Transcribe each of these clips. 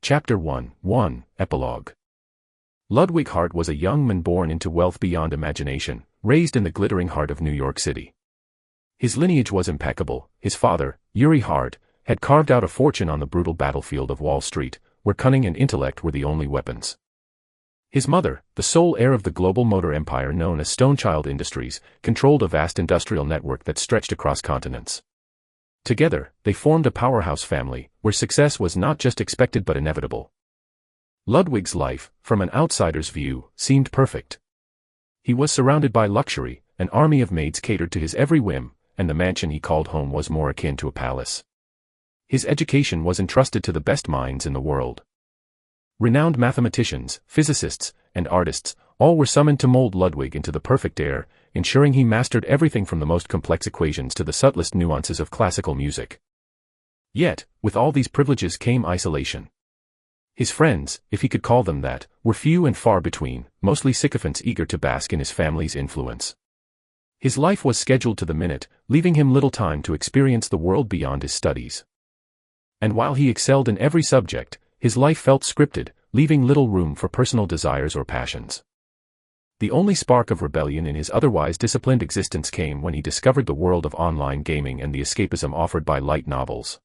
Chapter 1 Epilogue. Ludwig Hart was a young man born into wealth beyond imagination, raised in the glittering heart of New York City. His lineage was impeccable. His father, Uri Hart, had carved out a fortune on the brutal battlefield of Wall Street, where cunning and intellect were the only weapons. His mother, the sole heir of the global motor empire known as Stonechild Industries, controlled a vast industrial network that stretched across continents. Together, they formed a powerhouse family, where success was not just expected but inevitable. Ludwig's life, from an outsider's view, seemed perfect. He was surrounded by luxury, an army of maids catered to his every whim, and the mansion he called home was more akin to a palace. His education was entrusted to the best minds in the world. Renowned mathematicians, physicists, and artists, all were summoned to mold Ludwig into the perfect heir, ensuring he mastered everything from the most complex equations to the subtlest nuances of classical music. Yet, with all these privileges came isolation. His friends, if he could call them that, were few and far between, mostly sycophants eager to bask in his family's influence. His life was scheduled to the minute, leaving him little time to experience the world beyond his studies. And while he excelled in every subject, his life felt scripted, leaving little room for personal desires or passions. The only spark of rebellion in his otherwise disciplined existence came when he discovered the world of online gaming and the escapism offered by light novels.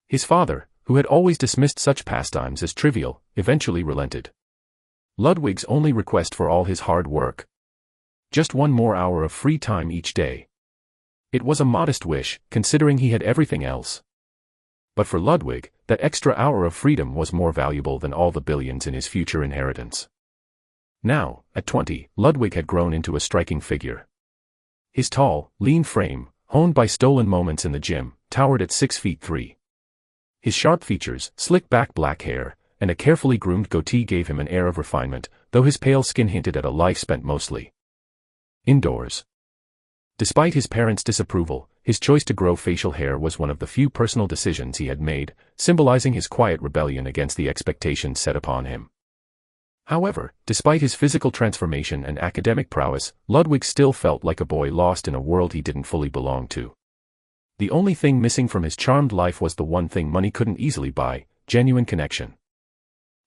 His father, who had always dismissed such pastimes as trivial, eventually relented. Ludwig's only request for all his hard work: just one more hour of free time each day. It was a modest wish, considering he had everything else. But for Ludwig, that extra hour of freedom was more valuable than all the billions in his future inheritance. Now, at 20, Ludwig had grown into a striking figure. His tall, lean frame, honed by stolen moments in the gym, towered at 6 feet 3. His sharp features, slick-back black hair, and a carefully groomed goatee gave him an air of refinement, though his pale skin hinted at a life spent mostly indoors. Despite his parents' disapproval, his choice to grow facial hair was one of the few personal decisions he had made, symbolizing his quiet rebellion against the expectations set upon him. However, despite his physical transformation and academic prowess, Ludwig still felt like a boy lost in a world he didn't fully belong to. The only thing missing from his charmed life was the one thing money couldn't easily buy: genuine connection.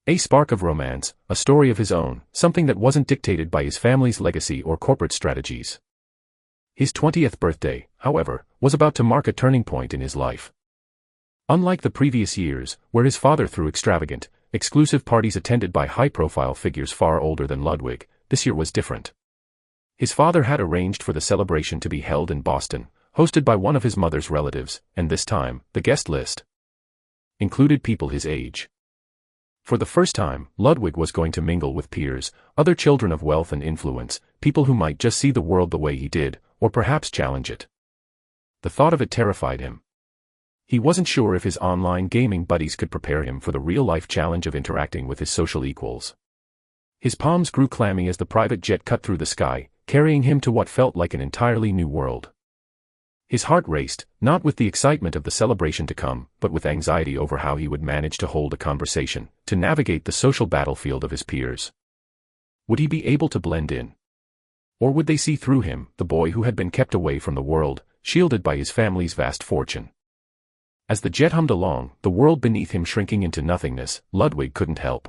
A spark of romance, a story of his own, something that wasn't dictated by his family's legacy or corporate strategies. His 20th birthday, however, was about to mark a turning point in his life. Unlike the previous years, where his father threw extravagant, exclusive parties attended by high-profile figures far older than Ludwig, this year was different. His father had arranged for the celebration to be held in Boston, hosted by one of his mother's relatives, and this time, the guest list included people his age. For the first time, Ludwig was going to mingle with peers, other children of wealth and influence, people who might just see the world the way he did, or perhaps challenge it. The thought of it terrified him. He wasn't sure if his online gaming buddies could prepare him for the real-life challenge of interacting with his social equals. His palms grew clammy as the private jet cut through the sky, carrying him to what felt like an entirely new world. His heart raced, not with the excitement of the celebration to come, but with anxiety over how he would manage to hold a conversation, to navigate the social battlefield of his peers. Would he be able to blend in? Or would they see through him, the boy who had been kept away from the world, shielded by his family's vast fortune? As the jet hummed along, the world beneath him shrinking into nothingness, Ludwig couldn't help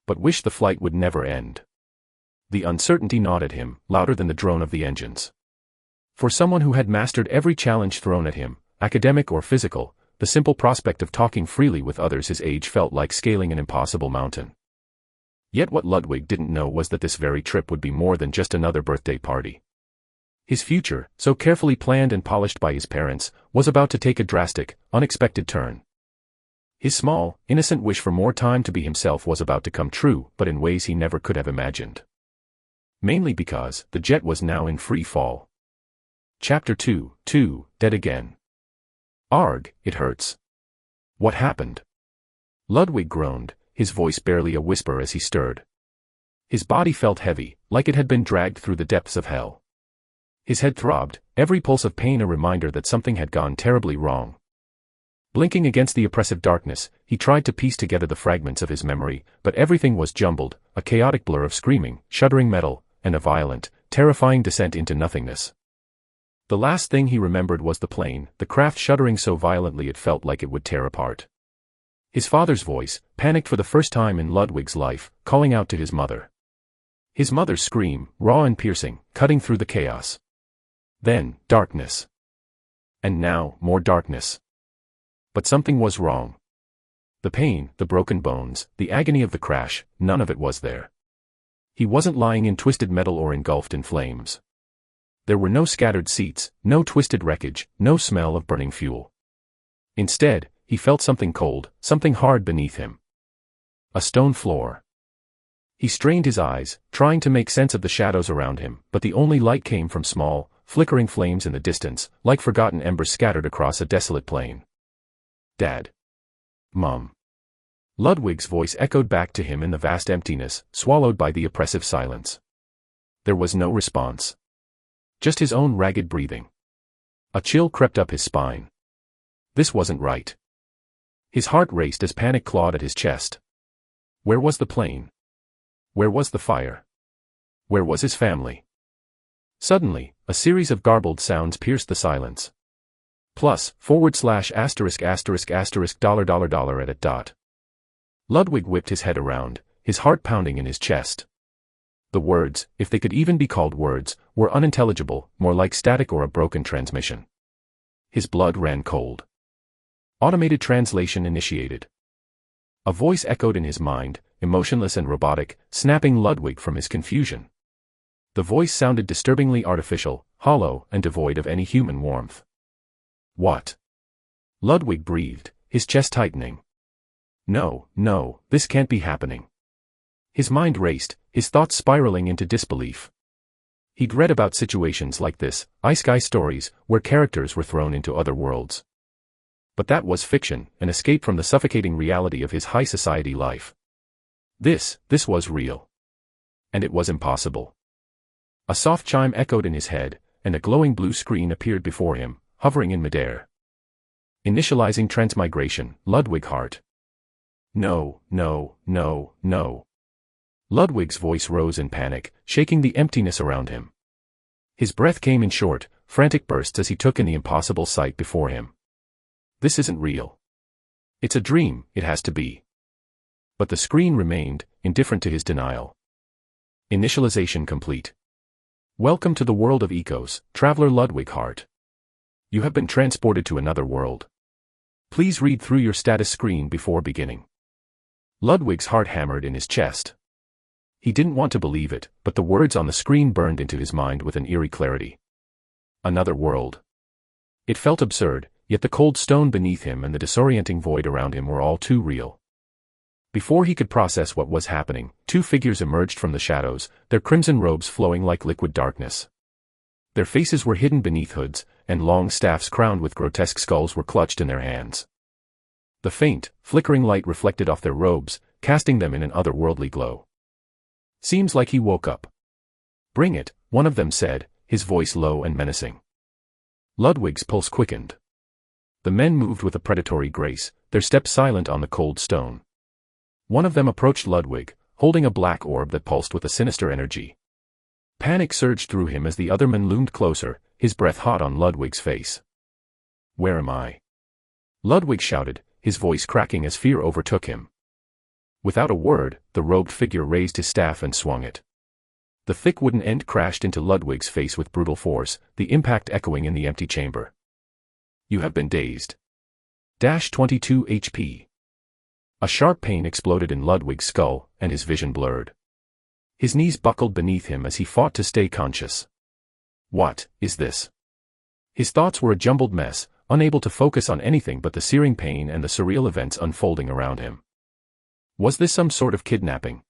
but wish the flight would never end. The uncertainty gnawed at him, louder than the drone of the engines. For someone who had mastered every challenge thrown at him, academic or physical, the simple prospect of talking freely with others his age felt like scaling an impossible mountain. Yet what Ludwig didn't know was that this very trip would be more than just another birthday party. His future, so carefully planned and polished by his parents, was about to take a drastic, unexpected turn. His small, innocent wish for more time to be himself was about to come true, but in ways he never could have imagined. Mainly because the jet was now in free fall. Chapter 2 Dead Again. Arg, it hurts. What happened? Ludwig groaned, his voice barely a whisper as he stirred. His body felt heavy, like it had been dragged through the depths of hell. His head throbbed, every pulse of pain a reminder that something had gone terribly wrong. Blinking against the oppressive darkness, he tried to piece together the fragments of his memory, but everything was jumbled, a chaotic blur of screaming, shuddering metal, and a violent, terrifying descent into nothingness. The last thing he remembered was the plane, the craft shuddering so violently it felt like it would tear apart. His father's voice, panicked for the first time in Ludwig's life, calling out to his mother. His mother's scream, raw and piercing, cutting through the chaos. Then, darkness. And now, more darkness. But something was wrong. The pain, the broken bones, the agony of the crash, none of it was there. He wasn't lying in twisted metal or engulfed in flames. There were no scattered seats, no twisted wreckage, no smell of burning fuel. Instead, he felt something cold, something hard beneath him. A stone floor. He strained his eyes, trying to make sense of the shadows around him, but the only light came from small, flickering flames in the distance, like forgotten embers scattered across a desolate plain. Dad. Mom. Ludwig's voice echoed back to him in the vast emptiness, swallowed by the oppressive silence. There was no response. Just his own ragged breathing. A chill crept up his spine. This wasn't right. His heart raced as panic clawed at his chest. Where was the plane? Where was the fire? Where was his family? Suddenly, a series of garbled sounds pierced the silence. Plus, / $. Ludwig whipped his head around, his heart pounding in his chest. The words, if they could even be called words, were unintelligible, more like static or a broken transmission. His blood ran cold. Automated translation initiated. A voice echoed in his mind, emotionless and robotic, snapping Ludwig from his confusion. The voice sounded disturbingly artificial, hollow, and devoid of any human warmth. What? Ludwig breathed, his chest tightening. No, this can't be happening. His mind raced, his thoughts spiraling into disbelief. He'd read about situations like this, isekai stories, where characters were thrown into other worlds. But that was fiction, an escape from the suffocating reality of his high society life. This was real. And it was impossible. A soft chime echoed in his head, and a glowing blue screen appeared before him, hovering in midair. Initializing transmigration, Ludwig Hart. No. Ludwig's voice rose in panic, shaking the emptiness around him. His breath came in short, frantic bursts as he took in the impossible sight before him. This isn't real. It's a dream, it has to be. But the screen remained, indifferent to his denial. Initialization complete. Welcome to the world of Ecos, Traveler Ludwig Hart. You have been transported to another world. Please read through your status screen before beginning. Ludwig's heart hammered in his chest. He didn't want to believe it, but the words on the screen burned into his mind with an eerie clarity. Another world. It felt absurd, yet the cold stone beneath him and the disorienting void around him were all too real. Before he could process what was happening, two figures emerged from the shadows, their crimson robes flowing like liquid darkness. Their faces were hidden beneath hoods, and long staffs crowned with grotesque skulls were clutched in their hands. The faint, flickering light reflected off their robes, casting them in an otherworldly glow. Seems like he woke up. Bring it, one of them said, his voice low and menacing. Ludwig's pulse quickened. The men moved with a predatory grace, their steps silent on the cold stone. One of them approached Ludwig, holding a black orb that pulsed with a sinister energy. Panic surged through him as the other man loomed closer, his breath hot on Ludwig's face. Where am I? Ludwig shouted, his voice cracking as fear overtook him. Without a word, the robed figure raised his staff and swung it. The thick wooden end crashed into Ludwig's face with brutal force, the impact echoing in the empty chamber. You have been dazed. 22 HP. A sharp pain exploded in Ludwig's skull, and his vision blurred. His knees buckled beneath him as he fought to stay conscious. What is this? His thoughts were a jumbled mess, unable to focus on anything but the searing pain and the surreal events unfolding around him. Was this some sort of kidnapping?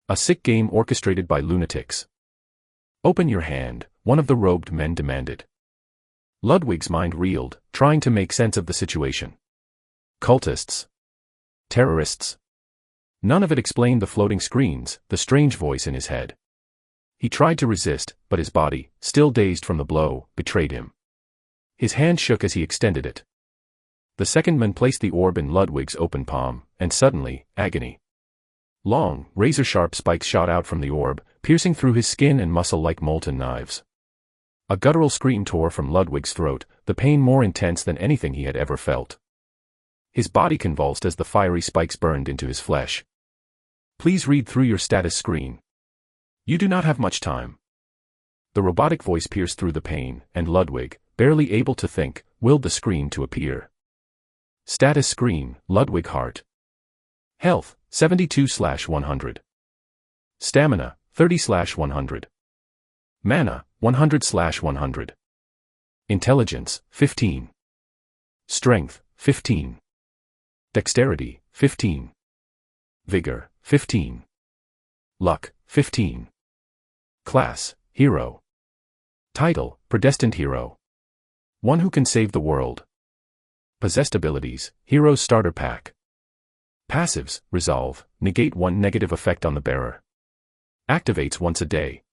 A sick game orchestrated by lunatics? Open your hand, one of the robed men demanded. Ludwig's mind reeled, trying to make sense of the situation. Cultists? Terrorists? None of it explained the floating screens, the strange voice in his head. He tried to resist, but his body, still dazed from the blow, betrayed him. His hand shook as he extended it. The second man placed the orb in Ludwig's open palm, and suddenly, agony. Long, razor-sharp spikes shot out from the orb, piercing through his skin and muscle like molten knives. A guttural scream tore from Ludwig's throat, the pain more intense than anything he had ever felt. His body convulsed as the fiery spikes burned into his flesh. Please read through your status screen. You do not have much time. The robotic voice pierced through the pain, and Ludwig, barely able to think, willed the screen to appear. Status screen, Ludwig Hart. Health, 72/100. Stamina, 30/100. Mana, 100/100. Intelligence, 15. Strength, 15. Dexterity, 15. Vigor, 15. Luck, 15. Class, Hero. Title, Predestined Hero. One who can save the world. Possessed abilities, Hero's Starter Pack. Passives, Resolve, negate one negative effect on the bearer. Activates once a day.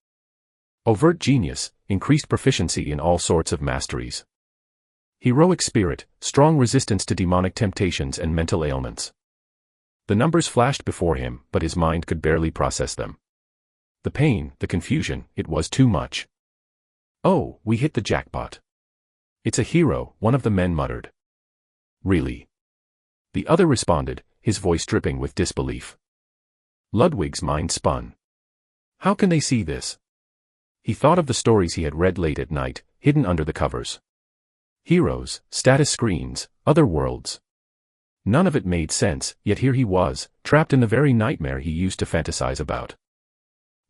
Overt Genius, increased proficiency in all sorts of masteries. Heroic Spirit, strong resistance to demonic temptations and mental ailments. The numbers flashed before him, but his mind could barely process them. The pain, the confusion, it was too much. Oh, we hit the jackpot. It's a hero, one of the men muttered. Really? The other responded, his voice dripping with disbelief. Ludwig's mind spun. How can they see this? He thought of the stories he had read late at night, hidden under the covers. Heroes, status screens, other worlds. None of it made sense, yet here he was, trapped in the very nightmare he used to fantasize about.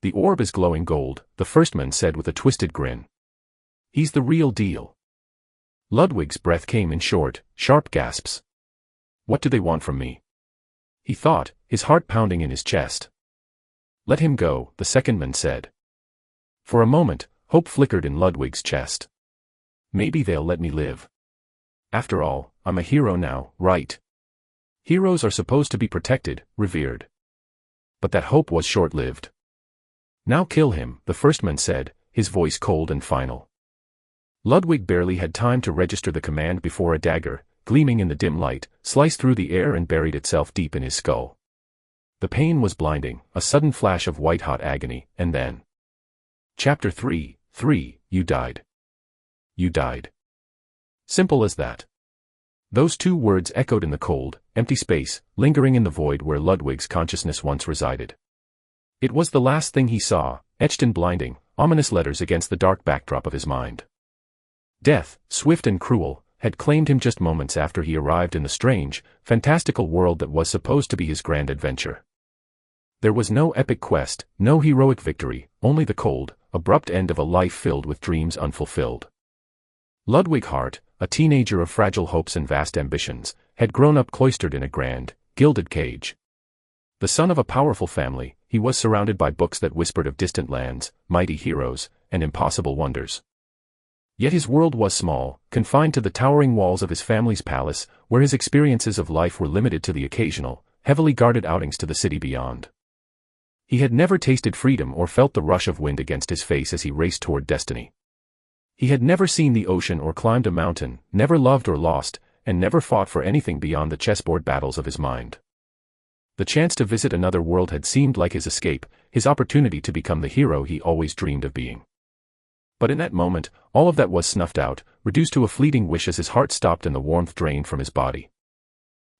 The orb is glowing gold, the first man said with a twisted grin. He's the real deal. Ludwig's breath came in short, sharp gasps. What do they want from me? He thought, his heart pounding in his chest. Let him go, the second man said. For a moment, hope flickered in Ludwig's chest. Maybe they'll let me live. After all, I'm a hero now, right? Heroes are supposed to be protected, revered. But that hope was short-lived. Now kill him, the first man said, his voice cold and final. Ludwig barely had time to register the command before a dagger, gleaming in the dim light, sliced through the air and buried itself deep in his skull. The pain was blinding, a sudden flash of white-hot agony, and then... Chapter 3, You died. You died. Simple as that. Those two words echoed in the cold, empty space, lingering in the void where Ludwig's consciousness once resided. It was the last thing he saw, etched in blinding, ominous letters against the dark backdrop of his mind. Death, swift and cruel, had claimed him just moments after he arrived in the strange, fantastical world that was supposed to be his grand adventure. There was no epic quest, no heroic victory, only the cold, abrupt end of a life filled with dreams unfulfilled. Ludwig Hart, a teenager of fragile hopes and vast ambitions, had grown up cloistered in a grand, gilded cage. The son of a powerful family, he was surrounded by books that whispered of distant lands, mighty heroes, and impossible wonders. Yet his world was small, confined to the towering walls of his family's palace, where his experiences of life were limited to the occasional, heavily guarded outings to the city beyond. He had never tasted freedom or felt the rush of wind against his face as he raced toward destiny. He had never seen the ocean or climbed a mountain, never loved or lost, and never fought for anything beyond the chessboard battles of his mind. The chance to visit another world had seemed like his escape, his opportunity to become the hero he always dreamed of being. But in that moment, all of that was snuffed out, reduced to a fleeting wish as his heart stopped and the warmth drained from his body.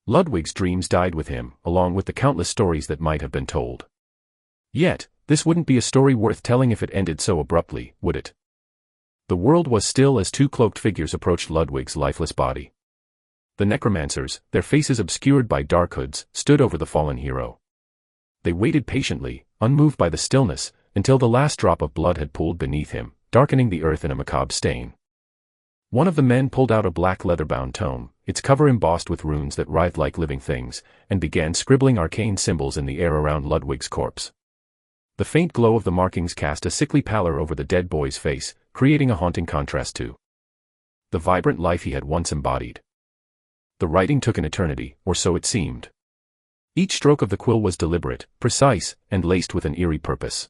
Ludwig's dreams died with him, along with the countless stories that might have been told. Yet, this wouldn't be a story worth telling if it ended so abruptly, would it? The world was still as two cloaked figures approached Ludwig's lifeless body. The necromancers, their faces obscured by dark hoods, stood over the fallen hero. They waited patiently, unmoved by the stillness, until the last drop of blood had pooled beneath him, darkening the earth in a macabre stain. One of the men pulled out a black leather-bound tome, its cover embossed with runes that writhed like living things, and began scribbling arcane symbols in the air around Ludwig's corpse. The faint glow of the markings cast a sickly pallor over the dead boy's face, creating a haunting contrast to the vibrant life he had once embodied. The writing took an eternity, or so it seemed. Each stroke of the quill was deliberate, precise, and laced with an eerie purpose.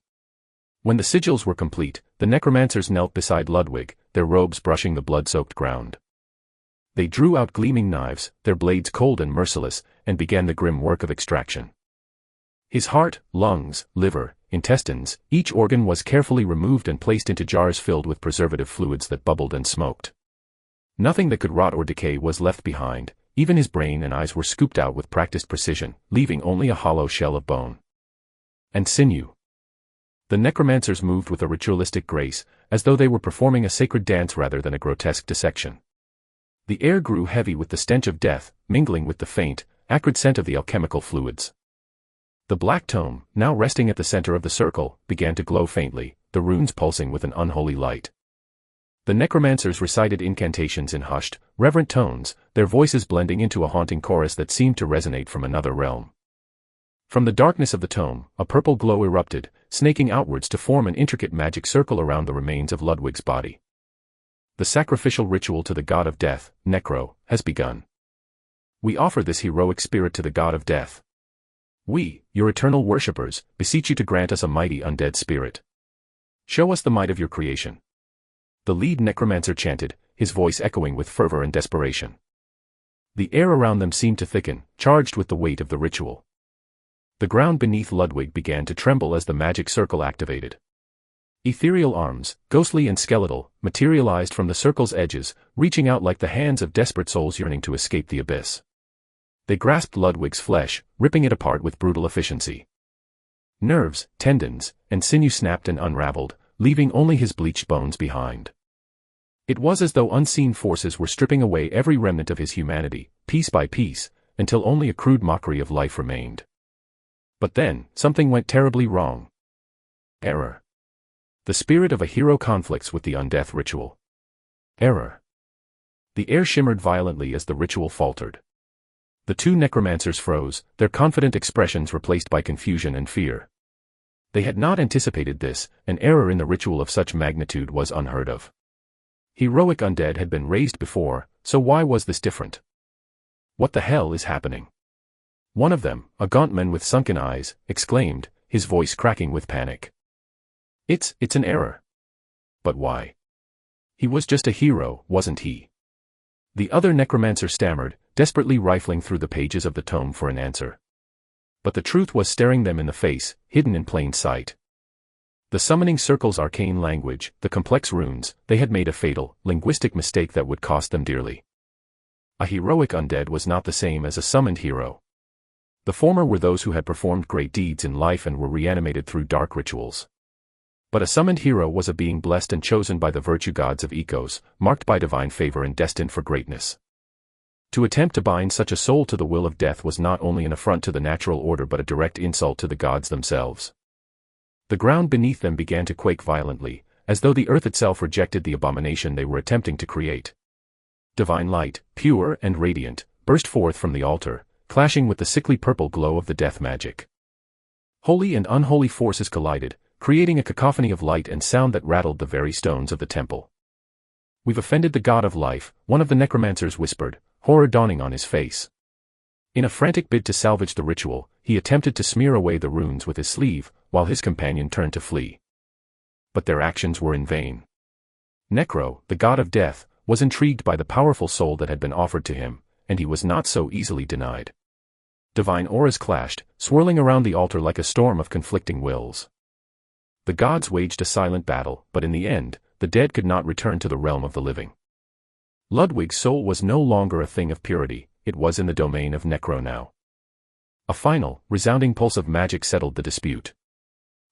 When the sigils were complete, the necromancers knelt beside Ludwig, their robes brushing the blood-soaked ground. They drew out gleaming knives, their blades cold and merciless, and began the grim work of extraction. His heart, lungs, liver, intestines, each organ was carefully removed and placed into jars filled with preservative fluids that bubbled and smoked. Nothing that could rot or decay was left behind, Even his brain and eyes were scooped out with practiced precision, leaving only a hollow shell of bone and sinew. The necromancers moved with a ritualistic grace, as though they were performing a sacred dance rather than a grotesque dissection. The air grew heavy with the stench of death, mingling with the faint, acrid scent of the alchemical fluids. The black tome, now resting at the center of the circle, began to glow faintly, the runes pulsing with an unholy light. The necromancers recited incantations in hushed, reverent tones, their voices blending into a haunting chorus that seemed to resonate from another realm. From the darkness of the tome, a purple glow erupted, snaking outwards to form an intricate magic circle around the remains of Ludwig's body. The sacrificial ritual to the god of death, Necro, has begun. We offer this heroic spirit to the god of death. We, your eternal worshippers, beseech you to grant us a mighty undead spirit. Show us the might of your creation. The lead necromancer chanted, his voice echoing with fervor and desperation. The air around them seemed to thicken, charged with the weight of the ritual. The ground beneath Ludwig began to tremble as the magic circle activated. Ethereal arms, ghostly and skeletal, materialized from the circle's edges, reaching out like the hands of desperate souls yearning to escape the abyss. They grasped Ludwig's flesh, ripping it apart with brutal efficiency. Nerves, tendons, and sinew snapped and unraveled, leaving only his bleached bones behind. It was as though unseen forces were stripping away every remnant of his humanity, piece by piece, until only a crude mockery of life remained. But then, something went terribly wrong. Error. The spirit of a hero conflicts with the undeath ritual. Error. The air shimmered violently as the ritual faltered. The two necromancers froze, their confident expressions replaced by confusion and fear. They had not anticipated this, an error in the ritual of such magnitude was unheard of. Heroic undead had been raised before, so why was this different? What the hell is happening? One of them, a gaunt man with sunken eyes, exclaimed, his voice cracking with panic. It's an error. But why? He was just a hero, wasn't he? The other necromancer stammered, desperately rifling through the pages of the tome for an answer. But the truth was staring them in the face, hidden in plain sight. The summoning circle's arcane language, the complex runes, they had made a fatal, linguistic mistake that would cost them dearly. A heroic undead was not the same as a summoned hero. The former were those who had performed great deeds in life and were reanimated through dark rituals. But a summoned hero was a being blessed and chosen by the virtue gods of Ecos, marked by divine favor and destined for greatness. To attempt to bind such a soul to the will of death was not only an affront to the natural order but a direct insult to the gods themselves. The ground beneath them began to quake violently, as though the earth itself rejected the abomination they were attempting to create. Divine light, pure and radiant, burst forth from the altar, clashing with the sickly purple glow of the death magic. Holy and unholy forces collided, creating a cacophony of light and sound that rattled the very stones of the temple. We've offended the god of life, one of the necromancers whispered, horror dawning on his face. In a frantic bid to salvage the ritual, he attempted to smear away the runes with his sleeve, while his companion turned to flee. But their actions were in vain. Necro, the god of death, was intrigued by the powerful soul that had been offered to him, and he was not so easily denied. Divine auras clashed, swirling around the altar like a storm of conflicting wills. The gods waged a silent battle, but in the end, the dead could not return to the realm of the living. Ludwig's soul was no longer a thing of purity, it was in the domain of Necro now. A final, resounding pulse of magic settled the dispute.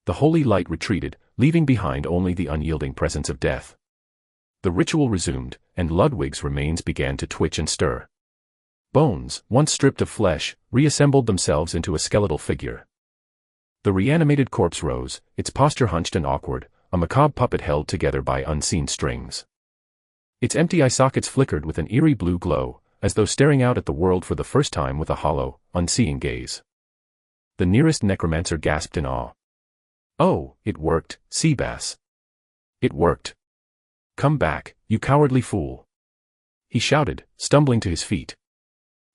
The holy light retreated, leaving behind only the unyielding presence of death. The ritual resumed, and Ludwig's remains began to twitch and stir. Bones, once stripped of flesh, reassembled themselves into a skeletal figure. The reanimated corpse rose, its posture hunched and awkward, a macabre puppet held together by unseen strings. Its empty eye sockets flickered with an eerie blue glow, as though staring out at the world for the first time with a hollow, unseeing gaze. The nearest necromancer gasped in awe. Oh, it worked, Seabass. It worked. Come back, you cowardly fool. He shouted, stumbling to his feet.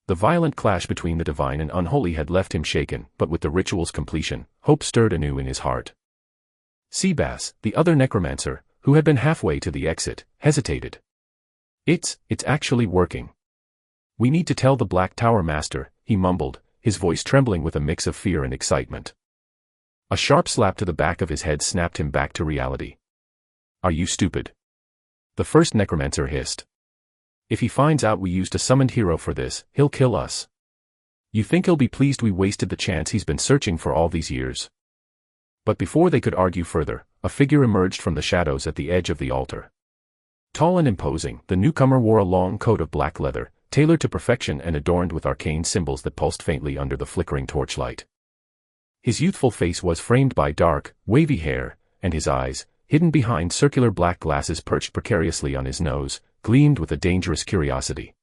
The violent clash between the divine and unholy had left him shaken, but with the ritual's completion, hope stirred anew in his heart. Seabass, the other necromancer, who had been halfway to the exit, hesitated. It's actually working. We need to tell the Black Tower Master, he mumbled, his voice trembling with a mix of fear and excitement. A sharp slap to the back of his head snapped him back to reality. Are you stupid? The first necromancer hissed. If he finds out we used a summoned hero for this, he'll kill us. You think he'll be pleased we wasted the chance he's been searching for all these years?" But before they could argue further, a figure emerged from the shadows at the edge of the altar. Tall and imposing, the newcomer wore a long coat of black leather, tailored to perfection and adorned with arcane symbols that pulsed faintly under the flickering torchlight. His youthful face was framed by dark, wavy hair, and his eyes, hidden behind circular black glasses perched precariously on his nose, gleamed with a dangerous curiosity.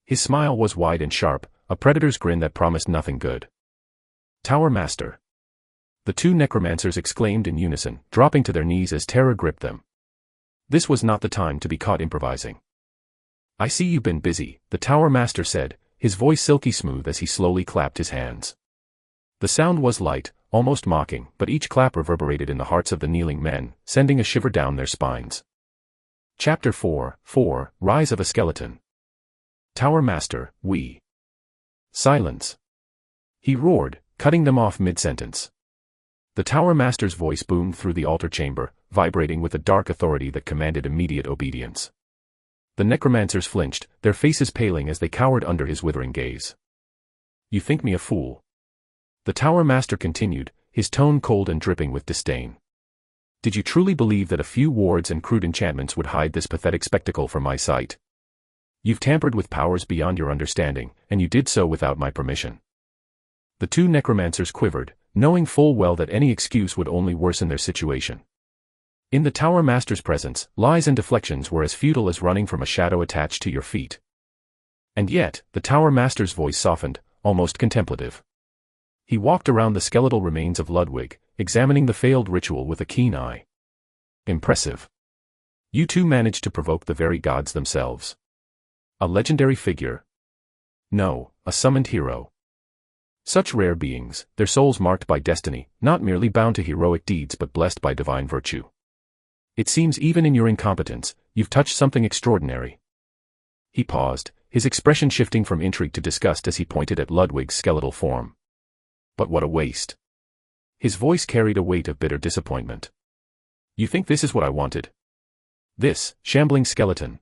His smile was wide and sharp, a predator's grin that promised nothing good. "Tower Master!" The two necromancers exclaimed in unison, dropping to their knees as terror gripped them. This was not the time to be caught improvising. "I see you've been busy," the Tower Master said, his voice silky smooth as he slowly clapped his hands. The sound was light, almost mocking, but each clap reverberated in the hearts of the kneeling men, sending a shiver down their spines. Chapter 4: Rise of a Skeleton. "Tower Master, we..." "Silence!" he roared, cutting them off mid-sentence. The Tower Master's voice boomed through the altar chamber, vibrating with a dark authority that commanded immediate obedience. The necromancers flinched, their faces paling as they cowered under his withering gaze. "You think me a fool?" the Tower Master continued, his tone cold and dripping with disdain. "Did you truly believe that a few wards and crude enchantments would hide this pathetic spectacle from my sight? You've tampered with powers beyond your understanding, and you did so without my permission." The two necromancers quivered, knowing full well that any excuse would only worsen their situation. In the Tower Master's presence, lies and deflections were as futile as running from a shadow attached to your feet. And yet, the Tower Master's voice softened, almost contemplative. He walked around the skeletal remains of Ludwig, examining the failed ritual with a keen eye. "Impressive. You two managed to provoke the very gods themselves. A legendary figure? No, a summoned hero. Such rare beings, their souls marked by destiny, not merely bound to heroic deeds but blessed by divine virtue. It seems even in your incompetence, you've touched something extraordinary." He paused, his expression shifting from intrigue to disgust as he pointed at Ludwig's skeletal form. "But what a waste." His voice carried a weight of bitter disappointment. "You think this is what I wanted? This shambling skeleton?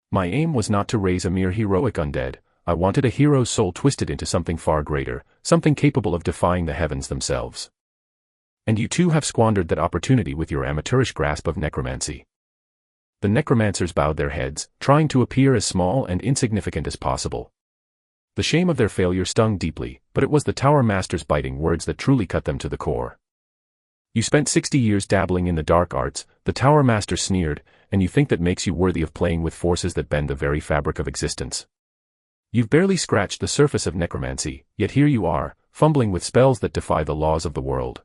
My aim was not to raise a mere heroic undead. I wanted a hero's soul twisted into something far greater, something capable of defying the heavens themselves. And you two have squandered that opportunity with your amateurish grasp of necromancy." The necromancers bowed their heads, trying to appear as small and insignificant as possible. The shame of their failure stung deeply, but it was the Tower Master's biting words that truly cut them to the core. "You spent 60 years dabbling in the dark arts," the Tower Master sneered, "and you think that makes you worthy of playing with forces that bend the very fabric of existence. You've barely scratched the surface of necromancy, yet here you are, fumbling with spells that defy the laws of the world.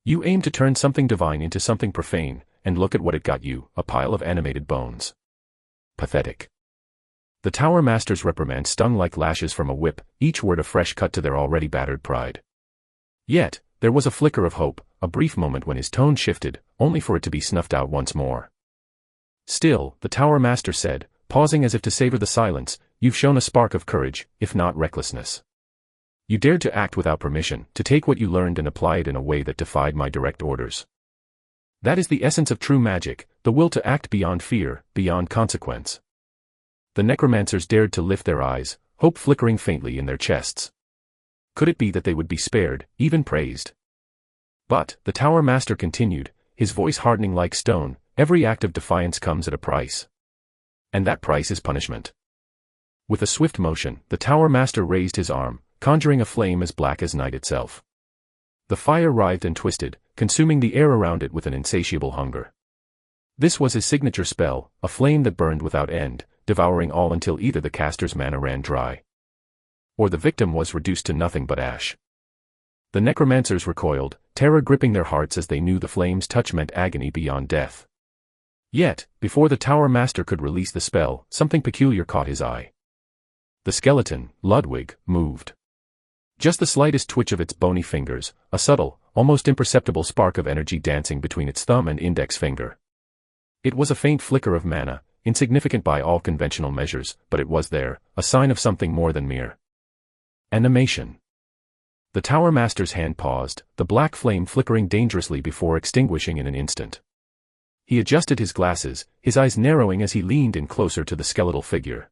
You aim to turn something divine into something profane, and look at what it got you, a pile of animated bones. Pathetic." The Tower Master's reprimand stung like lashes from a whip, each word a fresh cut to their already battered pride. Yet, there was a flicker of hope, a brief moment when his tone shifted, only for it to be snuffed out once more. "Still," the Tower Master said, pausing as if to savor the silence, "you've shown a spark of courage, if not recklessness. You dared to act without permission, to take what you learned and apply it in a way that defied my direct orders. That is the essence of true magic, the will to act beyond fear, beyond consequence." The necromancers dared to lift their eyes, hope flickering faintly in their chests. Could it be that they would be spared, even praised? "But," the Tower Master continued, his voice hardening like stone, "every act of defiance comes at a price. And that price is punishment." With a swift motion, the Tower Master raised his arm, conjuring a flame as black as night itself. The fire writhed and twisted, consuming the air around it with an insatiable hunger. This was his signature spell, a flame that burned without end, devouring all until either the caster's mana ran dry, or the victim was reduced to nothing but ash. The necromancers recoiled, terror gripping their hearts as they knew the flame's touch meant agony beyond death. Yet, before the Tower Master could release the spell, something peculiar caught his eye. The skeleton, Ludwig, moved. Just the slightest twitch of its bony fingers, a subtle, almost imperceptible spark of energy dancing between its thumb and index finger. It was a faint flicker of mana, insignificant by all conventional measures, but it was there, a sign of something more than mere animation. The Tower Master's hand paused, the black flame flickering dangerously before extinguishing in an instant. He adjusted his glasses, his eyes narrowing as he leaned in closer to the skeletal figure.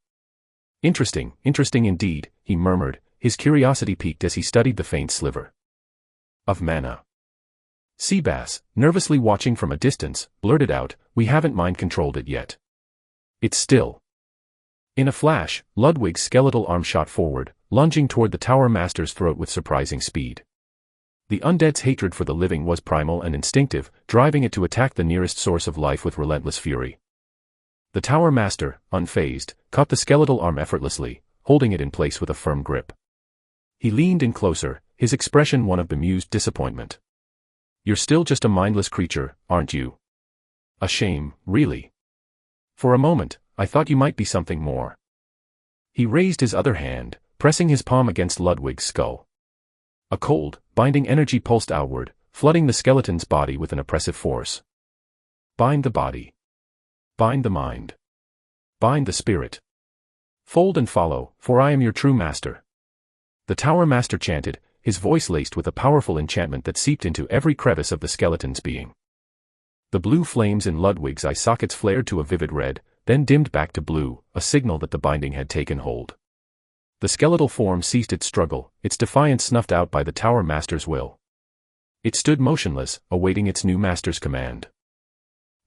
Interesting indeed, he murmured, his curiosity piqued as he studied the faint sliver of mana. Seabass, nervously watching from a distance, blurted out, "We haven't mind-controlled it yet. It's still." In a flash, Ludwig's skeletal arm shot forward, lunging toward the Tower Master's throat with surprising speed. The undead's hatred for the living was primal and instinctive, driving it to attack the nearest source of life with relentless fury. The Tower Master, unfazed, caught the skeletal arm effortlessly, holding it in place with a firm grip. He leaned in closer, his expression one of bemused disappointment. "You're still just a mindless creature, aren't you? A shame, really. For a moment, I thought you might be something more." He raised his other hand, pressing his palm against Ludwig's skull. A cold, binding energy pulsed outward, flooding the skeleton's body with an oppressive force. "Bind the body. Bind the mind. Bind the spirit. Fold and follow, for I am your true master." The Tower Master chanted, his voice laced with a powerful enchantment that seeped into every crevice of the skeleton's being. The blue flames in Ludwig's eye sockets flared to a vivid red, then dimmed back to blue, a signal that the binding had taken hold. The skeletal form ceased its struggle, its defiance snuffed out by the Tower Master's will. It stood motionless, awaiting its new master's command.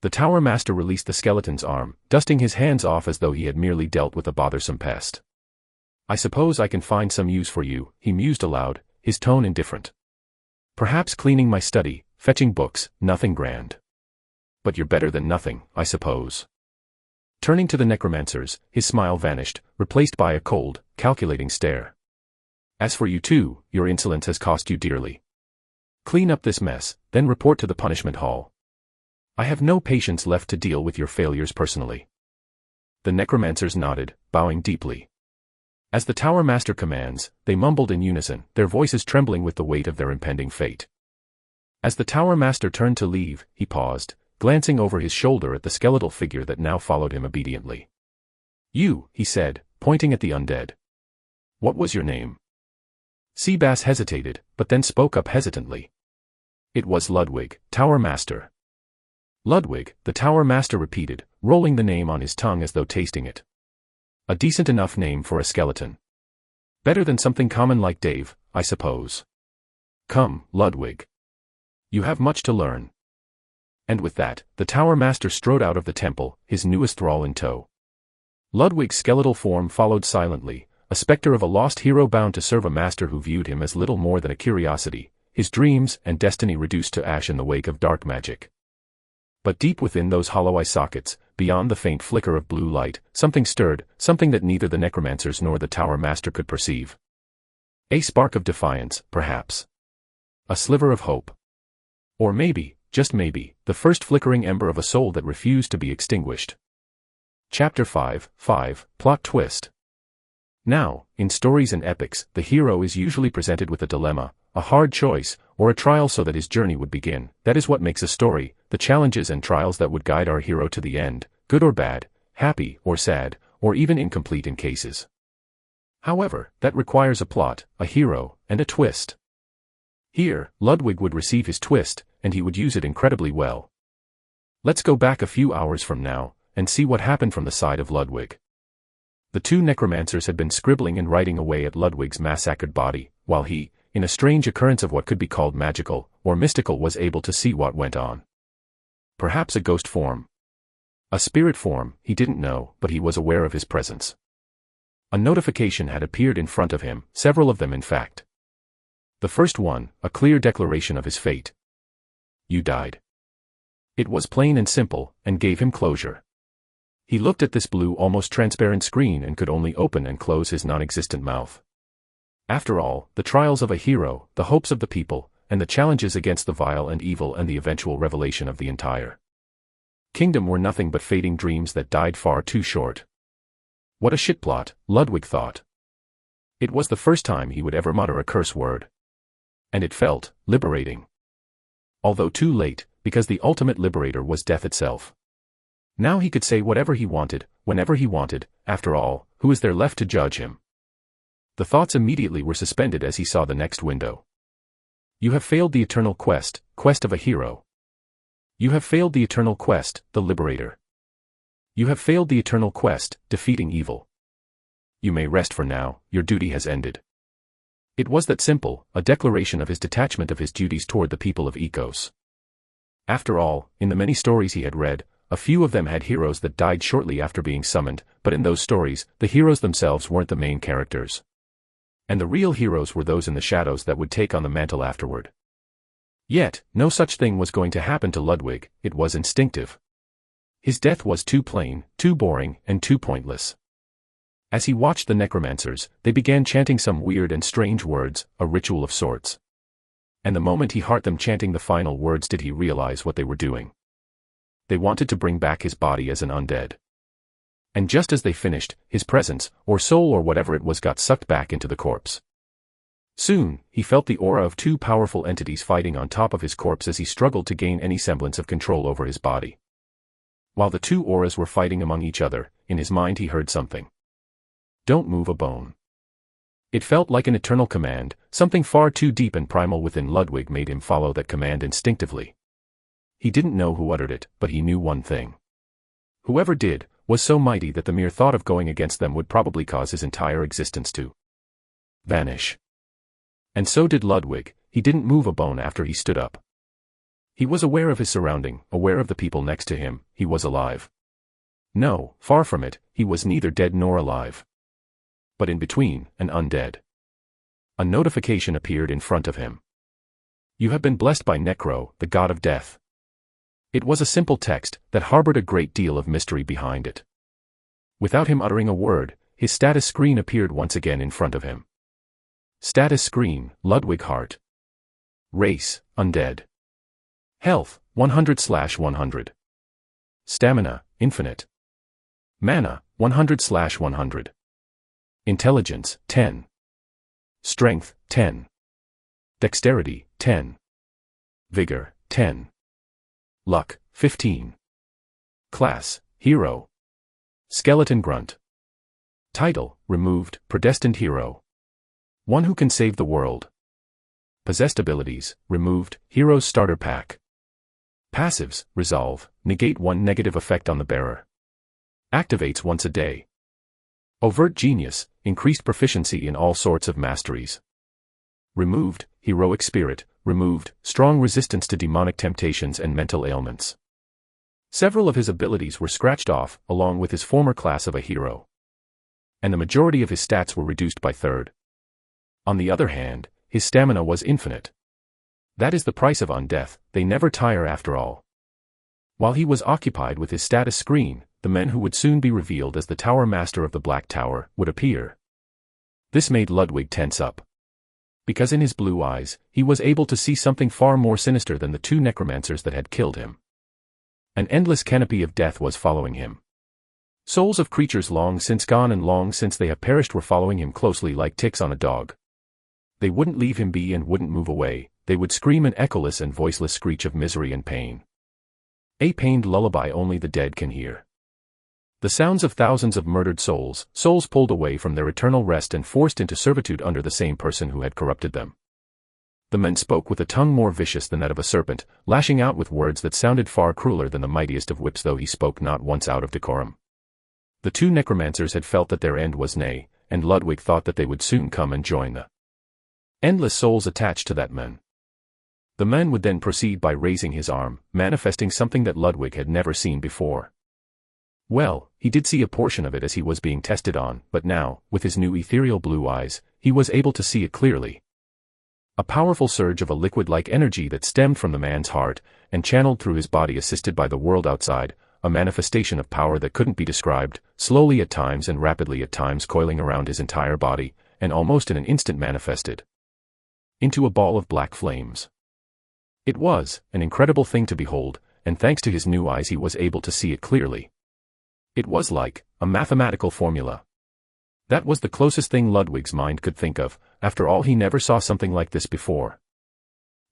The Tower Master released the skeleton's arm, dusting his hands off as though he had merely dealt with a bothersome pest. "I suppose I can find some use for you," he mused aloud, his tone indifferent. "Perhaps cleaning my study, fetching books, nothing grand. But you're better than nothing, I suppose." Turning to the necromancers, his smile vanished, replaced by a cold, calculating stare. "As for you two, your insolence has cost you dearly. Clean up this mess, then report to the punishment hall. I have no patience left to deal with your failures personally." The necromancers nodded, bowing deeply. As the Tower Master commands, they mumbled in unison, their voices trembling with the weight of their impending fate. As the Tower Master turned to leave, he paused, glancing over his shoulder at the skeletal figure that now followed him obediently. "You," he said, pointing at the undead. "What was your name?" Seabass hesitated, but then spoke up hesitantly. "It was Ludwig, Tower Master." "Ludwig," the Tower Master repeated, rolling the name on his tongue as though tasting it. "A decent enough name for a skeleton. Better than something common like Dave, I suppose. Come, Ludwig. You have much to learn." And with that, the Tower Master strode out of the temple, his newest thrall in tow. Ludwig's skeletal form followed silently, a specter of a lost hero bound to serve a master who viewed him as little more than a curiosity, his dreams and destiny reduced to ash in the wake of dark magic. But deep within those hollow eye sockets, beyond the faint flicker of blue light, something stirred, something that neither the necromancers nor the Tower Master could perceive. A spark of defiance, perhaps. A sliver of hope. Or maybe, just maybe, the first flickering ember of a soul that refused to be extinguished. Chapter 5, Plot Twist. Now, in stories and epics, the hero is usually presented with a dilemma, a hard choice, or a trial so that his journey would begin. That is what makes a story, the challenges and trials that would guide our hero to the end, good or bad, happy or sad, or even incomplete in cases. However, that requires a plot, a hero, and a twist. Here, Ludwig would receive his twist, and he would use it incredibly well. Let's go back a few hours from now, and see what happened from the side of Ludwig. The two necromancers had been scribbling and writing away at Ludwig's massacred body, while he, in a strange occurrence of what could be called magical, or mystical, was able to see what went on. Perhaps a ghost form. A spirit form, he didn't know, but he was aware of his presence. A notification had appeared in front of him, several of them in fact. The first one, a clear declaration of his fate. You died. It was plain and simple, and gave him closure. He looked at this blue, almost transparent screen and could only open and close his non-existent mouth. After all, the trials of a hero, the hopes of the people, and the challenges against the vile and evil and the eventual revelation of the entire kingdom were nothing but fading dreams that died far too short. What a shitplot, Ludwig thought. It was the first time he would ever mutter a curse word. And it felt liberating. Although too late, because the ultimate liberator was death itself. Now he could say whatever he wanted, whenever he wanted. After all, who is there left to judge him? The thoughts immediately were suspended as he saw the next window. You have failed the eternal quest of a hero. You have failed the eternal quest, the liberator. You have failed the eternal quest, defeating evil. You may rest for now, your duty has ended. It was that simple, a declaration of his detachment of his duties toward the people of Ecos. After all, in the many stories he had read, a few of them had heroes that died shortly after being summoned, but in those stories, the heroes themselves weren't the main characters. And the real heroes were those in the shadows that would take on the mantle afterward. Yet, no such thing was going to happen to Ludwig, it was instinctive. His death was too plain, too boring, and too pointless. As he watched the necromancers, they began chanting some weird and strange words, a ritual of sorts. And the moment he heard them chanting the final words did he realize what they were doing. They wanted to bring back his body as an undead. And just as they finished, his presence, or soul or whatever it was got sucked back into the corpse. Soon, he felt the aura of two powerful entities fighting on top of his corpse as he struggled to gain any semblance of control over his body. While the two auras were fighting among each other, in his mind he heard something. Don't move a bone. It felt like an eternal command, something far too deep and primal within Ludwig made him follow that command instinctively. He didn't know who uttered it, but he knew one thing. Whoever did, was so mighty that the mere thought of going against them would probably cause his entire existence to vanish. And so did Ludwig, he didn't move a bone after he stood up. He was aware of his surrounding, aware of the people next to him, he was alive. No, far from it, he was neither dead nor alive. But in between, an undead. A notification appeared in front of him. You have been blessed by Necro, the god of death. It was a simple text that harbored a great deal of mystery behind it. Without him uttering a word, his status screen appeared once again in front of him. Status screen, Ludwig Hart. Race, undead. Health, 100/100. Stamina, infinite. Mana, 100/100. Intelligence, 10. Strength, 10. Dexterity, 10. Vigor, 10. Luck, 15. Class, Hero. Skeleton Grunt. Title, Removed, Predestined Hero. One who can save the world. Possessed abilities, Removed, Heroes Starter Pack. Passives, Resolve, negate one negative effect on the bearer. Activates once a day. Overt Genius, increased proficiency in all sorts of masteries. Removed, Heroic Spirit, Removed, strong resistance to demonic temptations and mental ailments. Several of his abilities were scratched off, along with his former class of a hero. And the majority of his stats were reduced by third. On the other hand, his stamina was infinite. That is the price of undeath, they never tire after all. While he was occupied with his status screen, the men who would soon be revealed as the Tower Master of the Black Tower would appear. This made Ludwig tense up. Because in his blue eyes, he was able to see something far more sinister than the two necromancers that had killed him. An endless canopy of death was following him. Souls of creatures long since gone and long since they have perished were following him closely like ticks on a dog. They wouldn't leave him be and wouldn't move away, they would scream an echoless and voiceless screech of misery and pain. A pained lullaby only the dead can hear. The sounds of thousands of murdered souls, souls pulled away from their eternal rest and forced into servitude under the same person who had corrupted them. The men spoke with a tongue more vicious than that of a serpent, lashing out with words that sounded far crueler than the mightiest of whips though he spoke not once out of decorum. The two necromancers had felt that their end was nigh, and Ludwig thought that they would soon come and join the endless souls attached to that man. The man would then proceed by raising his arm, manifesting something that Ludwig had never seen before. Well, he did see a portion of it as he was being tested on, but now, with his new ethereal blue eyes, he was able to see it clearly. A powerful surge of a liquid-like energy that stemmed from the man's heart, and channeled through his body assisted by the world outside, a manifestation of power that couldn't be described, slowly at times and rapidly at times coiling around his entire body, and almost in an instant manifested into a ball of black flames. It was an incredible thing to behold, and thanks to his new eyes he was able to see it clearly. It was like a mathematical formula. That was the closest thing Ludwig's mind could think of, after all he never saw something like this before.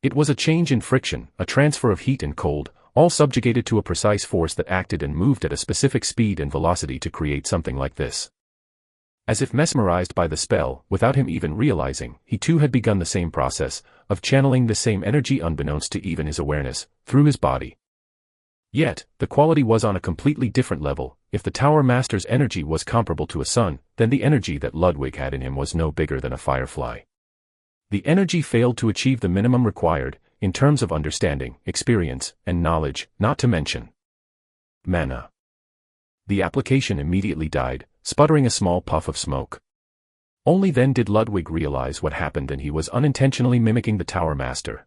It was a change in friction, a transfer of heat and cold, all subjugated to a precise force that acted and moved at a specific speed and velocity to create something like this. As if mesmerized by the spell, without him even realizing, he too had begun the same process, of channeling the same energy unbeknownst to even his awareness, through his body. Yet, the quality was on a completely different level. If the Tower Master's energy was comparable to a sun, then the energy that Ludwig had in him was no bigger than a firefly. The energy failed to achieve the minimum required, in terms of understanding, experience, and knowledge, not to mention mana. The application immediately died, sputtering a small puff of smoke. Only then did Ludwig realize what happened, and he was unintentionally mimicking the Tower Master.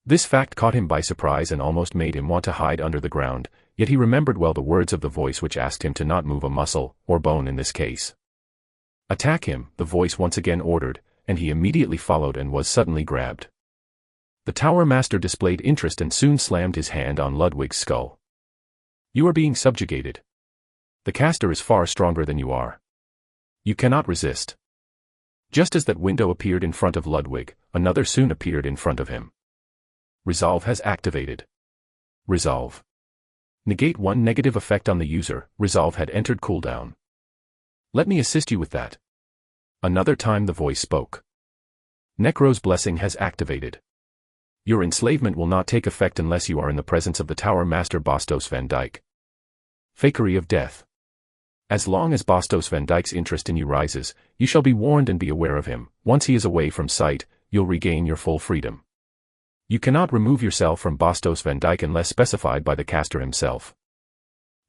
This fact caught him by surprise and almost made him want to hide under the ground, yet he remembered well the words of the voice which asked him to not move a muscle, or bone in this case. Attack him, the voice once again ordered, and he immediately followed and was suddenly grabbed. The Tower Master displayed interest and soon slammed his hand on Ludwig's skull. You are being subjugated. The caster is far stronger than you are. You cannot resist. Just as that window appeared in front of Ludwig, another soon appeared in front of him. Resolve has activated. Resolve. Negate one negative effect on the user. Resolve had entered cooldown. Let me assist you with that. Another time the voice spoke. Necro's blessing has activated. Your enslavement will not take effect unless you are in the presence of the Tower Master Bastos van Dijk. Fakery of death. As long as Bastos van Dijk's interest in you rises, you shall be warned and be aware of him. Once he is away from sight, you'll regain your full freedom. You cannot remove yourself from Bastos van Dijk unless specified by the caster himself.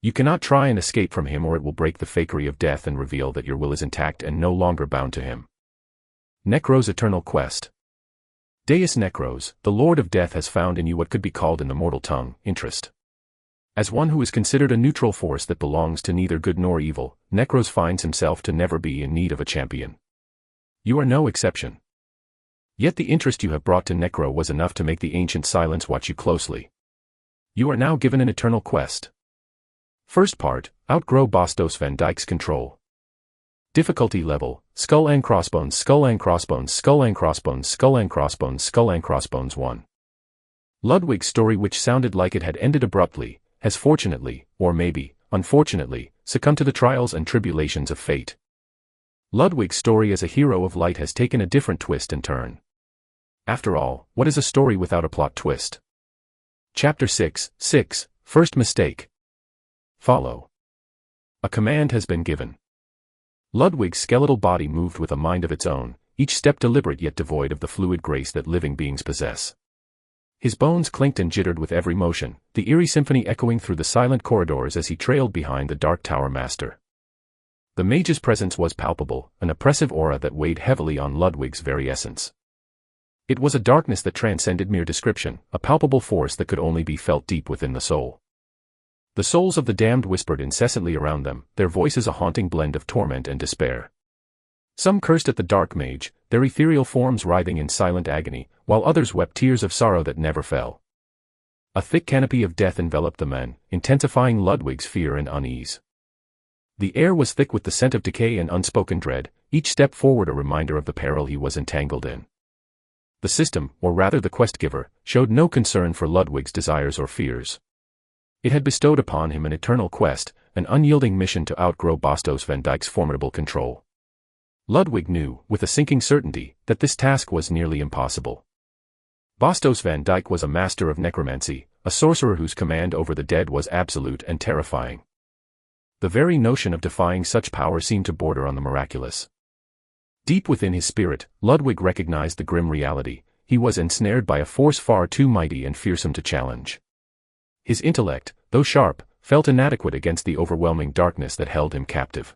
You cannot try and escape from him, or it will break the fakery of death and reveal that your will is intact and no longer bound to him. Necro's eternal quest. Deus Necros, the Lord of Death, has found in you what could be called in the mortal tongue, interest. As one who is considered a neutral force that belongs to neither good nor evil, Necros finds himself to never be in need of a champion. You are no exception. Yet the interest you have brought to Necro was enough to make the ancient silence watch you closely. You are now given an eternal quest. First part, outgrow Bastos van Dijk's control. Difficulty level, Skull and Crossbones, Skull and Crossbones, Skull and Crossbones, Skull and Crossbones, Skull and Crossbones 1. Ludwig's story, which sounded like it had ended abruptly, has fortunately, or maybe, unfortunately, succumbed to the trials and tribulations of fate. Ludwig's story as a hero of light has taken a different twist and turn. After all, what is a story without a plot twist? Chapter 6, First Mistake. Follow. A command has been given. Ludwig's skeletal body moved with a mind of its own, each step deliberate yet devoid of the fluid grace that living beings possess. His bones clinked and jittered with every motion, the eerie symphony echoing through the silent corridors as he trailed behind the Dark Tower Master. The mage's presence was palpable, an oppressive aura that weighed heavily on Ludwig's very essence. It was a darkness that transcended mere description, a palpable force that could only be felt deep within the soul. The souls of the damned whispered incessantly around them, their voices a haunting blend of torment and despair. Some cursed at the dark mage, their ethereal forms writhing in silent agony, while others wept tears of sorrow that never fell. A thick canopy of death enveloped the men, intensifying Ludwig's fear and unease. The air was thick with the scent of decay and unspoken dread, each step forward a reminder of the peril he was entangled in. The system, or rather the quest-giver, showed no concern for Ludwig's desires or fears. It had bestowed upon him an eternal quest, an unyielding mission to outgrow Bastos van Dijk's formidable control. Ludwig knew, with a sinking certainty, that this task was nearly impossible. Bastos van Dijk was a master of necromancy, a sorcerer whose command over the dead was absolute and terrifying. The very notion of defying such power seemed to border on the miraculous. Deep within his spirit, Ludwig recognized the grim reality: he was ensnared by a force far too mighty and fearsome to challenge. His intellect, though sharp, felt inadequate against the overwhelming darkness that held him captive.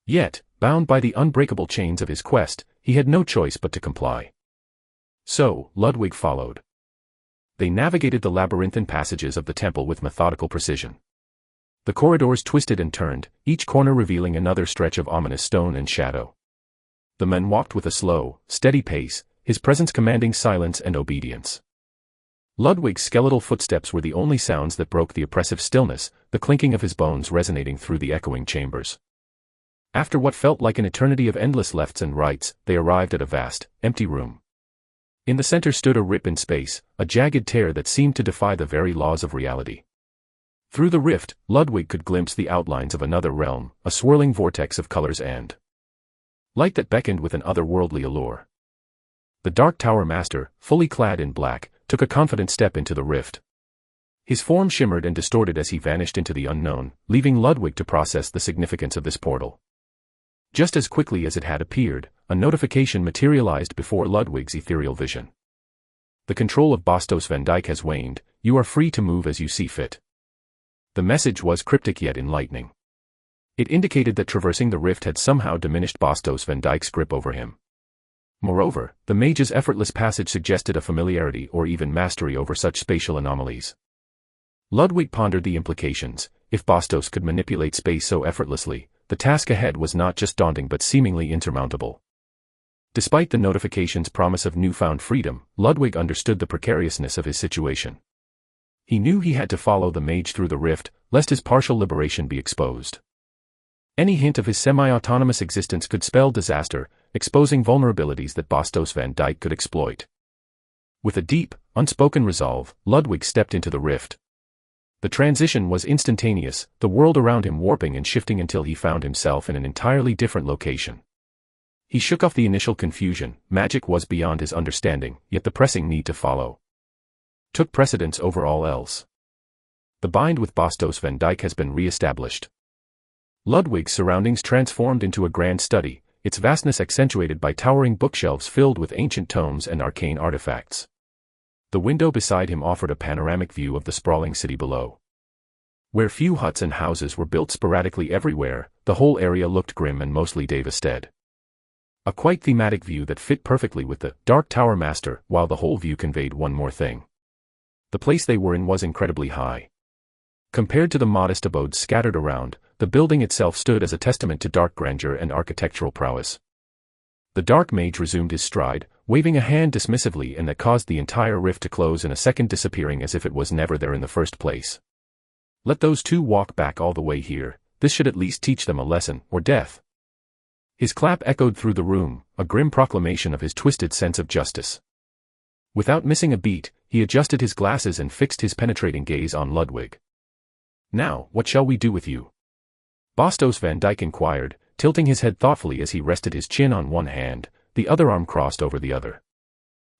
Yet, bound by the unbreakable chains of his quest, he had no choice but to comply. So, Ludwig followed. They navigated the labyrinthine passages of the temple with methodical precision. The corridors twisted and turned, each corner revealing another stretch of ominous stone and shadow. The men walked with a slow, steady pace, his presence commanding silence and obedience. Ludwig's skeletal footsteps were the only sounds that broke the oppressive stillness, the clinking of his bones resonating through the echoing chambers. After what felt like an eternity of endless lefts and rights, they arrived at a vast, empty room. In the center stood a rip in space, a jagged tear that seemed to defy the very laws of reality. Through the rift, Ludwig could glimpse the outlines of another realm, a swirling vortex of colors and light that beckoned with an otherworldly allure. The Dark Tower Master, fully clad in black, took a confident step into the rift. His form shimmered and distorted as he vanished into the unknown, leaving Ludwig to process the significance of this portal. Just as quickly as it had appeared, a notification materialized before Ludwig's ethereal vision. The control of Bastos van Dijk has waned, you are free to move as you see fit. The message was cryptic yet enlightening. It indicated that traversing the rift had somehow diminished Bastos van Dijk's grip over him. Moreover, the mage's effortless passage suggested a familiarity or even mastery over such spatial anomalies. Ludwig pondered the implications. If Bastos could manipulate space so effortlessly, the task ahead was not just daunting but seemingly insurmountable. Despite the notification's promise of newfound freedom, Ludwig understood the precariousness of his situation. He knew he had to follow the mage through the rift, lest his partial liberation be exposed. Any hint of his semi-autonomous existence could spell disaster, exposing vulnerabilities that Bastos van Dijk could exploit. With a deep, unspoken resolve, Ludwig stepped into the rift. The transition was instantaneous, the world around him warping and shifting until he found himself in an entirely different location. He shook off the initial confusion. Magic was beyond his understanding, yet the pressing need to follow took precedence over all else. The bind with Bastos van Dijk has been re-established. Ludwig's surroundings transformed into a grand study, its vastness accentuated by towering bookshelves filled with ancient tomes and arcane artifacts. The window beside him offered a panoramic view of the sprawling city below. Where few huts and houses were built sporadically everywhere, the whole area looked grim and mostly devastated. A quite thematic view that fit perfectly with the Dark Tower Master, while the whole view conveyed one more thing. The place they were in was incredibly high. Compared to the modest abodes scattered around, the building itself stood as a testament to dark grandeur and architectural prowess. The dark mage resumed his stride, waving a hand dismissively, and that caused the entire rift to close in a second, disappearing as if it was never there in the first place. Let those two walk back all the way here, this should at least teach them a lesson, or death. His clap echoed through the room, a grim proclamation of his twisted sense of justice. Without missing a beat, he adjusted his glasses and fixed his penetrating gaze on Ludwig. Now, what shall we do with you? Bastos van Dijk inquired, tilting his head thoughtfully as he rested his chin on one hand, the other arm crossed over the other.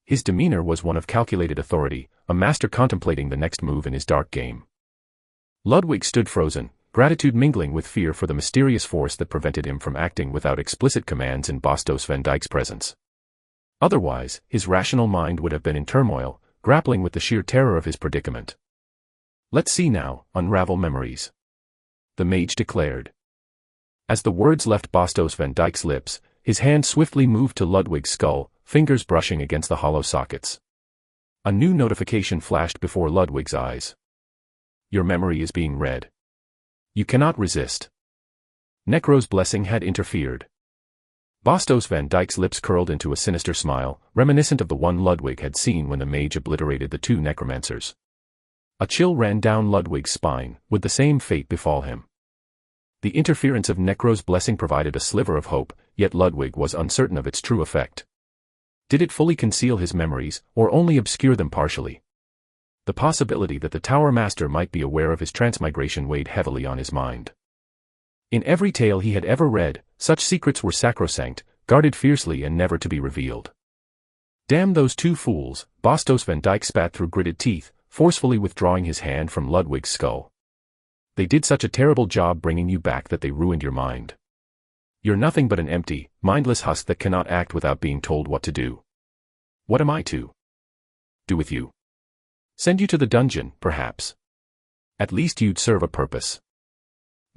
His demeanor was one of calculated authority, a master contemplating the next move in his dark game. Ludwig stood frozen, gratitude mingling with fear for the mysterious force that prevented him from acting without explicit commands in Bastos van Dijk's presence. Otherwise, his rational mind would have been in turmoil, grappling with the sheer terror of his predicament. Let's see now, unravel memories, the mage declared. As the words left Bastos van Dijk's lips, his hand swiftly moved to Ludwig's skull, fingers brushing against the hollow sockets. A new notification flashed before Ludwig's eyes. Your memory is being read. You cannot resist. Necro's blessing had interfered. Bastos van Dijk's lips curled into a sinister smile, reminiscent of the one Ludwig had seen when the mage obliterated the two necromancers. A chill ran down Ludwig's spine. Would the same fate befall him? The interference of Necro's blessing provided a sliver of hope, yet Ludwig was uncertain of its true effect. Did it fully conceal his memories, or only obscure them partially? The possibility that the Tower Master might be aware of his transmigration weighed heavily on his mind. In every tale he had ever read, such secrets were sacrosanct, guarded fiercely and never to be revealed. Damn those two fools, Bastos van Dijk spat through gritted teeth, forcefully withdrawing his hand from Ludwig's skull. They did such a terrible job bringing you back that they ruined your mind. You're nothing but an empty, mindless husk that cannot act without being told what to do. What am I to do with you? Send you to the dungeon, perhaps. At least you'd serve a purpose.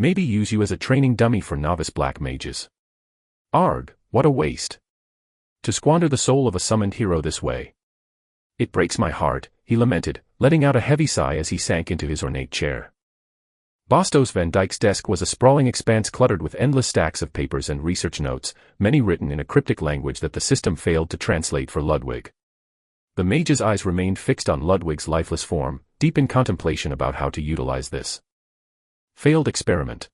Maybe use you as a training dummy for novice black mages. Arg, what a waste. To squander the soul of a summoned hero this way. It breaks my heart, he lamented, letting out a heavy sigh as he sank into his ornate chair. Bastos van Dijk's desk was a sprawling expanse cluttered with endless stacks of papers and research notes, many written in a cryptic language that the system failed to translate for Ludwig. The mage's eyes remained fixed on Ludwig's lifeless form, deep in contemplation about how to utilize this failed experiment.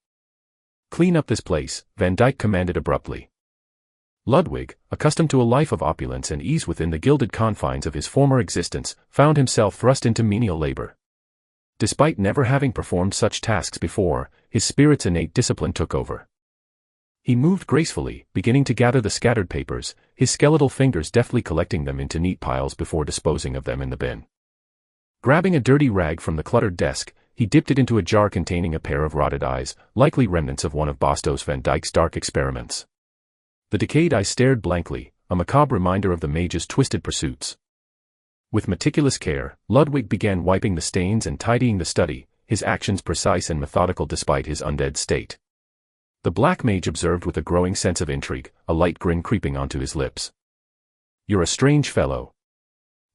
Clean up this place, Van Dijk commanded abruptly. Ludwig, accustomed to a life of opulence and ease within the gilded confines of his former existence, found himself thrust into menial labor. Despite never having performed such tasks before, his spirit's innate discipline took over. He moved gracefully, beginning to gather the scattered papers, his skeletal fingers deftly collecting them into neat piles before disposing of them in the bin. Grabbing a dirty rag from the cluttered desk, he dipped it into a jar containing a pair of rotted eyes, likely remnants of one of Bastos van Dijk's dark experiments. The decayed eyes stared blankly, a macabre reminder of the mage's twisted pursuits. With meticulous care, Ludwig began wiping the stains and tidying the study, his actions precise and methodical despite his undead state. The black mage observed with a growing sense of intrigue, a light grin creeping onto his lips. "You're a strange fellow.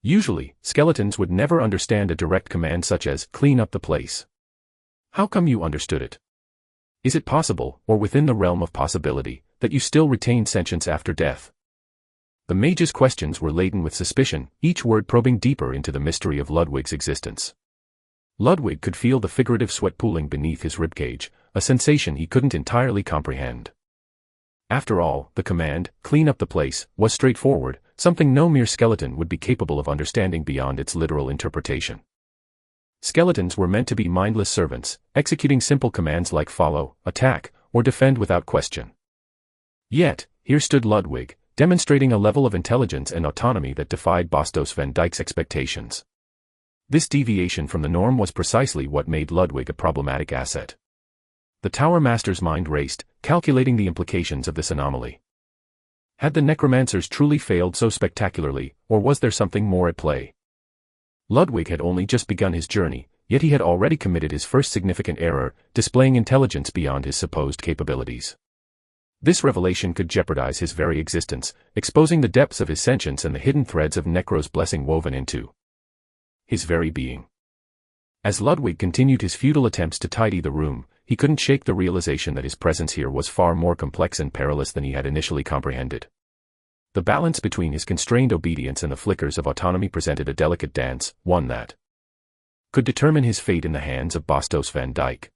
Usually, skeletons would never understand a direct command such as, 'Clean up the place.' How come you understood it? Is it possible, or within the realm of possibility, that you still retain sentience after death?" The mage's questions were laden with suspicion, each word probing deeper into the mystery of Ludwig's existence. Ludwig could feel the figurative sweat pooling beneath his ribcage, a sensation he couldn't entirely comprehend. After all, the command, "Clean up the place," was straightforward, something no mere skeleton would be capable of understanding beyond its literal interpretation. Skeletons were meant to be mindless servants, executing simple commands like follow, attack, or defend without question. Yet, here stood Ludwig, demonstrating a level of intelligence and autonomy that defied Bastos van Dijk's expectations. This deviation from the norm was precisely what made Ludwig a problematic asset. The Tower Master's mind raced, calculating the implications of this anomaly. Had the necromancers truly failed so spectacularly, or was there something more at play? Ludwig had only just begun his journey, yet he had already committed his first significant error, displaying intelligence beyond his supposed capabilities. This revelation could jeopardize his very existence, exposing the depths of his sentience and the hidden threads of Necro's blessing woven into his very being. As Ludwig continued his futile attempts to tidy the room, he couldn't shake the realization that his presence here was far more complex and perilous than he had initially comprehended. The balance between his constrained obedience and the flickers of autonomy presented a delicate dance, one that could determine his fate in the hands of Bastos van Dijk.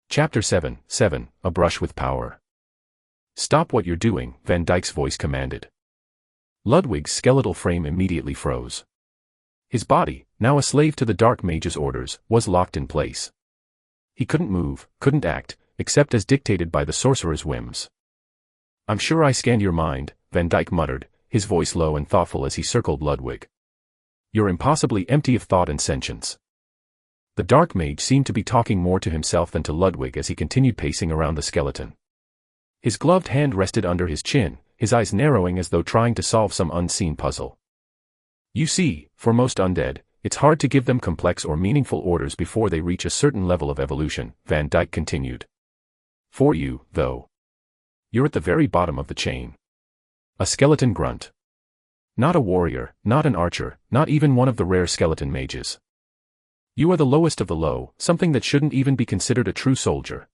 Chapter 7, A Brush with Power. "Stop what you're doing," Van Dijk's voice commanded. Ludwig's skeletal frame immediately froze. His body, now a slave to the Dark Mage's orders, was locked in place. He couldn't move, couldn't act, except as dictated by the sorcerer's whims. "I'm sure I scanned your mind," Van Dijk muttered, his voice low and thoughtful as he circled Ludwig. "You're impossibly empty of thought and sentience." The Dark Mage seemed to be talking more to himself than to Ludwig as he continued pacing around the skeleton. His gloved hand rested under his chin, his eyes narrowing as though trying to solve some unseen puzzle. "You see, for most undead, it's hard to give them complex or meaningful orders before they reach a certain level of evolution," Van Dijk continued. "For you, though. You're at the very bottom of the chain. A skeleton grunt. Not a warrior, not an archer, not even one of the rare skeleton mages. You are the lowest of the low, something that shouldn't even be considered a true soldier.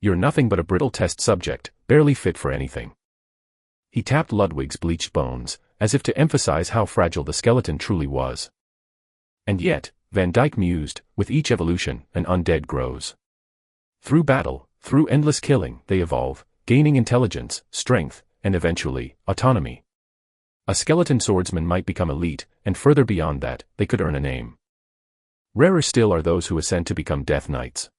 You're nothing but a brittle test subject, barely fit for anything." He tapped Ludwig's bleached bones, as if to emphasize how fragile the skeleton truly was. "And yet," Van Dijk mused, "with each evolution, an undead grows. Through battle, through endless killing, they evolve, gaining intelligence, strength, and eventually, autonomy. A skeleton swordsman might become elite, and further beyond that, they could earn a name. Rarer still are those who ascend to become Death Knights.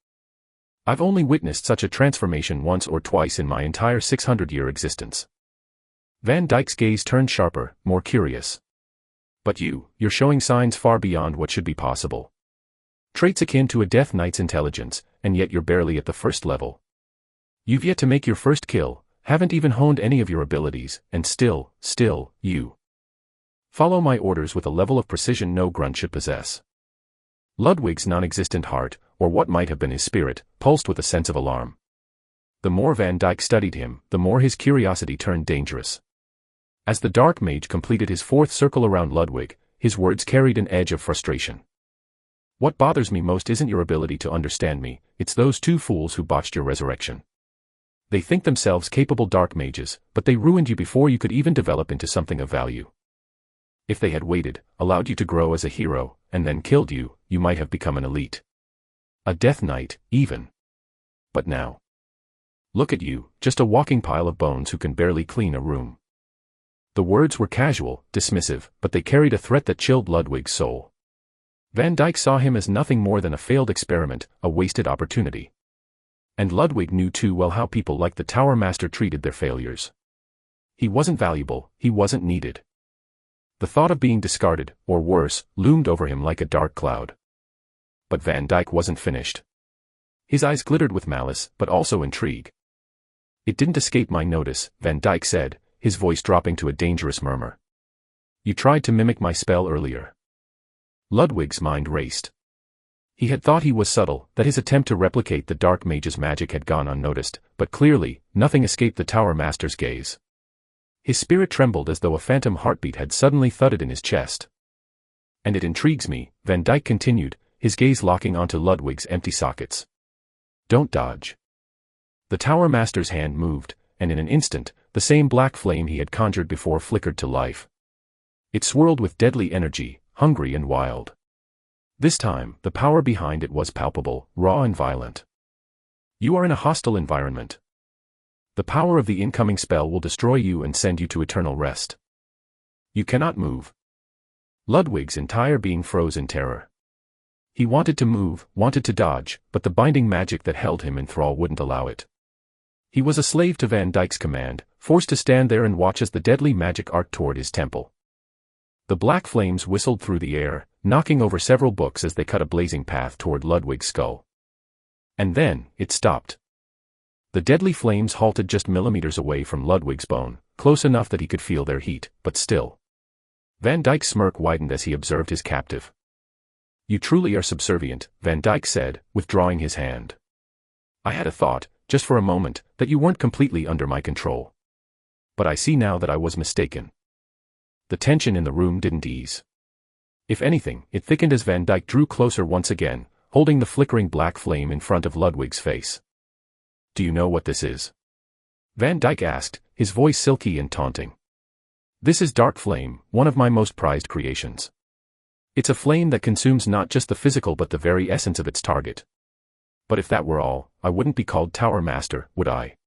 I've only witnessed such a transformation once or twice in my entire 600-year existence." Van Dijk's gaze turned sharper, more curious. "But you're showing signs far beyond what should be possible. Traits akin to a Death Knight's intelligence, and yet you're barely at the first level. You've yet to make your first kill, haven't even honed any of your abilities, and still, you follow my orders with a level of precision no grunt should possess." Ludwig's non-existent heart, or what might have been his spirit, pulsed with a sense of alarm. The more Van Dijk studied him, the more his curiosity turned dangerous. As the Dark Mage completed his fourth circle around Ludwig, his words carried an edge of frustration. "What bothers me most isn't your ability to understand me, it's those two fools who botched your resurrection. They think themselves capable Dark Mages, but they ruined you before you could even develop into something of value. If they had waited, allowed you to grow as a hero, and then killed you, you might have become an elite. A Death Knight, even. But now, look at you, just a walking pile of bones who can barely clean a room." The words were casual, dismissive, but they carried a threat that chilled Ludwig's soul. Van Dijk saw him as nothing more than a failed experiment, a wasted opportunity. And Ludwig knew too well how people like the Tower Master treated their failures. He wasn't valuable, he wasn't needed. The thought of being discarded, or worse, loomed over him like a dark cloud. But Van Dyke wasn't finished. His eyes glittered with malice, but also intrigue. "It didn't escape my notice," Van Dyke said, his voice dropping to a dangerous murmur. "You tried to mimic my spell earlier." Ludwig's mind raced. He had thought he was subtle, that his attempt to replicate the Dark Mage's magic had gone unnoticed, but clearly, nothing escaped the Tower Master's gaze. His spirit trembled as though a phantom heartbeat had suddenly thudded in his chest. "And it intrigues me," Van Dyke continued, his gaze locking onto Ludwig's empty sockets. "Don't dodge." The Tower Master's hand moved, and in an instant, the same black flame he had conjured before flickered to life. It swirled with deadly energy, hungry and wild. This time, the power behind it was palpable, raw and violent. "You are in a hostile environment. The power of the incoming spell will destroy you and send you to eternal rest. You cannot move." Ludwig's entire being froze in terror. He wanted to move, wanted to dodge, but the binding magic that held him in thrall wouldn't allow it. He was a slave to Van Dyke's command, forced to stand there and watch as the deadly magic arced toward his temple. The black flames whistled through the air, knocking over several books as they cut a blazing path toward Ludwig's skull. And then, it stopped. The deadly flames halted just millimeters away from Ludwig's bone, close enough that he could feel their heat, but still. Van Dyke's smirk widened as he observed his captive. "You truly are subservient," Van Dyke said, withdrawing his hand. "I had a thought, just for a moment, that you weren't completely under my control. But I see now that I was mistaken." The tension in the room didn't ease. If anything, it thickened as Van Dyke drew closer once again, holding the flickering black flame in front of Ludwig's face. "Do you know what this is?" Van Dyke asked, his voice silky and taunting. "This is Dark Flame, one of my most prized creations. It's a flame that consumes not just the physical but the very essence of its target. But if that were all, I wouldn't be called Tower Master, would I?"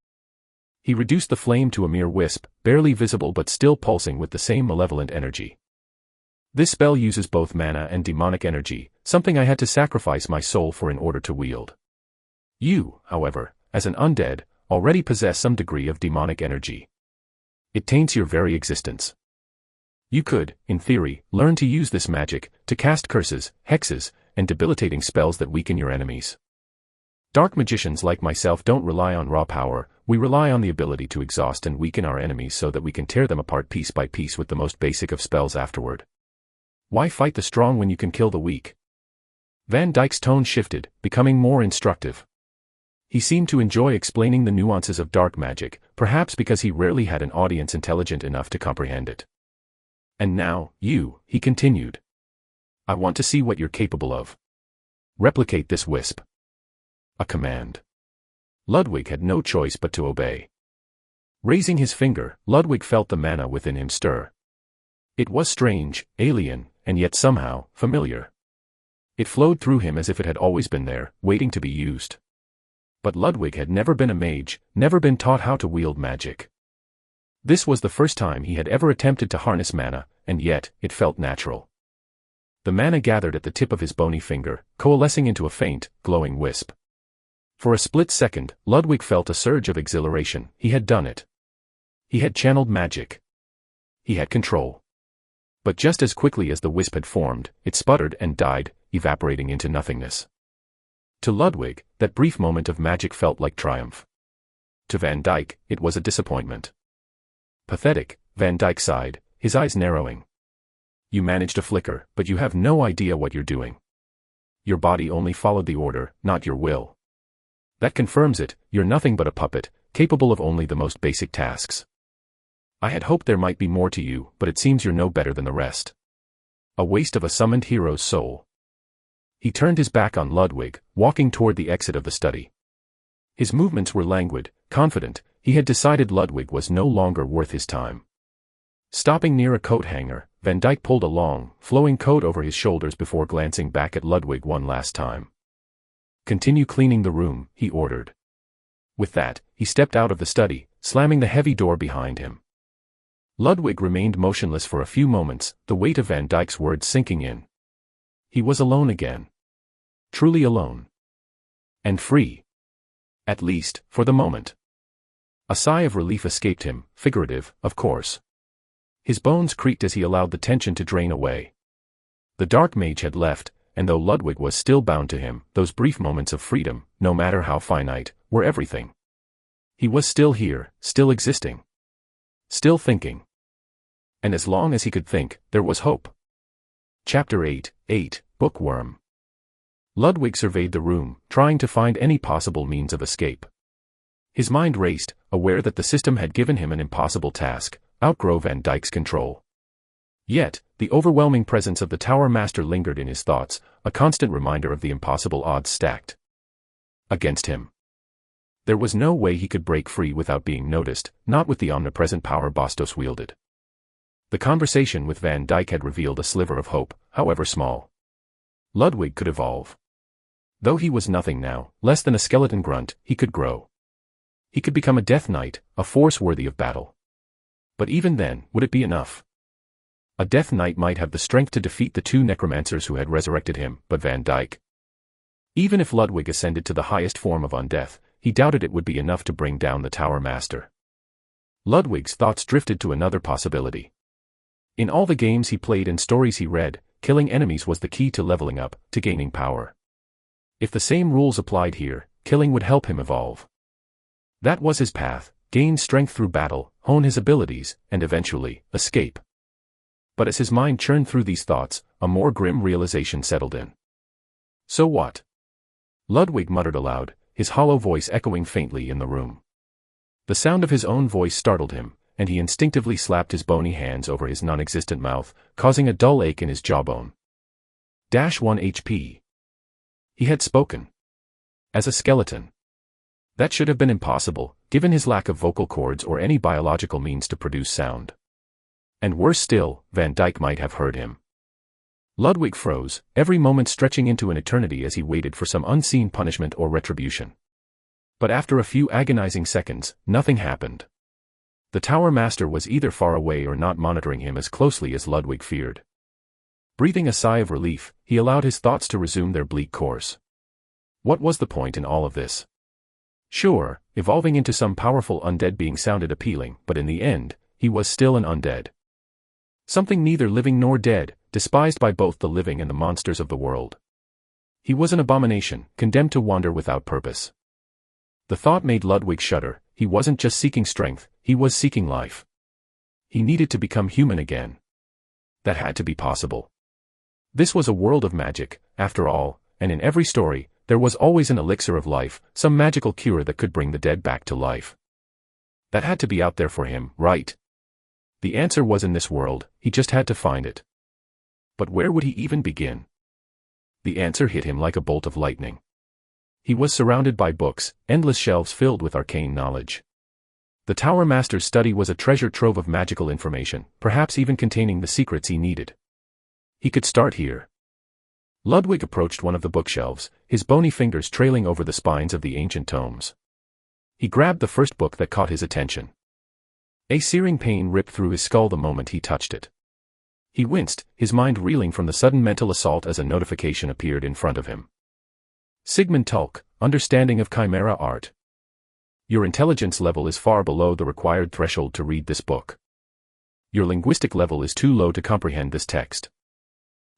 He reduced the flame to a mere wisp, barely visible but still pulsing with the same malevolent energy. "This spell uses both mana and demonic energy, something I had to sacrifice my soul for in order to wield. You, however, as an undead, already possess some degree of demonic energy. It taints your very existence. You could, in theory, learn to use this magic, to cast curses, hexes, and debilitating spells that weaken your enemies. Dark magicians like myself don't rely on raw power, we rely on the ability to exhaust and weaken our enemies so that we can tear them apart piece by piece with the most basic of spells afterward. Why fight the strong when you can kill the weak?" Van Dyke's tone shifted, becoming more instructive. He seemed to enjoy explaining the nuances of dark magic, perhaps because he rarely had an audience intelligent enough to comprehend it. "And now, you," he continued. "I want to see what you're capable of. Replicate this wisp." A command. Ludwig had no choice but to obey. Raising his finger, Ludwig felt the mana within him stir. It was strange, alien, and yet somehow, familiar. It flowed through him as if it had always been there, waiting to be used. But Ludwig had never been a mage, never been taught how to wield magic. This was the first time he had ever attempted to harness mana, and yet, it felt natural. The mana gathered at the tip of his bony finger, coalescing into a faint, glowing wisp. For a split second, Ludwig felt a surge of exhilaration. He had done it. He had channeled magic. He had control. But just as quickly as the wisp had formed, it sputtered and died, evaporating into nothingness. To Ludwig, that brief moment of magic felt like triumph. To Van Dyke, it was a disappointment. "Pathetic," Van Dyke sighed, his eyes narrowing. "You managed a flicker, but you have no idea what you're doing. Your body only followed the order, not your will. That confirms it, you're nothing but a puppet, capable of only the most basic tasks. I had hoped there might be more to you, but it seems you're no better than the rest. A waste of a summoned hero's soul." He turned his back on Ludwig, walking toward the exit of the study. His movements were languid, confident. He had decided Ludwig was no longer worth his time. Stopping near a coat hanger, Van Dyke pulled a long, flowing coat over his shoulders before glancing back at Ludwig one last time. "Continue cleaning the room," he ordered. With that, he stepped out of the study, slamming the heavy door behind him. Ludwig remained motionless for a few moments, the weight of Van Dyke's words sinking in. He was alone again. Truly alone. And free. At least, for the moment. A sigh of relief escaped him, figurative, of course. His bones creaked as he allowed the tension to drain away. The dark mage had left, and though Ludwig was still bound to him, those brief moments of freedom, no matter how finite, were everything. He was still here, still existing. Still thinking. And as long as he could think, there was hope. Chapter 8, Bookworm. Ludwig surveyed the room, trying to find any possible means of escape. His mind raced, aware that the system had given him an impossible task: outgrow Van Dyke's control. Yet, the overwhelming presence of the Tower Master lingered in his thoughts, a constant reminder of the impossible odds stacked against him. There was no way he could break free without being noticed, not with the omnipresent power Bastos wielded. The conversation with Van Dyke had revealed a sliver of hope, however small. Ludwig could evolve. Though he was nothing now, less than a skeleton grunt, he could grow. He could become a Death Knight, a force worthy of battle. But even then, would it be enough? A Death Knight might have the strength to defeat the two necromancers who had resurrected him, but Van Dyke? Even if Ludwig ascended to the highest form of undeath, he doubted it would be enough to bring down the Tower Master. Ludwig's thoughts drifted to another possibility. In all the games he played and stories he read, killing enemies was the key to leveling up, to gaining power. If the same rules applied here, killing would help him evolve. That was his path: gain strength through battle, hone his abilities, and eventually, escape. But as his mind churned through these thoughts, a more grim realization settled in. So what? Ludwig muttered aloud, his hollow voice echoing faintly in the room. The sound of his own voice startled him, and he instinctively slapped his bony hands over his non-existent mouth, causing a dull ache in his jawbone. -1 HP. He had spoken. As a skeleton. That should have been impossible, given his lack of vocal cords or any biological means to produce sound. And worse still, Van Dyke might have heard him. Ludwig froze, every moment stretching into an eternity as he waited for some unseen punishment or retribution. But after a few agonizing seconds, nothing happened. The Tower Master was either far away or not monitoring him as closely as Ludwig feared. Breathing a sigh of relief, he allowed his thoughts to resume their bleak course. What was the point in all of this? Sure, evolving into some powerful undead being sounded appealing, but in the end, he was still an undead. Something neither living nor dead, despised by both the living and the monsters of the world. He was an abomination, condemned to wander without purpose. The thought made Ludwig shudder. He wasn't just seeking strength, he was seeking life. He needed to become human again. That had to be possible. This was a world of magic, after all, and in every story, there was always an elixir of life, some magical cure that could bring the dead back to life. That had to be out there for him, right? The answer was in this world, he just had to find it. But where would he even begin? The answer hit him like a bolt of lightning. He was surrounded by books, endless shelves filled with arcane knowledge. The Tower Master's study was a treasure trove of magical information, perhaps even containing the secrets he needed. He could start here. Ludwig approached one of the bookshelves, his bony fingers trailing over the spines of the ancient tomes. He grabbed the first book that caught his attention. A searing pain ripped through his skull the moment he touched it. He winced, his mind reeling from the sudden mental assault as a notification appeared in front of him. Sigmund Tulk, Understanding of Chimera Art. Your intelligence level is far below the required threshold to read this book. Your linguistic level is too low to comprehend this text.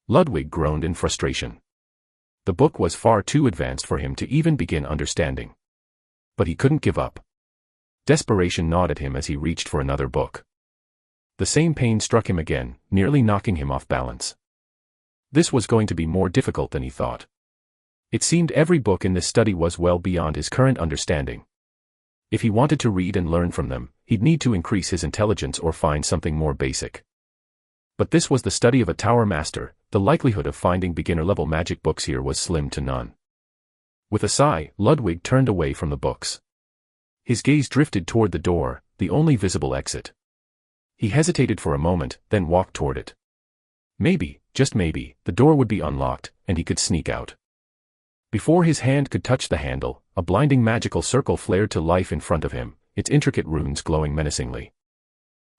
Ludwig groaned in frustration. The book was far too advanced for him to even begin understanding. But he couldn't give up. Desperation gnawed at him as he reached for another book. The same pain struck him again, nearly knocking him off balance. This was going to be more difficult than he thought. It seemed every book in this study was well beyond his current understanding. If he wanted to read and learn from them, he'd need to increase his intelligence or find something more basic. But this was the study of a Tower Master, the likelihood of finding beginner-level magic books here was slim to none. With a sigh, Ludwig turned away from the books. His gaze drifted toward the door, the only visible exit. He hesitated for a moment, then walked toward it. Maybe, just maybe, the door would be unlocked, and he could sneak out. Before his hand could touch the handle, a blinding magical circle flared to life in front of him, its intricate runes glowing menacingly.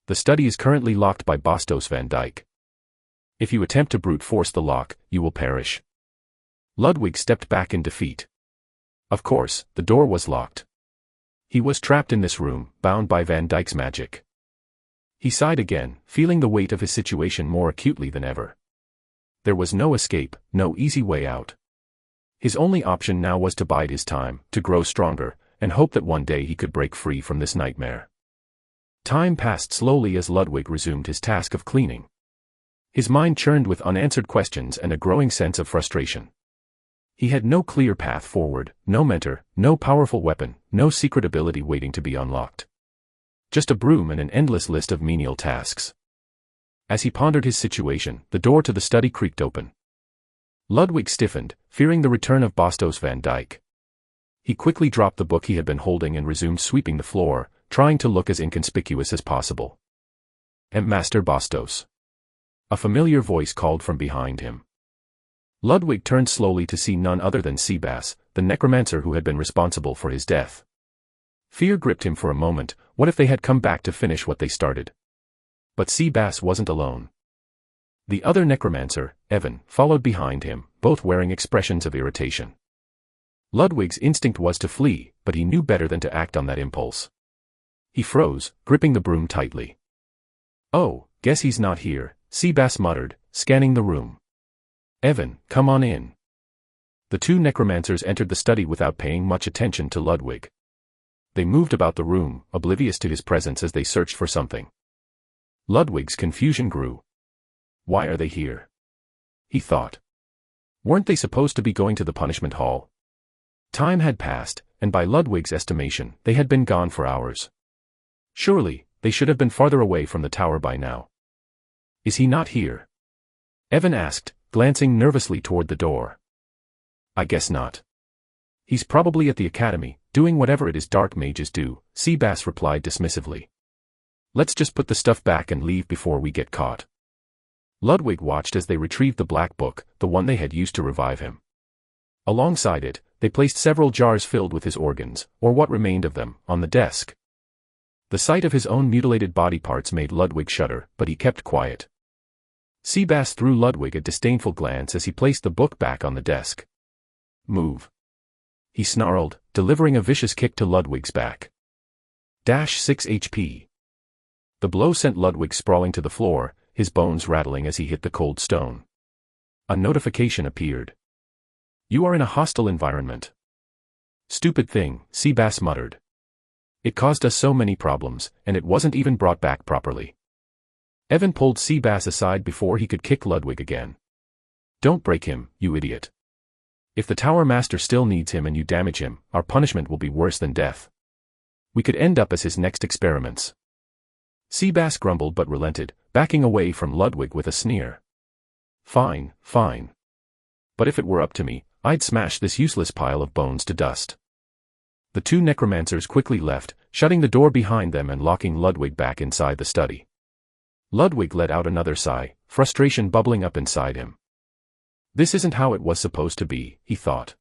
The study is currently locked by Bastos Van Dyke. If you attempt to brute force the lock, you will perish. Ludwig stepped back in defeat. Of course, the door was locked. He was trapped in this room, bound by Van Dyke's magic. He sighed again, feeling the weight of his situation more acutely than ever. There was no escape, no easy way out. His only option now was to bide his time, to grow stronger, and hope that one day he could break free from this nightmare. Time passed slowly as Ludwig resumed his task of cleaning. His mind churned with unanswered questions and a growing sense of frustration. He had no clear path forward, no mentor, no powerful weapon, no secret ability waiting to be unlocked. Just a broom and an endless list of menial tasks. As he pondered his situation, the door to the study creaked open. Ludwig stiffened, fearing the return of Bastos van Dyke. He quickly dropped the book he had been holding and resumed sweeping the floor, trying to look as inconspicuous as possible. Master Bastos. A familiar voice called from behind him. Ludwig turned slowly to see none other than Seabass, the necromancer who had been responsible for his death. Fear gripped him for a moment. What if they had come back to finish what they started? But Seabass wasn't alone. The other necromancer, Evan, followed behind him, both wearing expressions of irritation. Ludwig's instinct was to flee, but he knew better than to act on that impulse. He froze, gripping the broom tightly. "Oh, guess he's not here," Seabass muttered, scanning the room. "Evan, come on in." The two necromancers entered the study without paying much attention to Ludwig. They moved about the room, oblivious to his presence as they searched for something. Ludwig's confusion grew. Why are they here? He thought. Weren't they supposed to be going to the punishment hall? Time had passed, and by Ludwig's estimation, they had been gone for hours. Surely, they should have been farther away from the tower by now. Is he not here? Evan asked, glancing nervously toward the door. I guess not. He's probably at the academy, doing whatever it is dark mages do, Seabass replied dismissively. Let's just put the stuff back and leave before we get caught. Ludwig watched as they retrieved the black book, the one they had used to revive him. Alongside it, they placed several jars filled with his organs, or what remained of them, on the desk. The sight of his own mutilated body parts made Ludwig shudder, but he kept quiet. Seabass threw Ludwig a disdainful glance as he placed the book back on the desk. Move. He snarled, delivering a vicious kick to Ludwig's back. -6 HP. The blow sent Ludwig sprawling to the floor, his bones rattling as he hit the cold stone. A notification appeared. You are in a hostile environment. Stupid thing, Seabass muttered. It caused us so many problems, and it wasn't even brought back properly. Evan pulled Seabass aside before he could kick Ludwig again. Don't break him, you idiot. If the Tower Master still needs him and you damage him, our punishment will be worse than death. We could end up as his next experiments. Seabass grumbled but relented, backing away from Ludwig with a sneer. Fine, fine. But if it were up to me, I'd smash this useless pile of bones to dust. The two necromancers quickly left, shutting the door behind them and locking Ludwig back inside the study. Ludwig let out another sigh, frustration bubbling up inside him. This isn't how it was supposed to be, he thought.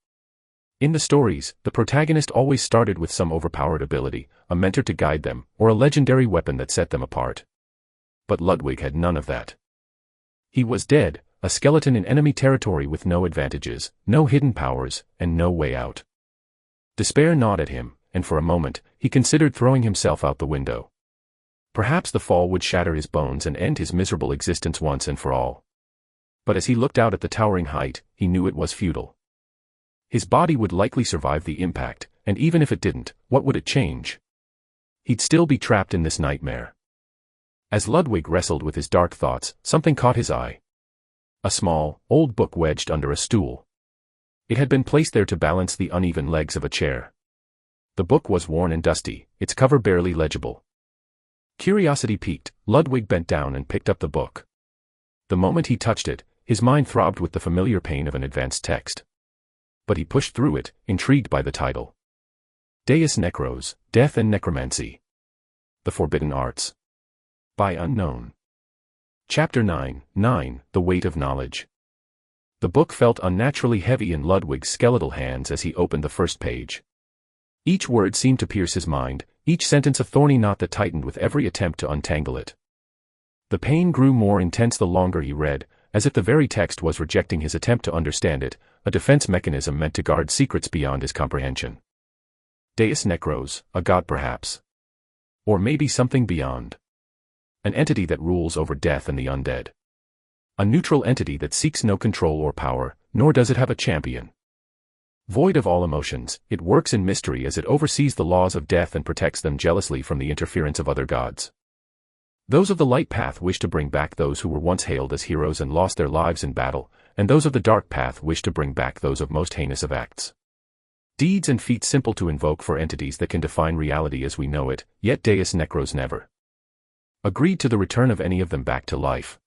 In the stories, the protagonist always started with some overpowered ability, a mentor to guide them, or a legendary weapon that set them apart. But Ludwig had none of that. He was dead, a skeleton in enemy territory with no advantages, no hidden powers, and no way out. Despair gnawed at him, and for a moment, he considered throwing himself out the window. Perhaps the fall would shatter his bones and end his miserable existence once and for all. But as he looked out at the towering height, he knew it was futile. His body would likely survive the impact, and even if it didn't, what would it change? He'd still be trapped in this nightmare. As Ludwig wrestled with his dark thoughts, something caught his eye. A small, old book wedged under a stool. It had been placed there to balance the uneven legs of a chair. The book was worn and dusty, its cover barely legible. Curiosity piqued, Ludwig bent down and picked up the book. The moment he touched it, his mind throbbed with the familiar pain of an advanced text. But he pushed through it, intrigued by the title. Deus Necros, Death and Necromancy. The Forbidden Arts. By Unknown. Chapter 9, The Weight of Knowledge. The book felt unnaturally heavy in Ludwig's skeletal hands as he opened the first page. Each word seemed to pierce his mind, each sentence a thorny knot that tightened with every attempt to untangle it. The pain grew more intense the longer he read, as if the very text was rejecting his attempt to understand it, a defense mechanism meant to guard secrets beyond his comprehension. Deus Necros, a god perhaps. Or maybe something beyond. An entity that rules over death and the undead. A neutral entity that seeks no control or power, nor does it have a champion. Void of all emotions, it works in mystery as it oversees the laws of death and protects them jealously from the interference of other gods. Those of the light path wish to bring back those who were once hailed as heroes and lost their lives in battle, and those of the dark path wish to bring back those of most heinous of acts. Deeds and feats simple to invoke for entities that can define reality as we know it, yet Deus Necros never agreed to the return of any of them back to life.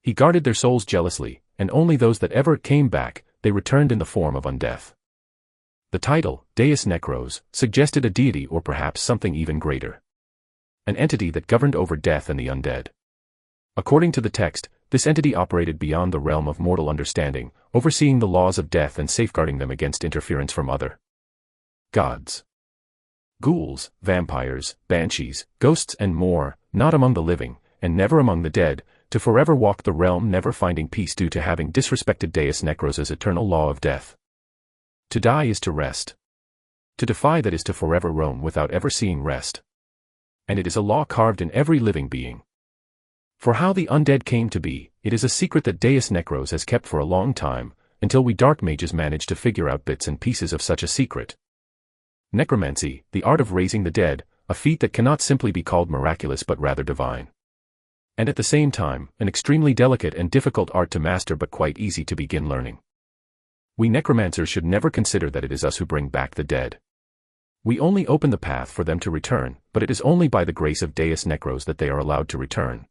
He guarded their souls jealously, and only those that ever came back, they returned in the form of undeath. The title, Deus Necros, suggested a deity or perhaps something even greater. An entity that governed over death and the undead. According to the text, this entity operated beyond the realm of mortal understanding, overseeing the laws of death and safeguarding them against interference from other gods. Ghouls, vampires, banshees, ghosts and more, not among the living, and never among the dead, to forever walk the realm never finding peace due to having disrespected Deus Necros' eternal law of death. To die is to rest. To defy that is to forever roam without ever seeing rest. And it is a law carved in every living being. For how the undead came to be, it is a secret that Deus Necros has kept for a long time, until we dark mages managed to figure out bits and pieces of such a secret. Necromancy, the art of raising the dead, a feat that cannot simply be called miraculous but rather divine. And at the same time, an extremely delicate and difficult art to master but quite easy to begin learning. We necromancers should never consider that it is us who bring back the dead. We only open the path for them to return, but it is only by the grace of Deus Necros that they are allowed to return.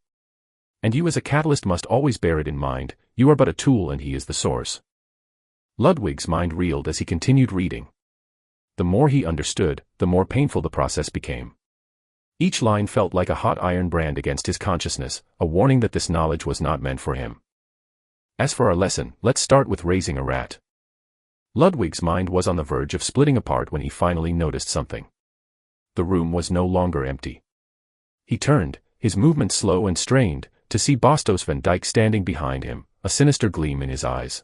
And you as a catalyst must always bear it in mind, you are but a tool and he is the source. Ludwig's mind reeled as he continued reading. The more he understood, the more painful the process became. Each line felt like a hot iron brand against his consciousness, a warning that this knowledge was not meant for him. As for our lesson, let's start with raising a rat. Ludwig's mind was on the verge of splitting apart when he finally noticed something. The room was no longer empty. He turned, his movement slow and strained, to see Bastos van Dijk standing behind him, a sinister gleam in his eyes.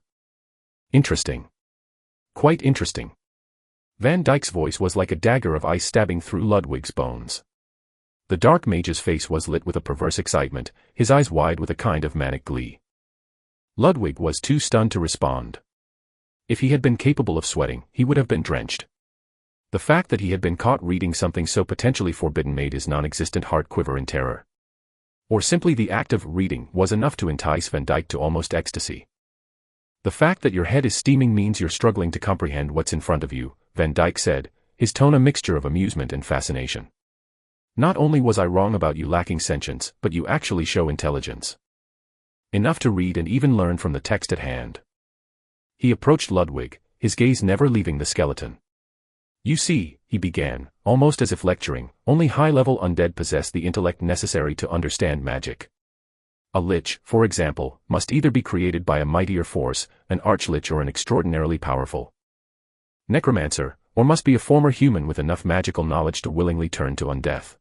Interesting. Quite interesting. Van Dijk's voice was like a dagger of ice stabbing through Ludwig's bones. The dark mage's face was lit with a perverse excitement, his eyes wide with a kind of manic glee. Ludwig was too stunned to respond. If he had been capable of sweating, he would have been drenched. The fact that he had been caught reading something so potentially forbidden made his non-existent heart quiver in terror. Or simply the act of reading was enough to entice Van Dijk to almost ecstasy. The fact that your head is steaming means you're struggling to comprehend what's in front of you, Van Dijk said, his tone a mixture of amusement and fascination. Not only was I wrong about you lacking sentience, but you actually show intelligence. Enough to read and even learn from the text at hand. He approached Ludwig, his gaze never leaving the skeleton. You see, he began, almost as if lecturing, only high-level undead possess the intellect necessary to understand magic. A lich, for example, must either be created by a mightier force, an archlich or an extraordinarily powerful necromancer, or must be a former human with enough magical knowledge to willingly turn to undeath.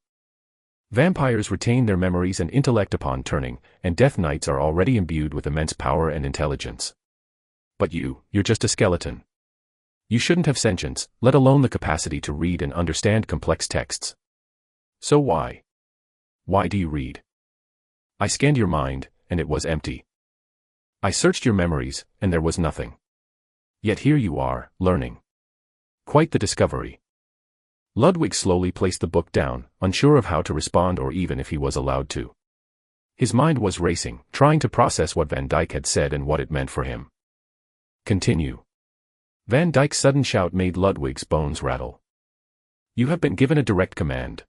Vampires retain their memories and intellect upon turning, and death knights are already imbued with immense power and intelligence. But you're just a skeleton. You shouldn't have sentience, let alone the capacity to read and understand complex texts. So why? Why do you read? I scanned your mind, and it was empty. I searched your memories, and there was nothing. Yet here you are, learning. Quite the discovery. Ludwig slowly placed the book down, unsure of how to respond or even if he was allowed to. His mind was racing, trying to process what Van Dijk had said and what it meant for him. Continue. Van Dijk's sudden shout made Ludwig's bones rattle. You have been given a direct command.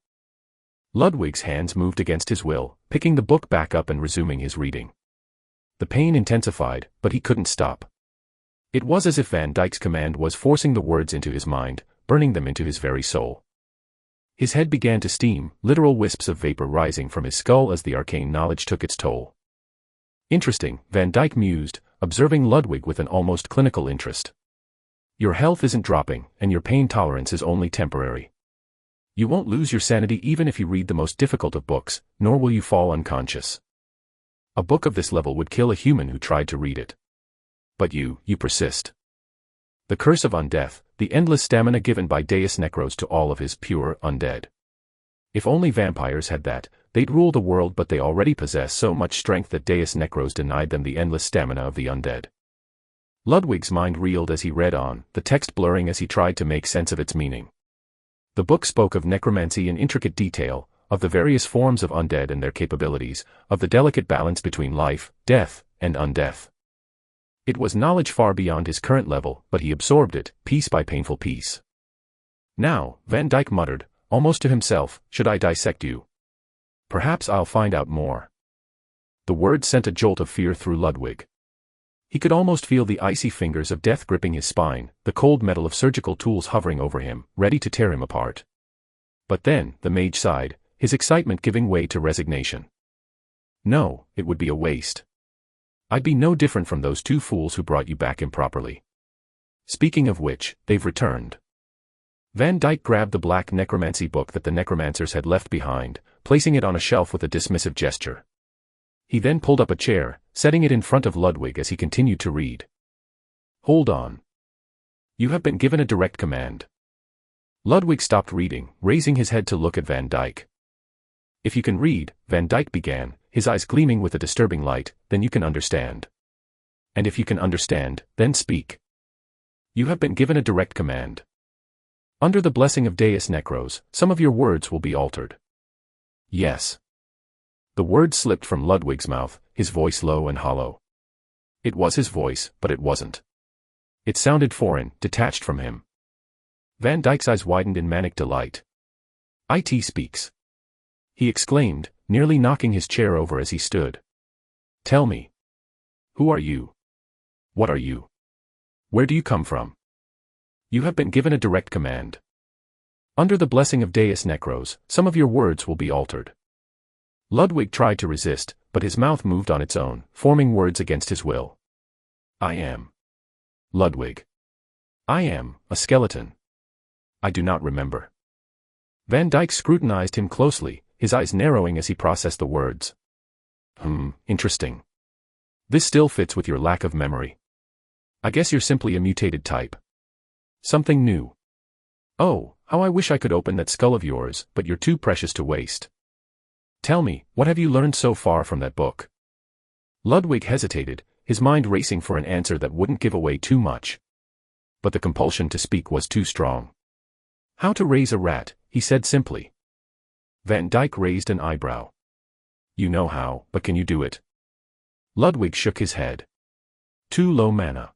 Ludwig's hands moved against his will, picking the book back up and resuming his reading. The pain intensified, but he couldn't stop. It was as if Van Dijk's command was forcing the words into his mind, burning them into his very soul. His head began to steam, literal wisps of vapor rising from his skull as the arcane knowledge took its toll. Interesting, Van Dijk mused, observing Ludwig with an almost clinical interest. Your health isn't dropping, and your pain tolerance is only temporary. You won't lose your sanity even if you read the most difficult of books, nor will you fall unconscious. A book of this level would kill a human who tried to read it. But you persist. The curse of undeath, the endless stamina given by Deus Necros to all of his pure undead. If only vampires had that, They'd rule the world, but they already possess so much strength that Deus Necros denied them the endless stamina of the undead. Ludwig's mind reeled as he read on, the text blurring as he tried to make sense of its meaning. The book spoke of necromancy in intricate detail, of the various forms of undead and their capabilities, of the delicate balance between life, death, and undeath. It was knowledge far beyond his current level, but he absorbed it, piece by painful piece. Now, Van Dyke muttered, almost to himself, should I dissect you? Perhaps I'll find out more. The word sent a jolt of fear through Ludwig. He could almost feel the icy fingers of death gripping his spine, the cold metal of surgical tools hovering over him, ready to tear him apart. But then, the mage sighed, his excitement giving way to resignation. No, it would be a waste. I'd be no different from those two fools who brought you back improperly. Speaking of which, they've returned. Van Dyke grabbed the black necromancy book that the necromancers had left behind, placing it on a shelf with a dismissive gesture. He then pulled up a chair, setting it in front of Ludwig as he continued to read. Hold on. You have been given a direct command. Ludwig stopped reading, raising his head to look at Van Dyke. If you can read, Van Dyke began, his eyes gleaming with a disturbing light, then you can understand. And if you can understand, then speak. You have been given a direct command. Under the blessing of Deus Necros, some of your words will be altered. Yes. The words slipped from Ludwig's mouth, his voice low and hollow. It was his voice, but it wasn't. It sounded foreign, detached from him. Van Dyke's eyes widened in manic delight. "It speaks," he exclaimed, nearly knocking his chair over as he stood. "Tell me. Who are you? What are you? Where do you come from? You have been given a direct command. Under the blessing of Deus Necros, some of your words will be altered." Ludwig tried to resist, but his mouth moved on its own, forming words against his will. I am. Ludwig. I am a skeleton. I do not remember. Van Dyke scrutinized him closely, his eyes narrowing as he processed the words. Interesting. This still fits with your lack of memory. I guess you're simply a mutated type. Something new. Oh, how I wish I could open that skull of yours, but you're too precious to waste. Tell me, what have you learned so far from that book? Ludwig hesitated, his mind racing for an answer that wouldn't give away too much. But the compulsion to speak was too strong. How to raise a rat, he said simply. Van Dyke raised an eyebrow. You know how, but can you do it? Ludwig shook his head. Too low mana.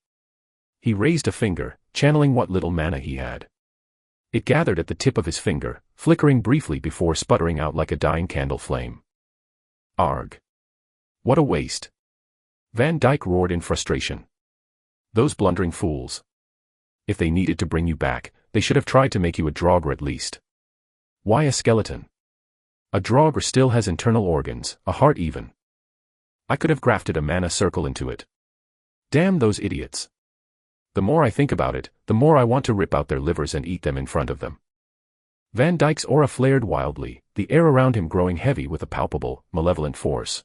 He raised a finger, channeling what little mana he had. It gathered at the tip of his finger, flickering briefly before sputtering out like a dying candle flame. Arg. What a waste. Van Dyke roared in frustration. Those blundering fools. If they needed to bring you back, they should have tried to make you a Draugr at least. Why a skeleton? A Draugr still has internal organs, a heart even. I could have grafted a mana circle into it. Damn those idiots. The more I think about it, the more I want to rip out their livers and eat them in front of them. Van Dyke's aura flared wildly, the air around him growing heavy with a palpable, malevolent force.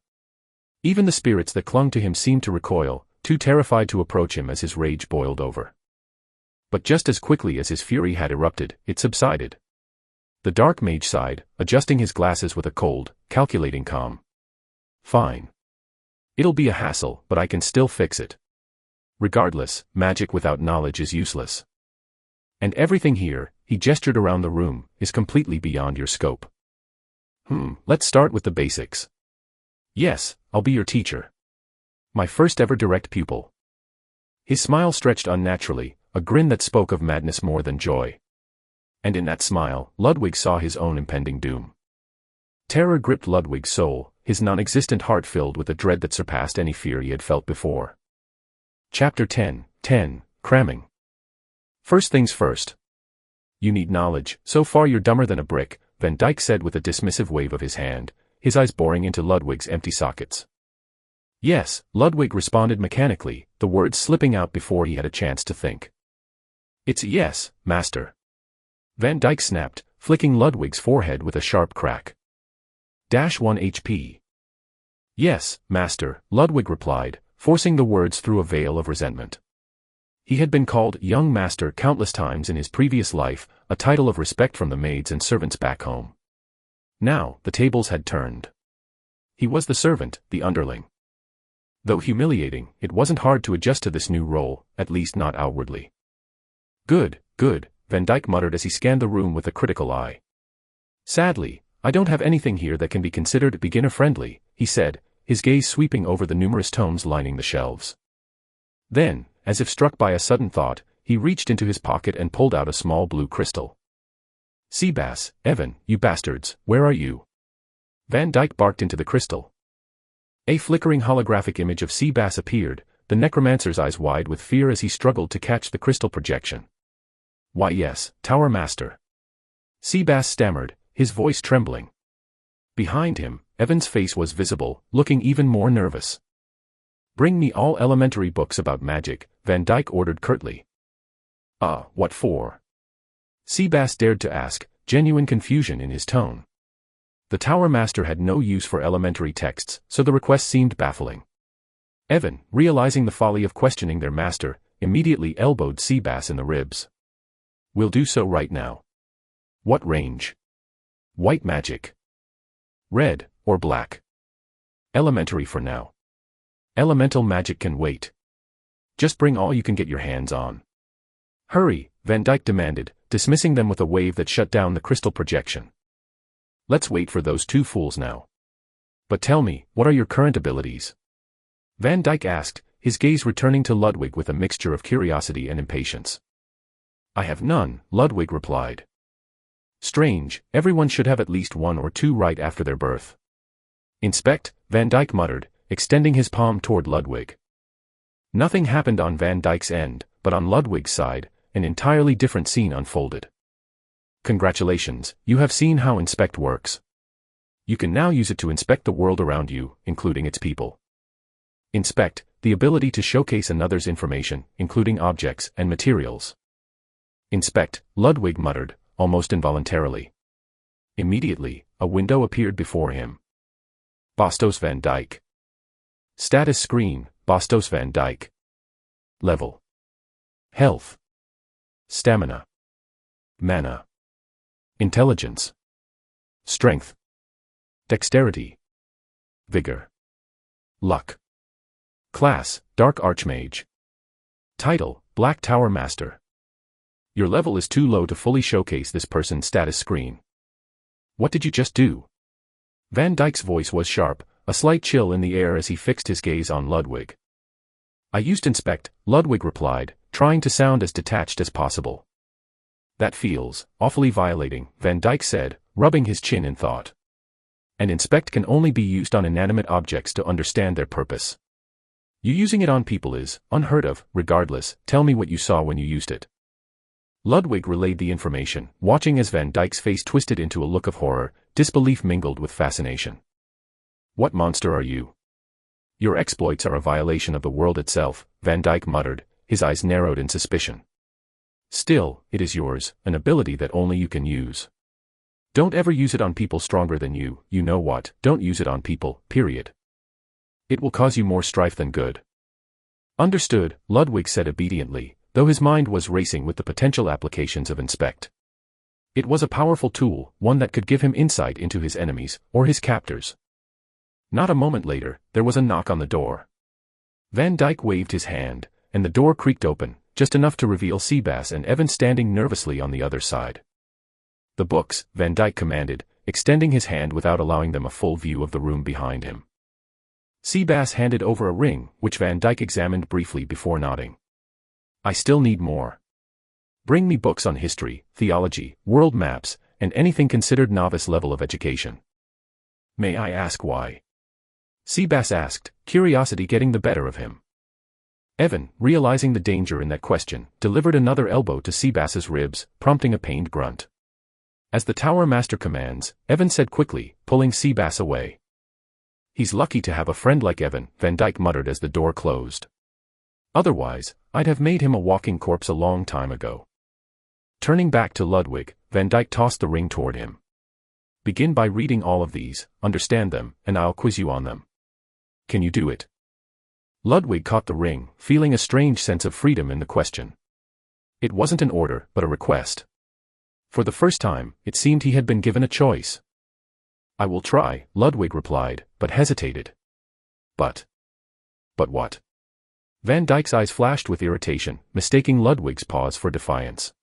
Even the spirits that clung to him seemed to recoil, too terrified to approach him as his rage boiled over. But just as quickly as his fury had erupted, it subsided. The dark mage sighed, adjusting his glasses with a cold, calculating calm. Fine. It'll be a hassle, but I can still fix it. Regardless, magic without knowledge is useless. And everything here, he gestured around the room, is completely beyond your scope. Let's start with the basics. Yes, I'll be your teacher. My first ever direct pupil. His smile stretched unnaturally, a grin that spoke of madness more than joy. And in that smile, Ludwig saw his own impending doom. Terror gripped Ludwig's soul, his non-existent heart filled with a dread that surpassed any fear he had felt before. Chapter 10, Cramming. First things first. You need knowledge, so far you're dumber than a brick, Van Dyke said with a dismissive wave of his hand, his eyes boring into Ludwig's empty sockets. Yes, Ludwig responded mechanically, the words slipping out before he had a chance to think. It's a yes, master. Van Dyke snapped, flicking Ludwig's forehead with a sharp crack. -1 HP. Yes, master, Ludwig replied, forcing the words through a veil of resentment. He had been called young master countless times in his previous life, a title of respect from the maids and servants back home. Now, the tables had turned. He was the servant, the underling. Though humiliating, it wasn't hard to adjust to this new role, at least not outwardly. Good, good, Van Dyke muttered as he scanned the room with a critical eye. Sadly, I don't have anything here that can be considered beginner-friendly, he said, his gaze sweeping over the numerous tomes lining the shelves. Then, as if struck by a sudden thought, he reached into his pocket and pulled out a small blue crystal. Seabass, Evan, you bastards, where are you? Van Dyke barked into the crystal. A flickering holographic image of Seabass appeared, the necromancer's eyes wide with fear as he struggled to catch the crystal projection. Why yes, Tower Master. Seabass stammered, his voice trembling. Behind him, Evan's face was visible, looking even more nervous. Bring me all elementary books about magic, Van Dyke ordered curtly. What for? Seabass dared to ask, genuine confusion in his tone. The Tower Master had no use for elementary texts, so the request seemed baffling. Evan, realizing the folly of questioning their master, immediately elbowed Seabass in the ribs. We'll do so right now. What range? White magic. Red, or black? Elementary for now. Elemental magic can wait. Just bring all you can get your hands on. Hurry, Van Dyke demanded, dismissing them with a wave that shut down the crystal projection. Let's wait for those two fools now. But tell me, what are your current abilities? Van Dyke asked, his gaze returning to Ludwig with a mixture of curiosity and impatience. I have none, Ludwig replied. Strange, everyone should have at least one or two right after their birth. Inspect, Van Dyke muttered, extending his palm toward Ludwig. Nothing happened on Van Dyke's end, but on Ludwig's side, an entirely different scene unfolded. Congratulations, you have seen how Inspect works. You can now use it to inspect the world around you, including its people. Inspect, the ability to showcase another's information, including objects and materials. Inspect, Ludwig muttered, almost involuntarily. Immediately, a window appeared before him. Bastos Van Dyke. Status screen, Bastos Van Dyke. Level. Health. Stamina. Mana. Intelligence. Strength. Dexterity. Vigor. Luck. Class, Dark Archmage. Title, Black Tower Master. Your level is too low to fully showcase this person's status screen. What did you just do? Van Dyke's voice was sharp, a slight chill in the air as he fixed his gaze on Ludwig. I used Inspect, Ludwig replied, trying to sound as detached as possible. That feels awfully violating, Van Dyke said, rubbing his chin in thought. And Inspect can only be used on inanimate objects to understand their purpose. You using it on people is unheard of, regardless, tell me what you saw when you used it. Ludwig relayed the information, watching as Van Dyke's face twisted into a look of horror, disbelief mingled with fascination. What monster are you? Your exploits are a violation of the world itself, Van Dyke muttered, his eyes narrowed in suspicion. Still, it is yours, an ability that only you can use. Don't ever use it on people stronger than you, you know what, don't use it on people, period. It will cause you more strife than good. Understood, Ludwig said obediently, though his mind was racing with the potential applications of Inspect. It was a powerful tool, one that could give him insight into his enemies, or his captors. Not a moment later, there was a knock on the door. Van Dyke waved his hand, and the door creaked open, just enough to reveal Seabass and Evan standing nervously on the other side. The books, Van Dyke commanded, extending his hand without allowing them a full view of the room behind him. Seabass handed over a ring, which Van Dyke examined briefly before nodding. I still need more. Bring me books on history, theology, world maps, and anything considered novice level of education. May I ask why? Seabass asked, curiosity getting the better of him. Evan, realizing the danger in that question, delivered another elbow to Seabass's ribs, prompting a pained grunt. As the Tower Master commands, Evan said quickly, pulling Seabass away. He's lucky to have a friend like Evan, Van Dyke muttered as the door closed. Otherwise, I'd have made him a walking corpse a long time ago. Turning back to Ludwig, Van Dyke tossed the ring toward him. Begin by reading all of these, understand them, and I'll quiz you on them. Can you do it? Ludwig caught the ring, feeling a strange sense of freedom in the question. It wasn't an order, but a request. For the first time, it seemed he had been given a choice. I will try, Ludwig replied, but hesitated. But what? Van Dyke's eyes flashed with irritation, mistaking Ludwig's pause for defiance.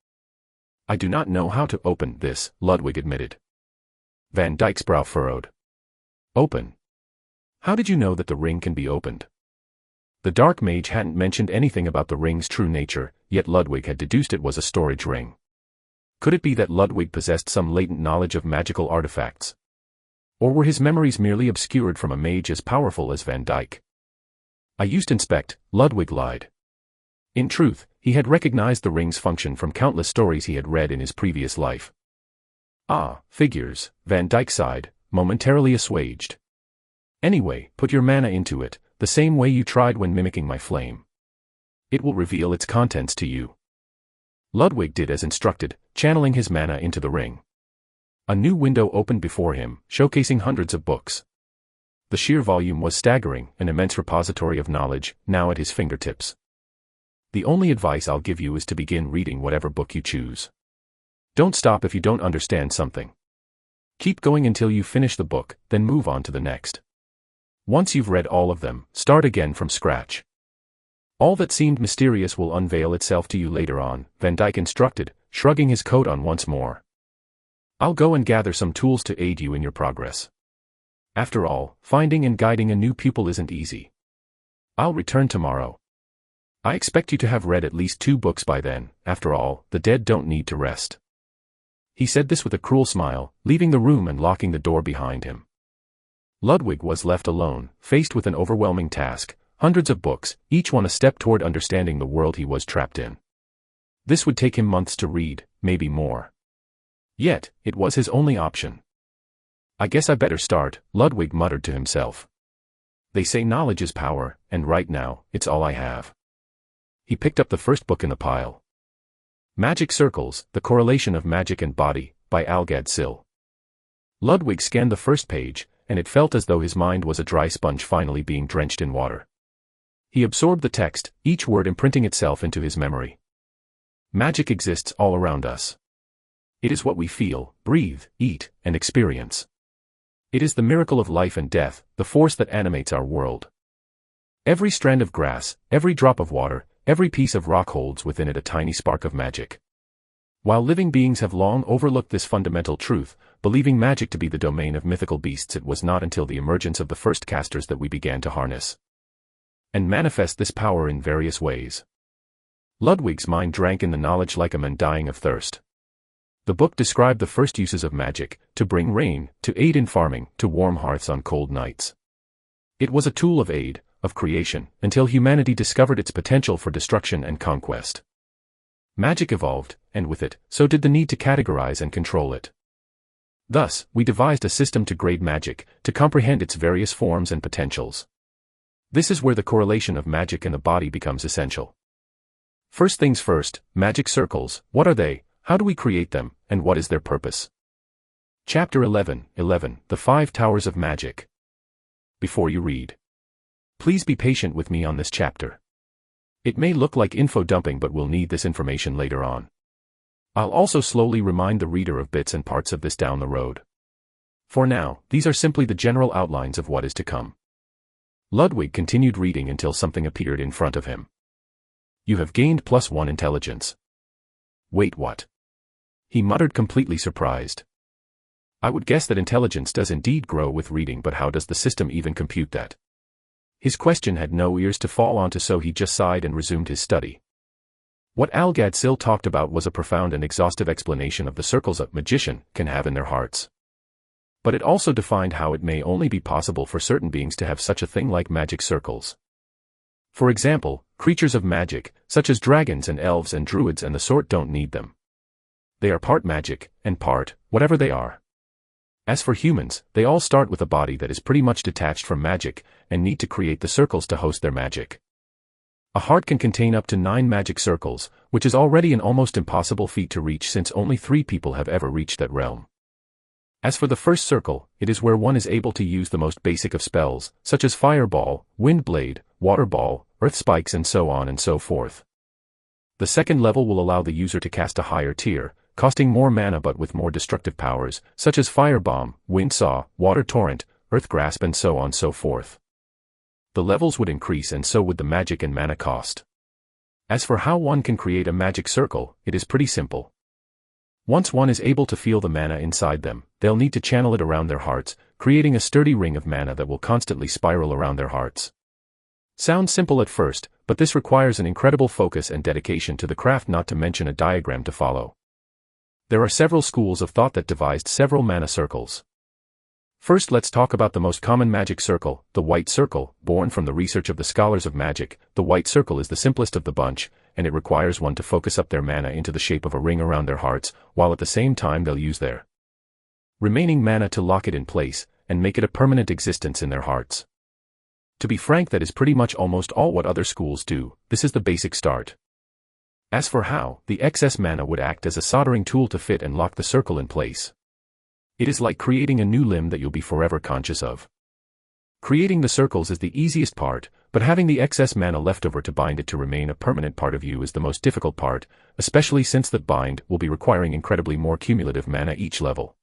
I do not know how to open this, Ludwig admitted. Van Dyke's brow furrowed. Open? How did you know that the ring can be opened? The dark mage hadn't mentioned anything about the ring's true nature, yet Ludwig had deduced it was a storage ring. Could it be that Ludwig possessed some latent knowledge of magical artifacts? Or were his memories merely obscured from a mage as powerful as Van Dyke? I used to inspect, Ludwig lied. In truth, he had recognized the ring's function from countless stories he had read in his previous life. Ah, figures, Van Dyke sighed, momentarily assuaged. Anyway, put your mana into it, the same way you tried when mimicking my flame. It will reveal its contents to you. Ludwig did as instructed, channeling his mana into the ring. A new window opened before him, showcasing hundreds of books. The sheer volume was staggering, an immense repository of knowledge, now at his fingertips. The only advice I'll give you is to begin reading whatever book you choose. Don't stop if you don't understand something. Keep going until you finish the book, then move on to the next. Once you've read all of them, start again from scratch. All that seemed mysterious will unveil itself to you later on, Van Dyke instructed, shrugging his coat on once more. I'll go and gather some tools to aid you in your progress. After all, finding and guiding a new pupil isn't easy. I'll return tomorrow. I expect you to have read at least 2 books by then. After all, the dead don't need to rest. He said this with a cruel smile, leaving the room and locking the door behind him. Ludwig was left alone, faced with an overwhelming task, hundreds of books, each one a step toward understanding the world he was trapped in. This would take him months to read, maybe more. Yet, it was his only option. I guess I better start, Ludwig muttered to himself. They say knowledge is power, and right now, it's all I have. He picked up the first book in the pile. Magic Circles, The Correlation of Magic and Body, by Algad Sil. Ludwig scanned the first page, and it felt as though his mind was a dry sponge finally being drenched in water. He absorbed the text, each word imprinting itself into his memory. Magic exists all around us. It is what we feel, breathe, eat, and experience. It is the miracle of life and death, the force that animates our world. Every strand of grass, every drop of water, every piece of rock holds within it a tiny spark of magic. While living beings have long overlooked this fundamental truth, believing magic to be the domain of mythical beasts, it was not until the emergence of the first casters that we began to harness and manifest this power in various ways. Ludwig's mind drank in the knowledge like a man dying of thirst. The book described the first uses of magic, to bring rain, to aid in farming, to warm hearths on cold nights. It was a tool of aid, of creation, until humanity discovered its potential for destruction and conquest. Magic evolved, and with it, so did the need to categorize and control it. Thus, we devised a system to grade magic, to comprehend its various forms and potentials. This is where the correlation of magic and the body becomes essential. First things first, magic circles, what are they, how do we create them, and what is their purpose? Chapter 11, The 5 Towers of Magic. Before you read, please be patient with me on this chapter. It may look like info dumping, but we'll need this information later on. I'll also slowly remind the reader of bits and parts of this down the road. For now, these are simply the general outlines of what is to come. Ludwig continued reading until something appeared in front of him. You have gained +1 intelligence. Wait, what? He muttered, completely surprised. I would guess that intelligence does indeed grow with reading, but how does the system even compute that? His question had no ears to fall onto, so he just sighed and resumed his study. What Algad Sil talked about was a profound and exhaustive explanation of the circles a magician can have in their hearts. But it also defined how it may only be possible for certain beings to have such a thing like magic circles. For example, creatures of magic, such as dragons and elves and druids and the sort, don't need them. They are part magic, and part, whatever they are. As for humans, they all start with a body that is pretty much detached from magic, and need to create the circles to host their magic. A heart can contain up to 9 magic circles, which is already an almost impossible feat to reach, since only 3 people have ever reached that realm. As for the first circle, it is where one is able to use the most basic of spells, such as Fireball, Wind Blade, Water Ball, Earth Spikes, and so on and so forth. The second level will allow the user to cast a higher tier, costing more mana but with more destructive powers, such as Fire Bomb, Wind Saw, Water Torrent, Earth Grasp and so on so forth. The levels would increase and so would the magic and mana cost. As for how one can create a magic circle, it is pretty simple. Once one is able to feel the mana inside them, they'll need to channel it around their hearts, creating a sturdy ring of mana that will constantly spiral around their hearts. Sounds simple at first, but this requires an incredible focus and dedication to the craft, not to mention a diagram to follow. There are several schools of thought that devised several mana circles. First, let's talk about the most common magic circle, the white circle. Born from the research of the scholars of magic, the white circle is the simplest of the bunch, and it requires one to focus up their mana into the shape of a ring around their hearts, while at the same time they'll use their remaining mana to lock it in place, and make it a permanent existence in their hearts. To be frank, that is pretty much almost all what other schools do. This is the basic start. As for how, the excess mana would act as a soldering tool to fit and lock the circle in place. It is like creating a new limb that you'll be forever conscious of. Creating the circles is the easiest part, but having the excess mana left over to bind it to remain a permanent part of you is the most difficult part, especially since the bind will be requiring incredibly more cumulative mana each level.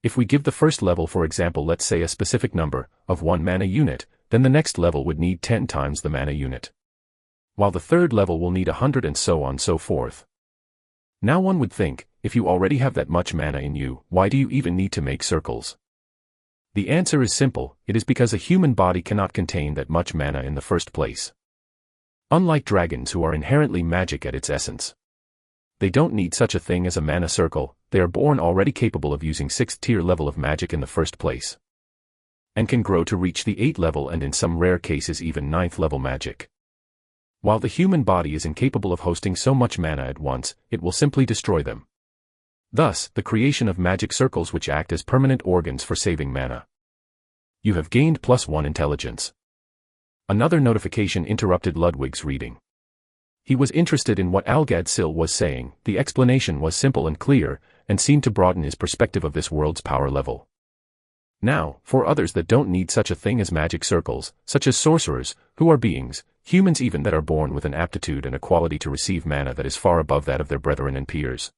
If we give the first level, for example, let's say a specific number of 1 mana unit, then the next level would need 10 times the mana unit, while the third level will need 100 and so on so forth. Now one would think, if you already have that much mana in you, why do you even need to make circles? The answer is simple, it is because a human body cannot contain that much mana in the first place. Unlike dragons, who are inherently magic at its essence, they don't need such a thing as a mana circle. They are born already capable of using 6th tier level of magic in the first place, and can grow to reach the 8th level and in some rare cases even 9th level magic. While the human body is incapable of hosting so much mana at once, it will simply destroy them. Thus, the creation of magic circles which act as permanent organs for saving mana. You have gained +1 intelligence. Another notification interrupted Ludwig's reading. He was interested in what Algad-Sil was saying. The explanation was simple and clear, and seemed to broaden his perspective of this world's power level. Now, for others that don't need such a thing as magic circles, such as sorcerers, who are beings, humans even, that are born with an aptitude and a quality to receive mana that is far above that of their brethren and peers.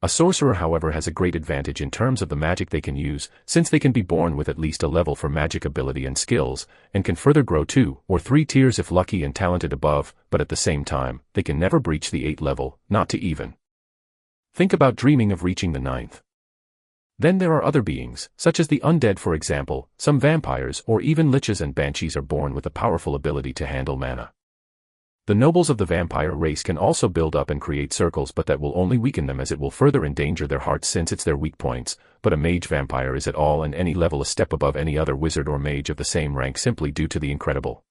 A sorcerer, however, has a great advantage in terms of the magic they can use, since they can be born with at least a level for magic ability and skills, and can further grow 2 or 3 tiers if lucky and talented above, but at the same time, they can never breach the 8th level, not to even think about dreaming of reaching the 9th. Then there are other beings, such as the undead, for example. Some vampires or even liches and banshees are born with a powerful ability to handle mana. The nobles of the vampire race can also build up and create circles, but that will only weaken them, as it will further endanger their hearts since it's their weak points. But a mage vampire is at all and any level a step above any other wizard or mage of the same rank, simply due to the incredible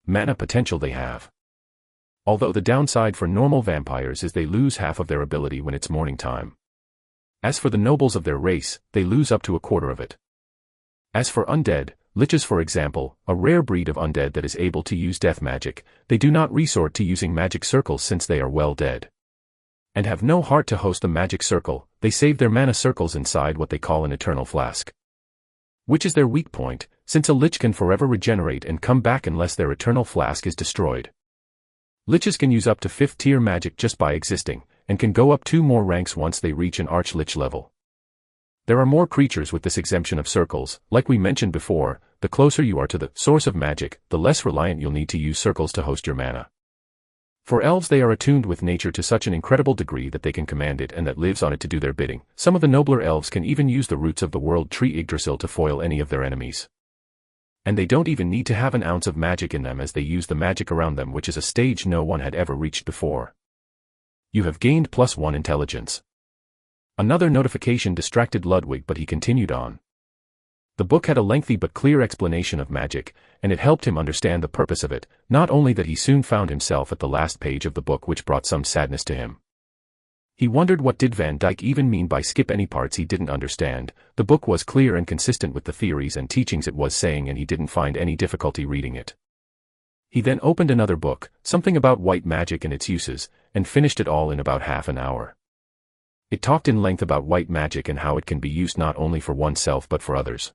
mana potential they have. Although the downside for normal vampires is they lose half of their ability when it's morning time. As for the nobles of their race, they lose up to a quarter of it. As for undead, liches for example, a rare breed of undead that is able to use death magic, they do not resort to using magic circles since they are well dead, and have no heart to host the magic circle. They save their mana circles inside what they call an eternal flask, which is their weak point, since a lich can forever regenerate and come back unless their eternal flask is destroyed. Liches can use up to 5th tier magic just by existing, and can go up 2 more ranks once they reach an arch-lich level. There are more creatures with this exemption of circles. Like we mentioned before, the closer you are to the source of magic, the less reliant you'll need to use circles to host your mana. For elves, they are attuned with nature to such an incredible degree that they can command it and that lives on it to do their bidding. Some of the nobler elves can even use the roots of the world tree Yggdrasil to foil any of their enemies. And they don't even need to have an ounce of magic in them, as they use the magic around them, which is a stage no one had ever reached before. You have gained +1 intelligence. Another notification distracted Ludwig, but he continued on. The book had a lengthy but clear explanation of magic, and it helped him understand the purpose of it, not only that he soon found himself at the last page of the book, which brought some sadness to him. He wondered, what did Van Dyke even mean by skip any parts he didn't understand? The book was clear and consistent with the theories and teachings it was saying, and he didn't find any difficulty reading it. He then opened another book, something about white magic and its uses, and finished it all in about half an hour. It talked in length about white magic and how it can be used not only for oneself but for others.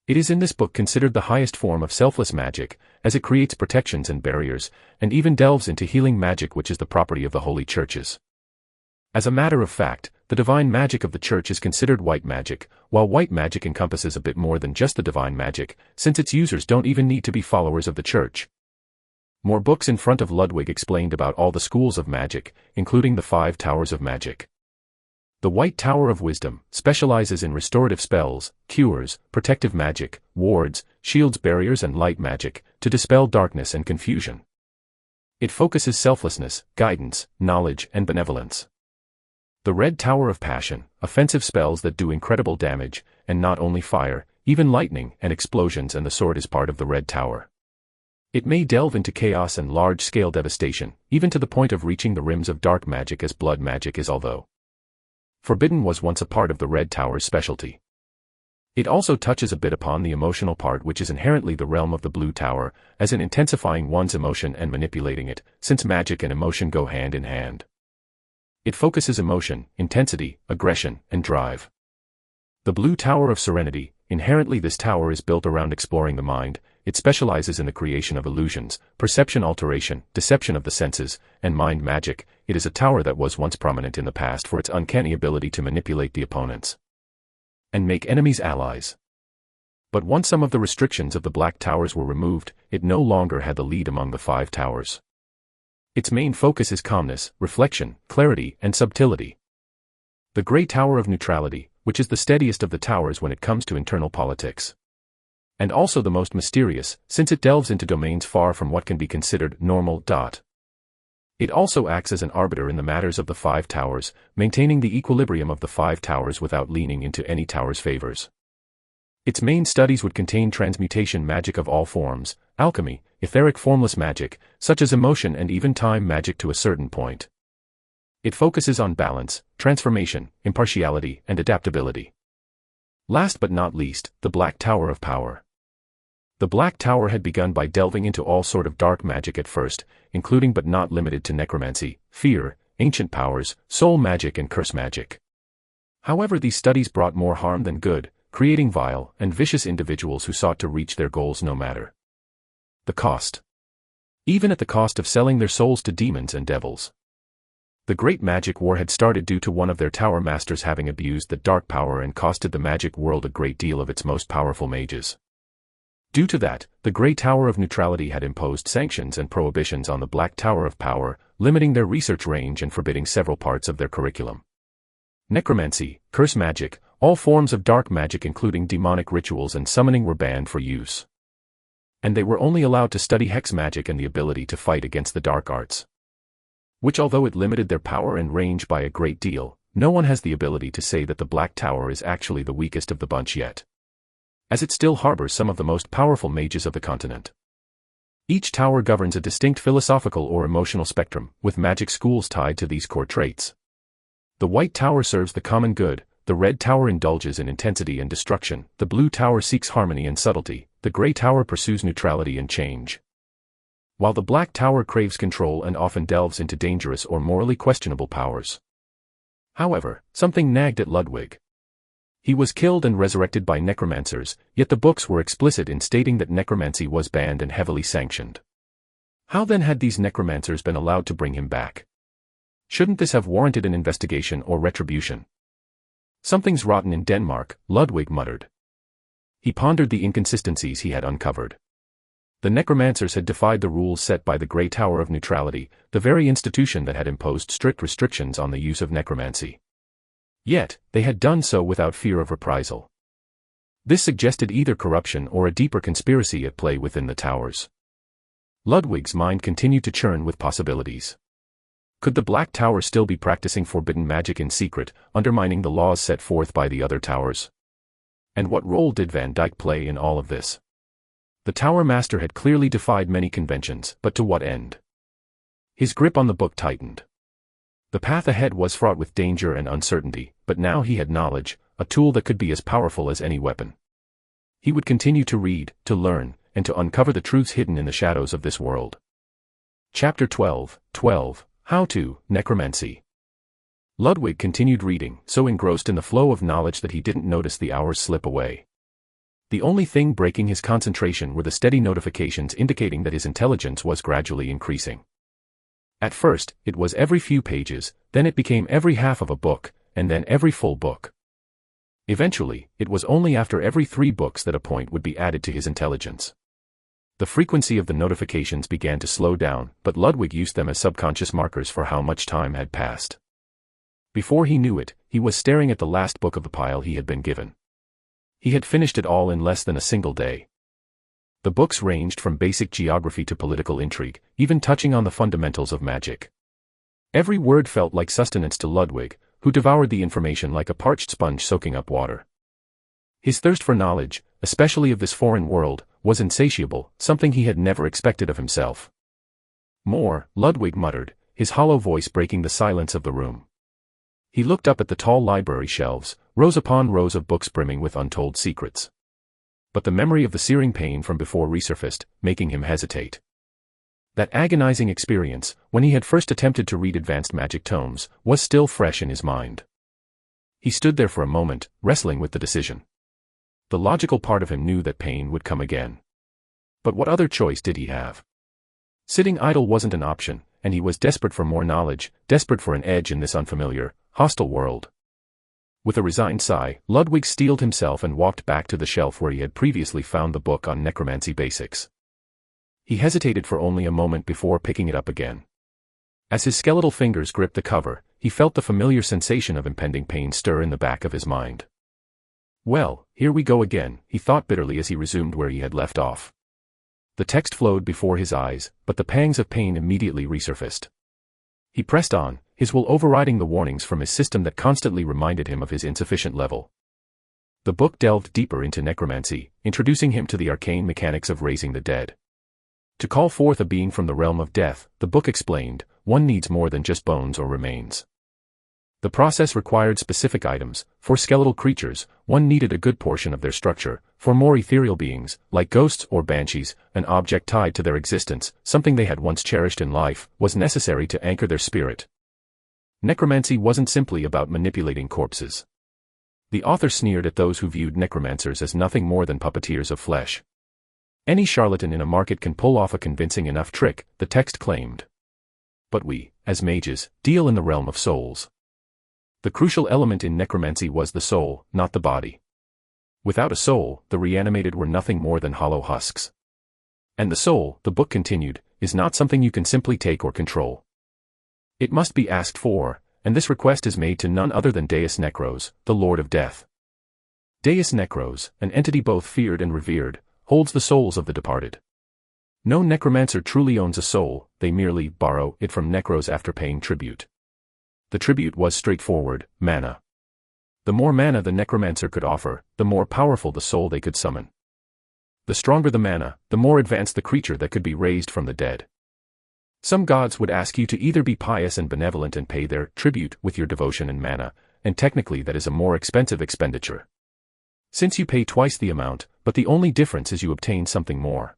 It is in this book considered the highest form of selfless magic, as it creates protections and barriers, and even delves into healing magic, which is the property of the holy churches. As a matter of fact, the divine magic of the church is considered white magic, while white magic encompasses a bit more than just the divine magic, since its users don't even need to be followers of the church. More books in front of Ludwig explained about all the schools of magic, including the 5 towers of magic. The White Tower of Wisdom specializes in restorative spells, cures, protective magic, wards, shields, barriers and light magic, to dispel darkness and confusion. It focuses selflessness, guidance, knowledge, and benevolence. The Red Tower of Passion, offensive spells that do incredible damage, and not only fire, even lightning and explosions, and the sword is part of the Red Tower. It may delve into chaos and large-scale devastation, even to the point of reaching the rims of dark magic as blood magic is, although forbidden was once a part of the Red Tower's specialty. It also touches a bit upon the emotional part, which is inherently the realm of the Blue Tower, as in intensifying one's emotion and manipulating it, since magic and emotion go hand in hand. It focuses emotion, intensity, aggression, and drive. The Blue Tower of Serenity, inherently this tower is built around exploring the mind. It specializes in the creation of illusions, perception alteration, deception of the senses, and mind magic. It is a tower that was once prominent in the past for its uncanny ability to manipulate the opponents and make enemies allies. But once some of the restrictions of the Black Towers were removed, it no longer had the lead among the 5 towers. Its main focus is calmness, reflection, clarity, and subtlety. The Grey Tower of Neutrality, which is the steadiest of the towers when it comes to internal politics, and also the most mysterious, since it delves into domains far from what can be considered normal. It also acts as an arbiter in the matters of the 5 towers, maintaining the equilibrium of the 5 towers without leaning into any tower's favors. Its main studies would contain transmutation magic of all forms, alchemy, etheric formless magic, such as emotion and even time magic to a certain point. It focuses on balance, transformation, impartiality, and adaptability. Last but not least, the Black Tower of Power. The Black Tower had begun by delving into all sort of dark magic at first, including but not limited to necromancy, fear, ancient powers, soul magic and curse magic. However, these studies brought more harm than good, creating vile and vicious individuals who sought to reach their goals no matter the cost. Even at the cost of selling their souls to demons and devils. The Great Magic War had started due to one of their tower masters having abused the dark power and costed the magic world a great deal of its most powerful mages. Due to that, the Grey Tower of Neutrality had imposed sanctions and prohibitions on the Black Tower of Power, limiting their research range and forbidding several parts of their curriculum. Necromancy, curse magic, all forms of dark magic including demonic rituals and summoning were banned for use. And they were only allowed to study hex magic and the ability to fight against the dark arts, which, although it limited their power and range by a great deal, no one has the ability to say that the Black Tower is actually the weakest of the bunch yet, as it still harbors some of the most powerful mages of the continent. Each tower governs a distinct philosophical or emotional spectrum, with magic schools tied to these core traits. The White Tower serves the common good, the Red Tower indulges in intensity and destruction, the Blue Tower seeks harmony and subtlety, the Grey Tower pursues neutrality and change, while the Black Tower craves control and often delves into dangerous or morally questionable powers. However, something nagged at Ludwig. He was killed and resurrected by necromancers, yet the books were explicit in stating that necromancy was banned and heavily sanctioned. How then had these necromancers been allowed to bring him back? Shouldn't this have warranted an investigation or retribution? Something's rotten in Denmark, Ludwig muttered. He pondered the inconsistencies he had uncovered. The necromancers had defied the rules set by the Grey Tower of Neutrality, the very institution that had imposed strict restrictions on the use of necromancy. Yet, they had done so without fear of reprisal. This suggested either corruption or a deeper conspiracy at play within the towers. Ludwig's mind continued to churn with possibilities. Could the Black Tower still be practicing forbidden magic in secret, undermining the laws set forth by the other towers? And what role did Van Dyke play in all of this? The Tower Master had clearly defied many conventions, but to what end? His grip on the book tightened. The path ahead was fraught with danger and uncertainty, but now he had knowledge, a tool that could be as powerful as any weapon. He would continue to read, to learn, and to uncover the truths hidden in the shadows of this world. Chapter 12, How to, Necromancy. Ludwig continued reading, so engrossed in the flow of knowledge that he didn't notice the hours slip away. The only thing breaking his concentration were the steady notifications indicating that his intelligence was gradually increasing. At first, it was every few pages, then it became every half of a book, and then every full book. Eventually, it was only after every 3 books that a point would be added to his intelligence. The frequency of the notifications began to slow down, but Ludwig used them as subconscious markers for how much time had passed. Before he knew it, he was staring at the last book of the pile he had been given. He had finished it all in less than a single day. The books ranged from basic geography to political intrigue, even touching on the fundamentals of magic. Every word felt like sustenance to Ludwig, who devoured the information like a parched sponge soaking up water. His thirst for knowledge, especially of this foreign world, was insatiable, something he had never expected of himself. More, Ludwig muttered, his hollow voice breaking the silence of the room. He looked up at the tall library shelves, rows upon rows of books brimming with untold secrets. But the memory of the searing pain from before resurfaced, making him hesitate. That agonizing experience, when he had first attempted to read advanced magic tomes, was still fresh in his mind. He stood there for a moment, wrestling with the decision. The logical part of him knew that pain would come again. But what other choice did he have? Sitting idle wasn't an option, and he was desperate for more knowledge, desperate for an edge in this unfamiliar, hostile world. With a resigned sigh, Ludwig steeled himself and walked back to the shelf where he had previously found the book on necromancy basics. He hesitated for only a moment before picking it up again. As his skeletal fingers gripped the cover, he felt the familiar sensation of impending pain stir in the back of his mind. Well, here we go again, he thought bitterly as he resumed where he had left off. The text flowed before his eyes, but the pangs of pain immediately resurfaced. He pressed on, his will overriding the warnings from his system that constantly reminded him of his insufficient level. The book delved deeper into necromancy, introducing him to the arcane mechanics of raising the dead. To call forth a being from the realm of death, the book explained, one needs more than just bones or remains. The process required specific items. For skeletal creatures, one needed a good portion of their structure. For more ethereal beings, like ghosts or banshees, an object tied to their existence, something they had once cherished in life, was necessary to anchor their spirit. Necromancy wasn't simply about manipulating corpses. The author sneered at those who viewed necromancers as nothing more than puppeteers of flesh. Any charlatan in a market can pull off a convincing enough trick, the text claimed. But we, as mages, deal in the realm of souls. The crucial element in necromancy was the soul, not the body. Without a soul, the reanimated were nothing more than hollow husks. And the soul, the book continued, is not something you can simply take or control. It must be asked for, and this request is made to none other than Deus Necros, the Lord of Death. Deus Necros, an entity both feared and revered, holds the souls of the departed. No necromancer truly owns a soul, they merely borrow it from necros after paying tribute. The tribute was straightforward, mana. The more mana the necromancer could offer, the more powerful the soul they could summon. The stronger the mana, the more advanced the creature that could be raised from the dead. Some gods would ask you to either be pious and benevolent and pay their tribute with your devotion and mana, and technically that is a more expensive expenditure. Since you pay twice the amount, but the only difference is you obtain something more.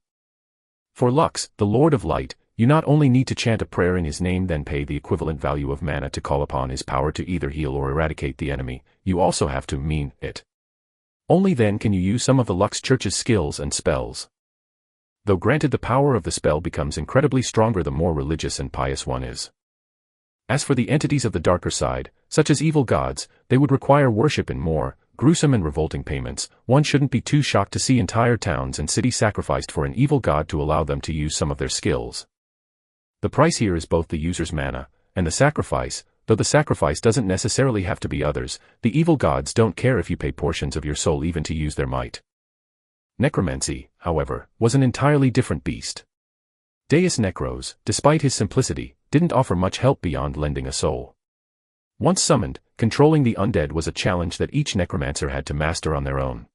For Lux, the Lord of Light, you not only need to chant a prayer in his name then pay the equivalent value of mana to call upon his power to either heal or eradicate the enemy, you also have to mean it. Only then can you use some of the Lux Church's skills and spells. Though granted, the power of the spell becomes incredibly stronger the more religious and pious one is. As for the entities of the darker side, such as evil gods, they would require worship in more gruesome and revolting payments. One shouldn't be too shocked to see entire towns and cities sacrificed for an evil god to allow them to use some of their skills. The price here is both the user's mana, and the sacrifice, though the sacrifice doesn't necessarily have to be others. The evil gods don't care if you pay portions of your soul even to use their might. Necromancy, however, was an entirely different beast. Deus Necros, despite his simplicity, didn't offer much help beyond lending a soul. Once summoned, controlling the undead was a challenge that each necromancer had to master on their own.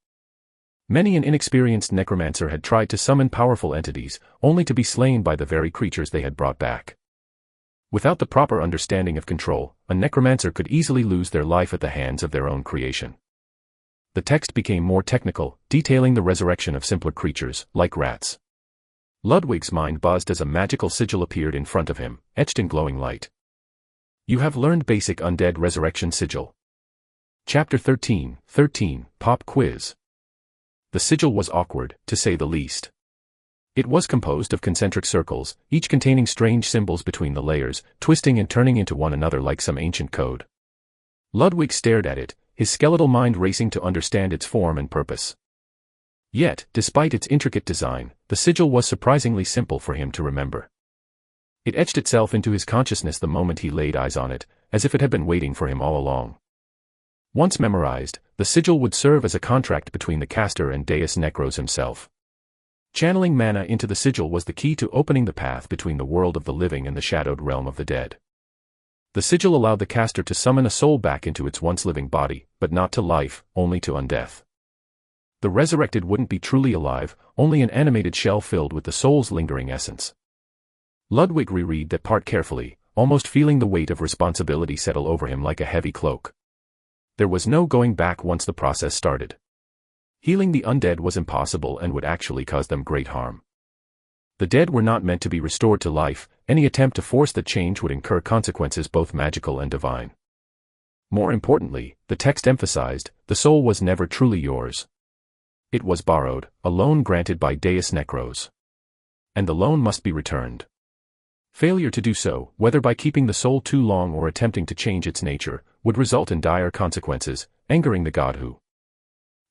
Many an inexperienced necromancer had tried to summon powerful entities, only to be slain by the very creatures they had brought back. Without the proper understanding of control, a necromancer could easily lose their life at the hands of their own creation. The text became more technical, detailing the resurrection of simpler creatures, like rats. Ludwig's mind buzzed as a magical sigil appeared in front of him, etched in glowing light. You have learned basic undead resurrection sigil. Chapter 13, Pop Quiz. The sigil was awkward, to say the least. It was composed of concentric circles, each containing strange symbols between the layers, twisting and turning into one another like some ancient code. Ludwig stared at it, his skeletal mind racing to understand its form and purpose. Yet, despite its intricate design, the sigil was surprisingly simple for him to remember. It etched itself into his consciousness the moment he laid eyes on it, as if it had been waiting for him all along. Once memorized, the sigil would serve as a contract between the caster and Deus Necros himself. Channeling mana into the sigil was the key to opening the path between the world of the living and the shadowed realm of the dead. The sigil allowed the caster to summon a soul back into its once living body, but not to life, only to undeath. The resurrected wouldn't be truly alive, only an animated shell filled with the soul's lingering essence. Ludwig reread that part carefully, almost feeling the weight of responsibility settle over him like a heavy cloak. There was no going back once the process started. Healing the undead was impossible and would actually cause them great harm. The dead were not meant to be restored to life, any attempt to force that change would incur consequences both magical and divine. More importantly, the text emphasized, the soul was never truly yours. It was borrowed, a loan granted by Deus Necros. And the loan must be returned. Failure to do so, whether by keeping the soul too long or attempting to change its nature, would result in dire consequences, angering the god who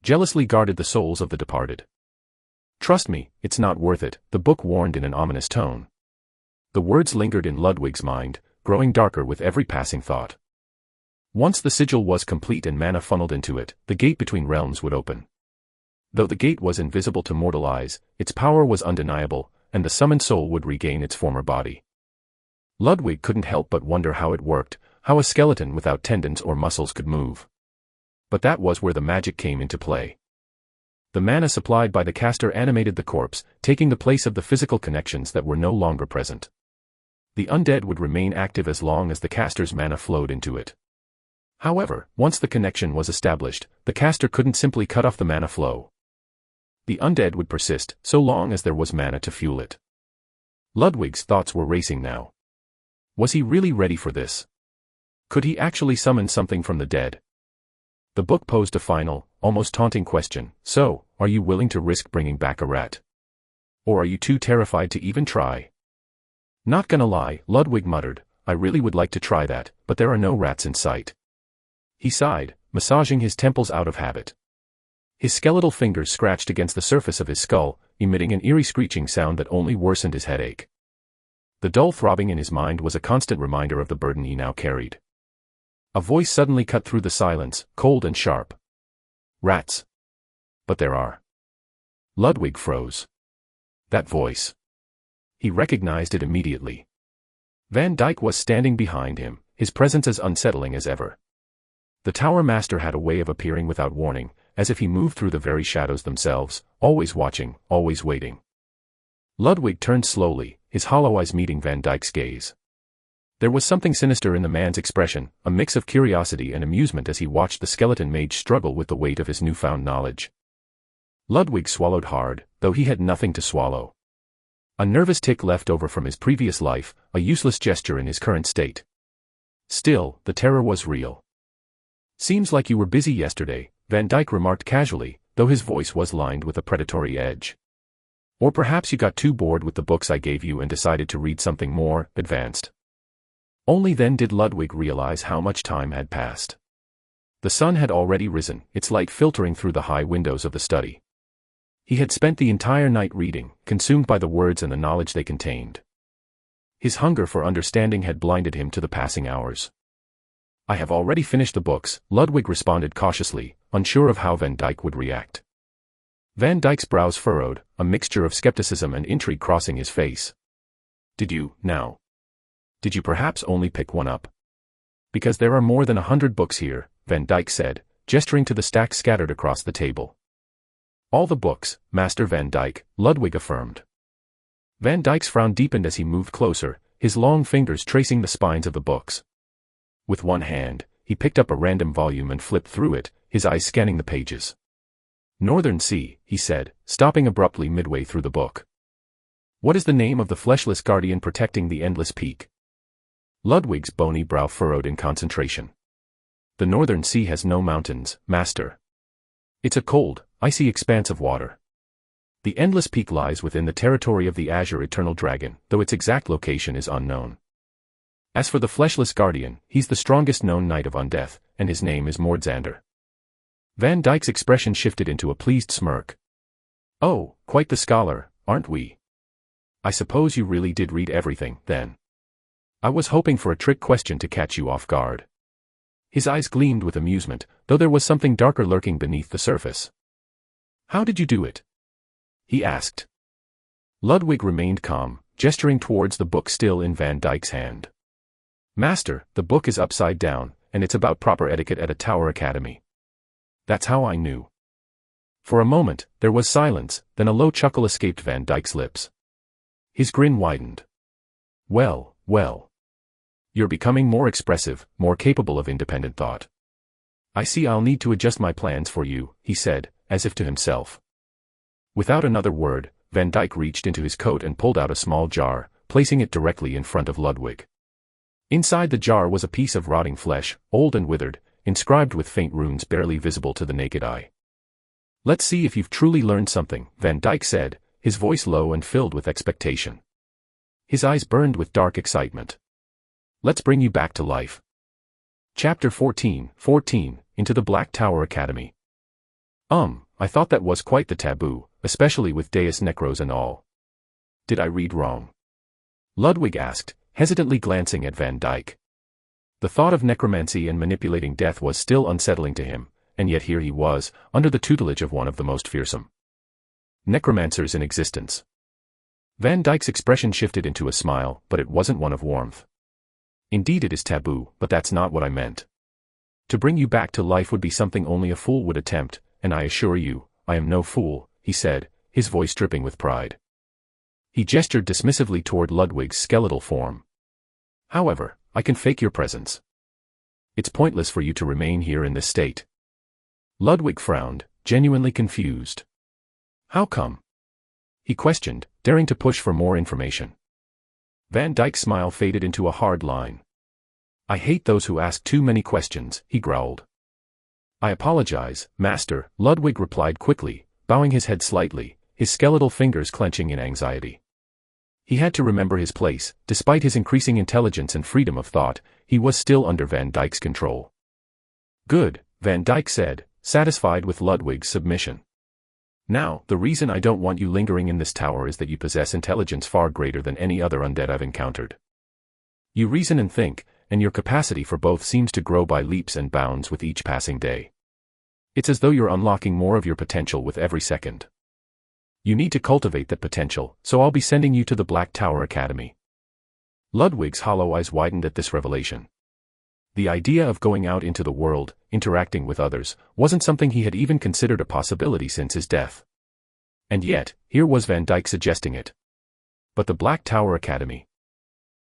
jealously guarded the souls of the departed. Trust me, it's not worth it, the book warned in an ominous tone. The words lingered in Ludwig's mind, growing darker with every passing thought. Once the sigil was complete and mana funneled into it, the gate between realms would open. Though the gate was invisible to mortal eyes, its power was undeniable, and the summoned soul would regain its former body. Ludwig couldn't help but wonder how it worked, how a skeleton without tendons or muscles could move. But that was where the magic came into play. The mana supplied by the caster animated the corpse, taking the place of the physical connections that were no longer present. The undead would remain active as long as the caster's mana flowed into it. However, once the connection was established, the caster couldn't simply cut off the mana flow. The undead would persist, so long as there was mana to fuel it. Ludwig's thoughts were racing now. Was he really ready for this? Could he actually summon something from the dead? The book posed a final, almost taunting question, so, are you willing to risk bringing back a rat? Or are you too terrified to even try? Not gonna lie, Ludwig muttered, I really would like to try that, but there are no rats in sight. He sighed, massaging his temples out of habit. His skeletal fingers scratched against the surface of his skull, emitting an eerie screeching sound that only worsened his headache. The dull throbbing in his mind was a constant reminder of the burden he now carried. A voice suddenly cut through the silence, cold and sharp. Rats. But there are. Ludwig froze. That voice. He recognized it immediately. Van Dyke was standing behind him, his presence as unsettling as ever. The Tower Master had a way of appearing without warning, as if he moved through the very shadows themselves, always watching, always waiting. Ludwig turned slowly, his hollow eyes meeting Van Dyke's gaze. There was something sinister in the man's expression, a mix of curiosity and amusement as he watched the skeleton mage struggle with the weight of his newfound knowledge. Ludwig swallowed hard, though he had nothing to swallow. A nervous tic left over from his previous life, a useless gesture in his current state. Still, the terror was real. Seems like you were busy yesterday, Van Dyke remarked casually, though his voice was lined with a predatory edge. Or perhaps you got too bored with the books I gave you and decided to read something more advanced. Only then did Ludwig realize how much time had passed. The sun had already risen, its light filtering through the high windows of the study. He had spent the entire night reading, consumed by the words and the knowledge they contained. His hunger for understanding had blinded him to the passing hours. I have already finished the books, Ludwig responded cautiously, unsure of how Van Dyke would react. Van Dyke's brows furrowed, a mixture of skepticism and intrigue crossing his face. Did you, now? Did you perhaps only pick one up? Because there are more than 100 books here, Van Dyke said, gesturing to the stacks scattered across the table. All the books, Master Van Dyke, Ludwig affirmed. Van Dyke's frown deepened as he moved closer, his long fingers tracing the spines of the books. With one hand, he picked up a random volume and flipped through it, his eyes scanning the pages. Northern Sea, he said, stopping abruptly midway through the book. What is the name of the fleshless guardian protecting the endless peak? Ludwig's bony brow furrowed in concentration. The Northern Sea has no mountains, Master. It's a cold, icy expanse of water. The endless peak lies within the territory of the Azure Eternal Dragon, though its exact location is unknown. As for the fleshless guardian, he's the strongest known knight of undeath, and his name is Mordzander. Van Dyke's expression shifted into a pleased smirk. Oh, quite the scholar, aren't we? I suppose you really did read everything, then. I was hoping for a trick question to catch you off guard. His eyes gleamed with amusement, though there was something darker lurking beneath the surface. How did you do it? He asked. Ludwig remained calm, gesturing towards the book still in Van Dyke's hand. Master, the book is upside down, and it's about proper etiquette at a Tower Academy. That's how I knew. For a moment, there was silence, then a low chuckle escaped Van Dyke's lips. His grin widened. Well, well. You're becoming more expressive, more capable of independent thought. I see I'll need to adjust my plans for you, he said, as if to himself. Without another word, Van Dyke reached into his coat and pulled out a small jar, placing it directly in front of Ludwig. Inside the jar was a piece of rotting flesh, old and withered, inscribed with faint runes barely visible to the naked eye. Let's see if you've truly learned something, Van Dyke said, his voice low and filled with expectation. His eyes burned with dark excitement. Let's bring you back to life. Chapter 14, Into the Black Tower Academy. I thought that was quite the taboo, especially with Deus Necros and all. Did I read wrong? Ludwig asked, hesitantly glancing at Van Dyke. The thought of necromancy and manipulating death was still unsettling to him, and yet here he was, under the tutelage of one of the most fearsome necromancers in existence. Van Dyke's expression shifted into a smile, but it wasn't one of warmth. Indeed it is taboo, but that's not what I meant. To bring you back to life would be something only a fool would attempt, and I assure you, I am no fool, he said, his voice dripping with pride. He gestured dismissively toward Ludwig's skeletal form. However, I can fake your presence. It's pointless for you to remain here in this state. Ludwig frowned, genuinely confused. How come? He questioned, daring to push for more information. Van Dyke's smile faded into a hard line. I hate those who ask too many questions, he growled. I apologize, Master, Ludwig replied quickly, bowing his head slightly, his skeletal fingers clenching in anxiety. He had to remember his place. Despite his increasing intelligence and freedom of thought, he was still under Van Dyke's control. Good, Van Dyke said, satisfied with Ludwig's submission. Now, the reason I don't want you lingering in this tower is that you possess intelligence far greater than any other undead I've encountered. You reason and think, and your capacity for both seems to grow by leaps and bounds with each passing day. It's as though you're unlocking more of your potential with every second. You need to cultivate that potential, so I'll be sending you to the Black Tower Academy. Ludwig's hollow eyes widened at this revelation. The idea of going out into the world, interacting with others, wasn't something he had even considered a possibility since his death. And yet, here was Van Dyke suggesting it. But the Black Tower Academy.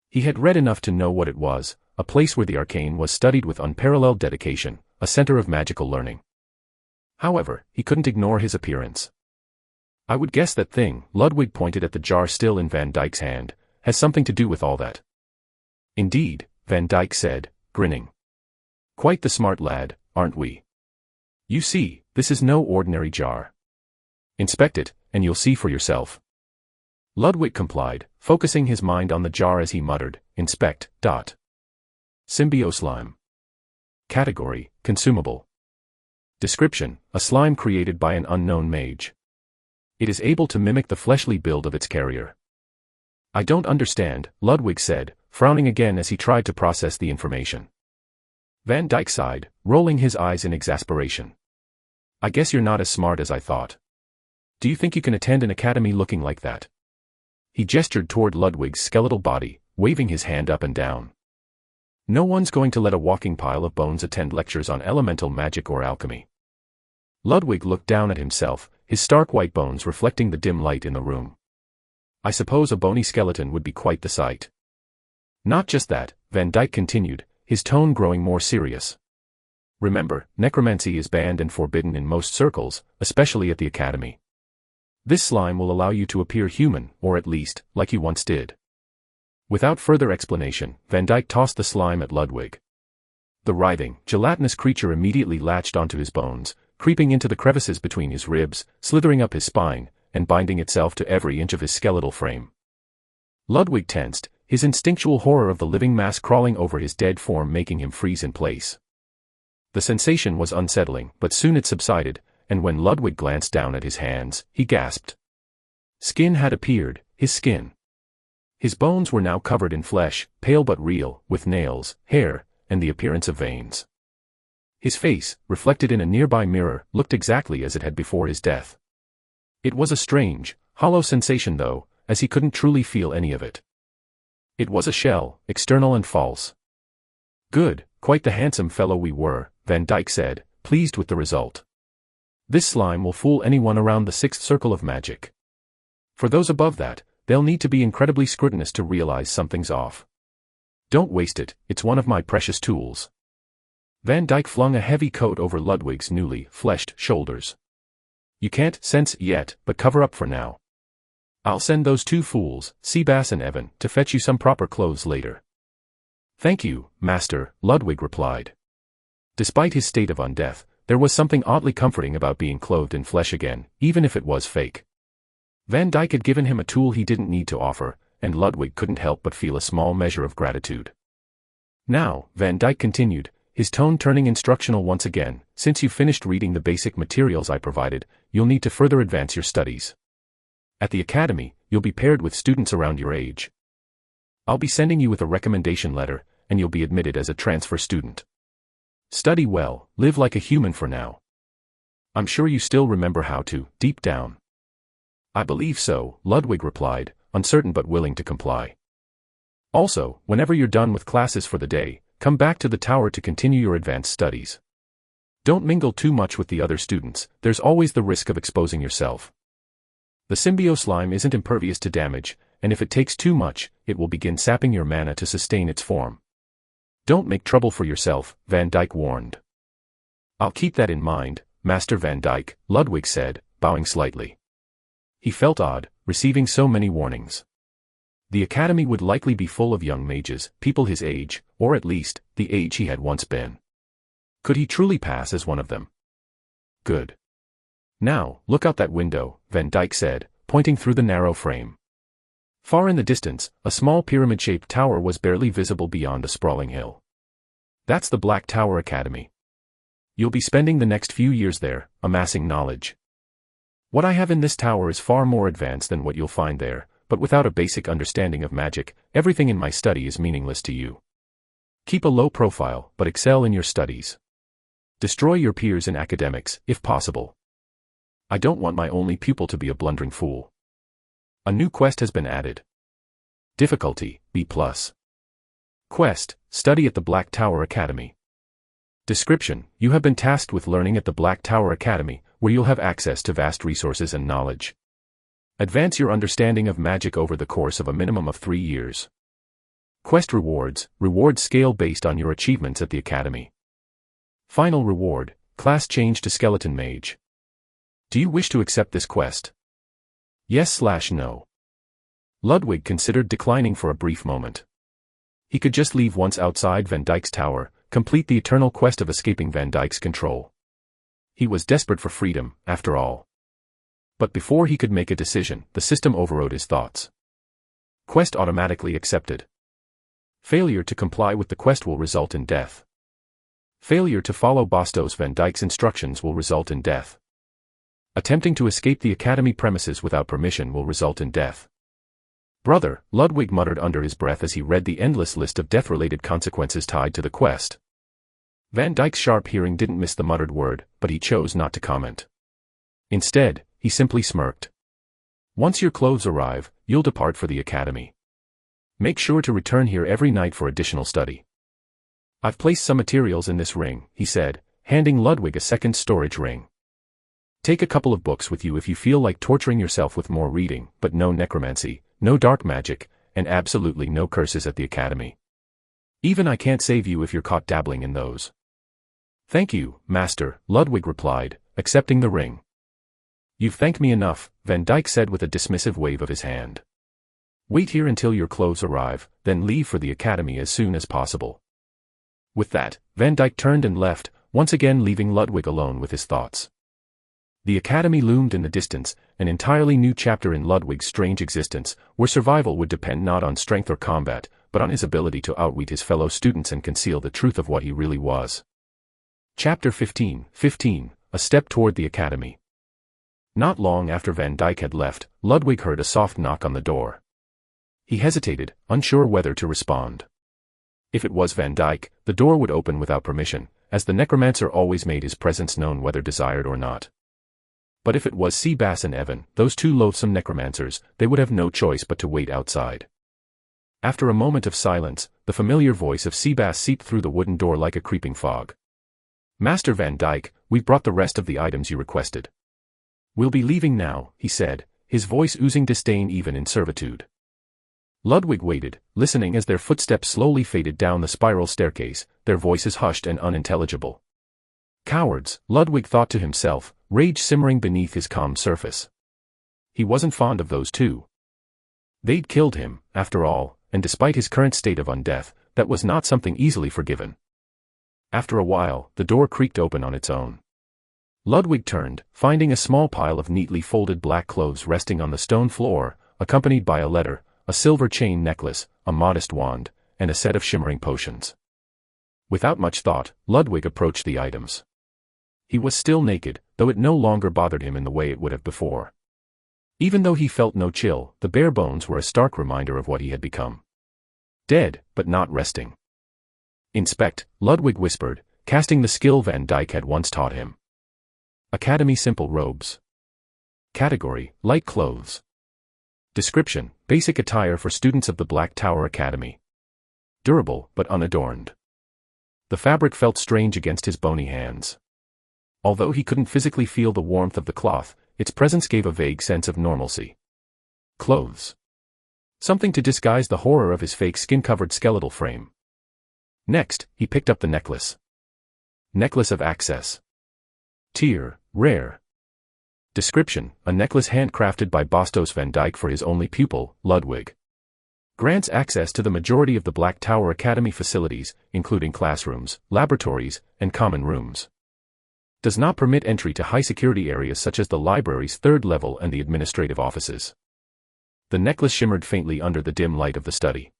He had read enough to know what it was, a place where the arcane was studied with unparalleled dedication, a center of magical learning. However, he couldn't ignore his appearance. I would guess that thing, Ludwig pointed at the jar still in Van Dyke's hand, has something to do with all that. Indeed, Van Dyke said, grinning. Quite the smart lad, aren't we? You see, this is no ordinary jar. Inspect it, and you'll see for yourself. Ludwig complied, focusing his mind on the jar as he muttered, Inspect. Symbioslime. Category, consumable. Description, a slime created by an unknown mage. It is able to mimic the fleshly build of its carrier. I don't understand, Ludwig said, frowning again as he tried to process the information. Van Dyke sighed, rolling his eyes in exasperation. I guess you're not as smart as I thought. Do you think you can attend an academy looking like that? He gestured toward Ludwig's skeletal body, waving his hand up and down. No one's going to let a walking pile of bones attend lectures on elemental magic or alchemy. Ludwig looked down at himself, his stark white bones reflecting the dim light in the room. I suppose a bony skeleton would be quite the sight. Not just that, Van Dyke continued, his tone growing more serious. Remember, necromancy is banned and forbidden in most circles, especially at the academy. This slime will allow you to appear human, or at least, like you once did. Without further explanation, Van Dyke tossed the slime at Ludwig. The writhing, gelatinous creature immediately latched onto his bones, creeping into the crevices between his ribs, slithering up his spine, and binding itself to every inch of his skeletal frame. Ludwig tensed, his instinctual horror of the living mass crawling over his dead form making him freeze in place. The sensation was unsettling, but soon it subsided, and when Ludwig glanced down at his hands, he gasped. Skin had appeared, his skin. His bones were now covered in flesh, pale but real, with nails, hair, and the appearance of veins. His face, reflected in a nearby mirror, looked exactly as it had before his death. It was a strange, hollow sensation though, as he couldn't truly feel any of it. It was a shell, external and false. Good, quite the handsome fellow we were, Van Dyke said, pleased with the result. This slime will fool anyone around the sixth circle of magic. For those above that, they'll need to be incredibly scrutinous to realize something's off. Don't waste it, it's one of my precious tools. Van Dyke flung a heavy coat over Ludwig's newly fleshed shoulders. You can't sense yet, but cover up for now. I'll send those two fools, Seabass and Evan, to fetch you some proper clothes later. Thank you, Master, Ludwig replied. Despite his state of undeath, there was something oddly comforting about being clothed in flesh again, even if it was fake. Van Dyke had given him a tool he didn't need to offer, and Ludwig couldn't help but feel a small measure of gratitude. Now, Van Dyke continued, his tone turning instructional once again, since you've finished reading the basic materials I provided, you'll need to further advance your studies. At the academy, you'll be paired with students around your age. I'll be sending you with a recommendation letter, and you'll be admitted as a transfer student. Study well, live like a human for now. I'm sure you still remember how to, deep down. I believe so, Ludwig replied, uncertain but willing to comply. Also, whenever you're done with classes for the day, come back to the tower to continue your advanced studies. Don't mingle too much with the other students, there's always the risk of exposing yourself. The symbio slime isn't impervious to damage, and if it takes too much, it will begin sapping your mana to sustain its form. Don't make trouble for yourself, Van Dyke warned. I'll keep that in mind, Master Van Dyke, Ludwig said, bowing slightly. He felt odd, receiving so many warnings. The academy would likely be full of young mages, people his age, or at least, the age he had once been. Could he truly pass as one of them? Good. Now, look out that window, Van Dyke said, pointing through the narrow frame. Far in the distance, a small pyramid-shaped tower was barely visible beyond a sprawling hill. That's the Black Tower Academy. You'll be spending the next few years there, amassing knowledge. What I have in this tower is far more advanced than what you'll find there, but without a basic understanding of magic, everything in my study is meaningless to you. Keep a low profile, but excel in your studies. Destroy your peers in academics, if possible. I don't want my only pupil to be a blundering fool. A new quest has been added. Difficulty, B+. Quest, study at the Black Tower Academy. Description, you have been tasked with learning at the Black Tower Academy, where you'll have access to vast resources and knowledge. Advance your understanding of magic over the course of a minimum of 3 years. Quest rewards, reward scale based on your achievements at the academy. Final reward, class change to Skeleton Mage. Do you wish to accept this quest? Yes/no. Ludwig considered declining for a brief moment. He could just leave once outside Van Dyke's tower, complete the eternal quest of escaping Van Dyke's control. He was desperate for freedom, after all. But before he could make a decision, the system overrode his thoughts. Quest automatically accepted. Failure to comply with the quest will result in death. Failure to follow Bastos Van Dyke's instructions will result in death. Attempting to escape the academy premises without permission will result in death. Brother, Ludwig muttered under his breath as he read the endless list of death-related consequences tied to the quest. Van Dyke's sharp hearing didn't miss the muttered word, but he chose not to comment. Instead, he simply smirked. Once your clothes arrive, you'll depart for the academy. Make sure to return here every night for additional study. I've placed some materials in this ring, he said, handing Ludwig a second storage ring. Take a couple of books with you if you feel like torturing yourself with more reading, but no necromancy, no dark magic, and absolutely no curses at the academy. Even I can't save you if you're caught dabbling in those. Thank you, Master, Ludwig replied, accepting the ring. You've thanked me enough, Van Dyke said with a dismissive wave of his hand. Wait here until your clothes arrive, then leave for the academy as soon as possible. With that, Van Dyke turned and left, once again leaving Ludwig alone with his thoughts. The academy loomed in the distance, an entirely new chapter in Ludwig's strange existence, where survival would depend not on strength or combat, but on his ability to outwit his fellow students and conceal the truth of what he really was. Chapter 15, A Step Toward the Academy. Not long after Van Dyke had left, Ludwig heard a soft knock on the door. He hesitated, unsure whether to respond. If it was Van Dyke, the door would open without permission, as the necromancer always made his presence known whether desired or not. But if it was Seabass and Evan, those two loathsome necromancers, they would have no choice but to wait outside. After a moment of silence, the familiar voice of Seabass seeped through the wooden door like a creeping fog. "Master Van Dyke, we've brought the rest of the items you requested." "We'll be leaving now," he said, his voice oozing disdain even in servitude. Ludwig waited, listening as their footsteps slowly faded down the spiral staircase, their voices hushed and unintelligible. Cowards, Ludwig thought to himself, rage simmering beneath his calm surface. He wasn't fond of those two. They'd killed him, after all, and despite his current state of undeath, that was not something easily forgiven. After a while, the door creaked open on its own. Ludwig turned, finding a small pile of neatly folded black clothes resting on the stone floor, accompanied by a letter, a silver chain necklace, a modest wand, and a set of shimmering potions. Without much thought, Ludwig approached the items. He was still naked, though it no longer bothered him in the way it would have before. Even though he felt no chill, the bare bones were a stark reminder of what he had become. Dead, but not resting. "Inspect," Ludwig whispered, casting the skill Van Dyke had once taught him. Academy simple robes. Category, light clothes. Description, basic attire for students of the Black Tower Academy. Durable, but unadorned. The fabric felt strange against his bony hands. Although he couldn't physically feel the warmth of the cloth, its presence gave a vague sense of normalcy. Clothes. Something to disguise the horror of his fake skin-covered skeletal frame. Next, he picked up the necklace. Necklace of Access. Tier, rare. Description, a necklace handcrafted by Bastos Van Dyke for his only pupil, Ludwig. Grants access to the majority of the Black Tower Academy facilities, including classrooms, laboratories, and common rooms. Does not permit entry to high-security areas such as the library's third level and the administrative offices. The necklace shimmered faintly under the dim light of the study.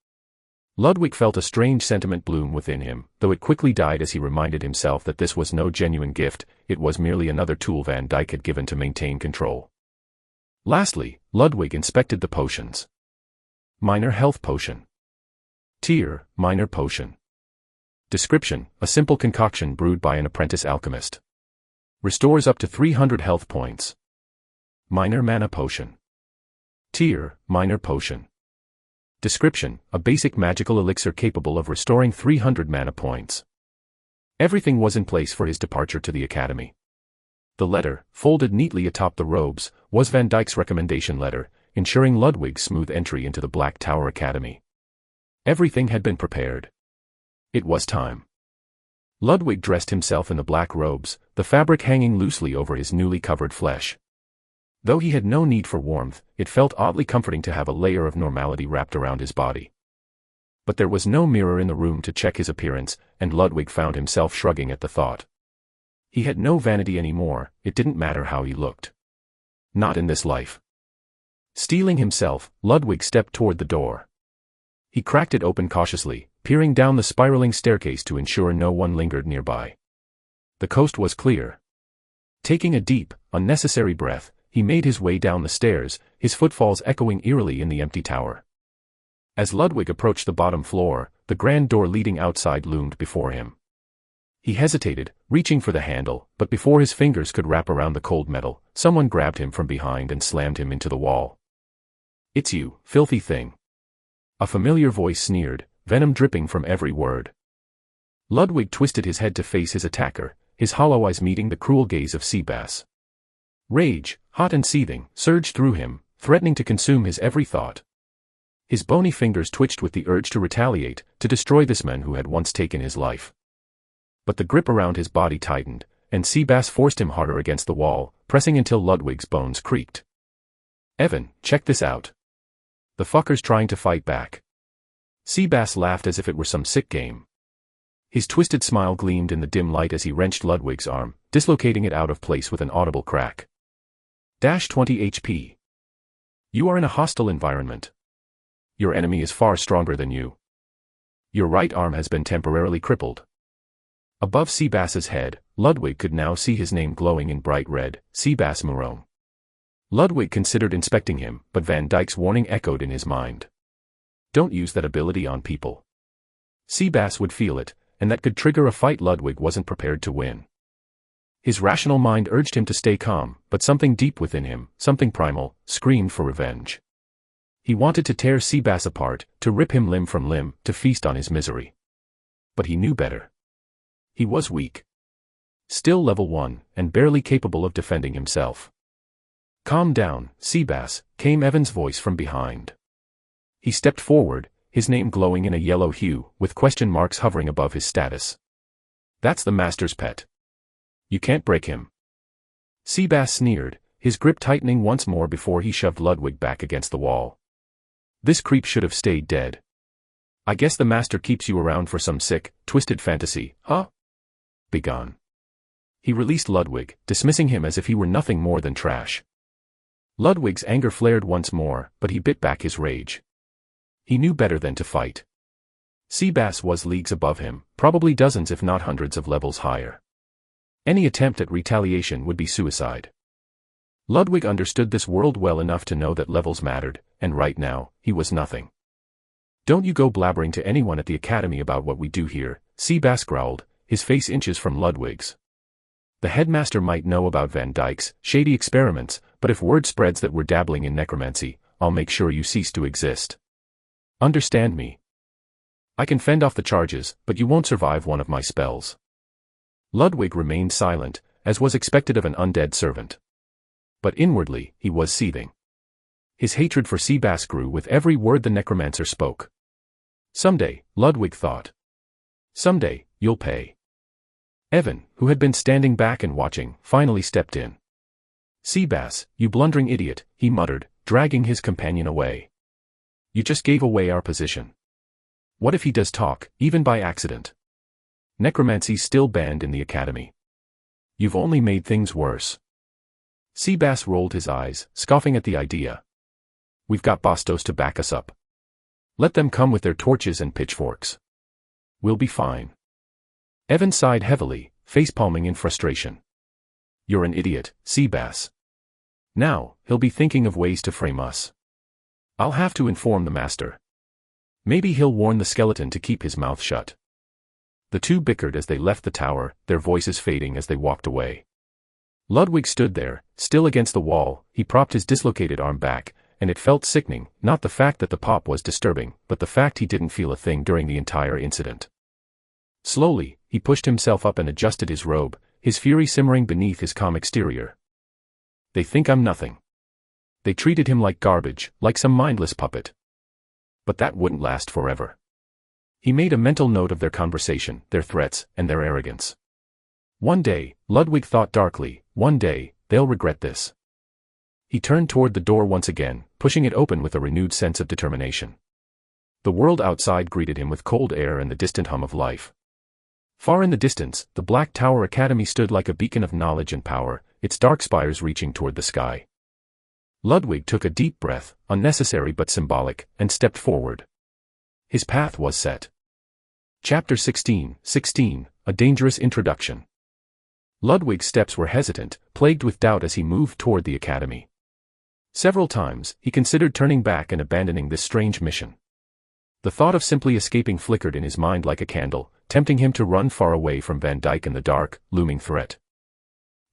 Ludwig felt a strange sentiment bloom within him, though it quickly died as he reminded himself that this was no genuine gift, it was merely another tool Van Dyke had given to maintain control. Lastly, Ludwig inspected the potions. Minor health potion. Tier, minor potion. Description, a simple concoction brewed by an apprentice alchemist. Restores up to 300 health points. Minor mana potion. Tier, minor potion. Description, a basic magical elixir capable of restoring 300 mana points. Everything was in place for his departure to the academy. The letter, folded neatly atop the robes, was Van Dyke's recommendation letter, ensuring Ludwig's smooth entry into the Black Tower Academy. Everything had been prepared. It was time. Ludwig dressed himself in the black robes, the fabric hanging loosely over his newly covered flesh. Though he had no need for warmth, it felt oddly comforting to have a layer of normality wrapped around his body. But there was no mirror in the room to check his appearance, and Ludwig found himself shrugging at the thought. He had no vanity anymore, it didn't matter how he looked. Not in this life. Steeling himself, Ludwig stepped toward the door. He cracked it open cautiously, peering down the spiraling staircase to ensure no one lingered nearby. The coast was clear. Taking a deep, unnecessary breath, he made his way down the stairs, his footfalls echoing eerily in the empty tower. As Ludwig approached the bottom floor, the grand door leading outside loomed before him. He hesitated, reaching for the handle, but before his fingers could wrap around the cold metal, someone grabbed him from behind and slammed him into the wall. "It's you, filthy thing." A familiar voice sneered, venom dripping from every word. Ludwig twisted his head to face his attacker, his hollow eyes meeting the cruel gaze of Seabass. Rage, hot and seething, surged through him, threatening to consume his every thought. His bony fingers twitched with the urge to retaliate, to destroy this man who had once taken his life. But the grip around his body tightened, and Seabass forced him harder against the wall, pressing until Ludwig's bones creaked. "Evan, check this out. The fucker's trying to fight back." Seabass laughed as if it were some sick game. His twisted smile gleamed in the dim light as he wrenched Ludwig's arm, dislocating it out of place with an audible crack. -20 HP. You are in a hostile environment. Your enemy is far stronger than you. Your right arm has been temporarily crippled. Above Seabass's head, Ludwig could now see his name glowing in bright red, Seabass Marone. Ludwig considered inspecting him, but Van Dyke's warning echoed in his mind. Don't use that ability on people. Seabass would feel it, and that could trigger a fight Ludwig wasn't prepared to win. His rational mind urged him to stay calm, but something deep within him, something primal, screamed for revenge. He wanted to tear Seabass apart, to rip him limb from limb, to feast on his misery. But he knew better. He was weak. Still level 1, and barely capable of defending himself. Calm down, Seabass, came Evan's voice from behind. He stepped forward, his name glowing in a yellow hue, with question marks hovering above his status. That's the master's pet. You can't break him. Seabass sneered, his grip tightening once more before he shoved Ludwig back against the wall. This creep should have stayed dead. I guess the master keeps you around for some sick, twisted fantasy, huh? Begone. He released Ludwig, dismissing him as if he were nothing more than trash. Ludwig's anger flared once more, but he bit back his rage. He knew better than to fight. Seabass was leagues above him, probably dozens if not hundreds of levels higher. Any attempt at retaliation would be suicide. Ludwig understood this world well enough to know that levels mattered, and right now, he was nothing. Don't you go blabbering to anyone at the academy about what we do here, Seabass growled, his face inches from Ludwig's. The headmaster might know about Van Dyke's shady experiments, but if word spreads that we're dabbling in necromancy, I'll make sure you cease to exist. Understand me? I can fend off the charges, but you won't survive one of my spells. Ludwig remained silent, as was expected of an undead servant. But inwardly, he was seething. His hatred for Seabass grew with every word the necromancer spoke. Someday, Ludwig thought. Someday, you'll pay. Evan, who had been standing back and watching, finally stepped in. Seabass, you blundering idiot, he muttered, dragging his companion away. You just gave away our position. What if he does talk, even by accident? Necromancy's still banned in the academy. You've only made things worse. Seabass rolled his eyes, scoffing at the idea. We've got Bastos to back us up. Let them come with their torches and pitchforks. We'll be fine. Evan sighed heavily, face-palming in frustration. You're an idiot, Seabass. Now, he'll be thinking of ways to frame us. I'll have to inform the master. Maybe he'll warn the skeleton to keep his mouth shut. The two bickered as they left the tower, their voices fading as they walked away. Ludwig stood there, still against the wall, he propped his dislocated arm back, and it felt sickening, not the fact that the pop was disturbing, but the fact he didn't feel a thing during the entire incident. Slowly, he pushed himself up and adjusted his robe, his fury simmering beneath his calm exterior. They think I'm nothing. They treated him like garbage, like some mindless puppet. But that wouldn't last forever. He made a mental note of their conversation, their threats, and their arrogance. One day, Ludwig thought darkly, one day, they'll regret this. He turned toward the door once again, pushing it open with a renewed sense of determination. The world outside greeted him with cold air and the distant hum of life. Far in the distance, the Black Tower Academy stood like a beacon of knowledge and power, its dark spires reaching toward the sky. Ludwig took a deep breath, unnecessary but symbolic, and stepped forward. His path was set. Chapter 16, A Dangerous Introduction. Ludwig's steps were hesitant, plagued with doubt as he moved toward the academy. Several times, he considered turning back and abandoning this strange mission. The thought of simply escaping flickered in his mind like a candle, tempting him to run far away from Van Dyke and the dark, looming threat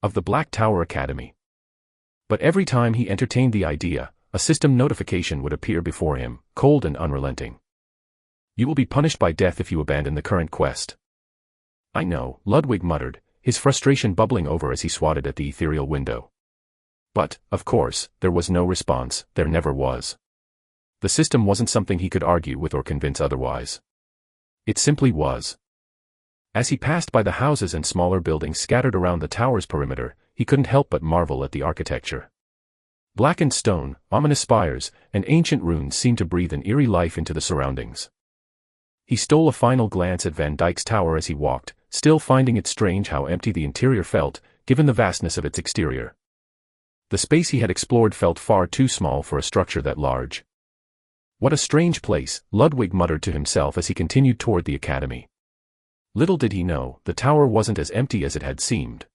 of the Black Tower Academy. But every time he entertained the idea, a system notification would appear before him, cold and unrelenting. You will be punished by death if you abandon the current quest. I know, Ludwig muttered, his frustration bubbling over as he swatted at the ethereal window. But, of course, there was no response, there never was. The system wasn't something he could argue with or convince otherwise. It simply was. As he passed by the houses and smaller buildings scattered around the tower's perimeter, he couldn't help but marvel at the architecture. Blackened stone, ominous spires, and ancient ruins seemed to breathe an eerie life into the surroundings. He stole a final glance at Van Dyke's tower as he walked, still finding it strange how empty the interior felt, given the vastness of its exterior. The The space he had explored felt far too small for a structure that large. What a strange place, Ludwig muttered to himself as he continued toward the academy. Little did he know, the tower wasn't as empty as it had seemed.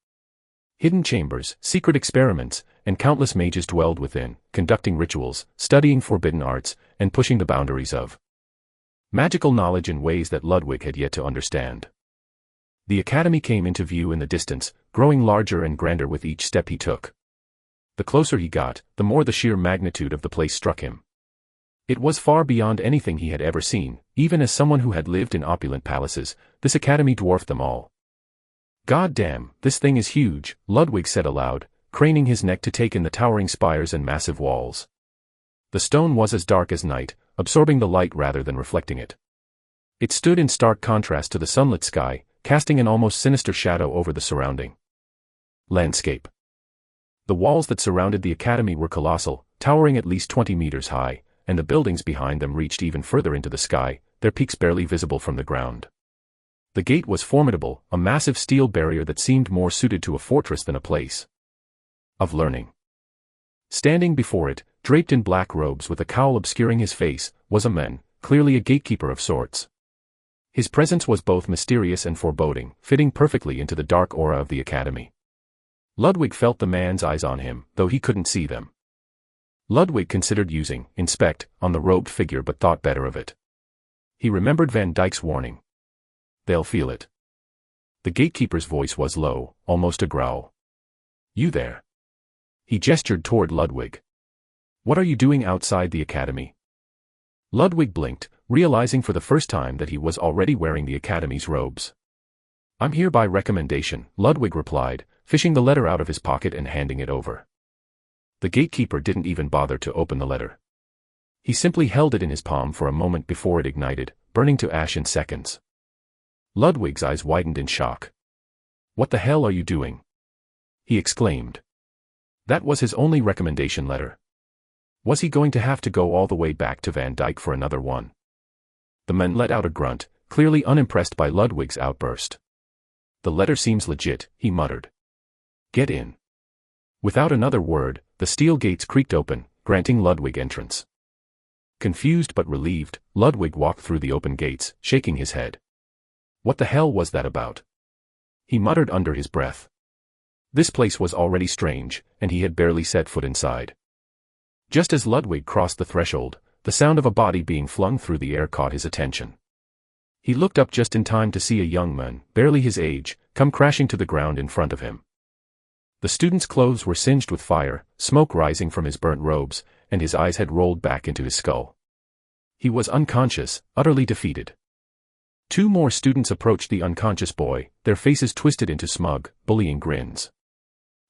Hidden chambers, secret experiments, and countless mages dwelled within, conducting rituals, studying forbidden arts, and pushing the boundaries of magical knowledge in ways that Ludwig had yet to understand. The academy came into view in the distance, growing larger and grander with each step he took. The closer he got, the more the sheer magnitude of the place struck him. It was far beyond anything he had ever seen. Even as someone who had lived in opulent palaces, this academy dwarfed them all. "God damn, this thing is huge," Ludwig said aloud, craning his neck to take in the towering spires and massive walls. The stone was as dark as night, absorbing the light rather than reflecting it. It stood in stark contrast to the sunlit sky, casting an almost sinister shadow over the surrounding landscape. The walls that surrounded the academy were colossal, towering at least 20 meters high, and the buildings behind them reached even further into the sky, their peaks barely visible from the ground. The gate was formidable, a massive steel barrier that seemed more suited to a fortress than a place of learning. Standing before it, draped in black robes with a cowl obscuring his face, was a man, clearly a gatekeeper of sorts. His presence was both mysterious and foreboding, fitting perfectly into the dark aura of the academy. Ludwig felt the man's eyes on him, though he couldn't see them. Ludwig considered using inspect on the robed figure but thought better of it. He remembered Van Dyke's warning. "They'll feel it." The gatekeeper's voice was low, almost a growl. "You there?" He gestured toward Ludwig. "What are you doing outside the academy?" Ludwig blinked, realizing for the first time that he was already wearing the academy's robes. "I'm here by recommendation," Ludwig replied, fishing the letter out of his pocket and handing it over. The gatekeeper didn't even bother to open the letter. He simply held it in his palm for a moment before it ignited, burning to ash in seconds. Ludwig's eyes widened in shock. "What the hell are you doing?" he exclaimed. That was his only recommendation letter. Was he going to have to go all the way back to Van Dyke for another one? The man let out a grunt, clearly unimpressed by Ludwig's outburst. "The letter seems legit," he muttered. "Get in." Without another word, the steel gates creaked open, granting Ludwig entrance. Confused but relieved, Ludwig walked through the open gates, shaking his head. What the hell was that about? He muttered under his breath. This place was already strange, and he had barely set foot inside. Just as Ludwig crossed the threshold, the sound of a body being flung through the air caught his attention. He looked up just in time to see a young man, barely his age, come crashing to the ground in front of him. The student's clothes were singed with fire, smoke rising from his burnt robes, and his eyes had rolled back into his skull. He was unconscious, utterly defeated. Two more students approached the unconscious boy, their faces twisted into smug, bullying grins.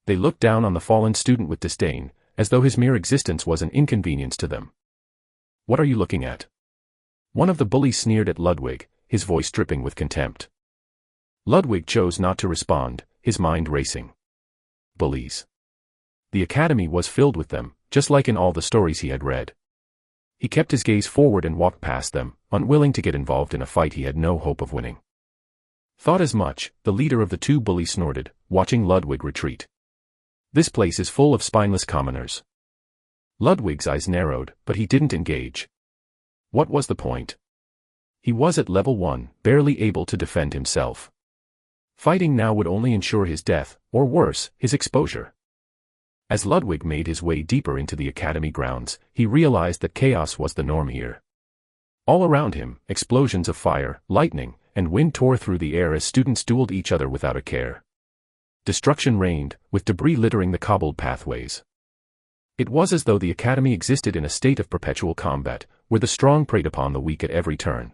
They looked down on the fallen student with disdain, as though his mere existence was an inconvenience to them. "What are you looking at?" One of the bullies sneered at Ludwig, his voice dripping with contempt. Ludwig chose not to respond, his mind racing. Bullies. The academy was filled with them, just like in all the stories he had read. He kept his gaze forward and walked past them, unwilling to get involved in a fight he had no hope of winning. "Thought as much," the leader of the two bullies snorted, watching Ludwig retreat. "This place is full of spineless commoners." Ludwig's eyes narrowed, but he didn't engage. What was the point? He was at level 1, barely able to defend himself. Fighting now would only ensure his death, or worse, his exposure. As Ludwig made his way deeper into the academy grounds, he realized that chaos was the norm here. All around him, explosions of fire, lightning, and wind tore through the air as students dueled each other without a care. Destruction reigned, with debris littering the cobbled pathways. It was as though the academy existed in a state of perpetual combat, where the strong preyed upon the weak at every turn.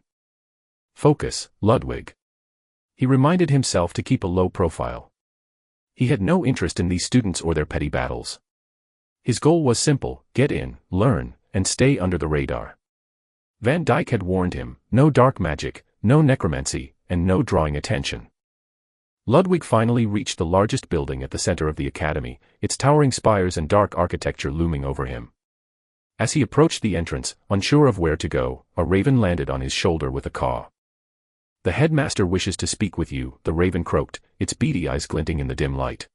Focus, Ludwig. He reminded himself to keep a low profile. He had no interest in these students or their petty battles. His goal was simple: get in, learn, and stay under the radar. Van Dyke had warned him, no dark magic, no necromancy, and no drawing attention. Ludwig finally reached the largest building at the center of the academy, its towering spires and dark architecture looming over him. As he approached the entrance, unsure of where to go, a raven landed on his shoulder with a caw. "The headmaster wishes to speak with you," the raven croaked, its beady eyes glinting in the dim light.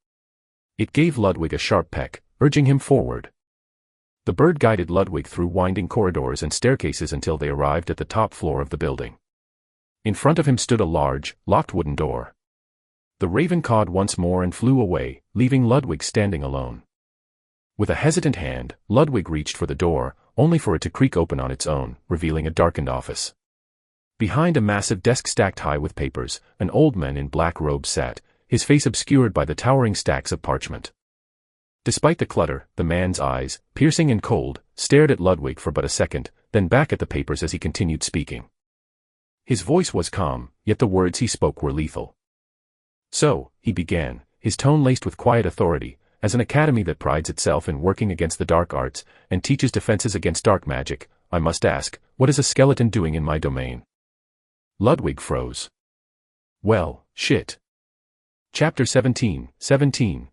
It gave Ludwig a sharp peck, urging him forward. The bird guided Ludwig through winding corridors and staircases until they arrived at the top floor of the building. In front of him stood a large, locked wooden door. The raven cawed once more and flew away, leaving Ludwig standing alone. With a hesitant hand, Ludwig reached for the door, only for it to creak open on its own, revealing a darkened office. Behind a massive desk stacked high with papers, an old man in black robes sat, his face obscured by the towering stacks of parchment. Despite the clutter, the man's eyes, piercing and cold, stared at Ludwig for but a second, then back at the papers as he continued speaking. His voice was calm, yet the words he spoke were lethal. "So," he began, his tone laced with quiet authority, "as an academy that prides itself in working against the dark arts, and teaches defenses against dark magic, I must ask, what is a skeleton doing in my domain?" Ludwig froze. Well, shit. Chapter 17,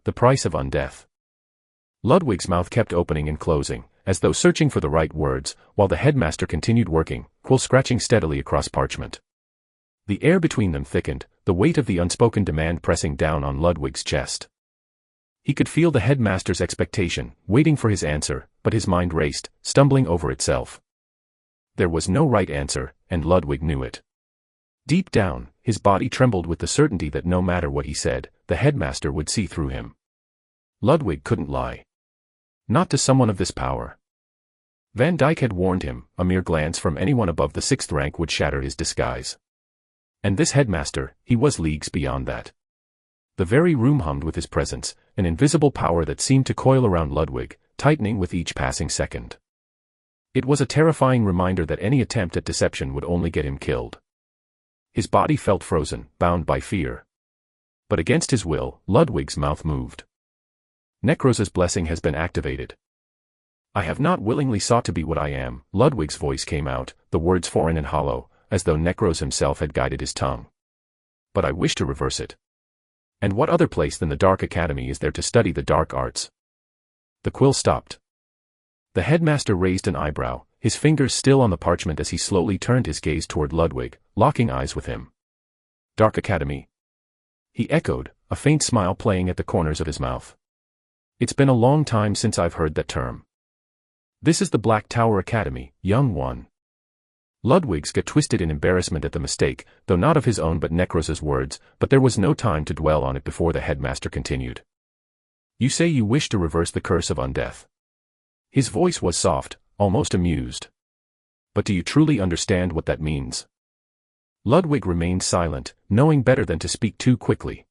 The Price of Undeath. Ludwig's mouth kept opening and closing, as though searching for the right words, while the headmaster continued working, quill scratching steadily across parchment. The air between them thickened, the weight of the unspoken demand pressing down on Ludwig's chest. He could feel the headmaster's expectation, waiting for his answer, but his mind raced, stumbling over itself. There was no right answer, and Ludwig knew it. Deep down, his body trembled with the certainty that no matter what he said, the headmaster would see through him. Ludwig couldn't lie. Not to someone of this power. Van Dyke had warned him, a mere glance from anyone above the 6th rank would shatter his disguise. And this headmaster, he was leagues beyond that. The very room hummed with his presence, an invisible power that seemed to coil around Ludwig, tightening with each passing second. It was a terrifying reminder that any attempt at deception would only get him killed. His body felt frozen, bound by fear. But against his will, Ludwig's mouth moved. "Necrosa's blessing has been activated. I have not willingly sought to be what I am," Ludwig's voice came out, the words foreign and hollow, as though Necros himself had guided his tongue. "But I wish to reverse it. And what other place than the Dark Academy is there to study the dark arts?" The quill stopped. The headmaster raised an eyebrow, his fingers still on the parchment as he slowly turned his gaze toward Ludwig, locking eyes with him. "Dark Academy?" he echoed, a faint smile playing at the corners of his mouth. "It's been a long time since I've heard that term. This is the Black Tower Academy, young one." Ludwig's got twisted in embarrassment at the mistake, though not of his own but Necrosa's words, but there was no time to dwell on it before the headmaster continued. "You say you wish to reverse the curse of undeath." His voice was soft, almost amused. "But do you truly understand what that means?" Ludwig remained silent, knowing better than to speak too quickly.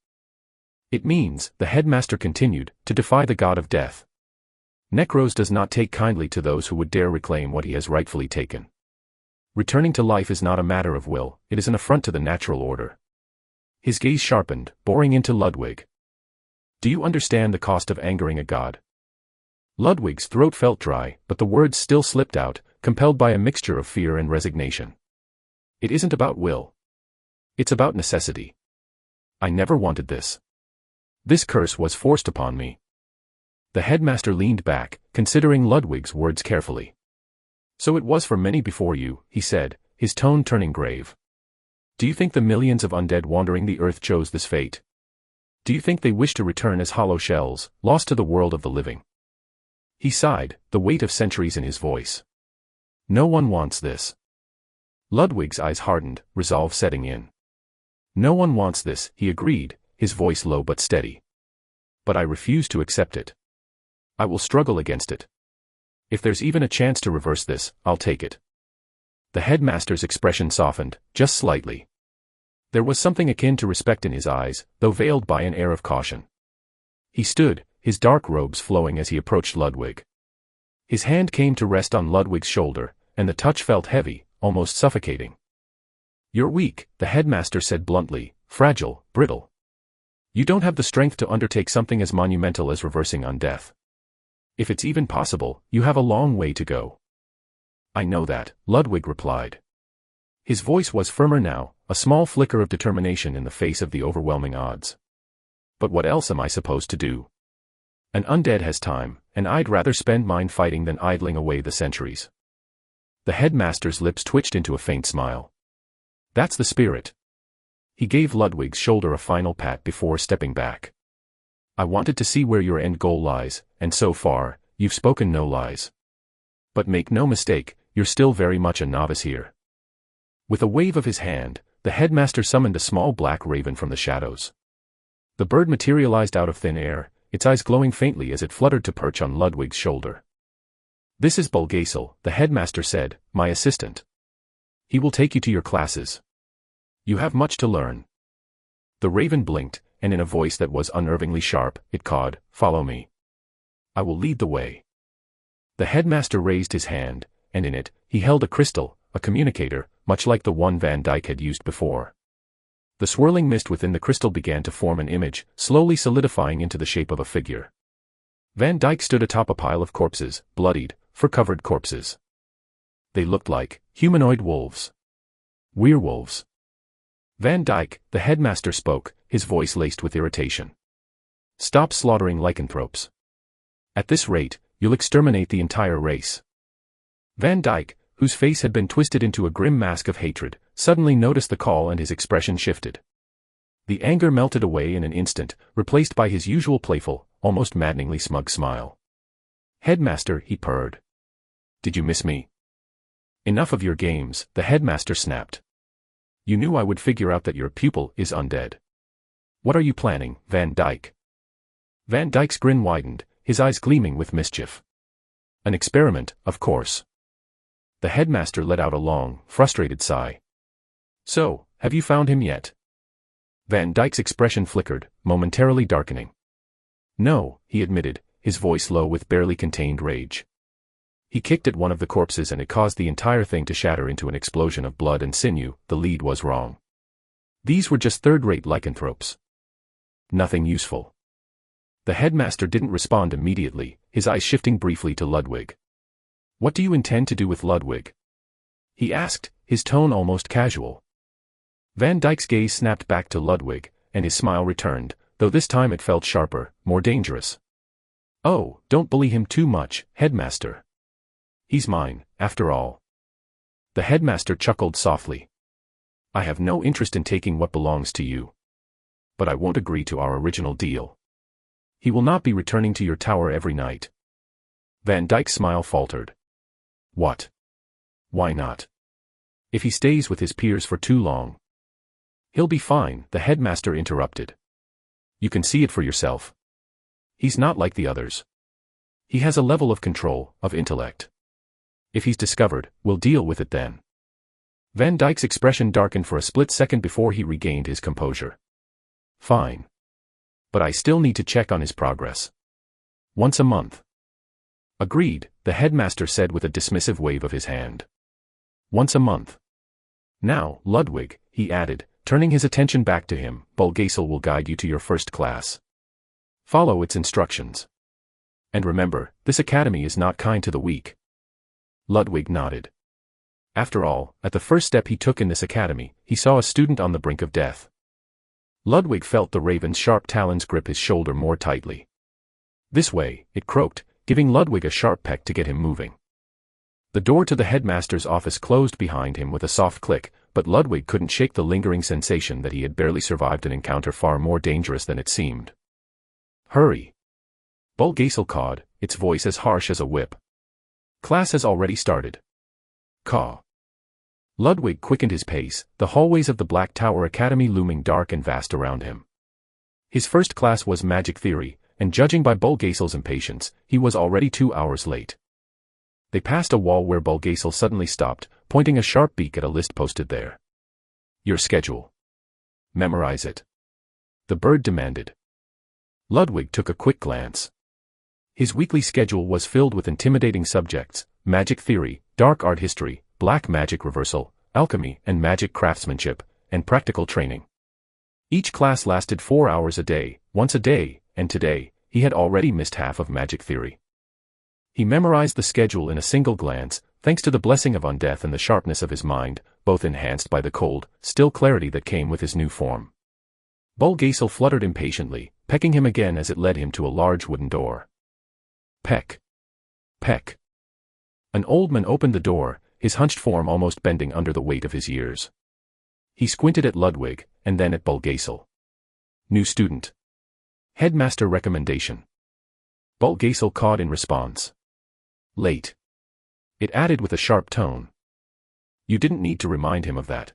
"It means," the headmaster continued, "to defy the god of death. Necros does not take kindly to those who would dare reclaim what he has rightfully taken. Returning to life is not a matter of will, it is an affront to the natural order." His gaze sharpened, boring into Ludwig. "Do you understand the cost of angering a god?" Ludwig's throat felt dry, but the words still slipped out, compelled by a mixture of fear and resignation. "It isn't about will. It's about necessity. I never wanted this. This curse was forced upon me." The headmaster leaned back, considering Ludwig's words carefully. "So it was for many before you," he said, his tone turning grave. "Do you think the millions of undead wandering the earth chose this fate? Do you think they wish to return as hollow shells, lost to the world of the living?" He sighed, the weight of centuries in his voice. "No one wants this." Ludwig's eyes hardened, resolve setting in. "No one wants this," he agreed, his voice low but steady. "But I refuse to accept it. I will struggle against it. If there's even a chance to reverse this, I'll take it." The headmaster's expression softened, just slightly. There was something akin to respect in his eyes, though veiled by an air of caution. He stood, his dark robes flowing as he approached Ludwig. His hand came to rest on Ludwig's shoulder, and the touch felt heavy, almost suffocating. "You're weak," the headmaster said bluntly, "fragile, brittle. You don't have the strength to undertake something as monumental as reversing undeath. If it's even possible, you have a long way to go." "I know that," Ludwig replied. His voice was firmer now, a small flicker of determination in the face of the overwhelming odds. "But what else am I supposed to do? An undead has time, and I'd rather spend mine fighting than idling away the centuries." The headmaster's lips twitched into a faint smile. "That's the spirit." He gave Ludwig's shoulder a final pat before stepping back. I wanted to see where your end goal lies, and so far, you've spoken no lies. But make no mistake, you're still very much a novice here. With a wave of his hand, the headmaster summoned a small black raven from the shadows. The bird materialized out of thin air, its eyes glowing faintly as it fluttered to perch on Ludwig's shoulder. This is Bulgasel, the headmaster said, my assistant. He will take you to your classes. You have much to learn. The raven blinked, and in a voice that was unnervingly sharp, it cawed, follow me. I will lead the way. The headmaster raised his hand, and in it, he held a crystal, a communicator, much like the one Van Dyke had used before. The swirling mist within the crystal began to form an image, slowly solidifying into the shape of a figure. Van Dyke stood atop a pile of corpses, bloodied, fur-covered corpses. They looked like humanoid wolves. Werewolves. Van Dyke, the headmaster spoke, his voice laced with irritation. Stop slaughtering lycanthropes. At this rate, you'll exterminate the entire race. Van Dyke, whose face had been twisted into a grim mask of hatred, suddenly noticed the call and his expression shifted. The anger melted away in an instant, replaced by his usual playful, almost maddeningly smug smile. Headmaster, he purred. Did you miss me? Enough of your games, the headmaster snapped. You knew I would figure out that your pupil is undead. What are you planning, Van Dyke? Van Dyke's grin widened, his eyes gleaming with mischief. An experiment, of course. The headmaster let out a long, frustrated sigh. So, have you found him yet? Van Dyke's expression flickered, momentarily darkening. No, he admitted, his voice low with barely contained rage. He kicked at one of the corpses and it caused the entire thing to shatter into an explosion of blood and sinew. The lead was wrong. These were just third-rate lycanthropes. Nothing useful. The headmaster didn't respond immediately, his eyes shifting briefly to Ludwig. What do you intend to do with Ludwig? He asked, his tone almost casual. Van Dyke's gaze snapped back to Ludwig, and his smile returned, though this time it felt sharper, more dangerous. Oh, don't bully him too much, headmaster. He's mine, after all. The headmaster chuckled softly. I have no interest in taking what belongs to you. But I won't agree to our original deal. He will not be returning to your tower every night. Van Dyke's smile faltered. What? Why not? If he stays with his peers for too long. He'll be fine, the headmaster interrupted. You can see it for yourself. He's not like the others. He has a level of control, of intellect. If he's discovered, we'll deal with it then. Van Dyke's expression darkened for a split second before he regained his composure. Fine. But I still need to check on his progress. Once a month. Agreed, the headmaster said with a dismissive wave of his hand. Once a month. Now, Ludwig, he added, turning his attention back to him, Bulgasel will guide you to your first class. Follow its instructions. And remember, this academy is not kind to the weak. Ludwig nodded. After all, at the first step he took in this academy, he saw a student on the brink of death. Ludwig felt the raven's sharp talons grip his shoulder more tightly. This way, it croaked, giving Ludwig a sharp peck to get him moving. The door to the headmaster's office closed behind him with a soft click, but Ludwig couldn't shake the lingering sensation that he had barely survived an encounter far more dangerous than it seemed. Hurry! Bulgasel cawed, its voice as harsh as a whip. Class has already started. Caw. Ludwig quickened his pace, the hallways of the Black Tower Academy looming dark and vast around him. His first class was magic theory, and judging by Bulgasel's impatience, he was already 2 hours late. They passed a wall where Bulgasel suddenly stopped, pointing a sharp beak at a list posted there. Your schedule. Memorize it. The bird demanded. Ludwig took a quick glance. His weekly schedule was filled with intimidating subjects: magic theory, dark art history, black magic reversal, alchemy and magic craftsmanship, and practical training. Each class lasted 4 hours a day, once a day, and today, he had already missed half of magic theory. He memorized the schedule in a single glance, thanks to the blessing of undeath and the sharpness of his mind, both enhanced by the cold, still clarity that came with his new form. Bulgasel fluttered impatiently, pecking him again as it led him to a large wooden door. Peck. Peck. An old man opened the door, his hunched form almost bending under the weight of his years. He squinted at Ludwig, and then at Bulgasel. New student. Headmaster recommendation. Bulgasel cawed in response. Late. It added with a sharp tone. You didn't need to remind him of that.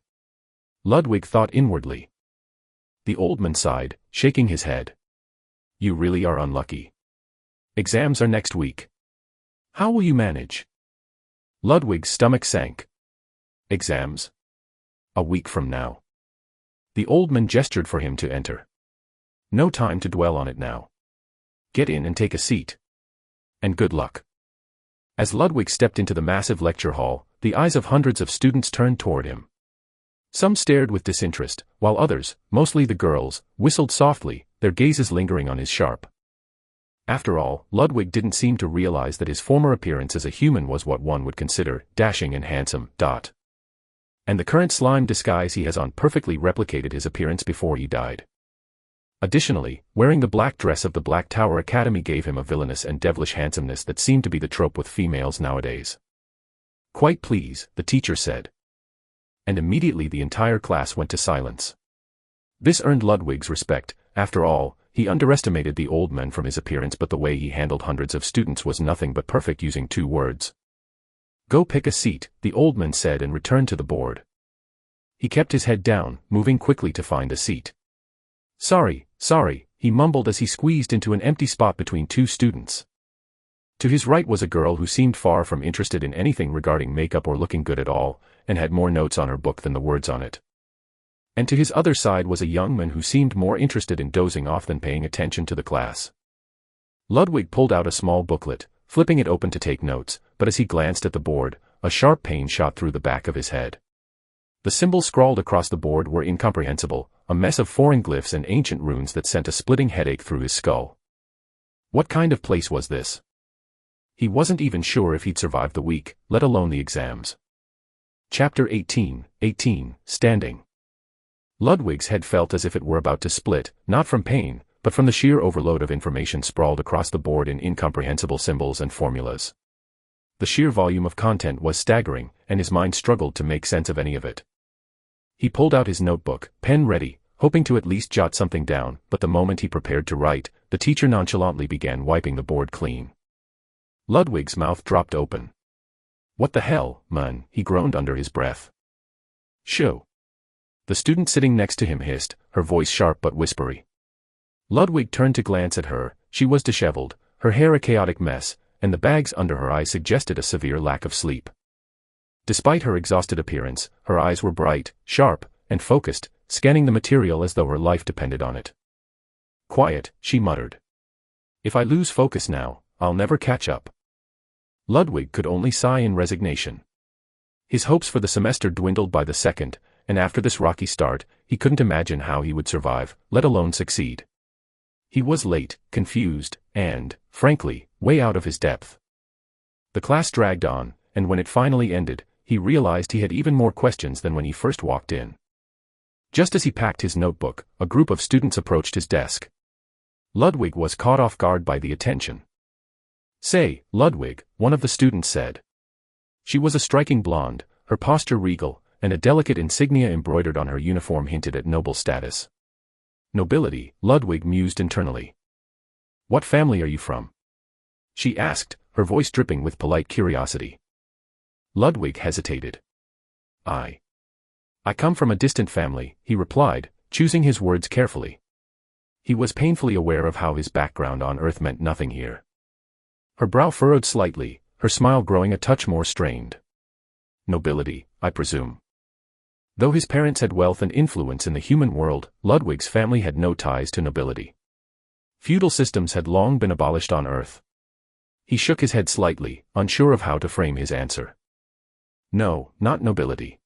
Ludwig thought inwardly. The old man sighed, shaking his head. You really are unlucky. Exams are next week. How will you manage? Ludwig's stomach sank. Exams? A week from now. The old man gestured for him to enter. No time to dwell on it now. Get in and take a seat. And good luck. As Ludwig stepped into the massive lecture hall, the eyes of hundreds of students turned toward him. Some stared with disinterest, while others, mostly the girls, whistled softly, their gazes lingering on his sharp. After all, Ludwig didn't seem to realize that his former appearance as a human was what one would consider dashing and handsome. And the current slime disguise he has on perfectly replicated his appearance before he died. Additionally, wearing the black dress of the Black Tower Academy gave him a villainous and devilish handsomeness that seemed to be the trope with females nowadays. Quite please, the teacher said. And immediately the entire class went to silence. This earned Ludwig's respect. After all, he underestimated the old man from his appearance, but the way he handled hundreds of students was nothing but perfect, using 2 words. Go pick a seat, the old man said, and returned to the board. He kept his head down, moving quickly to find a seat. Sorry, he mumbled as he squeezed into an empty spot between 2 students. To his right was a girl who seemed far from interested in anything regarding makeup or looking good at all, and had more notes on her book than the words on it. And to his other side was a young man who seemed more interested in dozing off than paying attention to the class. Ludwig pulled out a small booklet, flipping it open to take notes, but as he glanced at the board, a sharp pain shot through the back of his head. The symbols scrawled across the board were incomprehensible, a mess of foreign glyphs and ancient runes that sent a splitting headache through his skull. What kind of place was this? He wasn't even sure if he'd survive the week, let alone the exams. Chapter 18, Standing. Ludwig's head felt as if it were about to split, not from pain, but from the sheer overload of information sprawled across the board in incomprehensible symbols and formulas. The sheer volume of content was staggering, and his mind struggled to make sense of any of it. He pulled out his notebook, pen ready, hoping to at least jot something down, but the moment he prepared to write, the teacher nonchalantly began wiping the board clean. Ludwig's mouth dropped open. What the hell, man, he groaned under his breath. Shoo. The student sitting next to him hissed, her voice sharp but whispery. Ludwig turned to glance at her. She was disheveled, her hair a chaotic mess, and the bags under her eyes suggested a severe lack of sleep. Despite her exhausted appearance, her eyes were bright, sharp, and focused, scanning the material as though her life depended on it. Quiet, she muttered. If I lose focus now, I'll never catch up. Ludwig could only sigh in resignation. His hopes for the semester dwindled by the second, and after this rocky start, he couldn't imagine how he would survive, let alone succeed. He was late, confused, and, frankly, way out of his depth. The class dragged on, and when it finally ended, he realized he had even more questions than when he first walked in. Just as he packed his notebook, a group of students approached his desk. Ludwig was caught off guard by the attention. Say, Ludwig, one of the students said. She was a striking blonde, her posture regal, and a delicate insignia embroidered on her uniform hinted at noble status. Nobility, Ludwig mused internally. What family are you from? She asked, her voice dripping with polite curiosity. Ludwig hesitated. I come from a distant family, he replied, choosing his words carefully. He was painfully aware of how his background on Earth meant nothing here. Her brow furrowed slightly, her smile growing a touch more strained. Nobility, I presume. Though his parents had wealth and influence in the human world, Ludwig's family had no ties to nobility. Feudal systems had long been abolished on Earth. He shook his head slightly, unsure of how to frame his answer. No, not nobility.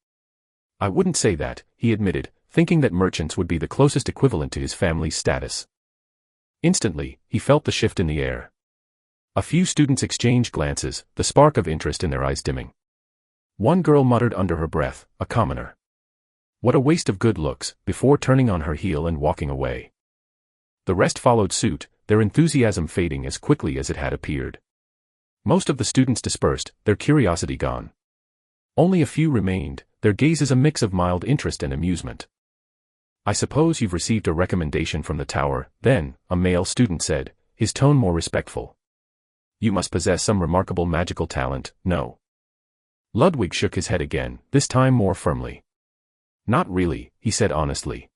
I wouldn't say that, he admitted, thinking that merchants would be the closest equivalent to his family's status. Instantly, he felt the shift in the air. A few students exchanged glances, the spark of interest in their eyes dimming. One girl muttered under her breath, a commoner. What a waste of good looks, before turning on her heel and walking away. The rest followed suit, their enthusiasm fading as quickly as it had appeared. Most of the students dispersed, their curiosity gone. Only a few remained, their gazes a mix of mild interest and amusement. I suppose you've received a recommendation from the tower, then, a male student said, his tone more respectful. You must possess some remarkable magical talent, no? Ludwig shook his head again, this time more firmly. Not really, he said honestly.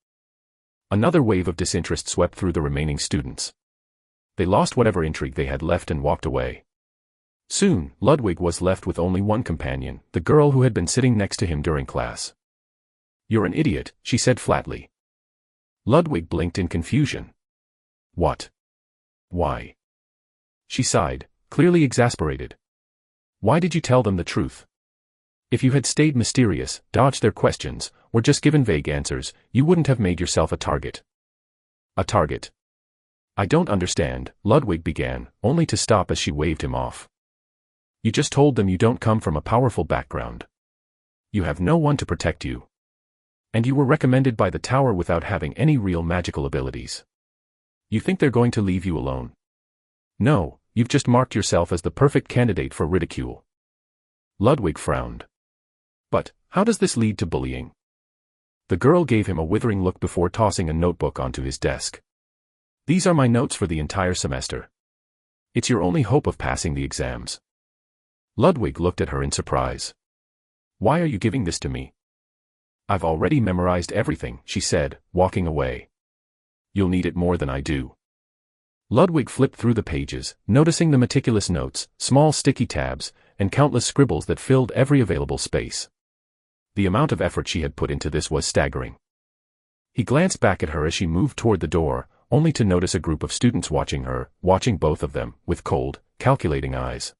Another wave of disinterest swept through the remaining students. They lost whatever intrigue they had left and walked away. Soon, Ludwig was left with only one companion, the girl who had been sitting next to him during class. You're an idiot, she said flatly. Ludwig blinked in confusion. What? Why? She sighed, clearly exasperated. Why did you tell them the truth? If you had stayed mysterious, dodged their questions, or just given vague answers, you wouldn't have made yourself a target. A target? I don't understand, Ludwig began, only to stop as she waved him off. You just told them you don't come from a powerful background. You have no one to protect you. And you were recommended by the tower without having any real magical abilities. You think they're going to leave you alone? No, you've just marked yourself as the perfect candidate for ridicule. Ludwig frowned. But, how does this lead to bullying? The girl gave him a withering look before tossing a notebook onto his desk. These are my notes for the entire semester. It's your only hope of passing the exams. Ludwig looked at her in surprise. Why are you giving this to me? I've already memorized everything, she said, walking away. You'll need it more than I do. Ludwig flipped through the pages, noticing the meticulous notes, small sticky tabs, and countless scribbles that filled every available space. The amount of effort she had put into this was staggering. He glanced back at her as she moved toward the door, only to notice a group of students watching her, watching both of them, with cold, calculating eyes.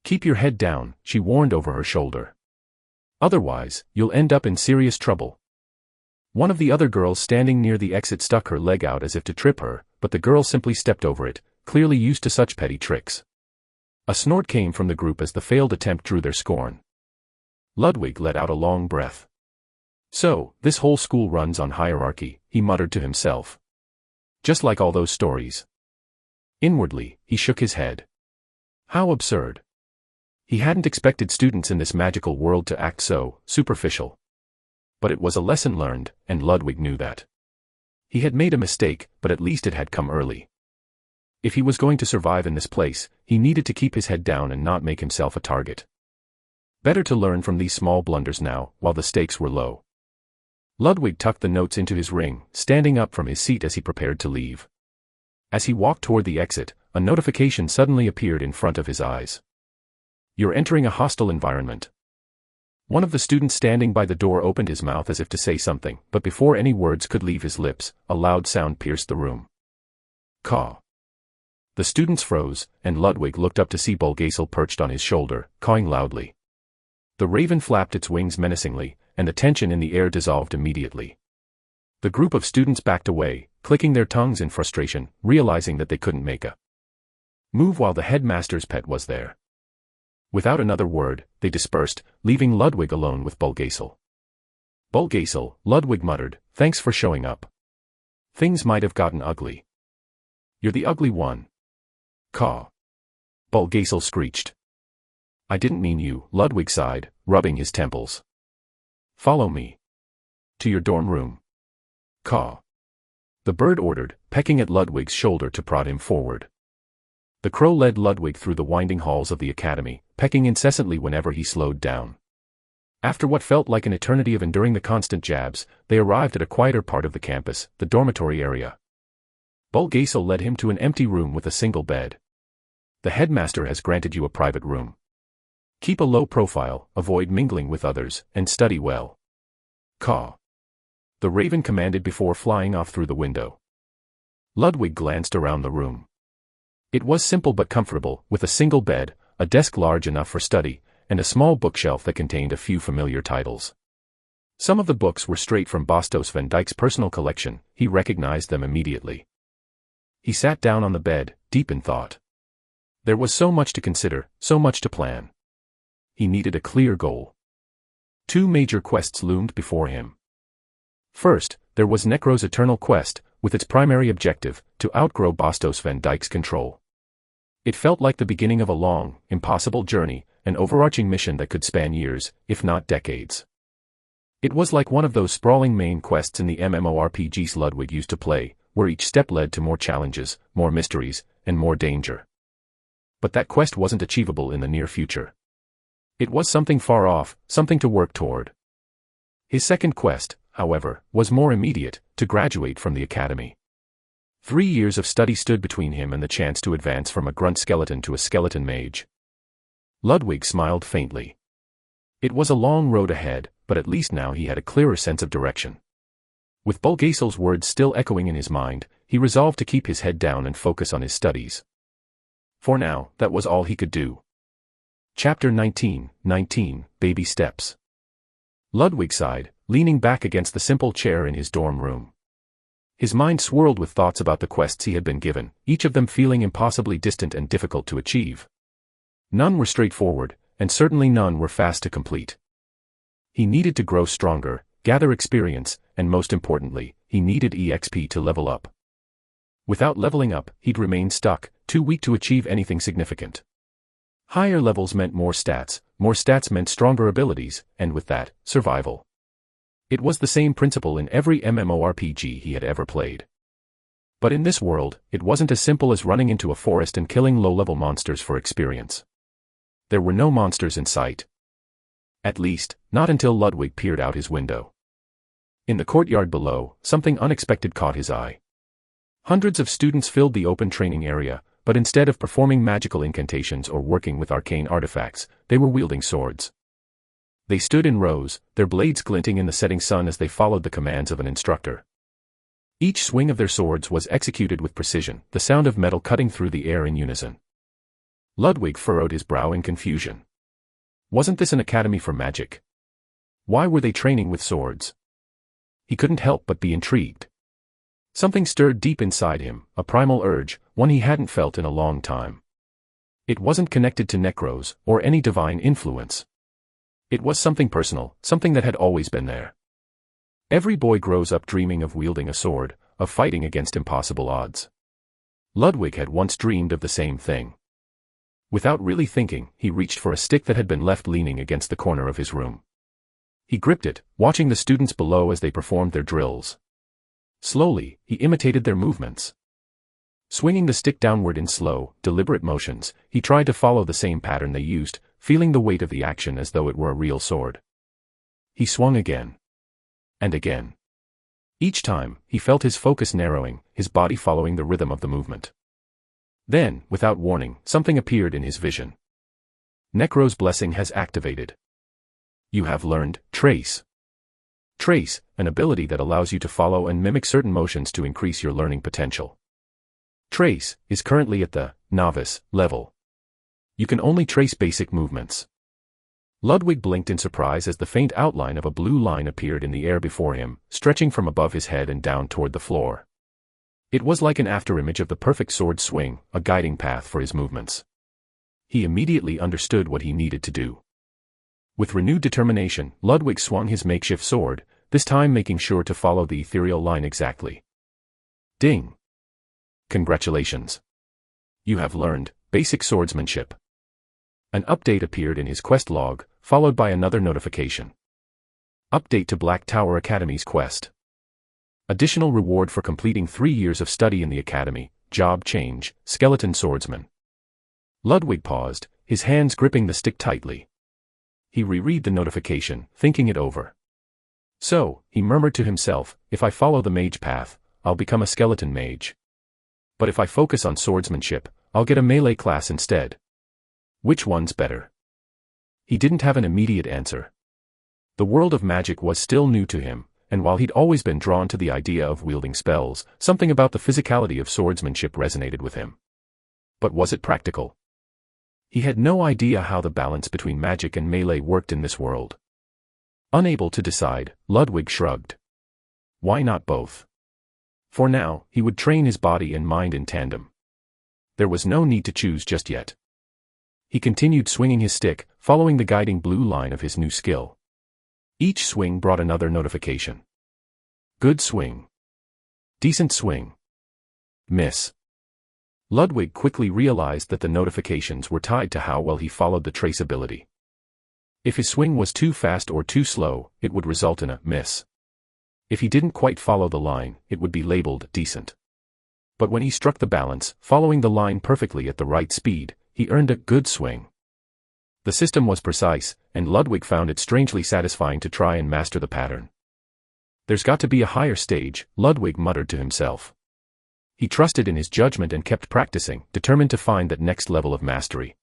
Keep your head down, she warned over her shoulder. Otherwise, you'll end up in serious trouble. One of the other girls standing near the exit stuck her leg out as if to trip her, but the girl simply stepped over it, clearly used to such petty tricks. A snort came from the group as the failed attempt drew their scorn. Ludwig let out a long breath. So, this whole school runs on hierarchy, he muttered to himself. Just like all those stories. Inwardly, he shook his head. How absurd. He hadn't expected students in this magical world to act so superficial. But it was a lesson learned, and Ludwig knew that. He had made a mistake, but at least it had come early. If he was going to survive in this place, he needed to keep his head down and not make himself a target. Better to learn from these small blunders now, while the stakes were low. Ludwig tucked the notes into his ring, standing up from his seat as he prepared to leave. As he walked toward the exit, a notification suddenly appeared in front of his eyes. You're entering a hostile environment. One of the students standing by the door opened his mouth as if to say something, but before any words could leave his lips, a loud sound pierced the room. Caw. The students froze, and Ludwig looked up to see Bulgasel perched on his shoulder, cawing loudly. The raven flapped its wings menacingly, and the tension in the air dissolved immediately. The group of students backed away, clicking their tongues in frustration, realizing that they couldn't make a move while the headmaster's pet was there. Without another word, they dispersed, leaving Ludwig alone with Bulgasel. Bulgasel, Ludwig muttered, thanks for showing up. Things might have gotten ugly. You're the ugly one. Caw. Bulgasel screeched. I didn't mean you, Ludwig sighed, rubbing his temples. Follow me. To your dorm room. Caw. The bird ordered, pecking at Ludwig's shoulder to prod him forward. The crow led Ludwig through the winding halls of the academy, pecking incessantly whenever he slowed down. After what felt like an eternity of enduring the constant jabs, they arrived at a quieter part of the campus, the dormitory area. Bulgasel led him to an empty room with a single bed. The headmaster has granted you a private room. Keep a low profile, avoid mingling with others, and study well. Caw. The raven commanded before flying off through the window. Ludwig glanced around the room. It was simple but comfortable, with a single bed, a desk large enough for study, and a small bookshelf that contained a few familiar titles. Some of the books were straight from Bastos van Dijk's personal collection, he recognized them immediately. He sat down on the bed, deep in thought. There was so much to consider, so much to plan. He needed a clear goal. Two major quests loomed before him. First, there was Necro's eternal quest, with its primary objective, to outgrow Bastos van Dijk's control. It felt like the beginning of a long, impossible journey, an overarching mission that could span years, if not decades. It was like one of those sprawling main quests in the MMORPGs Ludwig used to play, where each step led to more challenges, more mysteries, and more danger. But that quest wasn't achievable in the near future. It was something far off, something to work toward. His second quest, however, was more immediate, to graduate from the academy. 3 years of study stood between him and the chance to advance from a grunt skeleton to a skeleton mage. Ludwig smiled faintly. It was a long road ahead, but at least now he had a clearer sense of direction. With Bulgasel's words still echoing in his mind, he resolved to keep his head down and focus on his studies. For now, that was all he could do. Chapter 19, Baby Steps. Ludwig sighed, leaning back against the simple chair in his dorm room. His mind swirled with thoughts about the quests he had been given, each of them feeling impossibly distant and difficult to achieve. None were straightforward, and certainly none were fast to complete. He needed to grow stronger, gather experience, and most importantly, he needed EXP to level up. Without leveling up, he'd remain stuck, too weak to achieve anything significant. Higher levels meant more stats meant stronger abilities, and with that, survival. It was the same principle in every MMORPG he had ever played. But in this world, it wasn't as simple as running into a forest and killing low-level monsters for experience. There were no monsters in sight. At least, not until Ludwig peered out his window. In the courtyard below, something unexpected caught his eye. Hundreds of students filled the open training area, but instead of performing magical incantations or working with arcane artifacts, they were wielding swords. They stood in rows, their blades glinting in the setting sun as they followed the commands of an instructor. Each swing of their swords was executed with precision, the sound of metal cutting through the air in unison. Ludwig furrowed his brow in confusion. Wasn't this an academy for magic? Why were they training with swords? He couldn't help but be intrigued. Something stirred deep inside him, a primal urge, one he hadn't felt in a long time. It wasn't connected to necros, or any divine influence. It was something personal, something that had always been there. Every boy grows up dreaming of wielding a sword, of fighting against impossible odds. Ludwig had once dreamed of the same thing. Without really thinking, he reached for a stick that had been left leaning against the corner of his room. He gripped it, watching the students below as they performed their drills. Slowly, he imitated their movements. Swinging the stick downward in slow, deliberate motions, he tried to follow the same pattern they used, feeling the weight of the action as though it were a real sword. He swung again. And again. Each time, he felt his focus narrowing, his body following the rhythm of the movement. Then, without warning, something appeared in his vision. Necro's blessing has activated. You have learned Trace. Trace, an ability that allows you to follow and mimic certain motions to increase your learning potential. Trace is currently at the novice level. You can only trace basic movements. Ludwig blinked in surprise as the faint outline of a blue line appeared in the air before him, stretching from above his head and down toward the floor. It was like an afterimage of the perfect sword swing, a guiding path for his movements. He immediately understood what he needed to do. With renewed determination, Ludwig swung his makeshift sword, this time making sure to follow the ethereal line exactly. Ding! Congratulations! You have learned basic swordsmanship. An update appeared in his quest log, followed by another notification. Update to Black Tower Academy's quest. Additional reward for completing 3 years of study in the academy, job change, skeleton swordsman. Ludwig paused, his hands gripping the stick tightly. He reread the notification, thinking it over. So, he murmured to himself, if I follow the mage path, I'll become a skeleton mage. But if I focus on swordsmanship, I'll get a melee class instead. Which one's better? He didn't have an immediate answer. The world of magic was still new to him, and while he'd always been drawn to the idea of wielding spells, something about the physicality of swordsmanship resonated with him. But was it practical? He had no idea how the balance between magic and melee worked in this world. Unable to decide, Ludwig shrugged. Why not both? For now, he would train his body and mind in tandem. There was no need to choose just yet. He continued swinging his stick, following the guiding blue line of his new skill. Each swing brought another notification. Good swing. Decent swing. Miss. Ludwig quickly realized that the notifications were tied to how well he followed the trace ability. If his swing was too fast or too slow, it would result in a miss. If he didn't quite follow the line, it would be labeled decent. But when he struck the balance, following the line perfectly at the right speed, he earned a good swing. The system was precise, and Ludwig found it strangely satisfying to try and master the pattern. There's got to be a higher stage, Ludwig muttered to himself. He trusted in his judgment and kept practicing, determined to find that next level of mastery.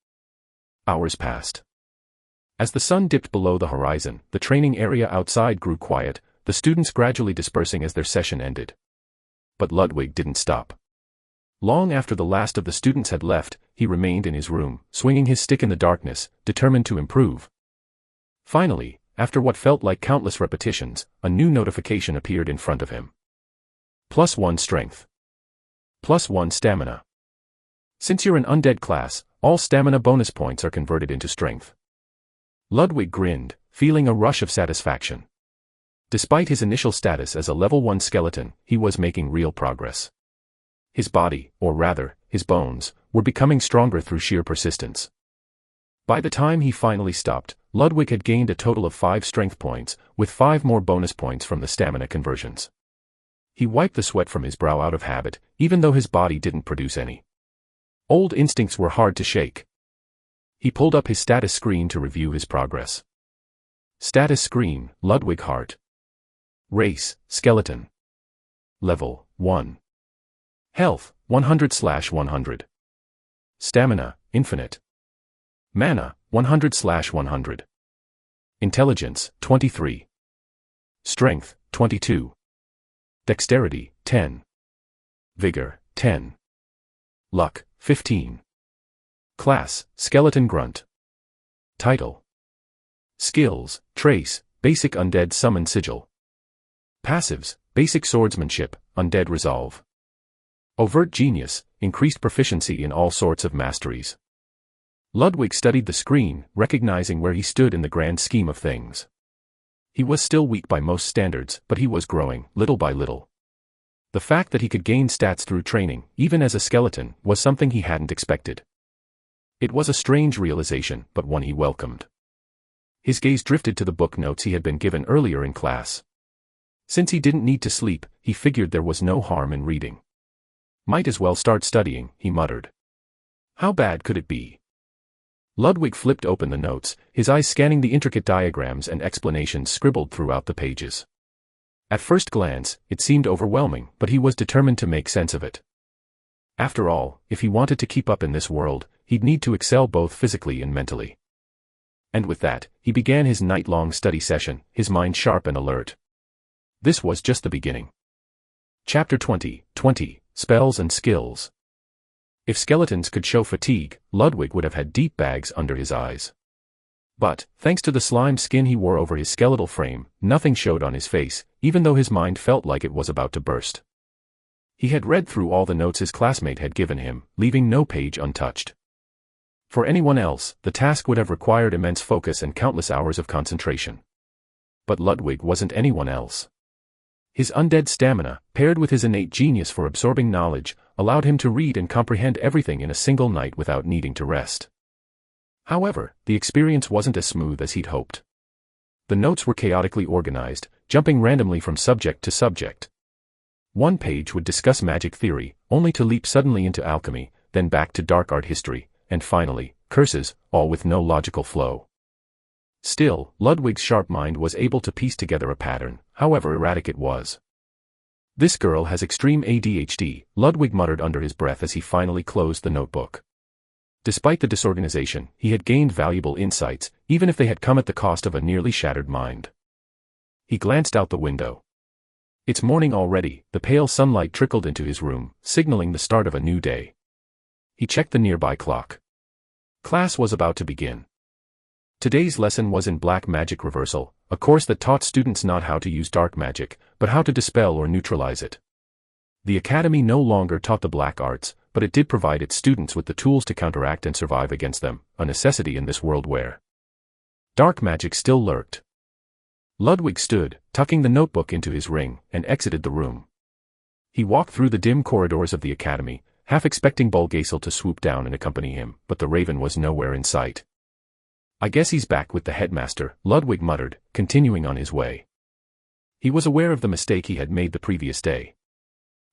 Hours passed. As the sun dipped below the horizon, the training area outside grew quiet, the students gradually dispersing as their session ended. But Ludwig didn't stop. Long after the last of the students had left, he remained in his room, swinging his stick in the darkness, determined to improve. Finally, after what felt like countless repetitions, a new notification appeared in front of him. +1 strength. +1 stamina. Since you're an undead class, all stamina bonus points are converted into strength. Ludwig grinned, feeling a rush of satisfaction. Despite his initial status as a level 1 skeleton, he was making real progress. His body, or rather, his bones, were becoming stronger through sheer persistence. By the time he finally stopped, Ludwig had gained a total of 5 strength points, with 5 more bonus points from the stamina conversions. He wiped the sweat from his brow out of habit, even though his body didn't produce any. Old instincts were hard to shake. He pulled up his status screen to review his progress. Status screen, Ludwig Hart. Race, skeleton. Level, 1. Health, 100/100. Stamina, infinite. Mana, 100/100. Intelligence, 23. Strength, 22. Dexterity, 10. Vigor, 10. Luck, 15. Class, Skeleton Grunt. Title. Skills, Trace, Basic Undead Summon Sigil. Passives, Basic Swordsmanship, Undead Resolve. Overt Genius, Increased Proficiency in all sorts of masteries. Ludwig studied the screen, recognizing where he stood in the grand scheme of things. He was still weak by most standards, but he was growing, little by little. The fact that he could gain stats through training, even as a skeleton, was something he hadn't expected. It was a strange realization, but one he welcomed. His gaze drifted to the book notes he had been given earlier in class. Since he didn't need to sleep, he figured there was no harm in reading. Might as well start studying, he muttered. How bad could it be? Ludwig flipped open the notes, his eyes scanning the intricate diagrams and explanations scribbled throughout the pages. At first glance, it seemed overwhelming, but he was determined to make sense of it. After all, if he wanted to keep up in this world, he'd need to excel both physically and mentally. And with that, he began his night-long study session, his mind sharp and alert. This was just the beginning. Chapter 20, Spells and Skills. If skeletons could show fatigue, Ludwig would have had deep bags under his eyes. But, thanks to the slime skin he wore over his skeletal frame, nothing showed on his face, even though his mind felt like it was about to burst. He had read through all the notes his classmate had given him, leaving no page untouched. For anyone else, the task would have required immense focus and countless hours of concentration. But Ludwig wasn't anyone else. His undead stamina, paired with his innate genius for absorbing knowledge, allowed him to read and comprehend everything in a single night without needing to rest. However, the experience wasn't as smooth as he'd hoped. The notes were chaotically organized, jumping randomly from subject to subject. One page would discuss magic theory, only to leap suddenly into alchemy, then back to dark art history, and finally, curses, all with no logical flow. Still, Ludwig's sharp mind was able to piece together a pattern, however erratic it was. This girl has extreme ADHD, Ludwig muttered under his breath as he finally closed the notebook. Despite the disorganization, he had gained valuable insights, even if they had come at the cost of a nearly shattered mind. He glanced out the window. It's morning already, the pale sunlight trickled into his room, signaling the start of a new day. He checked the nearby clock. Class was about to begin. Today's lesson was in Black Magic Reversal, a course that taught students not how to use dark magic, but how to dispel or neutralize it. The academy no longer taught the black arts, but it did provide its students with the tools to counteract and survive against them, a necessity in this world where dark magic still lurked. Ludwig stood, tucking the notebook into his ring, and exited the room. He walked through the dim corridors of the academy, half expecting Bulgazel to swoop down and accompany him, but the raven was nowhere in sight. I guess he's back with the headmaster, Ludwig muttered, continuing on his way. He was aware of the mistake he had made the previous day.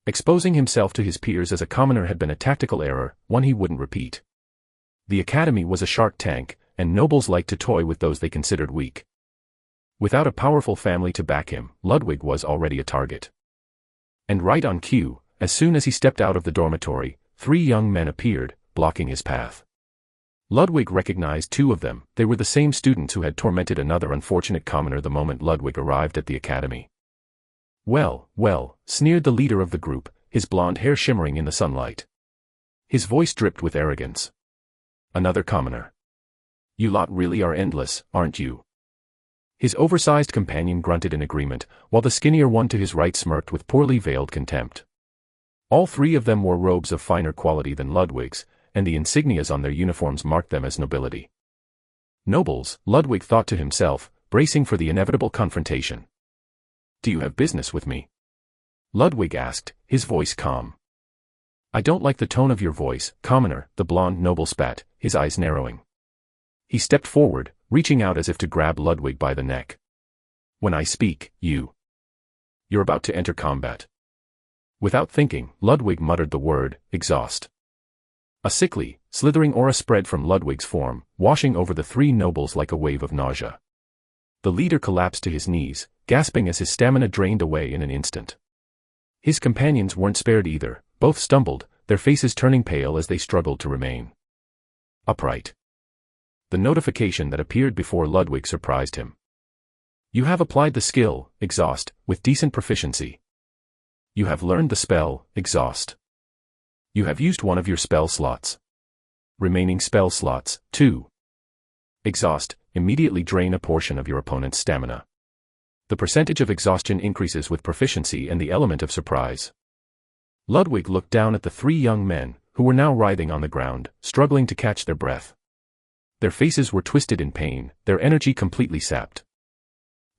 Exposing himself to his peers as a commoner had been a tactical error, one he wouldn't repeat. The academy was a shark tank, and nobles liked to toy with those they considered weak. Without a powerful family to back him, Ludwig was already a target. And right on cue, as soon as he stepped out of the dormitory, 3 young men appeared, blocking his path. Ludwig recognized 2 of them. They were the same students who had tormented another unfortunate commoner the moment Ludwig arrived at the academy. Well, well, sneered the leader of the group, his blonde hair shimmering in the sunlight. His voice dripped with arrogance. Another commoner. You lot really are endless, aren't you? His oversized companion grunted in agreement, while the skinnier one to his right smirked with poorly veiled contempt. All 3 of them wore robes of finer quality than Ludwig's, and the insignias on their uniforms marked them as nobility. Nobles, Ludwig thought to himself, bracing for the inevitable confrontation. Do you have business with me? Ludwig asked, his voice calm. I don't like the tone of your voice, commoner, the blonde noble spat, his eyes narrowing. He stepped forward, reaching out as if to grab Ludwig by the neck. When I speak, you're about to enter combat. Without thinking, Ludwig muttered the word, exhaust. A sickly, slithering aura spread from Ludwig's form, washing over the 3 nobles like a wave of nausea. The leader collapsed to his knees, gasping as his stamina drained away in an instant. His companions weren't spared either, both stumbled, their faces turning pale as they struggled to remain upright. The notification that appeared before Ludwig surprised him. You have applied the skill, exhaust, with decent proficiency. You have learned the spell, exhaust. You have used one of your spell slots. Remaining spell slots, 2. Exhaust, immediately drain a portion of your opponent's stamina. The percentage of exhaustion increases with proficiency and the element of surprise. Ludwig looked down at the 3 young men, who were now writhing on the ground, struggling to catch their breath. Their faces were twisted in pain, their energy completely sapped.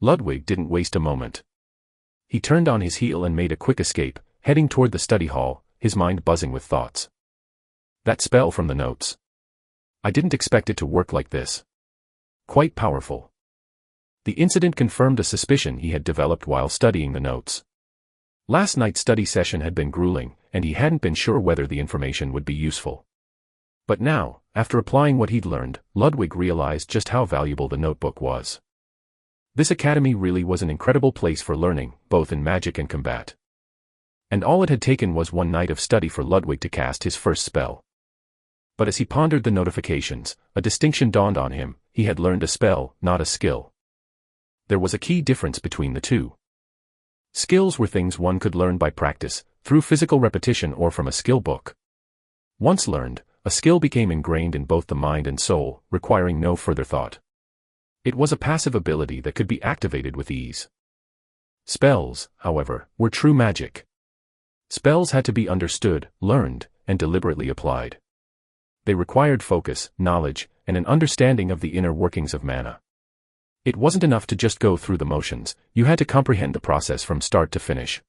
Ludwig didn't waste a moment. He turned on his heel and made a quick escape, heading toward the study hall, his mind buzzing with thoughts. That spell from the notes. I didn't expect it to work like this. Quite powerful. The incident confirmed a suspicion he had developed while studying the notes. Last night's study session had been grueling, and he hadn't been sure whether the information would be useful. But now, after applying what he'd learned, Ludwig realized just how valuable the notebook was. This academy really was an incredible place for learning, both in magic and combat. And all it had taken was one night of study for Ludwig to cast his first spell. But as he pondered the notifications, a distinction dawned on him: he had learned a spell, not a skill. There was a key difference between the 2. Skills were things one could learn by practice, through physical repetition or from a skill book. Once learned, a skill became ingrained in both the mind and soul, requiring no further thought. It was a passive ability that could be activated with ease. Spells, however, were true magic. Spells had to be understood, learned, and deliberately applied. They required focus, knowledge, and an understanding of the inner workings of mana. It wasn't enough to just go through the motions, you had to comprehend the process from start to finish.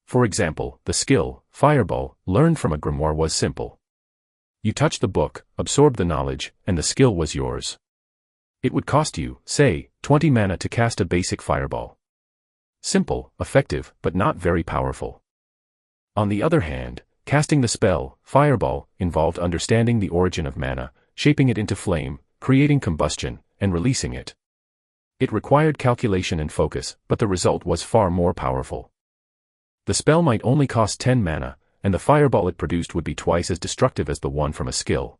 For example, the skill, Fireball, learned from a grimoire was simple. You touched the book, absorbed the knowledge, and the skill was yours. It would cost you, say, 20 mana to cast a basic fireball. Simple, effective, but not very powerful. On the other hand, casting the spell, Fireball, involved understanding the origin of mana, shaping it into flame, creating combustion, and releasing it. It required calculation and focus, but the result was far more powerful. The spell might only cost 10 mana, and the fireball it produced would be twice as destructive as the one from a skill.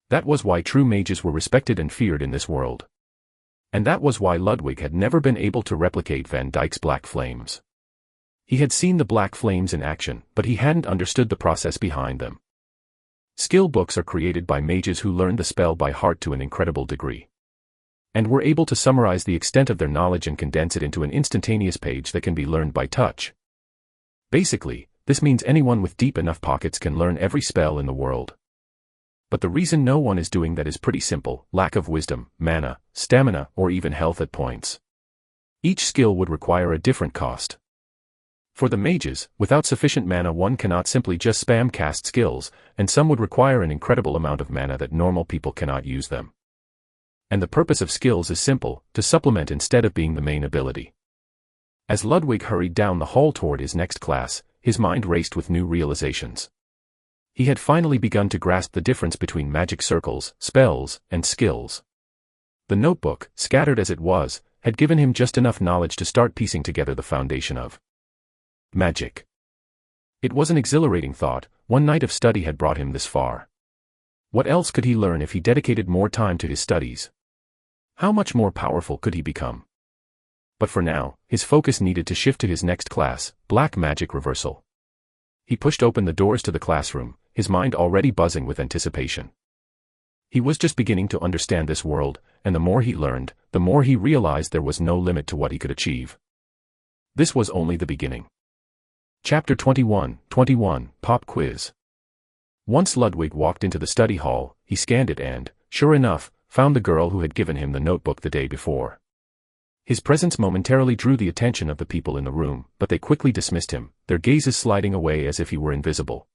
That was why true mages were respected and feared in this world. And that was why Ludwig had never been able to replicate Van Dyke's black flames. He had seen the black flames in action, but he hadn't understood the process behind them. Skill books are created by mages who learned the spell by heart to an incredible degree, and were able to summarize the extent of their knowledge and condense it into an instantaneous page that can be learned by touch. Basically, this means anyone with deep enough pockets can learn every spell in the world. But the reason no one is doing that is pretty simple: lack of wisdom, mana, stamina, or even health at points. Each skill would require a different cost. For the mages, without sufficient mana one cannot simply just spam cast skills, and some would require an incredible amount of mana that normal people cannot use them. And the purpose of skills is simple, to supplement instead of being the main ability. As Ludwig hurried down the hall toward his next class, his mind raced with new realizations. He had finally begun to grasp the difference between magic circles, spells, and skills. The notebook, scattered as it was, had given him just enough knowledge to start piecing together the foundation of magic. It was an exhilarating thought. One night of study had brought him this far. What else could he learn if he dedicated more time to his studies? How much more powerful could he become? But for now, his focus needed to shift to his next class, Black Magic Reversal. He pushed open the doors to the classroom, his mind already buzzing with anticipation. He was just beginning to understand this world, and the more he learned, the more he realized there was no limit to what he could achieve. This was only the beginning. Chapter 21, Pop Quiz. Once Ludwig walked into the study hall, he scanned it and, sure enough, found the girl who had given him the notebook the day before. His presence momentarily drew the attention of the people in the room, but they quickly dismissed him, their gazes sliding away as if he were invisible.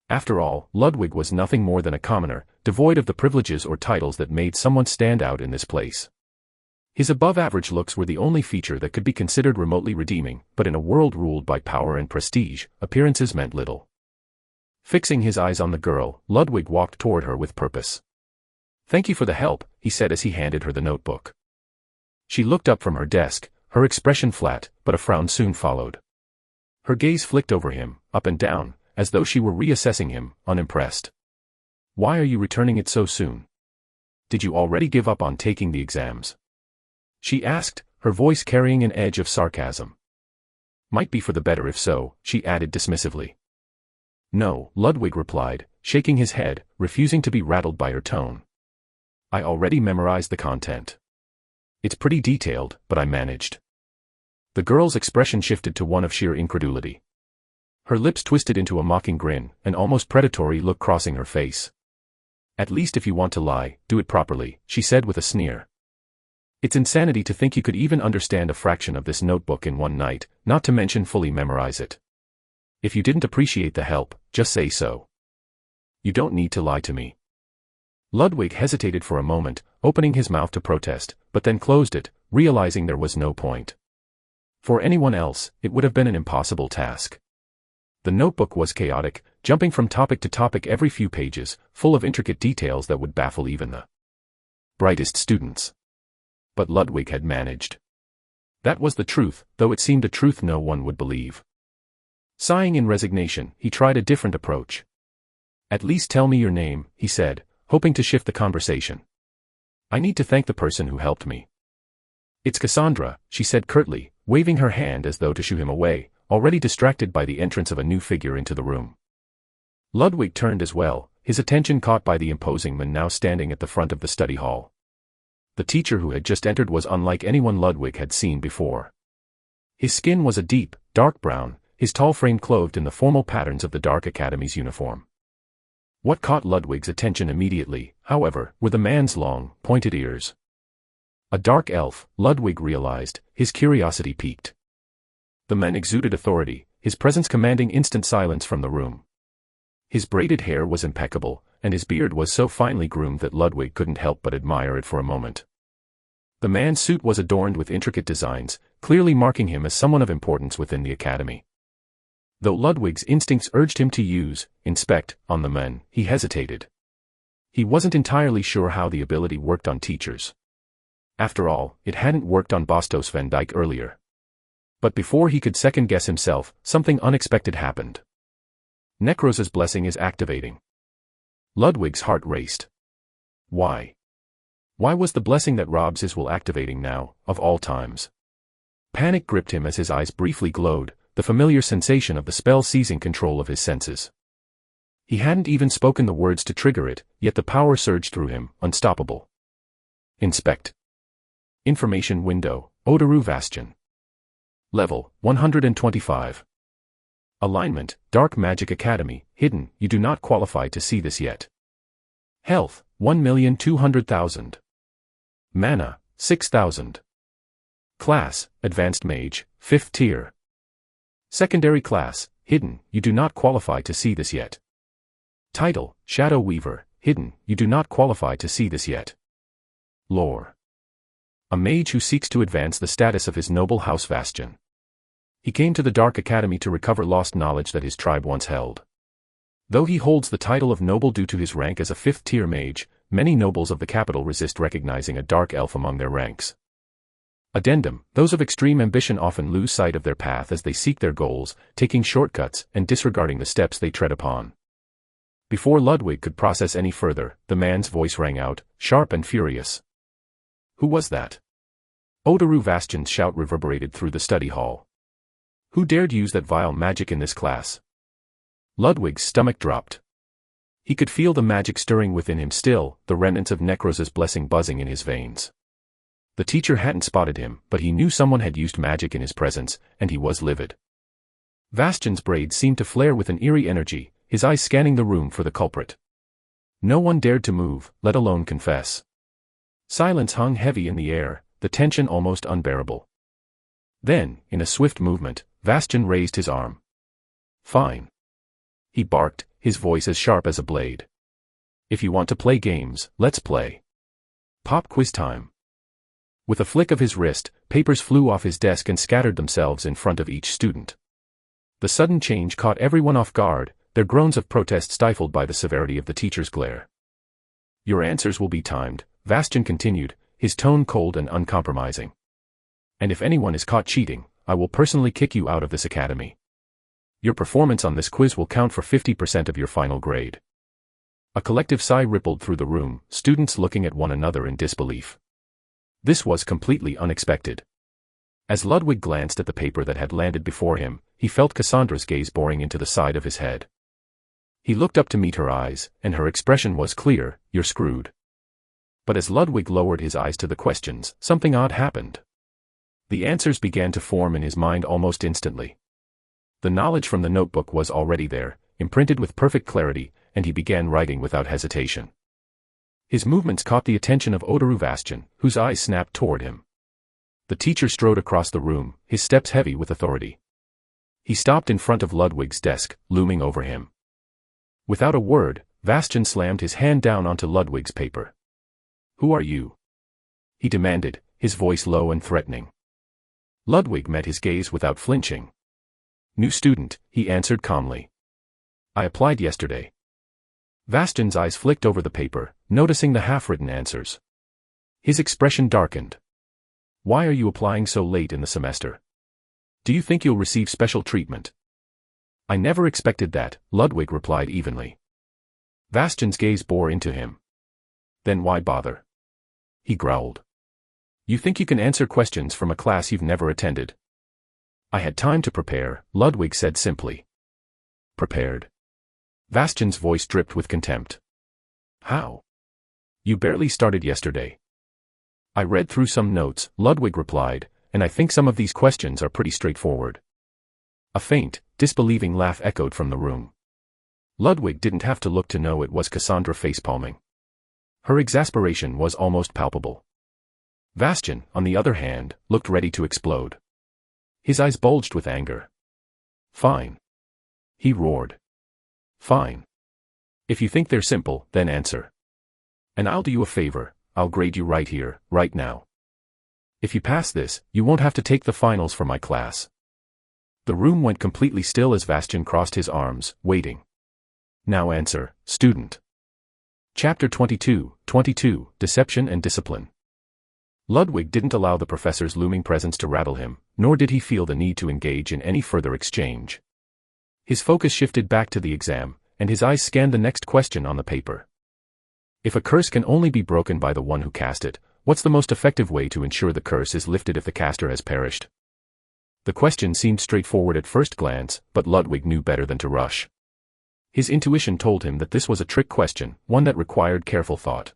After all, Ludwig was nothing more than a commoner, devoid of the privileges or titles that made someone stand out in this place. His above-average looks were the only feature that could be considered remotely redeeming, but in a world ruled by power and prestige, appearances meant little. Fixing his eyes on the girl, Ludwig walked toward her with purpose. "Thank you for the help," he said as he handed her the notebook. She looked up from her desk, her expression flat, but a frown soon followed. Her gaze flicked over him, up and down, as though she were reassessing him, unimpressed. "Why are you returning it so soon? Did you already give up on taking the exams?" she asked, her voice carrying an edge of sarcasm. "Might be for the better if so," she added dismissively. "No," Ludwig replied, shaking his head, refusing to be rattled by her tone. "I already memorized the content. It's pretty detailed, but I managed." The girl's expression shifted to one of sheer incredulity. Her lips twisted into a mocking grin, an almost predatory look crossing her face. "At least if you want to lie, do it properly," she said with a sneer. "It's insanity to think you could even understand a fraction of this notebook in one night, not to mention fully memorize it. If you didn't appreciate the help, just say so. You don't need to lie to me." Ludwig hesitated for a moment, opening his mouth to protest, but then closed it, realizing there was no point. For anyone else, it would have been an impossible task. The notebook was chaotic, jumping from topic to topic every few pages, full of intricate details that would baffle even the brightest students. But Ludwig had managed. That was the truth, though it seemed a truth no one would believe. Sighing in resignation, he tried a different approach. "At least tell me your name," he said, hoping to shift the conversation. "I need to thank the person who helped me." "It's Cassandra," she said curtly, waving her hand as though to shoo him away, already distracted by the entrance of a new figure into the room. Ludwig turned as well, his attention caught by the imposing man now standing at the front of the study hall. The teacher who had just entered was unlike anyone Ludwig had seen before. His skin was a deep, dark brown, his tall frame clothed in the formal patterns of the Dark Academy's uniform. What caught Ludwig's attention immediately, however, were the man's long, pointed ears. A dark elf, Ludwig realized, his curiosity piqued. The man exuded authority, his presence commanding instant silence from the room. His braided hair was impeccable, and his beard was so finely groomed that Ludwig couldn't help but admire it for a moment. The man's suit was adorned with intricate designs, clearly marking him as someone of importance within the academy. Though Ludwig's instincts urged him to inspect, on the men, he hesitated. He wasn't entirely sure how the ability worked on teachers. After all, it hadn't worked on Bastos van Dijk earlier. But before he could second-guess himself, something unexpected happened. Necrosa's blessing is activating. Ludwig's heart raced. Why? Why was the blessing that robs his will activating now, of all times? Panic gripped him as his eyes briefly glowed, the familiar sensation of the spell seizing control of his senses. He hadn't even spoken the words to trigger it, yet the power surged through him, unstoppable. Inspect. Information window, Odoru Bastion. Level, 125. Alignment, Dark Magic Academy, hidden, you do not qualify to see this yet. Health, 1,200,000. Mana, 6,000. Class, Advanced Mage, 5th tier. Secondary class, hidden, you do not qualify to see this yet. Title, Shadow Weaver, hidden, you do not qualify to see this yet. Lore. A mage who seeks to advance the status of his noble house Vastion. He came to the Dark Academy to recover lost knowledge that his tribe once held. Though he holds the title of noble due to his rank as a fifth-tier mage, many nobles of the capital resist recognizing a dark elf among their ranks. Addendum: those of extreme ambition often lose sight of their path as they seek their goals, taking shortcuts and disregarding the steps they tread upon. Before Ludwig could process any further, the man's voice rang out, sharp and furious. Who was that? Odoru Vastion's shout reverberated through the study hall. Who dared use that vile magic in this class? Ludwig's stomach dropped. He could feel the magic stirring within him still, the remnants of Necros's blessing buzzing in his veins. The teacher hadn't spotted him, but he knew someone had used magic in his presence, and he was livid. Vastion's braids seemed to flare with an eerie energy, his eyes scanning the room for the culprit. No one dared to move, let alone confess. Silence hung heavy in the air, the tension almost unbearable. Then, in a swift movement, Vastion raised his arm. Fine. He barked, his voice as sharp as a blade. If you want to play games, let's play. Pop quiz time. With a flick of his wrist, papers flew off his desk and scattered themselves in front of each student. The sudden change caught everyone off guard, their groans of protest stifled by the severity of the teacher's glare. Your answers will be timed, Vastion continued, his tone cold and uncompromising. And if anyone is caught cheating, I will personally kick you out of this academy. Your performance on this quiz will count for 50% of your final grade. A collective sigh rippled through the room, students looking at one another in disbelief. This was completely unexpected. As Ludwig glanced at the paper that had landed before him, he felt Cassandra's gaze boring into the side of his head. He looked up to meet her eyes, and her expression was clear, you're screwed. But as Ludwig lowered his eyes to the questions, something odd happened. The answers began to form in his mind almost instantly. The knowledge from the notebook was already there, imprinted with perfect clarity, and he began writing without hesitation. His movements caught the attention of Odoru Vastion, whose eyes snapped toward him. The teacher strode across the room, his steps heavy with authority. He stopped in front of Ludwig's desk, looming over him. Without a word, Vastion slammed his hand down onto Ludwig's paper. Who are you? He demanded, his voice low and threatening. Ludwig met his gaze without flinching. New student, he answered calmly. I applied yesterday. Vastion's eyes flicked over the paper, noticing the half-written answers. His expression darkened. Why are you applying so late in the semester? Do you think you'll receive special treatment? I never expected that, Ludwig replied evenly. Vastion's gaze bore into him. Then why bother? He growled. You think you can answer questions from a class you've never attended? I had time to prepare, Ludwig said simply. Prepared? Vastion's voice dripped with contempt. How? You barely started yesterday. I read through some notes, Ludwig replied, and I think some of these questions are pretty straightforward. A faint, disbelieving laugh echoed from the room. Ludwig didn't have to look to know it was Cassandra facepalming. Her exasperation was almost palpable. Vastion, on the other hand, looked ready to explode. His eyes bulged with anger. Fine. He roared. Fine. If you think they're simple, then answer. And I'll do you a favor, I'll grade you right here, right now. If you pass this, you won't have to take the finals for my class. The room went completely still as Vastion crossed his arms, waiting. Now answer, student. Chapter 22, Deception and Discipline. Ludwig didn't allow the professor's looming presence to rattle him, nor did he feel the need to engage in any further exchange. His focus shifted back to the exam, and his eyes scanned the next question on the paper. If a curse can only be broken by the one who cast it, what's the most effective way to ensure the curse is lifted if the caster has perished? The question seemed straightforward at first glance, but Ludwig knew better than to rush. His intuition told him that this was a trick question, one that required careful thought.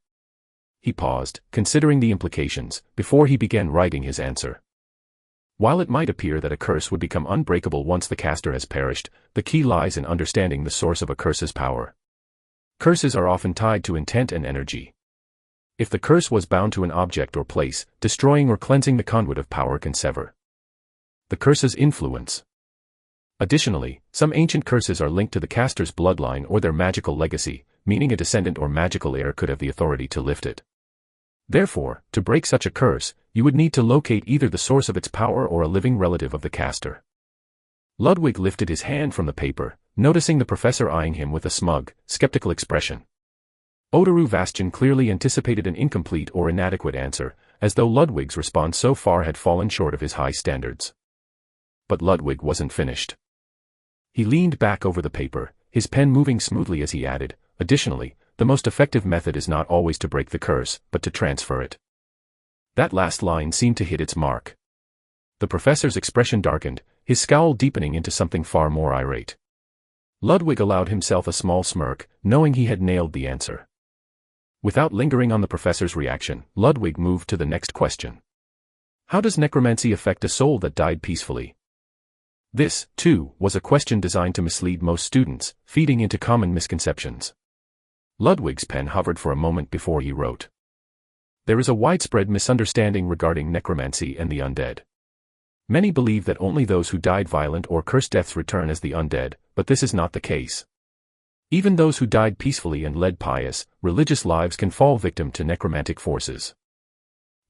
He paused, considering the implications, before he began writing his answer. While it might appear that a curse would become unbreakable once the caster has perished, the key lies in understanding the source of a curse's power. Curses are often tied to intent and energy. If the curse was bound to an object or place, destroying or cleansing the conduit of power can sever the curse's influence. Additionally, some ancient curses are linked to the caster's bloodline or their magical legacy, meaning a descendant or magical heir could have the authority to lift it. Therefore, to break such a curse, you would need to locate either the source of its power or a living relative of the caster. Ludwig lifted his hand from the paper, noticing the professor eyeing him with a smug, skeptical expression. Otoru Vastjan clearly anticipated an incomplete or inadequate answer, as though Ludwig's response so far had fallen short of his high standards. But Ludwig wasn't finished. He leaned back over the paper, his pen moving smoothly as he added, additionally, the most effective method is not always to break the curse, but to transfer it. That last line seemed to hit its mark. The professor's expression darkened, his scowl deepening into something far more irate. Ludwig allowed himself a small smirk, knowing he had nailed the answer. Without lingering on the professor's reaction, Ludwig moved to the next question. How does necromancy affect a soul that died peacefully? This, too, was a question designed to mislead most students, feeding into common misconceptions. Ludwig's pen hovered for a moment before he wrote. There is a widespread misunderstanding regarding necromancy and the undead. Many believe that only those who died violent or cursed deaths return as the undead, but this is not the case. Even those who died peacefully and led pious, religious lives can fall victim to necromantic forces.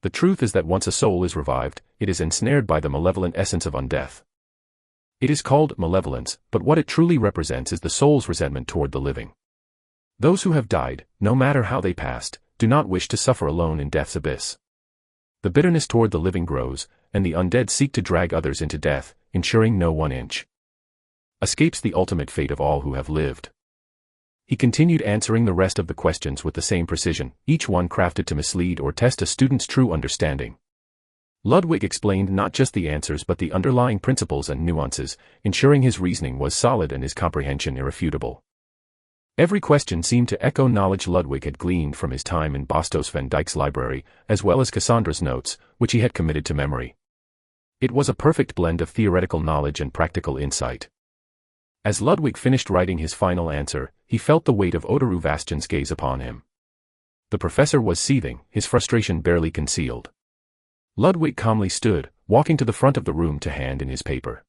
The truth is that once a soul is revived, it is ensnared by the malevolent essence of undeath. It is called malevolence, but what it truly represents is the soul's resentment toward the living. Those who have died, no matter how they passed, do not wish to suffer alone in death's abyss. The bitterness toward the living grows, and the undead seek to drag others into death, ensuring no 1 inch escapes the ultimate fate of all who have lived. He continued answering the rest of the questions with the same precision, each one crafted to mislead or test a student's true understanding. Ludwig explained not just the answers but the underlying principles and nuances, ensuring his reasoning was solid and his comprehension irrefutable. Every question seemed to echo knowledge Ludwig had gleaned from his time in Bastos van Dijk's library, as well as Cassandra's notes, which he had committed to memory. It was a perfect blend of theoretical knowledge and practical insight. As Ludwig finished writing his final answer, he felt the weight of Otoru Vastjan's gaze upon him. The professor was seething, his frustration barely concealed. Ludwig calmly stood, walking to the front of the room to hand in his paper.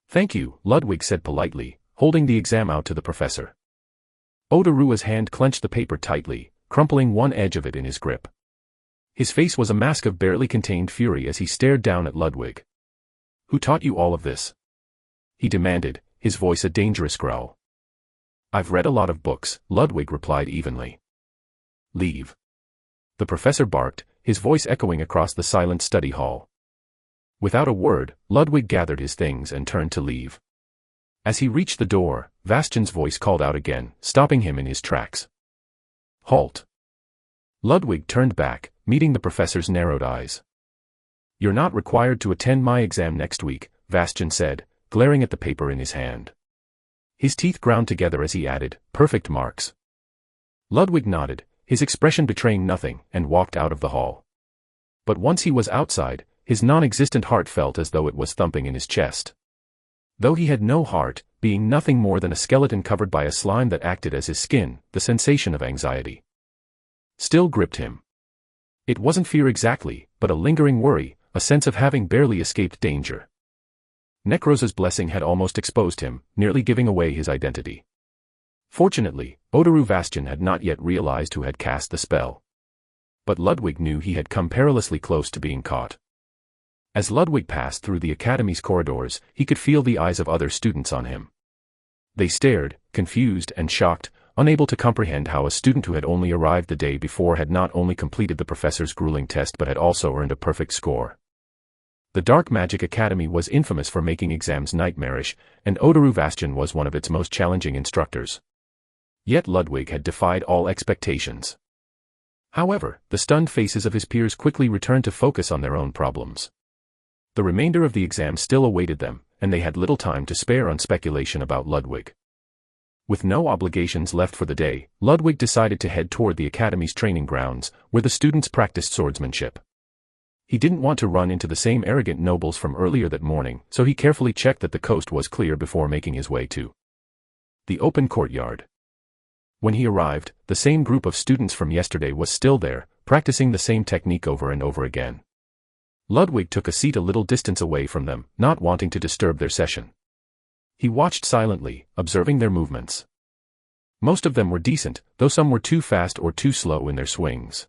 Thank you, Ludwig said politely, holding the exam out to the professor. Otoru's hand clenched the paper tightly, crumpling one edge of it in his grip. His face was a mask of barely contained fury as he stared down at Ludwig. Who taught you all of this? He demanded, his voice a dangerous growl. I've read a lot of books, Ludwig replied evenly. Leave. The professor barked, his voice echoing across the silent study hall. Without a word, Ludwig gathered his things and turned to leave. As he reached the door, Vastjan's voice called out again, stopping him in his tracks. Halt. Ludwig turned back, meeting the professor's narrowed eyes. You're not required to attend my exam next week, Vastjan said, glaring at the paper in his hand. His teeth ground together as he added, perfect marks. Ludwig nodded, his expression betraying nothing, and walked out of the hall. But once he was outside, his non-existent heart felt as though it was thumping in his chest. Though he had no heart, being nothing more than a skeleton covered by a slime that acted as his skin, the sensation of anxiety still gripped him. It wasn't fear exactly, but a lingering worry, a sense of having barely escaped danger. Necrosa's blessing had almost exposed him, nearly giving away his identity. Fortunately, Otoru Vastjan had not yet realized who had cast the spell. But Ludwig knew he had come perilously close to being caught. As Ludwig passed through the academy's corridors, he could feel the eyes of other students on him. They stared, confused and shocked, unable to comprehend how a student who had only arrived the day before had not only completed the professor's grueling test but had also earned a perfect score. The Dark Magic Academy was infamous for making exams nightmarish, and Otoru Vastjan was one of its most challenging instructors. Yet Ludwig had defied all expectations. However, the stunned faces of his peers quickly returned to focus on their own problems. The remainder of the exam still awaited them, and they had little time to spare on speculation about Ludwig. With no obligations left for the day, Ludwig decided to head toward the academy's training grounds, where the students practiced swordsmanship. He didn't want to run into the same arrogant nobles from earlier that morning, so he carefully checked that the coast was clear before making his way to the open courtyard. When he arrived, the same group of students from yesterday was still there, practicing the same technique over and over again. Ludwig took a seat a little distance away from them, not wanting to disturb their session. He watched silently, observing their movements. Most of them were decent, though some were too fast or too slow in their swings.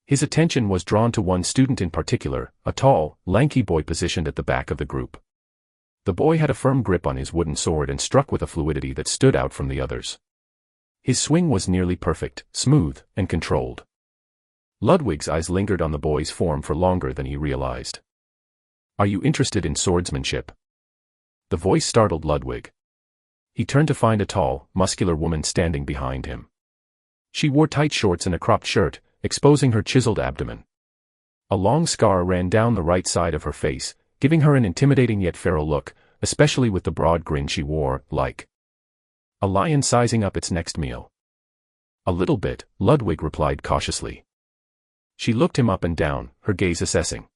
His attention was drawn to one student in particular, a tall, lanky boy positioned at the back of the group. The boy had a firm grip on his wooden sword and struck with a fluidity that stood out from the others. His swing was nearly perfect, smooth, and controlled. Ludwig's eyes lingered on the boy's form for longer than he realized. "Are you interested in swordsmanship?" The voice startled Ludwig. He turned to find a tall, muscular woman standing behind him. She wore tight shorts and a cropped shirt, exposing her chiseled abdomen. A long scar ran down the right side of her face, giving her an intimidating yet feral look, especially with the broad grin she wore, like a lion sizing up its next meal. "A little bit," Ludwig replied cautiously. She looked him up and down, her gaze assessing.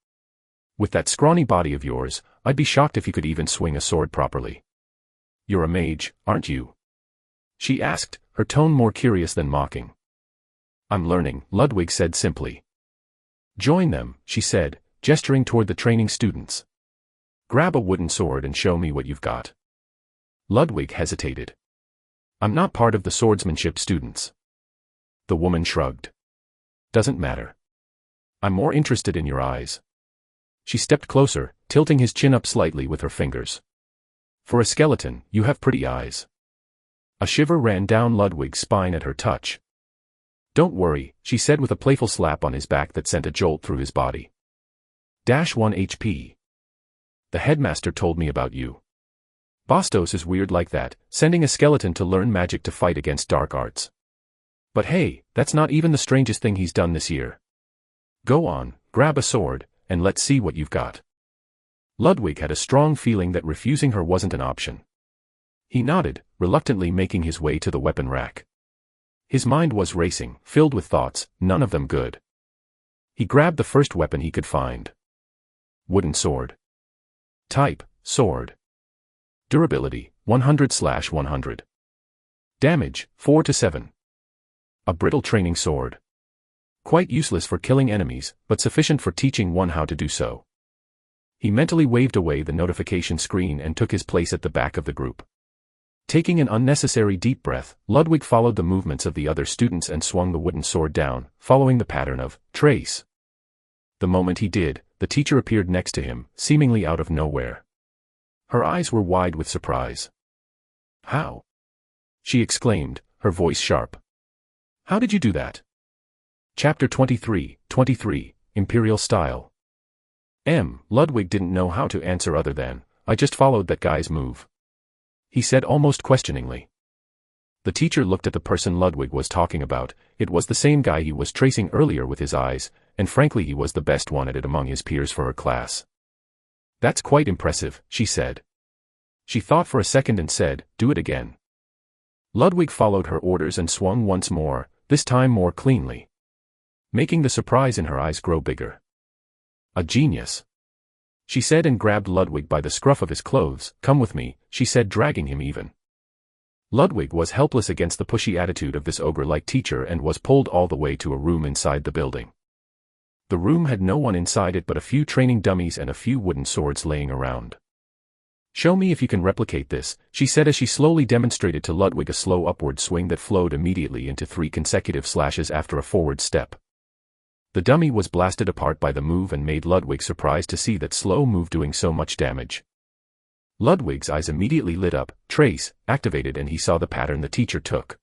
"With that scrawny body of yours, I'd be shocked if you could even swing a sword properly. You're a mage, aren't you?" she asked, her tone more curious than mocking. "I'm learning," Ludwig said simply. "Join them," she said, gesturing toward the training students. "Grab a wooden sword and show me what you've got." Ludwig hesitated. "I'm not part of the swordsmanship students." The woman shrugged. "Doesn't matter. I'm more interested in your eyes." She stepped closer, tilting his chin up slightly with her fingers. "For a skeleton, you have pretty eyes." A shiver ran down Ludwig's spine at her touch. "Don't worry," she said with a playful slap on his back that sent a jolt through his body. -1 HP. "The headmaster told me about you. Bastos is weird like that, sending a skeleton to learn magic to fight against dark arts. But hey, that's not even the strangest thing he's done this year. Go on, grab a sword, and let's see what you've got." Ludwig had a strong feeling that refusing her wasn't an option. He nodded, reluctantly making his way to the weapon rack. His mind was racing, filled with thoughts, none of them good. He grabbed the first weapon he could find. Wooden sword. Type, sword. Durability, 100/100. Damage, 4 to 7. A brittle training sword. Quite useless for killing enemies, but sufficient for teaching one how to do so. He mentally waved away the notification screen and took his place at the back of the group. Taking an unnecessary deep breath, Ludwig followed the movements of the other students and swung the wooden sword down, following the pattern of trace. The moment he did, the teacher appeared next to him, seemingly out of nowhere. Her eyes were wide with surprise. "How?" she exclaimed, her voice sharp. "How did you do that?" Chapter 23, Imperial Style. Ludwig didn't know how to answer other than, "I just followed that guy's move," he said almost questioningly. The teacher looked at the person Ludwig was talking about. It was the same guy he was tracing earlier with his eyes, and frankly he was the best one at it among his peers for her class. "That's quite impressive," she said. She thought for a second and said, "Do it again." Ludwig followed her orders and swung once more, this time more cleanly, making the surprise in her eyes grow bigger. "A genius," she said and grabbed Ludwig by the scruff of his clothes. "Come with me," she said, dragging him even. Ludwig was helpless against the pushy attitude of this ogre-like teacher and was pulled all the way to a room inside the building. The room had no one inside it but a few training dummies and a few wooden swords laying around. "Show me if you can replicate this," she said as she slowly demonstrated to Ludwig a slow upward swing that flowed immediately into 3 consecutive slashes after a forward step. The dummy was blasted apart by the move and made Ludwig surprised to see that slow move doing so much damage. Ludwig's eyes immediately lit up, trace, activated, and he saw the pattern the teacher took.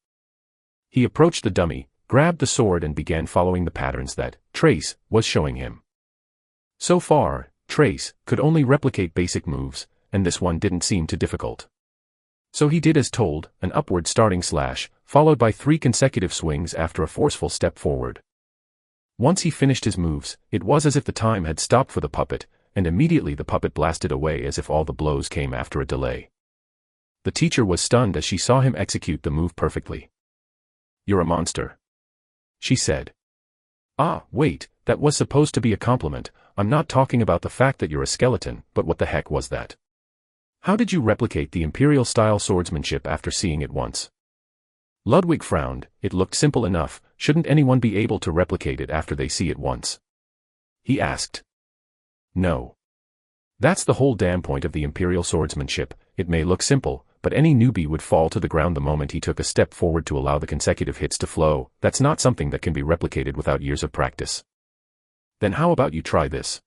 He approached the dummy, grabbed the sword and began following the patterns that trace was showing him. So far, trace could only replicate basic moves, and this one didn't seem too difficult. So he did as told, an upward starting slash, followed by 3 consecutive swings after a forceful step forward. Once he finished his moves, it was as if the time had stopped for the puppet, and immediately the puppet blasted away as if all the blows came after a delay. The teacher was stunned as she saw him execute the move perfectly. "You're a monster," she said. "Ah, wait, that was supposed to be a compliment. I'm not talking about the fact that you're a skeleton, but what the heck was that? How did you replicate the Imperial-style swordsmanship after seeing it once?" Ludwig frowned. It looked simple enough. Shouldn't anyone be able to replicate it after they see it once? He asked. "No. That's the whole damn point of the Imperial swordsmanship. It may look simple, but any newbie would fall to the ground the moment he took a step forward to allow the consecutive hits to flow. That's not something that can be replicated without years of practice." Then how about you try this?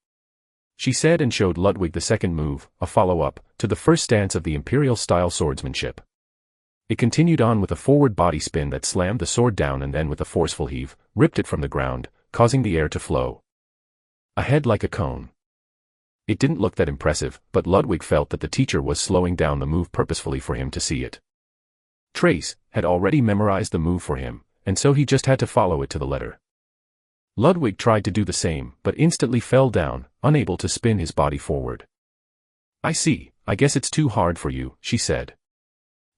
She said and showed Ludwig the second move, a follow-up, to the first stance of the imperial-style swordsmanship. It continued on with a forward body spin that slammed the sword down and then with a forceful heave, ripped it from the ground, causing the air to flow ahead like a cone. It didn't look that impressive, but Ludwig felt that the teacher was slowing down the move purposefully for him to see it. Trace had already memorized the move for him, and so he just had to follow it to the letter. Ludwig tried to do the same, but instantly fell down, unable to spin his body forward. I see, I guess it's too hard for you, she said.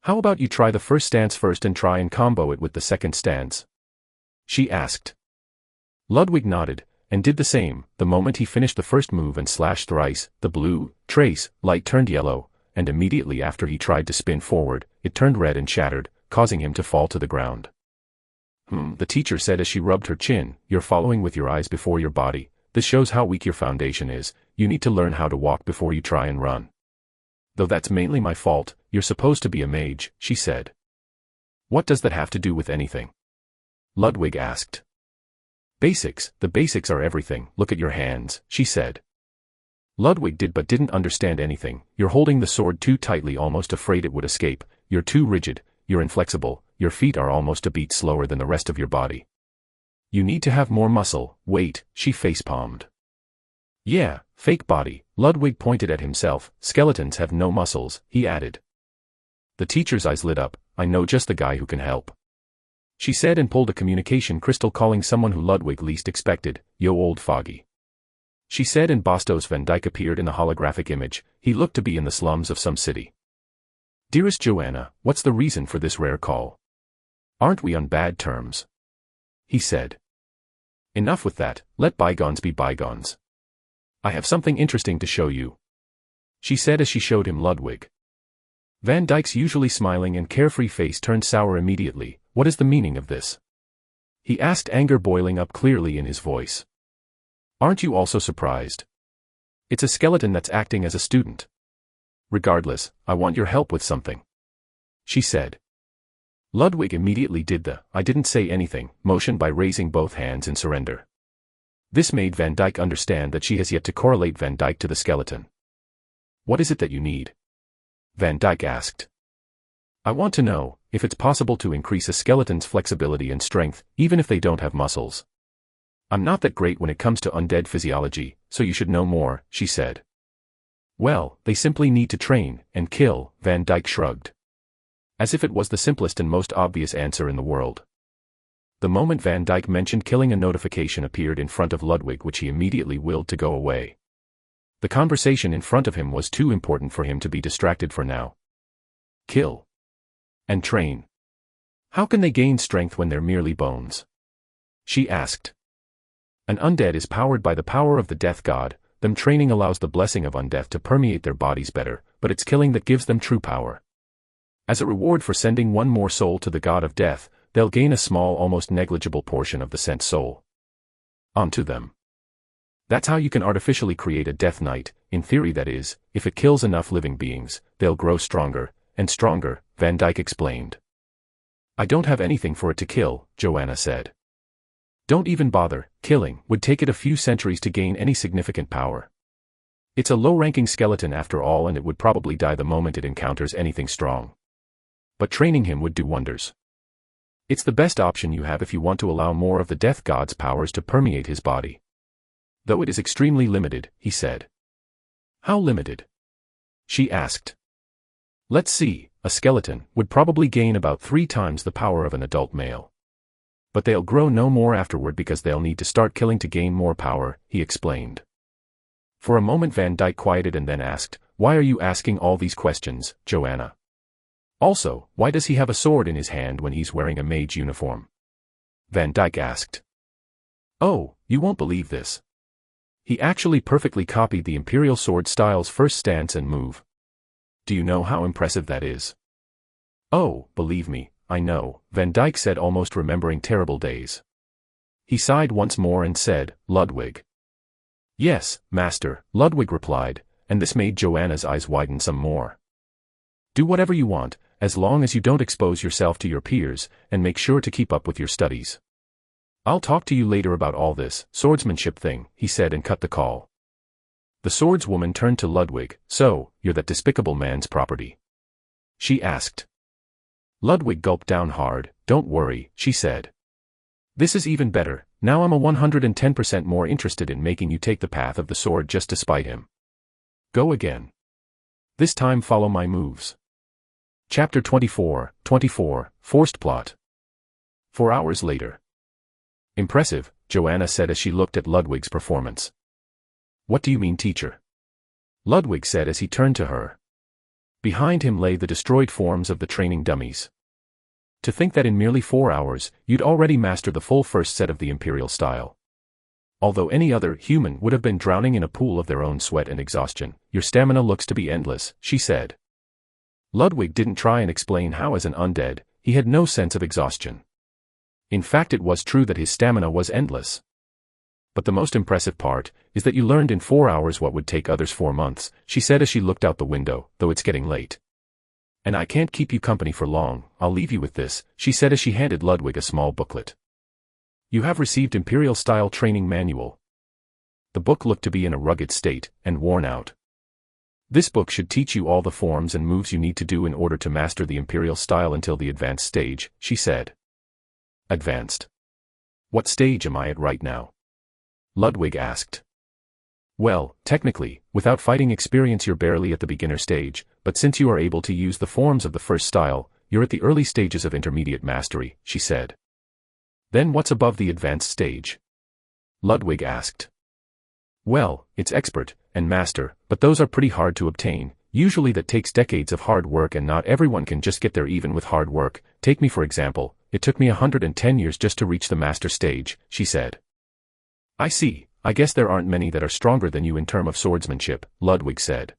How about you try the first stance first and try and combo it with the second stance? She asked. Ludwig nodded, and did the same. The moment he finished the first move and slashed thrice, the blue, trace, light turned yellow, and immediately after he tried to spin forward, it turned red and shattered, causing him to fall to the ground. The teacher said as she rubbed her chin, you're following with your eyes before your body. This shows how weak your foundation is. You need to learn how to walk before you try and run. Though that's mainly my fault, you're supposed to be a mage, she said. What does that have to do with anything? Ludwig asked. Basics, the basics are everything. Look at your hands, she said. Ludwig did but didn't understand anything. You're holding the sword too tightly, almost afraid it would escape. You're too rigid, you're inflexible, your feet are almost a beat slower than the rest of your body. You need to have more muscle. Wait, she facepalmed. Yeah, fake body. Ludwig pointed at himself. Skeletons have no muscles, he added. The teacher's eyes lit up. I know just the guy who can help. She said and pulled a communication crystal, calling someone who Ludwig least expected. Yo, old foggy. She said, and Bastos Van Dyke appeared in the holographic image. He looked to be in the slums of some city. Dearest Joanna, what's the reason for this rare call? Aren't we on bad terms? He said. Enough with that, let bygones be bygones. I have something interesting to show you. She said as she showed him Ludwig. Van Dyke's usually smiling and carefree face turned sour immediately. What is the meaning of this? He asked, anger boiling up clearly in his voice. Aren't you also surprised? It's a skeleton that's acting as a student. Regardless, I want your help with something. She said. Ludwig immediately did the I didn't say anything motion by raising both hands in surrender. This made Van Dyke understand that she has yet to correlate Van Dyke to the skeleton. What is it that you need? Van Dyke asked. I want to know if it's possible to increase a skeleton's flexibility and strength, even if they don't have muscles. I'm not that great when it comes to undead physiology, so you should know more, she said. Well, they simply need to train and kill, Van Dyke shrugged. As if it was the simplest and most obvious answer in the world. The moment Van Dyke mentioned killing, a notification appeared in front of Ludwig which he immediately willed to go away. The conversation in front of him was too important for him to be distracted for now. Kill. And train. How can they gain strength when they're merely bones? She asked. An undead is powered by the power of the death god. Them training allows the blessing of undeath to permeate their bodies better, but it's killing that gives them true power. As a reward for sending one more soul to the god of death, they'll gain a small, almost negligible portion of the sent soul onto them. That's how you can artificially create a death knight, in theory that is, if it kills enough living beings, they'll grow stronger, and stronger, Van Dyke explained. I don't have anything for it to kill, Joanna said. Don't even bother, killing would take it a few centuries to gain any significant power. It's a low-ranking skeleton after all, and it would probably die the moment it encounters anything strong. But training him would do wonders. It's the best option you have if you want to allow more of the death god's powers to permeate his body. Though it is extremely limited, he said. How limited? She asked. Let's see, a skeleton would probably gain about 3 times the power of an adult male. But they'll grow no more afterward because they'll need to start killing to gain more power, he explained. For a moment Van Dyke quieted and then asked, why are you asking all these questions, Joanna? Also, why does he have a sword in his hand when he's wearing a mage uniform? Van Dyke asked. Oh, you won't believe this. He actually perfectly copied the Imperial sword style's first stance and move. Do you know how impressive that is? Oh, believe me, I know, Van Dyke said, almost remembering terrible days. He sighed once more and said, Ludwig. Yes, master, Ludwig replied, and this made Joanna's eyes widen some more. Do whatever you want, as long as you don't expose yourself to your peers, and make sure to keep up with your studies. I'll talk to you later about all this swordsmanship thing, he said and cut the call. The swordswoman turned to Ludwig. So, you're that despicable man's property? She asked. Ludwig gulped down hard. Don't worry, she said. This is even better. Now I'm a 110% more interested in making you take the path of the sword just to spite him. Go again. This time follow my moves. Chapter 24, Forced Plot. 4 hours later. Impressive, Joanna said as she looked at Ludwig's performance. What do you mean, teacher? Ludwig said as he turned to her. Behind him lay the destroyed forms of the training dummies. To think that in merely 4 hours, you'd already mastered the full first set of the imperial style. Although any other human would have been drowning in a pool of their own sweat and exhaustion, your stamina looks to be endless, she said. Ludwig didn't try and explain how as an undead, he had no sense of exhaustion. In fact, it was true that his stamina was endless. But the most impressive part is that you learned in 4 hours what would take others 4 months, she said as she looked out the window, though it's getting late. And I can't keep you company for long, I'll leave you with this, she said as she handed Ludwig a small booklet. You have received Imperial-style training manual. The book looked to be in a rugged state, and worn out. This book should teach you all the forms and moves you need to do in order to master the Imperial style until the advanced stage, she said. Advanced? What stage am I at right now? Ludwig asked. Well, technically, without fighting experience you're barely at the beginner stage, but since you are able to use the forms of the first style, you're at the early stages of intermediate mastery, she said. Then what's above the advanced stage? Ludwig asked. Well, it's expert and master, but those are pretty hard to obtain. Usually that takes decades of hard work and not everyone can just get there even with hard work. Take me for example, it took me 110 years just to reach the master stage, she said. I see, I guess there aren't many that are stronger than you in terms of swordsmanship, Ludwig said.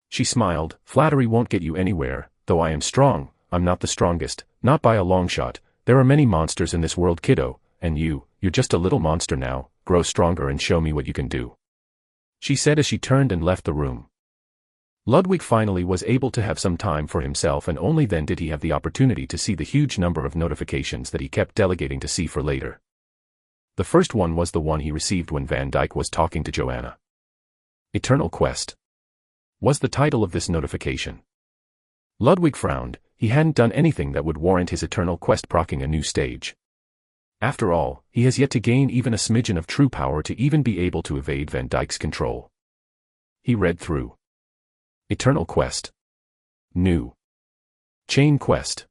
She smiled. Flattery won't get you anywhere, though I am strong, I'm not the strongest, not by a long shot. There are many monsters in this world, kiddo, and you're just a little monster now. Grow stronger and show me what you can do. She said as she turned and left the room. Ludwig finally was able to have some time for himself, and only then did he have the opportunity to see the huge number of notifications that he kept delegating to see for later. The first one was the one he received when Van Dyke was talking to Joanna. Eternal Quest was the title of this notification. Ludwig frowned. He hadn't done anything that would warrant his Eternal Quest proccing a new stage. After all, he has yet to gain even a smidgen of true power to even be able to evade Van Dyke's control. He read through. Eternal Quest. New. Chain Quest.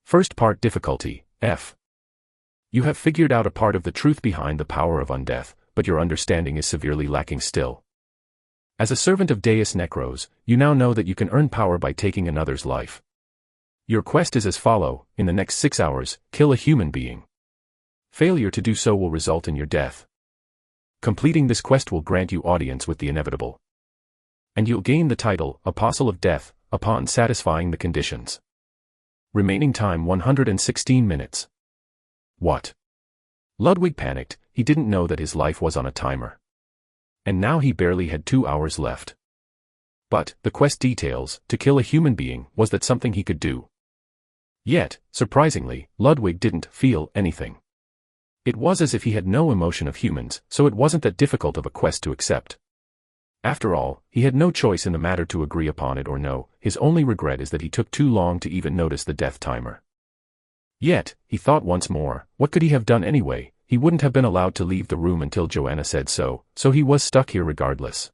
First part difficulty, F. You have figured out a part of the truth behind the power of undeath, but your understanding is severely lacking still. As a servant of Deus Necros, you now know that you can earn power by taking another's life. Your quest is as follow: in the next 6 hours, kill a human being. Failure to do so will result in your death. Completing this quest will grant you audience with the inevitable. And you'll gain the title, Apostle of Death, upon satisfying the conditions. Remaining time 116 minutes. What? Ludwig panicked. He didn't know that his life was on a timer. And now he barely had 2 hours left. But, the quest details, to kill a human being, was that something he could do? Yet, surprisingly, Ludwig didn't feel anything. It was as if he had no emotion of humans, so it wasn't that difficult of a quest to accept. After all, he had no choice in the matter to agree upon it or no. His only regret is that he took too long to even notice the death timer. Yet, he thought once more, what could he have done anyway? He wouldn't have been allowed to leave the room until Joanna said so he was stuck here regardless.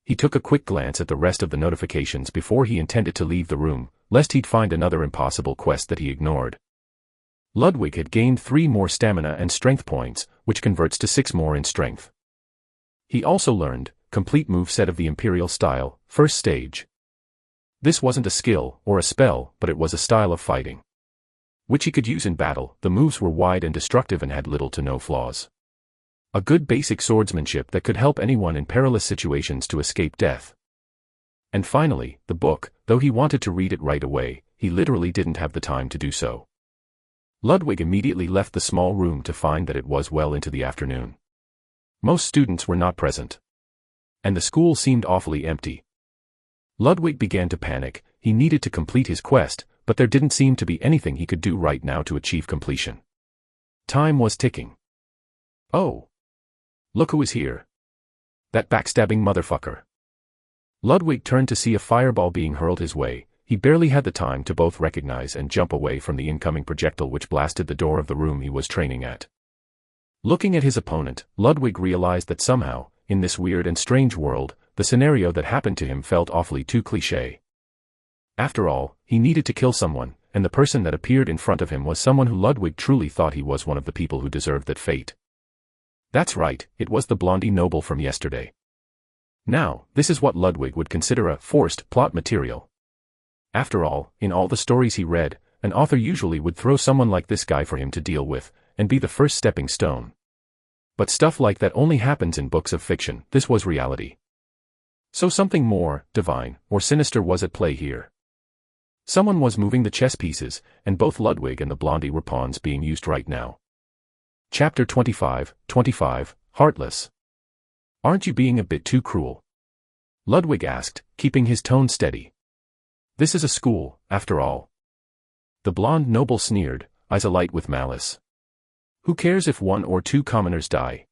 He took a quick glance at the rest of the notifications before he intended to leave the room, lest he'd find another impossible quest that he ignored. Ludwig had gained 3 more stamina and strength points, which converts to 6 more in strength. He also learned, complete move set of the Imperial style, first stage. This wasn't a skill or a spell, but it was a style of fighting, which he could use in battle. The moves were wide and destructive and had little to no flaws. A good basic swordsmanship that could help anyone in perilous situations to escape death. And finally, the book, though he wanted to read it right away, he literally didn't have the time to do so. Ludwig immediately left the small room to find that it was well into the afternoon. Most students were not present. And the school seemed awfully empty. Ludwig began to panic. He needed to complete his quest, but there didn't seem to be anything he could do right now to achieve completion. Time was ticking. Oh. Look who is here. That backstabbing motherfucker. Ludwig turned to see a fireball being hurled his way. He barely had the time to both recognize and jump away from the incoming projectile which blasted the door of the room he was training at. Looking at his opponent, Ludwig realized that somehow, in this weird and strange world, the scenario that happened to him felt awfully too cliché. After all, he needed to kill someone, and the person that appeared in front of him was someone who Ludwig truly thought he was one of the people who deserved that fate. That's right, it was the blondie noble from yesterday. Now, this is what Ludwig would consider a forced plot material. After all, in all the stories he read, an author usually would throw someone like this guy for him to deal with, and be the first stepping stone. But stuff like that only happens in books of fiction. This was reality. So something more divine or sinister was at play here. Someone was moving the chess pieces, and both Ludwig and the blondie were pawns being used right now. Chapter 25, Heartless. Aren't you being a bit too cruel? Ludwig asked, keeping his tone steady. This is a school, after all. The blonde noble sneered, eyes alight with malice. Who cares if one or two commoners die?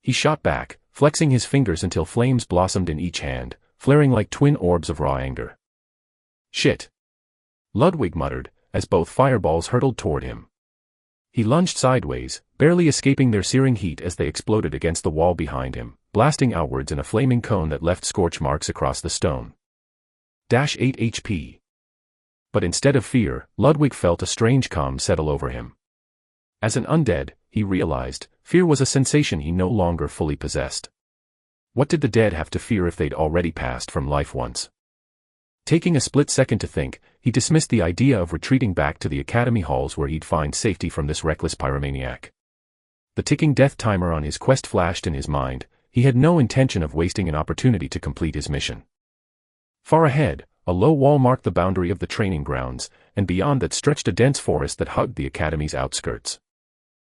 He shot back, flexing his fingers until flames blossomed in each hand, flaring like twin orbs of raw anger. Shit. Ludwig muttered, as both fireballs hurtled toward him. He lunged sideways, barely escaping their searing heat as they exploded against the wall behind him, blasting outwards in a flaming cone that left scorch marks across the stone. -8 HP. But instead of fear, Ludwig felt a strange calm settle over him. As an undead, he realized, fear was a sensation he no longer fully possessed. What did the dead have to fear if they'd already passed from life once? Taking a split second to think, he dismissed the idea of retreating back to the academy halls where he'd find safety from this reckless pyromaniac. The ticking death timer on his quest flashed in his mind. He had no intention of wasting an opportunity to complete his mission. Far ahead, a low wall marked the boundary of the training grounds, and beyond that stretched a dense forest that hugged the academy's outskirts.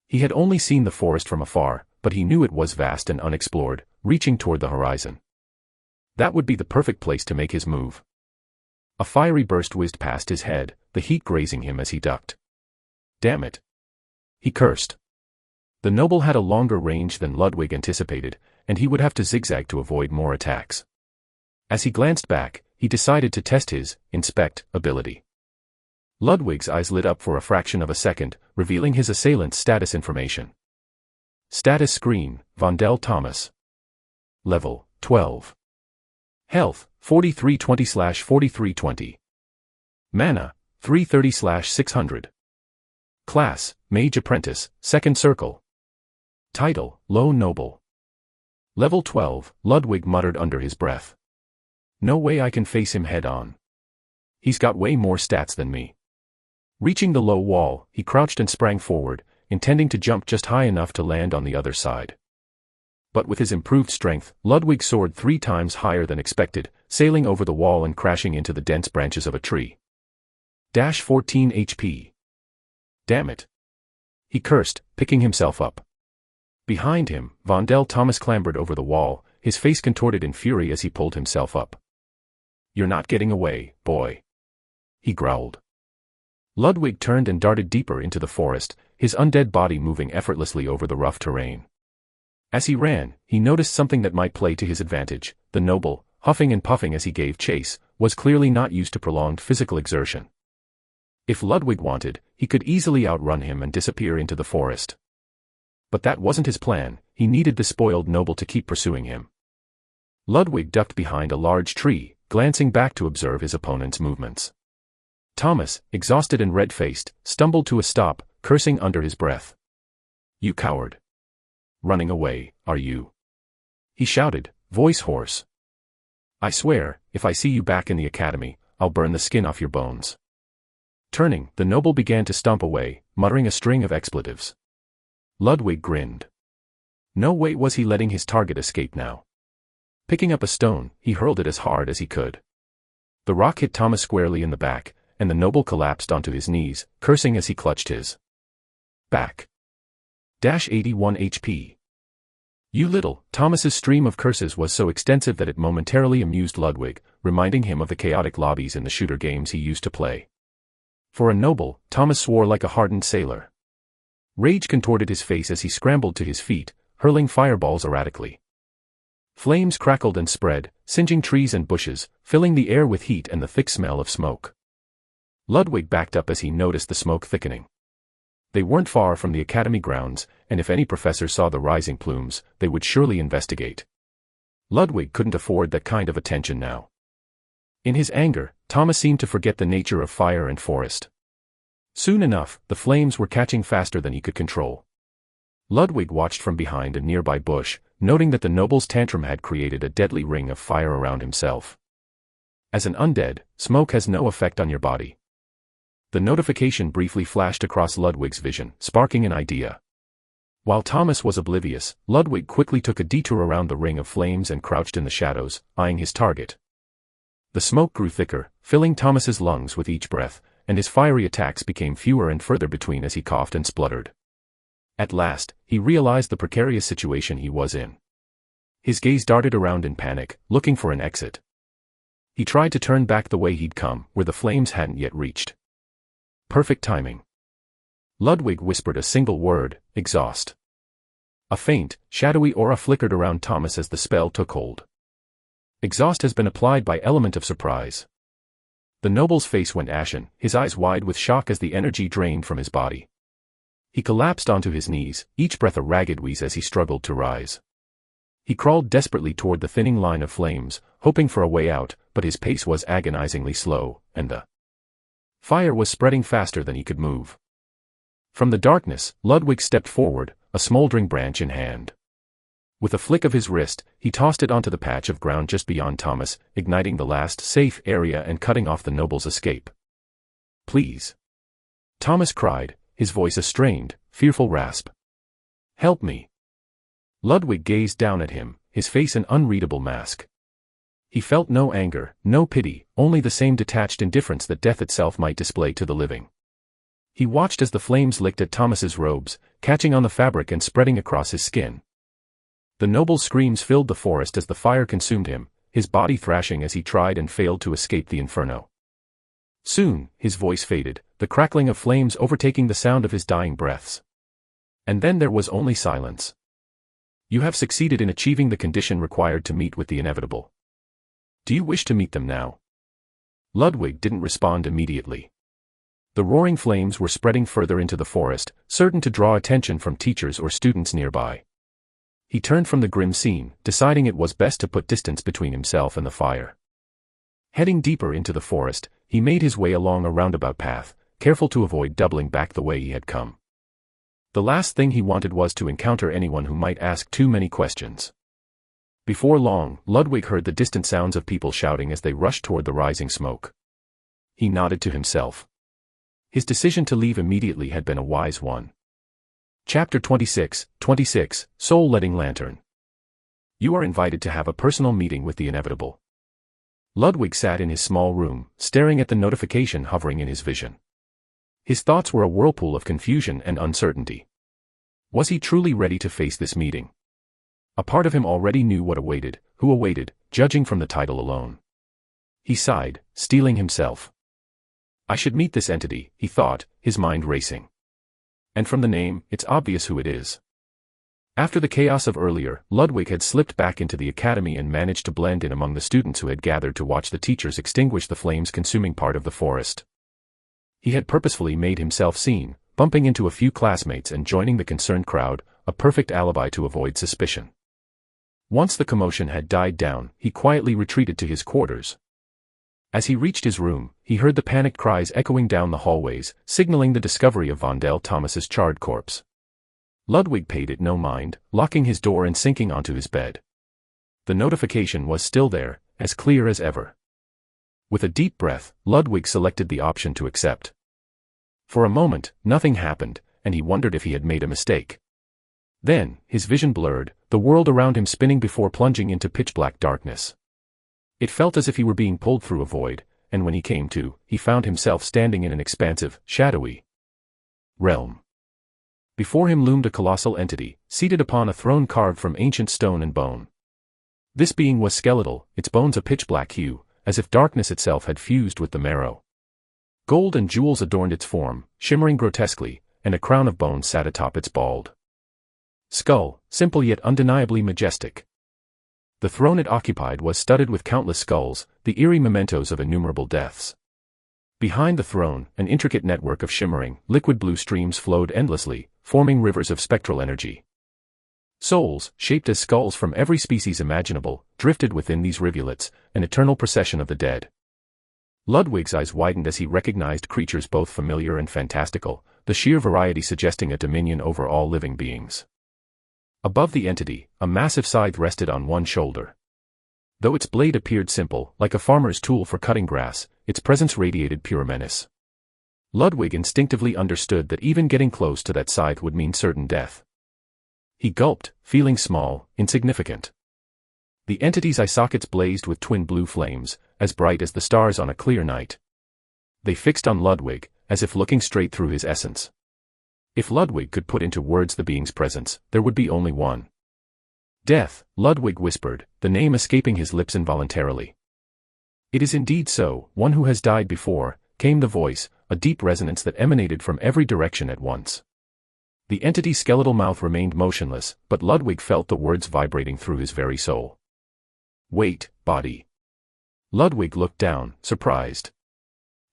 He had only seen the forest from afar, but he knew it was vast and unexplored, reaching toward the horizon. That would be the perfect place to make his move. A fiery burst whizzed past his head, the heat grazing him as he ducked. Damn it. He cursed. The noble had a longer range than Ludwig anticipated, and he would have to zigzag to avoid more attacks. As he glanced back, he decided to test his inspect ability. Ludwig's eyes lit up for a fraction of a second, revealing his assailant's status information. Status screen, Vondel Thomas. Level, 12. Health, 4320/4320. Mana, 330/600. Class, Mage Apprentice, Second Circle. Title, Low Noble. Level 12, Ludwig muttered under his breath. No way I can face him head on. He's got way more stats than me. Reaching the low wall, he crouched and sprang forward, intending to jump just high enough to land on the other side. But with his improved strength, Ludwig soared 3 times higher than expected, sailing over the wall and crashing into the dense branches of a tree. -14 HP. Damn it. He cursed, picking himself up. Behind him, Vondel Thomas clambered over the wall, his face contorted in fury as he pulled himself up. You're not getting away, boy. He growled. Ludwig turned and darted deeper into the forest, his undead body moving effortlessly over the rough terrain. As he ran, he noticed something that might play to his advantage. The noble, huffing and puffing as he gave chase, was clearly not used to prolonged physical exertion. If Ludwig wanted, he could easily outrun him and disappear into the forest. But that wasn't his plan. He needed the spoiled noble to keep pursuing him. Ludwig ducked behind a large tree, glancing back to observe his opponent's movements. Thomas, exhausted and red-faced, stumbled to a stop, cursing under his breath. You coward. Running away, are you? He shouted, voice hoarse. I swear, if I see you back in the academy, I'll burn the skin off your bones. Turning, the noble began to stomp away, muttering a string of expletives. Ludwig grinned. No way was he letting his target escape now. Picking up a stone, he hurled it as hard as he could. The rock hit Thomas squarely in the back, and the noble collapsed onto his knees, cursing as he clutched his back. -81 HP. You little. Thomas's stream of curses was so extensive that it momentarily amused Ludwig, reminding him of the chaotic lobbies in the shooter games he used to play. For a noble, Thomas swore like a hardened sailor. Rage contorted his face as he scrambled to his feet, hurling fireballs erratically. Flames crackled and spread, singeing trees and bushes, filling the air with heat and the thick smell of smoke. Ludwig backed up as he noticed the smoke thickening. They weren't far from the academy grounds, and if any professor saw the rising plumes, they would surely investigate. Ludwig couldn't afford that kind of attention now. In his anger, Thomas seemed to forget the nature of fire and forest. Soon enough, the flames were catching faster than he could control. Ludwig watched from behind a nearby bush, noting that the noble's tantrum had created a deadly ring of fire around himself. As an undead, smoke has no effect on your body. The notification briefly flashed across Ludwig's vision, sparking an idea. While Thomas was oblivious, Ludwig quickly took a detour around the ring of flames and crouched in the shadows, eyeing his target. The smoke grew thicker, filling Thomas's lungs with each breath, and his fiery attacks became fewer and further between as he coughed and spluttered. At last, he realized the precarious situation he was in. His gaze darted around in panic, looking for an exit. He tried to turn back the way he'd come, where the flames hadn't yet reached. Perfect timing. Ludwig whispered a single word, exhaust. A faint, shadowy aura flickered around Thomas as the spell took hold. Exhaust has been applied by element of surprise. The noble's face went ashen, his eyes wide with shock as the energy drained from his body. He collapsed onto his knees, each breath a ragged wheeze as he struggled to rise. He crawled desperately toward the thinning line of flames, hoping for a way out, but his pace was agonizingly slow, and the fire was spreading faster than he could move. From the darkness, Ludwig stepped forward, a smoldering branch in hand. With a flick of his wrist, he tossed it onto the patch of ground just beyond Thomas, igniting the last safe area and cutting off the noble's escape. "Please," Thomas cried, his voice a strained, fearful rasp. "Help me." Ludwig gazed down at him, his face an unreadable mask. He felt no anger, no pity, only the same detached indifference that death itself might display to the living. He watched as the flames licked at Thomas's robes, catching on the fabric and spreading across his skin. The noble's screams filled the forest as the fire consumed him, his body thrashing as he tried and failed to escape the inferno. Soon, his voice faded, the crackling of flames overtaking the sound of his dying breaths. And then there was only silence. "You have succeeded in achieving the condition required to meet with the inevitable. Do you wish to meet them now?" Ludwig didn't respond immediately. The roaring flames were spreading further into the forest, certain to draw attention from teachers or students nearby. He turned from the grim scene, deciding it was best to put distance between himself and the fire. Heading deeper into the forest, he made his way along a roundabout path, careful to avoid doubling back the way he had come. The last thing he wanted was to encounter anyone who might ask too many questions. Before long, Ludwig heard the distant sounds of people shouting as they rushed toward the rising smoke. He nodded to himself. His decision to leave immediately had been a wise one. Chapter 26, Soul-Letting Lantern. You are invited to have a personal meeting with the inevitable. Ludwig sat in his small room, staring at the notification hovering in his vision. His thoughts were a whirlpool of confusion and uncertainty. Was he truly ready to face this meeting? A part of him already knew what awaited, who awaited, judging from the title alone. He sighed, steeling himself. I should meet this entity, he thought, his mind racing. And from the name, it's obvious who it is. After the chaos of earlier, Ludwig had slipped back into the academy and managed to blend in among the students who had gathered to watch the teachers extinguish the flames-consuming part of the forest. He had purposefully made himself seen, bumping into a few classmates and joining the concerned crowd, a perfect alibi to avoid suspicion. Once the commotion had died down, he quietly retreated to his quarters. As he reached his room, he heard the panicked cries echoing down the hallways, signaling the discovery of Vondel Thomas's charred corpse. Ludwig paid it no mind, locking his door and sinking onto his bed. The notification was still there, as clear as ever. With a deep breath, Ludwig selected the option to accept. For a moment, nothing happened, and he wondered if he had made a mistake. Then, his vision blurred, the world around him spinning before plunging into pitch-black darkness. It felt as if he were being pulled through a void, and when he came to, he found himself standing in an expansive, shadowy realm. Before him loomed a colossal entity, seated upon a throne carved from ancient stone and bone. This being was skeletal, its bones a pitch-black hue, as if darkness itself had fused with the marrow. Gold and jewels adorned its form, shimmering grotesquely, and a crown of bones sat atop its bald skull, simple yet undeniably majestic. The throne it occupied was studded with countless skulls, the eerie mementos of innumerable deaths. Behind the throne, an intricate network of shimmering, liquid blue streams flowed endlessly, forming rivers of spectral energy. Souls, shaped as skulls from every species imaginable, drifted within these rivulets, an eternal procession of the dead. Ludwig's eyes widened as he recognized creatures both familiar and fantastical, the sheer variety suggesting a dominion over all living beings. Above the entity, a massive scythe rested on one shoulder. Though its blade appeared simple, like a farmer's tool for cutting grass, its presence radiated pure menace. Ludwig instinctively understood that even getting close to that scythe would mean certain death. He gulped, feeling small, insignificant. The entity's eye sockets blazed with twin blue flames, as bright as the stars on a clear night. They fixed on Ludwig, as if looking straight through his essence. If Ludwig could put into words the being's presence, there would be only one. Death, Ludwig whispered, the name escaping his lips involuntarily. It is indeed so, one who has died before, came the voice, a deep resonance that emanated from every direction at once. The entity's skeletal mouth remained motionless, but Ludwig felt the words vibrating through his very soul. Wait, body. Ludwig looked down, surprised.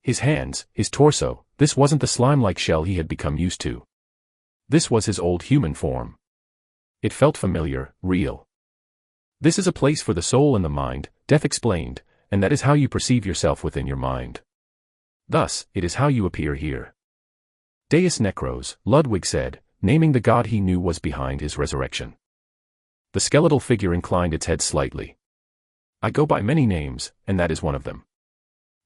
His hands, his torso, this wasn't the slime-like shell he had become used to. This was his old human form. It felt familiar, real. This is a place for the soul and the mind, Death explained, and that is how you perceive yourself within your mind. Thus, it is how you appear here. Deus Necros, Ludwig said, naming the god he knew was behind his resurrection. The skeletal figure inclined its head slightly. I go by many names, and that is one of them.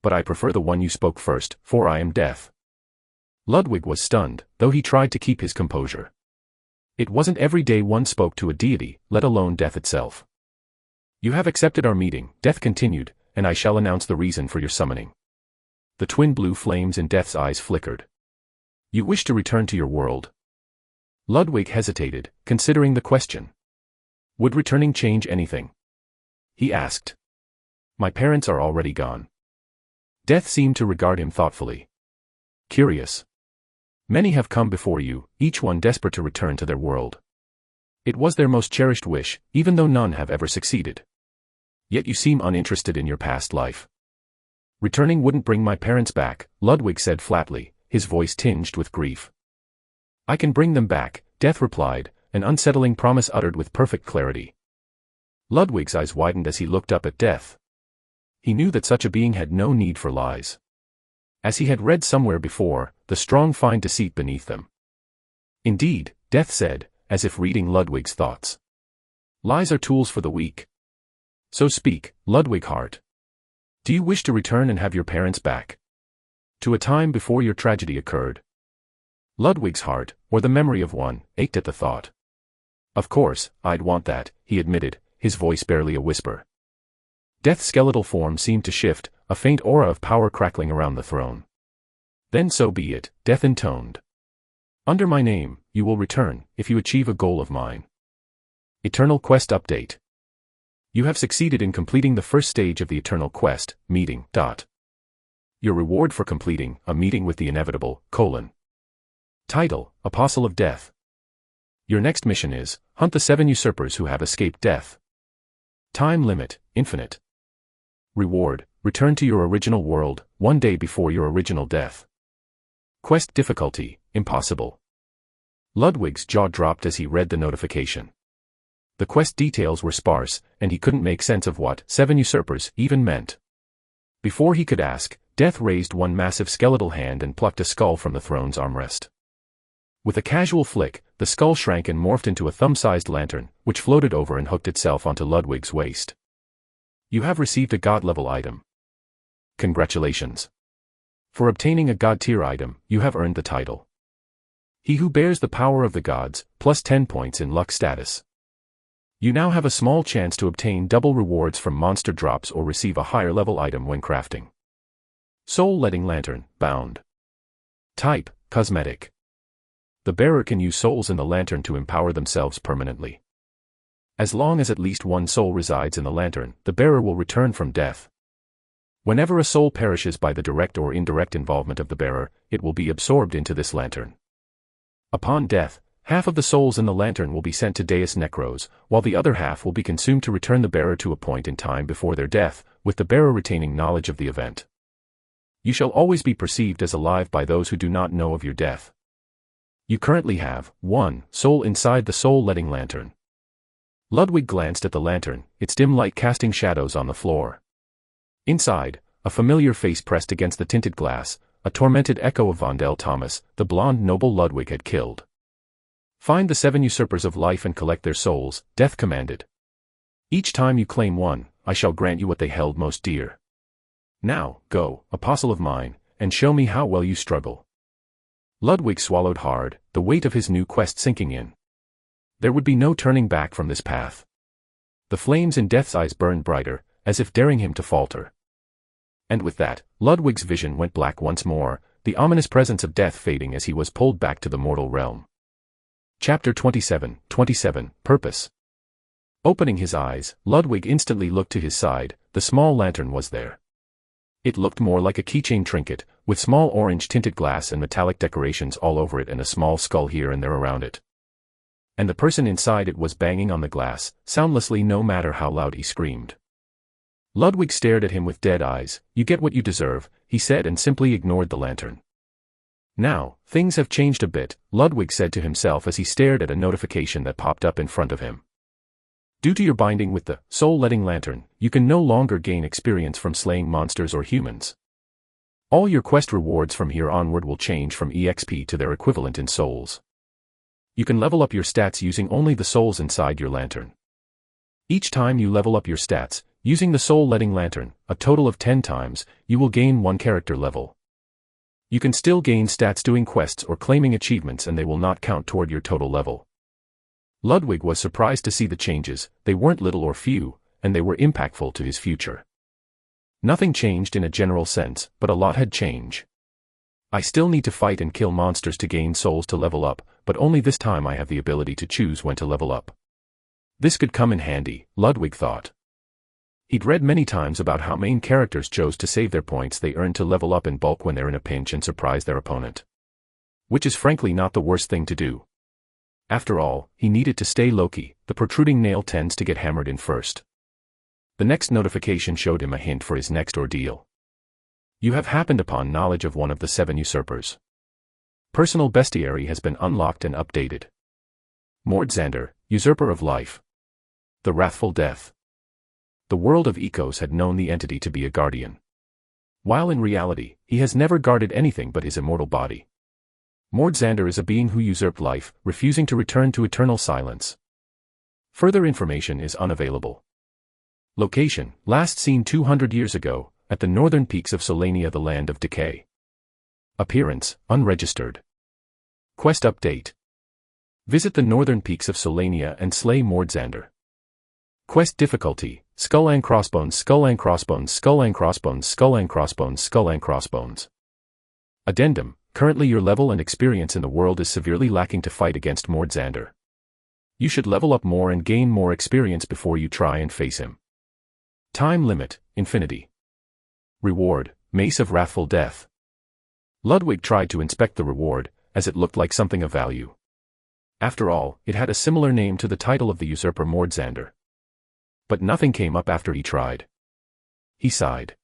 But I prefer the one you spoke first, for I am Death. Ludwig was stunned, though he tried to keep his composure. It wasn't every day one spoke to a deity, let alone death itself. You have accepted our meeting, Death continued, and I shall announce the reason for your summoning. The twin blue flames in Death's eyes flickered. You wish to return to your world? Ludwig hesitated, considering the question. Would returning change anything? He asked. My parents are already gone. Death seemed to regard him thoughtfully. Curious. Many have come before you, each one desperate to return to their world. It was their most cherished wish, even though none have ever succeeded. Yet you seem uninterested in your past life. Returning wouldn't bring my parents back, Ludwig said flatly, his voice tinged with grief. I can bring them back, Death replied, an unsettling promise uttered with perfect clarity. Ludwig's eyes widened as he looked up at Death. He knew that such a being had no need for lies. As he had read somewhere before, the strong find deceit beneath them. Indeed, Death said, as if reading Ludwig's thoughts. Lies are tools for the weak. So speak, Ludwig Hart. Do you wish to return and have your parents back? To a time before your tragedy occurred? Ludwig's heart, or the memory of one, ached at the thought. Of course, I'd want that, he admitted, his voice barely a whisper. Death's skeletal form seemed to shift, a faint aura of power crackling around the throne. Then so be it, Death intoned. Under my name, you will return, if you achieve a goal of mine. Eternal Quest Update. You have succeeded in completing the first stage of the Eternal Quest, meeting. Your reward for completing, a meeting with the inevitable, : Title, Apostle of Death. Your next mission is, hunt the 7 usurpers who have escaped death. Time limit, infinite. Reward, return to your original world, 1 day before your original death. Quest difficulty, impossible. Ludwig's jaw dropped as he read the notification. The quest details were sparse, and he couldn't make sense of what 7 usurpers even meant. Before he could ask, Death raised one massive skeletal hand and plucked a skull from the throne's armrest. With a casual flick, the skull shrank and morphed into a thumb-sized lantern, which floated over and hooked itself onto Ludwig's waist. You have received a god-level item. Congratulations. For obtaining a god-tier item, you have earned the title. He who bears the power of the gods, plus 10 points in luck status. You now have a small chance to obtain double rewards from monster drops or receive a higher-level item when crafting. Soul-letting lantern, bound. Type, cosmetic. The bearer can use souls in the lantern to empower themselves permanently. As long as at least one soul resides in the lantern, the bearer will return from death. Whenever a soul perishes by the direct or indirect involvement of the bearer, it will be absorbed into this lantern. Upon death, half of the souls in the lantern will be sent to Deus Necros, while the other half will be consumed to return the bearer to a point in time before their death, with the bearer retaining knowledge of the event. You shall always be perceived as alive by those who do not know of your death. You currently have 1 soul inside the soul-letting lantern. Ludwig glanced at the lantern, its dim light casting shadows on the floor. Inside, a familiar face pressed against the tinted glass, a tormented echo of Vondel Thomas, the blonde noble Ludwig had killed. Find the 7 usurpers of life and collect their souls, Death commanded. Each time you claim one, I shall grant you what they held most dear. Now, go, apostle of mine, and show me how well you struggle. Ludwig swallowed hard, the weight of his new quest sinking in. There would be no turning back from this path. The flames in Death's eyes burned brighter, as if daring him to falter. And with that, Ludwig's vision went black once more, the ominous presence of Death fading as he was pulled back to the mortal realm. Chapter 27, Purpose. Opening his eyes, Ludwig instantly looked to his side. The small lantern was there. It looked more like a keychain trinket, with small orange-tinted glass and metallic decorations all over it and a small skull here and there around it. And the person inside it was banging on the glass, soundlessly no matter how loud he screamed. Ludwig stared at him with dead eyes. You get what you deserve, he said, and simply ignored the lantern. Now, things have changed a bit, Ludwig said to himself as he stared at a notification that popped up in front of him. Due to your binding with the soul-letting lantern, you can no longer gain experience from slaying monsters or humans. All your quest rewards from here onward will change from EXP to their equivalent in souls. You can level up your stats using only the souls inside your lantern. Each time you level up your stats, using the soul-letting lantern, a total of 10 times, you will gain 1 character level. You can still gain stats doing quests or claiming achievements, and they will not count toward your total level. Ludwig was surprised to see the changes. They weren't little or few, and they were impactful to his future. Nothing changed in a general sense, but a lot had changed. I still need to fight and kill monsters to gain souls to level up, but only this time I have the ability to choose when to level up. This could come in handy, Ludwig thought. He'd read many times about how main characters chose to save their points they earned to level up in bulk when they're in a pinch and surprise their opponent. Which is frankly not the worst thing to do. After all, he needed to stay low-key. The protruding nail tends to get hammered in first. The next notification showed him a hint for his next ordeal. You have happened upon knowledge of one of the 7 usurpers. Personal bestiary has been unlocked and updated. Mordzander, usurper of life. The wrathful death. The world of Ecos had known the entity to be a guardian. While in reality, he has never guarded anything but his immortal body. Mordzander is a being who usurped life, refusing to return to eternal silence. Further information is unavailable. Location, last seen 200 years ago, at the northern peaks of Solania, the land of decay. Appearance, unregistered. Quest update. Visit the northern peaks of Solania and slay Mordzander. Quest difficulty, skull and crossbones, skull and crossbones, skull and crossbones, skull and crossbones, skull and crossbones. Addendum, currently your level and experience in the world is severely lacking to fight against Mordzander. You should level up more and gain more experience before you try and face him. Time limit, infinity. Reward, Mace of Wrathful Death. Ludwig tried to inspect the reward, as it looked like something of value. After all, it had a similar name to the title of the usurper Mordzander. But nothing came up after he tried. He sighed.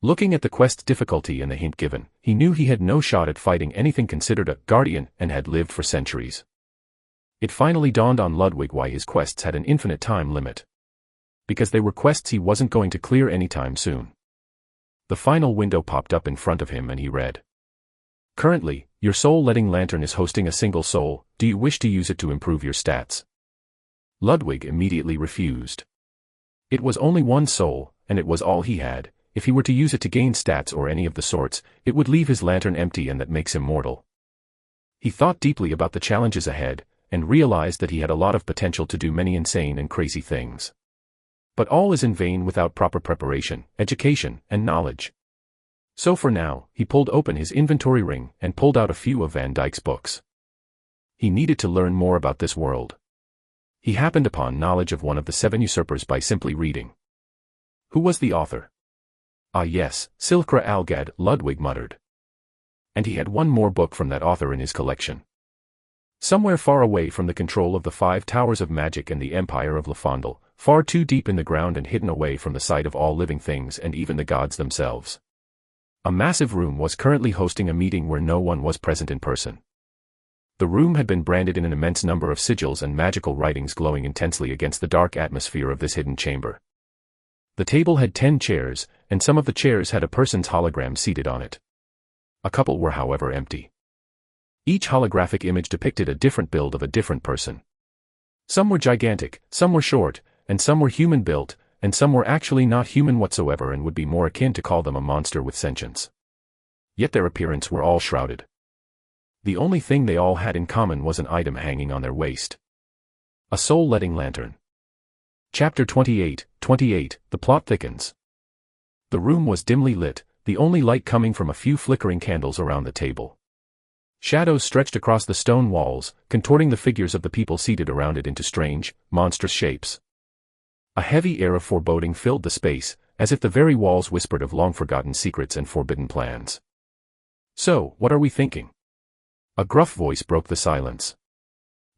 Looking at the quest's difficulty and the hint given, he knew he had no shot at fighting anything considered a guardian and had lived for centuries. It finally dawned on Ludwig why his quests had an infinite time limit. Because they were quests he wasn't going to clear anytime soon. The final window popped up in front of him and he read. Currently, your soul-letting lantern is hosting a single soul. Do you wish to use it to improve your stats? Ludwig immediately refused. It was only 1 soul, and it was all he had. If he were to use it to gain stats or any of the sorts, it would leave his lantern empty, and that makes him mortal. He thought deeply about the challenges ahead, and realized that he had a lot of potential to do many insane and crazy things. But all is in vain without proper preparation, education, and knowledge. So for now, he pulled open his inventory ring and pulled out a few of Van Dyke's books. He needed to learn more about this world. He happened upon knowledge of one of the 7 usurpers by simply reading. Who was the author? Ah yes, Silkra Algad, Ludwig muttered. And he had one more book from that author in his collection. Somewhere far away from the control of the 5 towers of magic and the empire of Lafondle, far too deep in the ground and hidden away from the sight of all living things and even the gods themselves. A massive room was currently hosting a meeting where no one was present in person. The room had been branded in an immense number of sigils and magical writings glowing intensely against the dark atmosphere of this hidden chamber. The table had 10 chairs, and some of the chairs had a person's hologram seated on it. A couple were however empty. Each holographic image depicted a different build of a different person. Some were gigantic, some were short, and some were human-built, and some were actually not human whatsoever and would be more akin to call them a monster with sentience. Yet their appearance were all shrouded. The only thing they all had in common was an item hanging on their waist. A soul-letting lantern. Chapter 28, The Plot Thickens. The room was dimly lit, the only light coming from a few flickering candles around the table. Shadows stretched across the stone walls, contorting the figures of the people seated around it into strange, monstrous shapes. A heavy air of foreboding filled the space, as if the very walls whispered of long-forgotten secrets and forbidden plans. "So, what are we thinking?" A gruff voice broke the silence.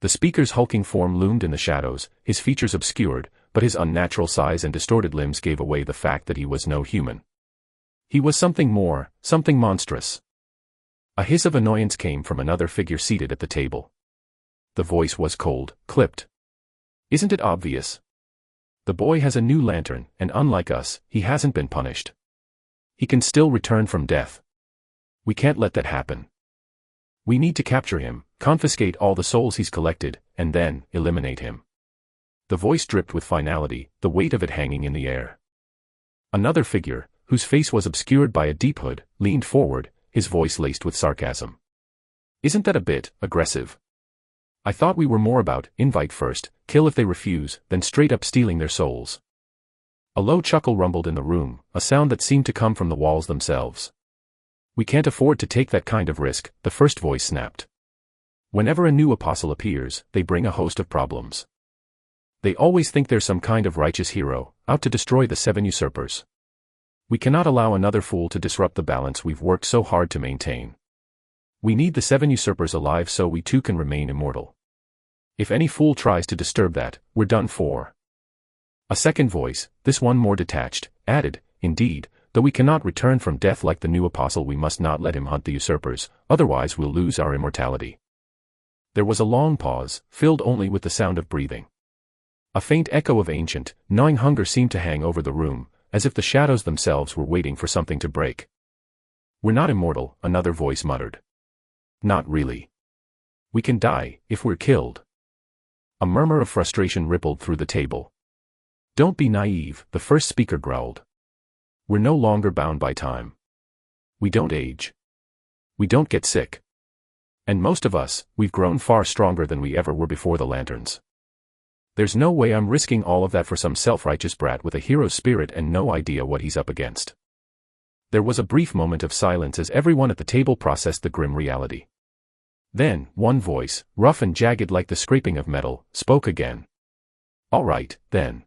The speaker's hulking form loomed in the shadows, his features obscured, but his unnatural size and distorted limbs gave away the fact that he was no human. He was something more, something monstrous. A hiss of annoyance came from another figure seated at the table. The voice was cold, clipped. "Isn't it obvious? The boy has a new lantern, and unlike us, he hasn't been punished. He can still return from death. We can't let that happen. We need to capture him, confiscate all the souls he's collected, and then eliminate him." The voice dripped with finality, the weight of it hanging in the air. Another figure, whose face was obscured by a deep hood, leaned forward, his voice laced with sarcasm. "Isn't that a bit aggressive? I thought we were more about invite first, kill if they refuse, then straight up stealing their souls." A low chuckle rumbled in the room, a sound that seemed to come from the walls themselves. "We can't afford to take that kind of risk," the first voice snapped. "Whenever a new apostle appears, they bring a host of problems. They always think they're some kind of righteous hero, out to destroy the 7 usurpers. We cannot allow another fool to disrupt the balance we've worked so hard to maintain. We need the 7 usurpers alive so we too can remain immortal. If any fool tries to disturb that, we're done for." A second voice, this one more detached, added, "Indeed, though we cannot return from death like the new apostle, we must not let him hunt the usurpers, otherwise we'll lose our immortality." There was a long pause, filled only with the sound of breathing. A faint echo of ancient, gnawing hunger seemed to hang over the room, as if the shadows themselves were waiting for something to break. "We're not immortal," another voice muttered. "Not really. We can die, if we're killed." A murmur of frustration rippled through the table. "Don't be naive," the first speaker growled. "We're no longer bound by time. We don't age. We don't get sick. And most of us, we've grown far stronger than we ever were before the lanterns. There's no way I'm risking all of that for some self-righteous brat with a hero's spirit and no idea what he's up against." There was a brief moment of silence as everyone at the table processed the grim reality. Then, one voice, rough and jagged like the scraping of metal, spoke again. "All right, then.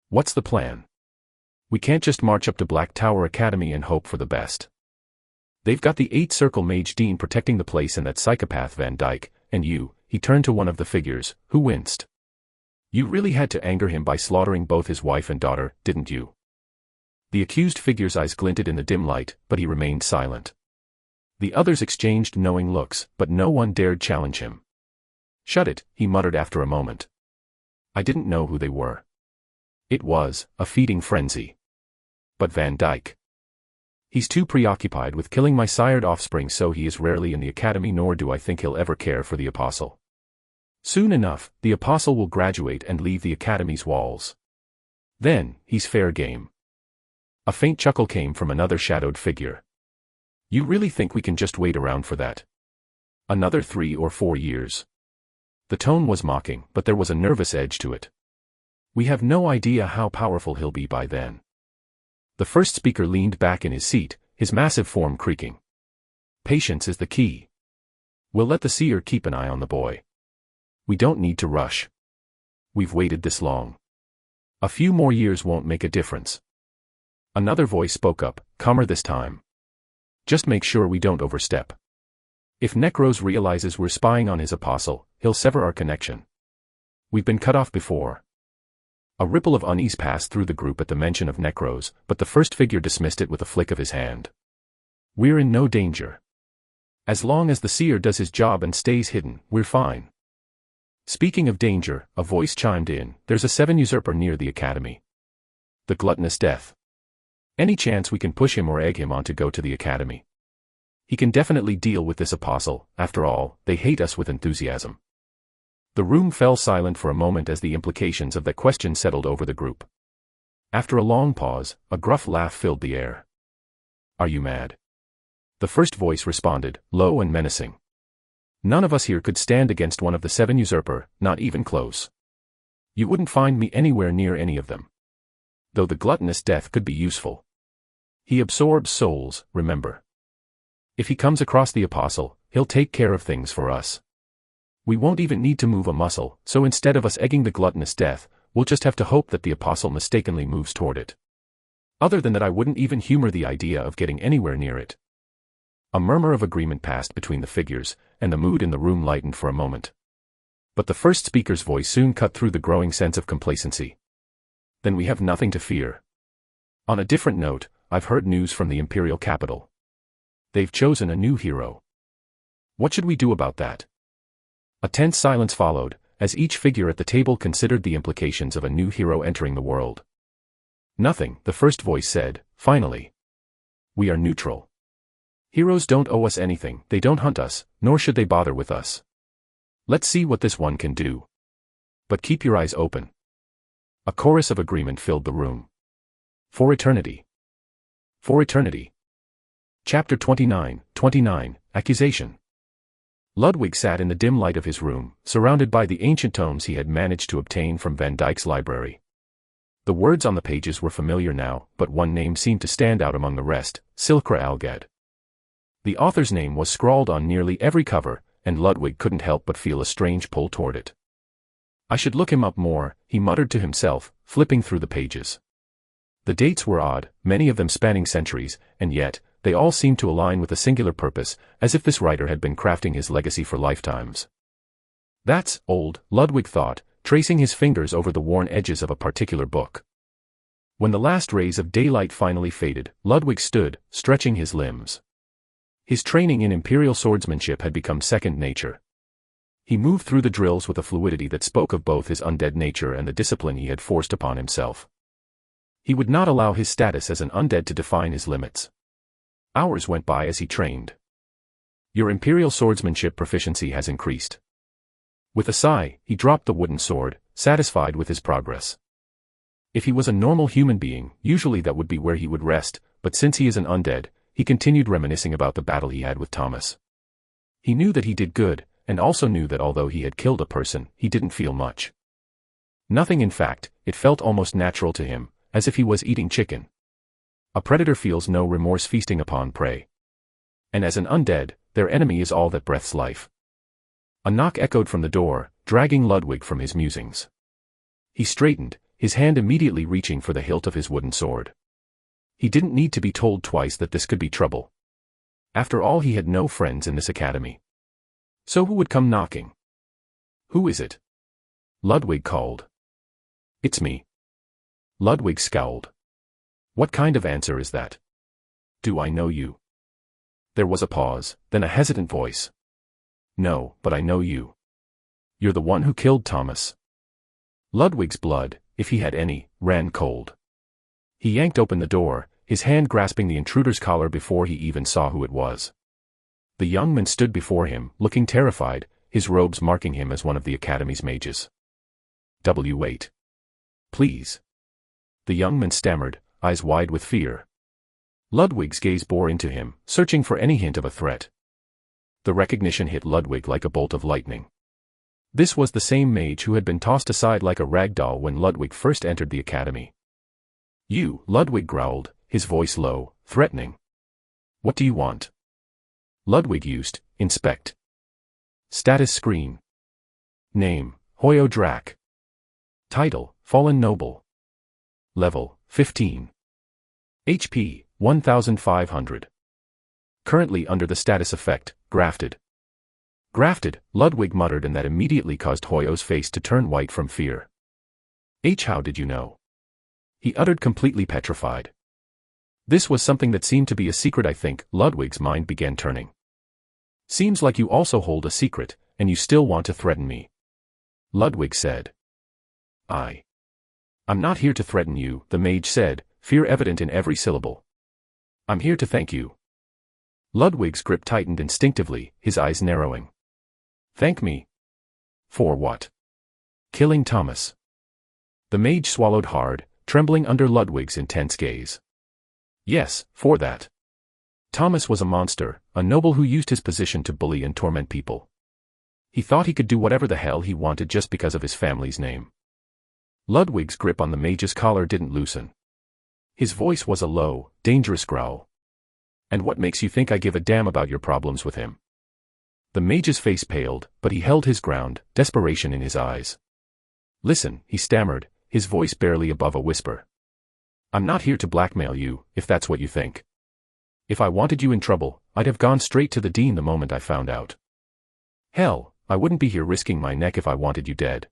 What's the plan? We can't just march up to Black Tower Academy and hope for the best. They've got the 8-circle mage dean protecting the place and that psychopath Van Dyke, and you," he turned to one of the figures, who winced. "You really had to anger him by slaughtering both his wife and daughter, didn't you?" The accused figure's eyes glinted in the dim light, but he remained silent. The others exchanged knowing looks, but no one dared challenge him. "Shut it," he muttered after a moment. "I didn't know who they were. It was a feeding frenzy. But Van Dyke. He's too preoccupied with killing my sired offspring, so he is rarely in the academy, nor do I think he'll ever care for the apostle. Soon enough, the apostle will graduate and leave the academy's walls. Then, he's fair game." A faint chuckle came from another shadowed figure. "You really think we can just wait around for that? Another 3 or 4 years?" The tone was mocking, but there was a nervous edge to it. "We have no idea how powerful he'll be by then." The first speaker leaned back in his seat, his massive form creaking. "Patience is the key. We'll let the seer keep an eye on the boy. We don't need to rush. We've waited this long. A few more years won't make a difference." Another voice spoke up, calmer this time. "Just make sure we don't overstep. If Necros realizes we're spying on his apostle, he'll sever our connection. We've been cut off before. A ripple of unease passed through the group at the mention of Necros, but the first figure dismissed it with a flick of his hand. We're in no danger. As long as the seer does his job and stays hidden, we're fine. Speaking of danger, a voice chimed in, there's a 7 usurper near the academy. The gluttonous death. Any chance we can push him or egg him on to go to the academy? He can definitely deal with this apostle, after all, they hate us with enthusiasm. The room fell silent for a moment as the implications of that question settled over the group. After a long pause, a gruff laugh filled the air. Are you mad? The first voice responded, low and menacing. None of us here could stand against one of the 7 usurper, not even close. You wouldn't find me anywhere near any of them. Though the gluttonous death could be useful. He absorbs souls, remember. If he comes across the apostle, he'll take care of things for us. We won't even need to move a muscle, so instead of us egging the gluttonous death, we'll just have to hope that the apostle mistakenly moves toward it. Other than that, I wouldn't even humor the idea of getting anywhere near it. A murmur of agreement passed between the figures, and the mood in the room lightened for a moment. But the first speaker's voice soon cut through the growing sense of complacency. Then we have nothing to fear. On a different note, I've heard news from the imperial capital. They've chosen a new hero. What should we do about that? A tense silence followed, as each figure at the table considered the implications of a new hero entering the world. Nothing, the first voice said, finally. We are neutral. Heroes don't owe us anything, they don't hunt us, nor should they bother with us. Let's see what this one can do. But keep your eyes open. A chorus of agreement filled the room. For eternity. For eternity. Chapter 29, Accusation. Ludwig sat in the dim light of his room, surrounded by the ancient tomes he had managed to obtain from Van Dyck's library. The words on the pages were familiar now, but one name seemed to stand out among the rest, Silkra Alged. The author's name was scrawled on nearly every cover, and Ludwig couldn't help but feel a strange pull toward it. I should look him up more, he muttered to himself, flipping through the pages. The dates were odd, many of them spanning centuries, and yet, they all seemed to align with a singular purpose, as if this writer had been crafting his legacy for lifetimes. That's old, Ludwig thought, tracing his fingers over the worn edges of a particular book. When the last rays of daylight finally faded, Ludwig stood, stretching his limbs. His training in imperial swordsmanship had become second nature. He moved through the drills with a fluidity that spoke of both his undead nature and the discipline he had forced upon himself. He would not allow his status as an undead to define his limits. Hours went by as he trained. Your imperial swordsmanship proficiency has increased. With a sigh, he dropped the wooden sword, satisfied with his progress. If he was a normal human being, usually that would be where he would rest, but since he is an undead, he continued reminiscing about the battle he had with Thomas. He knew that he did good, and also knew that although he had killed a person, he didn't feel much. Nothing in fact, it felt almost natural to him, as if he was eating chicken. A predator feels no remorse feasting upon prey. And as an undead, their enemy is all that breathes life. A knock echoed from the door, dragging Ludwig from his musings. He straightened, his hand immediately reaching for the hilt of his wooden sword. He didn't need to be told twice that this could be trouble. After all, he had no friends in this academy. So who would come knocking? Who is it? Ludwig called. It's me. Ludwig scowled. What kind of answer is that? Do I know you? There was a pause, then a hesitant voice. No, but I know you. You're the one who killed Thomas. Ludwig's blood, if he had any, ran cold. He yanked open the door, his hand grasping the intruder's collar before he even saw who it was. The young man stood before him, looking terrified, his robes marking him as one of the academy's mages. Wait. Please. The young man stammered, eyes wide with fear. Ludwig's gaze bore into him, searching for any hint of a threat. The recognition hit Ludwig like a bolt of lightning. This was the same mage who had been tossed aside like a rag doll when Ludwig first entered the academy. You, Ludwig growled, his voice low, threatening. What do you want? Ludwig used, inspect. Status screen. Name, Hoyo Drak. Title, Fallen Noble. Level, 15. HP, 1500. Currently under the status effect, grafted. Grafted, Ludwig muttered, and that immediately caused Hoyo's face to turn white from fear. How did you know? He uttered, completely petrified. This was something that seemed to be a secret, I think. Ludwig's mind began turning. Seems like you also hold a secret, and you still want to threaten me. Ludwig said. I'm not here to threaten you, the mage said, fear evident in every syllable. I'm here to thank you. Ludwig's grip tightened instinctively, his eyes narrowing. Thank me? For what? Killing Thomas. The mage swallowed hard, trembling under Ludwig's intense gaze. Yes, for that. Thomas was a monster, a noble who used his position to bully and torment people. He thought he could do whatever the hell he wanted just because of his family's name. Ludwig's grip on the mage's collar didn't loosen. His voice was a low, dangerous growl. And what makes you think I give a damn about your problems with him? The mage's face paled, but he held his ground, desperation in his eyes. Listen, he stammered, his voice barely above a whisper. I'm not here to blackmail you, if that's what you think. If I wanted you in trouble, I'd have gone straight to the dean the moment I found out. Hell, I wouldn't be here risking my neck if I wanted you dead.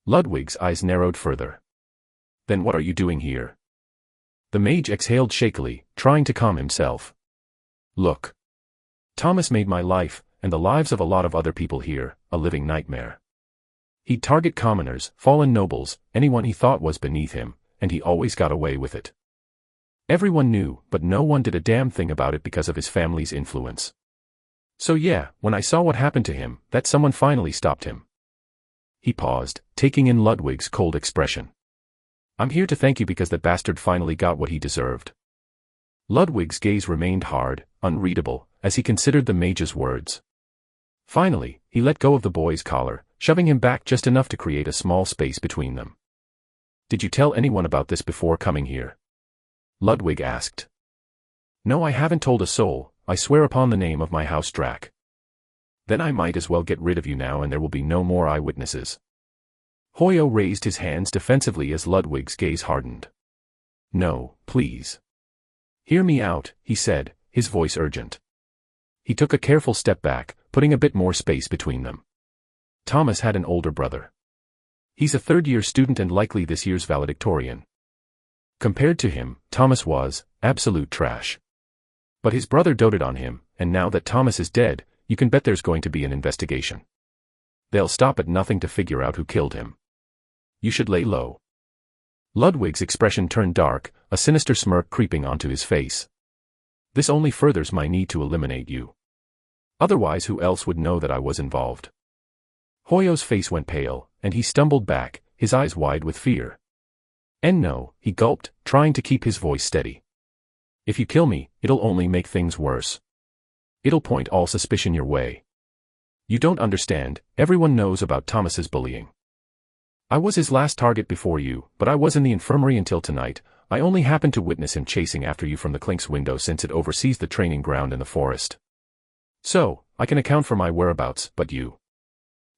Ludwig's eyes narrowed further. Then what are you doing here? The mage exhaled shakily, trying to calm himself. Look. Thomas made my life, and the lives of a lot of other people here, a living nightmare. He'd target commoners, fallen nobles, anyone he thought was beneath him, and he always got away with it. Everyone knew, but no one did a damn thing about it because of his family's influence. So yeah, when I saw what happened to him, that someone finally stopped him. He paused, taking in Ludwig's cold expression. I'm here to thank you because that bastard finally got what he deserved. Ludwig's gaze remained hard, unreadable, as he considered the mage's words. Finally, he let go of the boy's collar, shoving him back just enough to create a small space between them. Did you tell anyone about this before coming here? Ludwig asked. No, I haven't told a soul, I swear upon the name of my house Drac. Then I might as well get rid of you now and there will be no more eyewitnesses. Hoyo raised his hands defensively as Ludwig's gaze hardened. No, please. Hear me out, he said, his voice urgent. He took a careful step back, putting a bit more space between them. Thomas had an older brother. He's a third-year student and likely this year's valedictorian. Compared to him, Thomas was absolute trash. But his brother doted on him, and now that Thomas is dead, you can bet there's going to be an investigation. They'll stop at nothing to figure out who killed him. You should lay low. Ludwig's expression turned dark, a sinister smirk creeping onto his face. This only furthers my need to eliminate you. Otherwise, who else would know that I was involved? Hoyo's face went pale, and he stumbled back, his eyes wide with fear. And no, he gulped, trying to keep his voice steady. If you kill me, it'll only make things worse. It'll point all suspicion your way. You don't understand, everyone knows about Thomas's bullying. I was his last target before you, but I was in the infirmary until tonight. I only happened to witness him chasing after you from the Clink's window since it oversees the training ground in the forest. So, I can account for my whereabouts, but you.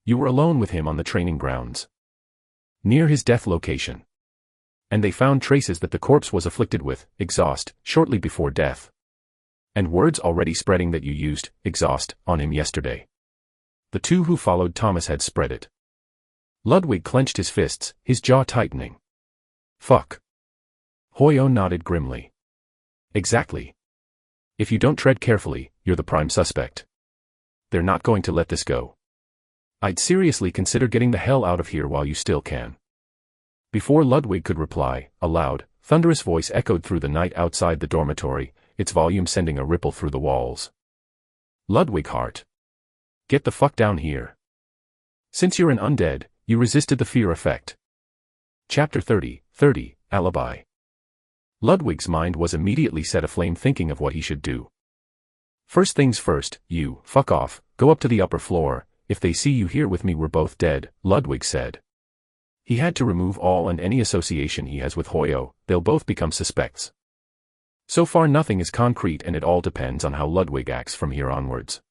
You were alone with him on the training grounds. Near his death location. And they found traces that the corpse was afflicted with exhaust shortly before death. And words already spreading that you used exhaust on him yesterday. The two who followed Thomas had spread it. Ludwig clenched his fists, his jaw tightening. Fuck. Hoyo nodded grimly. Exactly. If you don't tread carefully, you're the prime suspect. They're not going to let this go. I'd seriously consider getting the hell out of here while you still can. Before Ludwig could reply, a loud, thunderous voice echoed through the night outside the dormitory, its volume sending a ripple through the walls. Ludwig Hart. Get the fuck down here. Since you're an undead, you resisted the fear effect. Chapter 30, Alibi. Ludwig's mind was immediately set aflame thinking of what he should do. First things first, you, fuck off, go up to the upper floor. If they see you here with me we're both dead, Ludwig said. He had to remove all and any association he has with Hoyo, they'll both become suspects. So far nothing is concrete and it all depends on how Ludwig acts from here onwards.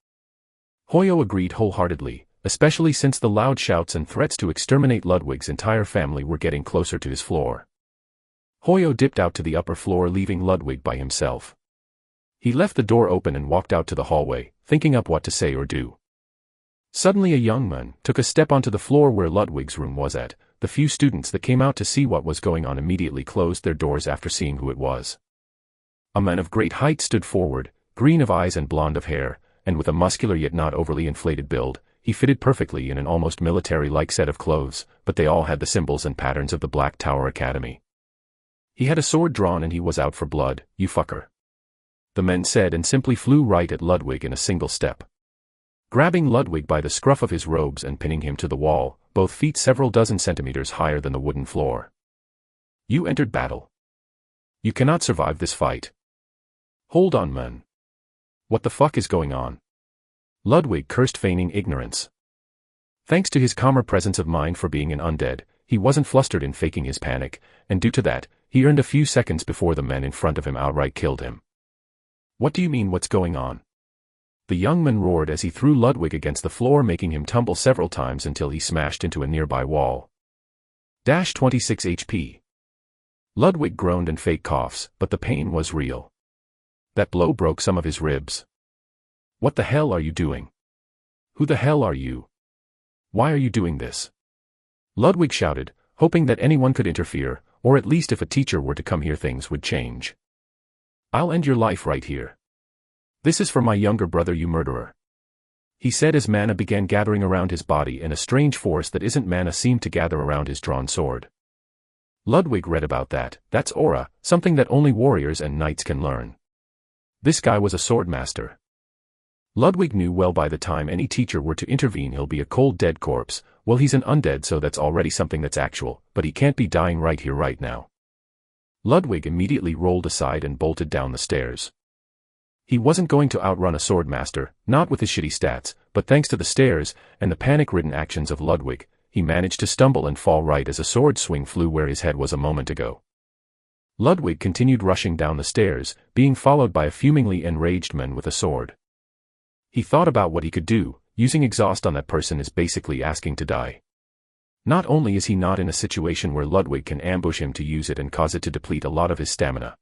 Hoyo agreed wholeheartedly, especially since the loud shouts and threats to exterminate Ludwig's entire family were getting closer to his floor. Hoyo dipped out to the upper floor leaving Ludwig by himself. He left the door open and walked out to the hallway, thinking up what to say or do. Suddenly a young man took a step onto the floor where Ludwig's room was at. The few students that came out to see what was going on immediately closed their doors after seeing who it was. A man of great height stood forward, green of eyes and blonde of hair, and with a muscular yet not overly inflated build. He fitted perfectly in an almost military-like set of clothes, but they all had the symbols and patterns of the Black Tower Academy. He had a sword drawn and he was out for blood, you fucker. The men said and simply flew right at Ludwig in a single step. Grabbing Ludwig by the scruff of his robes and pinning him to the wall, both feet several dozen centimeters higher than the wooden floor. You entered battle. You cannot survive this fight. Hold on, man. What the fuck is going on? Ludwig cursed, feigning ignorance. Thanks to his calmer presence of mind for being an undead, he wasn't flustered in faking his panic, and due to that, he earned a few seconds before the men in front of him outright killed him. What do you mean, what's going on? The young man roared as he threw Ludwig against the floor, making him tumble several times until he smashed into a nearby wall. 26 HP. Ludwig groaned and fake coughs, but the pain was real. That blow broke some of his ribs. What the hell are you doing? Who the hell are you? Why are you doing this? Ludwig shouted, hoping that anyone could interfere, or at least if a teacher were to come here things would change. I'll end your life right here. This is for my younger brother, you murderer. He said as mana began gathering around his body and a strange force that isn't mana seemed to gather around his drawn sword. Ludwig read about that. That's aura, something that only warriors and knights can learn. This guy was a sword master. Ludwig knew well by the time any teacher were to intervene he'll be a cold dead corpse. Well, he's an undead, so that's already something that's actual, but he can't be dying right here right now. Ludwig immediately rolled aside and bolted down the stairs. He wasn't going to outrun a sword master, not with his shitty stats, but thanks to the stairs and the panic-ridden actions of Ludwig, he managed to stumble and fall right as a sword swing flew where his head was a moment ago. Ludwig continued rushing down the stairs, being followed by a fumingly enraged man with a sword. He thought about what he could do. Using exhaust on that person is basically asking to die. Not only is he not in a situation where Ludwig can ambush him to use it and cause it to deplete a lot of his stamina,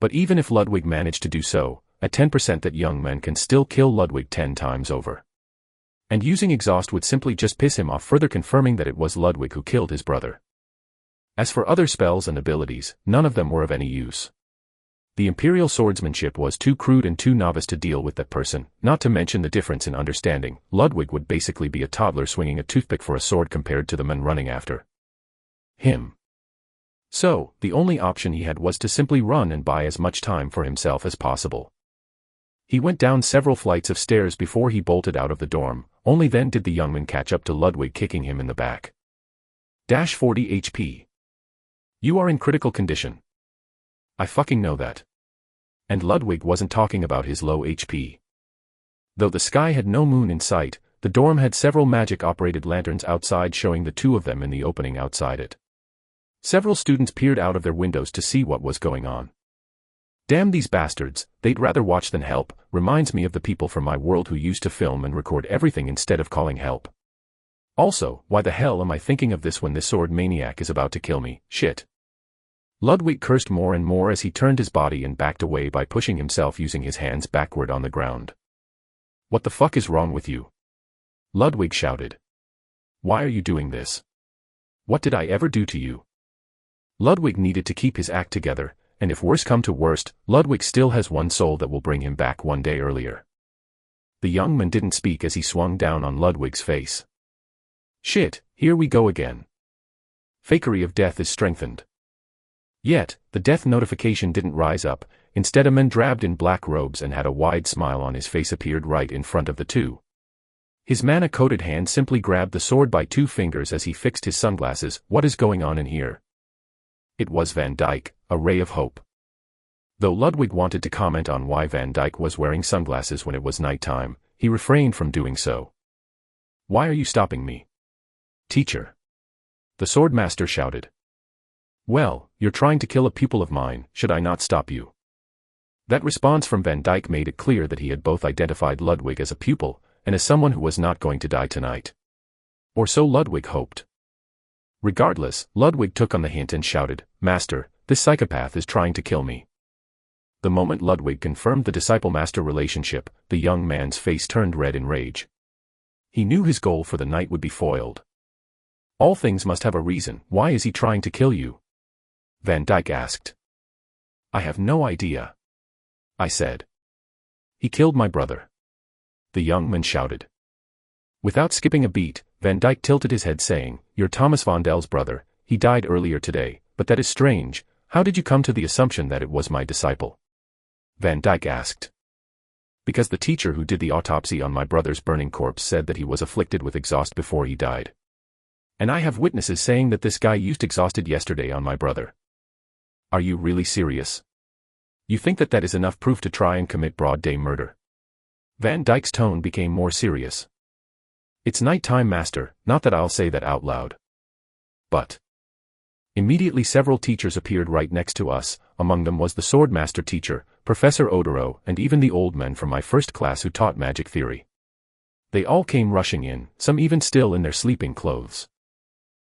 but even if Ludwig managed to do so, at 10% that young man can still kill Ludwig 10 times over. And using exhaust would simply just piss him off, further confirming that it was Ludwig who killed his brother. As for other spells and abilities, none of them were of any use. The Imperial swordsmanship was too crude and too novice to deal with that person, not to mention the difference in understanding. Ludwig would basically be a toddler swinging a toothpick for a sword compared to the men running after him. So, the only option he had was to simply run and buy as much time for himself as possible. He went down several flights of stairs before he bolted out of the dorm. Only then did the young man catch up to Ludwig, kicking him in the back. 40 HP. You are in critical condition. I fucking know that. And Ludwig wasn't talking about his low HP. Though the sky had no moon in sight, the dorm had several magic-operated lanterns outside showing the two of them in the opening outside it. Several students peered out of their windows to see what was going on. Damn these bastards, they'd rather watch than help. Reminds me of the people from my world who used to film and record everything instead of calling help. Also, why the hell am I thinking of this when this sword maniac is about to kill me? Shit. Ludwig cursed more and more as he turned his body and backed away by pushing himself using his hands backward on the ground. What the fuck is wrong with you? Ludwig shouted. Why are you doing this? What did I ever do to you? Ludwig needed to keep his act together, and if worse come to worst, Ludwig still has one soul that will bring him back one day earlier. The young man didn't speak as he swung down on Ludwig's face. Shit, here we go again. Fakery of death is strengthened. Yet, the death notification didn't rise up. Instead, a man draped in black robes and had a wide smile on his face appeared right in front of the two. His mana-coated hand simply grabbed the sword by 2 fingers as he fixed his sunglasses. What is going on in here? It was Van Dyke, a ray of hope. Though Ludwig wanted to comment on why Van Dyke was wearing sunglasses when it was nighttime, he refrained from doing so. Why are you stopping me? Teacher. The swordmaster shouted. Well, you're trying to kill a pupil of mine, should I not stop you? That response from Van Dyke made it clear that he had both identified Ludwig as a pupil, and as someone who was not going to die tonight. Or so Ludwig hoped. Regardless, Ludwig took on the hint and shouted, Master, this psychopath is trying to kill me. The moment Ludwig confirmed the disciple-master relationship, the young man's face turned red in rage. He knew his goal for the night would be foiled. All things must have a reason. Why is he trying to kill you? Van Dyke asked. I have no idea, I said. He killed my brother, the young man shouted. Without skipping a beat, Van Dyke tilted his head saying, You're Thomas Vondel's brother. He died earlier today, but that is strange. How did you come to the assumption that it was my disciple? Van Dyke asked. Because the teacher who did the autopsy on my brother's burning corpse said that he was afflicted with exhaust before he died. And I have witnesses saying that this guy used exhausted yesterday on my brother. Are you really serious? You think that that is enough proof to try and commit broad-day murder? Van Dyke's tone became more serious. It's night-time, master, not that I'll say that out loud. But. Immediately several teachers appeared right next to us, among them was the swordmaster teacher, Professor Odoro, and even the old men from my first class who taught magic theory. They all came rushing in, some even still in their sleeping clothes.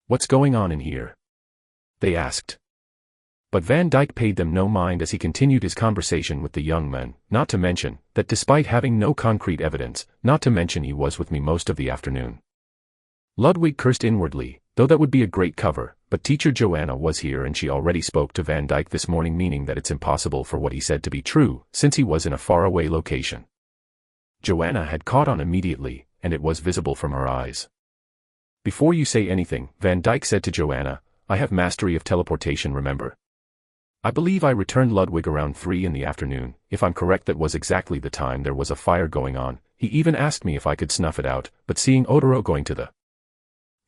What's going on in here? They asked. But Van Dyke paid them no mind as he continued his conversation with the young men, not to mention that despite having no concrete evidence, not to mention he was with me most of the afternoon. Ludwig cursed inwardly, though that would be a great cover, but teacher Joanna was here and she already spoke to Van Dyke this morning, meaning that it's impossible for what he said to be true, since he was in a faraway location. Joanna had caught on immediately, and it was visible from her eyes. Before you say anything, Van Dyke said to Joanna, I have mastery of teleportation, remember? I believe I returned Ludwig around 3 in the afternoon. If I'm correct, that was exactly the time there was a fire going on. He even asked me if I could snuff it out, but seeing Odoro going to the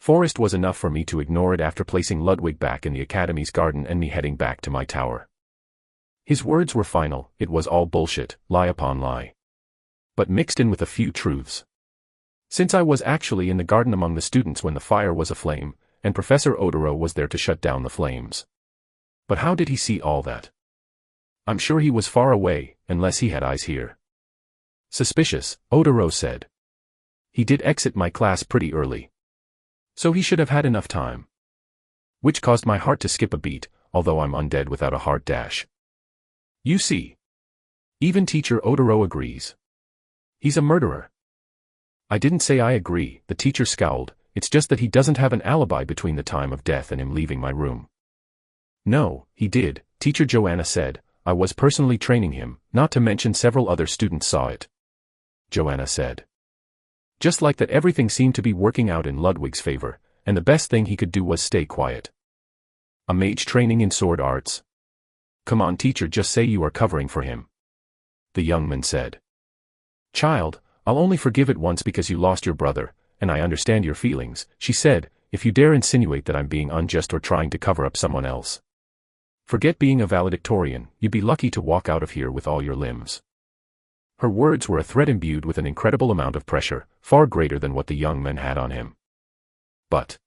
forest was enough for me to ignore it after placing Ludwig back in the academy's garden and me heading back to my tower. His words were final, it was all bullshit, lie upon lie. But mixed in with a few truths. Since I was actually in the garden among the students when the fire was aflame, and Professor Odoro was there to shut down the flames. But how did he see all that? I'm sure he was far away, unless he had eyes here. Suspicious, Odoro said. He did exit my class pretty early. So he should have had enough time. Which caused my heart to skip a beat, although I'm undead without a heart dash. You see. Even teacher Odoro agrees. He's a murderer. I didn't say I agree, the teacher scowled, it's just that he doesn't have an alibi between the time of death and him leaving my room. No, he did, teacher Joanna said, I was personally training him, not to mention several other students saw it. Joanna said. Just like that, everything seemed to be working out in Ludwig's favor, and the best thing he could do was stay quiet. A mage training in sword arts? Come on teacher, just say you are covering for him. The young man said. Child, I'll only forgive it once because you lost your brother, and I understand your feelings, she said, if you dare insinuate that I'm being unjust or trying to cover up someone else. Forget being a valedictorian, you'd be lucky to walk out of here with all your limbs. Her words were a threat imbued with an incredible amount of pressure, far greater than what the young man had on him. But.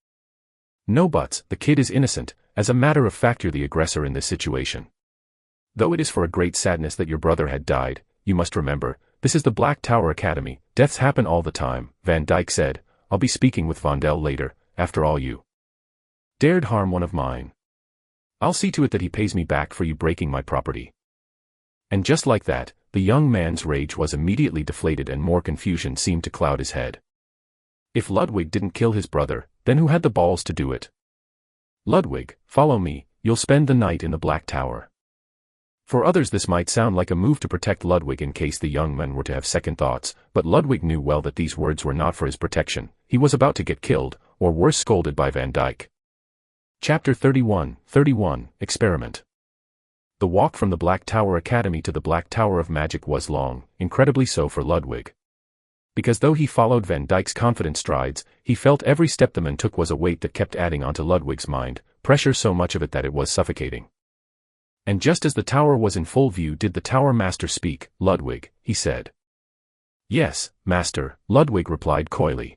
No buts, the kid is innocent, as a matter of fact you're the aggressor in this situation. Though it is for a great sadness that your brother had died, you must remember, this is the Black Tower Academy, deaths happen all the time, Van Dyke said, I'll be speaking with Vondel later, after all you dared harm one of mine. I'll see to it that he pays me back for you breaking my property. And just like that, the young man's rage was immediately deflated and more confusion seemed to cloud his head. If Ludwig didn't kill his brother, then who had the balls to do it? Ludwig, follow me, you'll spend the night in the Black Tower. For others this might sound like a move to protect Ludwig in case the young man were to have second thoughts, but Ludwig knew well that these words were not for his protection, he was about to get killed, or worse scolded by Van Dyke. Chapter 31, Experiment. The walk from the Black Tower Academy to the Black Tower of Magic was long, incredibly so for Ludwig. Because though he followed Van Dyke's confident strides, he felt every step the man took was a weight that kept adding onto Ludwig's mind, pressure so much of it that it was suffocating. And just as the tower was in full view did the tower master speak. Ludwig, he said. Yes, master, Ludwig replied coyly.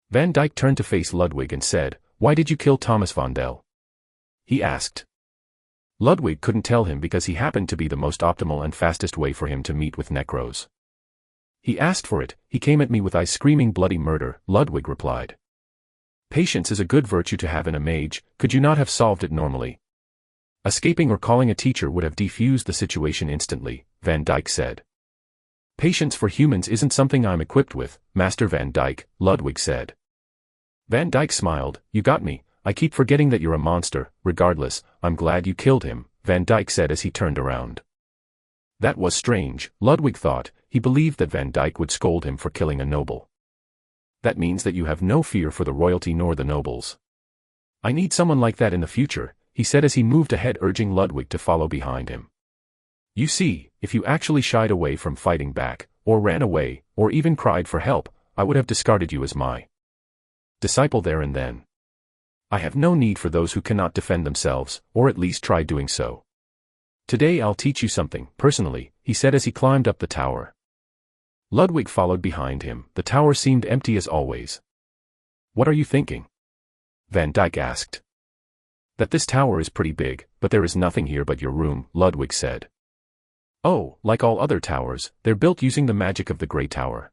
Van Dyke turned to face Ludwig and said, Why did you kill Thomas Vondel? He asked. Ludwig couldn't tell him because he happened to be the most optimal and fastest way for him to meet with Necros. He asked for it, he came at me with eyes screaming bloody murder, Ludwig replied. Patience is a good virtue to have in a mage, could you not have solved it normally? Escaping or calling a teacher would have defused the situation instantly, Van Dyke said. Patience for humans isn't something I'm equipped with, Master Van Dyke, Ludwig said. Van Dyke smiled. You got me. I keep forgetting that you're a monster. Regardless, I'm glad you killed him, Van Dyke said as he turned around. That was strange, Ludwig thought. He believed that Van Dyke would scold him for killing a noble. That means that you have no fear for the royalty nor the nobles. I need someone like that in the future, he said as he moved ahead, urging Ludwig to follow behind him. You see, if you actually shied away from fighting back, or ran away, or even cried for help, I would have discarded you as my disciple there and then. I have no need for those who cannot defend themselves, or at least try doing so. Today I'll teach you something, personally, he said as he climbed up the tower. Ludwig followed behind him. The tower seemed empty as always. What are you thinking? Van Dyke asked. That this tower is pretty big, but there is nothing here but your room, Ludwig said. Oh, like all other towers, they're built using the magic of the Grey Tower.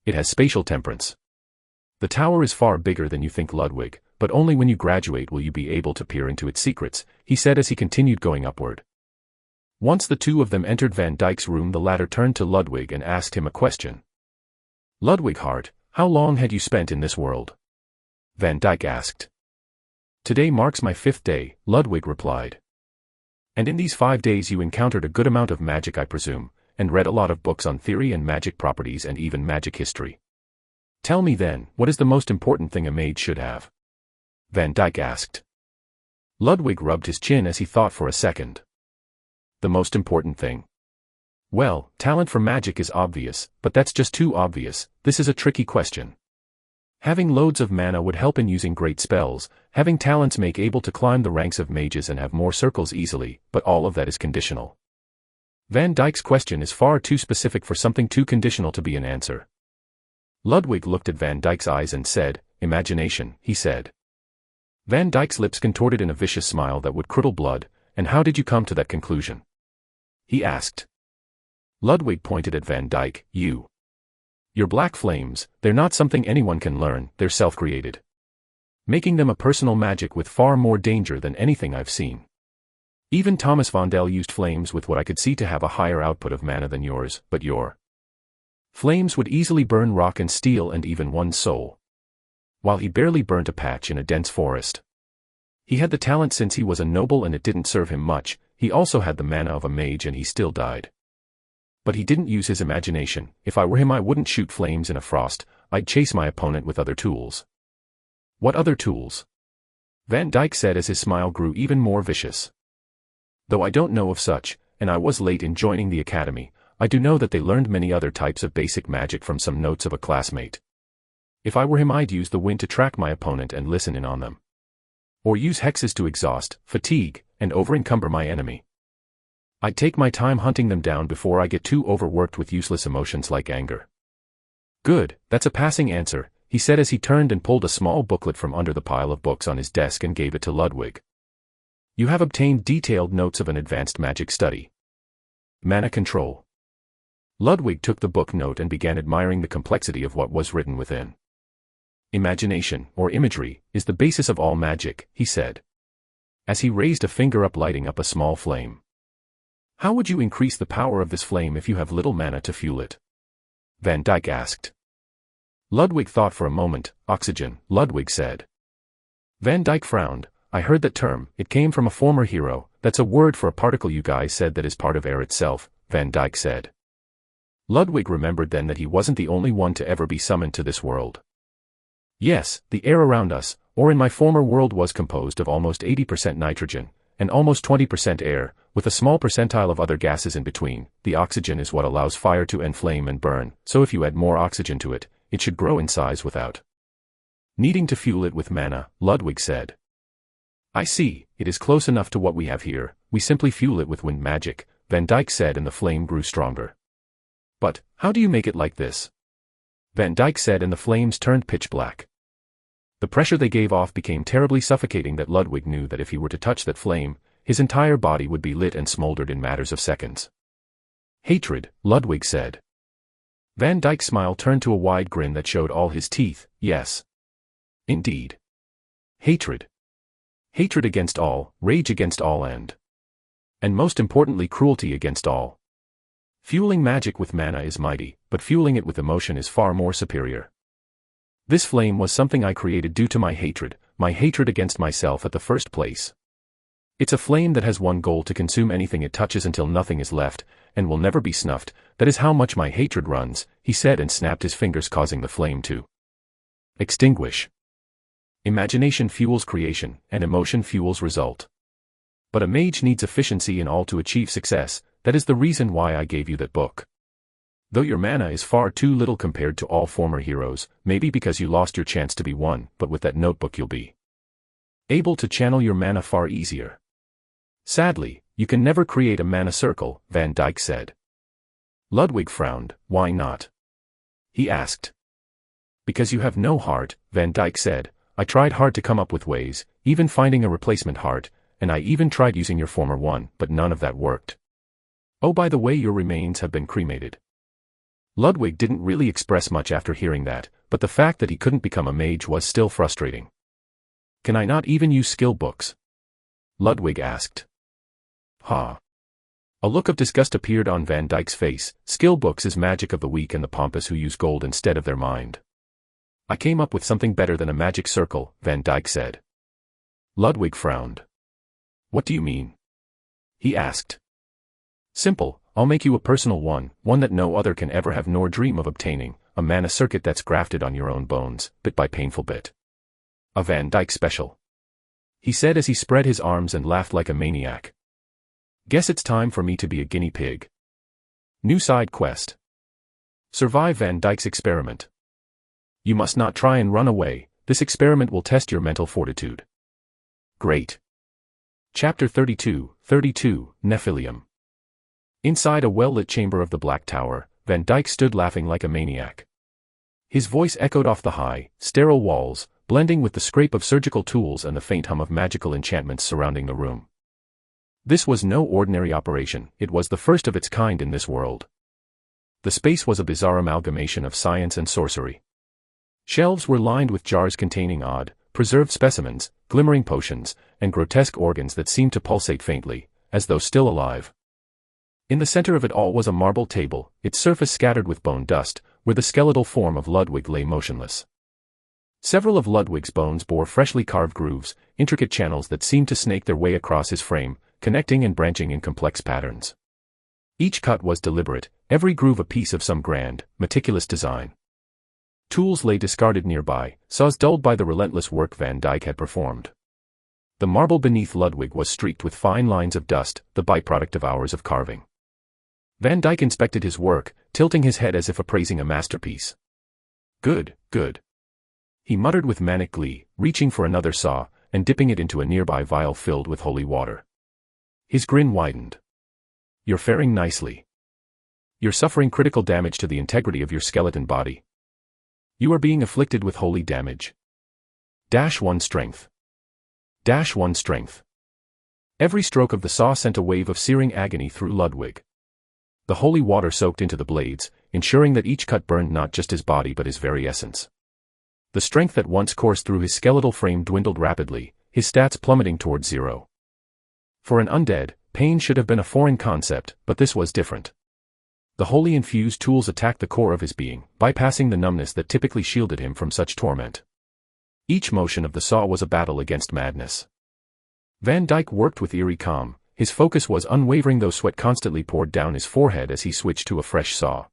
It has spatial temperance. The tower is far bigger than you think, Ludwig, but only when you graduate will you be able to peer into its secrets, he said as he continued going upward. Once the two of them entered Van Dyke's room, the latter turned to Ludwig and asked him a question. Ludwig Hart, how long had you spent in this world? Van Dyke asked. Today marks my 5th day, Ludwig replied. And in these 5 days you encountered a good amount of magic, I presume, and read a lot of books on theory and magic properties and even magic history. Tell me then, what is the most important thing a mage should have? Van Dyke asked. Ludwig rubbed his chin as he thought for a second. The most important thing? Well, talent for magic is obvious, but that's just too obvious. This is a tricky question. Having loads of mana would help in using great spells, having talents make able to climb the ranks of mages and have more circles easily, but all of that is conditional. Van Dyke's question is far too specific for something too conditional to be an answer. Ludwig looked at Van Dyke's eyes and said, imagination, he said. Van Dyke's lips contorted in a vicious smile that would curdle blood. And how did you come to that conclusion? He asked. Ludwig pointed at Van Dyke. Your black flames, they're not something anyone can learn, they're self-created. Making them a personal magic with far more danger than anything I've seen. Even Thomas Vondel used flames with what I could see to have a higher output of mana than yours, but your flames would easily burn rock and steel and even one's soul. While he barely burnt a patch in a dense forest. He had the talent since he was a noble and it didn't serve him much. He also had the mana of a mage and he still died. But he didn't use his imagination. If I were him I wouldn't shoot flames in a frost, I'd chase my opponent with other tools. What other tools? Van Dyke said as his smile grew even more vicious. Though I don't know of such, and I was late in joining the academy, I do know that they learned many other types of basic magic from some notes of a classmate. If I were him I'd use the wind to track my opponent and listen in on them. Or use hexes to exhaust, fatigue, and over-encumber my enemy. I'd take my time hunting them down before I get too overworked with useless emotions like anger. Good, that's a passing answer, he said as he turned and pulled a small booklet from under the pile of books on his desk and gave it to Ludwig. You have obtained detailed notes of an advanced magic study. Mana control. Ludwig took the book note and began admiring the complexity of what was written within. Imagination, or imagery, is the basis of all magic, he said. As he raised a finger up, lighting up a small flame. How would you increase the power of this flame if you have little mana to fuel it? Van Dyke asked. Ludwig thought for a moment. Oxygen, Ludwig said. Van Dyke frowned. I heard that term, it came from a former hero. That's a word for a particle you guys said that is part of air itself, Van Dyke said. Ludwig remembered then that he wasn't the only one to ever be summoned to this world. Yes, the air around us, or in my former world, was composed of almost 80% nitrogen, and almost 20% air, with a small percentile of other gases in between. The oxygen is what allows fire to enflame and burn, so if you add more oxygen to it, it should grow in size without needing to fuel it with mana, Ludwig said. I see, it is close enough to what we have here. We simply fuel it with wind magic, Van Dyke said, and the flame grew stronger. But, how do you make it like this? Van Dyke said, and the flames turned pitch black. The pressure they gave off became terribly suffocating that Ludwig knew that if he were to touch that flame, his entire body would be lit and smoldered in matters of seconds. Hatred, Ludwig said. Van Dyke's smile turned to a wide grin that showed all his teeth. Yes. Indeed. Hatred. Hatred against all, rage against all, and most importantly, cruelty against all. Fueling magic with mana is mighty, but fueling it with emotion is far more superior. This flame was something I created due to my hatred against myself at the first place. It's a flame that has one goal: to consume anything it touches until nothing is left, and will never be snuffed. That is how much my hatred runs, he said, and snapped his fingers, causing the flame to extinguish. Imagination fuels creation, and emotion fuels result. But a mage needs efficiency in all to achieve success. That is the reason why I gave you that book. Though your mana is far too little compared to all former heroes, maybe because you lost your chance to be one, but with that notebook you'll be able to channel your mana far easier. Sadly, you can never create a mana circle, Van Dyke said. Ludwig frowned. Why not? He asked. Because you have no heart, Van Dyke said. I tried hard to come up with ways, even finding a replacement heart, and I even tried using your former one, but none of that worked. Oh, by the way, your remains have been cremated. Ludwig didn't really express much after hearing that, but the fact that he couldn't become a mage was still frustrating. Can I not even use skill books? Ludwig asked. Ha. A look of disgust appeared on Van Dyke's face. Skill books is magic of the weak and the pompous who use gold instead of their mind. I came up with something better than a magic circle, Van Dyke said. Ludwig frowned. What do you mean? He asked. Simple, I'll make you a personal one that no other can ever have nor dream of obtaining, a mana circuit that's grafted on your own bones, bit by painful bit. A Van Dyke special. He said as he spread his arms and laughed like a maniac. Guess it's time for me to be a guinea pig. New side quest. Survive Van Dyke's experiment. You must not try and run away, this experiment will test your mental fortitude. Great. Chapter 32, Nephilim. Inside a well-lit chamber of the Black Tower, Van Dyke stood laughing like a maniac. His voice echoed off the high, sterile walls, blending with the scrape of surgical tools and the faint hum of magical enchantments surrounding the room. This was no ordinary operation, it was the first of its kind in this world. The space was a bizarre amalgamation of science and sorcery. Shelves were lined with jars containing odd, preserved specimens, glimmering potions, and grotesque organs that seemed to pulsate faintly, as though still alive. In the center of it all was a marble table, its surface scattered with bone dust, where the skeletal form of Ludwig lay motionless. Several of Ludwig's bones bore freshly carved grooves, intricate channels that seemed to snake their way across his frame, connecting and branching in complex patterns. Each cut was deliberate, every groove a piece of some grand, meticulous design. Tools lay discarded nearby, saws dulled by the relentless work Van Dyke had performed. The marble beneath Ludwig was streaked with fine lines of dust, the byproduct of hours of carving. Van Dyke inspected his work, tilting his head as if appraising a masterpiece. Good, good. He muttered with manic glee, reaching for another saw, and dipping it into a nearby vial filled with holy water. His grin widened. You're faring nicely. You're suffering critical damage to the integrity of your skeleton body. You are being afflicted with holy damage. -1 strength. -1 strength. Every stroke of the saw sent a wave of searing agony through Ludwig. The holy water soaked into the blades, ensuring that each cut burned not just his body but his very essence. The strength that once coursed through his skeletal frame dwindled rapidly, his stats plummeting toward 0. For an undead, pain should have been a foreign concept, but this was different. The holy infused tools attacked the core of his being, bypassing the numbness that typically shielded him from such torment. Each motion of the saw was a battle against madness. Van Dyke worked with eerie calm, his focus was unwavering though sweat constantly poured down his forehead as he switched to a fresh saw.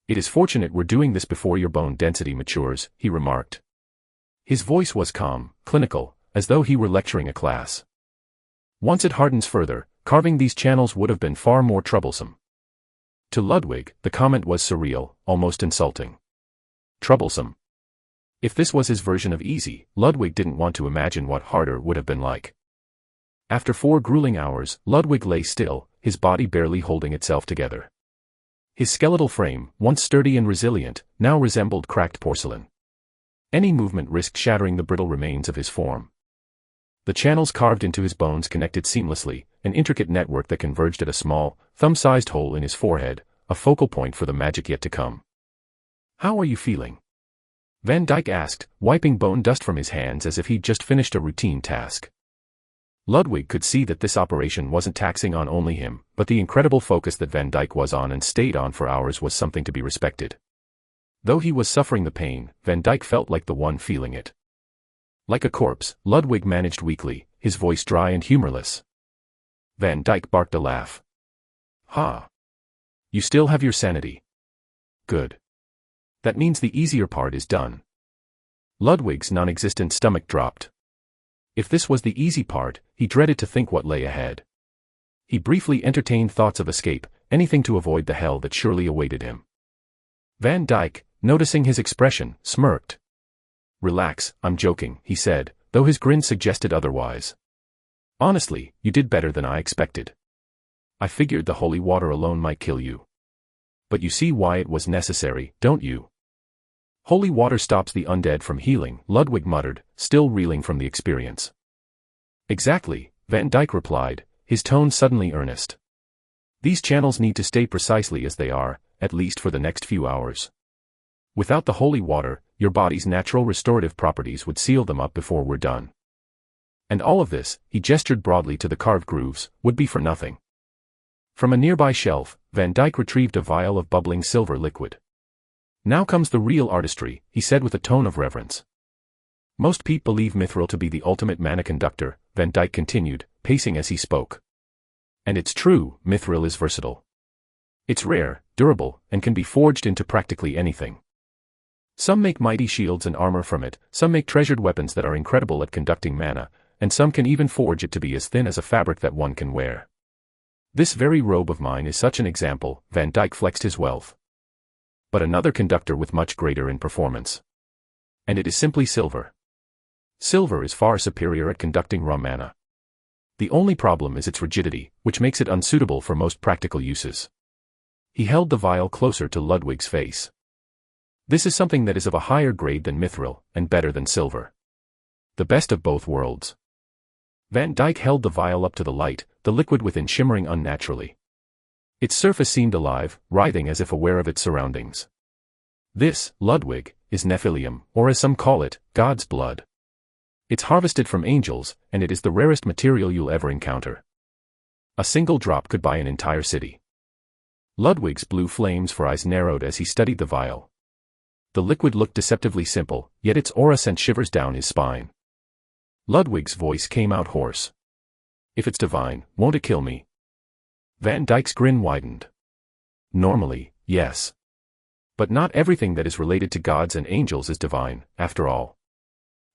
It is fortunate we're doing this before your bone density matures, he remarked. His voice was calm, clinical, as though he were lecturing a class. Once it hardens further, carving these channels would have been far more troublesome. To Ludwig, the comment was surreal, almost insulting. Troublesome. If this was his version of easy, Ludwig didn't want to imagine what harder would have been like. After 4 grueling hours, Ludwig lay still, his body barely holding itself together. His skeletal frame, once sturdy and resilient, now resembled cracked porcelain. Any movement risked shattering the brittle remains of his form. The channels carved into his bones connected seamlessly, an intricate network that converged at a small, thumb-sized hole in his forehead, a focal point for the magic yet to come. How are you feeling? Van Dyke asked, wiping bone dust from his hands as if he'd just finished a routine task. Ludwig could see that this operation wasn't taxing on only him, but the incredible focus that Van Dyke was on and stayed on for hours was something to be respected. Though he was suffering the pain, Van Dyke felt like the one feeling it. Like a corpse, Ludwig managed weakly, his voice dry and humorless. Van Dyke barked a laugh. Ha! You still have your sanity. Good. That means the easier part is done. Ludwig's non-existent stomach dropped. If this was the easy part, he dreaded to think what lay ahead. He briefly entertained thoughts of escape, anything to avoid the hell that surely awaited him. Van Dyke, noticing his expression, smirked. Relax, I'm joking, he said, though his grin suggested otherwise. Honestly, you did better than I expected. I figured the holy water alone might kill you. But you see why it was necessary, don't you? Holy water stops the undead from healing, Ludwig muttered, still reeling from the experience. Exactly, Van Dyke replied, his tone suddenly earnest. These channels need to stay precisely as they are, at least for the next few hours. Without the holy water, your body's natural restorative properties would seal them up before we're done. And all of this, he gestured broadly to the carved grooves, would be for nothing. From a nearby shelf, Van Dyke retrieved a vial of bubbling silver liquid. Now comes the real artistry, he said with a tone of reverence. Most people believe mithril to be the ultimate mana conductor, Van Dyke continued, pacing as he spoke. And it's true, mithril is versatile. It's rare, durable, and can be forged into practically anything. Some make mighty shields and armor from it, some make treasured weapons that are incredible at conducting mana, and some can even forge it to be as thin as a fabric that one can wear. This very robe of mine is such an example, Van Dyke flexed his wealth. But another conductor with much greater in performance. And it is simply silver. Silver is far superior at conducting raw mana. The only problem is its rigidity, which makes it unsuitable for most practical uses. He held the vial closer to Ludwig's face. This is something that is of a higher grade than mithril, and better than silver. The best of both worlds. Van Dyke held the vial up to the light, the liquid within shimmering unnaturally. Its surface seemed alive, writhing as if aware of its surroundings. This, Ludwig, is Nephilium, or as some call it, God's blood. It's harvested from angels, and it is the rarest material you'll ever encounter. A single drop could buy an entire city. Ludwig's blue flames for eyes narrowed as he studied the vial. The liquid looked deceptively simple, yet its aura sent shivers down his spine. Ludwig's voice came out hoarse. If it's divine, won't it kill me? Van Dyke's grin widened. Normally, yes. But not everything that is related to gods and angels is divine, after all.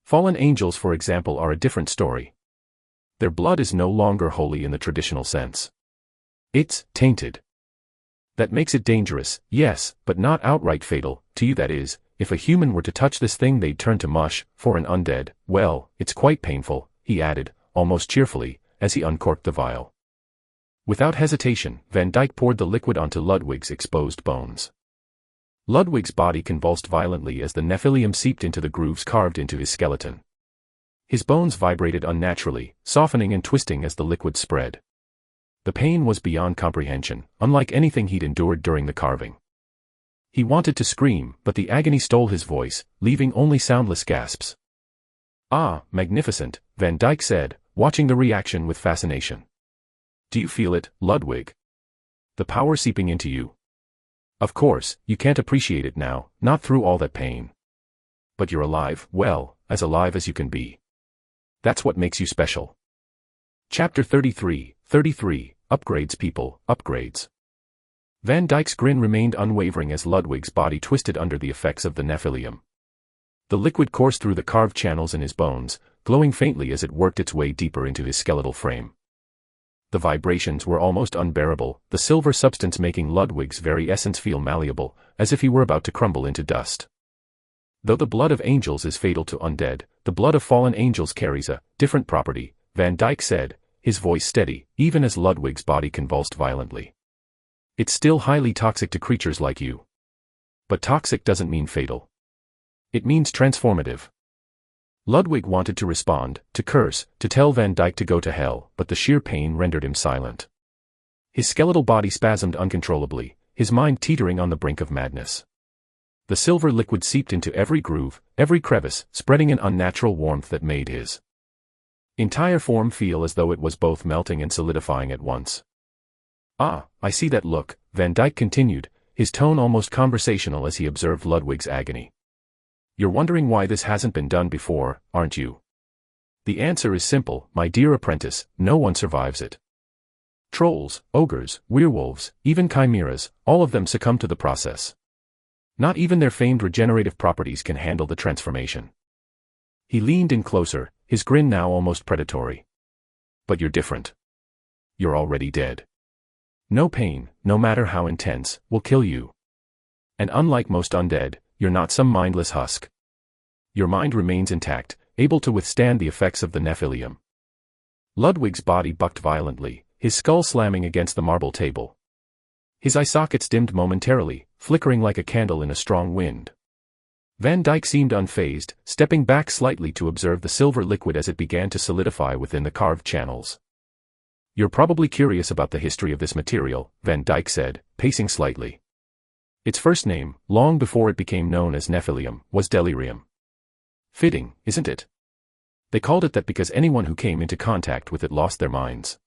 Fallen angels, for example, are a different story. Their blood is no longer holy in the traditional sense. It's tainted. That makes it dangerous, yes, but not outright fatal, to you that is. If a human were to touch this thing they'd turn to mush. For an undead, well, it's quite painful, he added, almost cheerfully, as he uncorked the vial. Without hesitation, Van Dyke poured the liquid onto Ludwig's exposed bones. Ludwig's body convulsed violently as the Nephilium seeped into the grooves carved into his skeleton. His bones vibrated unnaturally, softening and twisting as the liquid spread. The pain was beyond comprehension, unlike anything he'd endured during the carving. He wanted to scream, but the agony stole his voice, leaving only soundless gasps. Ah, magnificent, Van Dyke said, watching the reaction with fascination. Do you feel it, Ludwig? The power seeping into you. Of course, you can't appreciate it now, not through all that pain. But you're alive, well, as alive as you can be. That's what makes you special. Chapter 33, Upgrades people, upgrades. Van Dyke's grin remained unwavering as Ludwig's body twisted under the effects of the Nephilium. The liquid coursed through the carved channels in his bones, glowing faintly as it worked its way deeper into his skeletal frame. The vibrations were almost unbearable, the silver substance making Ludwig's very essence feel malleable, as if he were about to crumble into dust. Though the blood of angels is fatal to undead, the blood of fallen angels carries a different property, Van Dyke said, his voice steady, even as Ludwig's body convulsed violently. It's still highly toxic to creatures like you. But toxic doesn't mean fatal. It means transformative. Ludwig wanted to respond, to curse, to tell Van Dyke to go to hell, but the sheer pain rendered him silent. His skeletal body spasmed uncontrollably, his mind teetering on the brink of madness. The silver liquid seeped into every groove, every crevice, spreading an unnatural warmth that made his Entire form feel as though it was both melting and solidifying at once. "Ah, I see that look," Van Dyke continued, his tone almost conversational as he observed Ludwig's agony. "You're wondering why this hasn't been done before, aren't you? The answer is simple, my dear apprentice, no one survives it. Trolls, ogres, werewolves, even chimeras, all of them succumb to the process. Not even their famed regenerative properties can handle the transformation." He leaned in closer, his grin now almost predatory. "But you're different. You're already dead. No pain, no matter how intense, will kill you. And unlike most undead, you're not some mindless husk. Your mind remains intact, able to withstand the effects of the Nephilim." Ludwig's body bucked violently, his skull slamming against the marble table. His eye sockets dimmed momentarily, flickering like a candle in a strong wind. Van Dyke seemed unfazed, stepping back slightly to observe the silver liquid as it began to solidify within the carved channels. "You're probably curious about the history of this material," Van Dyke said, pacing slightly. "Its first name, long before it became known as Nephilium, was delirium. Fitting, isn't it? They called it that because anyone who came into contact with it lost their minds.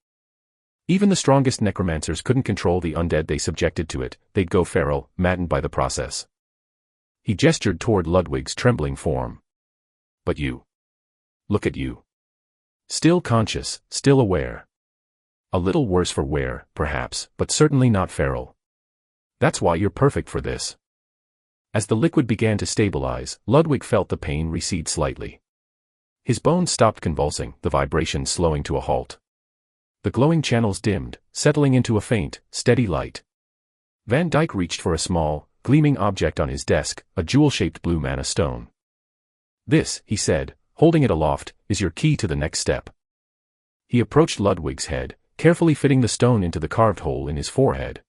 Even the strongest necromancers couldn't control the undead they subjected to it, they'd go feral, maddened by the process." He gestured toward Ludwig's trembling form. "But you. Look at you. Still conscious, still aware. A little worse for wear, perhaps, but certainly not feral. That's why you're perfect for this." As the liquid began to stabilize, Ludwig felt the pain recede slightly. His bones stopped convulsing, the vibrations slowing to a halt. The glowing channels dimmed, settling into a faint, steady light. Van Dyke reached for a small, gleaming object on his desk, a jewel-shaped blue mana stone. "This," he said, holding it aloft, "is your key to the next step." He approached Ludwig's head, carefully fitting the stone into the carved hole in his forehead.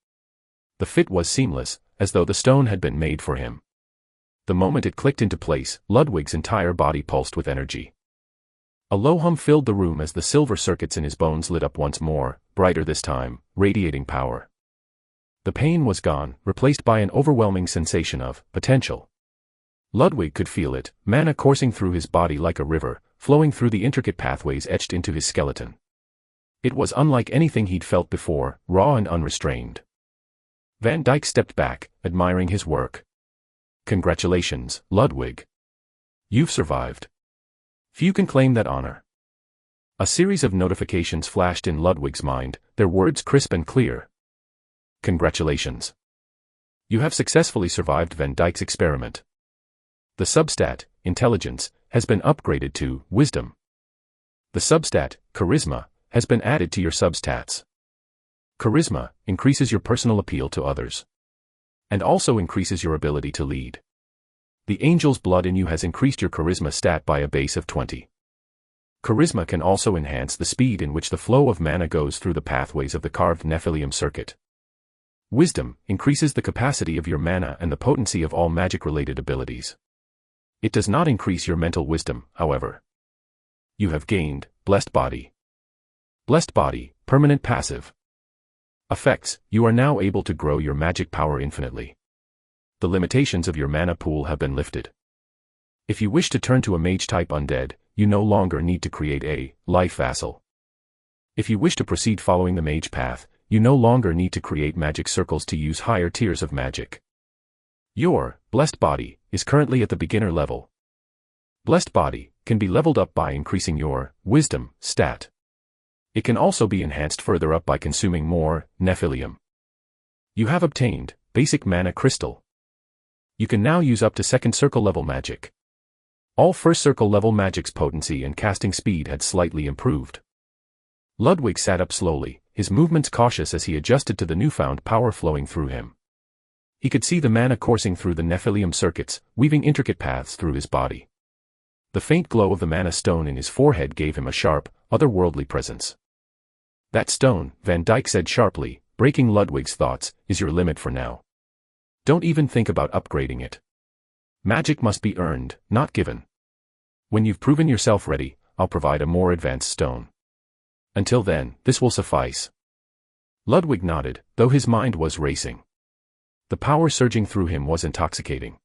The fit was seamless, as though the stone had been made for him. The moment it clicked into place, Ludwig's entire body pulsed with energy. A low hum filled the room as the silver circuits in his bones lit up once more, brighter this time, radiating power. The pain was gone, replaced by an overwhelming sensation of potential. Ludwig could feel it, mana coursing through his body like a river, flowing through the intricate pathways etched into his skeleton. It was unlike anything he'd felt before, raw and unrestrained. Van Dyke stepped back, admiring his work. "Congratulations, Ludwig. You've survived. Few can claim that honor." A series of notifications flashed in Ludwig's mind, their words crisp and clear. "Congratulations. You have successfully survived Van Dyke's experiment. The substat, intelligence, has been upgraded to wisdom. The substat, charisma, has been added to your substats. Charisma increases your personal appeal to others. And also increases your ability to lead. The angel's blood in you has increased your charisma stat by a base of 20. Charisma can also enhance the speed in which the flow of mana goes through the pathways of the carved Nephilim circuit. Wisdom increases the capacity of your mana and the potency of all magic-related abilities. It does not increase your mental wisdom, however. You have gained Blessed Body. Blessed Body, permanent passive. Effects: you are now able to grow your magic power infinitely. The limitations of your mana pool have been lifted. If you wish to turn to a mage-type undead, you no longer need to create a life vassal. If you wish to proceed following the mage path, you no longer need to create magic circles to use higher tiers of magic. Your Blessed Body is currently at the beginner level. Blessed Body can be leveled up by increasing your wisdom stat. It can also be enhanced further up by consuming more Nephilium. You have obtained Basic Mana Crystal. You can now use up to second circle level magic. All first circle level magic's potency and casting speed had slightly improved. Ludwig sat up slowly, his movements cautious as he adjusted to the newfound power flowing through him. He could see the mana coursing through the Nephilium circuits, weaving intricate paths through his body. The faint glow of the mana stone in his forehead gave him a sharp, otherworldly presence. "That stone," Van Dyke said sharply, breaking Ludwig's thoughts, "is your limit for now. Don't even think about upgrading it. Magic must be earned, not given. When you've proven yourself ready, I'll provide a more advanced stone. Until then, this will suffice." Ludwig nodded, though his mind was racing. The power surging through him was intoxicating.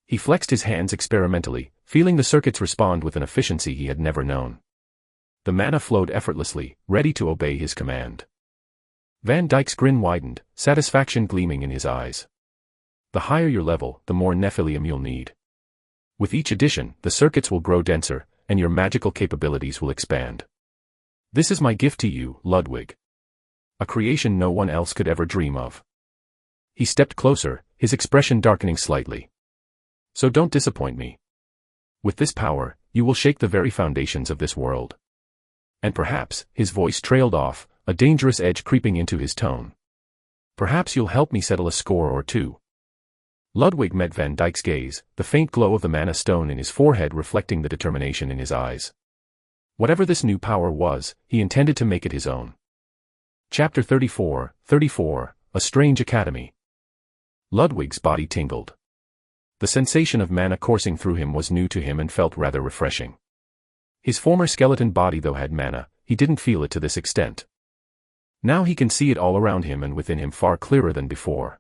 He flexed his hands experimentally, feeling the circuits respond with an efficiency he had never known. the mana flowed effortlessly, ready to obey his command. Van Dyke's grin widened, satisfaction gleaming in his eyes. The higher your level, the more Nephilium you'll need. With each addition, the circuits will grow denser, and your magical capabilities will expand. This is my gift to you, Ludwig. A creation no one else could ever dream of. He stepped closer, his expression darkening slightly. So don't disappoint me. With this power, you will shake the very foundations of this world. And perhaps, his voice trailed off, a dangerous edge creeping into his tone. Perhaps you'll help me settle a score or two. Ludwig met Van Dyke's gaze, the faint glow of the mana stone in his forehead reflecting the determination in his eyes. Whatever this new power was, he intended to make it his own. Chapter 34, A Strange Academy. Ludwig's body tingled. The sensation of mana coursing through him was new to him and felt rather refreshing. His former skeleton body though had mana, he didn't feel it to this extent. Now he can see it all around him and within him far clearer than before.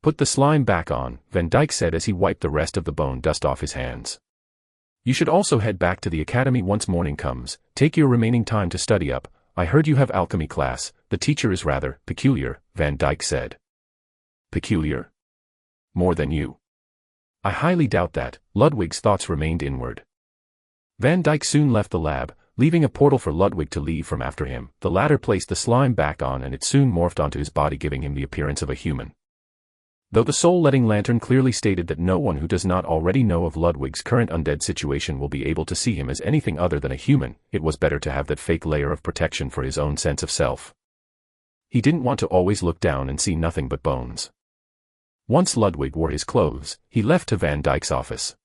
Put the slime back on, Van Dyke said as he wiped the rest of the bone dust off his hands. You should also head back to the academy once morning comes, take your remaining time to study up. I heard you have alchemy class, the teacher is rather peculiar, Van Dyke said. Peculiar? More than you. I highly doubt that. Ludwig's thoughts remained inward. Van Dyke soon left the lab, leaving a portal for Ludwig to leave from after him. The latter placed the slime back on and it soon morphed onto his body giving him the appearance of a human. Though the soul-letting lantern clearly stated that no one who does not already know of Ludwig's current undead situation will be able to see him as anything other than a human, it was better to have that fake layer of protection for his own sense of self. He didn't want to always look down and see nothing but bones. Once Ludwig wore his clothes, he left to Van Dyke's office.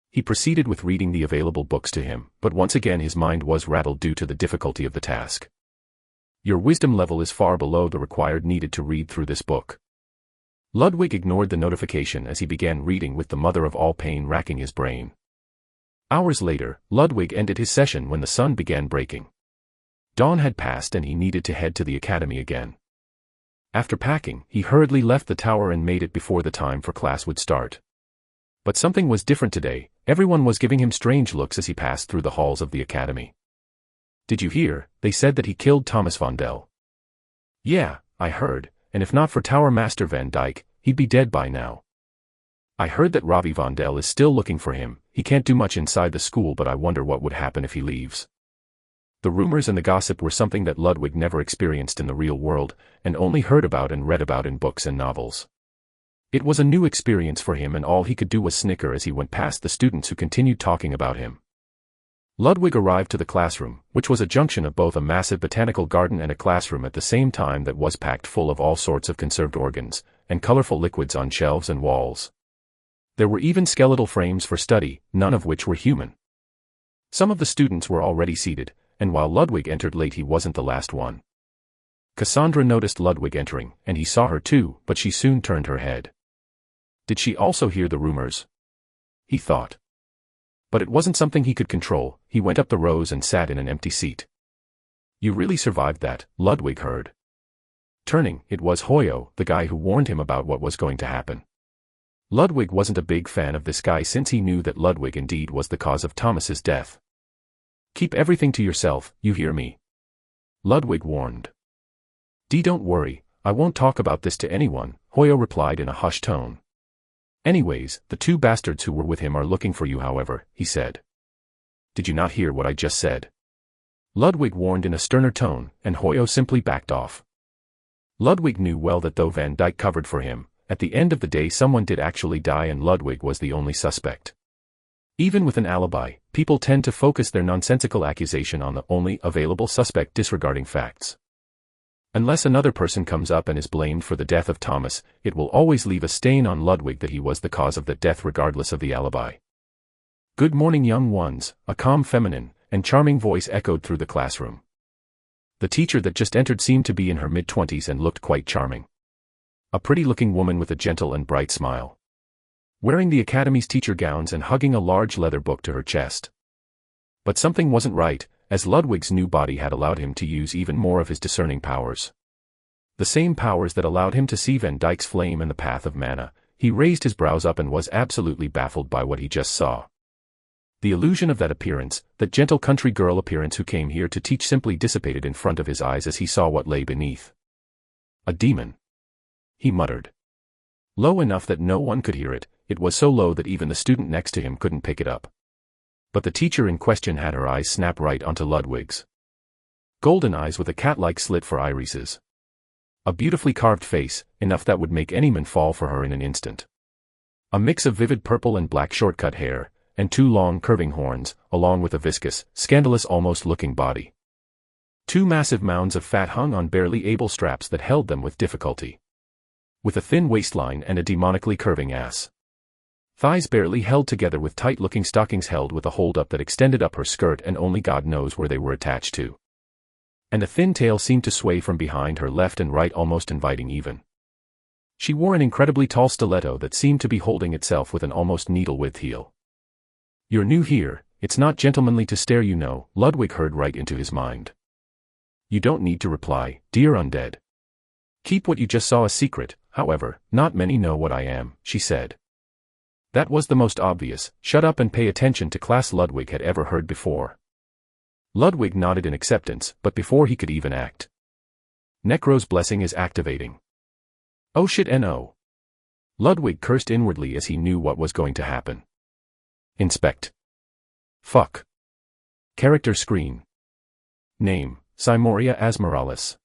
He proceeded with reading the available books to him, but once again his mind was rattled due to the difficulty of the task. Your wisdom level is far below the required needed to read through this book. Ludwig ignored the notification as he began reading with the mother of all pain racking his brain. Hours later, Ludwig ended his session when the sun began breaking. Dawn had passed and he needed to head to the academy again. After packing, he hurriedly left the tower and made it before the time for class would start. But something was different today, everyone was giving him strange looks as he passed through the halls of the academy. Did you hear? They said that he killed Thomas Vondel. Yeah, I heard, and if not for Tower Master Van Dyke, he'd be dead by now. I heard that Ravi Vondel is still looking for him. He can't do much inside the school, but I wonder what would happen if he leaves. The rumors and the gossip were something that Ludwig never experienced in the real world, and only heard about and read about in books and novels. It was a new experience for him and all he could do was snicker as he went past the students who continued talking about him. Ludwig arrived to the classroom, which was a junction of both a massive botanical garden and a classroom at the same time that was packed full of all sorts of conserved organs, and colorful liquids on shelves and walls. There were even skeletal frames for study, none of which were human. Some of the students were already seated, and while Ludwig entered late he wasn't the last one. Cassandra noticed Ludwig entering, and he saw her too, but she soon turned her head. Did she also hear the rumors? He thought. But it wasn't something he could control. He went up the rows and sat in an empty seat. You really survived that, Ludwig heard. Turning, it was Hoyo, the guy who warned him about what was going to happen. Ludwig wasn't a big fan of this guy since he knew that Ludwig indeed was the cause of Thomas's death. Keep everything to yourself, you hear me? Ludwig warned. Don't worry, I won't talk about this to anyone, Hoyo replied in a hushed tone. Anyways, the two bastards who were with him are looking for you however, he said. Did you not hear what I just said? Ludwig warned in a sterner tone, and Hoyo simply backed off. Ludwig knew well that though Van Dyke covered for him, at the end of the day someone did actually die and Ludwig was the only suspect. Even with an alibi, people tend to focus their nonsensical accusation on the only available suspect disregarding facts. Unless another person comes up and is blamed for the death of Thomas, it will always leave a stain on Ludwig that he was the cause of the death regardless of the alibi. Good morning young ones, a calm feminine and charming voice echoed through the classroom. The teacher that just entered seemed to be in her mid-20s and looked quite charming. A pretty-looking woman with a gentle and bright smile. Wearing the academy's teacher gowns and hugging a large leather book to her chest. But something wasn't right, as Ludwig's new body had allowed him to use even more of his discerning powers. The same powers that allowed him to see Van Dyke's flame and the path of mana. He raised his brows up and was absolutely baffled by what he just saw. The illusion of that appearance, that gentle country girl appearance who came here to teach, simply dissipated in front of his eyes as he saw what lay beneath. A demon. He muttered. Low enough that no one could hear it, it was so low that even the student next to him couldn't pick it up. But the teacher in question had her eyes snap right onto Ludwig's. Golden eyes with a cat-like slit for irises. A beautifully carved face, enough that would make any man fall for her in an instant. A mix of vivid purple and black short-cut hair, and 2 long curving horns, along with a viscous, scandalous almost-looking body. 2 massive mounds of fat hung on barely able straps that held them with difficulty. With a thin waistline and a demonically curving ass. Thighs barely held together with tight-looking stockings held with a hold-up that extended up her skirt and only God knows where they were attached to. And a thin tail seemed to sway from behind her left and right, almost inviting even. She wore an incredibly tall stiletto that seemed to be holding itself with an almost needle-width heel. "You're new here, it's not gentlemanly to stare, you know," Ludwig heard right into his mind. "You don't need to reply, dear undead. Keep what you just saw a secret, however, not many know what I am," she said. That was the most obvious, shut up and pay attention to class Ludwig had ever heard before. Ludwig nodded in acceptance, but before he could even act. Necro's blessing is activating. Oh shit no. Ludwig cursed inwardly as he knew what was going to happen. Inspect. Fuck. Character screen. Name, Simoria Asmeralis.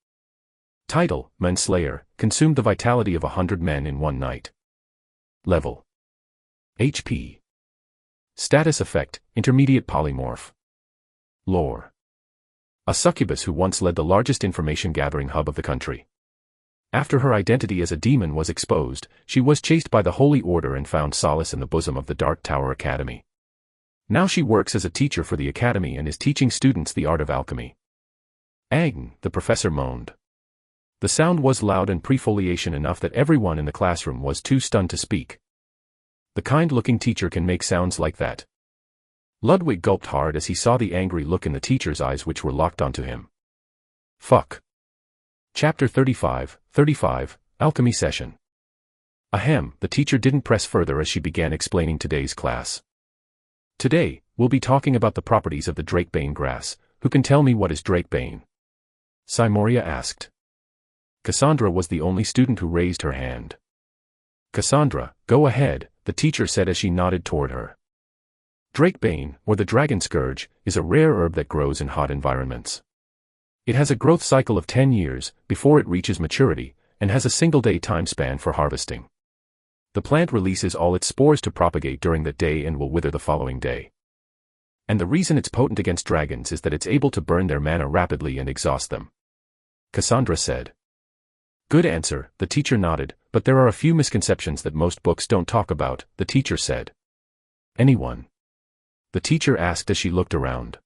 Title, Manslayer, consumed the vitality of 100 men in one night. Level. HP. Status effect, intermediate polymorph. Lore. A succubus who once led the largest information-gathering hub of the country. After her identity as a demon was exposed, she was chased by the Holy Order and found solace in the bosom of the Dark Tower Academy. Now she works as a teacher for the academy and is teaching students the art of alchemy. "Agn," the professor moaned. The sound was loud and prefoliation enough that everyone in the classroom was too stunned to speak. The kind-looking teacher can make sounds like that. Ludwig gulped hard as he saw the angry look in the teacher's eyes which were locked onto him. Fuck. Chapter 35, Alchemy Session. Ahem, the teacher didn't press further as she began explaining today's class. Today, we'll be talking about the properties of the Drakebane grass. Who can tell me what is Drakebane? Simoria asked. Cassandra was the only student who raised her hand. Cassandra, go ahead, the teacher said as she nodded toward her. Drakebane, or the dragon scourge, is a rare herb that grows in hot environments. It has a growth cycle of 10 years, before it reaches maturity, and has a single-day time span for harvesting. The plant releases all its spores to propagate during that day and will wither the following day. And the reason it's potent against dragons is that it's able to burn their mana rapidly and exhaust them. Cassandra said. Good answer, the teacher nodded, but there are a few misconceptions that most books don't talk about, the teacher said. Anyone? The teacher asked as she looked around.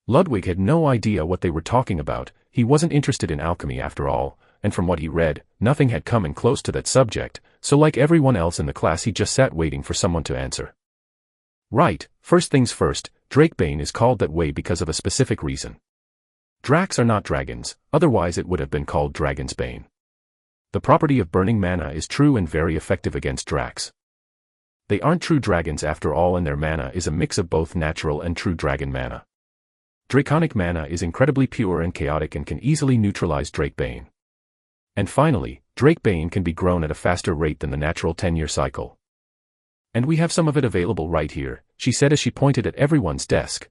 Ludwig had no idea what they were talking about. He wasn't interested in alchemy after all, and from what he read, nothing had come in close to that subject, so like everyone else in the class he just sat waiting for someone to answer. Right, first things first, Drakebane is called that way because of a specific reason. Drakes are not dragons, otherwise it would have been called Dragon's Bane. The property of burning mana is true and very effective against Drakes. They aren't true dragons after all, and their mana is a mix of both natural and true dragon mana. Draconic mana is incredibly pure and chaotic and can easily neutralize Drakebane. And finally, Drakebane can be grown at a faster rate than the natural 10-year cycle. And we have some of it available right here, she said as she pointed at everyone's desk.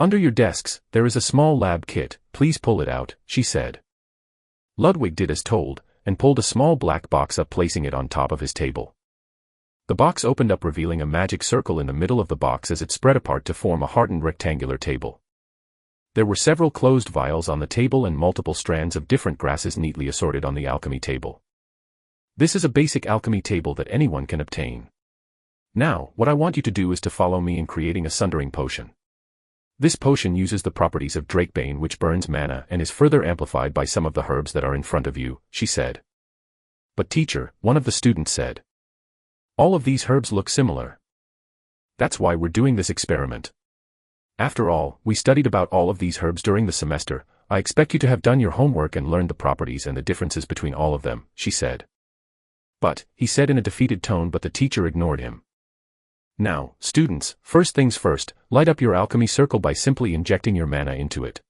Under your desks, there is a small lab kit, please pull it out, she said. Ludwig did as told, and pulled a small black box up, placing it on top of his table. The box opened up, revealing a magic circle in the middle of the box as it spread apart to form a hardened rectangular table. There were several closed vials on the table and multiple strands of different grasses neatly assorted on the alchemy table. This is a basic alchemy table that anyone can obtain. Now, what I want you to do is to follow me in creating a sundering potion. This potion uses the properties of Drakebane, which burns mana and is further amplified by some of the herbs that are in front of you, she said. But teacher, one of the students said. All of these herbs look similar. That's why we're doing this experiment. After all, we studied about all of these herbs during the semester. I expect you to have done your homework and learned the properties and the differences between all of them, she said. But, he said in a defeated tone, but the teacher ignored him. Now, students, first things first, light up your alchemy circle by simply injecting your mana into it.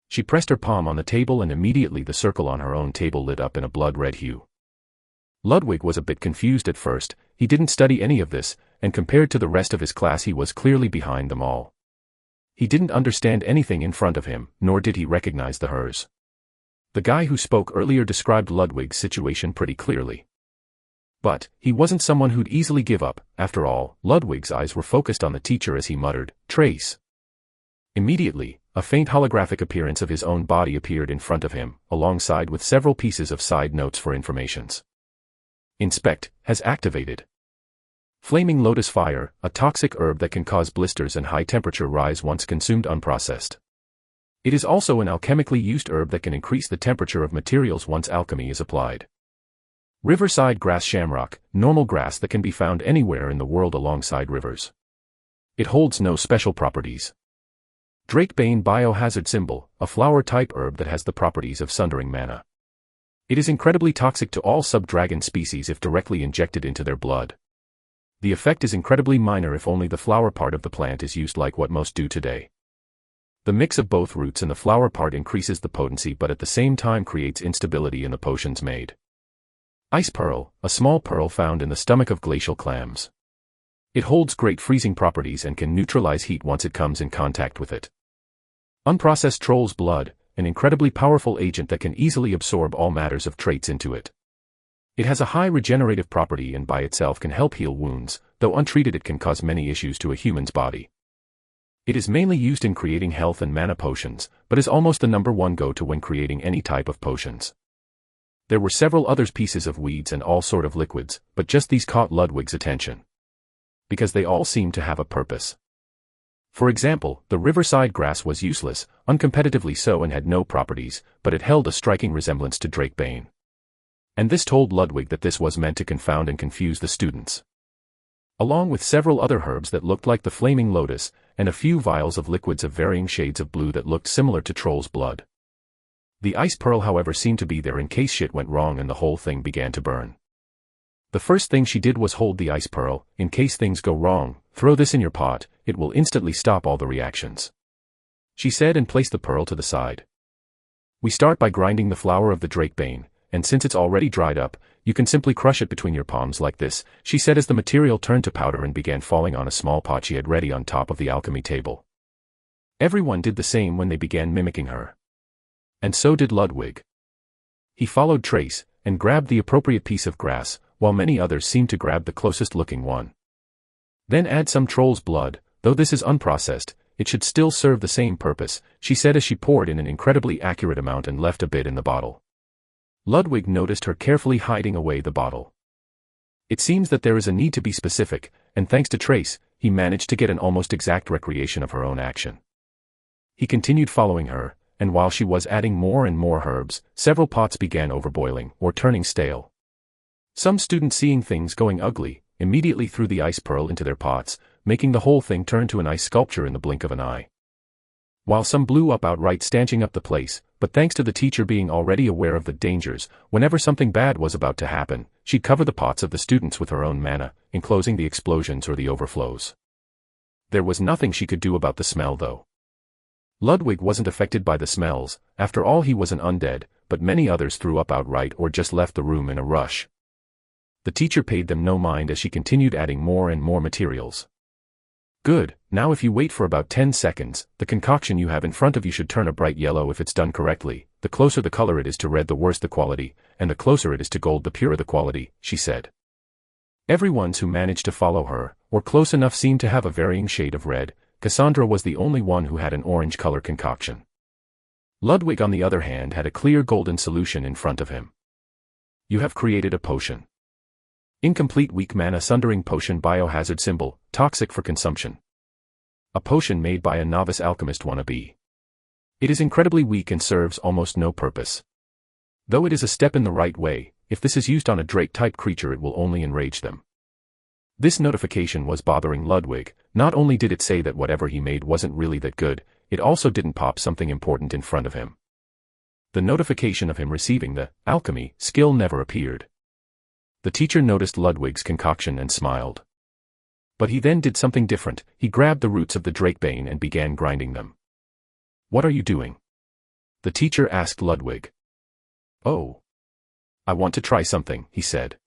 She pressed her palm on the table and immediately the circle on her own table lit up in a blood-red hue. Ludwig was a bit confused at first. He didn't study any of this, and compared to the rest of his class he was clearly behind them all. He didn't understand anything in front of him, nor did he recognize the hers. The guy who spoke earlier described Ludwig's situation pretty clearly. But he wasn't someone who'd easily give up. After all, Ludwig's eyes were focused on the teacher as he muttered, "Trace." Immediately, a faint holographic appearance of his own body appeared in front of him, alongside with several pieces of side notes for informations. Inspect has activated. Flaming lotus fire, a toxic herb that can cause blisters and high temperature rise once consumed unprocessed. It is also an alchemically used herb that can increase the temperature of materials once alchemy is applied. Riverside grass shamrock, normal grass that can be found anywhere in the world alongside rivers. It holds no special properties. Drakebane biohazard symbol, a flower-type herb that has the properties of sundering mana. It is incredibly toxic to all sub-dragon species if directly injected into their blood. The effect is incredibly minor if only the flower part of the plant is used like what most do today. The mix of both roots and the flower part increases the potency but at the same time creates instability in the potions made. Ice pearl, a small pearl found in the stomach of glacial clams. It holds great freezing properties and can neutralize heat once it comes in contact with it. Unprocessed troll's blood, an incredibly powerful agent that can easily absorb all matters of traits into it. It has a high regenerative property and by itself can help heal wounds, though untreated it can cause many issues to a human's body. It is mainly used in creating health and mana potions, but is almost the #1 go-to when creating any type of potions. There were several other pieces of weeds and all sort of liquids, but just these caught Ludwig's attention. Because they all seemed to have a purpose. For example, the riverside grass was useless, uncompetitively so and had no properties, but it held a striking resemblance to Drakebane. And this told Ludwig that this was meant to confound and confuse the students. Along with several other herbs that looked like the flaming lotus, and a few vials of liquids of varying shades of blue that looked similar to troll's blood. The ice pearl however seemed to be there in case shit went wrong and the whole thing began to burn. The first thing she did was hold the ice pearl. In case things go wrong, throw this in your pot, it will instantly stop all the reactions. She said and placed the pearl to the side. We start by grinding the flower of the Drakebane, and since it's already dried up, you can simply crush it between your palms like this, she said as the material turned to powder and began falling on a small pot she had ready on top of the alchemy table. Everyone did the same when they began mimicking her. And so did Ludwig. He followed Trace, and grabbed the appropriate piece of grass, while many others seemed to grab the closest looking one. Then add some troll's blood, though this is unprocessed, it should still serve the same purpose, she said as she poured in an incredibly accurate amount and left a bit in the bottle. Ludwig noticed her carefully hiding away the bottle. It seems that there is a need to be specific, and thanks to Trace, he managed to get an almost exact recreation of her own action. He continued following her, and while she was adding more and more herbs, several pots began overboiling or turning stale. Some students, seeing things going ugly, immediately threw the ice pearl into their pots, making the whole thing turn to an ice sculpture in the blink of an eye. While some blew up outright, stanching up the place, but thanks to the teacher being already aware of the dangers, whenever something bad was about to happen, she'd cover the pots of the students with her own mana, enclosing the explosions or the overflows. There was nothing she could do about the smell though. Ludwig wasn't affected by the smells, after all he was an undead, but many others threw up outright or just left the room in a rush. The teacher paid them no mind as she continued adding more and more materials. Good, now if you wait for about 10 seconds, the concoction you have in front of you should turn a bright yellow if it's done correctly. The closer the color it is to red the worse the quality, and the closer it is to gold the purer the quality, she said. Everyone's who managed to follow her, or close enough, seemed to have a varying shade of red. Cassandra was the only one who had an orange color concoction. Ludwig on the other hand had a clear golden solution in front of him. You have created a potion. Incomplete weak mana sundering potion, biohazard symbol, toxic for consumption. A potion made by a novice alchemist wannabe. It is incredibly weak and serves almost no purpose. Though it is a step in the right way, if this is used on a Drake-type creature it will only enrage them. This notification was bothering Ludwig. Not only did it say that whatever he made wasn't really that good, it also didn't pop something important in front of him. The notification of him receiving the alchemy skill never appeared. The teacher noticed Ludwig's concoction and smiled. But he then did something different. He grabbed the roots of the drakebane and began grinding them. "What are you doing?" the teacher asked Ludwig. "Oh. I want to try something," he said.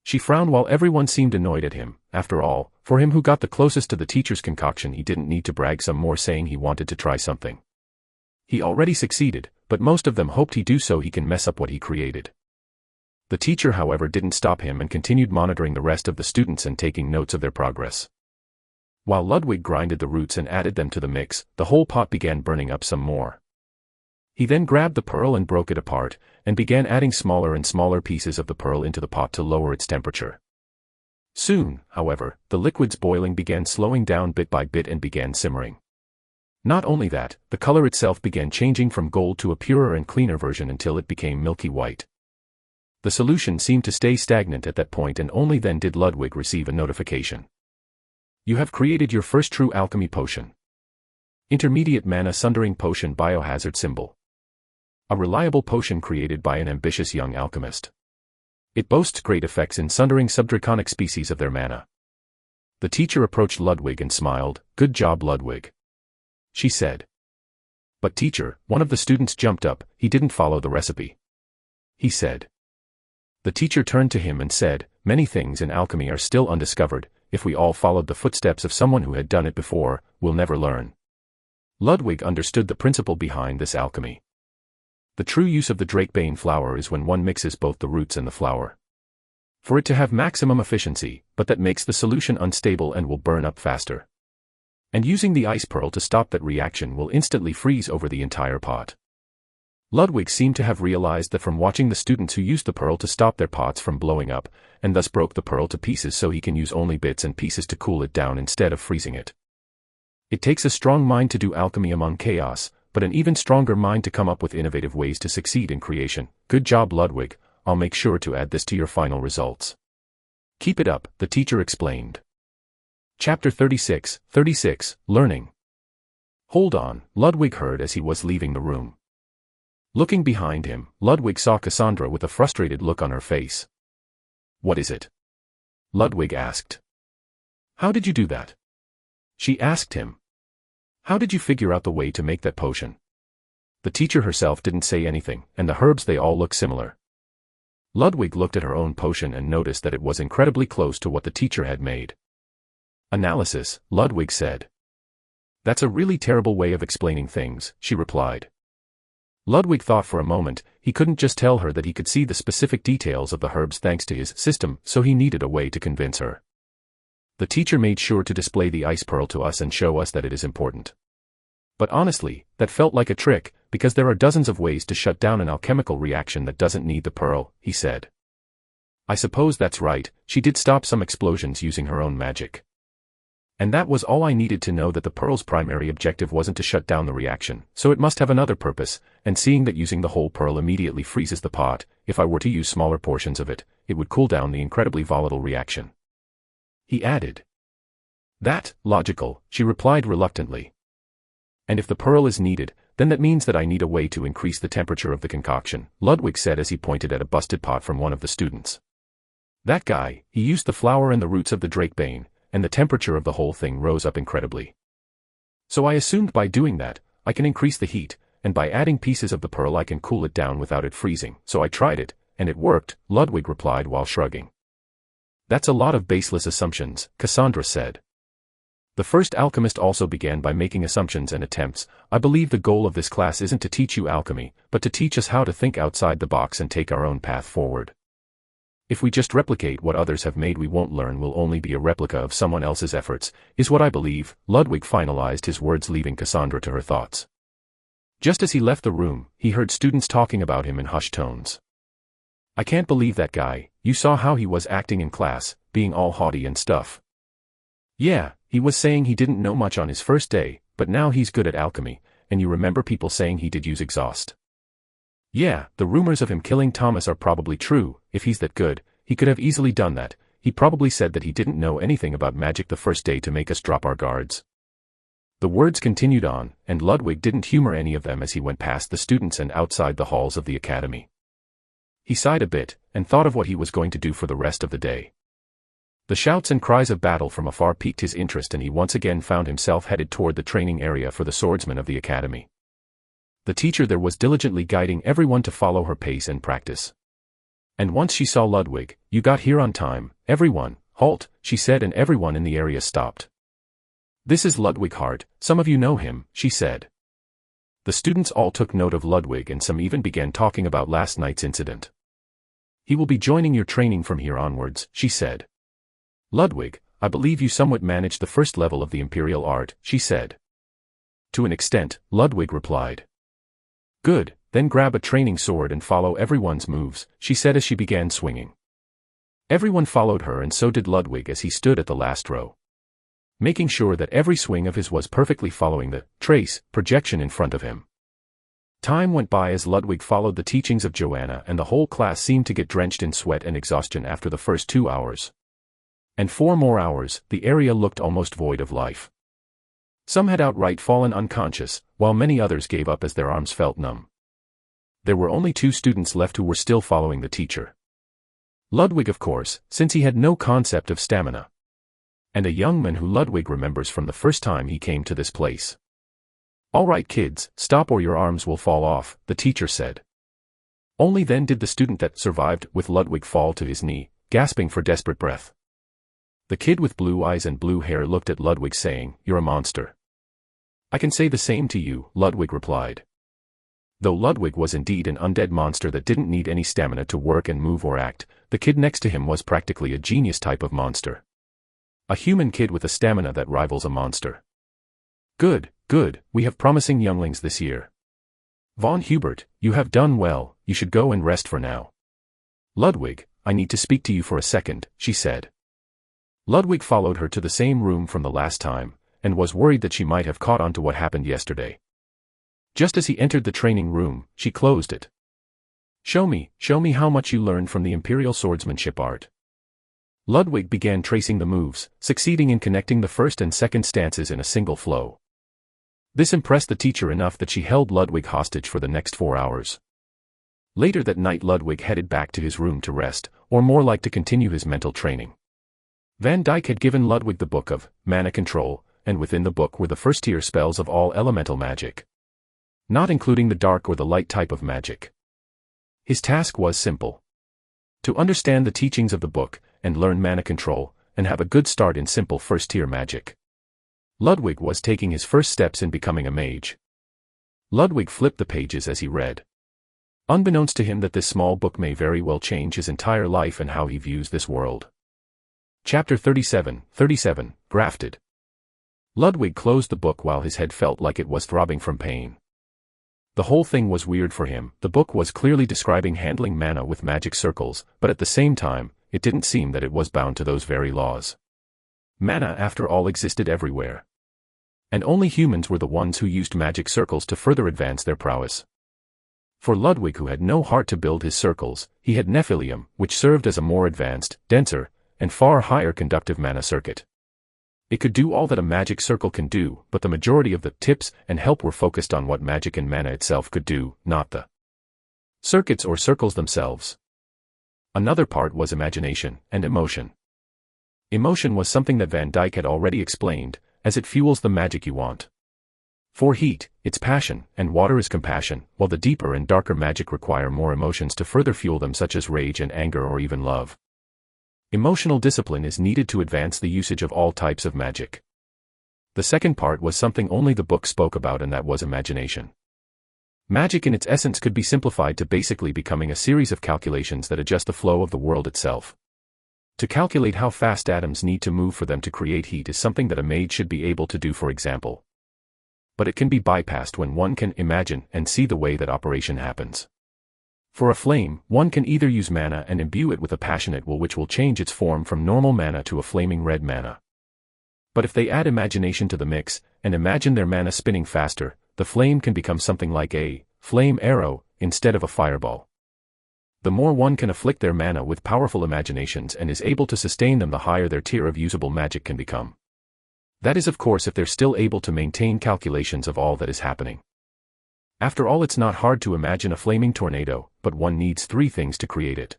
She frowned while everyone seemed annoyed at him. After all, for him who got the closest to the teacher's concoction, he didn't need to brag some more saying he wanted to try something. He already succeeded, but most of them hoped he'd do so he can mess up what he created. The teacher, however, didn't stop him and continued monitoring the rest of the students and taking notes of their progress. While Ludwig grinded the roots and added them to the mix, the whole pot began burning up some more. He then grabbed the pearl and broke it apart, and began adding smaller and smaller pieces of the pearl into the pot to lower its temperature. Soon, however, the liquid's boiling began slowing down bit by bit and began simmering. Not only that, the color itself began changing from gold to a purer and cleaner version until it became milky white. The solution seemed to stay stagnant at that point, and only then did Ludwig receive a notification. "You have created your first true alchemy potion. Intermediate mana sundering potion biohazard symbol. A reliable potion created by an ambitious young alchemist. It boasts great effects in sundering subdraconic species of their mana." The teacher approached Ludwig and smiled. "Good job, Ludwig," she said. "But teacher," one of the students jumped up, "he didn't follow the recipe," he said. The teacher turned to him and said, "Many things in alchemy are still undiscovered. If we all followed the footsteps of someone who had done it before, we'll never learn." Ludwig understood the principle behind this alchemy. The true use of the drakebane flower is when one mixes both the roots and the flower. For it to have maximum efficiency, but that makes the solution unstable and will burn up faster. And using the ice pearl to stop that reaction will instantly freeze over the entire pot. Ludwig seemed to have realized that from watching the students who used the pearl to stop their pots from blowing up, and thus broke the pearl to pieces so he can use only bits and pieces to cool it down instead of freezing it. It takes a strong mind to do alchemy among chaos, but an even stronger mind to come up with innovative ways to succeed in creation. Good job, Ludwig. I'll make sure to add this to your final results. Keep it up, the teacher explained. Chapter 36, Learning. Hold on, Ludwig heard as he was leaving the room. Looking behind him, Ludwig saw Cassandra with a frustrated look on her face. "What is it?" Ludwig asked. "How did you do that?" she asked him. "How did you figure out the way to make that potion?" The teacher herself didn't say anything, and the herbs, they all look similar. Ludwig looked at her own potion and noticed that it was incredibly close to what the teacher had made. "Analysis," Ludwig said. "That's a really terrible way of explaining things," she replied. Ludwig thought for a moment. He couldn't just tell her that he could see the specific details of the herbs thanks to his system, so he needed a way to convince her. The teacher made sure to display the ice pearl to us and show us that it is important. But honestly, that felt like a trick, because there are dozens of ways to shut down an alchemical reaction that doesn't need the pearl, he said. I suppose that's right, she did stop some explosions using her own magic. And that was all I needed to know, that the pearl's primary objective wasn't to shut down the reaction, so it must have another purpose, and seeing that using the whole pearl immediately freezes the pot, if I were to use smaller portions of it, it would cool down the incredibly volatile reaction. He added. That, logical, she replied reluctantly. And if the pearl is needed, then that means that I need a way to increase the temperature of the concoction, Ludwig said as he pointed at a busted pot from one of the students. That guy, he used the flower and the roots of the drakebane, and the temperature of the whole thing rose up incredibly. So I assumed by doing that, I can increase the heat, and by adding pieces of the pearl I can cool it down without it freezing, so I tried it, and it worked, Ludwig replied while shrugging. That's a lot of baseless assumptions, Cassandra said. The first alchemist also began by making assumptions and attempts. I believe the goal of this class isn't to teach you alchemy, but to teach us how to think outside the box and take our own path forward. If we just replicate what others have made, we won't learn, we'll only be a replica of someone else's efforts, is what I believe. Ludwig finalized his words, leaving Cassandra to her thoughts. Just as he left the room, he heard students talking about him in hushed tones. I can't believe that guy, you saw how he was acting in class, being all haughty and stuff. Yeah, he was saying he didn't know much on his first day, but now he's good at alchemy, and you remember people saying he did use exhaust. Yeah, the rumors of him killing Thomas are probably true. If he's that good, he could have easily done that. He probably said that he didn't know anything about magic the first day to make us drop our guards. The words continued on, and Ludwig didn't humor any of them as he went past the students and outside the halls of the academy. He sighed a bit, and thought of what he was going to do for the rest of the day. The shouts and cries of battle from afar piqued his interest, and he once again found himself headed toward the training area for the swordsmen of the academy. The teacher there was diligently guiding everyone to follow her pace and practice. And once she saw Ludwig. "You got here on time, everyone. Halt," she said, and everyone in the area stopped. "This is Ludwig Hart, some of you know him," she said. The students all took note of Ludwig, and some even began talking about last night's incident. "He will be joining your training from here onwards," she said. "Ludwig, I believe you somewhat managed the first level of the imperial art," she said. "To an extent," Ludwig replied. "Good, then grab a training sword and follow everyone's moves," she said as she began swinging. Everyone followed her, and so did Ludwig as he stood at the last row, making sure that every swing of his was perfectly following the trace projection in front of him. Time went by as Ludwig followed the teachings of Joanna, and the whole class seemed to get drenched in sweat and exhaustion after the first 2 hours. And 4 more hours, the area looked almost void of life. Some had outright fallen unconscious, while many others gave up as their arms felt numb. There were only 2 students left who were still following the teacher. Ludwig, of course, since he had no concept of stamina. And a young man who Ludwig remembers from the first time he came to this place. "All right, kids, stop or your arms will fall off," the teacher said. Only then did the student that survived with Ludwig fall to his knee, gasping for desperate breath. The kid with blue eyes and blue hair looked at Ludwig saying, "You're a monster." "I can say the same to you," Ludwig replied. Though Ludwig was indeed an undead monster that didn't need any stamina to work and move or act, the kid next to him was practically a genius type of monster. A human kid with a stamina that rivals a monster. Good, we have promising younglings this year. Von Hubert, you have done well, you should go and rest for now." "Ludwig, I need to speak to you for a second," she said. Ludwig followed her to the same room from the last time, and was worried that she might have caught on to what happened yesterday. Just as he entered the training room, she closed it. Show me how much you learned from the imperial swordsmanship art." Ludwig began tracing the moves, succeeding in connecting the first and second stances in a single flow. This impressed the teacher enough that she held Ludwig hostage for the next 4 hours. Later that night Ludwig headed back to his room to rest, or more like to continue his mental training. Van Dyke had given Ludwig the book of mana control, and within the book were the first-tier spells of all elemental magic, not including the dark or the light type of magic. His task was simple: to understand the teachings of the book, and learn mana control, and have a good start in simple first-tier magic. Ludwig was taking his first steps in becoming a mage. Ludwig flipped the pages as he read. Unbeknownst to him that this small book may very well change his entire life and how he views this world. Chapter 37, Grafted. Ludwig closed the book while his head felt like it was throbbing from pain. The whole thing was weird for him. The book was clearly describing handling mana with magic circles, but at the same time, it didn't seem that it was bound to those very laws. Mana, after all, existed everywhere. And only humans were the ones who used magic circles to further advance their prowess. For Ludwig, who had no heart to build his circles, he had Nephilium, which served as a more advanced, denser, and far higher conductive mana circuit. It could do all that a magic circle can do, but the majority of the tips and help were focused on what magic and mana itself could do, not the circuits or circles themselves. Another part was imagination and emotion. Emotion was something that Van Dyke had already explained, as it fuels the magic you want. For heat, it's passion, and water is compassion, while the deeper and darker magic require more emotions to further fuel them, such as rage and anger or even love. Emotional discipline is needed to advance the usage of all types of magic. The second part was something only the book spoke about, and that was imagination. Magic in its essence could be simplified to basically becoming a series of calculations that adjust the flow of the world itself. To calculate how fast atoms need to move for them to create heat is something that a mage should be able to do, for example. But it can be bypassed when one can imagine and see the way that operation happens. For a flame, one can either use mana and imbue it with a passionate will which will change its form from normal mana to a flaming red mana. But if they add imagination to the mix, and imagine their mana spinning faster, the flame can become something like a flame arrow, instead of a fireball. The more one can afflict their mana with powerful imaginations and is able to sustain them, the higher their tier of usable magic can become. That is, of course, if they're still able to maintain calculations of all that is happening. After all, it's not hard to imagine a flaming tornado, but one needs 3 things to create it.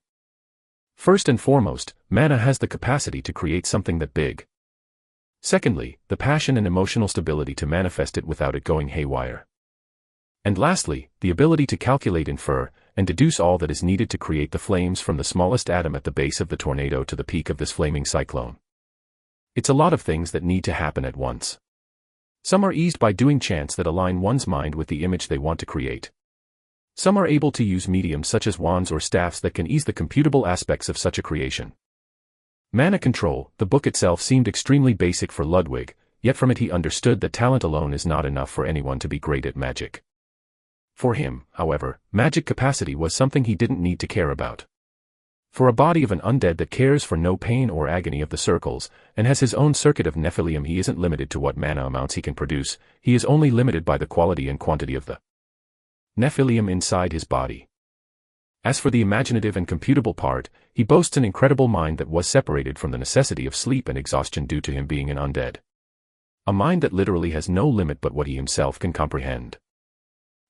First and foremost, mana has the capacity to create something that big. Secondly, the passion and emotional stability to manifest it without it going haywire. And lastly, the ability to calculate, infer, and deduce all that is needed to create the flames from the smallest atom at the base of the tornado to the peak of this flaming cyclone. It's a lot of things that need to happen at once. Some are eased by doing chants that align one's mind with the image they want to create. Some are able to use mediums such as wands or staffs that can ease the computable aspects of such a creation. Mana control, the book itself seemed extremely basic for Ludwig, yet from it he understood that talent alone is not enough for anyone to be great at magic. For him, however, magic capacity was something he didn't need to care about. For a body of an undead that cares for no pain or agony of the circles, and has his own circuit of Nephilim, he isn't limited to what mana amounts he can produce, he is only limited by the quality and quantity of the Nephilim inside his body. As for the imaginative and computable part, he boasts an incredible mind that was separated from the necessity of sleep and exhaustion due to him being an undead. A mind that literally has no limit but what he himself can comprehend.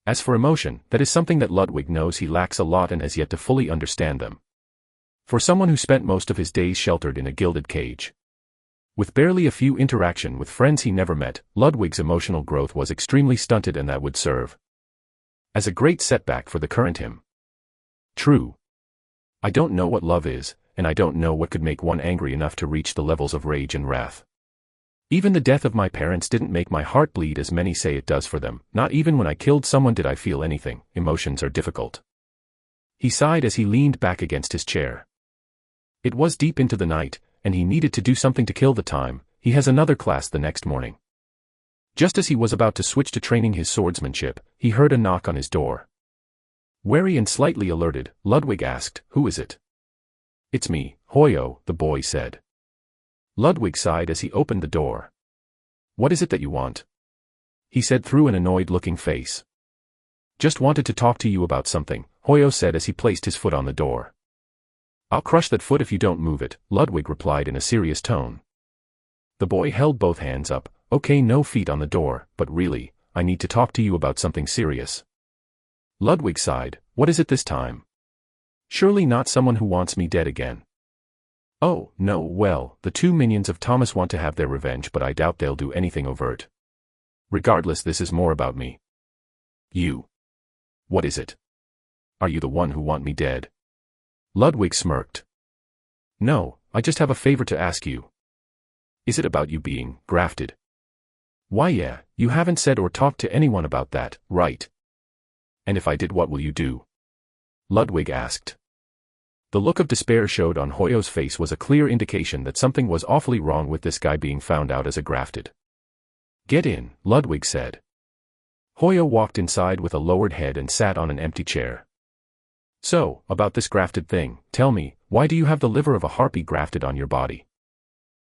As for emotion, that is something that Ludwig knows he lacks a lot and has yet to fully understand them. For someone who spent most of his days sheltered in a gilded cage, with barely a few interaction with friends he never met, Ludwig's emotional growth was extremely stunted, and that would serve as a great setback for the current him. True. I don't know what love is, and I don't know what could make one angry enough to reach the levels of rage and wrath. Even the death of my parents didn't make my heart bleed as many say it does for them. Not even when I killed someone did I feel anything. Emotions are difficult. He sighed as he leaned back against his chair. It was deep into the night, and he needed to do something to kill the time. He has another class the next morning. Just as he was about to switch to training his swordsmanship, he heard a knock on his door. Wary and slightly alerted, Ludwig asked, "Who is it?" "It's me, Hoyo," the boy said. Ludwig sighed as he opened the door. "What is it that you want?" he said through an annoyed-looking face. "Just wanted to talk to you about something," Hoyo said as he placed his foot on the door. "I'll crush that foot if you don't move it," Ludwig replied in a serious tone. The boy held both hands up. "Okay, no feet on the door, but really, I need to talk to you about something serious." Ludwig sighed. "What is it this time? Surely not someone who wants me dead again." "Oh, no, well, the two minions of Thomas want to have their revenge, but I doubt they'll do anything overt. Regardless, this is more about me." "You? What is it? Are you the one who want me dead?" Ludwig smirked. "No, I just have a favor to ask you." "Is it about you being grafted?" "Why yeah, you haven't said or talked to anyone about that, right?" "And if I did, what will you do?" Ludwig asked. The look of despair showed on Hoyo's face was a clear indication that something was awfully wrong with this guy being found out as a grafted. "Get in," Ludwig said. Hoyo walked inside with a lowered head and sat on an empty chair. "So, about this grafted thing, tell me, why do you have the liver of a harpy grafted on your body?"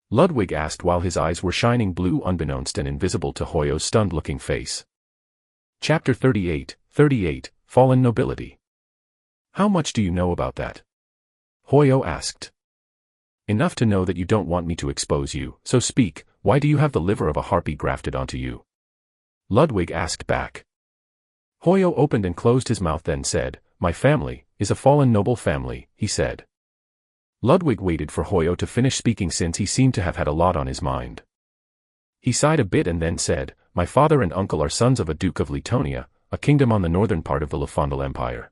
Ludwig asked while his eyes were shining blue unbeknownst and invisible to Hoyo's stunned-looking face. Chapter 38, Fallen Nobility. "How much do you know about that?" Hoyo asked. "Enough to know that you don't want me to expose you, so speak, why do you have the liver of a harpy grafted onto you?" Ludwig asked back. Hoyo opened and closed his mouth, then said, "My family is a fallen noble family," he said. Ludwig waited for Hoyo to finish speaking since he seemed to have had a lot on his mind. He sighed a bit and then said, "My father and uncle are sons of a Duke of Letonia, a kingdom on the northern part of the Lefondal Empire.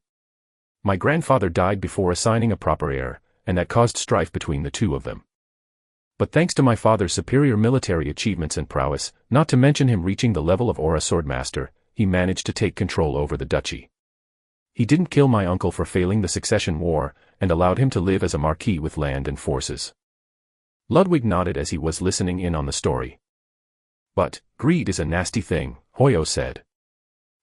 My grandfather died before assigning a proper heir, and that caused strife between the two of them. But thanks to my father's superior military achievements and prowess, not to mention him reaching the level of Aura Swordmaster, he managed to take control over the duchy. He didn't kill my uncle for failing the succession war, and allowed him to live as a marquis with land and forces." Ludwig nodded as he was listening in on the story. "But, greed is a nasty thing," Hoyo said.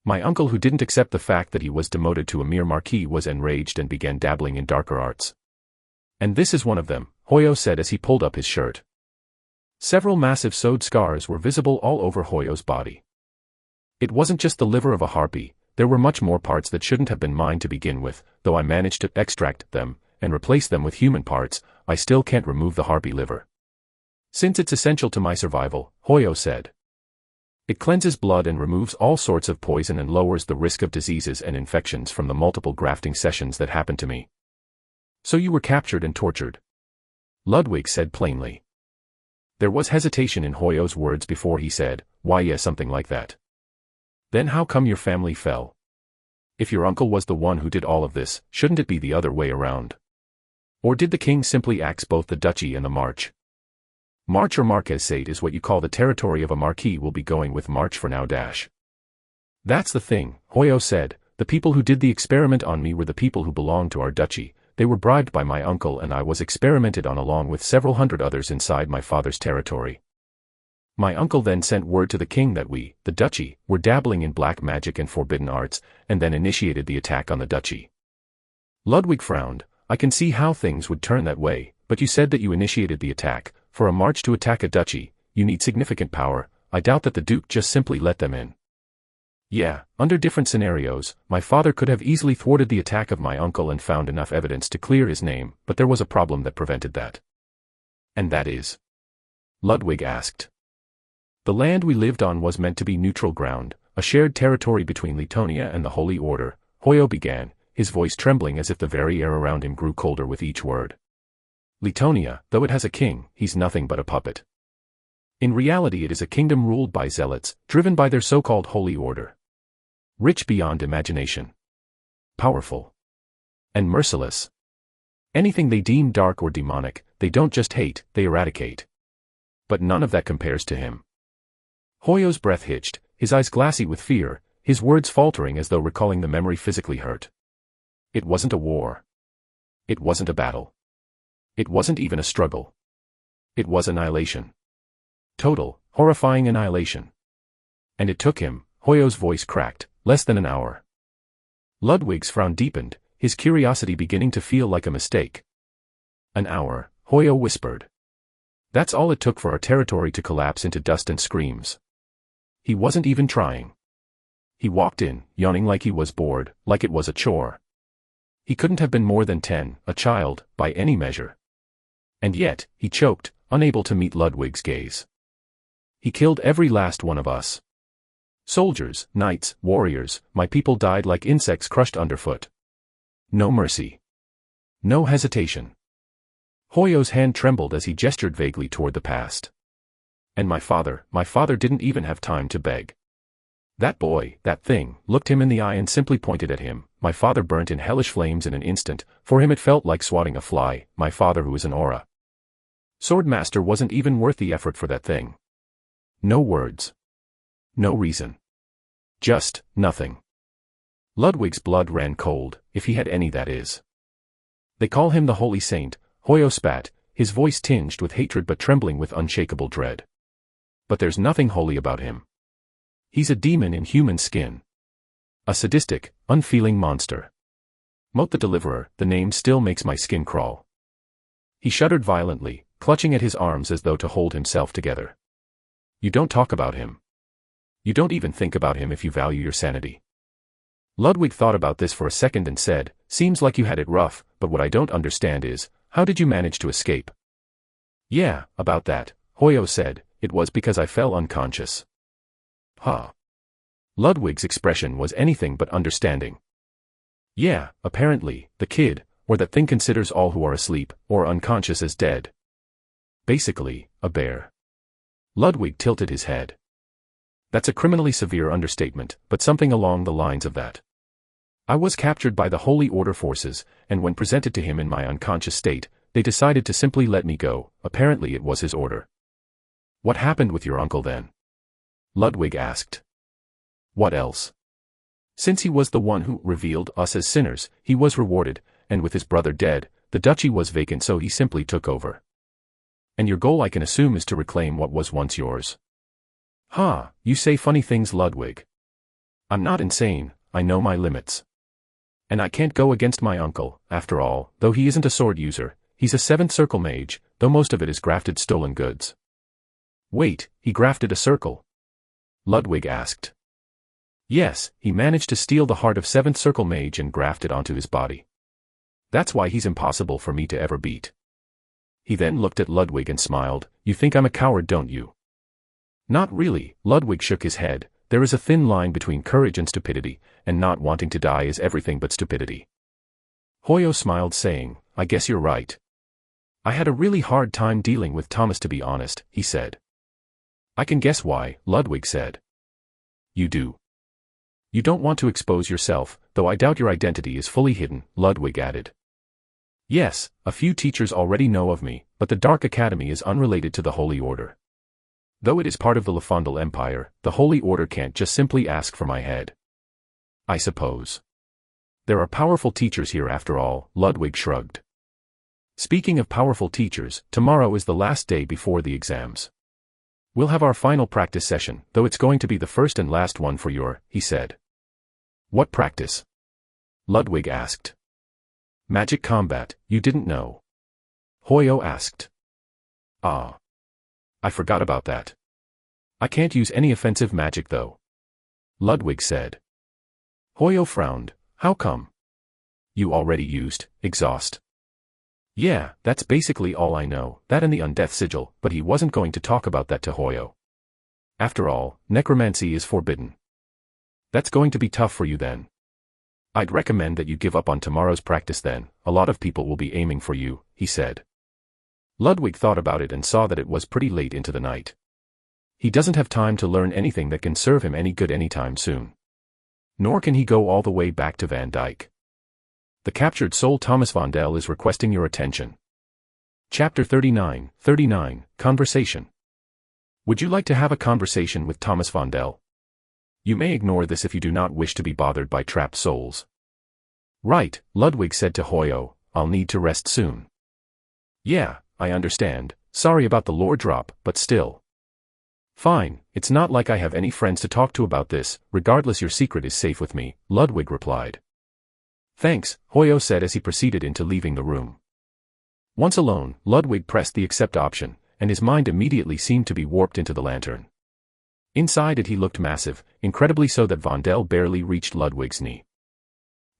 "My uncle, who didn't accept the fact that he was demoted to a mere marquis, was enraged and began dabbling in darker arts. And this is one of them," Hoyo said as he pulled up his shirt. Several massive sewed scars were visible all over Hoyo's body. "It wasn't just the liver of a harpy, there were much more parts that shouldn't have been mine to begin with, though I managed to extract them and replace them with human parts. I still can't remove the harpy liver. Since it's essential to my survival," Hoyo said. "It cleanses blood and removes all sorts of poison and lowers the risk of diseases and infections from the multiple grafting sessions that happened to me." So you were captured and tortured? Ludwig said plainly. There was hesitation in Hoyo's words before he said, why yes, something like that. Then how come your family fell? If your uncle was the one who did all of this, shouldn't it be the other way around? Or did the king simply axe both the duchy and the march? March or marquessate is what you call the territory of a marquis will be going with march for now dash. That's the thing, Hoyo said, the people who did the experiment on me were the people who belonged to our duchy. They were bribed by my uncle and I was experimented on along with several hundred others inside my father's territory. My uncle then sent word to the king that we, the duchy, were dabbling in black magic and forbidden arts, and then initiated the attack on the duchy. Ludwig frowned. I can see how things would turn that way, but you said that you initiated the attack. For a march to attack a duchy, you need significant power. I doubt that the duke just simply let them in. Yeah, under different scenarios, my father could have easily thwarted the attack of my uncle and found enough evidence to clear his name, but there was a problem that prevented that. And that is? Ludwig asked. The land we lived on was meant to be neutral ground, a shared territory between Lithonia and the Holy Order, Hoyo began, his voice trembling as if the very air around him grew colder with each word. Lithonia, though it has a king, he's nothing but a puppet. In reality it is a kingdom ruled by zealots, driven by their so-called Holy Order. Rich beyond imagination. Powerful. And merciless. Anything they deem dark or demonic, they don't just hate, they eradicate. But none of that compares to him. Hoyo's breath hitched, his eyes glassy with fear, his words faltering as though recalling the memory physically hurt. It wasn't a war. It wasn't a battle. It wasn't even a struggle. It was annihilation. Total, horrifying annihilation. And it took him, Hoyo's voice cracked, less than an hour. Ludwig's frown deepened, his curiosity beginning to feel like a mistake. An hour, Hoyo whispered. That's all it took for our territory to collapse into dust and screams. He wasn't even trying. He walked in, yawning like he was bored, like it was a chore. He couldn't have been more than 10, a child, by any measure. And yet, he choked, unable to meet Ludwig's gaze. He killed every last one of us. Soldiers, knights, warriors, my people died like insects crushed underfoot. No mercy. No hesitation. Hoyo's hand trembled as he gestured vaguely toward the past. And my father didn't even have time to beg. That boy, that thing, looked him in the eye and simply pointed at him. My father burnt in hellish flames in an instant. For him it felt like swatting a fly, my father who is an aura. Swordmaster wasn't even worth the effort for that thing. No words. No reason. Just, nothing. Ludwig's blood ran cold, if he had any that is. They call him the Holy Saint, Hoyo spat, his voice tinged with hatred but trembling with unshakable dread. But there's nothing holy about him. He's a demon in human skin. A sadistic, unfeeling monster. Moat the Deliverer, the name still makes my skin crawl. He shuddered violently, clutching at his arms as though to hold himself together. You don't talk about him. You don't even think about him if you value your sanity. Ludwig thought about this for a second and said, seems like you had it rough, but what I don't understand is, how did you manage to escape? Yeah, about that, Hoyo said, it was because I fell unconscious. Huh. Ludwig's expression was anything but understanding. Yeah, apparently, the kid, or that thing considers all who are asleep, or unconscious as dead. Basically, a bear. Ludwig tilted his head. That's a criminally severe understatement, but something along the lines of that. I was captured by the Holy Order forces, and when presented to him in my unconscious state, they decided to simply let me go. Apparently it was his order. What happened with your uncle then? Ludwig asked. What else? Since he was the one who revealed us as sinners, he was rewarded, and with his brother dead, the duchy was vacant so he simply took over. And your goal I can assume is to reclaim what was once yours. Ha, you say funny things, Ludwig. I'm not insane, I know my limits. And I can't go against my uncle, after all, though he isn't a sword user, he's a 7th circle mage, though most of it is grafted stolen goods. Wait, he grafted a circle? Ludwig asked. Yes, he managed to steal the heart of 7th circle mage and graft it onto his body. That's why he's impossible for me to ever beat. He then looked at Ludwig and smiled, you think I'm a coward, don't you? Not really, Ludwig shook his head, there is a thin line between courage and stupidity, and not wanting to die is everything but stupidity. Hoyo smiled saying, I guess you're right. I had a really hard time dealing with Thomas, to be honest, he said. I can guess why, Ludwig said. You do. You don't want to expose yourself, though I doubt your identity is fully hidden, Ludwig added. Yes, a few teachers already know of me, but the Dark Academy is unrelated to the Holy Order. Though it is part of the Lefondal Empire, the Holy Order can't just simply ask for my head. I suppose. There are powerful teachers here after all, Ludwig shrugged. Speaking of powerful teachers, tomorrow is the last day before the exams. We'll have our final practice session, though it's going to be the first and last one for your, he said. What practice? Ludwig asked. Magic combat, you didn't know? Hoyo asked. Ah. I forgot about that. I can't use any offensive magic though. Ludwig said. Hoyo frowned. How come? You already used exhaust. Yeah, that's basically all I know, that and the Undeath Sigil, but he wasn't going to talk about that to Hoyo. After all, necromancy is forbidden. That's going to be tough for you then. I'd recommend that you give up on tomorrow's practice then, a lot of people will be aiming for you, he said. Ludwig thought about it and saw that it was pretty late into the night. He doesn't have time to learn anything that can serve him any good anytime soon. Nor can he go all the way back to Van Dyke. The captured soul Thomas Vondel is requesting your attention. Chapter 39, Conversation. Would you like to have a conversation with Thomas Vondel? You may ignore this if you do not wish to be bothered by trapped souls. Right, Ludwig said to Hoyo, I'll need to rest soon. Yeah, I understand, sorry about the lore drop, but still. Fine, it's not like I have any friends to talk to about this, regardless your secret is safe with me, Ludwig replied. Thanks, Hoyo said as he proceeded into leaving the room. Once alone, Ludwig pressed the accept option, and his mind immediately seemed to be warped into the lantern. Inside it he looked massive, incredibly so that Vondel barely reached Ludwig's knee.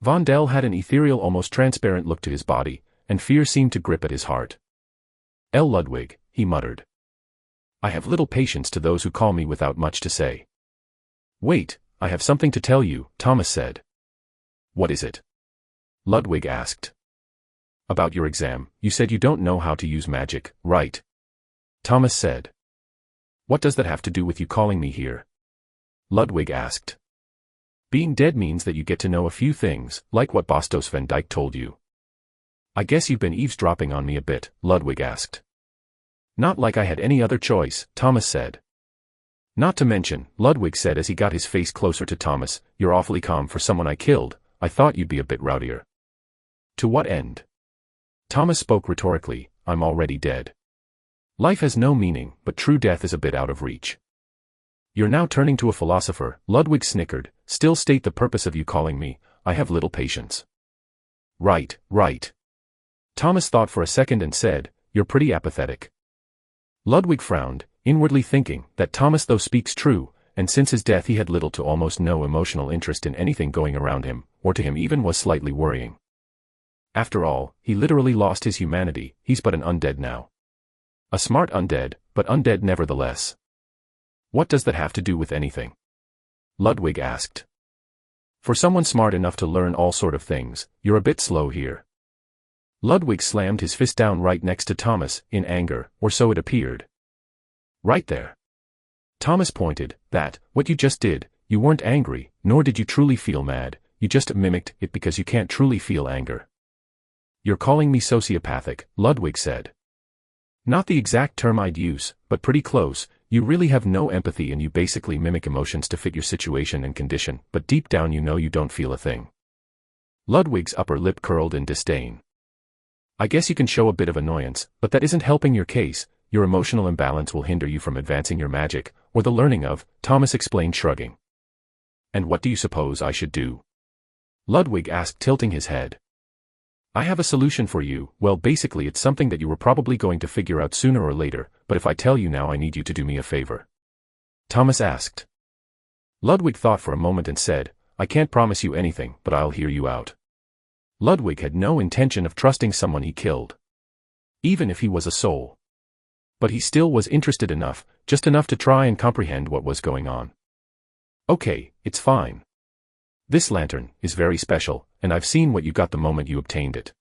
Vondel had an ethereal, almost transparent look to his body, and fear seemed to grip at his heart. Ludwig, he muttered. I have little patience to those who call me without much to say. Wait, I have something to tell you, Thomas said. What is it? Ludwig asked. About your exam, you said you don't know how to use magic, right? Thomas said. What does that have to do with you calling me here? Ludwig asked. Being dead means that you get to know a few things, like what Bastos van Dyke told you. I guess you've been eavesdropping on me a bit, Ludwig asked. Not like I had any other choice, Thomas said. Not to mention, Ludwig said as he got his face closer to Thomas, you're awfully calm for someone I killed, I thought you'd be a bit rowdier. To what end? Thomas spoke rhetorically, I'm already dead. Life has no meaning, but true death is a bit out of reach. You're now turning to a philosopher, Ludwig snickered, still state the purpose of you calling me, I have little patience. Right. Thomas thought for a second and said, you're pretty apathetic. Ludwig frowned, inwardly thinking that Thomas though speaks true, and since his death he had little to almost no emotional interest in anything going around him, or to him even was slightly worrying. After all, he literally lost his humanity, he's but an undead now. A smart undead, but undead nevertheless. What does that have to do with anything? Ludwig asked. For someone smart enough to learn all sort of things, you're a bit slow here. Ludwig slammed his fist down right next to Thomas, in anger, or so it appeared. Right there. Thomas pointed, what you just did, you weren't angry, nor did you truly feel mad, you just mimicked it because you can't truly feel anger. You're calling me sociopathic, Ludwig said. Not the exact term I'd use, but pretty close, you really have no empathy and you basically mimic emotions to fit your situation and condition, but deep down you know you don't feel a thing. Ludwig's upper lip curled in disdain. I guess you can show a bit of annoyance, but that isn't helping your case, your emotional imbalance will hinder you from advancing your magic, or the learning of, Thomas explained shrugging. And what do you suppose I should do? Ludwig asked tilting his head. I have a solution for you, well basically it's something that you were probably going to figure out sooner or later, but if I tell you now I need you to do me a favor. Thomas asked. Ludwig thought for a moment and said, I can't promise you anything, but I'll hear you out. Ludwig had no intention of trusting someone he killed. Even if he was a soul. But he still was interested enough, just enough to try and comprehend what was going on. Okay, it's fine. This lantern is very special, and I've seen what you got the moment you obtained it.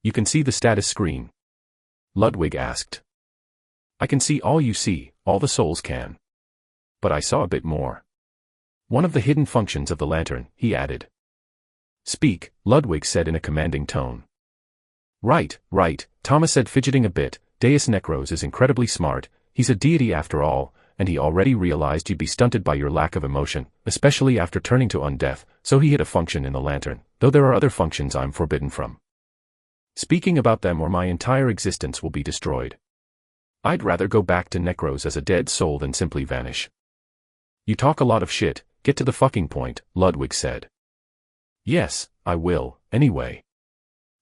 You can see the status screen? Ludwig asked. I can see all you see, all the souls can. But I saw a bit more. One of the hidden functions of the lantern, he added. Speak, Ludwig said in a commanding tone. Right, Thomas said, fidgeting a bit. Deus Necros is incredibly smart, he's a deity after all, and he already realized you'd be stunted by your lack of emotion, especially after turning to undeath, so he hid a function in the lantern, though there are other functions I'm forbidden from speaking about them or my entire existence will be destroyed. I'd rather go back to Necros as a dead soul than simply vanish. You talk a lot of shit, get to the fucking point, Ludwig said. Yes, I will, anyway.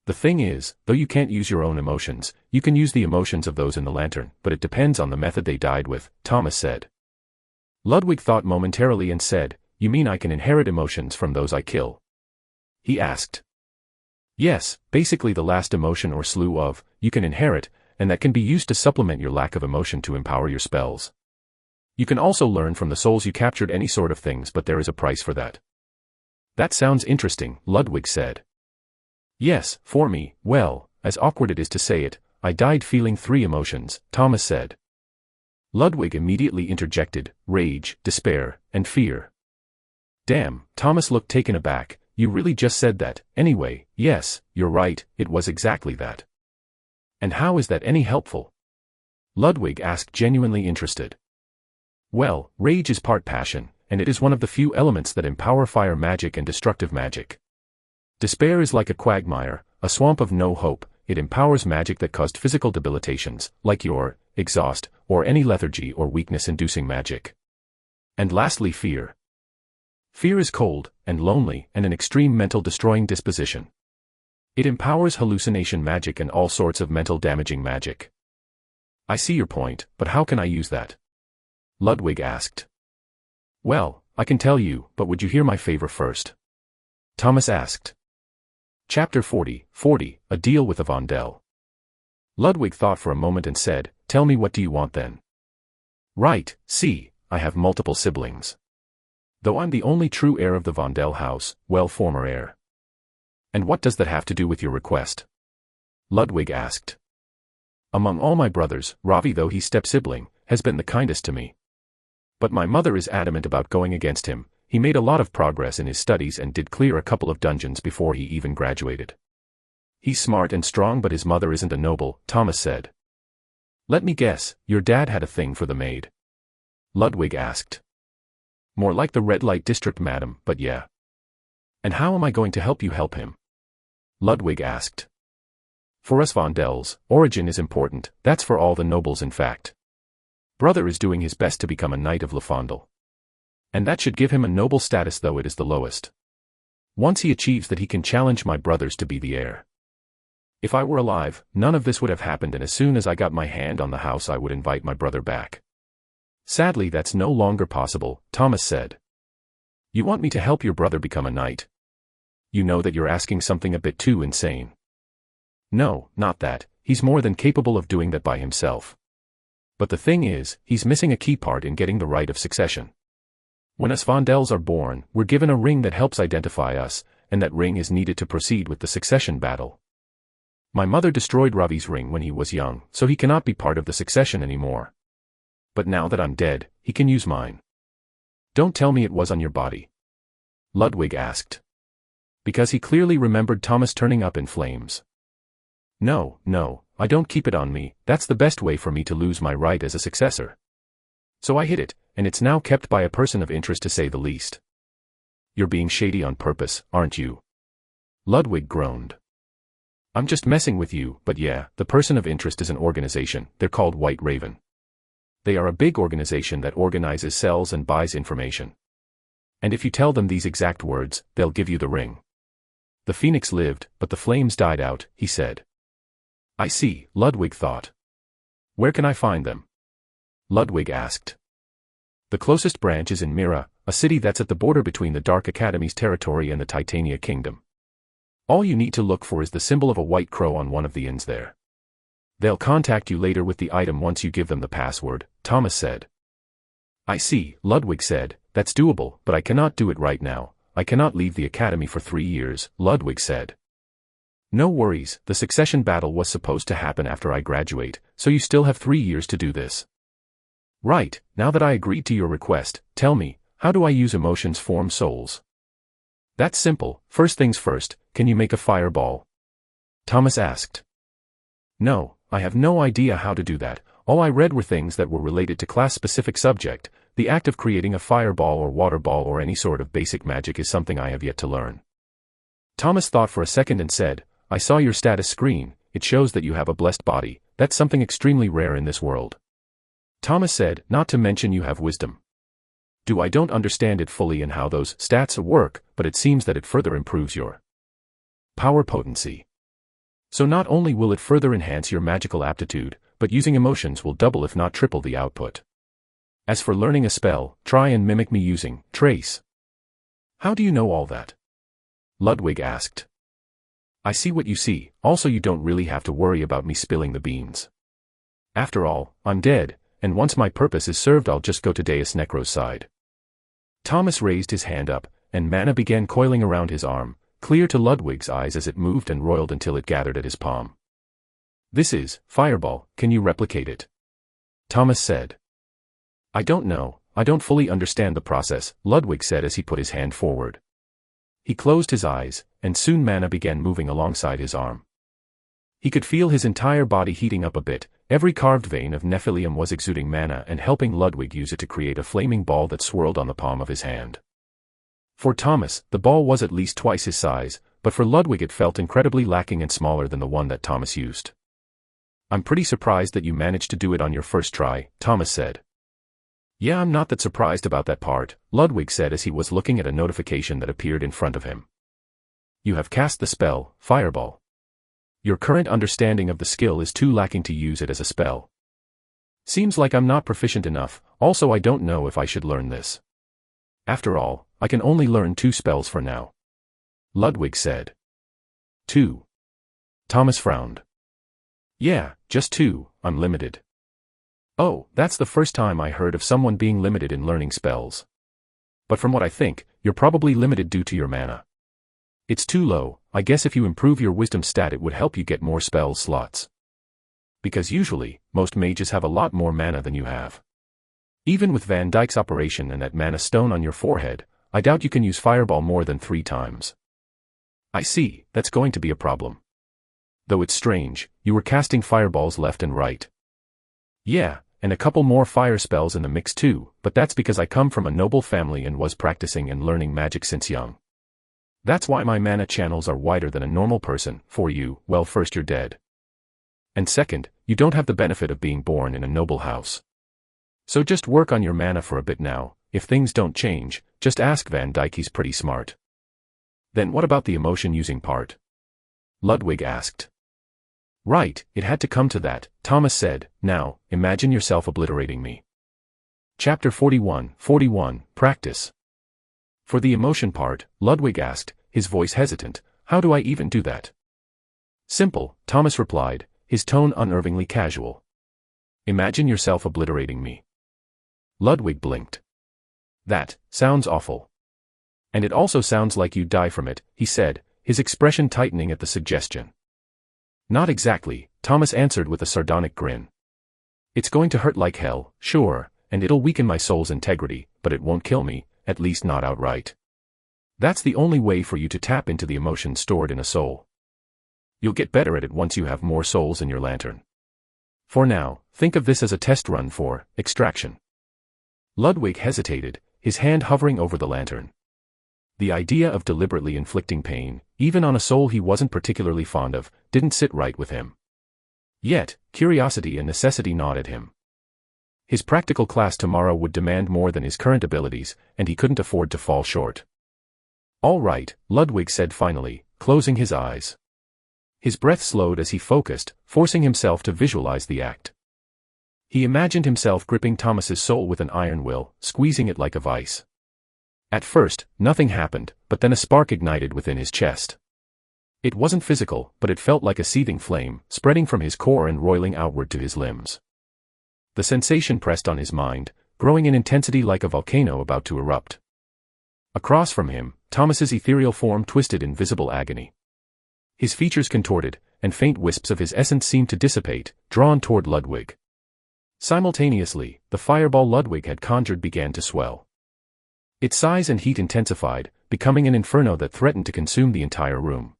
The thing is, though you can't use your own emotions, you can use the emotions of those in the lantern, but it depends on the method they died with, Thomas said. Ludwig thought momentarily and said, You mean I can inherit emotions from those I kill? He asked. Yes, basically the last emotion or slew of, you can inherit, and that can be used to supplement your lack of emotion to empower your spells. You can also learn from the souls you captured any sort of things, but there is a price for that. That sounds interesting, Ludwig said. Yes, for me, well, as awkward it is to say it, I died feeling 3 emotions, Thomas said. Ludwig immediately interjected, rage, despair, and fear. Damn, Thomas looked taken aback, you really just said that, anyway, yes, you're right, it was exactly that. And how is that any helpful? Ludwig asked, genuinely interested. Well, rage is part passion, and it is one of the few elements that empower fire magic and destructive magic. Despair is like a quagmire, a swamp of no hope, it empowers magic that caused physical debilitations, like your exhaust, or any lethargy or weakness-inducing magic. And lastly, fear. Fear is cold, and lonely, and an extreme mental destroying disposition. It empowers hallucination magic and all sorts of mental damaging magic. I see your point, but how can I use that? Ludwig asked. Well, I can tell you, but would you hear my favor first? Thomas asked. Chapter 40, A Deal with a Vondel. Ludwig thought for a moment and said, Tell me, what do you want then? Right, see, I have multiple siblings. Though I'm the only true heir of the Vondel house, well, former heir. And what does that have to do with your request? Ludwig asked. Among all my brothers, Ravi, though he's step-sibling, has been the kindest to me. But my mother is adamant about going against him. He made a lot of progress in his studies and did clear a couple of dungeons before he even graduated. He's smart and strong, but his mother isn't a noble, Thomas said. Let me guess, your dad had a thing for the maid? Ludwig asked. More like the red light district, madam, but yeah. And how am I going to help you help him? Ludwig asked. For us Vondels, origin is important, that's for all the nobles in fact. Brother is doing his best to become a knight of Lefondel. And that should give him a noble status, though it is the lowest. Once he achieves that, he can challenge my brothers to be the heir. If I were alive, none of this would have happened, and as soon as I got my hand on the house I would invite my brother back. Sadly, that's no longer possible, Thomas said. You want me to help your brother become a knight? You know that you're asking something a bit too insane. No, not that, he's more than capable of doing that by himself. But the thing is, he's missing a key part in getting the right of succession. When us Vondels are born, we're given a ring that helps identify us, and that ring is needed to proceed with the succession battle. My mother destroyed Ravi's ring when he was young, so he cannot be part of the succession anymore. But now that I'm dead, he can use mine. Don't tell me it was on your body. Ludwig asked. Because he clearly remembered Thomas turning up in flames. No, I don't keep it on me, that's the best way for me to lose my right as a successor. So I hid it, and it's now kept by a person of interest, to say the least. You're being shady on purpose, aren't you? Ludwig groaned. I'm just messing with you, but yeah, the person of interest is an organization, they're called White Raven. They are a big organization that organizes, sells, and buys information. And if you tell them these exact words, they'll give you the ring. The phoenix lived, but the flames died out, he said. I see, Ludwig thought. Where can I find them? Ludwig asked. The closest branch is in Mira, a city that's at the border between the Dark Academy's territory and the Titania Kingdom. All you need to look for is the symbol of a white crow on one of the inns there. They'll contact you later with the item once you give them the password, Thomas said. I see, Ludwig said, that's doable, but I cannot do it right now. I cannot leave the academy for 3 years, Ludwig said. No worries, the succession battle was supposed to happen after I graduate, so you still have 3 years to do this. Right, now that I agreed to your request, tell me, how do I use emotions form souls? That's simple, first things first, can you make a fireball? Thomas asked. No, I have no idea how to do that, all I read were things that were related to class-specific subject, the act of creating a fireball or water ball or any sort of basic magic is something I have yet to learn. Thomas thought for a second and said, I saw your status screen, it shows that you have a blessed body, that's something extremely rare in this world. Thomas said, not to mention you have wisdom. I don't understand it fully and how those stats work, but it seems that it further improves your power potency. So not only will it further enhance your magical aptitude, but using emotions will double if not triple the output. As for learning a spell, try and mimic me using trace. How do you know all that? Ludwig asked. I see what you see, also you don't really have to worry about me spilling the beans. After all, I'm dead, and once my purpose is served I'll just go to Deus Necro's side. Thomas raised his hand up, and mana began coiling around his arm, clear to Ludwig's eyes as it moved and roiled until it gathered at his palm. This is, fireball, can you replicate it? Thomas said. I don't know, I don't fully understand the process, Ludwig said as he put his hand forward. He closed his eyes, and soon mana began moving alongside his arm. He could feel his entire body heating up a bit, every carved vein of Nephilim was exuding mana and helping Ludwig use it to create a flaming ball that swirled on the palm of his hand. For Thomas, the ball was at least twice his size, but for Ludwig it felt incredibly lacking and smaller than the one that Thomas used. I'm pretty surprised that you managed to do it on your first try, Thomas said. Yeah, I'm not that surprised about that part, Ludwig said as he was looking at a notification that appeared in front of him. You have cast the spell, Fireball. Your current understanding of the skill is too lacking to use it as a spell. Seems like I'm not proficient enough, also I don't know if I should learn this. After all, I can only learn 2 spells for now. Ludwig said. 2. Thomas frowned. Yeah, just 2, I'm limited. Oh, that's the first time I heard of someone being limited in learning spells. But from what I think, you're probably limited due to your mana. It's too low, I guess if you improve your wisdom stat it would help you get more spell slots. Because usually, most mages have a lot more mana than you have. Even with Van Dyke's operation and that mana stone on your forehead, I doubt you can use Fireball more than 3 times. I see, that's going to be a problem. Though it's strange, you were casting fireballs left and right. Yeah, and a couple more fire spells in the mix too, but that's because I come from a noble family and was practicing and learning magic since young. That's why my mana channels are wider than a normal person. For you, well, first you're dead. And second, you don't have the benefit of being born in a noble house. So just work on your mana for a bit now, if things don't change, just ask Van Dyke, he's pretty smart. Then what about the emotion using part? Ludwig asked. Right, it had to come to that, Thomas said. Now, imagine yourself obliterating me. Chapter 41, Practice. For the emotion part, Ludwig asked, his voice hesitant, how do I even do that? Simple, Thomas replied, his tone unnervingly casual. Imagine yourself obliterating me. Ludwig blinked. That sounds awful. And it also sounds like you'd die from it, he said, his expression tightening at the suggestion. Not exactly, Thomas answered with a sardonic grin. It's going to hurt like hell, sure, and it'll weaken my soul's integrity, but it won't kill me, at least not outright. That's the only way for you to tap into the emotion stored in a soul. You'll get better at it once you have more souls in your lantern. For now, think of this as a test run for extraction. Ludwig hesitated, his hand hovering over the lantern. The idea of deliberately inflicting pain, even on a soul he wasn't particularly fond of, didn't sit right with him. Yet, curiosity and necessity gnawed at him. His practical class tomorrow would demand more than his current abilities, and he couldn't afford to fall short. All right, Ludwig said finally, closing his eyes. His breath slowed as he focused, forcing himself to visualize the act. He imagined himself gripping Thomas's soul with an iron will, squeezing it like a vice. At first, nothing happened, but then a spark ignited within his chest. It wasn't physical, but it felt like a seething flame, spreading from his core and roiling outward to his limbs. The sensation pressed on his mind, growing in intensity like a volcano about to erupt. Across from him, Thomas's ethereal form twisted in visible agony. His features contorted, and faint wisps of his essence seemed to dissipate, drawn toward Ludwig. Simultaneously, the fireball Ludwig had conjured began to swell. Its size and heat intensified, becoming an inferno that threatened to consume the entire room.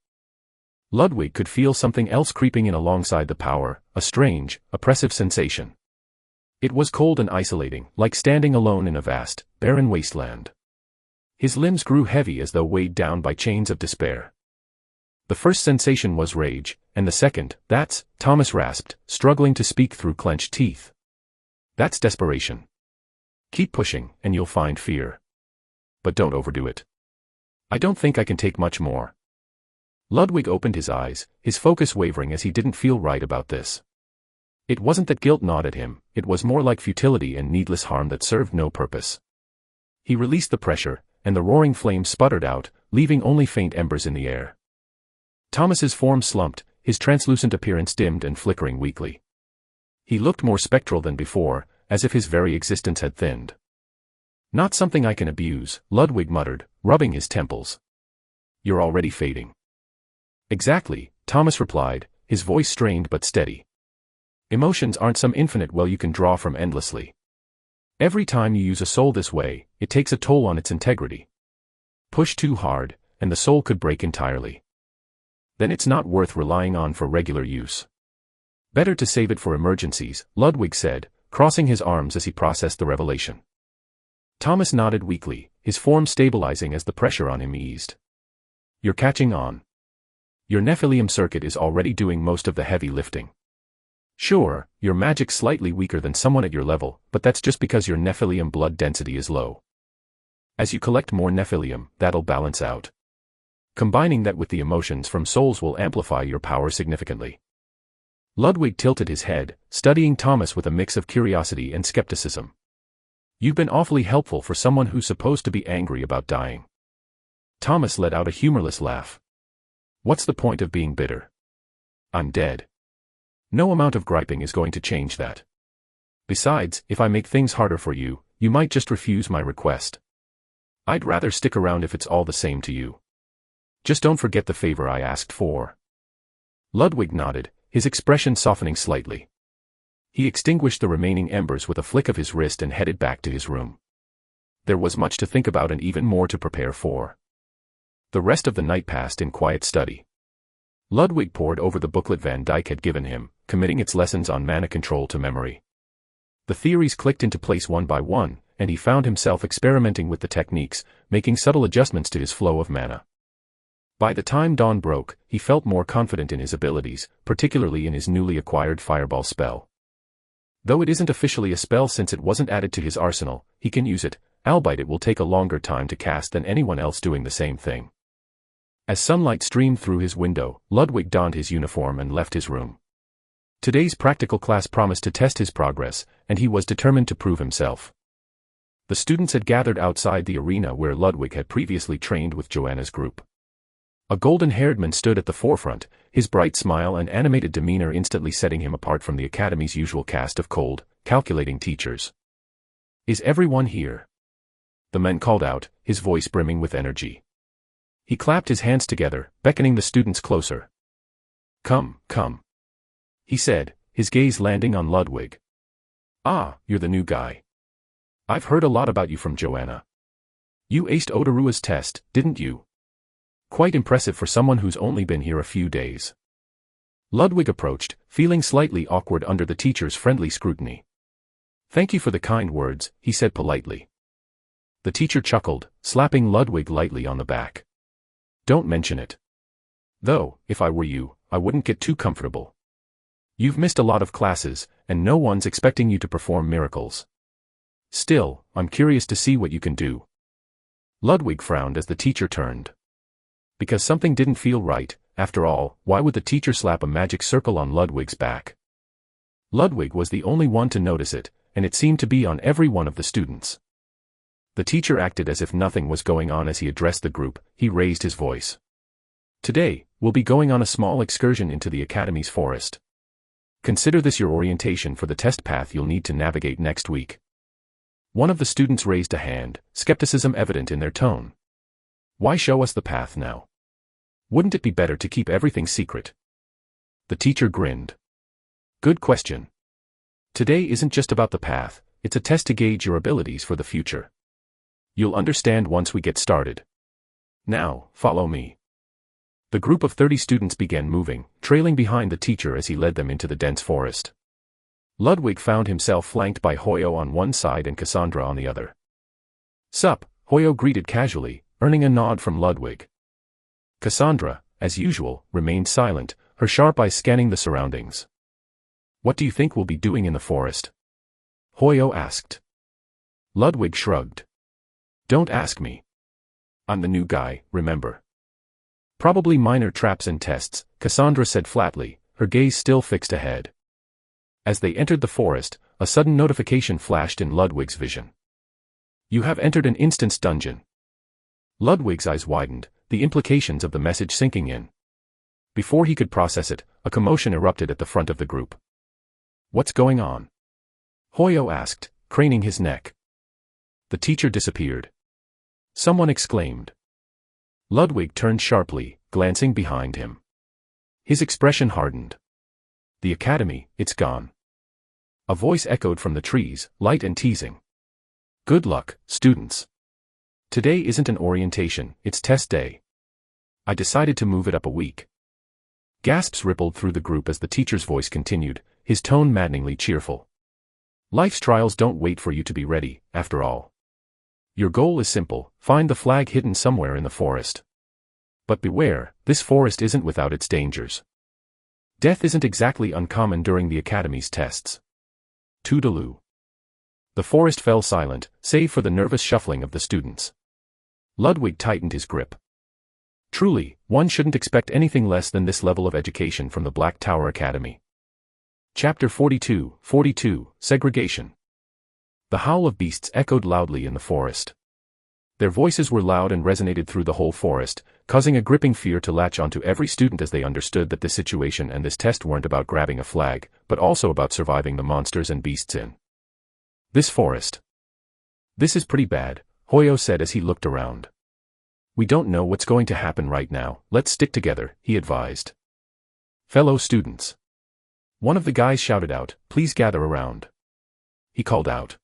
Ludwig could feel something else creeping in alongside the power, a strange, oppressive sensation. It was cold and isolating, like standing alone in a vast, barren wasteland. His limbs grew heavy as though weighed down by chains of despair. The first sensation was rage, and the second, that's, Thomas rasped, struggling to speak through clenched teeth. That's desperation. Keep pushing, and you'll find fear. But don't overdo it. I don't think I can take much more. Ludwig opened his eyes, his focus wavering as he didn't feel right about this. It wasn't that guilt gnawed at him, it was more like futility and needless harm that served no purpose. He released the pressure, and the roaring flame sputtered out, leaving only faint embers in the air. Thomas's form slumped, his translucent appearance dimmed and flickering weakly. He looked more spectral than before, as if his very existence had thinned. Not something I can abuse, Ludwig muttered, rubbing his temples. You're already fading. Exactly, Thomas replied, his voice strained but steady. Emotions aren't some infinite well you can draw from endlessly. Every time you use a soul this way, it takes a toll on its integrity. Push too hard, and the soul could break entirely. Then it's not worth relying on for regular use. Better to save it for emergencies, Ludwig said, crossing his arms as he processed the revelation. Thomas nodded weakly, his form stabilizing as the pressure on him eased. You're catching on. Your Nephilim circuit is already doing most of the heavy lifting. Sure, your magic's slightly weaker than someone at your level, but that's just because your Nephilim blood density is low. As you collect more Nephilim, that'll balance out. Combining that with the emotions from souls will amplify your power significantly. Ludwig tilted his head, studying Thomas with a mix of curiosity and skepticism. You've been awfully helpful for someone who's supposed to be angry about dying. Thomas let out a humorless laugh. What's the point of being bitter? I'm dead. No amount of griping is going to change that. Besides, if I make things harder for you, you might just refuse my request. I'd rather stick around if it's all the same to you. Just don't forget the favor I asked for. Ludwig nodded, his expression softening slightly. He extinguished the remaining embers with a flick of his wrist and headed back to his room. There was much to think about and even more to prepare for. The rest of the night passed in quiet study. Ludwig pored over the booklet Van Dyck had given him, committing its lessons on mana control to memory. The theories clicked into place one by one, and he found himself experimenting with the techniques, making subtle adjustments to his flow of mana. By the time dawn broke, he felt more confident in his abilities, particularly in his newly acquired fireball spell. Though it isn't officially a spell since it wasn't added to his arsenal, he can use it, albeit it will take a longer time to cast than anyone else doing the same thing. As sunlight streamed through his window, Ludwig donned his uniform and left his room. Today's practical class promised to test his progress, and he was determined to prove himself. The students had gathered outside the arena where Ludwig had previously trained with Joanna's group. A golden-haired man stood at the forefront, his bright smile and animated demeanor instantly setting him apart from the academy's usual cast of cold, calculating teachers. Is everyone here? The man called out, his voice brimming with energy. He clapped his hands together, beckoning the students closer. Come, come, he said, his gaze landing on Ludwig. Ah, you're the new guy. I've heard a lot about you from Joanna. You aced Odarua's test, didn't you? Quite impressive for someone who's only been here a few days. Ludwig approached, feeling slightly awkward under the teacher's friendly scrutiny. Thank you for the kind words, he said politely. The teacher chuckled, slapping Ludwig lightly on the back. Don't mention it. Though, if I were you, I wouldn't get too comfortable. You've missed a lot of classes, and no one's expecting you to perform miracles. Still, I'm curious to see what you can do. Ludwig frowned as the teacher turned. Because something didn't feel right, after all, why would the teacher slap a magic circle on Ludwig's back? Ludwig was the only one to notice it, and it seemed to be on every one of the students. The teacher acted as if nothing was going on as he addressed the group. He raised his voice. Today, we'll be going on a small excursion into the Academy's forest. Consider this your orientation for the test path you'll need to navigate next week. One of the students raised a hand, skepticism evident in their tone. Why show us the path now? Wouldn't it be better to keep everything secret? The teacher grinned. Good question. Today isn't just about the path, it's a test to gauge your abilities for the future. You'll understand once we get started. Now, follow me. The group of 30 students began moving, trailing behind the teacher as he led them into the dense forest. Ludwig found himself flanked by Hoyo on one side and Cassandra on the other. Sup, Hoyo greeted casually, earning a nod from Ludwig. Cassandra, as usual, remained silent, her sharp eyes scanning the surroundings. What do you think we'll be doing in the forest? Hoyo asked. Ludwig shrugged. Don't ask me. I'm the new guy, remember? Probably minor traps and tests, Cassandra said flatly, her gaze still fixed ahead. As they entered the forest, a sudden notification flashed in Ludwig's vision. You have entered an instance dungeon. Ludwig's eyes widened, the implications of the message sinking in. Before he could process it, a commotion erupted at the front of the group. What's going on? Hoyo asked, craning his neck. The teacher disappeared. Someone exclaimed. Ludwig turned sharply, glancing behind him. His expression hardened. The academy, it's gone. A voice echoed from the trees, light and teasing. Good luck, students. Today isn't an orientation, it's test day. I decided to move it up a week. Gasps rippled through the group as the teacher's voice continued, his tone maddeningly cheerful. Life's trials don't wait for you to be ready, after all. Your goal is simple, find the flag hidden somewhere in the forest. But beware, this forest isn't without its dangers. Death isn't exactly uncommon during the academy's tests. Toodaloo. The forest fell silent, save for the nervous shuffling of the students. Ludwig tightened his grip. Truly, one shouldn't expect anything less than this level of education from the Black Tower Academy. Chapter 42, Segregation. The howl of beasts echoed loudly in the forest. Their voices were loud and resonated through the whole forest, causing a gripping fear to latch onto every student as they understood that this situation and this test weren't about grabbing a flag, but also about surviving the monsters and beasts in this forest. This is pretty bad, Hoyo said as he looked around. We don't know what's going to happen right now, let's stick together, he advised. Fellow students. One of the guys shouted out, please gather around. He called out.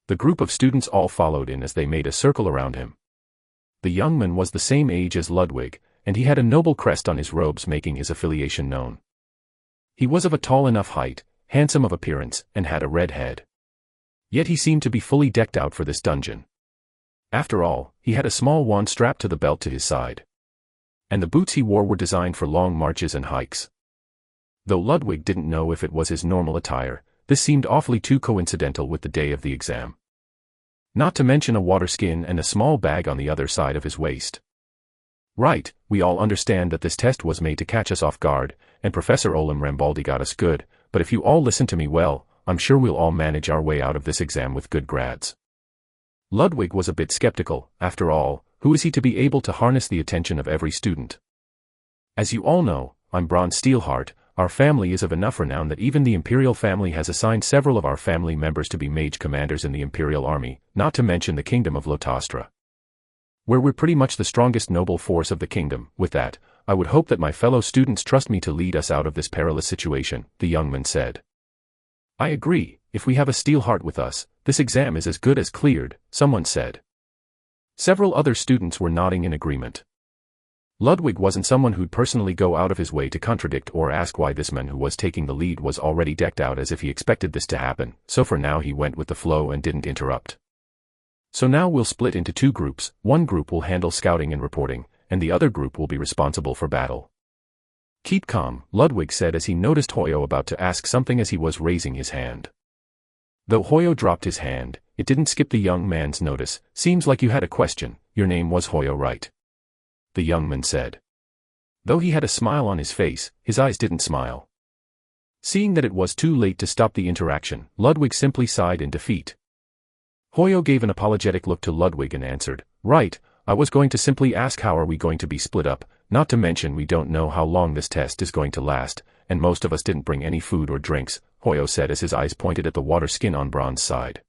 The group of students all followed in as they made a circle around him. The young man was the same age as Ludwig, and he had a noble crest on his robes making his affiliation known. He was of a tall enough height, handsome of appearance, and had a red head. Yet he seemed to be fully decked out for this dungeon. After all, he had a small wand strapped to the belt to his side. And the boots he wore were designed for long marches and hikes. Though Ludwig didn't know if it was his normal attire, this seemed awfully too coincidental with the day of the exam. Not to mention a water skin and a small bag on the other side of his waist. Right, we all understand that this test was made to catch us off guard, and Professor Olam Rambaldi got us good, but if you all listen to me well, I'm sure we'll all manage our way out of this exam with good grads. Ludwig was a bit skeptical, after all, who is he to be able to harness the attention of every student? As you all know, I'm Bronze Steelheart. Our family is of enough renown that even the Imperial family has assigned several of our family members to be mage commanders in the Imperial Army, not to mention the Kingdom of Lotastra, where we're pretty much the strongest noble force of the kingdom. With that, I would hope that my fellow students trust me to lead us out of this perilous situation, the young man said. I agree, if we have a Steelheart with us, this exam is as good as cleared, someone said. Several other students were nodding in agreement. Ludwig wasn't someone who'd personally go out of his way to contradict or ask why this man who was taking the lead was already decked out as if he expected this to happen, so for now he went with the flow and didn't interrupt. So now we'll split into two groups, one group will handle scouting and reporting, and the other group will be responsible for battle. Keep calm, Ludwig said as he noticed Hoyo about to ask something as he was raising his hand. Though Hoyo dropped his hand, it didn't skip the young man's notice. Seems like you had a question. Your name was Hoyo, right? The young man said. Though he had a smile on his face, his eyes didn't smile. Seeing that it was too late to stop the interaction, Ludwig simply sighed in defeat. Hoyo gave an apologetic look to Ludwig and answered, right, I was going to simply ask how are we going to be split up, not to mention we don't know how long this test is going to last, and most of us didn't bring any food or drinks, Hoyo said as his eyes pointed at the water skin on Bronze's side.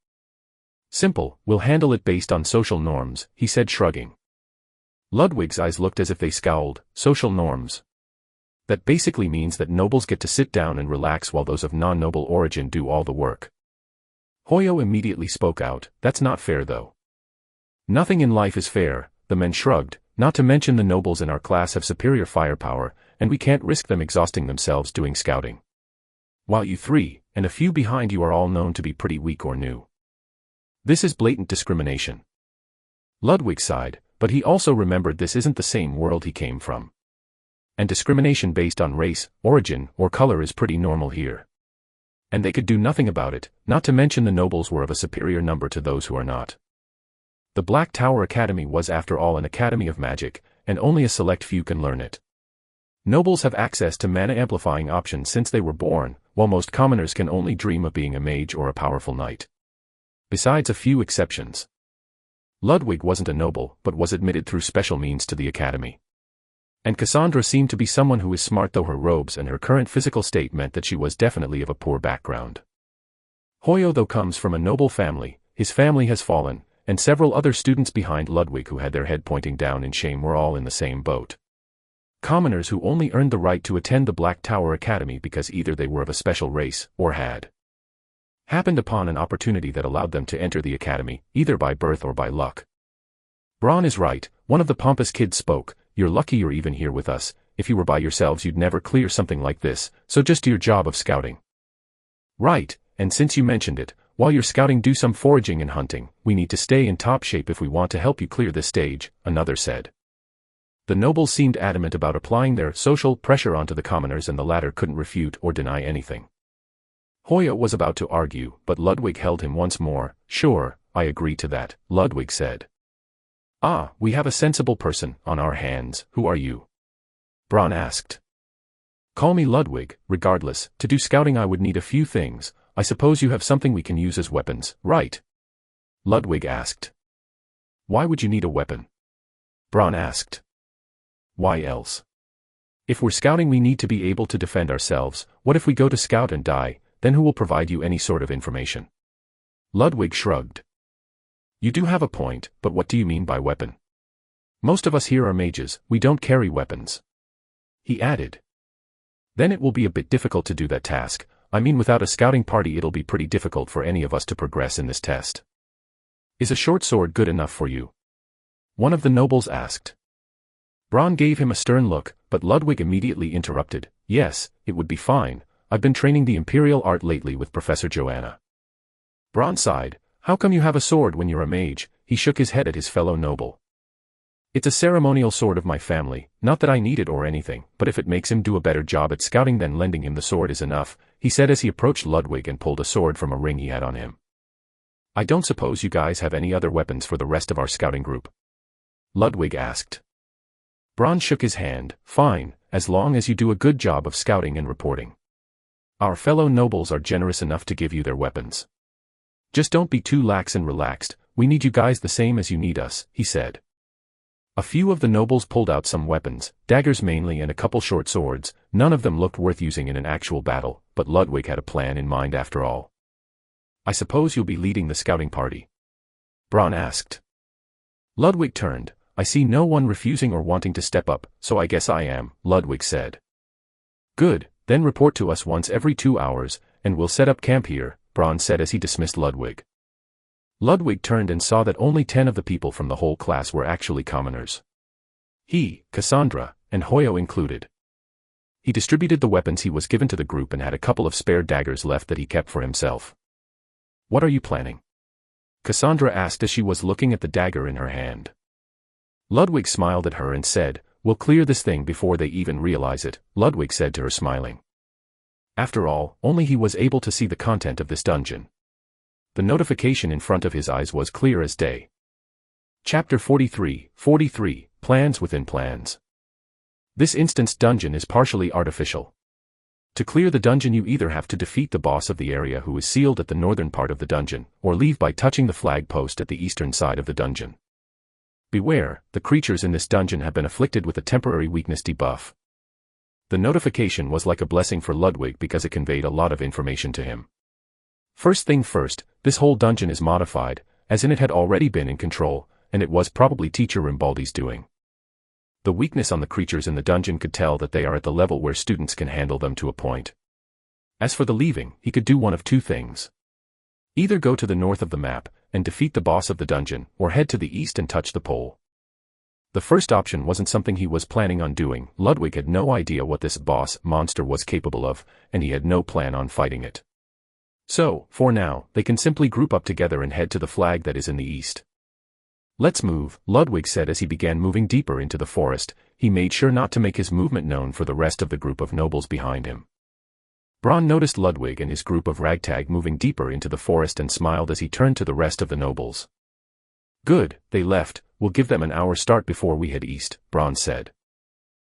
Simple, we'll handle it based on social norms, he said shrugging. Ludwig's eyes looked as if they scowled. Social norms. That basically means that nobles get to sit down and relax while those of non-noble origin do all the work. Hoyo immediately spoke out, that's not fair though. Nothing in life is fair, the men shrugged, not to mention the nobles in our class have superior firepower, and we can't risk them exhausting themselves doing scouting. While you three, and a few behind you are all known to be pretty weak or new. This is blatant discrimination. Ludwig sighed, but he also remembered this isn't the same world he came from. And discrimination based on race, origin, or color is pretty normal here. And they could do nothing about it, not to mention the nobles were of a superior number to those who are not. The Black Tower Academy was after all an academy of magic, and only a select few can learn it. Nobles have access to mana-amplifying options since they were born, while most commoners can only dream of being a mage or a powerful knight. Besides a few exceptions. Ludwig wasn't a noble, but was admitted through special means to the academy. And Cassandra seemed to be someone who is smart, though her robes and her current physical state meant that she was definitely of a poor background. Hoyo though comes from a noble family, his family has fallen, and several other students behind Ludwig who had their head pointing down in shame were all in the same boat. Commoners who only earned the right to attend the Black Tower Academy because either they were of a special race, or had happened upon an opportunity that allowed them to enter the academy, either by birth or by luck. Braun is right, one of the pompous kids spoke, you're lucky you're even here with us, if you were by yourselves you'd never clear something like this, so just do your job of scouting. Right, and since you mentioned it, while you're scouting do some foraging and hunting, we need to stay in top shape if we want to help you clear this stage, another said. The nobles seemed adamant about applying their social pressure onto the commoners and the latter couldn't refute or deny anything. Hoyo was about to argue, but Ludwig held him once more. Sure, I agree to that, Ludwig said. Ah, we have a sensible person on our hands. Who are you? Braun asked. Call me Ludwig. Regardless, to do scouting I would need a few things. I suppose you have something we can use as weapons, right? Ludwig asked. Why would you need a weapon? Braun asked. Why else? If we're scouting we need to be able to defend ourselves. What if we go to scout and die, then who will provide you any sort of information? Ludwig shrugged. You do have a point, but what do you mean by weapon? Most of us here are mages, we don't carry weapons. He added. Then it will be a bit difficult to do that task. I mean without a scouting party it'll be pretty difficult for any of us to progress in this test. Is a short sword good enough for you? One of the nobles asked. Braun gave him a stern look, but Ludwig immediately interrupted. Yes, it would be fine. I've been training the imperial art lately with Professor Joanna. Braun sighed. How come you have a sword when you're a mage? He shook his head at his fellow noble. It's a ceremonial sword of my family, not that I need it or anything, but if it makes him do a better job at scouting then lending him the sword is enough, he said as he approached Ludwig and pulled a sword from a ring he had on him. I don't suppose you guys have any other weapons for the rest of our scouting group? Ludwig asked. Braun shook his hand. Fine, as long as you do a good job of scouting and reporting. Our fellow nobles are generous enough to give you their weapons. Just don't be too lax and relaxed, we need you guys the same as you need us, he said. A few of the nobles pulled out some weapons, daggers mainly and a couple short swords. None of them looked worth using in an actual battle, but Ludwig had a plan in mind after all. I suppose you'll be leading the scouting party? Braun asked. Ludwig turned. I see no one refusing or wanting to step up, so I guess I am, Ludwig said. Good, then report to us once every 2 hours, and we'll set up camp here, Braun said as he dismissed Ludwig. Ludwig turned and saw that only 10 of the people from the whole class were actually commoners. He, Cassandra, and Hoyo included. He distributed the weapons he was given to the group and had a couple of spare daggers left that he kept for himself. What are you planning? Cassandra asked as she was looking at the dagger in her hand. Ludwig smiled at her and said, We'll clear this thing before they even realize it, Ludwig said to her smiling. After all, only he was able to see the content of this dungeon. The notification in front of his eyes was clear as day. Chapter 43, Plans within Plans. This instanced dungeon is partially artificial. To clear the dungeon you either have to defeat the boss of the area who is sealed at the northern part of the dungeon, or leave by touching the flag post at the eastern side of the dungeon. Beware, the creatures in this dungeon have been afflicted with a temporary weakness debuff. The notification was like a blessing for Ludwig because it conveyed a lot of information to him. First thing first, this whole dungeon is modified, as in it had already been in control, and it was probably teacher Rimbaldi's doing. The weakness on the creatures in the dungeon could tell that they are at the level where students can handle them to a point. As for the leaving, he could do one of two things. Either go to the north of the map, and defeat the boss of the dungeon, or head to the east and touch the pole. The first option wasn't something he was planning on doing. Ludwig had no idea what this boss monster was capable of, and he had no plan on fighting it. So, for now, they can simply group up together and head to the flag that is in the east. Let's move, Ludwig said as he began moving deeper into the forest. He made sure not to make his movement known for the rest of the group of nobles behind him. Braun noticed Ludwig and his group of ragtag moving deeper into the forest and smiled as he turned to the rest of the nobles. Good, they left. We'll give them an hour start before we head east, Braun said.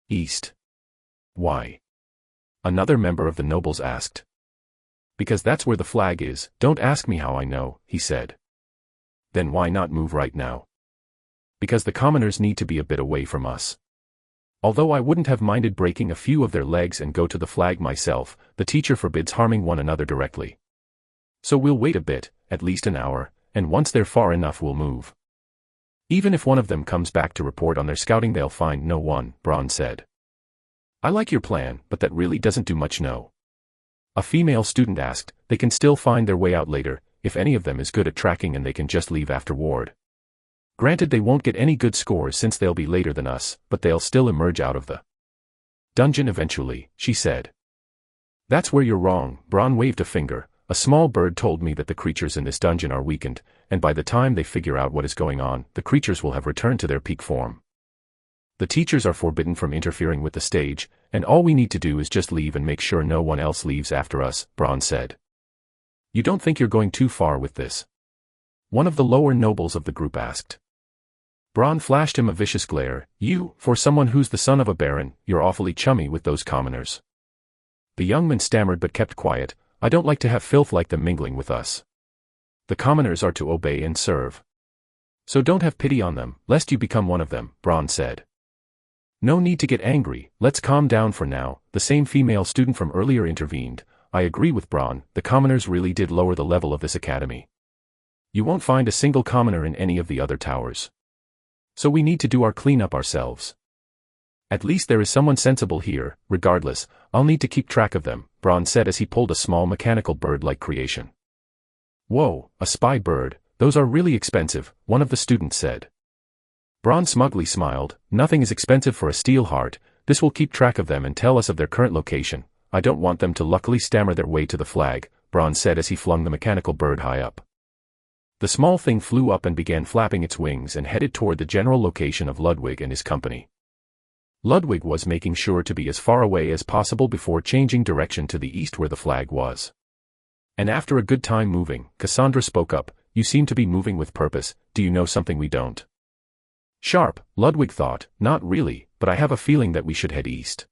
East? Why? Another member of the nobles asked. Because that's where the flag is. Don't ask me how I know, he said. Then why not move right now? Because the commoners need to be a bit away from us. Although I wouldn't have minded breaking a few of their legs and go to the flag myself, the teacher forbids harming one another directly. So we'll wait a bit, at least an hour, and once they're far enough we'll move. Even if one of them comes back to report on their scouting they'll find no one, Braun said. I like your plan, but that really doesn't do much no. A female student asked. They can still find their way out later, if any of them is good at tracking and they can just leave afterward. Granted they won't get any good scores since they'll be later than us, but they'll still emerge out of the dungeon eventually, she said. That's where you're wrong, Braun waved a finger. A small bird told me that the creatures in this dungeon are weakened, and by the time they figure out what is going on, the creatures will have returned to their peak form. The teachers are forbidden from interfering with the stage, and all we need to do is just leave and make sure no one else leaves after us, Braun said. You don't think you're going too far with this? One of the lower nobles of the group asked. Braun flashed him a vicious glare. You, for someone who's the son of a baron, you're awfully chummy with those commoners. The young man stammered but kept quiet. I don't like to have filth like them mingling with us. The commoners are to obey and serve. So don't have pity on them, lest you become one of them, Braun said. No need to get angry, let's calm down for now, the same female student from earlier intervened. I agree with Braun, the commoners really did lower the level of this academy. You won't find a single commoner in any of the other towers. So we need to do our cleanup ourselves. At least there is someone sensible here. Regardless, I'll need to keep track of them, Braun said as he pulled a small mechanical bird-like creation. Whoa, a spy bird, those are really expensive, one of the students said. Braun smugly smiled. Nothing is expensive for a steel heart. This will keep track of them and tell us of their current location. I don't want them to luckily stammer their way to the flag, Braun said as he flung the mechanical bird high up. The small thing flew up and began flapping its wings and headed toward the general location of Ludwig and his company. Ludwig was making sure to be as far away as possible before changing direction to the east where the flag was. And after a good time moving, Cassandra spoke up. You seem to be moving with purpose. Do you know something we don't? Sharp, Ludwig thought. Not really, but I have a feeling that we should head east.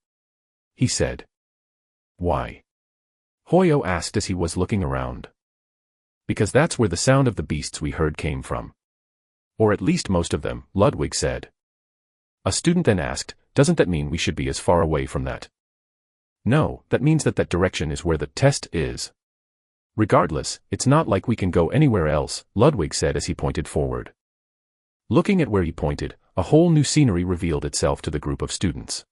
He said. Why? Hoyo asked as he was looking around. Because that's where the sound of the beasts we heard came from. Or at least most of them, Ludwig said. A student then asked, doesn't that mean we should be as far away from that? No, that means that direction is where the test is. Regardless, it's not like we can go anywhere else, Ludwig said as he pointed forward. Looking at where he pointed, a whole new scenery revealed itself to the group of students.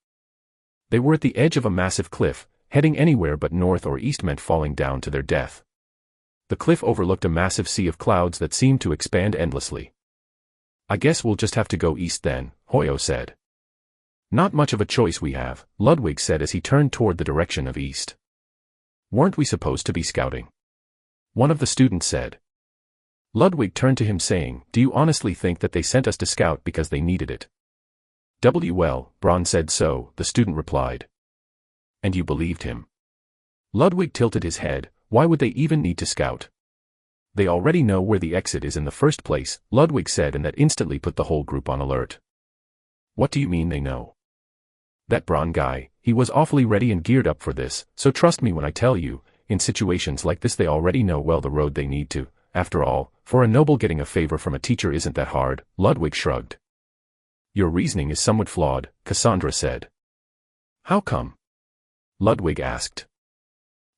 They were at the edge of a massive cliff. Heading anywhere but north or east meant falling down to their death. The cliff overlooked a massive sea of clouds that seemed to expand endlessly. I guess we'll just have to go east then, Hoyo said. Not much of a choice we have, Ludwig said as he turned toward the direction of east. Weren't we supposed to be scouting? One of the students said. Ludwig turned to him saying, do you honestly think that they sent us to scout because they needed it? Well, Braun said so, the student replied. And you believed him? Ludwig tilted his head. Why would they even need to scout? They already know where the exit is in the first place, Ludwig said, and that instantly put the whole group on alert. What do you mean they know? That Braun guy, he was awfully ready and geared up for this, so trust me when I tell you, in situations like this they already know well the road they need to. After all, for a noble getting a favor from a teacher isn't that hard, Ludwig shrugged. Your reasoning is somewhat flawed, Cassandra said. How come? Ludwig asked.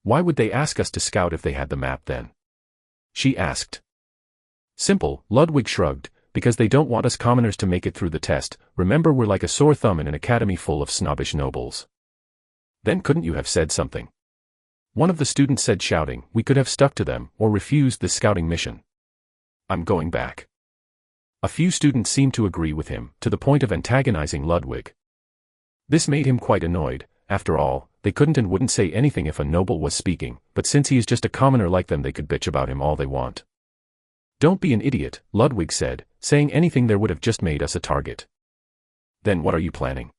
Why would they ask us to scout if they had the map then? She asked. Simple, Ludwig shrugged, because they don't want us commoners to make it through the test. Remember, we're like a sore thumb in an academy full of snobbish nobles. Then couldn't you have said something? One of the students said, shouting. We could have stuck to them, or refused this scouting mission. I'm going back. A few students seemed to agree with him, to the point of antagonizing Ludwig. This made him quite annoyed. After all, they couldn't and wouldn't say anything if a noble was speaking, but since he is just a commoner like them, they could bitch about him all they want. Don't be an idiot, Ludwig said. Saying anything there would have just made us a target. Then what are you planning?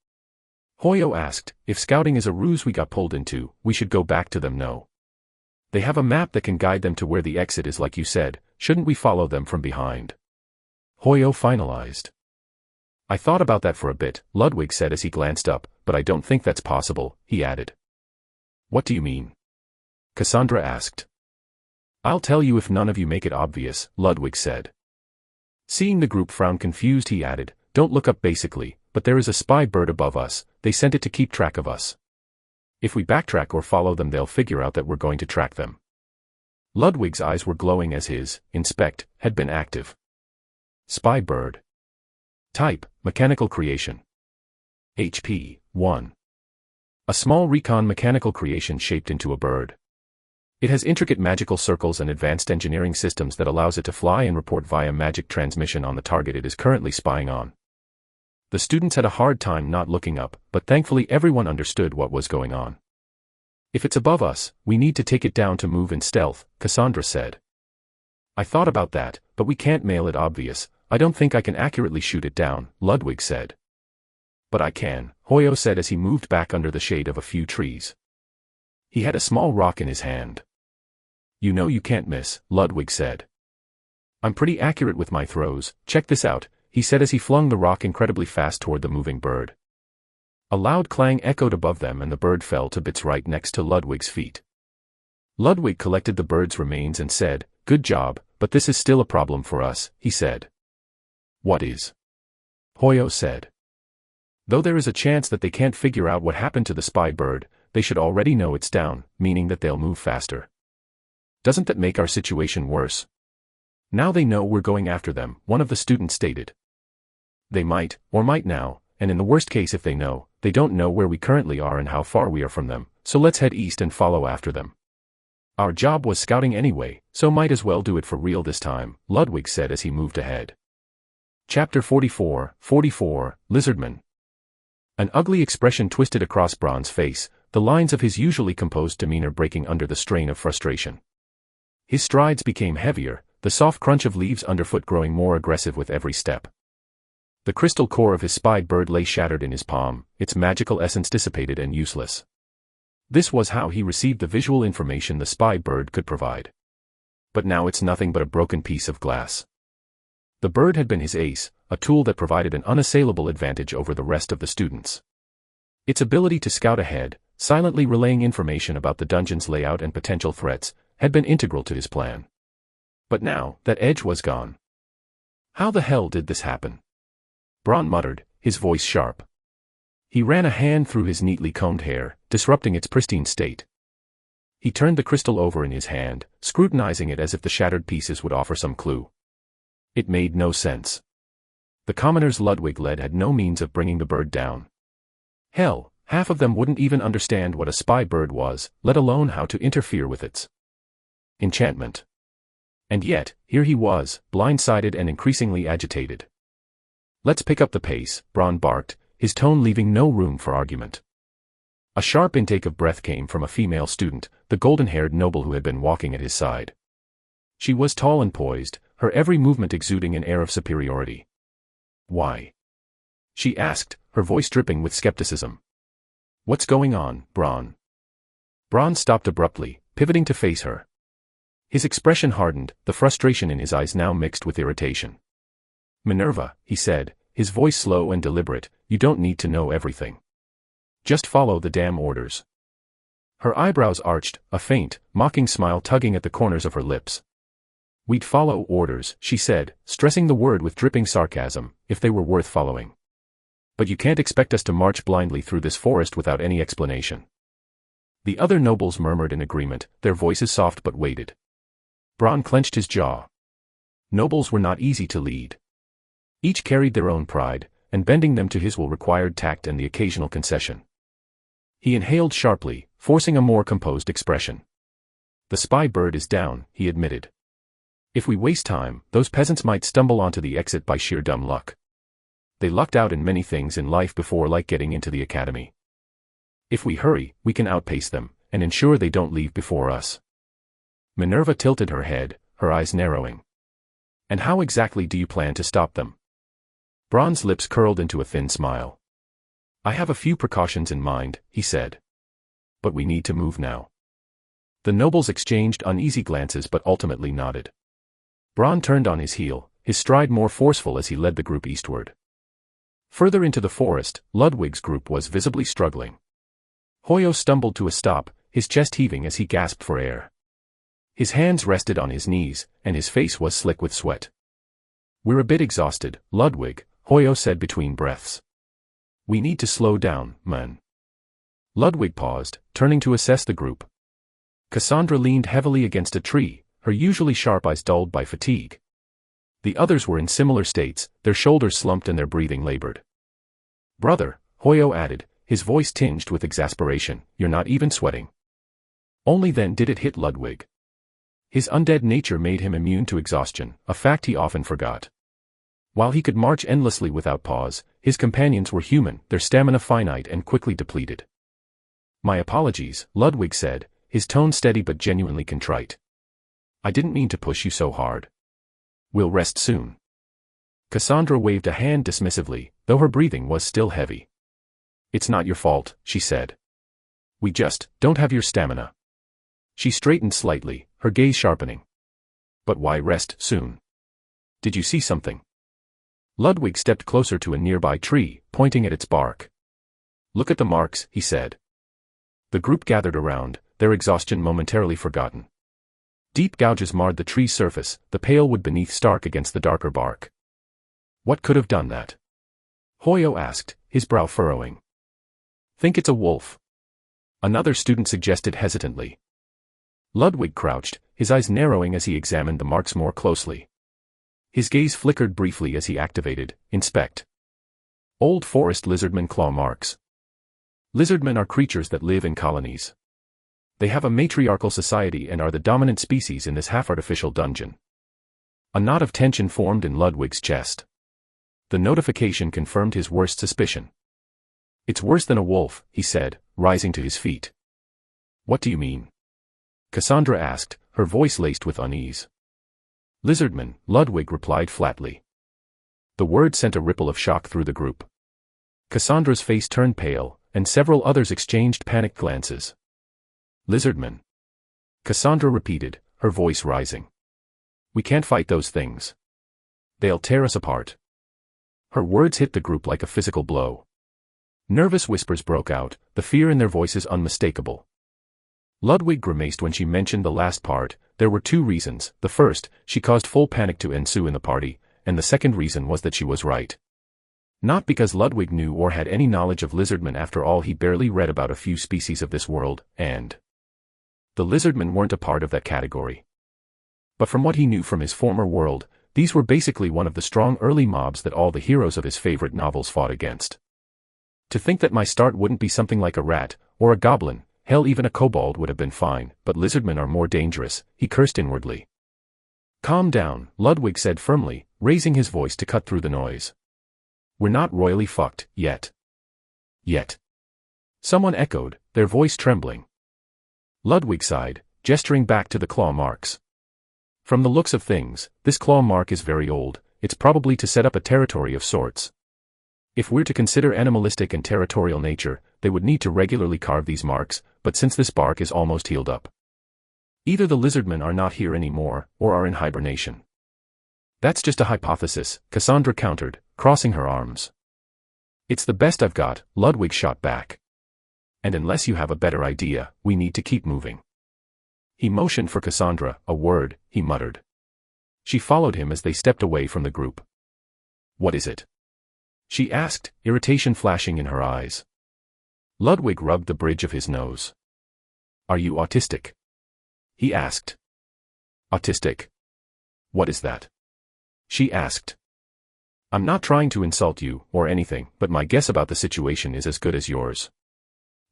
Hoyo asked. If scouting is a ruse we got pulled into, we should go back to them. No. They have a map that can guide them to where the exit is, like you said. Shouldn't we follow them from behind? Hoyo finalized. I thought about that for a bit, Ludwig said as he glanced up, but I don't think that's possible, he added. What do you mean? Cassandra asked. I'll tell you if none of you make it obvious, Ludwig said. Seeing the group frown confused, he added, don't look up basically, but there is a spy bird above us. They sent it to keep track of us. If we backtrack or follow them, they'll figure out that we're going to track them. Ludwig's eyes were glowing as his inspect had been active. Spy bird. Type, mechanical creation. HP, 1. A small recon mechanical creation shaped into a bird. It has intricate magical circles and advanced engineering systems that allows it to fly and report via magic transmission on the target it is currently spying on. The students had a hard time not looking up, but thankfully everyone understood what was going on. If it's above us, we need to take it down to move in stealth, Cassandra said. I thought about that, but we can't mail it obvious. I don't think I can accurately shoot it down, Ludwig said. But I can, Hoyo said as he moved back under the shade of a few trees. He had a small rock in his hand. You know you can't miss, Ludwig said. I'm pretty accurate with my throws, check this out, he said as he flung the rock incredibly fast toward the moving bird. A loud clang echoed above them and the bird fell to bits right next to Ludwig's feet. Ludwig collected the bird's remains and said, Good job, but this is still a problem for us, he said. What is? Hoyo said. Though there is a chance that they can't figure out what happened to the spy bird, they should already know it's down, meaning that they'll move faster. Doesn't that make our situation worse? Now they know we're going after them, one of the students stated. They might, or might now, and in the worst case if they know, they don't know where we currently are and how far we are from them, so let's head east and follow after them. Our job was scouting anyway, so might as well do it for real this time, Ludwig said as he moved ahead. Chapter 44, Lizardman. An ugly expression twisted across Braun's face, the lines of his usually composed demeanor breaking under the strain of frustration. His strides became heavier, the soft crunch of leaves underfoot growing more aggressive with every step. The crystal core of his spy bird lay shattered in his palm, its magical essence dissipated and useless. This was how he received the visual information the spy bird could provide. But now it's nothing but a broken piece of glass. The bird had been his ace, a tool that provided an unassailable advantage over the rest of the students. Its ability to scout ahead, silently relaying information about the dungeon's layout and potential threats, had been integral to his plan. But now, that edge was gone. How the hell did this happen? Braun muttered, his voice sharp. He ran a hand through his neatly combed hair, disrupting its pristine state. He turned the crystal over in his hand, scrutinizing it as if the shattered pieces would offer some clue. It made no sense. The commoners Ludwig led had no means of bringing the bird down. Hell, half of them wouldn't even understand what a spy bird was, let alone how to interfere with its enchantment. And yet, here he was, blindsided and increasingly agitated. Let's pick up the pace, Braun barked, his tone leaving no room for argument. A sharp intake of breath came from a female student, the golden-haired noble who had been walking at his side. She was tall and poised, her every movement exuding an air of superiority. Why? She asked, her voice dripping with skepticism. What's going on, Braun? Braun stopped abruptly, pivoting to face her. His expression hardened, the frustration in his eyes now mixed with irritation. Minerva, he said, his voice slow and deliberate, you don't need to know everything. Just follow the damn orders. Her eyebrows arched, a faint, mocking smile tugging at the corners of her lips. We'd follow orders, she said, stressing the word with dripping sarcasm, if they were worth following. But you can't expect us to march blindly through this forest without any explanation. The other nobles murmured in agreement, their voices soft but weighted. Braun clenched his jaw. Nobles were not easy to lead. Each carried their own pride, and bending them to his will required tact and the occasional concession. He inhaled sharply, forcing a more composed expression. "The spy bird is down," he admitted. "If we waste time, those peasants might stumble onto the exit by sheer dumb luck. They lucked out in many things in life before, like getting into the academy. If we hurry, we can outpace them, and ensure they don't leave before us." Minerva tilted her head, her eyes narrowing. "And how exactly do you plan to stop them?" Braun's lips curled into a thin smile. "I have a few precautions in mind," he said. "But we need to move now." The nobles exchanged uneasy glances but ultimately nodded. Braun turned on his heel, his stride more forceful as he led the group eastward. Further into the forest, Ludwig's group was visibly struggling. Hoyo stumbled to a stop, his chest heaving as he gasped for air. His hands rested on his knees, and his face was slick with sweat. "We're a bit exhausted, Ludwig," Hoyo said between breaths. "We need to slow down, man." Ludwig paused, turning to assess the group. Cassandra leaned heavily against a tree, her usually sharp eyes dulled by fatigue. The others were in similar states, their shoulders slumped and their breathing labored. "Brother," Hoyo added, his voice tinged with exasperation, "you're not even sweating." Only then did it hit Ludwig. His undead nature made him immune to exhaustion, a fact he often forgot. While he could march endlessly without pause, his companions were human, their stamina finite and quickly depleted. "My apologies," Ludwig said, his tone steady but genuinely contrite. "I didn't mean to push you so hard. We'll rest soon." Cassandra waved a hand dismissively, though her breathing was still heavy. "It's not your fault," she said. "We just don't have your stamina." She straightened slightly, her gaze sharpening. "But why rest soon? Did you see something?" Ludwig stepped closer to a nearby tree, pointing at its bark. "Look at the marks," he said. The group gathered around, their exhaustion momentarily forgotten. Deep gouges marred the tree's surface, the pale wood beneath stark against the darker bark. "What could have done that?" Hoyo asked, his brow furrowing. "Think it's a wolf," another student suggested hesitantly. Ludwig crouched, his eyes narrowing as he examined the marks more closely. His gaze flickered briefly as he activated, "Inspect." Old forest lizardman claw marks. Lizardmen are creatures that live in colonies. They have a matriarchal society and are the dominant species in this half-artificial dungeon. A knot of tension formed in Ludwig's chest. The notification confirmed his worst suspicion. "It's worse than a wolf," he said, rising to his feet. "What do you mean?" Cassandra asked, her voice laced with unease. "Lizardman," Ludwig replied flatly. The word sent a ripple of shock through the group. Cassandra's face turned pale, and several others exchanged panicked glances. "Lizardman," Cassandra repeated, her voice rising. "We can't fight those things. They'll tear us apart." Her words hit the group like a physical blow. Nervous whispers broke out, the fear in their voices unmistakable. Ludwig grimaced when she mentioned the last part. There were two reasons. The first, she caused full panic to ensue in the party, and the second reason was that she was right. Not because Ludwig knew or had any knowledge of lizardmen. After all, he barely read about a few species of this world, and the lizardmen weren't a part of that category. But from what he knew from his former world, these were basically one of the strong early mobs that all the heroes of his favorite novels fought against. To think that my start wouldn't be something like a rat, or a goblin, hell, even a kobold would have been fine, but lizardmen are more dangerous, he cursed inwardly. "Calm down," Ludwig said firmly, raising his voice to cut through the noise. "We're not royally fucked, yet." "Yet?" someone echoed, their voice trembling. Ludwig sighed, gesturing back to the claw marks. "From the looks of things, this claw mark is very old. It's probably to set up a territory of sorts. If we're to consider animalistic and territorial nature, they would need to regularly carve these marks, but since this bark is almost healed up, either the lizardmen are not here anymore, or are in hibernation." "That's just a hypothesis," Cassandra countered, crossing her arms. "It's the best I've got," Ludwig shot back. "And unless you have a better idea, we need to keep moving." He motioned for Cassandra, a word, he muttered. She followed him as they stepped away from the group. "What is it?" she asked, irritation flashing in her eyes. Ludwig rubbed the bridge of his nose. "Are you autistic?" he asked. "Autistic? What is that?" she asked. I'm not trying to insult you, or anything, but my guess about the situation is as good as yours.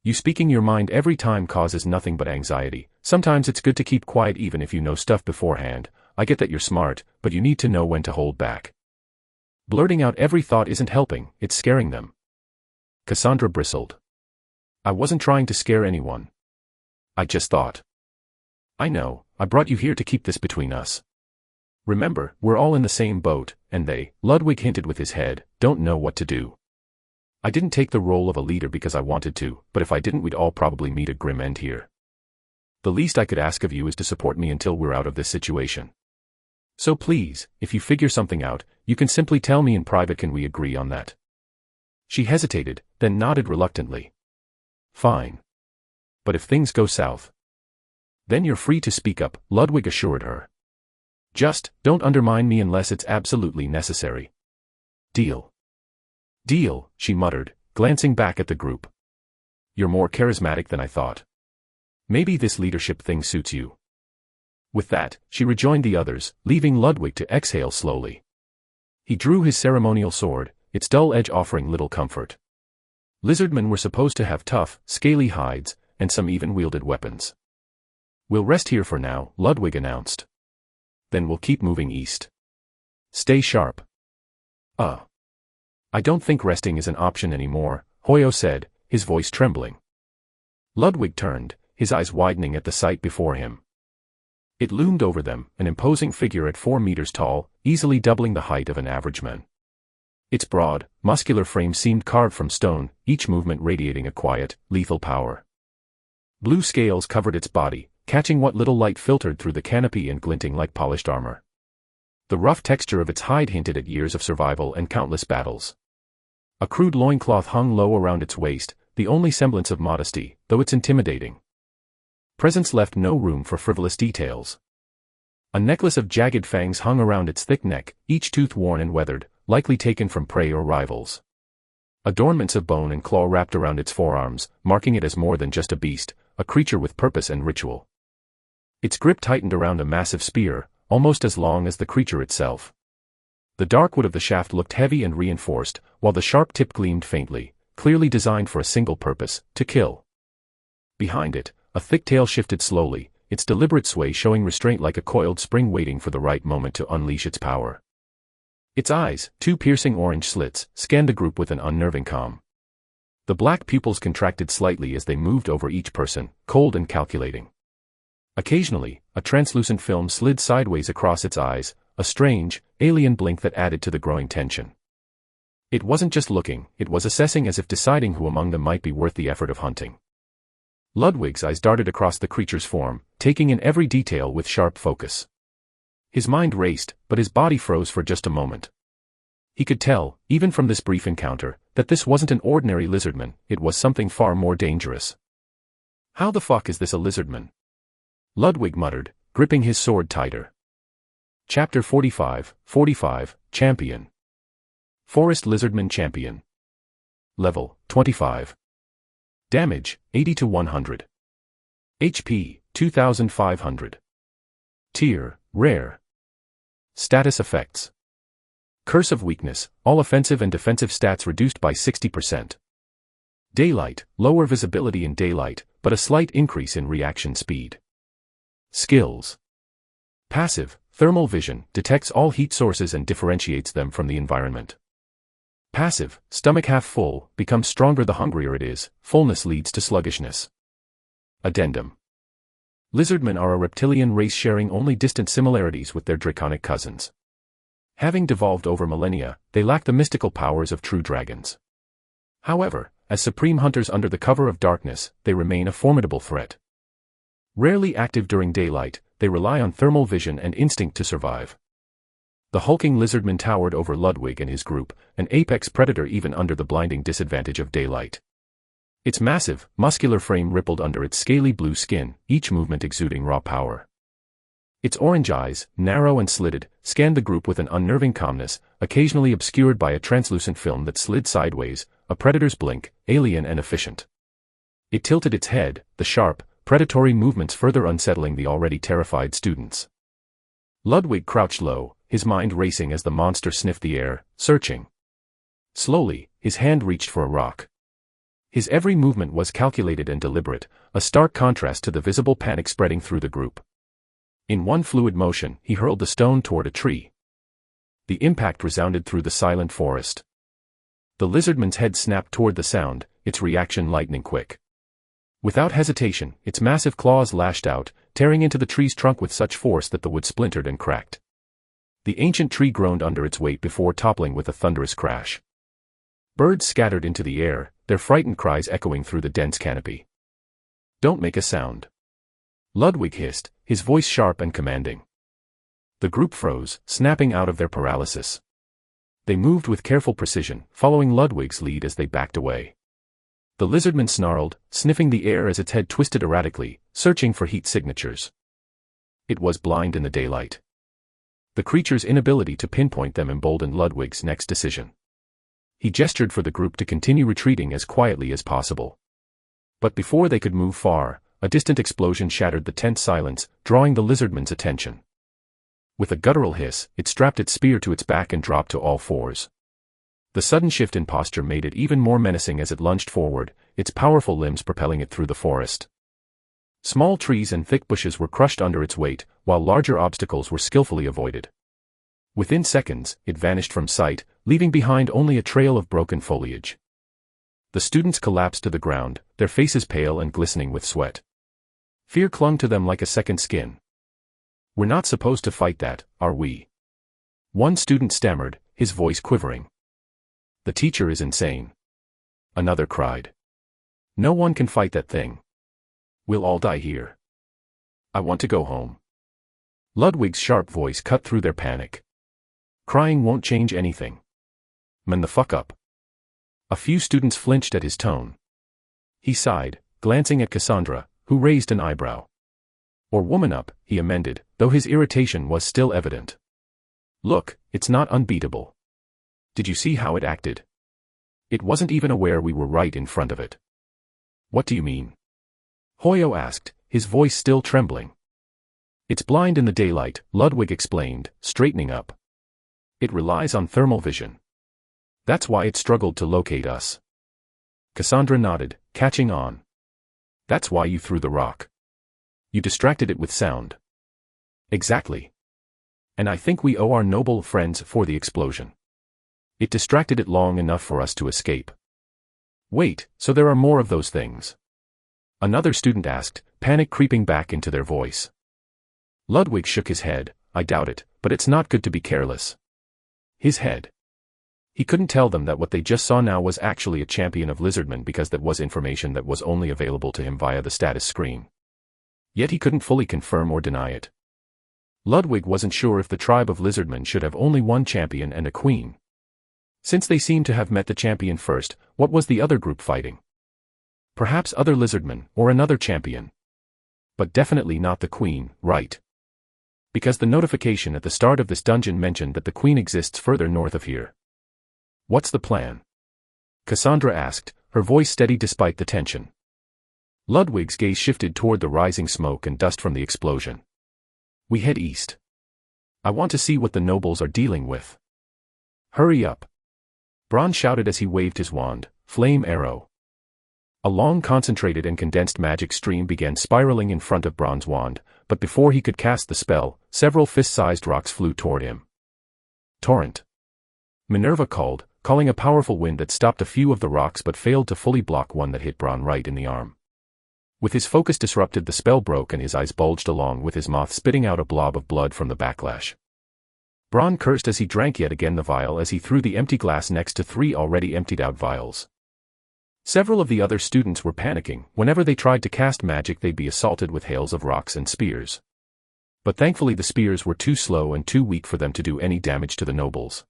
You speaking your mind every time causes nothing but anxiety. Sometimes it's good to keep quiet even if you know stuff beforehand. I get that you're smart, but you need to know when to hold back. Blurting out every thought isn't helping, it's scaring them. Cassandra bristled. I wasn't trying to scare anyone. I just thought. I know, I brought you here to keep this between us. Remember, we're all in the same boat, and they, Ludwig hinted with his head, don't know what to do. I didn't take the role of a leader because I wanted to, but if I didn't we'd all probably meet a grim end here. The least I could ask of you is to support me until we're out of this situation. So please, if you figure something out, you can simply tell me in private. Can we agree on that? She hesitated, then nodded reluctantly. Fine. But if things go south, then you're free to speak up, Ludwig assured her. Just, don't undermine me unless it's absolutely necessary. Deal. Deal, she muttered, glancing back at the group. You're more charismatic than I thought. Maybe this leadership thing suits you. With that, she rejoined the others, leaving Ludwig to exhale slowly. He drew his ceremonial sword, its dull edge offering little comfort. Lizardmen were supposed to have tough, scaly hides, and some even wielded weapons. We'll rest here for now, Ludwig announced. Then we'll keep moving east. Stay sharp. I don't think resting is an option anymore, Hoyo said, his voice trembling. Ludwig turned, his eyes widening at the sight before him. It loomed over them, an imposing figure at 4 meters tall, easily doubling the height of an average man. Its broad, muscular frame seemed carved from stone, each movement radiating a quiet, lethal power. Blue scales covered its body, catching what little light filtered through the canopy and glinting like polished armor. The rough texture of its hide hinted at years of survival and countless battles. A crude loincloth hung low around its waist, the only semblance of modesty, though it's intimidating. Presence left no room for frivolous details. A necklace of jagged fangs hung around its thick neck, each tooth worn and weathered, likely taken from prey or rivals. Adornments of bone and claw wrapped around its forearms, marking it as more than just a beast, a creature with purpose and ritual. Its grip tightened around a massive spear, almost as long as the creature itself. The dark wood of the shaft looked heavy and reinforced, while the sharp tip gleamed faintly, clearly designed for a single purpose, to kill. Behind it, a thick tail shifted slowly, its deliberate sway showing restraint like a coiled spring waiting for the right moment to unleash its power. Its eyes, 2 piercing orange slits, scanned the group with an unnerving calm. The black pupils contracted slightly as they moved over each person, cold and calculating. Occasionally, a translucent film slid sideways across its eyes, a strange, alien blink that added to the growing tension. It wasn't just looking, it was assessing, as if deciding who among them might be worth the effort of hunting. Ludwig's eyes darted across the creature's form, taking in every detail with sharp focus. His mind raced, but his body froze for just a moment. He could tell, even from this brief encounter, that this wasn't an ordinary lizardman, it was something far more dangerous. How the fuck is this a lizardman? Ludwig muttered, gripping his sword tighter. Chapter 45, Champion. Forest Lizardman Champion. Level, 25. Damage, 80 to 100. HP, 2500. Tier, Rare. Status effects. Curse of Weakness, all offensive and defensive stats reduced by 60%. Daylight, lower visibility in daylight, but a slight increase in reaction speed. Skills. Passive, Thermal Vision, detects all heat sources and differentiates them from the environment. Passive, Stomach half full, becomes stronger the hungrier it is, fullness leads to sluggishness. Addendum. Lizardmen are a reptilian race sharing only distant similarities with their draconic cousins. Having devolved over millennia, they lack the mystical powers of true dragons. However, as supreme hunters under the cover of darkness, they remain a formidable threat. Rarely active during daylight, they rely on thermal vision and instinct to survive. The hulking lizardman towered over Ludwig and his group, an apex predator even under the blinding disadvantage of daylight. Its massive, muscular frame rippled under its scaly blue skin, each movement exuding raw power. Its orange eyes, narrow and slitted, scanned the group with an unnerving calmness, occasionally obscured by a translucent film that slid sideways, a predator's blink, alien and efficient. It tilted its head, the sharp, predatory movements further unsettling the already terrified students. Ludwig crouched low, his mind racing as the monster sniffed the air, searching. Slowly, his hand reached for a rock. His every movement was calculated and deliberate, a stark contrast to the visible panic spreading through the group. In one fluid motion, he hurled the stone toward a tree. The impact resounded through the silent forest. The lizardman's head snapped toward the sound, its reaction lightning quick. Without hesitation, its massive claws lashed out, tearing into the tree's trunk with such force that the wood splintered and cracked. The ancient tree groaned under its weight before toppling with a thunderous crash. Birds scattered into the air, their frightened cries echoing through the dense canopy. "Don't make a sound," Ludwig hissed, his voice sharp and commanding. The group froze, snapping out of their paralysis. They moved with careful precision, following Ludwig's lead as they backed away. The lizardman snarled, sniffing the air as its head twisted erratically, searching for heat signatures. It was blind in the daylight. The creature's inability to pinpoint them emboldened Ludwig's next decision. He gestured for the group to continue retreating as quietly as possible. But before they could move far, a distant explosion shattered the tense silence, drawing the lizardman's attention. With a guttural hiss, it strapped its spear to its back and dropped to all fours. The sudden shift in posture made it even more menacing as it lunged forward, its powerful limbs propelling it through the forest. Small trees and thick bushes were crushed under its weight, while larger obstacles were skillfully avoided. Within seconds, it vanished from sight, leaving behind only a trail of broken foliage. The students collapsed to the ground, their faces pale and glistening with sweat. Fear clung to them like a second skin. "We're not supposed to fight that, are we?" One student stammered, his voice quivering. "The teacher is insane," another cried. "No one can fight that thing. We'll all die here. I want to go home." Ludwig's sharp voice cut through their panic. "Crying won't change anything. Man the fuck up." A few students flinched at his tone. He sighed, glancing at Cassandra, who raised an eyebrow. "Or woman up," he amended, though his irritation was still evident. "Look, it's not unbeatable. Did you see how it acted? It wasn't even aware we were right in front of it." "What do you mean?" Hoyo asked, his voice still trembling. "It's blind in the daylight," Ludwig explained, straightening up. "It relies on thermal vision. That's why it struggled to locate us." Cassandra nodded, catching on. "That's why you threw the rock. You distracted it with sound." "Exactly. And I think we owe our noble friends for the explosion. It distracted it long enough for us to escape." "Wait, so there are more of those things?" another student asked, panic creeping back into their voice. Ludwig shook his head. "I doubt it, but it's not good to be careless." His head. He couldn't tell them that what they just saw now was actually a champion of lizardmen because that was information that was only available to him via the status screen. Yet he couldn't fully confirm or deny it. Ludwig wasn't sure if the tribe of lizardmen should have only one champion and a queen. Since they seemed to have met the champion first, what was the other group fighting? Perhaps other lizardmen, or another champion. But definitely not the queen, right? Because the notification at the start of this dungeon mentioned that the queen exists further north of here. "What's the plan?" Cassandra asked, her voice steady despite the tension. Ludwig's gaze shifted toward the rising smoke and dust from the explosion. "We head east. I want to see what the nobles are dealing with." "Hurry up," Braun shouted as he waved his wand, flame arrow. A long concentrated and condensed magic stream began spiraling in front of Braun's wand, but before he could cast the spell, several fist-sized rocks flew toward him. "Torrent," Minerva called, calling a powerful wind that stopped a few of the rocks but failed to fully block one that hit Braun right in the arm. With his focus disrupted, the spell broke and his eyes bulged along with his mouth spitting out a blob of blood from the backlash. Braun cursed as he drank yet again the vial as he threw the empty glass next to 3 already emptied-out vials. Several of the other students were panicking. Whenever they tried to cast magic, they'd be assaulted with hails of rocks and spears. But thankfully the spears were too slow and too weak for them to do any damage to the nobles.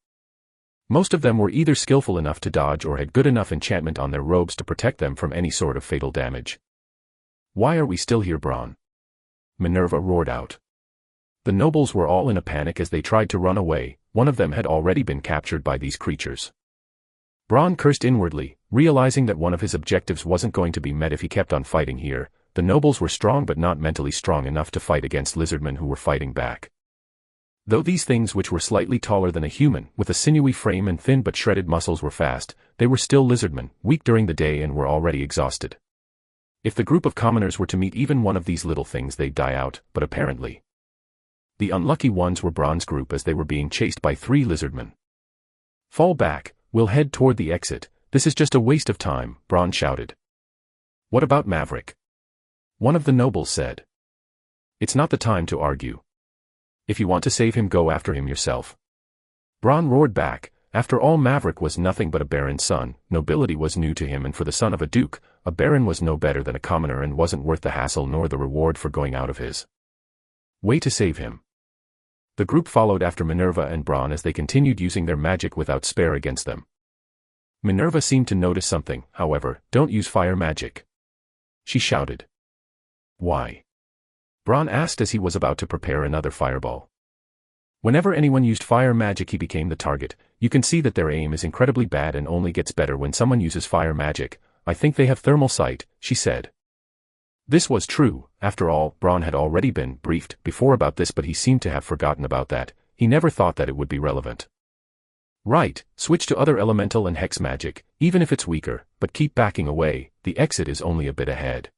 Most of them were either skillful enough to dodge or had good enough enchantment on their robes to protect them from any sort of fatal damage. "Why are we still here, Braun?" Minerva roared out. The nobles were all in a panic as they tried to run away. One of them had already been captured by these creatures. Braun cursed inwardly, realizing that one of his objectives wasn't going to be met if he kept on fighting here. The nobles were strong but not mentally strong enough to fight against lizardmen who were fighting back. Though these things, which were slightly taller than a human, with a sinewy frame and thin but shredded muscles, were fast, they were still lizardmen, weak during the day and were already exhausted. If the group of commoners were to meet even one of these little things, they'd die out, but apparently the unlucky ones were Braun's group as they were being chased by 3 lizardmen. "Fall back, we'll head toward the exit, this is just a waste of time," Braun shouted. "What about Maverick?" one of the nobles said. "It's not the time to argue. If you want to save him, go after him yourself." Braun roared back. After all, Maverick was nothing but a baron's son, nobility was new to him, and for the son of a duke, a baron was no better than a commoner and wasn't worth the hassle nor the reward for going out of his way to save him. The group followed after Minerva and Braun as they continued using their magic without spare against them. Minerva seemed to notice something, however. "Don't use fire magic," she shouted. "Why?" Braun asked as he was about to prepare another fireball. Whenever anyone used fire magic, he became the target. You can see that their aim is incredibly bad and only gets better when someone uses fire magic. "I think they have thermal sight," she said. This was true. After all, Braun had already been briefed before about this, but he seemed to have forgotten about that. He never thought that it would be relevant. "Right, switch to other elemental and hex magic, even if it's weaker, but keep backing away, the exit is only a bit ahead,"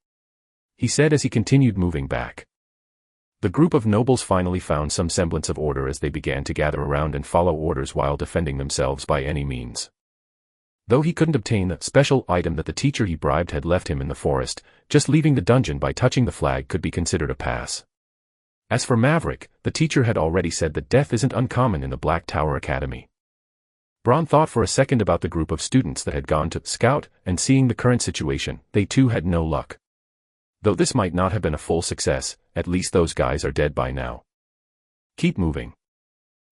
he said as he continued moving back. The group of nobles finally found some semblance of order as they began to gather around and follow orders while defending themselves by any means. Though he couldn't obtain the special item that the teacher he bribed had left him in the forest, just leaving the dungeon by touching the flag could be considered a pass. As for Maverick, the teacher had already said that death isn't uncommon in the Black Tower Academy. Braun thought for a second about the group of students that had gone to scout, and seeing the current situation, they too had no luck. Though this might not have been a full success, at least those guys are dead by now. "Keep moving,"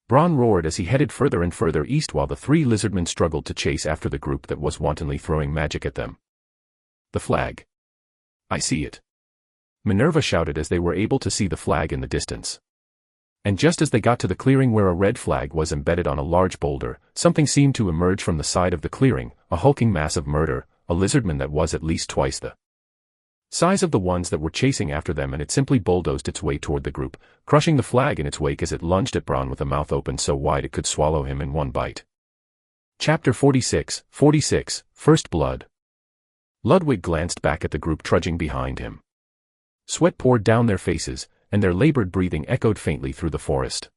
Braun roared as he headed further and further east while the 3 lizardmen struggled to chase after the group that was wantonly throwing magic at them. "The flag. I see it," Minerva shouted as they were able to see the flag in the distance. And just as they got to the clearing where a red flag was embedded on a large boulder, something seemed to emerge from the side of the clearing, a hulking mass of murder, a lizardman that was at least twice the size of the ones that were chasing after them, and it simply bulldozed its way toward the group, crushing the flag in its wake as it lunged at Braun with a mouth open so wide it could swallow him in one bite. Chapter 46, First Blood. Ludwig glanced back at the group trudging behind him. Sweat poured down their faces, and their labored breathing echoed faintly through the forest.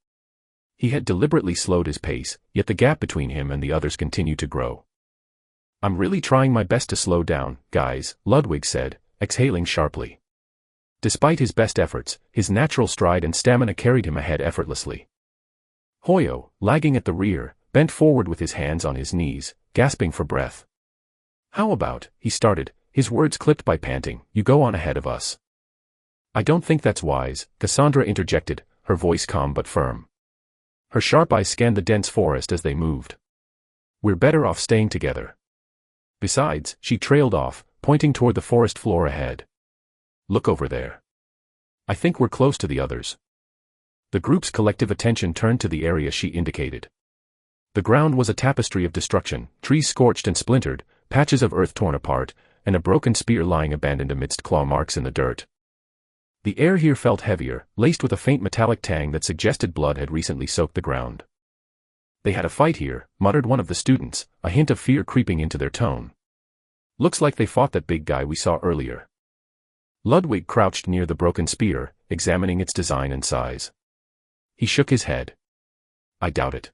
He had deliberately slowed his pace, yet the gap between him and the others continued to grow. "I'm really trying my best to slow down, guys," Ludwig said, exhaling sharply. Despite his best efforts, his natural stride and stamina carried him ahead effortlessly. Hoyo, lagging at the rear, bent forward with his hands on his knees, gasping for breath. "How about," he started, his words clipped by panting, "you go on ahead of us?" "I don't think that's wise," Cassandra interjected, her voice calm but firm. Her sharp eyes scanned the dense forest as they moved. "We're better off staying together." Besides, she trailed off, pointing toward the forest floor ahead. "Look over there. I think we're close to the others." The group's collective attention turned to the area she indicated. The ground was a tapestry of destruction, trees scorched and splintered, patches of earth torn apart, and a broken spear lying abandoned amidst claw marks in the dirt. The air here felt heavier, laced with a faint metallic tang that suggested blood had recently soaked the ground. "They had a fight here," muttered one of the students, a hint of fear creeping into their tone. "Looks like they fought that big guy we saw earlier." Ludwig crouched near the broken spear, examining its design and size. He shook his head. "I doubt it.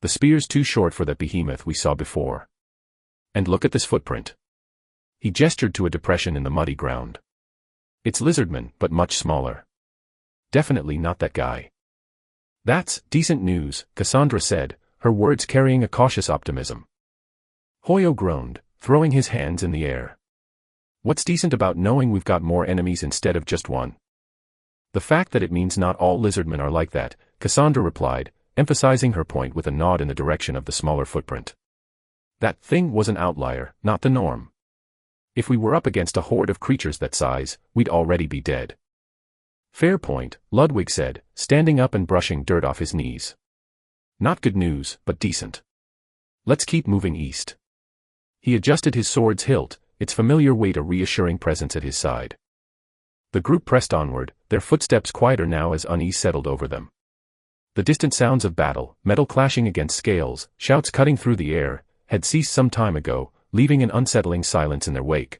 The spear's too short for that behemoth we saw before. And look at this footprint." He gestured to a depression in the muddy ground. "It's lizardman, but much smaller. Definitely not that guy." "That's decent news," Cassandra said, her words carrying a cautious optimism. Hoyo groaned, throwing his hands in the air. "What's decent about knowing we've got more enemies instead of just one?" "The fact that it means not all lizardmen are like that," Cassandra replied, emphasizing her point with a nod in the direction of the smaller footprint. "That thing was an outlier, not the norm. If we were up against a horde of creatures that size, we'd already be dead." "Fair point," Ludwig said, standing up and brushing dirt off his knees. "Not good news, but decent. Let's keep moving east." He adjusted his sword's hilt, its familiar weight a reassuring presence at his side. The group pressed onward, their footsteps quieter now as unease settled over them. The distant sounds of battle, metal clashing against scales, shouts cutting through the air, had ceased some time ago, leaving an unsettling silence in their wake.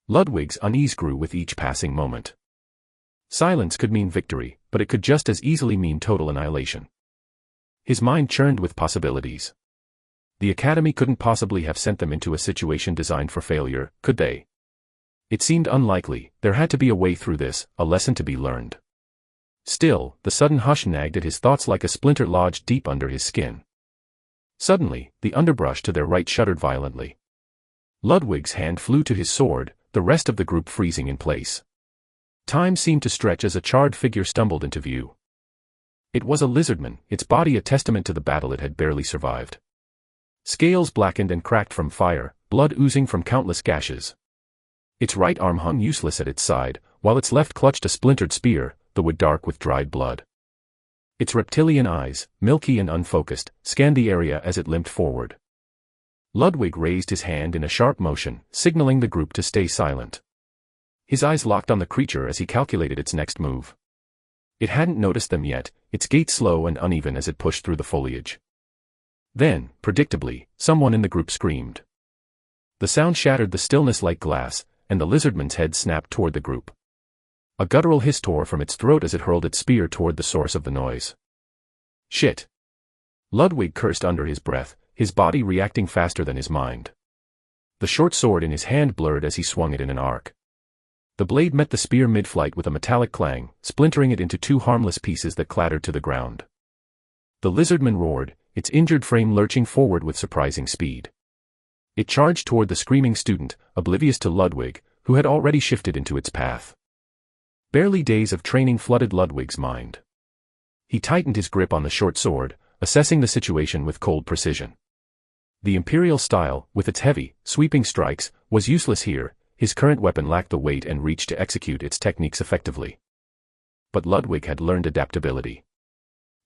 Ludwig's unease grew with each passing moment. Silence could mean victory, but it could just as easily mean total annihilation. His mind churned with possibilities. The Academy couldn't possibly have sent them into a situation designed for failure, could they? It seemed unlikely. There had to be a way through this, a lesson to be learned. Still, the sudden hush nagged at his thoughts like a splinter lodged deep under his skin. Suddenly, the underbrush to their right shuddered violently. Ludwig's hand flew to his sword, the rest of the group freezing in place. Time seemed to stretch as a charred figure stumbled into view. It was a lizardman, its body a testament to the battle it had barely survived. Scales blackened and cracked from fire, blood oozing from countless gashes. Its right arm hung useless at its side, while its left clutched a splintered spear, the wood dark with dried blood. Its reptilian eyes, milky and unfocused, scanned the area as it limped forward. Ludwig raised his hand in a sharp motion, signaling the group to stay silent. His eyes locked on the creature as he calculated its next move. It hadn't noticed them yet, its gait slow and uneven as it pushed through the foliage. Then, predictably, someone in the group screamed. The sound shattered the stillness like glass, and the lizardman's head snapped toward the group. A guttural hiss tore from its throat as it hurled its spear toward the source of the noise. Shit! Ludwig cursed under his breath, his body reacting faster than his mind. The short sword in his hand blurred as he swung it in an arc. The blade met the spear mid-flight with a metallic clang, splintering it into two harmless pieces that clattered to the ground. The lizardman roared, its injured frame lurching forward with surprising speed. It charged toward the screaming student, oblivious to Ludwig, who had already shifted into its path. Barely days of training flooded Ludwig's mind. He tightened his grip on the short sword, assessing the situation with cold precision. The imperial style, with its heavy, sweeping strikes, was useless here. His current weapon lacked the weight and reach to execute its techniques effectively. But Ludwig had learned adaptability.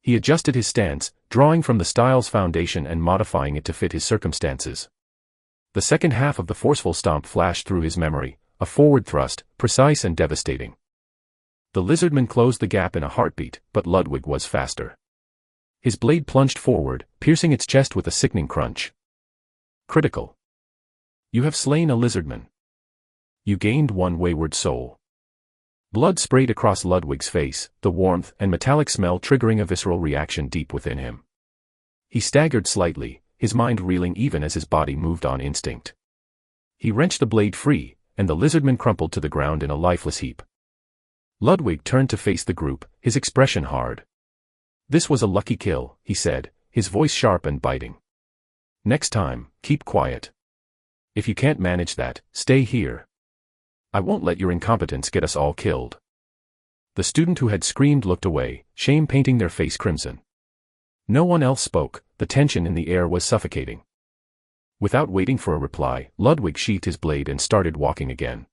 He adjusted his stance, drawing from the style's foundation and modifying it to fit his circumstances. The second half of the forceful stomp flashed through his memory, a forward thrust, precise and devastating. The lizardman closed the gap in a heartbeat, but Ludwig was faster. His blade plunged forward, piercing its chest with a sickening crunch. Critical. You have slain a lizardman. You gained one wayward soul. Blood sprayed across Ludwig's face, the warmth and metallic smell triggering a visceral reaction deep within him. He staggered slightly, his mind reeling even as his body moved on instinct. He wrenched the blade free, and the lizardman crumpled to the ground in a lifeless heap. Ludwig turned to face the group, his expression hard. This was a lucky kill, he said, his voice sharp and biting. Next time, keep quiet. If you can't manage that, stay here. I won't let your incompetence get us all killed. The student who had screamed looked away, shame painting their face crimson. No one else spoke, the tension in the air was suffocating. Without waiting for a reply, Ludwig sheathed his blade and started walking again.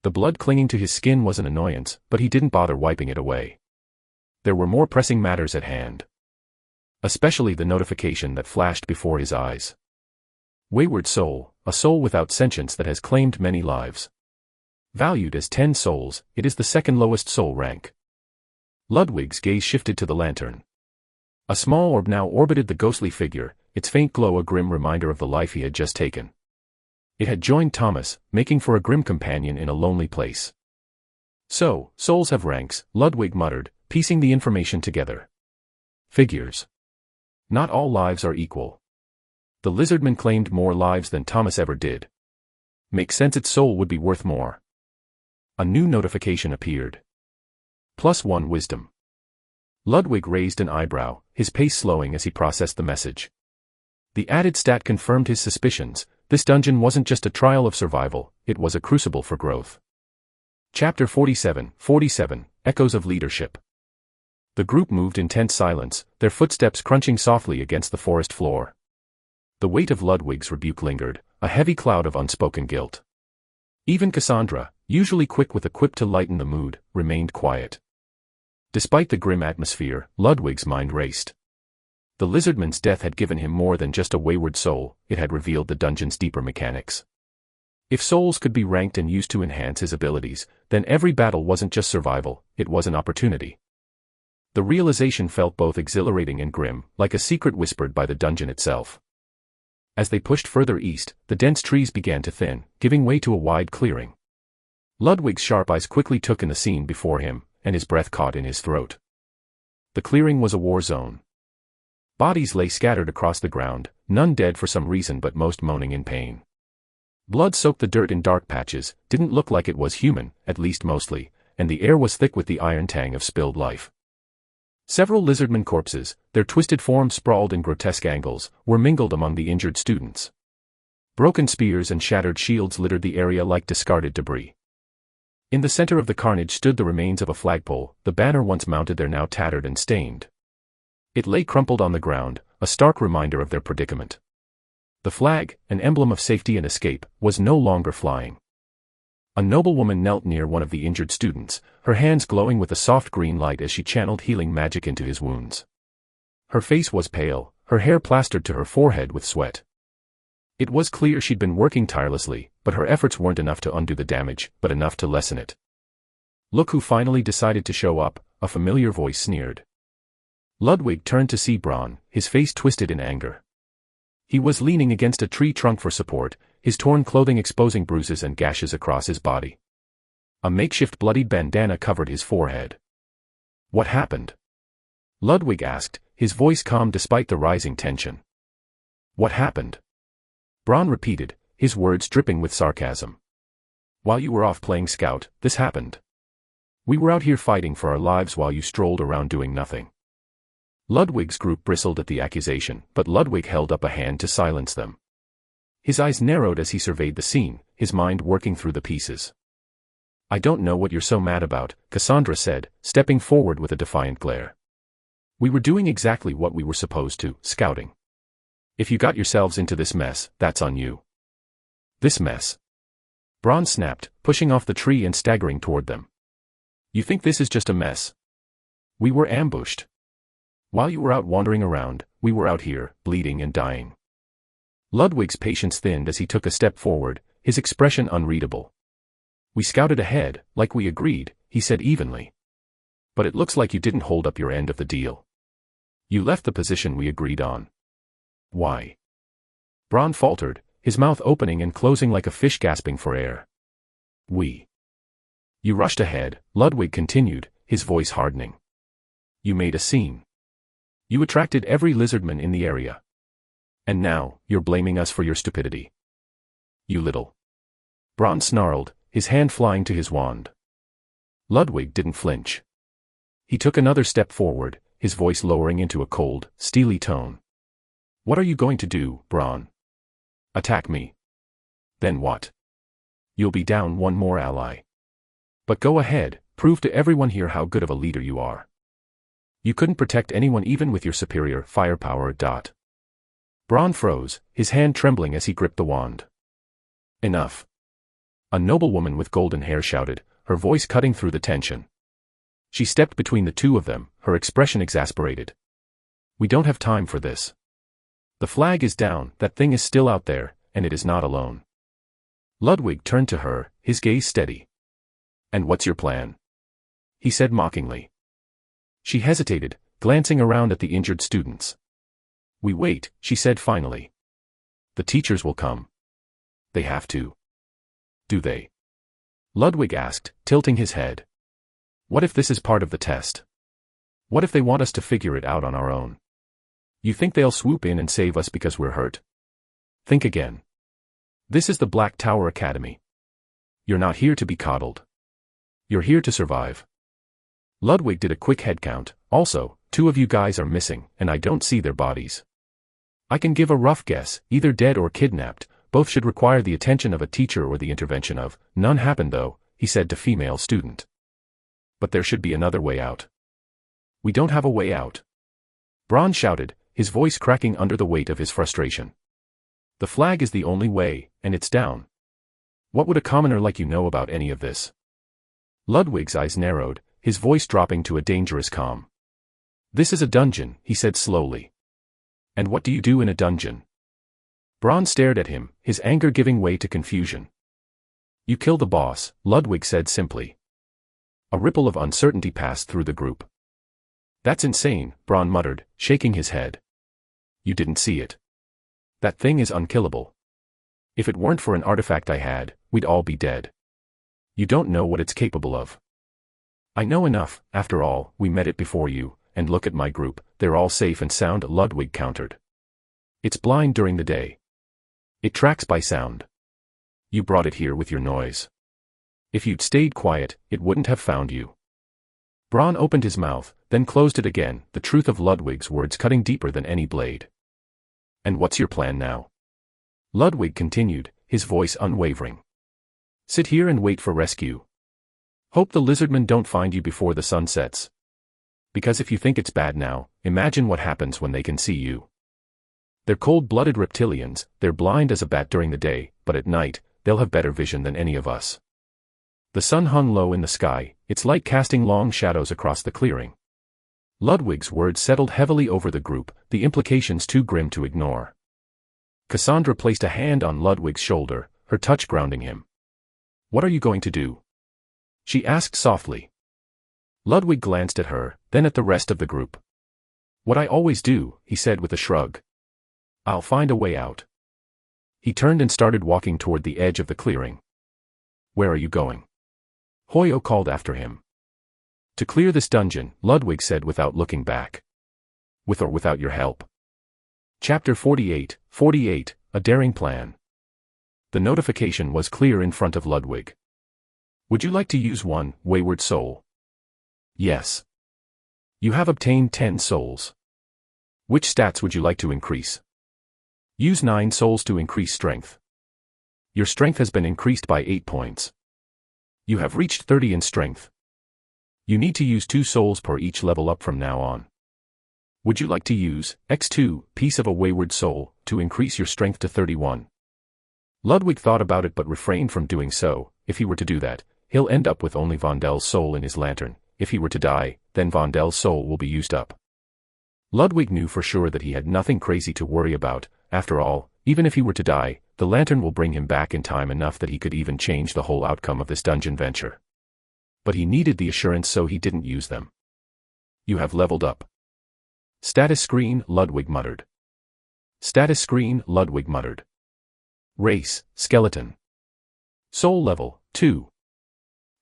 The blood clinging to his skin was an annoyance, but he didn't bother wiping it away. There were more pressing matters at hand. Especially the notification that flashed before his eyes. Wayward soul, a soul without sentience that has claimed many lives. Valued as 10 souls, it is the second lowest soul rank. Ludwig's gaze shifted to the lantern. A small orb now orbited the ghostly figure, its faint glow a grim reminder of the life he had just taken. It had joined Thomas, making for a grim companion in a lonely place. So, souls have ranks, Ludwig muttered, piecing the information together. Figures. Not all lives are equal. The lizardman claimed more lives than Thomas ever did. Makes sense its soul would be worth more. A new notification appeared. +1 wisdom. Ludwig raised an eyebrow, his pace slowing as he processed the message. The added stat confirmed his suspicions. This dungeon wasn't just a trial of survival, it was a crucible for growth. Chapter 47, Echoes of Leadership. The group moved in tense silence, their footsteps crunching softly against the forest floor. The weight of Ludwig's rebuke lingered, a heavy cloud of unspoken guilt. Even Cassandra, usually quick with a quip to lighten the mood, remained quiet. Despite the grim atmosphere, Ludwig's mind raced. The lizardman's death had given him more than just a wayward soul, it had revealed the dungeon's deeper mechanics. If souls could be ranked and used to enhance his abilities, then every battle wasn't just survival, it was an opportunity. The realization felt both exhilarating and grim, like a secret whispered by the dungeon itself. As they pushed further east, the dense trees began to thin, giving way to a wide clearing. Ludwig's sharp eyes quickly took in the scene before him, and his breath caught in his throat. The clearing was a war zone. Bodies lay scattered across the ground, none dead for some reason but most moaning in pain. Blood soaked the dirt in dark patches, didn't look like it was human, at least mostly, and the air was thick with the iron tang of spilled life. Several lizardmen corpses, their twisted forms sprawled in grotesque angles, were mingled among the injured students. Broken spears and shattered shields littered the area like discarded debris. In the center of the carnage stood the remains of a flagpole, the banner once mounted there now tattered and stained. It lay crumpled on the ground, a stark reminder of their predicament. The flag, an emblem of safety and escape, was no longer flying. A noblewoman knelt near one of the injured students, her hands glowing with a soft green light as she channeled healing magic into his wounds. Her face was pale, her hair plastered to her forehead with sweat. It was clear she'd been working tirelessly, but her efforts weren't enough to undo the damage, but enough to lessen it. "Look who finally decided to show up," a familiar voice sneered. Ludwig turned to see Braun, his face twisted in anger. He was leaning against a tree trunk for support, his torn clothing exposing bruises and gashes across his body. A makeshift bloodied bandana covered his forehead. "What happened?" Ludwig asked, his voice calm despite the rising tension. "What happened?" Braun repeated, his words dripping with sarcasm. "While you were off playing scout, this happened. We were out here fighting for our lives while you strolled around doing nothing." Ludwig's group bristled at the accusation, but Ludwig held up a hand to silence them. His eyes narrowed as he surveyed the scene, his mind working through the pieces. "I don't know what you're so mad about," Cassandra said, stepping forward with a defiant glare. "We were doing exactly what we were supposed to, scouting. If you got yourselves into this mess, that's on you." "This mess?" Braun snapped, pushing off the tree and staggering toward them. "You think this is just a mess? We were ambushed. While you were out wandering around, we were out here, bleeding and dying." Ludwig's patience thinned as he took a step forward, his expression unreadable. "We scouted ahead, like we agreed," he said evenly. "But it looks like you didn't hold up your end of the deal. You left the position we agreed on." "Why?" Braun faltered, his mouth opening and closing like a fish gasping for air. You rushed ahead," Ludwig continued, his voice hardening. "You made a scene. You attracted every lizardman in the area. And now, you're blaming us for your stupidity. You little..." Braun snarled, his hand flying to his wand. Ludwig didn't flinch. He took another step forward, his voice lowering into a cold, steely tone. "What are you going to do, Braun? Attack me? Then what? You'll be down one more ally. But go ahead, prove to everyone here how good of a leader you are. You couldn't protect anyone even with your superior firepower. Braun froze, his hand trembling as he gripped the wand. "Enough." A noblewoman with golden hair shouted, her voice cutting through the tension. She stepped between the two of them, her expression exasperated. "We don't have time for this. The flag is down, that thing is still out there, and it is not alone." Ludwig turned to her, his gaze steady. "And what's your plan?" he said mockingly. She hesitated, glancing around at the injured students. "We wait," she said finally. "The teachers will come. They have to." "Do they?" Ludwig asked, tilting his head. "What if this is part of the test? What if they want us to figure it out on our own? You think they'll swoop in and save us because we're hurt? Think again. This is the Black Tower Academy. You're not here to be coddled. You're here to survive." Ludwig did a quick head count. "Also, 2 of you guys are missing, and I don't see their bodies. I can give a rough guess, either dead or kidnapped. Both should require the attention of a teacher or the intervention of..." "None happened though," he said to female student. "But there should be another way out." "We don't have a way out," Braun shouted, his voice cracking under the weight of his frustration. "The flag is the only way, and it's down. What would a commoner like you know about any of this?" Ludwig's eyes narrowed, his voice dropping to a dangerous calm. "This is a dungeon," he said slowly. "And what do you do in a dungeon?" Braun stared at him, his anger giving way to confusion. "You kill the boss," Ludwig said simply. A ripple of uncertainty passed through the group. That's insane, Braun muttered, shaking his head. You didn't see it. That thing is unkillable. If it weren't for an artifact I had, we'd all be dead. You don't know what it's capable of. I know enough, after all, we met it before you, and look at my group, they're all safe and sound, Ludwig countered. It's blind during the day. It tracks by sound. You brought it here with your noise. If you'd stayed quiet, it wouldn't have found you. Braun opened his mouth, then closed it again, the truth of Ludwig's words cutting deeper than any blade. And what's your plan now? Ludwig continued, his voice unwavering. Sit here and wait for rescue. Hope the lizardmen don't find you before the sun sets. Because if you think it's bad now, imagine what happens when they can see you. They're cold-blooded reptilians, they're blind as a bat during the day, but at night, they'll have better vision than any of us. The sun hung low in the sky, its light casting long shadows across the clearing. Ludwig's words settled heavily over the group, the implications too grim to ignore. Cassandra placed a hand on Ludwig's shoulder, her touch grounding him. What are you going to do? She asked softly. Ludwig glanced at her, then at the rest of the group. What I always do, he said with a shrug. I'll find a way out. He turned and started walking toward the edge of the clearing. Where are you going? Hoyo called after him. To clear this dungeon, Ludwig said without looking back. With or without your help. Chapter 48, A Daring Plan. The notification was clear in front of Ludwig. Would you like to use one, wayward soul? Yes. You have obtained 10 souls. Which stats would you like to increase? Use 9 souls to increase strength. Your strength has been increased by 8 points. You have reached 30 in strength. You need to use 2 souls per each level up from now on. Would you like to use X2, piece of a wayward soul, to increase your strength to 31? Ludwig thought about it but refrained from doing so. If he were to do that, he'll end up with only Vondel's soul in his lantern. If he were to die, then Vondel's soul will be used up. Ludwig knew for sure that he had nothing crazy to worry about. After all, even if he were to die, the lantern will bring him back in time enough that he could even change the whole outcome of this dungeon venture. But he needed the assurance, so he didn't use them. You have leveled up. Status screen, Ludwig muttered. Status screen, Ludwig muttered. Race, skeleton. Soul level, 2.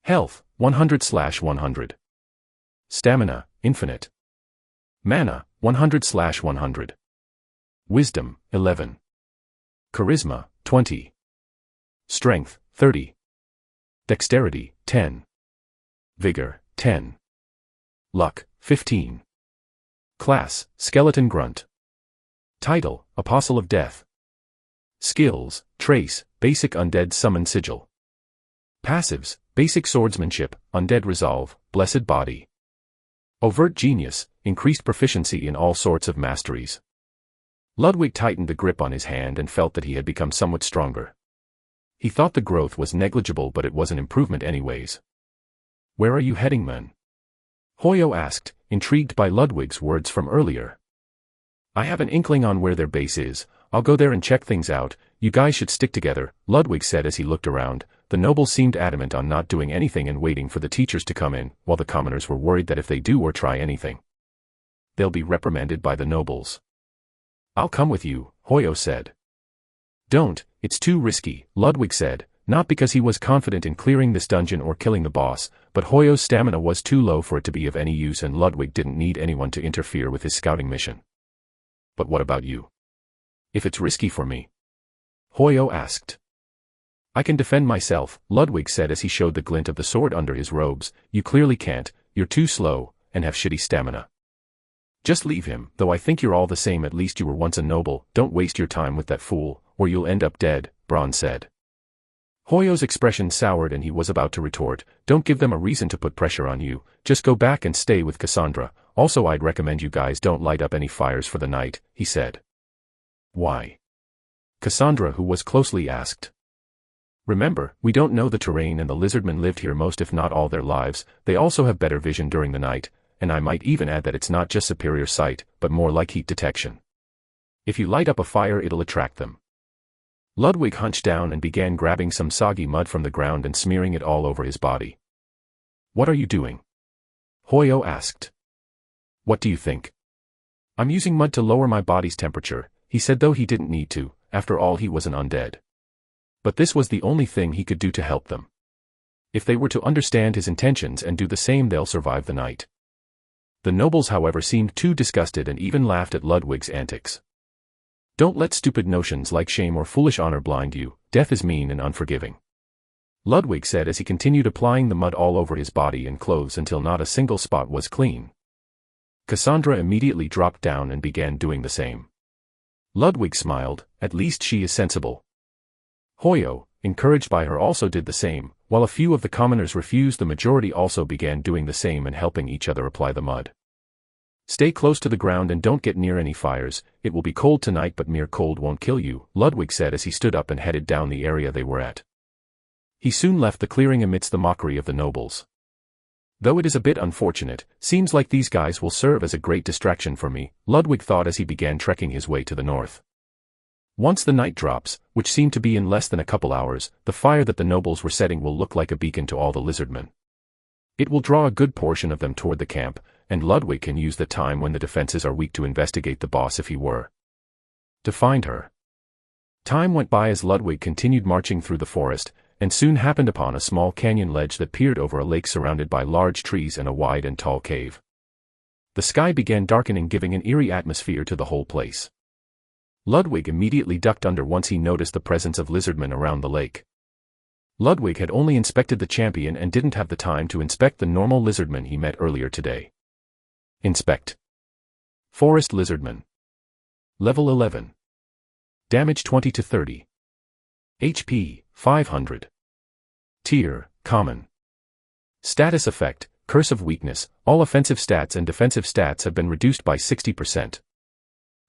Health, 100/100. Stamina, infinite. Mana, 100/100. Wisdom, 11. Charisma, 20. Strength, 30. Dexterity, 10. Vigor, 10. Luck, 15. Class, Skeleton Grunt. Title, Apostle of Death. Skills, Trace, Basic Undead Summon Sigil. Passives, Basic Swordsmanship, Undead Resolve, Blessed Body. Overt Genius, Increased proficiency in all sorts of masteries. Ludwig tightened the grip on his hand and felt that he had become somewhat stronger. He thought the growth was negligible, but it was an improvement anyways. Where are you heading, man? Hoyo asked, intrigued by Ludwig's words from earlier. I have an inkling on where their base is. I'll go there and check things out. You guys should stick together, Ludwig said as he looked around. The nobles seemed adamant on not doing anything and waiting for the teachers to come in, while the commoners were worried that if they do or try anything, they'll be reprimanded by the nobles. I'll come with you, Hoyo said. Don't, it's too risky, Ludwig said, not because he was confident in clearing this dungeon or killing the boss, but Hoyo's stamina was too low for it to be of any use, and Ludwig didn't need anyone to interfere with his scouting mission. But what about you? If it's risky for me? Hoyo asked. I can defend myself, Ludwig said as he showed the glint of the sword under his robes. You clearly can't, you're too slow, and have shitty stamina. Just leave him, though I think you're all the same, at least you were once a noble. Don't waste your time with that fool, or you'll end up dead, Braun said. Hoyo's expression soured and he was about to retort, don't give them a reason to put pressure on you, just go back and stay with Cassandra. Also, I'd recommend you guys don't light up any fires for the night, he said. Why? Cassandra, who was closely asked. Remember, we don't know the terrain, and the lizardmen lived here most if not all their lives. They also have better vision during the night, and I might even add that it's not just superior sight, but more like heat detection. If you light up a fire, it'll attract them. Ludwig hunched down and began grabbing some soggy mud from the ground and smearing it all over his body. What are you doing? Hoyo asked. What do you think? I'm using mud to lower my body's temperature, he said, though he didn't need to, after all he was an undead. But this was the only thing he could do to help them. If they were to understand his intentions and do the same, they'll survive the night. The nobles, however, seemed too disgusted and even laughed at Ludwig's antics. Don't let stupid notions like shame or foolish honor blind you, death is mean and unforgiving. Ludwig said as he continued applying the mud all over his body and clothes until not a single spot was clean. Cassandra immediately dropped down and began doing the same. Ludwig smiled, at least she is sensible. Hoyo, encouraged by her, also did the same, while a few of the commoners refused. The majority also began doing the same and helping each other apply the mud. Stay close to the ground and don't get near any fires. It will be cold tonight, but mere cold won't kill you, Ludwig said as he stood up and headed down the area they were at. He soon left the clearing amidst the mockery of the nobles. Though it is a bit unfortunate, seems like these guys will serve as a great distraction for me, Ludwig thought as he began trekking his way to the north. Once the night drops, which seemed to be in less than a couple hours, the fire that the nobles were setting will look like a beacon to all the lizardmen. It will draw a good portion of them toward the camp, and Ludwig can use the time when the defenses are weak to investigate the boss if he were to find her. Time went by as Ludwig continued marching through the forest, and soon happened upon a small canyon ledge that peered over a lake surrounded by large trees and a wide and tall cave. The sky began darkening, giving an eerie atmosphere to the whole place. Ludwig immediately ducked under once he noticed the presence of lizardmen around the lake. Ludwig had only inspected the champion and didn't have the time to inspect the normal lizardmen he met earlier today. Inspect. Forest lizardman. Level 11. Damage 20 to 30. HP, 500. Tier, Common. Status effect, Curse of Weakness, all offensive stats and defensive stats have been reduced by 60%.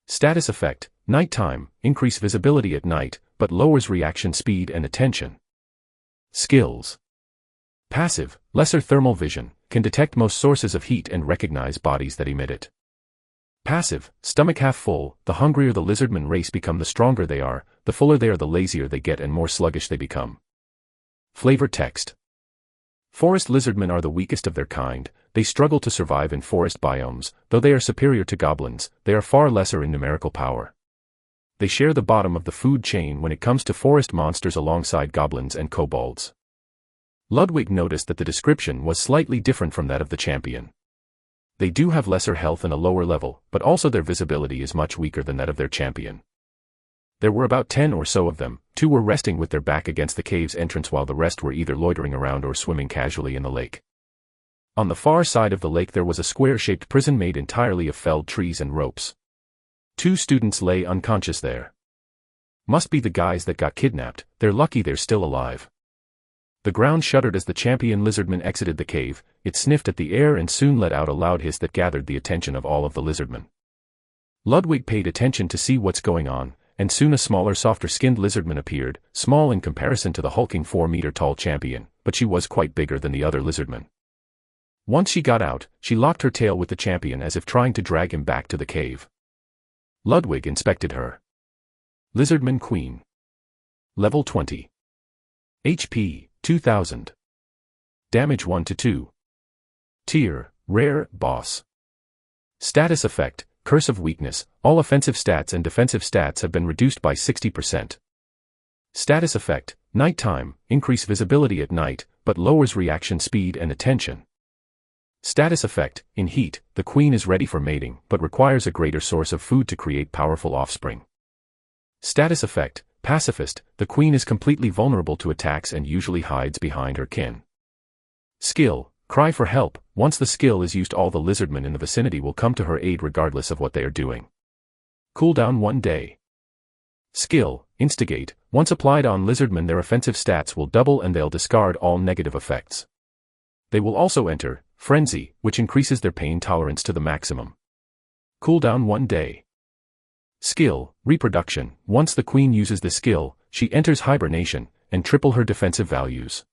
Status effect, Nighttime, increase visibility at night, but lowers reaction speed and attention. Skills. Passive, lesser thermal vision, can detect most sources of heat and recognize bodies that emit it. Passive, stomach half full, the hungrier the lizardman race become the stronger they are, the fuller they are the lazier they get and more sluggish they become. Flavor text. Forest lizardmen are the weakest of their kind. They struggle to survive in forest biomes, though they are superior to goblins, they are far lesser in numerical power. They share the bottom of the food chain when it comes to forest monsters alongside goblins and kobolds. Ludwig noticed that the description was slightly different from that of the champion. They do have lesser health and a lower level, but also their visibility is much weaker than that of their champion. There were about 10 or so of them. 2 were resting with their back against the cave's entrance while the rest were either loitering around or swimming casually in the lake. On the far side of the lake there was a square-shaped prison made entirely of felled trees and ropes. 2 students lay unconscious there. Must be the guys that got kidnapped. They're lucky they're still alive. The ground shuddered as the champion lizardman exited the cave. It sniffed at the air and soon let out a loud hiss that gathered the attention of all of the lizardmen. Ludwig paid attention to see what's going on, and soon a smaller, softer-skinned lizardman appeared, small in comparison to the hulking 4-meter-tall champion, but she was quite bigger than the other lizardmen. Once she got out, she locked her tail with the champion as if trying to drag him back to the cave. Ludwig inspected her. Lizardman Queen. Level 20. HP, 2000. Damage 1 to 2. Tier, Rare, Boss. Status effect, Curse of Weakness, all offensive stats and defensive stats have been reduced by 60%. Status effect, Nighttime, increase visibility at night, but lowers reaction speed and attention. Status effect, in heat, the queen is ready for mating, but requires a greater source of food to create powerful offspring. Status effect, pacifist, the queen is completely vulnerable to attacks and usually hides behind her kin. Skill, cry for help, once the skill is used all the lizardmen in the vicinity will come to her aid regardless of what they are doing. Cooldown 1 day. Skill, instigate, once applied on lizardmen their offensive stats will double and they'll discard all negative effects. They will also enter Frenzy, which increases their pain tolerance to the maximum. Cooldown 1 day. Skill, Reproduction, once the queen uses the skill, she enters hibernation, and triple her defensive values.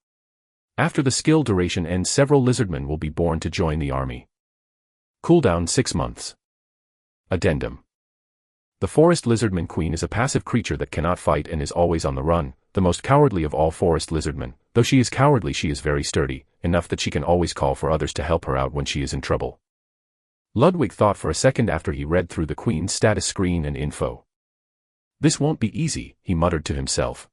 After the skill duration ends several lizardmen will be born to join the army. Cooldown 6 months. Addendum. The forest lizardman queen is a passive creature that cannot fight and is always on the run, the most cowardly of all forest lizardmen. Though she is cowardly she is very sturdy, enough that she can always call for others to help her out when she is in trouble. Ludwig thought for a second after he read through the Queen's status screen and info. This won't be easy, he muttered to himself.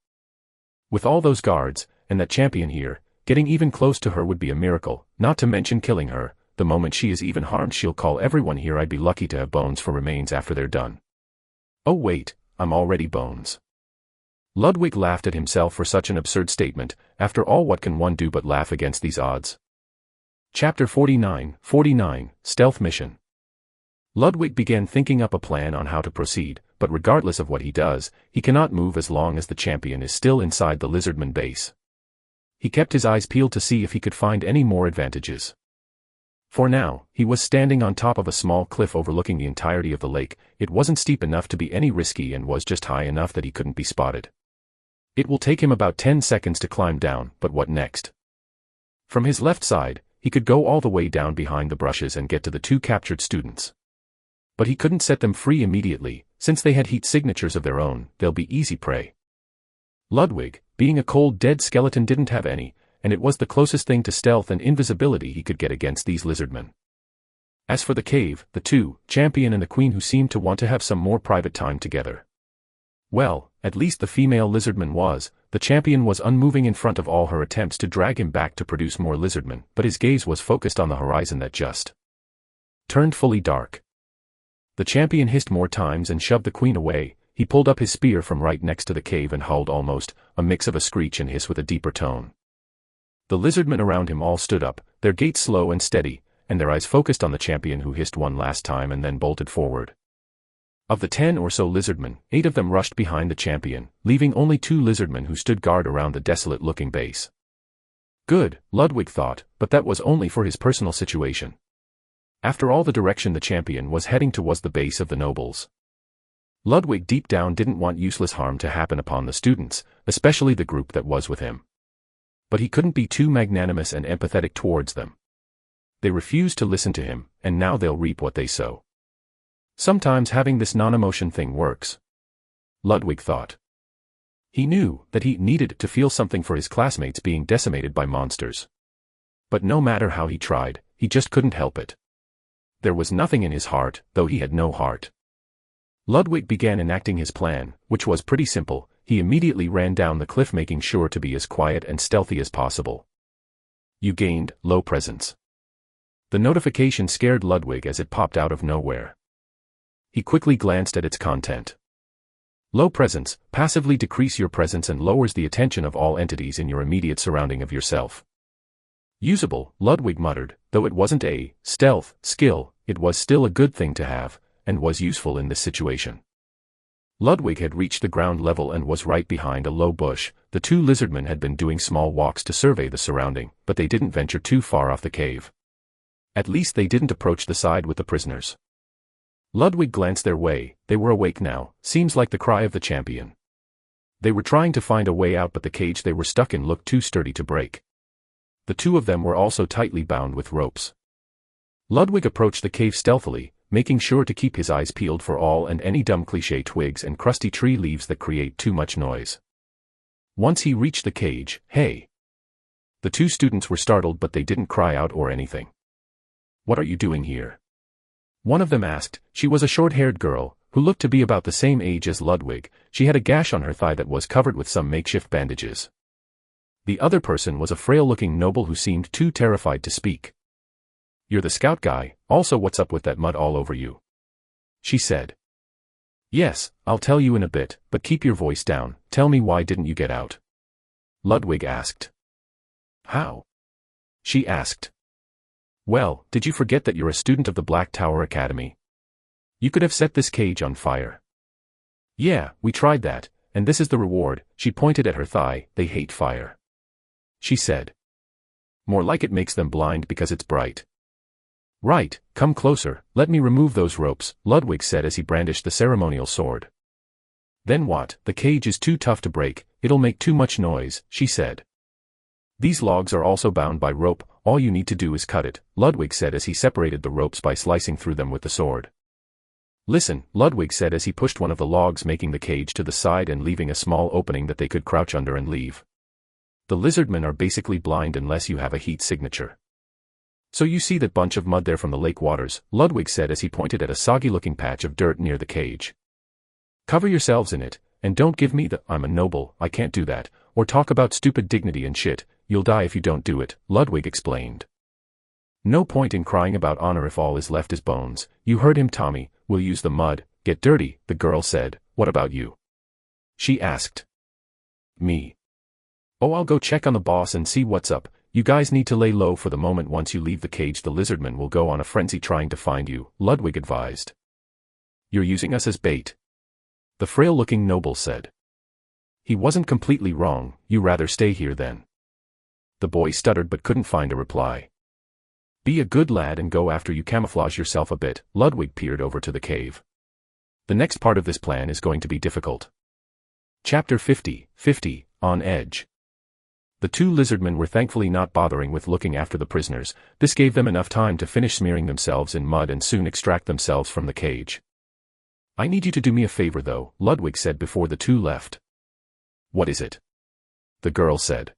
With all those guards, and that champion here, getting even close to her would be a miracle, not to mention killing her. The moment she is even harmed she'll call everyone here. I'd be lucky to have bones for remains after they're done. Oh wait, I'm already bones. Ludwig laughed at himself for such an absurd statement. After all, what can one do but laugh against these odds? Chapter 49, Stealth Mission. Ludwig began thinking up a plan on how to proceed, but regardless of what he does, he cannot move as long as the champion is still inside the lizardman base. He kept his eyes peeled to see if he could find any more advantages. For now, he was standing on top of a small cliff overlooking the entirety of the lake. It wasn't steep enough to be any risky and was just high enough that he couldn't be spotted. It will take him about 10 seconds to climb down, but what next? From his left side, he could go all the way down behind the brushes and get to the 2 captured students. But he couldn't set them free immediately, since they had heat signatures of their own. They'll be easy prey. Ludwig, being a cold dead skeleton, didn't have any, and it was the closest thing to stealth and invisibility he could get against these lizardmen. As for the cave, the 2, champion and the Queen, who seemed to want to have some more private time together. Well, at least the female lizardman was. The champion was unmoving in front of all her attempts to drag him back to produce more lizardmen, but his gaze was focused on the horizon that just turned fully dark. The champion hissed more times and shoved the Queen away. He pulled up his spear from right next to the cave and howled almost, a mix of a screech and hiss with a deeper tone. The lizardmen around him all stood up, their gait slow and steady, and their eyes focused on the champion, who hissed one last time and then bolted forward. Of the 10 or so lizardmen, 8 of them rushed behind the champion, leaving only 2 lizardmen who stood guard around the desolate-looking base. Good, Ludwig thought, but that was only for his personal situation. After all, the direction the champion was heading to was the base of the nobles. Ludwig deep down didn't want useless harm to happen upon the students, especially the group that was with him. But he couldn't be too magnanimous and empathetic towards them. They refused to listen to him, and now they'll reap what they sow. Sometimes having this non-emotion thing works, Ludwig thought. He knew that he needed to feel something for his classmates being decimated by monsters. But no matter how he tried, he just couldn't help it. There was nothing in his heart, though he had no heart. Ludwig began enacting his plan, which was pretty simple. He immediately ran down the cliff, making sure to be as quiet and stealthy as possible. You gained low presence. The notification scared Ludwig as it popped out of nowhere. He quickly glanced at its content. Low presence, passively decrease your presence and lowers the attention of all entities in your immediate surrounding of yourself. Usable, Ludwig muttered. Though it wasn't a stealth skill, it was still a good thing to have, and was useful in this situation. Ludwig had reached the ground level and was right behind a low bush. The 2 lizardmen had been doing small walks to survey the surrounding, but they didn't venture too far off the cave. At least they didn't approach the side with the prisoners. Ludwig glanced their way. They were awake now, seems like the cry of the champion. They were trying to find a way out, but the cage they were stuck in looked too sturdy to break. The 2 of them were also tightly bound with ropes. Ludwig approached the cave stealthily, making sure to keep his eyes peeled for all and any dumb cliché twigs and crusty tree leaves that create too much noise. Once he reached the cage, hey! The 2 students were startled, but they didn't cry out or anything. What are you doing here? One of them asked. She was a short-haired girl, who looked to be about the same age as Ludwig. She had a gash on her thigh that was covered with some makeshift bandages. The other person was a frail-looking noble who seemed too terrified to speak. You're the scout guy, also what's up with that mud all over you? She said. Yes, I'll tell you in a bit, but keep your voice down. Tell me, why didn't you get out? Ludwig asked. How? She asked. Well, did you forget that you're a student of the Black Tower Academy? You could have set this cage on fire. Yeah, we tried that, and this is the reward. She pointed at her thigh. They hate fire. She said. More like it makes them blind because it's bright. Right, come closer, let me remove those ropes, Ludwig said as he brandished the ceremonial sword. Then what? The cage is too tough to break, it'll make too much noise, she said. These logs are also bound by rope, all you need to do is cut it, Ludwig said as he separated the ropes by slicing through them with the sword. Listen, Ludwig said as he pushed one of the logs, making the cage to the side and leaving a small opening that they could crouch under and leave. The lizardmen are basically blind unless you have a heat signature. So you see that bunch of mud there from the lake waters, Ludwig said as he pointed at a soggy-looking patch of dirt near the cage. Cover yourselves in it, and don't give me the "I'm a noble, I can't do that," or talk about stupid dignity and shit, you'll die if you don't do it, Ludwig explained. No point in crying about honor if all is left is bones. You heard him, Tommy, we'll use the mud, get dirty, the girl said. What about you? She asked. Me. Oh, I'll go check on the boss and see what's up. You guys need to lay low for the moment. Once you leave the cage the lizardman will go on a frenzy trying to find you, Ludwig advised. You're using us as bait. The frail-looking noble said. He wasn't completely wrong. You rather stay here then? The boy stuttered but couldn't find a reply. Be a good lad and go after you. Camouflage yourself a bit. Ludwig peered over to the cave. The next part of this plan is going to be difficult. Chapter 50, On Edge. The two lizardmen were thankfully not bothering with looking after the prisoners. This gave them enough time to finish smearing themselves in mud and soon extract themselves from the cage. I need you to do me a favor though, Ludwig said before the two left. What is it? The girl said.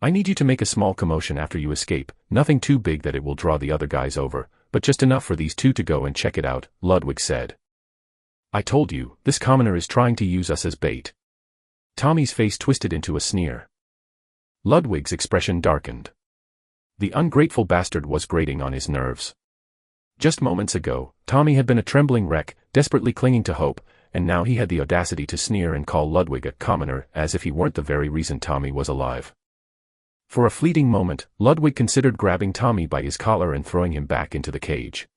I need you to make a small commotion after you escape, nothing too big that it will draw the other guys over, but just enough for these two to go and check it out, Ludwig said. I told you, this commoner is trying to use us as bait. Tommy's face twisted into a sneer. Ludwig's expression darkened. The ungrateful bastard was grating on his nerves. Just moments ago, Tommy had been a trembling wreck, desperately clinging to hope, and now he had the audacity to sneer and call Ludwig a commoner as if he weren't the very reason Tommy was alive. For a fleeting moment, Ludwig considered grabbing Tommy by his collar and throwing him back into the cage.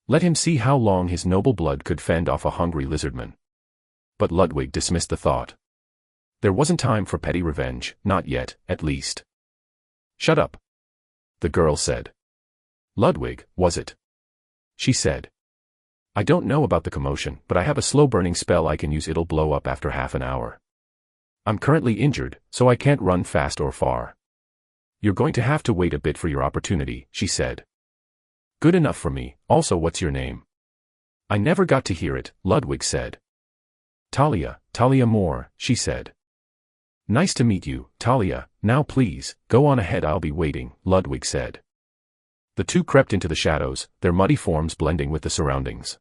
Let him see how long his noble blood could fend off a hungry lizardman. But Ludwig dismissed the thought. There wasn't time for petty revenge, not yet, at least. Shut up. The girl said. Ludwig, was it? She said. I don't know about the commotion, but I have a slow-burning spell I can use. It'll blow up after half an hour. I'm currently injured, so I can't run fast or far. You're going to have to wait a bit for your opportunity, she said. Good enough for me. Also, what's your name? I never got to hear it, Ludwig said. Talia Moore, she said. Nice to meet you, Talia. Now please, go on ahead, I'll be waiting, Ludwig said. The two crept into the shadows, their muddy forms blending with the surroundings.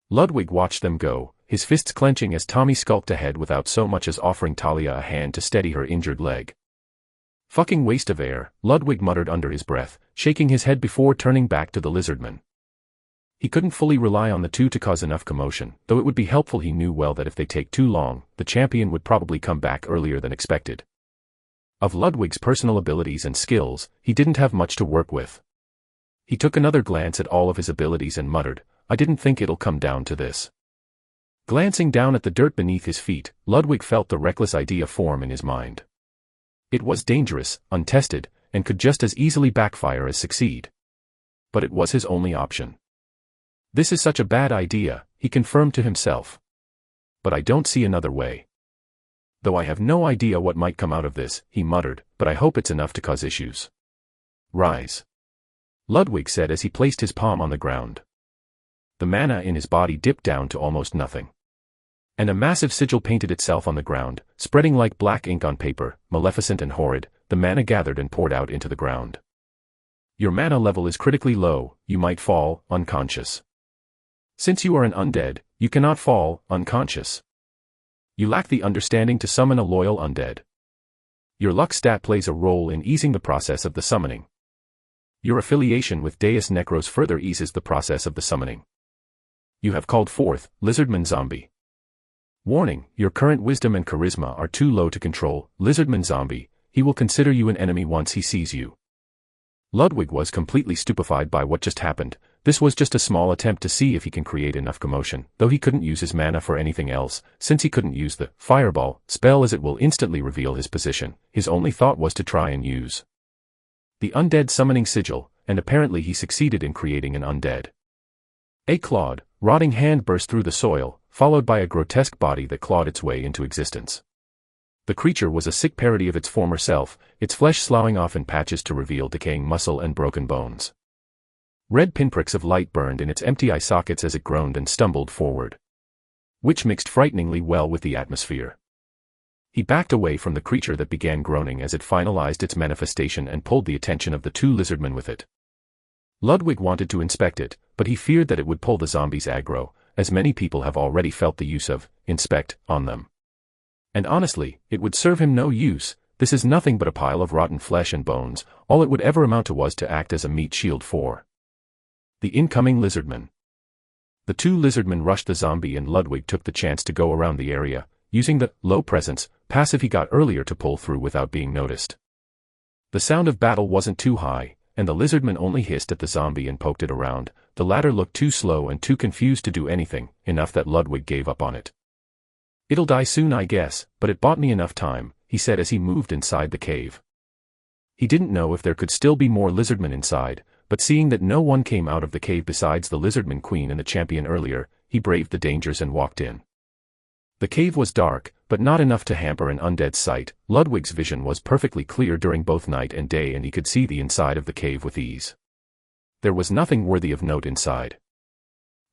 Ludwig watched them go, his fists clenching as Tommy skulked ahead without so much as offering Talia a hand to steady her injured leg. Fucking waste of air, Ludwig muttered under his breath, shaking his head before turning back to the lizardman. He couldn't fully rely on the two to cause enough commotion, though it would be helpful. He knew well that if they take too long, the champion would probably come back earlier than expected. Of Ludwig's personal abilities and skills, he didn't have much to work with. He took another glance at all of his abilities and muttered, I didn't think it'll come down to this. Glancing down at the dirt beneath his feet, Ludwig felt the reckless idea form in his mind. It was dangerous, untested, and could just as easily backfire as succeed. But it was his only option. This is such a bad idea, he confirmed to himself. But I don't see another way. Though I have no idea what might come out of this, he muttered, but I hope it's enough to cause issues. Rise. Ludwig said as he placed his palm on the ground. The mana in his body dipped down to almost nothing. And a massive sigil painted itself on the ground, spreading like black ink on paper, maleficent and horrid. The mana gathered and poured out into the ground. Your mana level is critically low, you might fall unconscious. Since you are an undead, you cannot fall unconscious. You lack the understanding to summon a loyal undead. Your luck stat plays a role in easing the process of the summoning. Your affiliation with Deus Necros further eases the process of the summoning. You have called forth Lizardman Zombie. Warning, your current wisdom and charisma are too low to control Lizardman Zombie. He will consider you an enemy once he sees you. Ludwig was completely stupefied by what just happened. This was just a small attempt to see if he can create enough commotion, though he couldn't use his mana for anything else. Since he couldn't use the fireball spell as it will instantly reveal his position, his only thought was to try and use the undead summoning sigil, and apparently he succeeded in creating an undead. A clawed, rotting hand burst through the soil, followed by a grotesque body that clawed its way into existence. The creature was a sick parody of its former self, its flesh sloughing off in patches to reveal decaying muscle and broken bones. Red pinpricks of light burned in its empty eye sockets as it groaned and stumbled forward, which mixed frighteningly well with the atmosphere. He backed away from the creature that began groaning as it finalized its manifestation and pulled the attention of the two lizardmen with it. Ludwig wanted to inspect it, but he feared that it would pull the zombies aggro, as many people have already felt the use of inspect on them. And honestly, it would serve him no use. This is nothing but a pile of rotten flesh and bones. All it would ever amount to was to act as a meat shield for the incoming lizardmen. The two lizardmen rushed the zombie and Ludwig took the chance to go around the area, using the low presence passive he got earlier to pull through without being noticed. The sound of battle wasn't too high, and the lizardman only hissed at the zombie and poked it around. The latter looked too slow and too confused to do anything, enough that Ludwig gave up on it. "It'll die soon, I guess, but it bought me enough time," he said as he moved inside the cave. He didn't know if there could still be more lizardmen inside, but seeing that no one came out of the cave besides the lizardman queen and the champion earlier, he braved the dangers and walked in. The cave was dark, but not enough to hamper an undead's sight. Ludwig's vision was perfectly clear during both night and day and he could see the inside of the cave with ease. There was nothing worthy of note inside.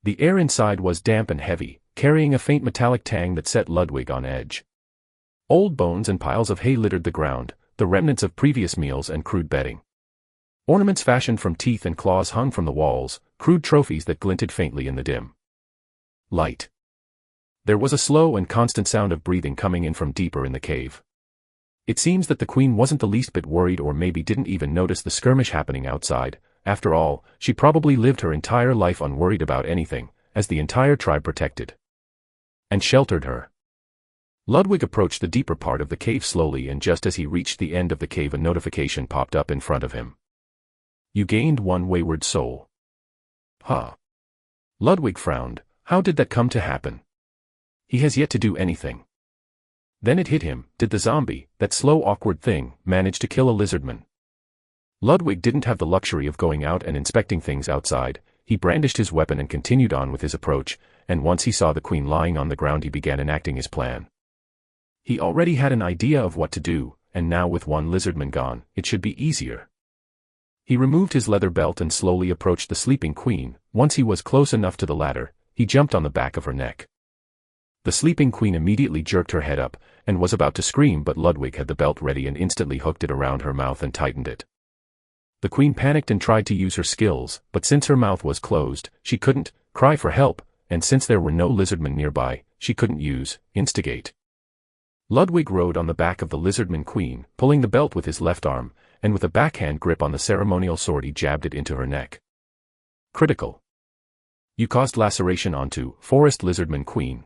The air inside was damp and heavy, carrying a faint metallic tang that set Ludwig on edge. Old bones and piles of hay littered the ground, the remnants of previous meals and crude bedding. Ornaments fashioned from teeth and claws hung from the walls, crude trophies that glinted faintly in the dim light. There was a slow and constant sound of breathing coming in from deeper in the cave. It seems that the queen wasn't the least bit worried or maybe didn't even notice the skirmish happening outside. After all, she probably lived her entire life unworried about anything, as the entire tribe protected and sheltered her. Ludwig approached the deeper part of the cave slowly and just as he reached the end of the cave a notification popped up in front of him. "You gained one wayward soul." Huh. Ludwig frowned. How did that come to happen? He has yet to do anything. Then it hit him, did the zombie, that slow awkward thing, manage to kill a lizardman? Ludwig didn't have the luxury of going out and inspecting things outside. He brandished his weapon and continued on with his approach, and once he saw the queen lying on the ground he began enacting his plan. He already had an idea of what to do, and now with one lizardman gone, it should be easier. He removed his leather belt and slowly approached the sleeping queen. Once he was close enough to the ladder, he jumped on the back of her neck. The sleeping queen immediately jerked her head up, and was about to scream but Ludwig had the belt ready and instantly hooked it around her mouth and tightened it. The queen panicked and tried to use her skills, but since her mouth was closed, she couldn't cry for help, and since there were no lizardmen nearby, she couldn't use instigate. Ludwig rode on the back of the lizardman queen, pulling the belt with his left arm, and with a backhand grip on the ceremonial sword he jabbed it into her neck. Critical. You caused laceration onto forest lizardman queen.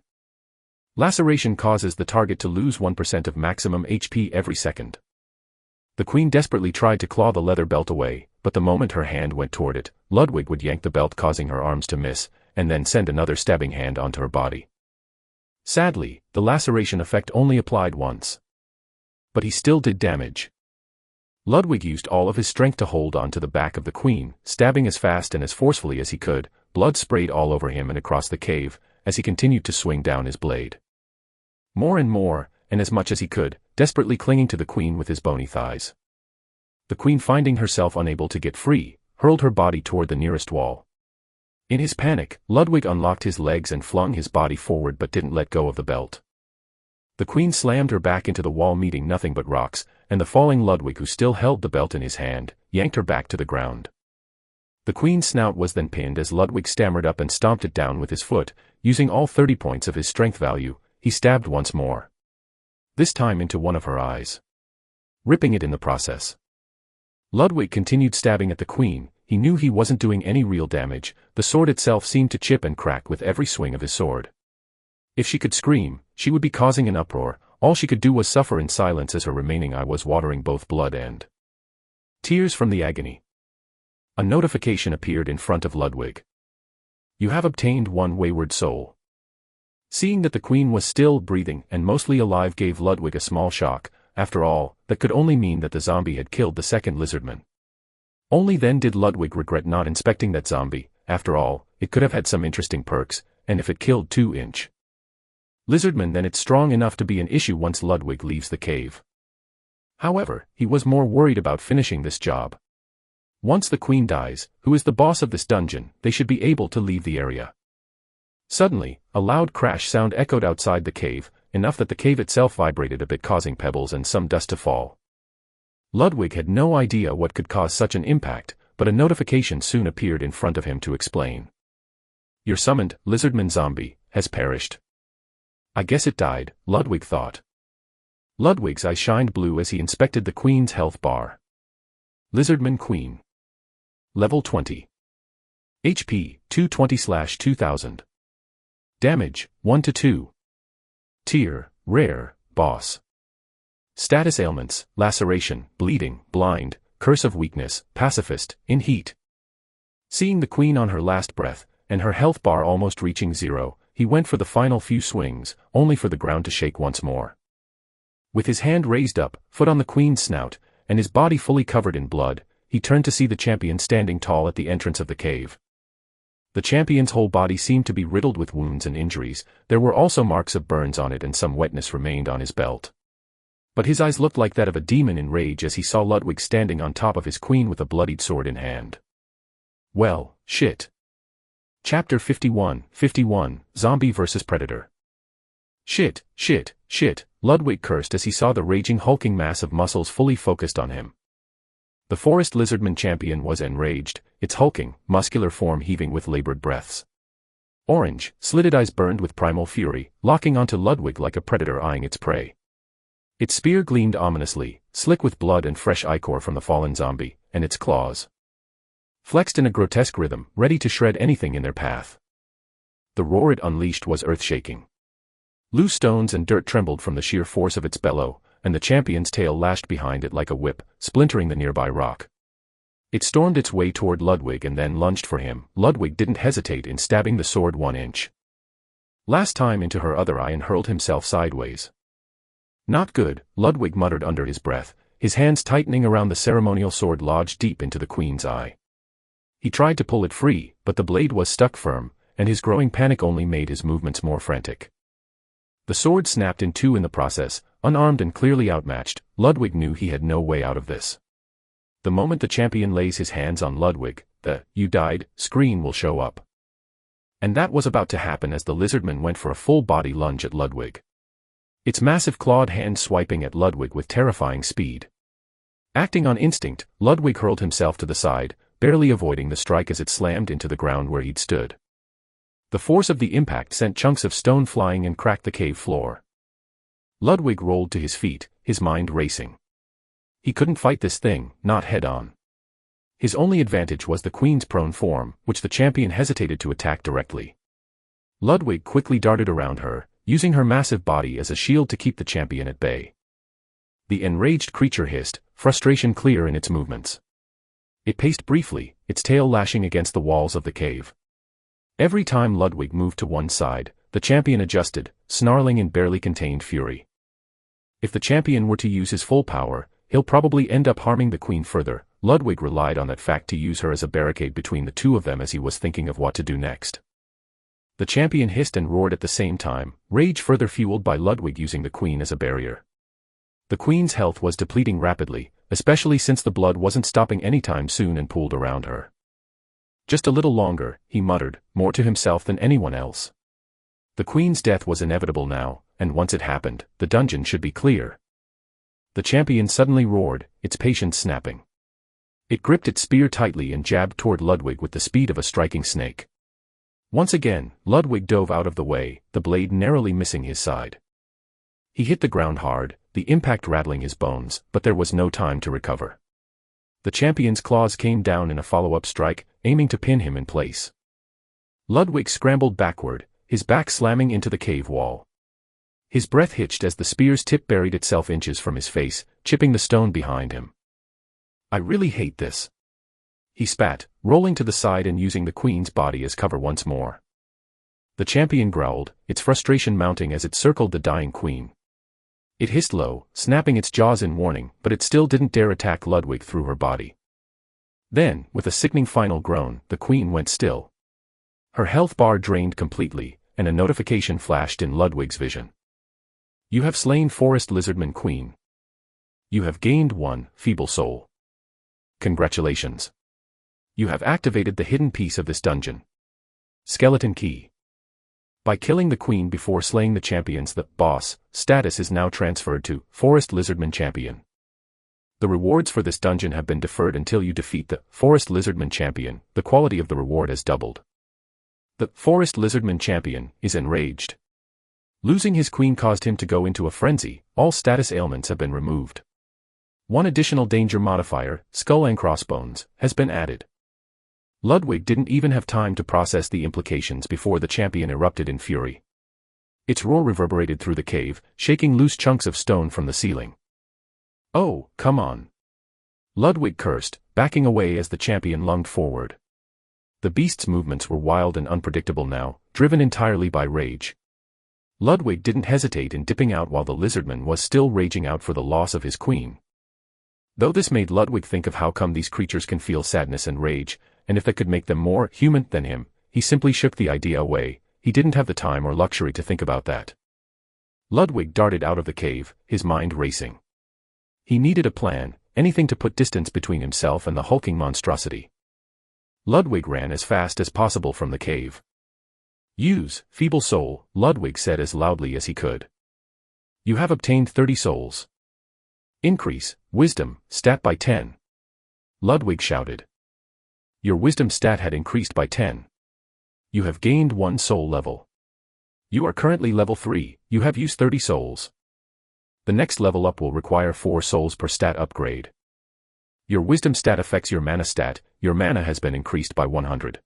Laceration causes the target to lose 1% of maximum HP every second. The queen desperately tried to claw the leather belt away, but the moment her hand went toward it, Ludwig would yank the belt causing her arms to miss, and then send another stabbing hand onto her body. Sadly, the laceration effect only applied once. But he still did damage. Ludwig used all of his strength to hold on to the back of the queen, stabbing as fast and as forcefully as he could. Blood sprayed all over him and across the cave, as he continued to swing down his blade. More and more, and as much as he could, desperately clinging to the queen with his bony thighs. The queen, finding herself unable to get free, hurled her body toward the nearest wall. In his panic, Ludwig unlocked his legs and flung his body forward but didn't let go of the belt. The queen slammed her back into the wall meeting nothing but rocks, and the falling Ludwig, who still held the belt in his hand, yanked her back to the ground. The queen's snout was then pinned as Ludwig stammered up and stomped it down with his foot. Using all 30 points of his strength value, he stabbed once more. This time into one of her eyes, ripping it in the process. Ludwig continued stabbing at the queen. He knew he wasn't doing any real damage. The sword itself seemed to chip and crack with every swing of his sword. If she could scream, she would be causing an uproar. All she could do was suffer in silence as her remaining eye was watering both blood and tears from the agony. A notification appeared in front of Ludwig. You have obtained one wayward soul. Seeing that the queen was still breathing and mostly alive gave Ludwig a small shock. After all, that could only mean that the zombie had killed the second lizardman. Only then did Ludwig regret not inspecting that zombie. After all, it could have had some interesting perks, and if it killed 2-inch lizardmen then it's strong enough to be an issue once Ludwig leaves the cave. However, he was more worried about finishing this job. Once the queen dies, who is the boss of this dungeon, they should be able to leave the area. Suddenly, a loud crash sound echoed outside the cave, enough that the cave itself vibrated a bit, causing pebbles and some dust to fall. Ludwig had no idea what could cause such an impact, but a notification soon appeared in front of him to explain. Your summoned, lizardman zombie, has perished. I guess it died, Ludwig thought. Ludwig's eyes shined blue as he inspected the Queen's health bar. Lizardman Queen. Level 20. HP, 220/2000. Damage, 1 to 2. Tier, Rare, Boss. Status ailments, laceration, bleeding, blind, curse of weakness, pacifist, in heat. Seeing the Queen on her last breath, and her health bar almost reaching 0, he went for the final few swings, only for the ground to shake once more. With his hand raised up, foot on the Queen's snout, and his body fully covered in blood, he turned to see the champion standing tall at the entrance of the cave. The champion's whole body seemed to be riddled with wounds and injuries. There were also marks of burns on it and some wetness remained on his belt. But his eyes looked like that of a demon in rage as he saw Ludwig standing on top of his Queen with a bloodied sword in hand. Well, shit. Chapter 51, Zombie vs. Predator. Shit, Ludwig cursed as he saw the raging hulking mass of muscles fully focused on him. The forest lizardman champion was enraged, its hulking, muscular form heaving with labored breaths. Orange, slitted eyes burned with primal fury, locking onto Ludwig like a predator eyeing its prey. Its spear gleamed ominously, slick with blood and fresh ichor from the fallen zombie, and its claws flexed in a grotesque rhythm, ready to shred anything in their path. The roar it unleashed was earth-shaking. Loose stones and dirt trembled from the sheer force of its bellow, and the champion's tail lashed behind it like a whip, splintering the nearby rock. It stormed its way toward Ludwig and then lunged for him. Ludwig didn't hesitate in stabbing the sword 1 inch. Last time into her other eye and hurled himself sideways. Not good, Ludwig muttered under his breath, his hands tightening around the ceremonial sword lodged deep into the Queen's eye. He tried to pull it free, but the blade was stuck firm, and his growing panic only made his movements more frantic. The sword snapped in two in the process. Unarmed and clearly outmatched, Ludwig knew he had no way out of this. The moment the champion lays his hands on Ludwig, the "you died" screen will show up. And that was about to happen as the lizardman went for a full-body lunge at Ludwig. Its massive clawed hand swiping at Ludwig with terrifying speed. Acting on instinct, Ludwig hurled himself to the side, barely avoiding the strike as it slammed into the ground where he'd stood. The force of the impact sent chunks of stone flying and cracked the cave floor. Ludwig rolled to his feet, his mind racing. He couldn't fight this thing, not head-on. His only advantage was the Queen's prone form, which the champion hesitated to attack directly. Ludwig quickly darted around her, using her massive body as a shield to keep the champion at bay. The enraged creature hissed, frustration clear in its movements. It paced briefly, its tail lashing against the walls of the cave. Every time Ludwig moved to one side, the champion adjusted, snarling in barely contained fury. If the champion were to use his full power, he'll probably end up harming the Queen further. Ludwig relied on that fact to use her as a barricade between the two of them as he was thinking of what to do next. The champion hissed and roared at the same time, rage further fueled by Ludwig using the Queen as a barrier. The Queen's health was depleting rapidly, especially since the blood wasn't stopping anytime soon and pooled around her. Just a little longer, he muttered, more to himself than anyone else. The Queen's death was inevitable now, and once it happened, the dungeon should be clear. The champion suddenly roared, its patience snapping. It gripped its spear tightly and jabbed toward Ludwig with the speed of a striking snake. Once again, Ludwig dove out of the way, the blade narrowly missing his side. He hit the ground hard, the impact rattling his bones, but there was no time to recover. The champion's claws came down in a follow-up strike, aiming to pin him in place. Ludwig scrambled backward, his back slamming into the cave wall. His breath hitched as the spear's tip buried itself inches from his face, chipping the stone behind him. I really hate this. He spat, rolling to the side and using the Queen's body as cover once more. The champion growled, its frustration mounting as it circled the dying Queen. It hissed low, snapping its jaws in warning, but it still didn't dare attack Ludwig through her body. Then, with a sickening final groan, the Queen went still. Her health bar drained completely, and a notification flashed in Ludwig's vision. You have slain Forest Lizardman Queen. You have gained 1 feeble soul. Congratulations. You have activated the hidden piece of this dungeon. Skeleton key. By killing the queen before slaying the champions, the boss status is now transferred to Forest Lizardman Champion. The rewards for this dungeon have been deferred until you defeat the Forest Lizardman Champion. The quality of the reward has doubled. The Forest Lizardman Champion is enraged. Losing his queen caused him to go into a frenzy. All status ailments have been removed. One additional danger modifier, Skull and Crossbones, has been added. Ludwig didn't even have time to process the implications before the champion erupted in fury. Its roar reverberated through the cave, shaking loose chunks of stone from the ceiling. "Oh, come on!" Ludwig cursed, backing away as the champion lunged forward. The beast's movements were wild and unpredictable now, driven entirely by rage. Ludwig didn't hesitate in dipping out while the lizardman was still raging out for the loss of his queen. Though this made Ludwig think of how come these creatures can feel sadness and rage, and if that could make them more human than him, he simply shook the idea away. He didn't have the time or luxury to think about that. Ludwig darted out of the cave, his mind racing. He needed a plan, anything to put distance between himself and the hulking monstrosity. Ludwig ran as fast as possible from the cave. "Use, feeble soul," Ludwig said as loudly as he could. "You have obtained 30 souls. Increase, wisdom, stat by 10. Ludwig shouted. Your wisdom stat had increased by 10. You have gained 1 soul level. You are currently level 3, you have used 30 souls. The next level up will require 4 souls per stat upgrade. Your wisdom stat affects your mana stat. Your mana has been increased by 100.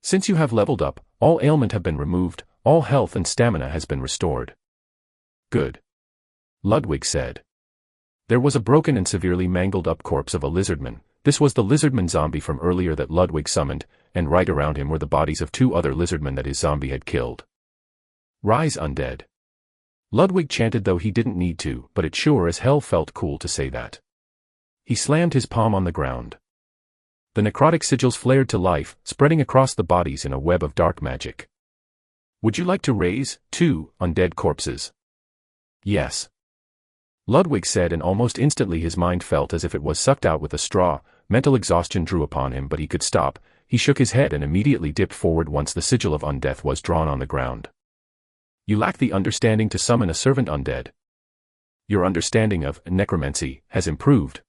Since you have leveled up, all ailment have been removed, all health and stamina has been restored. Good. Ludwig said. There was a broken and severely mangled up corpse of a lizardman. This was the lizardman zombie from earlier that Ludwig summoned, and right around him were the bodies of 2 other lizardmen that his zombie had killed. Rise, undead. Ludwig chanted, though he didn't need to, but it sure as hell felt cool to say that. He slammed his palm on the ground. The necrotic sigils flared to life, spreading across the bodies in a web of dark magic. Would you like to raise 2 undead corpses? Yes. Ludwig said, and almost instantly his mind felt as if it was sucked out with a straw. Mental exhaustion drew upon him, but he could stop. He shook his head and immediately dipped forward once the sigil of undeath was drawn on the ground. You lack the understanding to summon a servant undead. Your understanding of necromancy has improved.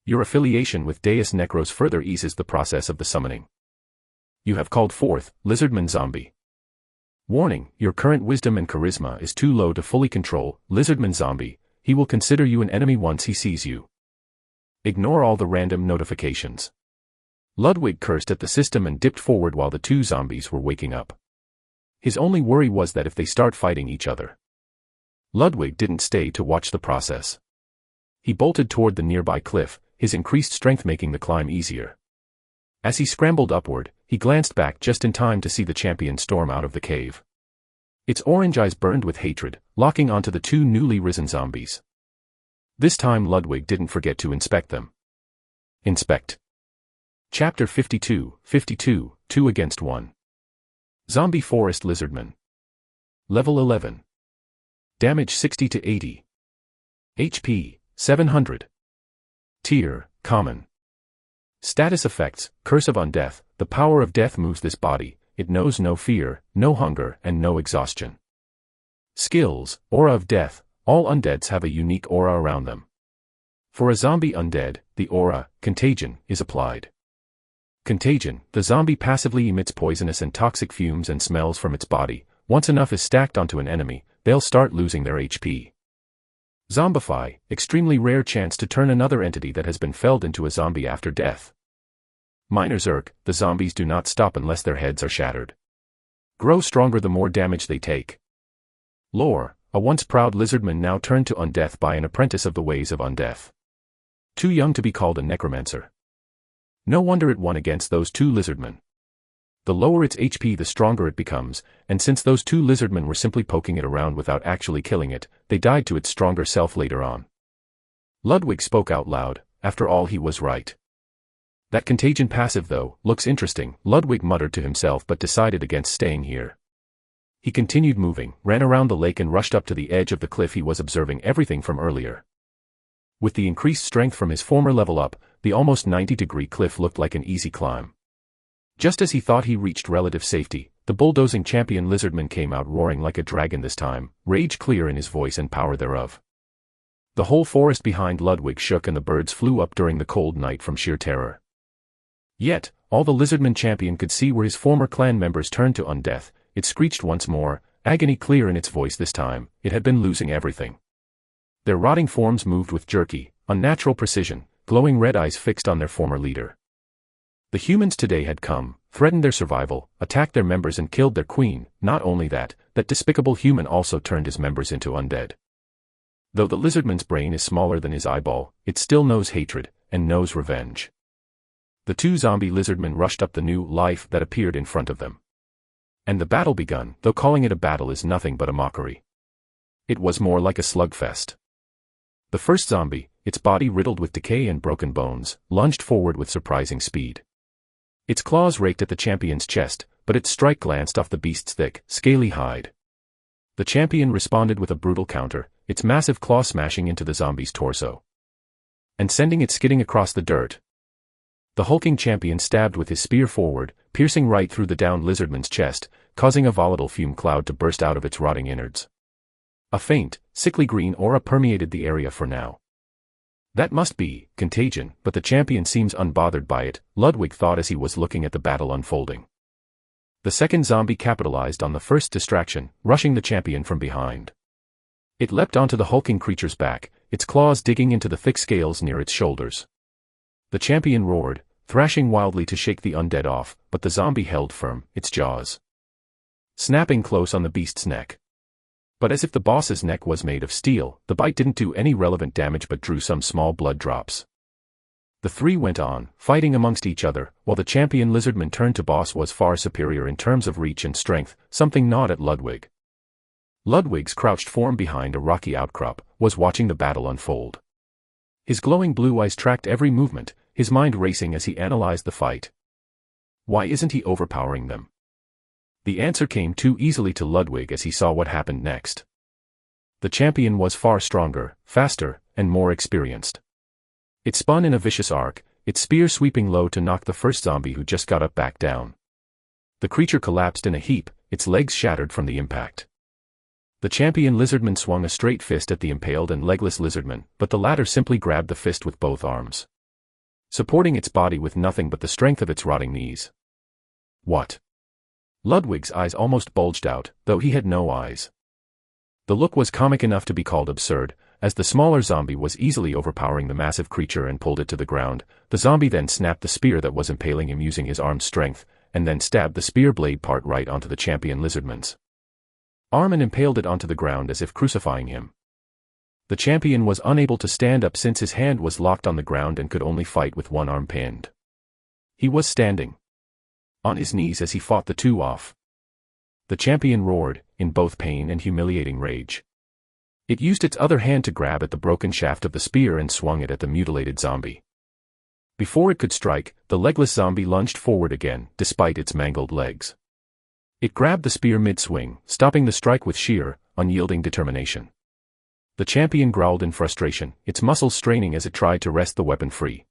Your affiliation with Deus Necros further eases the process of the summoning. You have called forth Lizardman Zombie. Warning, your current wisdom and charisma is too low to fully control Lizardman Zombie. He will consider you an enemy once he sees you. Ignore all the random notifications. Ludwig cursed at the system and dipped forward while the 2 zombies were waking up. His only worry was that if they start fighting each other. Ludwig didn't stay to watch the process. He bolted toward the nearby cliff, his increased strength making the climb easier. As he scrambled upward, he glanced back just in time to see the champion storm out of the cave. Its orange eyes burned with hatred, locking onto the 2 newly risen zombies. This time Ludwig didn't forget to inspect them. Inspect. Chapter 52, 2 against 1. Zombie Forest Lizardman. Level 11. Damage 60 to 80. HP, 700. Tier, Common. Status effects, Curse of Undeath. The power of death moves this body. It knows no fear, no hunger, and no exhaustion. Skills, Aura of Death. All undeads have a unique aura around them. For a zombie undead, the aura, Contagion, is applied. Contagion, the zombie passively emits poisonous and toxic fumes and smells from its body. Once enough is stacked onto an enemy, they'll start losing their HP. Zombify, extremely rare chance to turn another entity that has been felled into a zombie after death. Minor Zerk, the zombies do not stop unless their heads are shattered. Grow stronger the more damage they take. Lore, a once proud lizardman now turned to undeath by an apprentice of the ways of undeath. Too young to be called a necromancer. No wonder it won against those 2 lizardmen. The lower its HP the stronger it becomes, and since those 2 lizardmen were simply poking it around without actually killing it, they died to its stronger self later on. Ludwig spoke out loud. After all, he was right. That contagion passive, though, looks interesting, Ludwig muttered to himself, but decided against staying here. He continued moving, ran around the lake and rushed up to the edge of the cliff. He was observing everything from earlier. With the increased strength from his former level up, the almost 90-degree cliff looked like an easy climb. Just as he thought he reached relative safety, The bulldozing champion lizardman came out roaring like a dragon this time, rage clear in his voice and power thereof. The whole forest behind Ludwig shook and the birds flew up during the cold night from sheer terror. Yet, all the lizardman champion could see were his former clan members turned to undeath. It screeched once more, agony clear in its voice this time. It had been losing everything. Their rotting forms moved with jerky, unnatural precision, glowing red eyes fixed on their former leader. The humans today had come, threatened their survival, attacked their members and killed their queen. Not only that despicable human also turned his members into undead. Though the lizardman's brain is smaller than his eyeball, it still knows hatred, and knows revenge. The two zombie lizardmen rushed up the new life that appeared in front of them. And the battle begun, though calling it a battle is nothing but a mockery. It was more like a slugfest. The first zombie, its body riddled with decay and broken bones, lunged forward with surprising speed. Its claws raked at the champion's chest, but its strike glanced off the beast's thick, scaly hide. The champion responded with a brutal counter, its massive claw smashing into the zombie's torso and sending it skidding across the dirt. The hulking champion stabbed with his spear forward, piercing right through the downed lizardman's chest, causing a volatile fume cloud to burst out of its rotting innards. A faint, sickly green aura permeated the area for now. That must be contagion, but the champion seems unbothered by it, Ludwig thought as he was looking at the battle unfolding. The second zombie capitalized on the first distraction, rushing the champion from behind. It leapt onto the hulking creature's back, its claws digging into the thick scales near its shoulders. The champion roared, thrashing wildly to shake the undead off, but the zombie held firm, its jaws snapping close on the beast's neck. But as if the boss's neck was made of steel, the bite didn't do any relevant damage but drew some small blood drops. The three went on, fighting amongst each other, while the champion lizardman turned to boss was far superior in terms of reach and strength. Something gnawed at Ludwig. Ludwig's crouched form behind a rocky outcrop, was watching the battle unfold. His glowing blue eyes tracked every movement, his mind racing as he analyzed the fight. Why isn't he overpowering them? The answer came too easily to Ludwig as he saw what happened next. The champion was far stronger, faster, and more experienced. It spun in a vicious arc, its spear sweeping low to knock the first zombie who just got up back down. The creature collapsed in a heap, its legs shattered from the impact. The champion lizardman swung a straight fist at the impaled and legless lizardman, but the latter simply grabbed the fist with both arms, supporting its body with nothing but the strength of its rotting knees. What? Ludwig's eyes almost bulged out, though he had no eyes. The look was comic enough to be called absurd, as the smaller zombie was easily overpowering the massive creature and pulled it to the ground. The zombie then snapped the spear that was impaling him using his arm's strength, and then stabbed the spear blade part right onto the champion lizardman's arm and impaled it onto the ground as if crucifying him. The champion was unable to stand up since his hand was locked on the ground and could only fight with one arm pinned. He was standing on his knees as he fought the two off. The champion roared, in both pain and humiliating rage. It used its other hand to grab at the broken shaft of the spear and swung it at the mutilated zombie. Before it could strike, the legless zombie lunged forward again, despite its mangled legs. It grabbed the spear mid-swing, stopping the strike with sheer, unyielding determination. The champion growled in frustration, its muscles straining as it tried to wrest the weapon free.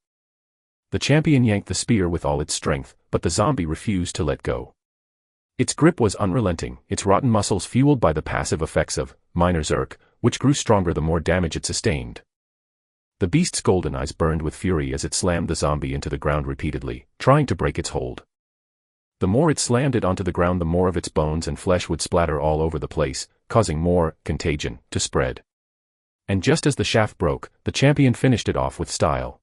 The champion yanked the spear with all its strength, but the zombie refused to let go. Its grip was unrelenting, its rotten muscles fueled by the passive effects of Miner's Irk, which grew stronger the more damage it sustained. The beast's golden eyes burned with fury as it slammed the zombie into the ground repeatedly, trying to break its hold. The more it slammed it onto the ground, the more of its bones and flesh would splatter all over the place, causing more contagion to spread. And just as the shaft broke, the champion finished it off with style.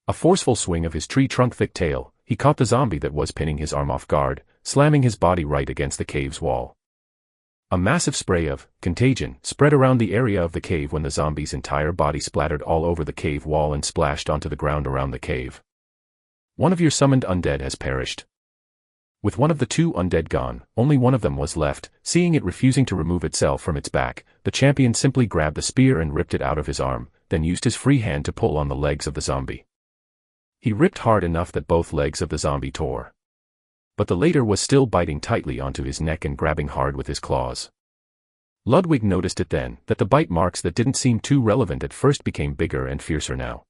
A forceful swing of his tree-trunk-thick tail, he caught the zombie that was pinning his arm off guard, slamming his body right against the cave's wall. A massive spray of contagion spread around the area of the cave when the zombie's entire body splattered all over the cave wall and splashed onto the ground around the cave. One of your summoned undead has perished. With one of the two undead gone, only one of them was left. Seeing it refusing to remove itself from its back, the champion simply grabbed the spear and ripped it out of his arm, then used his free hand to pull on the legs of the zombie. He ripped hard enough that both legs of the zombie tore. But the latter was still biting tightly onto his neck and grabbing hard with his claws. Ludwig noticed it then, that the bite marks that didn't seem too relevant at first became bigger and fiercer now.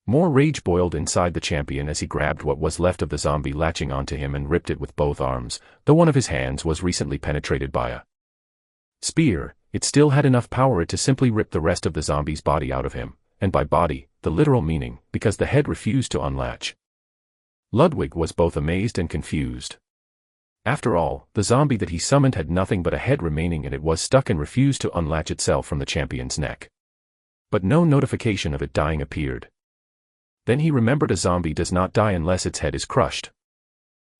More rage boiled inside the champion as he grabbed what was left of the zombie latching onto him and ripped it with both arms, though one of his hands was recently penetrated by a spear. It still had enough power to simply rip the rest of the zombie's body out of him, and by body, the literal meaning, because the head refused to unlatch. Ludwig was both amazed and confused. After all, the zombie that he summoned had nothing but a head remaining, and it was stuck and refused to unlatch itself from the champion's neck. But no notification of it dying appeared. Then he remembered a zombie does not die unless its head is crushed.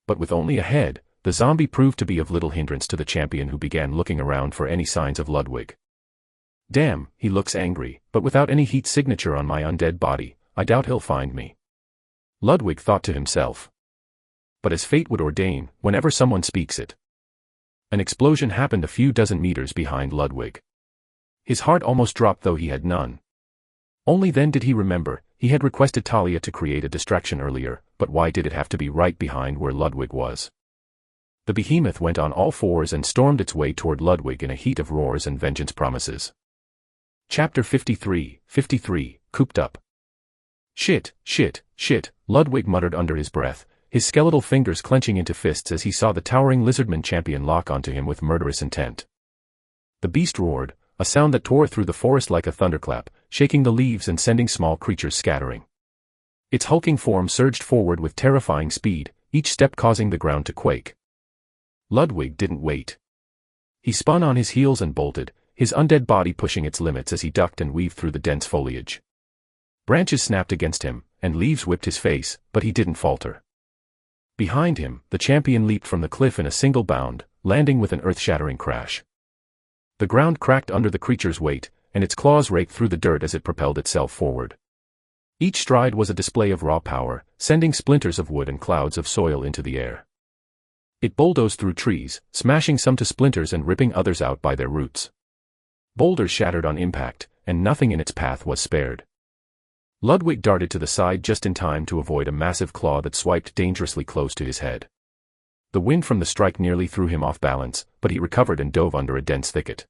But with only a head, the zombie proved to be of little hindrance to the champion, who began looking around for any signs of Ludwig. Damn, he looks angry, but without any heat signature on my undead body, I doubt he'll find me. Ludwig thought to himself. But as fate would ordain, whenever someone speaks it. An explosion happened a few dozen meters behind Ludwig. His heart almost dropped, though he had none. Only then did he remember, he had requested Talia to create a distraction earlier, but why did it have to be right behind where Ludwig was? The behemoth went on all fours and stormed its way toward Ludwig in a heat of roars and vengeance promises. Chapter 53, Cooped Up. Shit, Ludwig muttered under his breath, his skeletal fingers clenching into fists as he saw the towering lizardman champion lock onto him with murderous intent. The beast roared, a sound that tore through the forest like a thunderclap, shaking the leaves and sending small creatures scattering. Its hulking form surged forward with terrifying speed, each step causing the ground to quake. Ludwig didn't wait. He spun on his heels and bolted, his undead body pushing its limits as he ducked and weaved through the dense foliage. Branches snapped against him, and leaves whipped his face, but he didn't falter. Behind him, the champion leaped from the cliff in a single bound, landing with an earth-shattering crash. The ground cracked under the creature's weight, and its claws raked through the dirt as it propelled itself forward. Each stride was a display of raw power, sending splinters of wood and clouds of soil into the air. It bulldozed through trees, smashing some to splinters and ripping others out by their roots. Boulders shattered on impact, and nothing in its path was spared. Ludwig darted to the side just in time to avoid a massive claw that swiped dangerously close to his head. The wind from the strike nearly threw him off balance, but he recovered and dove under a dense thicket.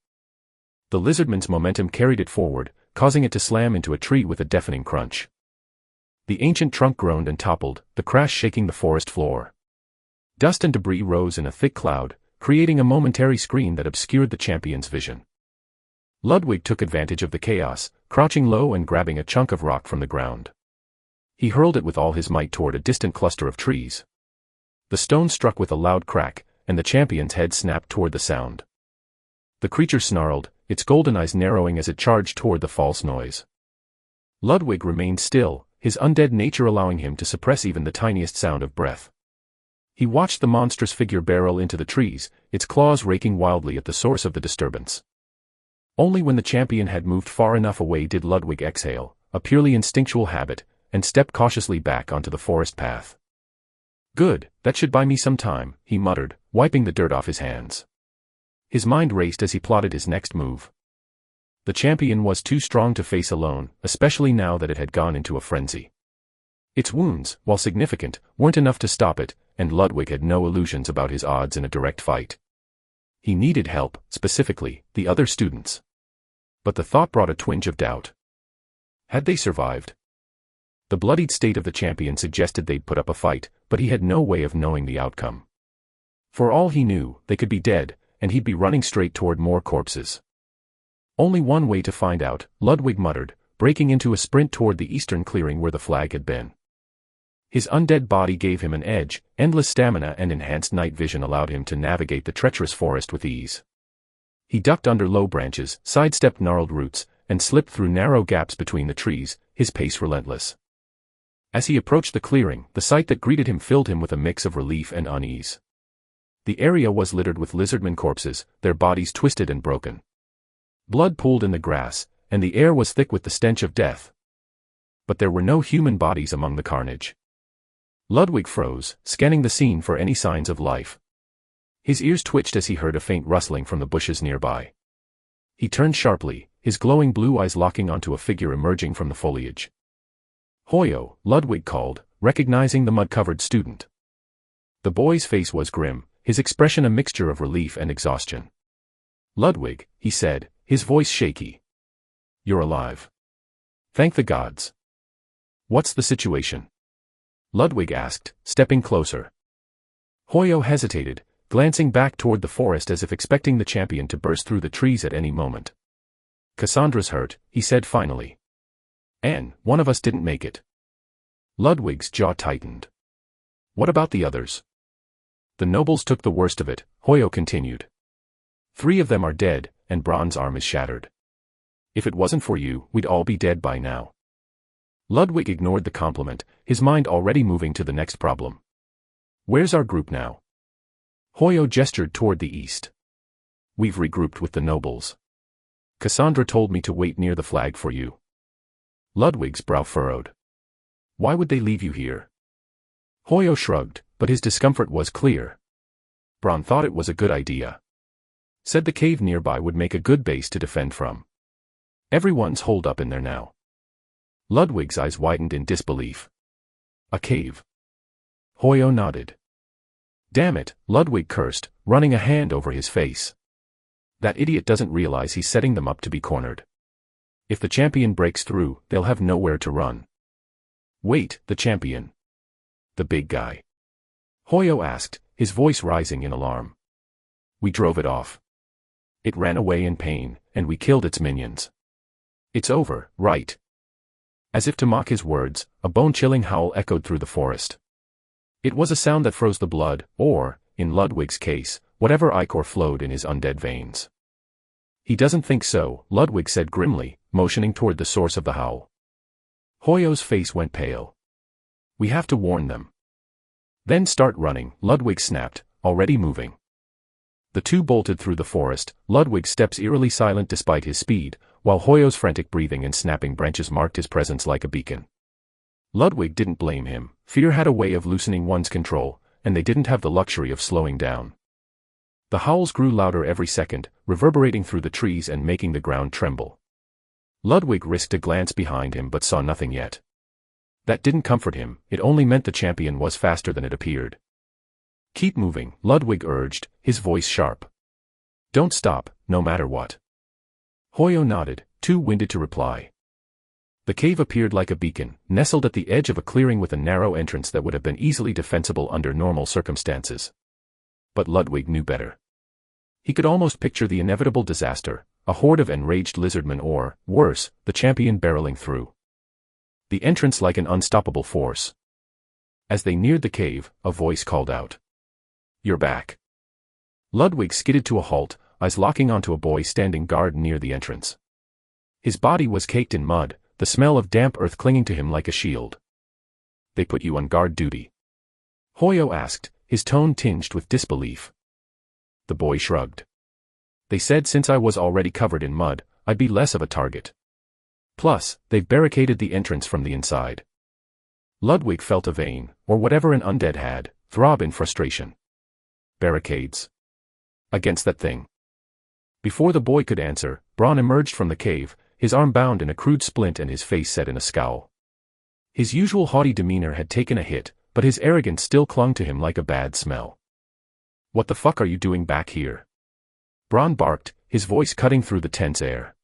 The lizardman's momentum carried it forward, causing it to slam into a tree with a deafening crunch. The ancient trunk groaned and toppled, the crash shaking the forest floor. Dust and debris rose in a thick cloud, creating a momentary screen that obscured the champion's vision. Ludwig took advantage of the chaos, crouching low and grabbing a chunk of rock from the ground. He hurled it with all his might toward a distant cluster of trees. The stone struck with a loud crack, and the champion's head snapped toward the sound. The creature snarled, its golden eyes narrowing as it charged toward the false noise. Ludwig remained still, his undead nature allowing him to suppress even the tiniest sound of breath. He watched the monstrous figure barrel into the trees, its claws raking wildly at the source of the disturbance. Only when the champion had moved far enough away did Ludwig exhale, a purely instinctual habit, and step cautiously back onto the forest path. Good, that should buy me some time, he muttered, wiping the dirt off his hands. His mind raced as he plotted his next move. The champion was too strong to face alone, especially now that it had gone into a frenzy. Its wounds, while significant, weren't enough to stop it, and Ludwig had no illusions about his odds in a direct fight. He needed help, specifically, the other students. But the thought brought a twinge of doubt. Had they survived? The bloodied state of the champion suggested they'd put up a fight, but he had no way of knowing the outcome. For all he knew, they could be dead, and he'd be running straight toward more corpses. Only one way to find out, Ludwig muttered, breaking into a sprint toward the eastern clearing where the flag had been. His undead body gave him an edge, endless stamina and enhanced night vision allowed him to navigate the treacherous forest with ease. He ducked under low branches, sidestepped gnarled roots, and slipped through narrow gaps between the trees, his pace relentless. As he approached the clearing, the sight that greeted him filled him with a mix of relief and unease. The area was littered with lizardman corpses, their bodies twisted and broken. Blood pooled in the grass, and the air was thick with the stench of death. But there were no human bodies among the carnage. Ludwig froze, scanning the scene for any signs of life. His ears twitched as he heard a faint rustling from the bushes nearby. He turned sharply, his glowing blue eyes locking onto a figure emerging from the foliage. "Hoyo," Ludwig called, recognizing the mud-covered student. The boy's face was grim, his expression a mixture of relief and exhaustion. "Ludwig," he said, his voice shaky. "You're alive. Thank the gods." What's the situation? Ludwig asked, stepping closer. Hoyo hesitated, glancing back toward the forest as if expecting the champion to burst through the trees at any moment. Cassandra's hurt, he said finally. And one of us didn't make it. Ludwig's jaw tightened. What about the others? The nobles took the worst of it, Hoyo continued. 3 of them are dead, and Bronn's arm is shattered. If it wasn't for you, we'd all be dead by now. Ludwig ignored the compliment, his mind already moving to the next problem. Where's our group now? Hoyo gestured toward the east. We've regrouped with the nobles. Cassandra told me to wait near the flag for you. Ludwig's brow furrowed. Why would they leave you here? Hoyo shrugged, but his discomfort was clear. Bronn thought it was a good idea. Said the cave nearby would make a good base to defend from. Everyone's holed up in there now. Ludwig's eyes widened in disbelief. A cave. Hoyo nodded. Damn it, Ludwig cursed, running a hand over his face. That idiot doesn't realize he's setting them up to be cornered. If the champion breaks through, they'll have nowhere to run. Wait, the champion. The big guy. Hoyo asked, his voice rising in alarm. We drove it off. It ran away in pain, and we killed its minions. It's over, right? As if to mock his words, a bone-chilling howl echoed through the forest. It was a sound that froze the blood, or, in Ludwig's case, whatever ichor flowed in his undead veins. He doesn't think so, Ludwig said grimly, motioning toward the source of the howl. Hoyo's face went pale. We have to warn them. Then start running, Ludwig snapped, already moving. The 2 bolted through the forest, Ludwig's steps eerily silent despite his speed, while Hoyo's frantic breathing and snapping branches marked his presence like a beacon. Ludwig didn't blame him, fear had a way of loosening one's control, and they didn't have the luxury of slowing down. The howls grew louder every second, reverberating through the trees and making the ground tremble. Ludwig risked a glance behind him but saw nothing yet. That didn't comfort him, it only meant the champion was faster than it appeared. Keep moving, Ludwig urged, his voice sharp. Don't stop, no matter what. Hoyo nodded, too winded to reply. The cave appeared like a beacon, nestled at the edge of a clearing with a narrow entrance that would have been easily defensible under normal circumstances. But Ludwig knew better. He could almost picture the inevitable disaster, a horde of enraged lizardmen or, worse, the champion barreling through the entrance like an unstoppable force. As they neared the cave, a voice called out. You're back. Ludwig skidded to a halt, eyes locking onto a boy standing guard near the entrance. His body was caked in mud, the smell of damp earth clinging to him like a shield. They put you on guard duty? Hoyo asked, his tone tinged with disbelief. The boy shrugged. They said since I was already covered in mud, I'd be less of a target. Plus, they've barricaded the entrance from the inside. Ludwig felt a vein, or whatever an undead had, throb in frustration. Barricades. Against that thing. Before the boy could answer, Bronn emerged from the cave, his arm bound in a crude splint and his face set in a scowl. His usual haughty demeanor had taken a hit, but his arrogance still clung to him like a bad smell. What the fuck are you doing back here? Bronn barked, his voice cutting through the tense air.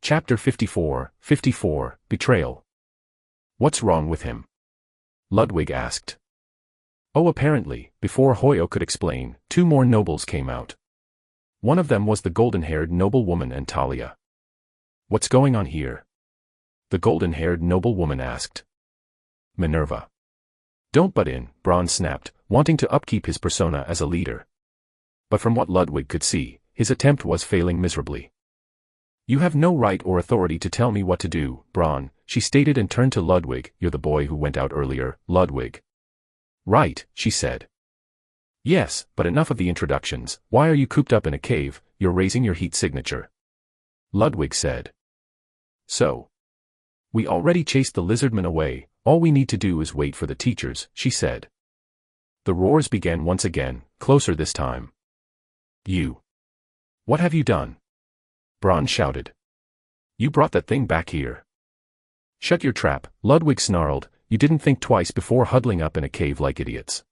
Chapter 54, Betrayal. What's wrong with him? Ludwig asked. Oh, apparently, before Hoyo could explain, 2 more nobles came out. One of them was the golden-haired noblewoman and Talia. What's going on here? The golden-haired noblewoman asked. Minerva. Don't butt in, Bronn snapped, wanting to upkeep his persona as a leader. But from what Ludwig could see, his attempt was failing miserably. You have no right or authority to tell me what to do, Bronn, she stated and turned to Ludwig. You're the boy who went out earlier, Ludwig. Right, she said. Yes, but enough of the introductions. Why are you cooped up in a cave? You're raising your heat signature. Ludwig said. So. We already chased the lizardmen away, all we need to do is wait for the teachers, she said. The roars began once again, closer this time. You. What have you done? Bronn shouted. You brought that thing back here. Shut your trap, Ludwig snarled, you didn't think twice before huddling up in a cave like idiots.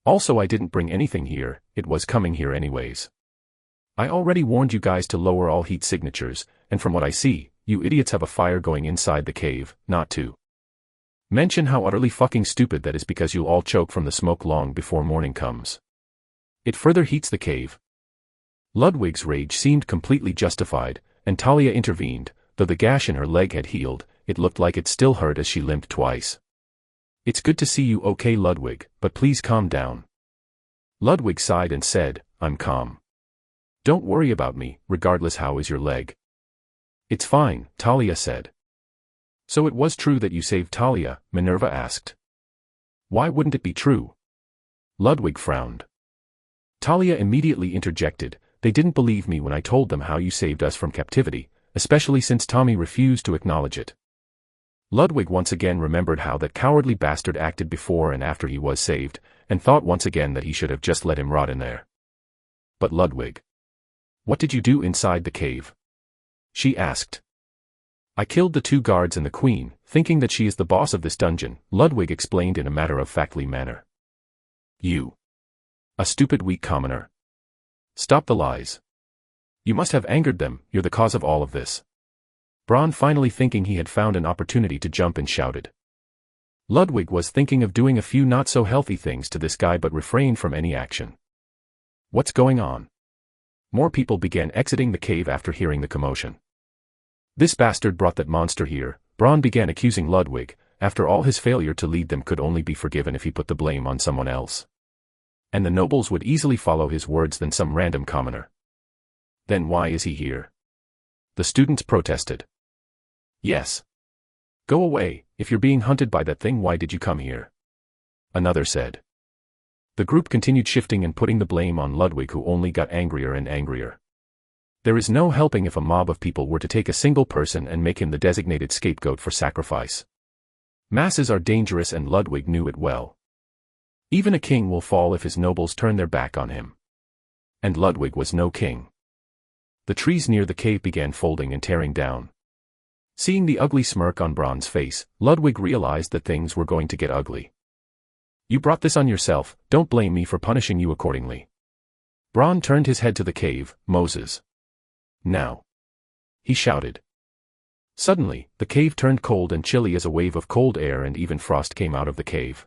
Also, I didn't bring anything here, it was coming here anyways. I already warned you guys to lower all heat signatures, and from what I see, you idiots have a fire going inside the cave, not to Mention how utterly fucking stupid that is because you'll all choke from the smoke long before morning comes. It further heats the cave. Ludwig's rage seemed completely justified, and Talia intervened. Though the gash in her leg had healed, it looked like it still hurt as she limped twice. It's good to see you okay, Ludwig, but please calm down. Ludwig sighed and said, I'm calm. Don't worry about me, regardless. How is your leg? It's fine, Talia said. So it was true that you saved Talia? Minerva asked. Why wouldn't it be true? Ludwig frowned. Talia immediately interjected, they didn't believe me when I told them how you saved us from captivity, especially since Tommy refused to acknowledge it. Ludwig once again remembered how that cowardly bastard acted before and after he was saved, and thought once again that he should have just let him rot in there. But Ludwig, what did you do inside the cave? She asked. I killed the 2 guards and the queen, thinking that she is the boss of this dungeon, Ludwig explained in a matter-of-factly manner. You. A stupid weak commoner. Stop the lies. You must have angered them, you're the cause of all of this. Braun, finally thinking he had found an opportunity to jump, and shouted. Ludwig was thinking of doing a few not-so-healthy things to this guy but refrained from any action. What's going on? More people began exiting the cave after hearing the commotion. This bastard brought that monster here, Braun began accusing Ludwig. After all, his failure to lead them could only be forgiven if he put the blame on someone else. And the nobles would easily follow his words than some random commoner. Then why is he here? The students protested. Yes. Go away, if you're being hunted by that thing, why did you come here? Another said. The group continued shifting and putting the blame on Ludwig, who only got angrier and angrier. There is no helping if a mob of people were to take a single person and make him the designated scapegoat for sacrifice. Masses are dangerous, and Ludwig knew it well. Even a king will fall if his nobles turn their back on him. And Ludwig was no king. The trees near the cave began folding and tearing down. Seeing the ugly smirk on Braun's face, Ludwig realized that things were going to get ugly. You brought this on yourself, don't blame me for punishing you accordingly. Braun turned his head to the cave. Moses. Now. He shouted. Suddenly, the cave turned cold and chilly as a wave of cold air and even frost came out of the cave.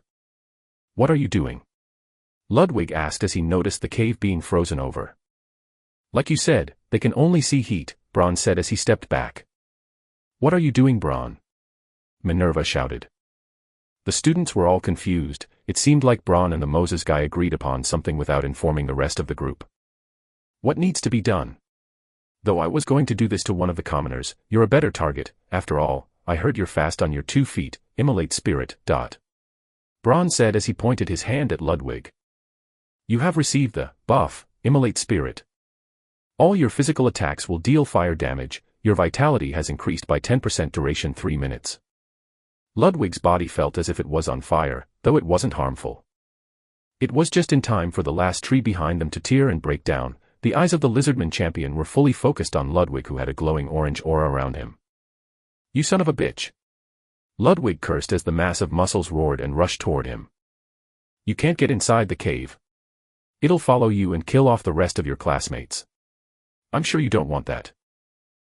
What are you doing? Ludwig asked as he noticed the cave being frozen over. Like you said, they can only see heat, Braun said as he stepped back. What are you doing, Braun? Minerva shouted. The students were all confused. It seemed like Braun and the Moses guy agreed upon something without informing the rest of the group. What needs to be done? Though I was going to do this to one of the commoners, you're a better target. After all, I heard you're fast on your 2 feet, immolate spirit. Braun said as he pointed his hand at Ludwig. You have received the buff, immolate spirit. All your physical attacks will deal fire damage. Your vitality has increased by 10%, duration 3 minutes. Ludwig's body felt as if it was on fire, though it wasn't harmful. It was just in time for the last tree behind them to tear and break down. The eyes of the Lizardman champion were fully focused on Ludwig, who had a glowing orange aura around him. You son of a bitch. Ludwig cursed as the mass of muscles roared and rushed toward him. You can't get inside the cave. It'll follow you and kill off the rest of your classmates. I'm sure you don't want that.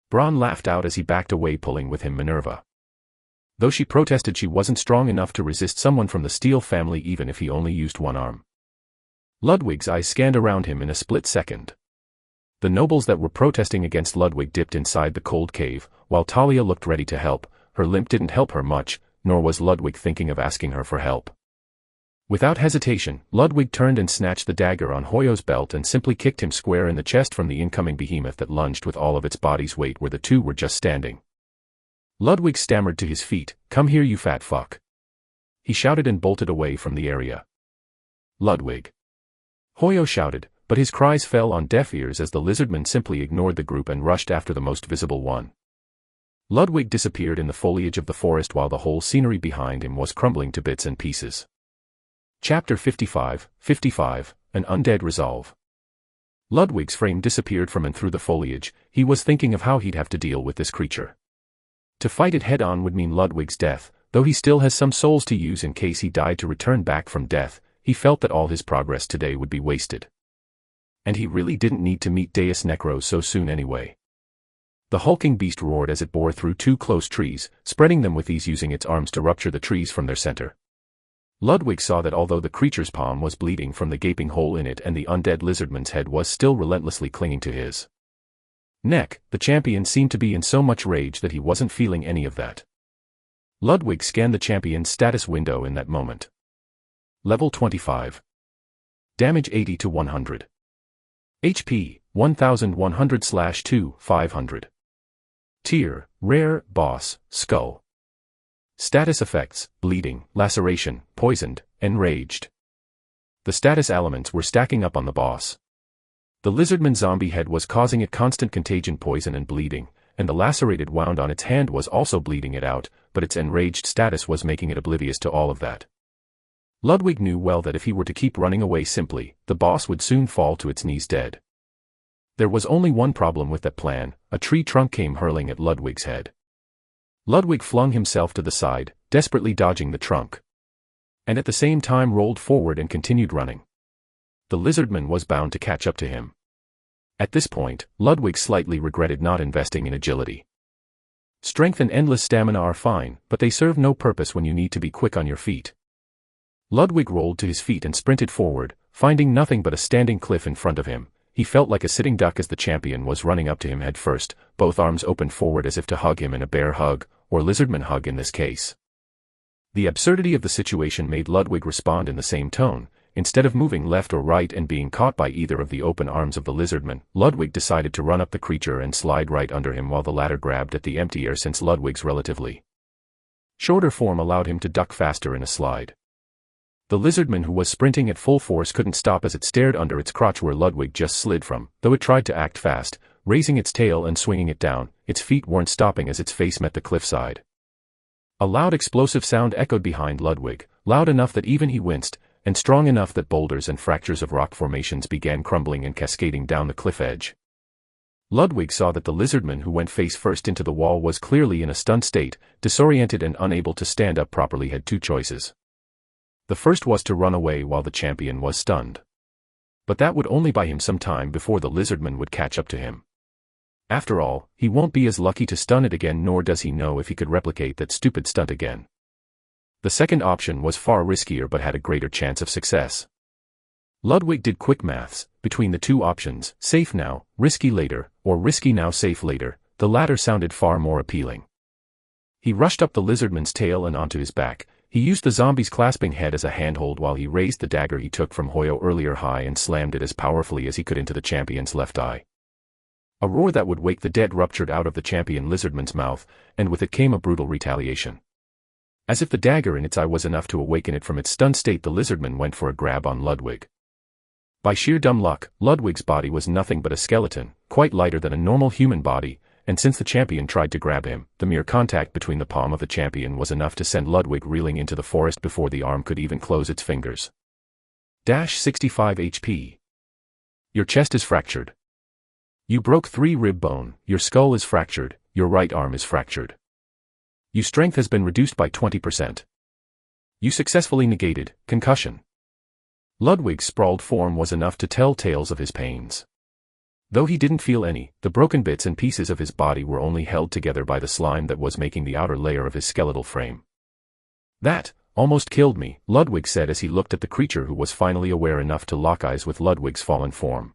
Braun laughed out as he backed away, pulling with him Minerva. Though she protested, she wasn't strong enough to resist someone from the Steel family even if he only used one arm. Ludwig's eyes scanned around him in a split second. The nobles that were protesting against Ludwig dipped inside the cold cave, while Talia looked ready to help. Her limp didn't help her much, nor was Ludwig thinking of asking her for help. Without hesitation, Ludwig turned and snatched the dagger on Hoyo's belt and simply kicked him square in the chest from the incoming behemoth that lunged with all of its body's weight where the two were just standing. Ludwig stammered to his feet. Come here, you fat fuck. He shouted and bolted away from the area. Ludwig. Hoyo shouted, but his cries fell on deaf ears as the Lizardman simply ignored the group and rushed after the most visible one. Ludwig disappeared in the foliage of the forest while the whole scenery behind him was crumbling to bits and pieces. Chapter 55, An Undead Resolve. Ludwig's frame disappeared from and through the foliage. He was thinking of how he'd have to deal with this creature. To fight it head-on would mean Ludwig's death, though he still has some souls to use in case he died to return back from death. He felt that all his progress today would be wasted. And he really didn't need to meet Deus Necros so soon anyway. The hulking beast roared as it bore through two close trees, spreading them with ease, using its arms to rupture the trees from their center. Ludwig saw that although the creature's palm was bleeding from the gaping hole in it and the undead lizardman's head was still relentlessly clinging to his neck, the champion seemed to be in so much rage that he wasn't feeling any of that. Ludwig scanned the champion's status window in that moment. Level 25. Damage 80 to 100. HP, 1100/2, 500. Tier, Rare, Boss, Skull. Status effects, bleeding, laceration, poisoned, enraged. The status elements were stacking up on the boss. The lizardman zombie head was causing it constant contagion, poison and bleeding, and the lacerated wound on its hand was also bleeding it out, but its enraged status was making it oblivious to all of that. Ludwig knew well that if he were to keep running away simply, the boss would soon fall to its knees dead. There was only one problem with that plan: a tree trunk came hurling at Ludwig's head. Ludwig flung himself to the side, desperately dodging the trunk, and at the same time rolled forward and continued running. The lizardman was bound to catch up to him. At this point, Ludwig slightly regretted not investing in agility. Strength and endless stamina are fine, but they serve no purpose when you need to be quick on your feet. Ludwig rolled to his feet and sprinted forward, finding nothing but a standing cliff in front of him. He felt like a sitting duck as the champion was running up to him head first, both arms open forward as if to hug him in a bear hug, or lizardman hug in this case. The absurdity of the situation made Ludwig respond in the same tone. Instead of moving left or right and being caught by either of the open arms of the lizardman, Ludwig decided to run up the creature and slide right under him while the latter grabbed at the empty air, since Ludwig's relatively shorter form allowed him to duck faster in a slide. The lizardman, who was sprinting at full force, couldn't stop as it stared under its crotch where Ludwig just slid from, though it tried to act fast, raising its tail and swinging it down. Its feet weren't stopping as its face met the cliffside. A loud explosive sound echoed behind Ludwig, loud enough that even he winced, and strong enough that boulders and fractures of rock formations began crumbling and cascading down the cliff edge. Ludwig saw that the lizardman, who went face first into the wall, was clearly in a stunned state, disoriented and unable to stand up properly. Had two choices. The first was to run away while the champion was stunned. But that would only buy him some time before the lizardman would catch up to him. After all, he won't be as lucky to stun it again, nor does he know if he could replicate that stupid stunt again. The second option was far riskier but had a greater chance of success. Ludwig did quick maths. Between the two options, safe now, risky later, or risky now, safe later, the latter sounded far more appealing. He rushed up the lizardman's tail and onto his back. He used the zombie's clasping head as a handhold while he raised the dagger he took from Hoyo earlier high and slammed it as powerfully as he could into the champion's left eye. A roar that would wake the dead ruptured out of the champion lizardman's mouth, and with it came a brutal retaliation. As if the dagger in its eye was enough to awaken it from its stunned state, the lizardman went for a grab on Ludwig. By sheer dumb luck, Ludwig's body was nothing but a skeleton, quite lighter than a normal human body, and since the champion tried to grab him, the mere contact between the palm of the champion was enough to send Ludwig reeling into the forest before the arm could even close its fingers. 65 HP. Your chest is fractured. You broke 3 rib bone, your skull is fractured, your right arm is fractured. Your strength has been reduced by 20%. You successfully negated concussion. Ludwig's sprawled form was enough to tell tales of his pains. Though he didn't feel any, the broken bits and pieces of his body were only held together by the slime that was making the outer layer of his skeletal frame. That almost killed me, Ludwig said as he looked at the creature, who was finally aware enough to lock eyes with Ludwig's fallen form.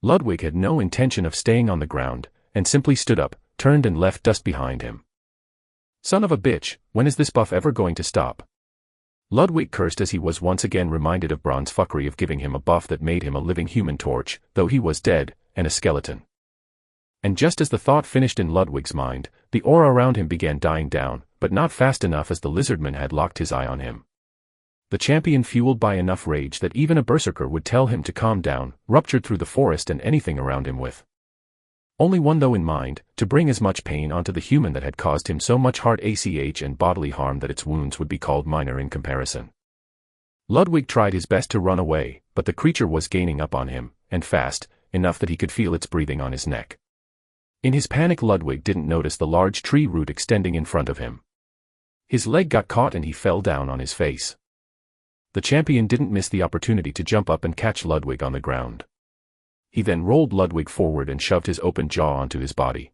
Ludwig had no intention of staying on the ground, and simply stood up, turned and left dust behind him. Son of a bitch, when is this buff ever going to stop? Ludwig cursed as he was once again reminded of Braun's fuckery of giving him a buff that made him a living human torch, though he was dead, and a skeleton. And just as the thought finished in Ludwig's mind, the aura around him began dying down, but not fast enough, as the lizardman had locked his eye on him. The champion, fueled by enough rage that even a berserker would tell him to calm down, ruptured through the forest and anything around him with only one though in mind: to bring as much pain onto the human that had caused him so much heart ach and bodily harm that its wounds would be called minor in comparison. Ludwig tried his best to run away, but the creature was gaining up on him, and fast enough that he could feel its breathing on his neck. In his panic, Ludwig didn't notice the large tree root extending in front of him. His leg got caught and he fell down on his face. The champion didn't miss the opportunity to jump up and catch Ludwig on the ground. He then rolled Ludwig forward and shoved his open jaw onto his body.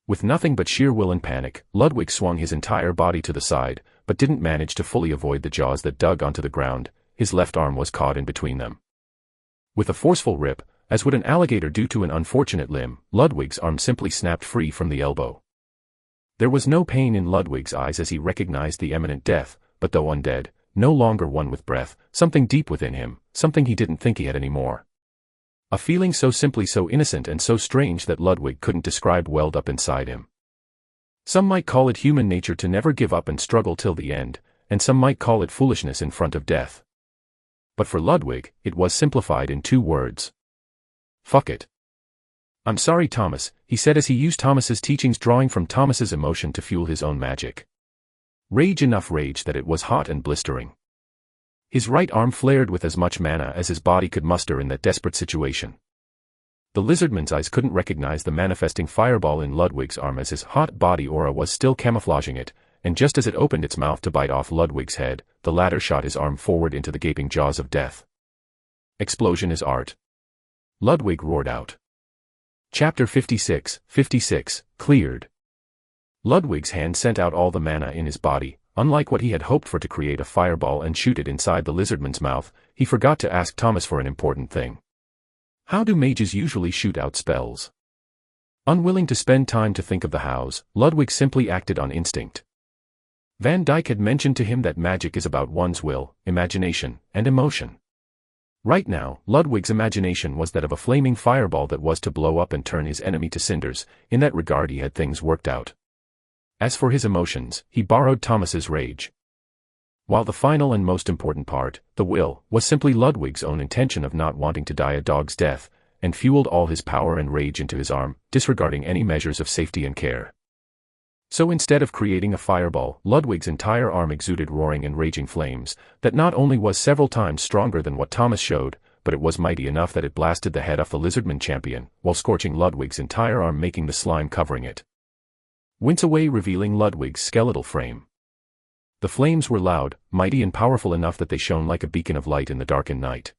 With nothing but sheer will and panic, Ludwig swung his entire body to the side, but didn't manage to fully avoid the jaws that dug onto the ground. His left arm was caught in between them. With a forceful rip, as would an alligator do to an unfortunate limb, Ludwig's arm simply snapped free from the elbow. There was no pain in Ludwig's eyes as he recognized the imminent death, but though undead, no longer one with breath, something deep within him, something he didn't think he had anymore. A feeling so simply so innocent and so strange that Ludwig couldn't describe welled up inside him. Some might call it human nature to never give up and struggle till the end, and some might call it foolishness in front of death. But for Ludwig, it was simplified in 2 words. Fuck it. I'm sorry, Thomas, he said as he used Thomas's teachings, drawing from Thomas's emotion to fuel his own magic. Rage, enough rage that it was hot and blistering. His right arm flared with as much mana as his body could muster in that desperate situation. The lizardman's eyes couldn't recognize the manifesting fireball in Ludwig's arm as his hot body aura was still camouflaging it, and just as it opened its mouth to bite off Ludwig's head, the latter shot his arm forward into the gaping jaws of death. Explosion is art. Ludwig roared out. Chapter 56, Cleared. Ludwig's hand sent out all the mana in his body. Unlike what he had hoped for to create a fireball and shoot it inside the lizardman's mouth, he forgot to ask Thomas for an important thing. How do mages usually shoot out spells? Unwilling to spend time to think of the hows, Ludwig simply acted on instinct. Van Dyke had mentioned to him that magic is about one's will, imagination, and emotion. Right now, Ludwig's imagination was that of a flaming fireball that was to blow up and turn his enemy to cinders. In that regard he had things worked out. As for his emotions, he borrowed Thomas's rage. While the final and most important part, the will, was simply Ludwig's own intention of not wanting to die a dog's death, and fueled all his power and rage into his arm, disregarding any measures of safety and care. So instead of creating a fireball, Ludwig's entire arm exuded roaring and raging flames, that not only was several times stronger than what Thomas showed, but it was mighty enough that it blasted the head off the lizardman champion, while scorching Ludwig's entire arm, making the slime covering it wince away, revealing Ludwig's skeletal frame. The flames were loud, mighty and powerful enough that they shone like a beacon of light in the darkened night.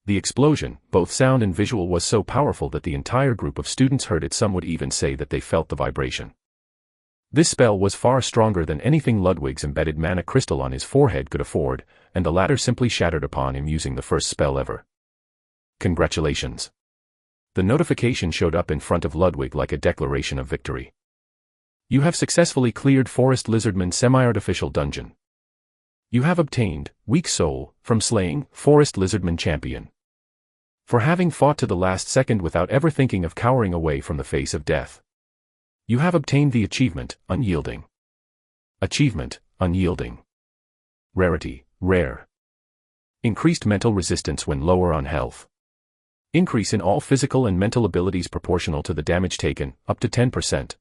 The explosion, both sound and visual, was so powerful that the entire group of students heard it. Some would even say that they felt the vibration. This spell was far stronger than anything Ludwig's embedded mana crystal on his forehead could afford, and the latter simply shattered upon him using the first spell ever. Congratulations. The notification showed up in front of Ludwig like a declaration of victory. You have successfully cleared Forest Lizardman Semi-Artificial Dungeon. You have obtained Weak Soul from slaying Forest Lizardman Champion. For having fought to the last second without ever thinking of cowering away from the face of death. You have obtained the achievement, Unyielding. Achievement, Unyielding. Rarity, Rare. Increased mental resistance when lower on health. Increase in all physical and mental abilities proportional to the damage taken, up to 10%.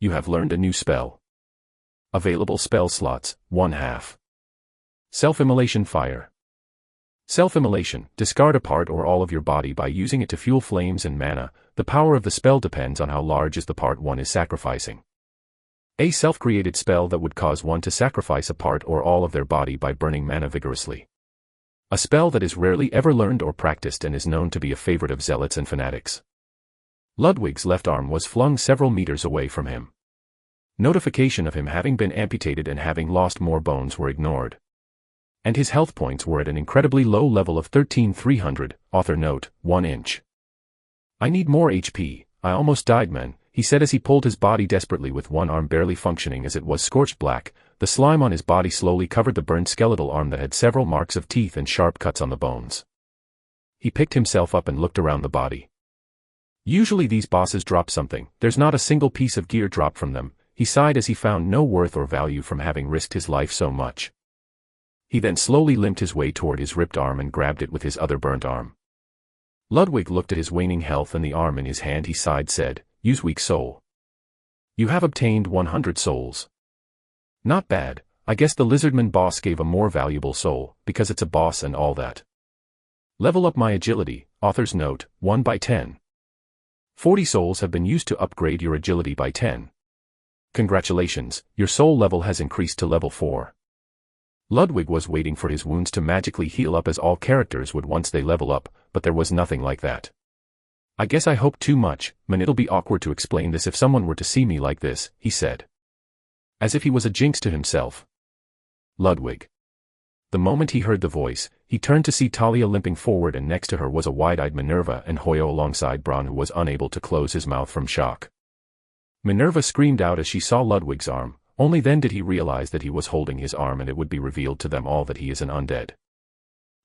You have learned a new spell. Available spell slots, 1/2. Self-Immolation Fire. Self-immolation, discard a part or all of your body by using it to fuel flames and mana. The power of the spell depends on how large is the part one is sacrificing. A self-created spell that would cause one to sacrifice a part or all of their body by burning mana vigorously. A spell that is rarely ever learned or practiced and is known to be a favorite of zealots and fanatics. Ludwig's left arm was flung several meters away from him. Notification of him having been amputated and having lost more bones were ignored. And his health points were at an incredibly low level of 13,300, author note, 1 inch. I need more HP, I almost died, man, he said as he pulled his body desperately with one arm barely functioning as it was scorched black. The slime on his body slowly covered the burned skeletal arm that had several marks of teeth and sharp cuts on the bones. He picked himself up and looked around the body. Usually these bosses drop something, there's not a single piece of gear dropped from them. He sighed as he found no worth or value from having risked his life so much. He then slowly limped his way toward his ripped arm and grabbed it with his other burnt arm. Ludwig looked at his waning health and the arm in his hand. He sighed, said, use Weak Soul. You have obtained 100 souls. Not bad, I guess the Lizardman boss gave a more valuable soul, because it's a boss and all that. Level up my agility, author's note, 1/10. 40 souls have been used to upgrade your agility by 10. Congratulations, your soul level has increased to level 4. Ludwig was waiting for his wounds to magically heal up as all characters would once they level up, but there was nothing like that. I guess I hope too much, man. It'll be awkward to explain this if someone were to see me like this, he said. As if he was a jinx to himself. Ludwig. The moment he heard the voice, he turned to see Talia limping forward, and next to her was a wide-eyed Minerva and Hoyo alongside Bron, who was unable to close his mouth from shock. Minerva screamed out as she saw Ludwig's arm. Only then did he realize that he was holding his arm, and it would be revealed to them all that he is an undead.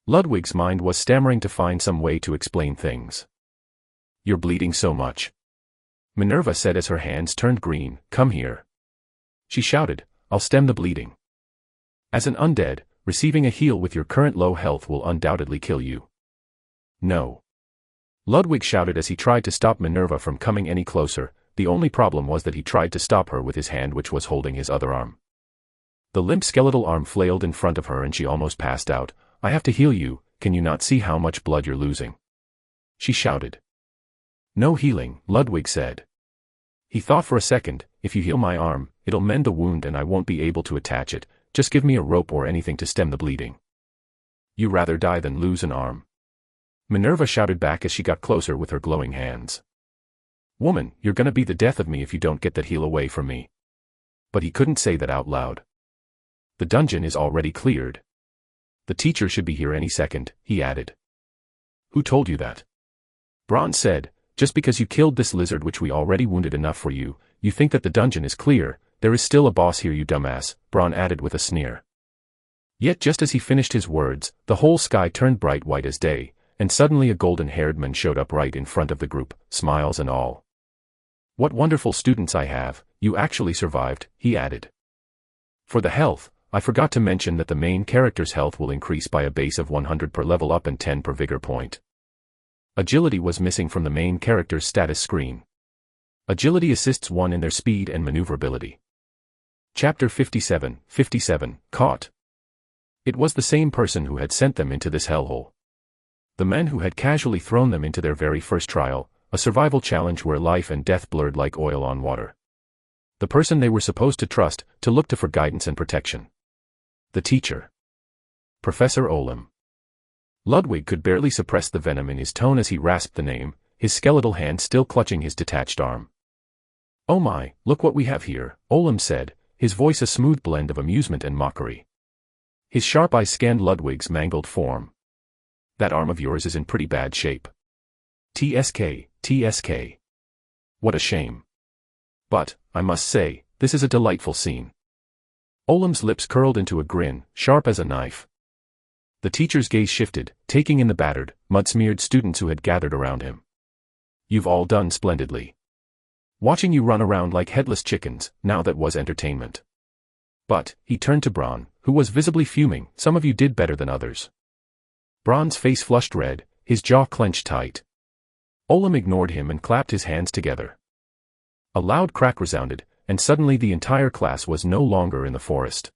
Ludwig's mind was stammering to find some way to explain things. You're bleeding so much, Minerva said as her hands turned green. Come here, she shouted. I'll stem the bleeding. As an undead, receiving a heal with your current low health will undoubtedly kill you. No, Ludwig shouted as he tried to stop Minerva from coming any closer. The only problem was that he tried to stop her with his hand, which was holding his other arm. The limp skeletal arm flailed in front of her and she almost passed out. I have to heal you, can you not see how much blood you're losing? She shouted. No healing, Ludwig said. He thought for a second. If you heal my arm, it'll mend the wound and I won't be able to attach it. Just give me a rope or anything to stem the bleeding. You rather die than lose an arm? Minerva shouted back as she got closer with her glowing hands. Woman, you're gonna be the death of me if you don't get that heal away from me. But he couldn't say that out loud. The dungeon is already cleared. The teacher should be here any second, he added. Who told you that? Bron said, just because you killed this lizard which we already wounded enough for you, you think that the dungeon is clear. There is still a boss here, you dumbass, Bron added with a sneer. Yet just as he finished his words, the whole sky turned bright white as day, and suddenly a golden-haired man showed up right in front of the group, smiles and all. What wonderful students I have, you actually survived, he added. For the health, I forgot to mention that the main character's health will increase by a base of 100 per level up and 10 per vigor point. Agility was missing from the main character's status screen. Agility assists one in their speed and maneuverability. Chapter 57, Caught. It was the same person who had sent them into this hellhole. The men who had casually thrown them into their very first trial, a survival challenge where life and death blurred like oil on water. The person they were supposed to trust, to look to for guidance and protection. The teacher. Professor Olim. Ludwig could barely suppress the venom in his tone as he rasped the name, his skeletal hand still clutching his detached arm. Oh my, look what we have here, Olim said, his voice a smooth blend of amusement and mockery. His sharp eyes scanned Ludwig's mangled form. That arm of yours is in pretty bad shape. TSK. What a shame. But, I must say, this is a delightful scene. Olim's lips curled into a grin, sharp as a knife. The teacher's gaze shifted, taking in the battered, mud-smeared students who had gathered around him. You've all done splendidly. Watching you run around like headless chickens, now that was entertainment. But, he turned to Bron, who was visibly fuming, some of you did better than others. Bron's face flushed red, his jaw clenched tight. Olim ignored him and clapped his hands together. A loud crack resounded, and suddenly the entire class was no longer in the forest.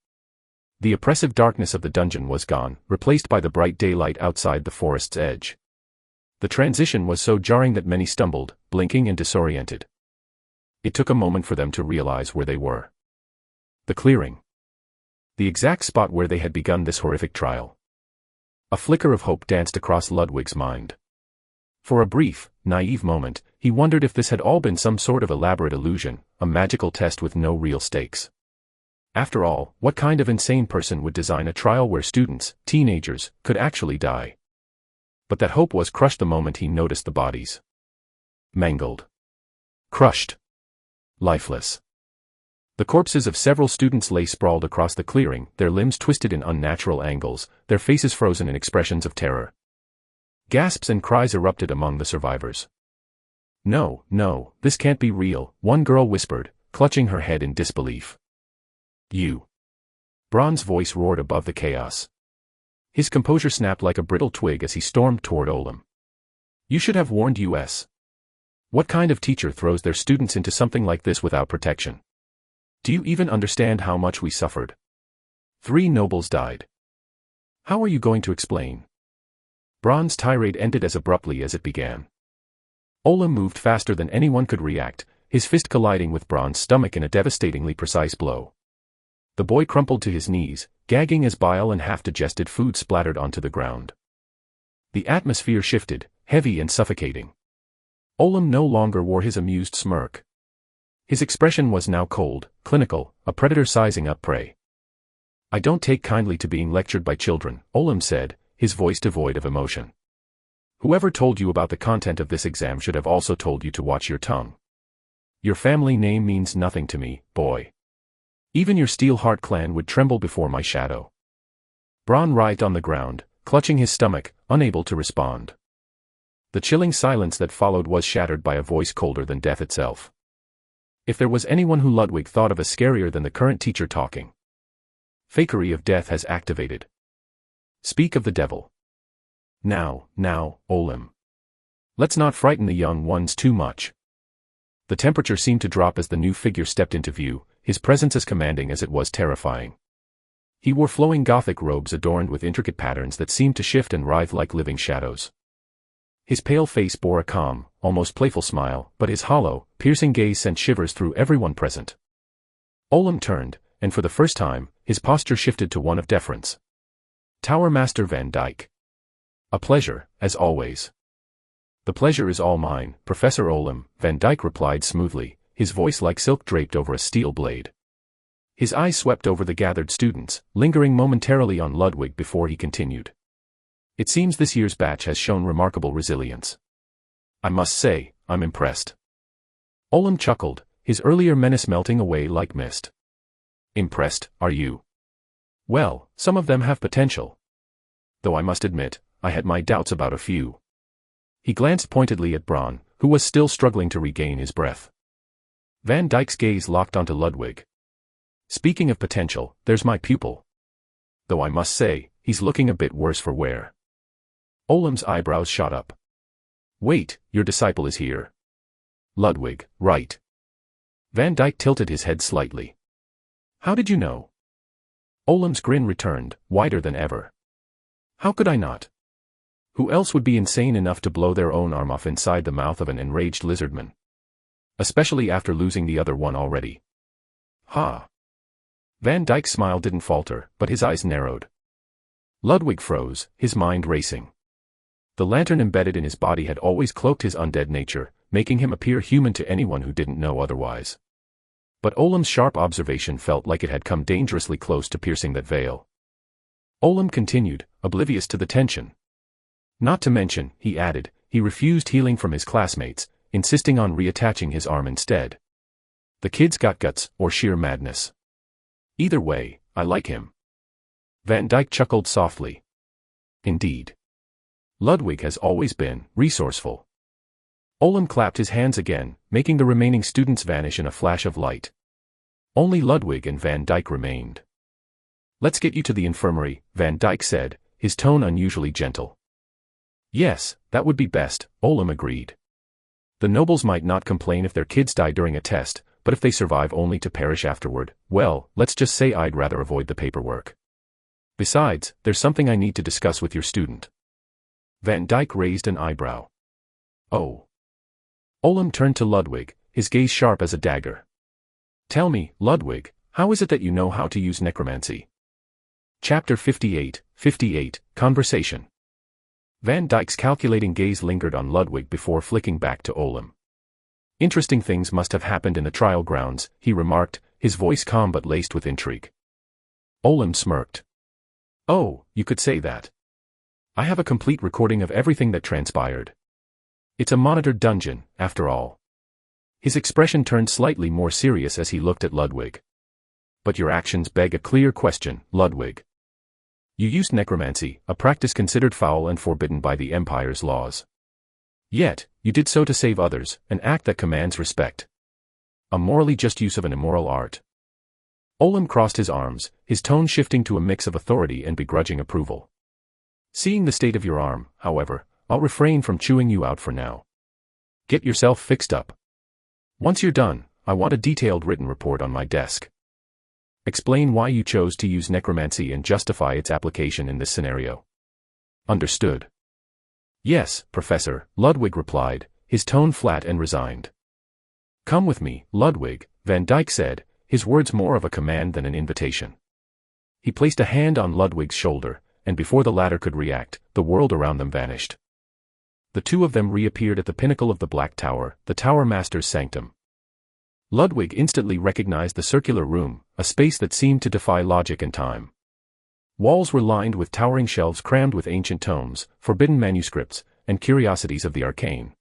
The oppressive darkness of the dungeon was gone, replaced by the bright daylight outside the forest's edge. The transition was so jarring that many stumbled, blinking and disoriented. It took a moment for them to realize where they were. The clearing. The exact spot where they had begun this horrific trial. A flicker of hope danced across Ludwig's mind. For a brief, naive moment, he wondered if this had all been some sort of elaborate illusion, a magical test with no real stakes. After all, what kind of insane person would design a trial where students, teenagers, could actually die? But that hope was crushed the moment he noticed the bodies. Mangled. Crushed. Lifeless. The corpses of several students lay sprawled across the clearing, their limbs twisted in unnatural angles, their faces frozen in expressions of terror. Gasps and cries erupted among the survivors. No, this can't be real, one girl whispered, clutching her head in disbelief. You. Bron's voice roared above the chaos. His composure snapped like a brittle twig as he stormed toward Olim. You should have warned us. What kind of teacher throws their students into something like this without protection? Do you even understand how much we suffered? 3 nobles died. How are you going to explain? Bron's tirade ended as abruptly as it began. Olim moved faster than anyone could react, his fist colliding with Bron's stomach in a devastatingly precise blow. The boy crumpled to his knees, gagging as bile and half-digested food splattered onto the ground. The atmosphere shifted, heavy and suffocating. Olam no longer wore his amused smirk. His expression was now cold, clinical, a predator sizing up prey. I don't take kindly to being lectured by children, Olam said, his voice devoid of emotion. Whoever told you about the content of this exam should have also told you to watch your tongue. Your family name means nothing to me, boy. Even your Steelheart clan would tremble before my shadow. Bron writhed on the ground, clutching his stomach, unable to respond. The chilling silence that followed was shattered by a voice colder than death itself. If there was anyone who Ludwig thought of as scarier than the current teacher talking. Fakery of death has activated. Speak of the devil. Now, Olam. Let's not frighten the young ones too much. The temperature seemed to drop as the new figure stepped into view, his presence as commanding as it was terrifying. He wore flowing Gothic robes adorned with intricate patterns that seemed to shift and writhe like living shadows. His pale face bore a calm, almost playful smile, but his hollow, piercing gaze sent shivers through everyone present. Olam turned, and for the first time, his posture shifted to one of deference. Tower Master Van Dyke. A pleasure, as always. The pleasure is all mine, Professor Olam, Van Dyke replied smoothly, his voice like silk draped over a steel blade. His eyes swept over the gathered students, lingering momentarily on Ludwig before he continued. It seems this year's batch has shown remarkable resilience. I must say, I'm impressed. Olam chuckled, his earlier menace melting away like mist. Impressed, are you? Well, some of them have potential. Though I must admit, I had my doubts about a few. He glanced pointedly at Bron, who was still struggling to regain his breath. Van Dyke's gaze locked onto Ludwig. Speaking of potential, there's my pupil. Though I must say, he's looking a bit worse for wear. Olam's eyebrows shot up. Wait, your disciple is here. Ludwig, right. Van Dyke tilted his head slightly. How did you know? Olam's grin returned, wider than ever. How could I not? Who else would be insane enough to blow their own arm off inside the mouth of an enraged lizardman? Especially after losing the other one already. Ha! Van Dyke's smile didn't falter, but his eyes narrowed. Ludwig froze, his mind racing. The lantern embedded in his body had always cloaked his undead nature, making him appear human to anyone who didn't know otherwise. But Olam's sharp observation felt like it had come dangerously close to piercing that veil. Olam continued, oblivious to the tension. Not to mention, he added, he refused healing from his classmates, insisting on reattaching his arm instead. The kid's got guts, or sheer madness. Either way, I like him. Van Dyke chuckled softly. Indeed. Ludwig has always been resourceful. Olam clapped his hands again, making the remaining students vanish in a flash of light. Only Ludwig and Van Dyke remained. Let's get you to the infirmary, Van Dyke said, his tone unusually gentle. Yes, that would be best, Olam agreed. The nobles might not complain if their kids die during a test, but if they survive only to perish afterward, well, let's just say I'd rather avoid the paperwork. Besides, there's something I need to discuss with your student. Van Dyke raised an eyebrow. Oh. Olam turned to Ludwig, his gaze sharp as a dagger. Tell me, Ludwig, how is it that you know how to use necromancy? Chapter 58, Conversation. Van Dyke's calculating gaze lingered on Ludwig before flicking back to Olam. Interesting things must have happened in the trial grounds, he remarked, his voice calm but laced with intrigue. Olam smirked. Oh, you could say that. I have a complete recording of everything that transpired. It's a monitored dungeon, after all. His expression turned slightly more serious as he looked at Ludwig. But your actions beg a clear question, Ludwig. You used necromancy, a practice considered foul and forbidden by the Empire's laws. Yet, you did so to save others, an act that commands respect. A morally just use of an immoral art. Olam crossed his arms, his tone shifting to a mix of authority and begrudging approval. Seeing the state of your arm, however, I'll refrain from chewing you out for now. Get yourself fixed up. Once you're done, I want a detailed written report on my desk. Explain why you chose to use necromancy and justify its application in this scenario. Understood. Yes, Professor, Ludwig replied, his tone flat and resigned. Come with me, Ludwig, Van Dyke said, his words more of a command than an invitation. He placed a hand on Ludwig's shoulder, and before the latter could react, the world around them vanished. The two of them reappeared at the pinnacle of the Black Tower, the Tower Master's sanctum. Ludwig instantly recognized the circular room, a space that seemed to defy logic and time. Walls were lined with towering shelves crammed with ancient tomes, forbidden manuscripts, and curiosities of the arcane.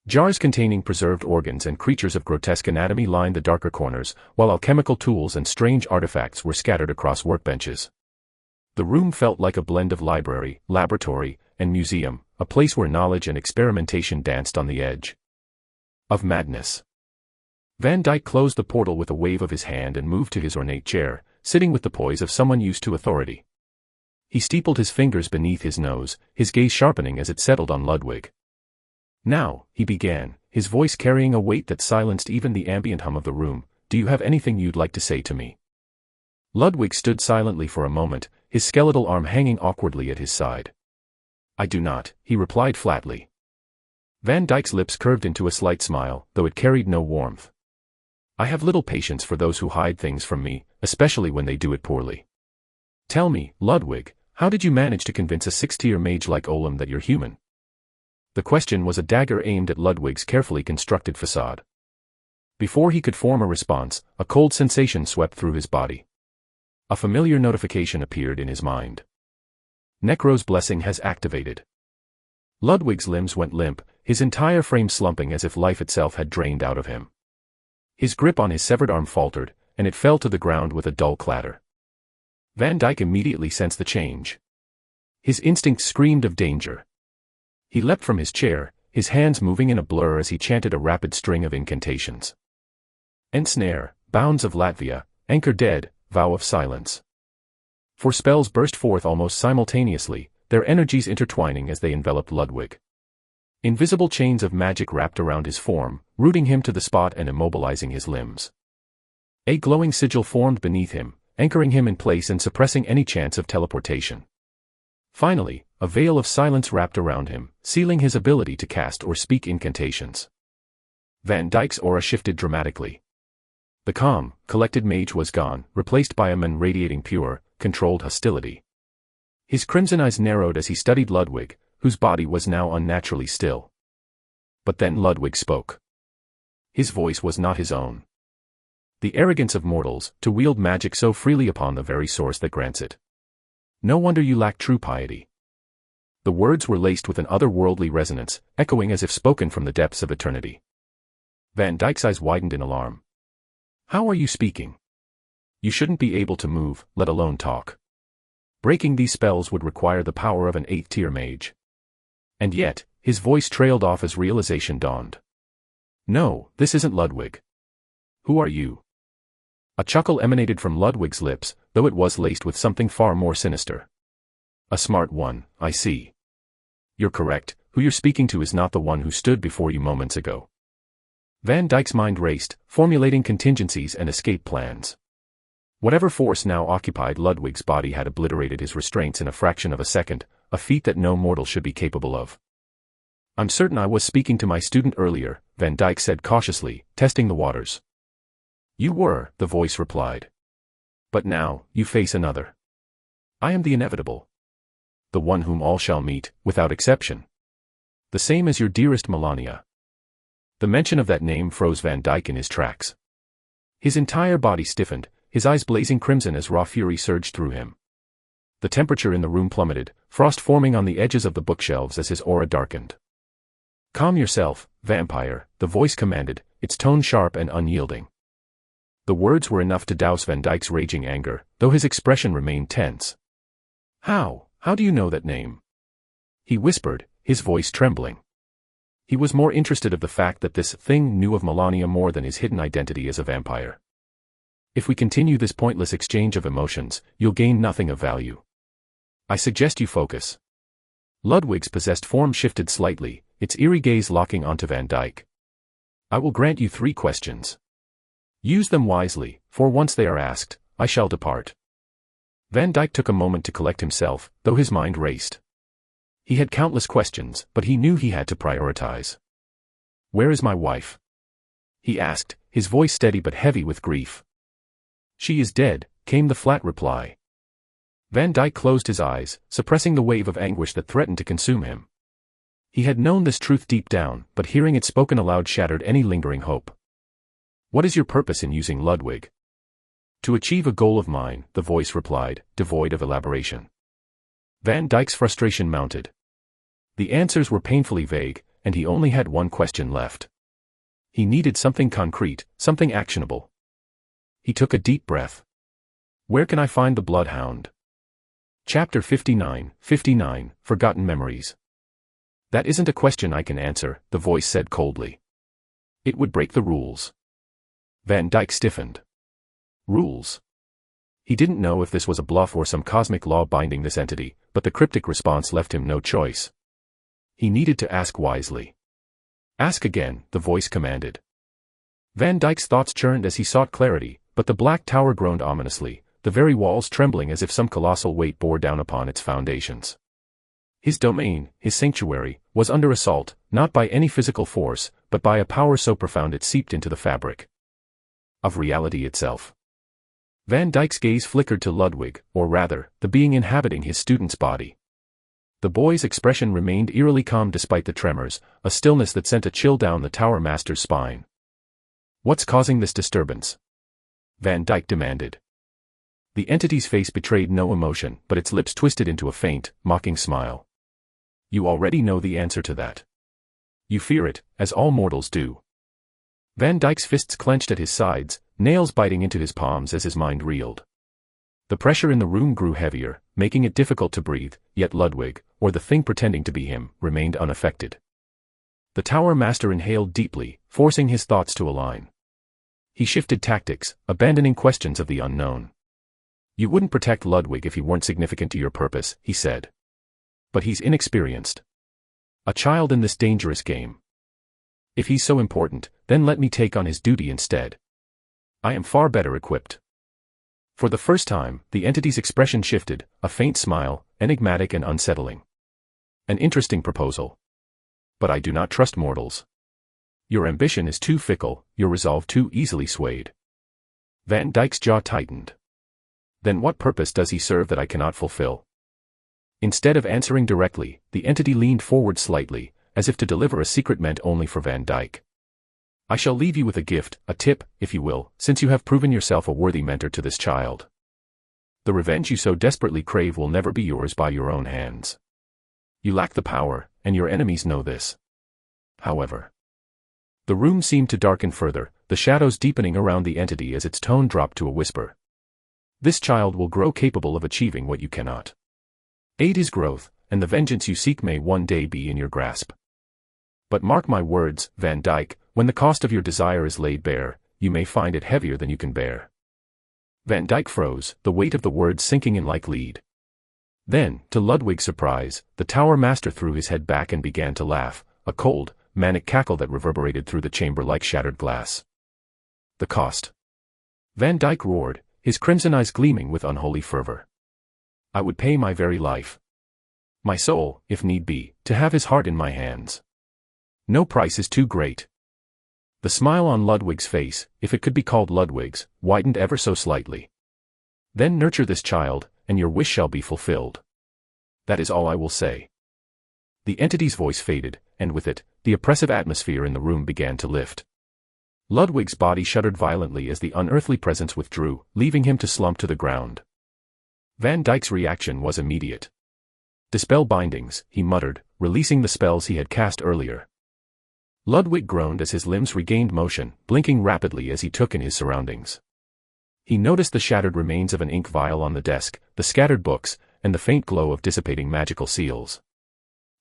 Jars containing preserved organs and creatures of grotesque anatomy lined the darker corners, while alchemical tools and strange artifacts were scattered across workbenches. The room felt like a blend of library, laboratory, and museum, a place where knowledge and experimentation danced on the edge of madness. Van Dyck closed the portal with a wave of his hand and moved to his ornate chair, sitting with the poise of someone used to authority. He steepled his fingers beneath his nose, his gaze sharpening as it settled on Ludwig. "Now," he began, his voice carrying a weight that silenced even the ambient hum of the room, "do you have anything you'd like to say to me?" Ludwig stood silently for a moment, his skeletal arm hanging awkwardly at his side. "I do not," he replied flatly. Van Dyck's lips curved into a slight smile, though it carried no warmth. "I have little patience for those who hide things from me, especially when they do it poorly. Tell me, Ludwig, how did you manage to convince a six-tier mage like Olam that you're human?" The question was a dagger aimed at Ludwig's carefully constructed facade. Before he could form a response, a cold sensation swept through his body. A familiar notification appeared in his mind. Necro's blessing has activated. Ludwig's limbs went limp, his entire frame slumping as if life itself had drained out of him. His grip on his severed arm faltered, and it fell to the ground with a dull clatter. Van Dyck immediately sensed the change. His instinct screamed of danger. He leapt from his chair, his hands moving in a blur as he chanted a rapid string of incantations. Ensnare, bounds of Latvia, anchor dead, vow of silence. Four spells burst forth almost simultaneously, their energies intertwining as they enveloped Ludwig. Invisible chains of magic wrapped around his form, rooting him to the spot and immobilizing his limbs. A glowing sigil formed beneath him, anchoring him in place and suppressing any chance of teleportation. Finally, a veil of silence wrapped around him, sealing his ability to cast or speak incantations. Van Dyck's aura shifted dramatically. The calm, collected mage was gone, replaced by a man radiating pure, controlled hostility. His crimson eyes narrowed as he studied Ludwig, whose body was now unnaturally still. But then Ludwig spoke. His voice was not his own. The arrogance of mortals, to wield magic so freely upon the very source that grants it. No wonder you lack true piety. The words were laced with an otherworldly resonance, echoing as if spoken from the depths of eternity. Van Dyck's eyes widened in alarm. "How are you speaking? You shouldn't be able to move, let alone talk. Breaking these spells would require the power of an 8th-tier mage." And yet, his voice trailed off as realization dawned. "No, this isn't Ludwig. Who are you?" A chuckle emanated from Ludwig's lips, though it was laced with something far more sinister. "A smart one, I see. You're correct, who you're speaking to is not the one who stood before you moments ago." Van Dyck's mind raced, formulating contingencies and escape plans. Whatever force now occupied Ludwig's body had obliterated his restraints in a fraction of a second, a feat that no mortal should be capable of. "I'm certain I was speaking to my student earlier," Van Dyck said cautiously, testing the waters. "You were," the voice replied. "But now, you face another. I am the inevitable. The one whom all shall meet, without exception. The same as your dearest Melania." The mention of that name froze Van Dyck in his tracks. His entire body stiffened, his eyes blazing crimson as raw fury surged through him. The temperature in the room plummeted, frost forming on the edges of the bookshelves as his aura darkened. "Calm yourself, vampire," the voice commanded, its tone sharp and unyielding. The words were enough to douse Van Dyck's raging anger, though his expression remained tense. How do you know that name?" he whispered, his voice trembling. He was more interested of the fact that this thing knew of Melania more than his hidden identity as a vampire. "If we continue this pointless exchange of emotions, you'll gain nothing of value. I suggest you focus." Ludwig's possessed form shifted slightly, its eerie gaze locking onto Van Dyck. "I will grant you 3 questions. Use them wisely, for once they are asked, I shall depart." Van Dyck took a moment to collect himself, though his mind raced. He had countless questions, but he knew he had to prioritize. "Where is my wife?" he asked, his voice steady but heavy with grief. "She is dead," came the flat reply. Van Dyck closed his eyes, suppressing the wave of anguish that threatened to consume him. He had known this truth deep down, but hearing it spoken aloud shattered any lingering hope. "What is your purpose in using Ludwig?" "To achieve a goal of mine," the voice replied, devoid of elaboration. Van Dyke's frustration mounted. The answers were painfully vague, and he only had one question left. He needed something concrete, something actionable. He took a deep breath. "Where can I find the Bloodhound?" Chapter 59, Forgotten Memories. "That isn't a question I can answer," the voice said coldly. "It would break the rules." Van Dyke stiffened. Rules? He didn't know if this was a bluff or some cosmic law binding this entity, but the cryptic response left him no choice. He needed to ask wisely. "Ask again," the voice commanded. Van Dyke's thoughts churned as he sought clarity, but the black tower groaned ominously, the very walls trembling as if some colossal weight bore down upon its foundations. His domain, his sanctuary, was under assault, not by any physical force, but by a power so profound it seeped into the fabric of reality itself. Van Dyke's gaze flickered to Ludwig, or rather, the being inhabiting his student's body. The boy's expression remained eerily calm despite the tremors, a stillness that sent a chill down the tower master's spine. "What's causing this disturbance?" Van Dyke demanded. The entity's face betrayed no emotion, but its lips twisted into a faint, mocking smile. "You already know the answer to that. You fear it, as all mortals do." Van Dyke's fists clenched at his sides, nails biting into his palms as his mind reeled. The pressure in the room grew heavier, making it difficult to breathe, yet Ludwig, or the thing pretending to be him, remained unaffected. The tower master inhaled deeply, forcing his thoughts to align. He shifted tactics, abandoning questions of the unknown. "You wouldn't protect Ludwig if he weren't significant to your purpose," he said. "But he's inexperienced. A child in this dangerous game. If he's so important, then let me take on his duty instead. I am far better equipped." For the first time, the entity's expression shifted, a faint smile, enigmatic and unsettling. "An interesting proposal. But I do not trust mortals. Your ambition is too fickle, your resolve too easily swayed." Van Dyke's jaw tightened. "Then what purpose does he serve that I cannot fulfill?" Instead of answering directly, the entity leaned forward slightly, as if to deliver a secret meant only for Van Dyke. "I shall leave you with a gift, a tip, if you will, since you have proven yourself a worthy mentor to this child. The revenge you so desperately crave will never be yours by your own hands. You lack the power, and your enemies know this. However." The room seemed to darken further, the shadows deepening around the entity as its tone dropped to a whisper. "This child will grow capable of achieving what you cannot. Aid his growth, and the vengeance you seek may one day be in your grasp. But mark my words, Van Dyke, when the cost of your desire is laid bare, you may find it heavier than you can bear." Van Dyke froze, the weight of the words sinking in like lead. Then, to Ludwig's surprise, the tower master threw his head back and began to laugh, a cold, manic cackle that reverberated through the chamber like shattered glass. "The cost?" Van Dyke roared, his crimson eyes gleaming with unholy fervor. "I would pay my very life. My soul, if need be, to have his heart in my hands. No price is too great." The smile on Ludwig's face, if it could be called Ludwig's, widened ever so slightly. "Then nurture this child, and your wish shall be fulfilled. That is all I will say." The entity's voice faded, and with it, the oppressive atmosphere in the room began to lift. Ludwig's body shuddered violently as the unearthly presence withdrew, leaving him to slump to the ground. Van Dyke's reaction was immediate. "Dispel bindings," he muttered, releasing the spells he had cast earlier. Ludwig groaned as his limbs regained motion, blinking rapidly as he took in his surroundings. He noticed the shattered remains of an ink vial on the desk, the scattered books, and the faint glow of dissipating magical seals.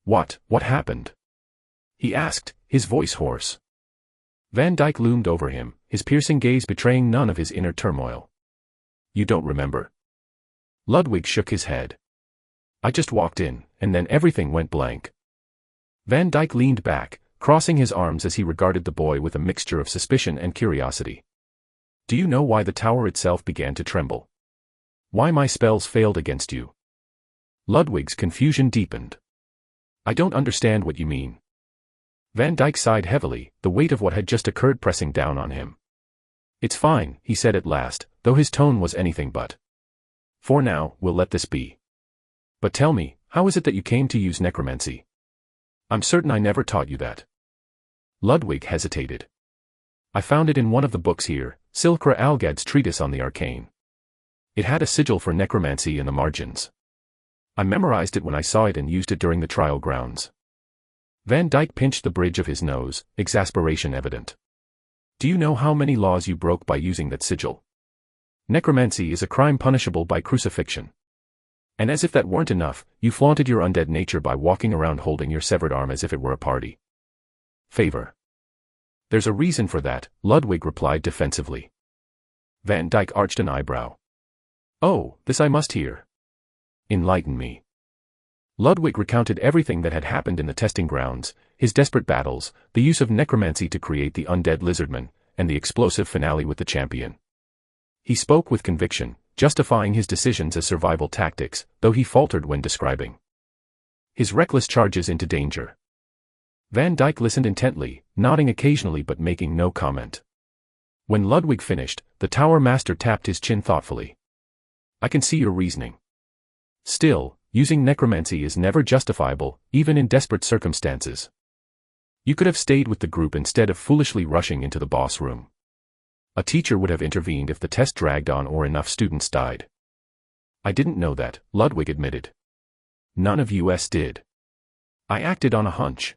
What happened?" he asked, his voice hoarse. Van Dyke loomed over him, his piercing gaze betraying none of his inner turmoil. "You don't remember?" Ludwig shook his head. "I just walked in, and then everything went blank." Van Dyke leaned back, crossing his arms as he regarded the boy with a mixture of suspicion and curiosity. "Do you know why the tower itself began to tremble? Why my spells failed against you?" Ludwig's confusion deepened. "I don't understand what you mean." Van Dyke sighed heavily, the weight of what had just occurred pressing down on him. "It's fine," he said at last, though his tone was anything but. "For now, we'll let this be. But tell me, how is it that you came to use necromancy?" I'm certain I never taught you that. Ludwig hesitated. I found it in one of the books here, Silkra Algad's treatise on the arcane. It had a sigil for necromancy in the margins. I memorized it when I saw it and used it during the trial grounds. Van Dyke pinched the bridge of his nose, exasperation evident. Do you know how many laws you broke by using that sigil? Necromancy is a crime punishable by crucifixion. And as if that weren't enough, you flaunted your undead nature by walking around holding your severed arm as if it were a party favor. There's a reason for that, Ludwig replied defensively. Van Dyke arched an eyebrow. Oh, this I must hear. Enlighten me. Ludwig recounted everything that had happened in the testing grounds, his desperate battles, the use of necromancy to create the undead lizardman, and the explosive finale with the champion. He spoke with conviction, justifying his decisions as survival tactics, though he faltered when describing his reckless charges into danger. Van Dyke listened intently, nodding occasionally but making no comment. When Ludwig finished, the tower master tapped his chin thoughtfully. I can see your reasoning. Still, using necromancy is never justifiable, even in desperate circumstances. You could have stayed with the group instead of foolishly rushing into the boss room. A teacher would have intervened if the test dragged on or enough students died. I didn't know that, Ludwig admitted. None of us did. I acted on a hunch.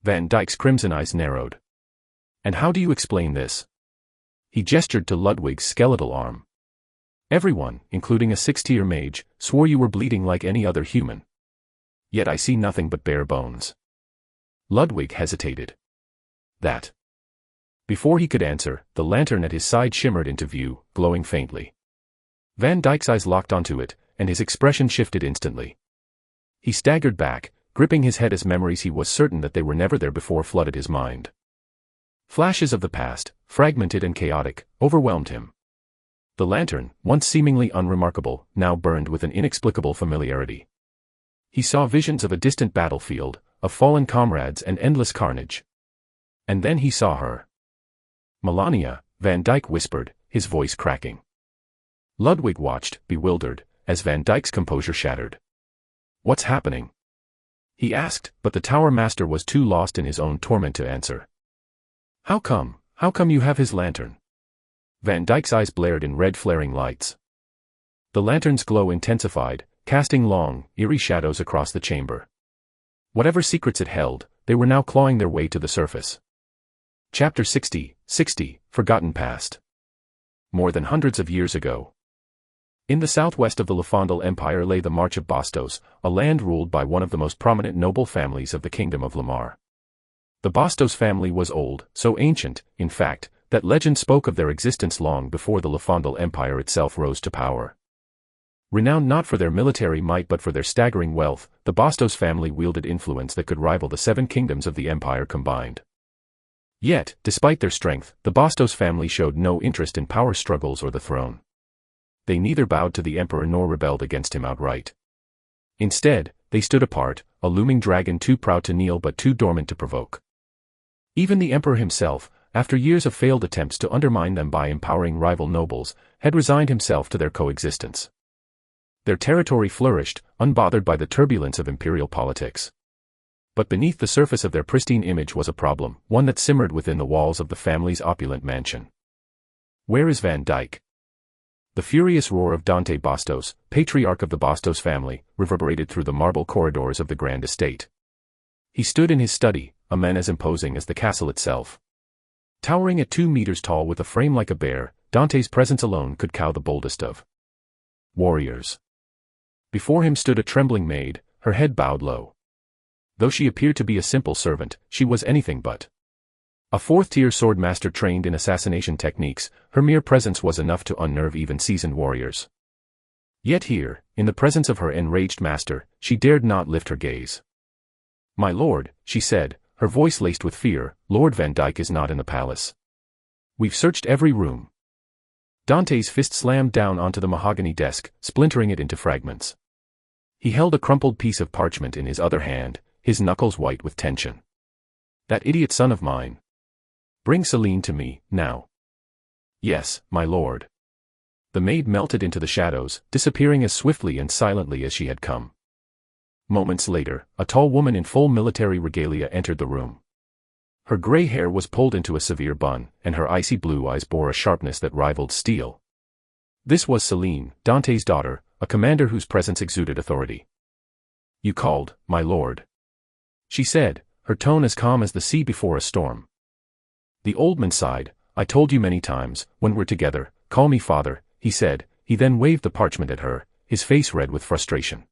Van Dyke's crimson eyes narrowed. And how do you explain this? He gestured to Ludwig's skeletal arm. Everyone, including a 6-tier mage, swore you were bleeding like any other human. Yet I see nothing but bare bones. Ludwig hesitated. That. Before he could answer, the lantern at his side shimmered into view, glowing faintly. Van Dyke's eyes locked onto it, and his expression shifted instantly. He staggered back, gripping his head as memories he was certain that they were never there before flooded his mind. Flashes of the past, fragmented and chaotic, overwhelmed him. The lantern, once seemingly unremarkable, now burned with an inexplicable familiarity. He saw visions of a distant battlefield, of fallen comrades and endless carnage. And then he saw her. Melania, Van Dyke whispered, his voice cracking. Ludwig watched, bewildered, as Van Dyke's composure shattered. What's happening? He asked, but the tower master was too lost in his own torment to answer. How come you have his lantern? Van Dyke's eyes blared in red flaring lights. The lantern's glow intensified, casting long, eerie shadows across the chamber. Whatever secrets it held, they were now clawing their way to the surface. Chapter 60, Forgotten Past. More than hundreds of years ago. In the southwest of the Lefandal Empire lay the March of Bastos, a land ruled by one of the most prominent noble families of the Kingdom of Lamar. The Bastos family was old, so ancient, in fact, that legend spoke of their existence long before the Lefandal Empire itself rose to power. Renowned not for their military might but for their staggering wealth, the Bastos family wielded influence that could rival the 7 kingdoms of the empire combined. Yet, despite their strength, the Bastos family showed no interest in power struggles or the throne. They neither bowed to the emperor nor rebelled against him outright. Instead, they stood apart, a looming dragon too proud to kneel but too dormant to provoke. Even the emperor himself, after years of failed attempts to undermine them by empowering rival nobles, had resigned himself to their coexistence. Their territory flourished, unbothered by the turbulence of imperial politics. But beneath the surface of their pristine image was a problem, one that simmered within the walls of the family's opulent mansion. Where is Van Dyke? The furious roar of Dante Bastos, patriarch of the Bastos family, reverberated through the marble corridors of the grand estate. He stood in his study, a man as imposing as the castle itself. Towering at 2 meters tall with a frame like a bear, Dante's presence alone could cow the boldest of warriors. Before him stood a trembling maid, her head bowed low. Though she appeared to be a simple servant, she was anything but a 4th-tier sword master trained in assassination techniques. Her mere presence was enough to unnerve even seasoned warriors. Yet here, in the presence of her enraged master, she dared not lift her gaze. "My lord," she said, her voice laced with fear, "Lord Van Dyke is not in the palace. We've searched every room." Dante's fist slammed down onto the mahogany desk, splintering it into fragments. He held a crumpled piece of parchment in his other hand, his knuckles white with tension. "That idiot son of mine. Bring Celine to me, now." "Yes, my lord." The maid melted into the shadows, disappearing as swiftly and silently as she had come. Moments later, a tall woman in full military regalia entered the room. Her gray hair was pulled into a severe bun, and her icy blue eyes bore a sharpness that rivaled steel. This was Celine, Dante's daughter, a commander whose presence exuded authority. "You called, my lord," she said, her tone as calm as the sea before a storm. The old man sighed. "I told you many times, when we're together, call me father," he said. He then waved the parchment at her, his face red with frustration.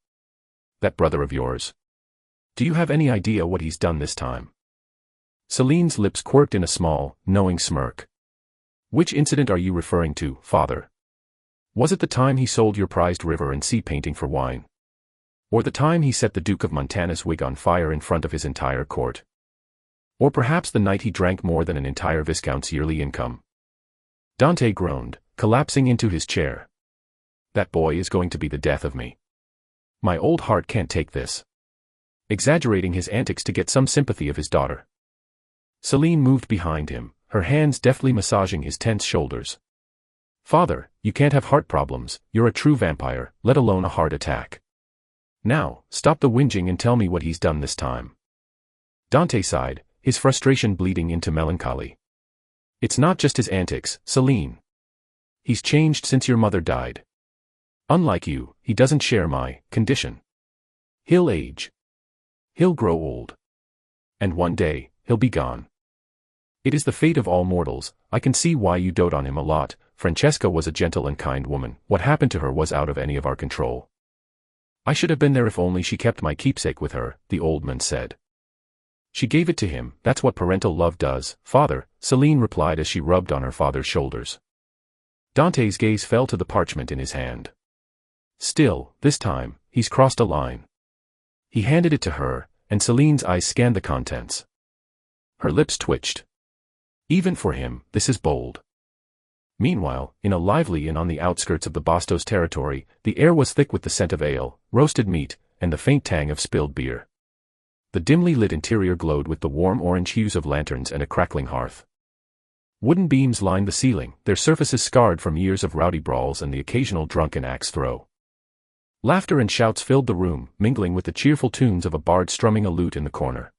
"That brother of yours. Do you have any idea what he's done this time?" Celine's lips quirked in a small, knowing smirk. "Which incident are you referring to, father? Was it the time he sold your prized river and sea painting for wine? Or the time he set the Duke of Montana's wig on fire in front of his entire court? Or perhaps the night he drank more than an entire viscount's yearly income?" Dante groaned, collapsing into his chair. "That boy is going to be the death of me. My old heart can't take this." Exaggerating his antics to get some sympathy of his daughter. Celine moved behind him, her hands deftly massaging his tense shoulders. "Father, you can't have heart problems, you're a true vampire, let alone a heart attack. Now, stop the whinging and tell me what he's done this time." Dante sighed, his frustration bleeding into melancholy. "It's not just his antics, Celine. He's changed since your mother died. Unlike you, he doesn't share my condition. He'll age. He'll grow old. And one day, he'll be gone. It is the fate of all mortals. I can see why you dote on him a lot. Francesca was a gentle and kind woman. What happened to her was out of any of our control. I should have been there if only she kept my keepsake with her," the old man said. "She gave it to him, that's what parental love does, father," Celine replied as she rubbed on her father's shoulders. Dante's gaze fell to the parchment in his hand. "Still, this time, he's crossed a line." He handed it to her, and Celine's eyes scanned the contents. Her lips twitched. Even for him, this is bold. Meanwhile, in a lively inn on the outskirts of the Bastos territory, the air was thick with the scent of ale, roasted meat, and the faint tang of spilled beer. The dimly lit interior glowed with the warm orange hues of lanterns and a crackling hearth. Wooden beams lined the ceiling, their surfaces scarred from years of rowdy brawls and the occasional drunken axe throw. Laughter and shouts filled the room, mingling with the cheerful tunes of a bard strumming a lute in the corner.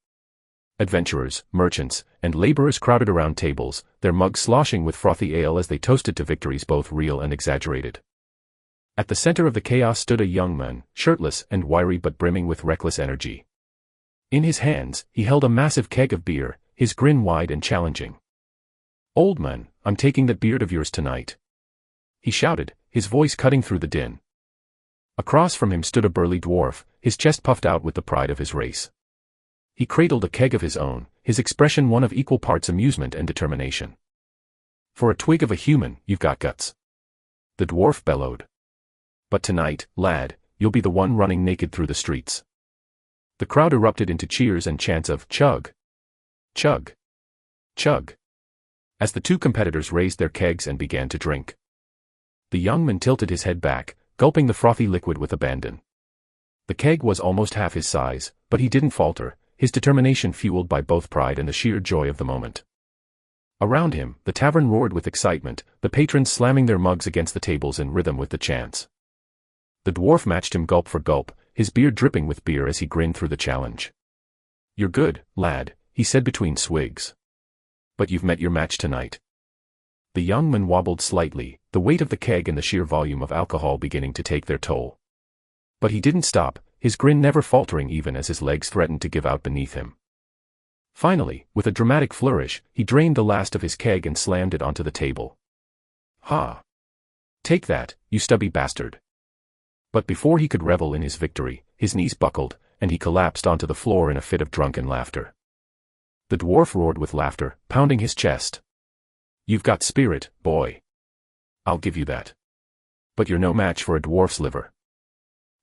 Adventurers, merchants, and laborers crowded around tables, their mugs sloshing with frothy ale as they toasted to victories both real and exaggerated. At the center of the chaos stood a young man, shirtless and wiry but brimming with reckless energy. In his hands, he held a massive keg of beer, his grin wide and challenging. "Old man, I'm taking that beard of yours tonight," he shouted, his voice cutting through the din. Across from him stood a burly dwarf, his chest puffed out with the pride of his race. He cradled a keg of his own, his expression one of equal parts amusement and determination. "For a twig of a human, you've got guts," the dwarf bellowed. "But tonight, lad, you'll be the one running naked through the streets." The crowd erupted into cheers and chants of "Chug! Chug! Chug!" as the two competitors raised their kegs and began to drink. The young man tilted his head back, gulping the frothy liquid with abandon. The keg was almost half his size, but he didn't falter, his determination fueled by both pride and the sheer joy of the moment. Around him, the tavern roared with excitement, the patrons slamming their mugs against the tables in rhythm with the chants. The dwarf matched him gulp for gulp, his beard dripping with beer as he grinned through the challenge. "You're good, lad," he said between swigs. "But you've met your match tonight." The young man wobbled slightly, the weight of the keg and the sheer volume of alcohol beginning to take their toll. But he didn't stop, his grin never faltering even as his legs threatened to give out beneath him. Finally, with a dramatic flourish, he drained the last of his keg and slammed it onto the table. "Ha! Take that, you stubby bastard." But before he could revel in his victory, his knees buckled, and he collapsed onto the floor in a fit of drunken laughter. The dwarf roared with laughter, pounding his chest. "You've got spirit, boy. I'll give you that. But you're no match for a dwarf's liver."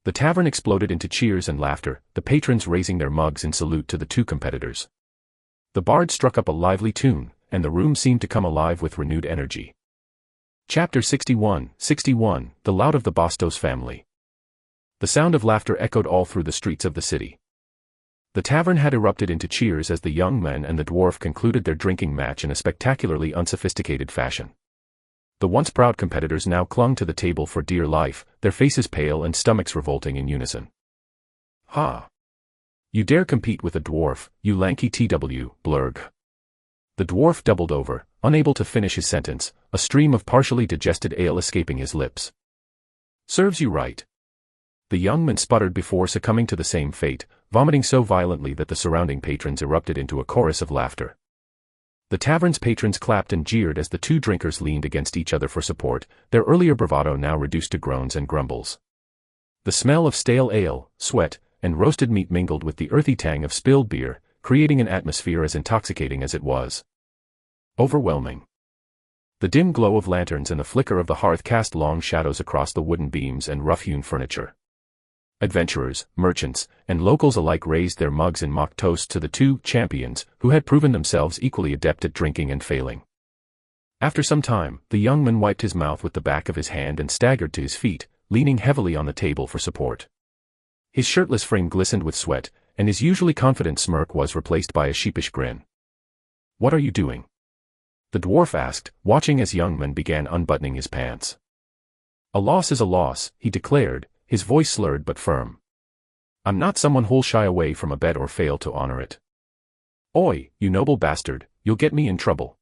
The tavern exploded into cheers and laughter, the patrons raising their mugs in salute to the two competitors. The bard struck up a lively tune, and the room seemed to come alive with renewed energy. Chapter 61, The Lout of the Bastos Family. The sound of laughter echoed all through the streets of the city. The tavern had erupted into cheers as the young man and the dwarf concluded their drinking match in a spectacularly unsophisticated fashion. The once proud competitors now clung to the table for dear life, their faces pale and stomachs revolting in unison. Ha! You dare compete with a dwarf, you lanky TW, blurg. The dwarf doubled over, unable to finish his sentence, a stream of partially digested ale escaping his lips. Serves you right. The young man sputtered before succumbing to the same fate, vomiting so violently that the surrounding patrons erupted into a chorus of laughter. The tavern's patrons clapped and jeered as the two drinkers leaned against each other for support, their earlier bravado now reduced to groans and grumbles. The smell of stale ale, sweat, and roasted meat mingled with the earthy tang of spilled beer, creating an atmosphere as intoxicating as it was overwhelming. The dim glow of lanterns and the flicker of the hearth cast long shadows across the wooden beams and rough-hewn furniture. Adventurers, merchants, and locals alike raised their mugs in mock toast to the two champions who had proven themselves equally adept at drinking and failing. After some time, the young man wiped his mouth with the back of his hand and staggered to his feet, leaning heavily on the table for support. His shirtless frame glistened with sweat, and his usually confident smirk was replaced by a sheepish grin. "What are you doing?" the dwarf asked, watching as young man began unbuttoning his pants. "A loss is a loss," he declared, his voice slurred but firm. "I'm not someone who'll shy away from a bet or fail to honor it." "Oi, you noble bastard, you'll get me in trouble."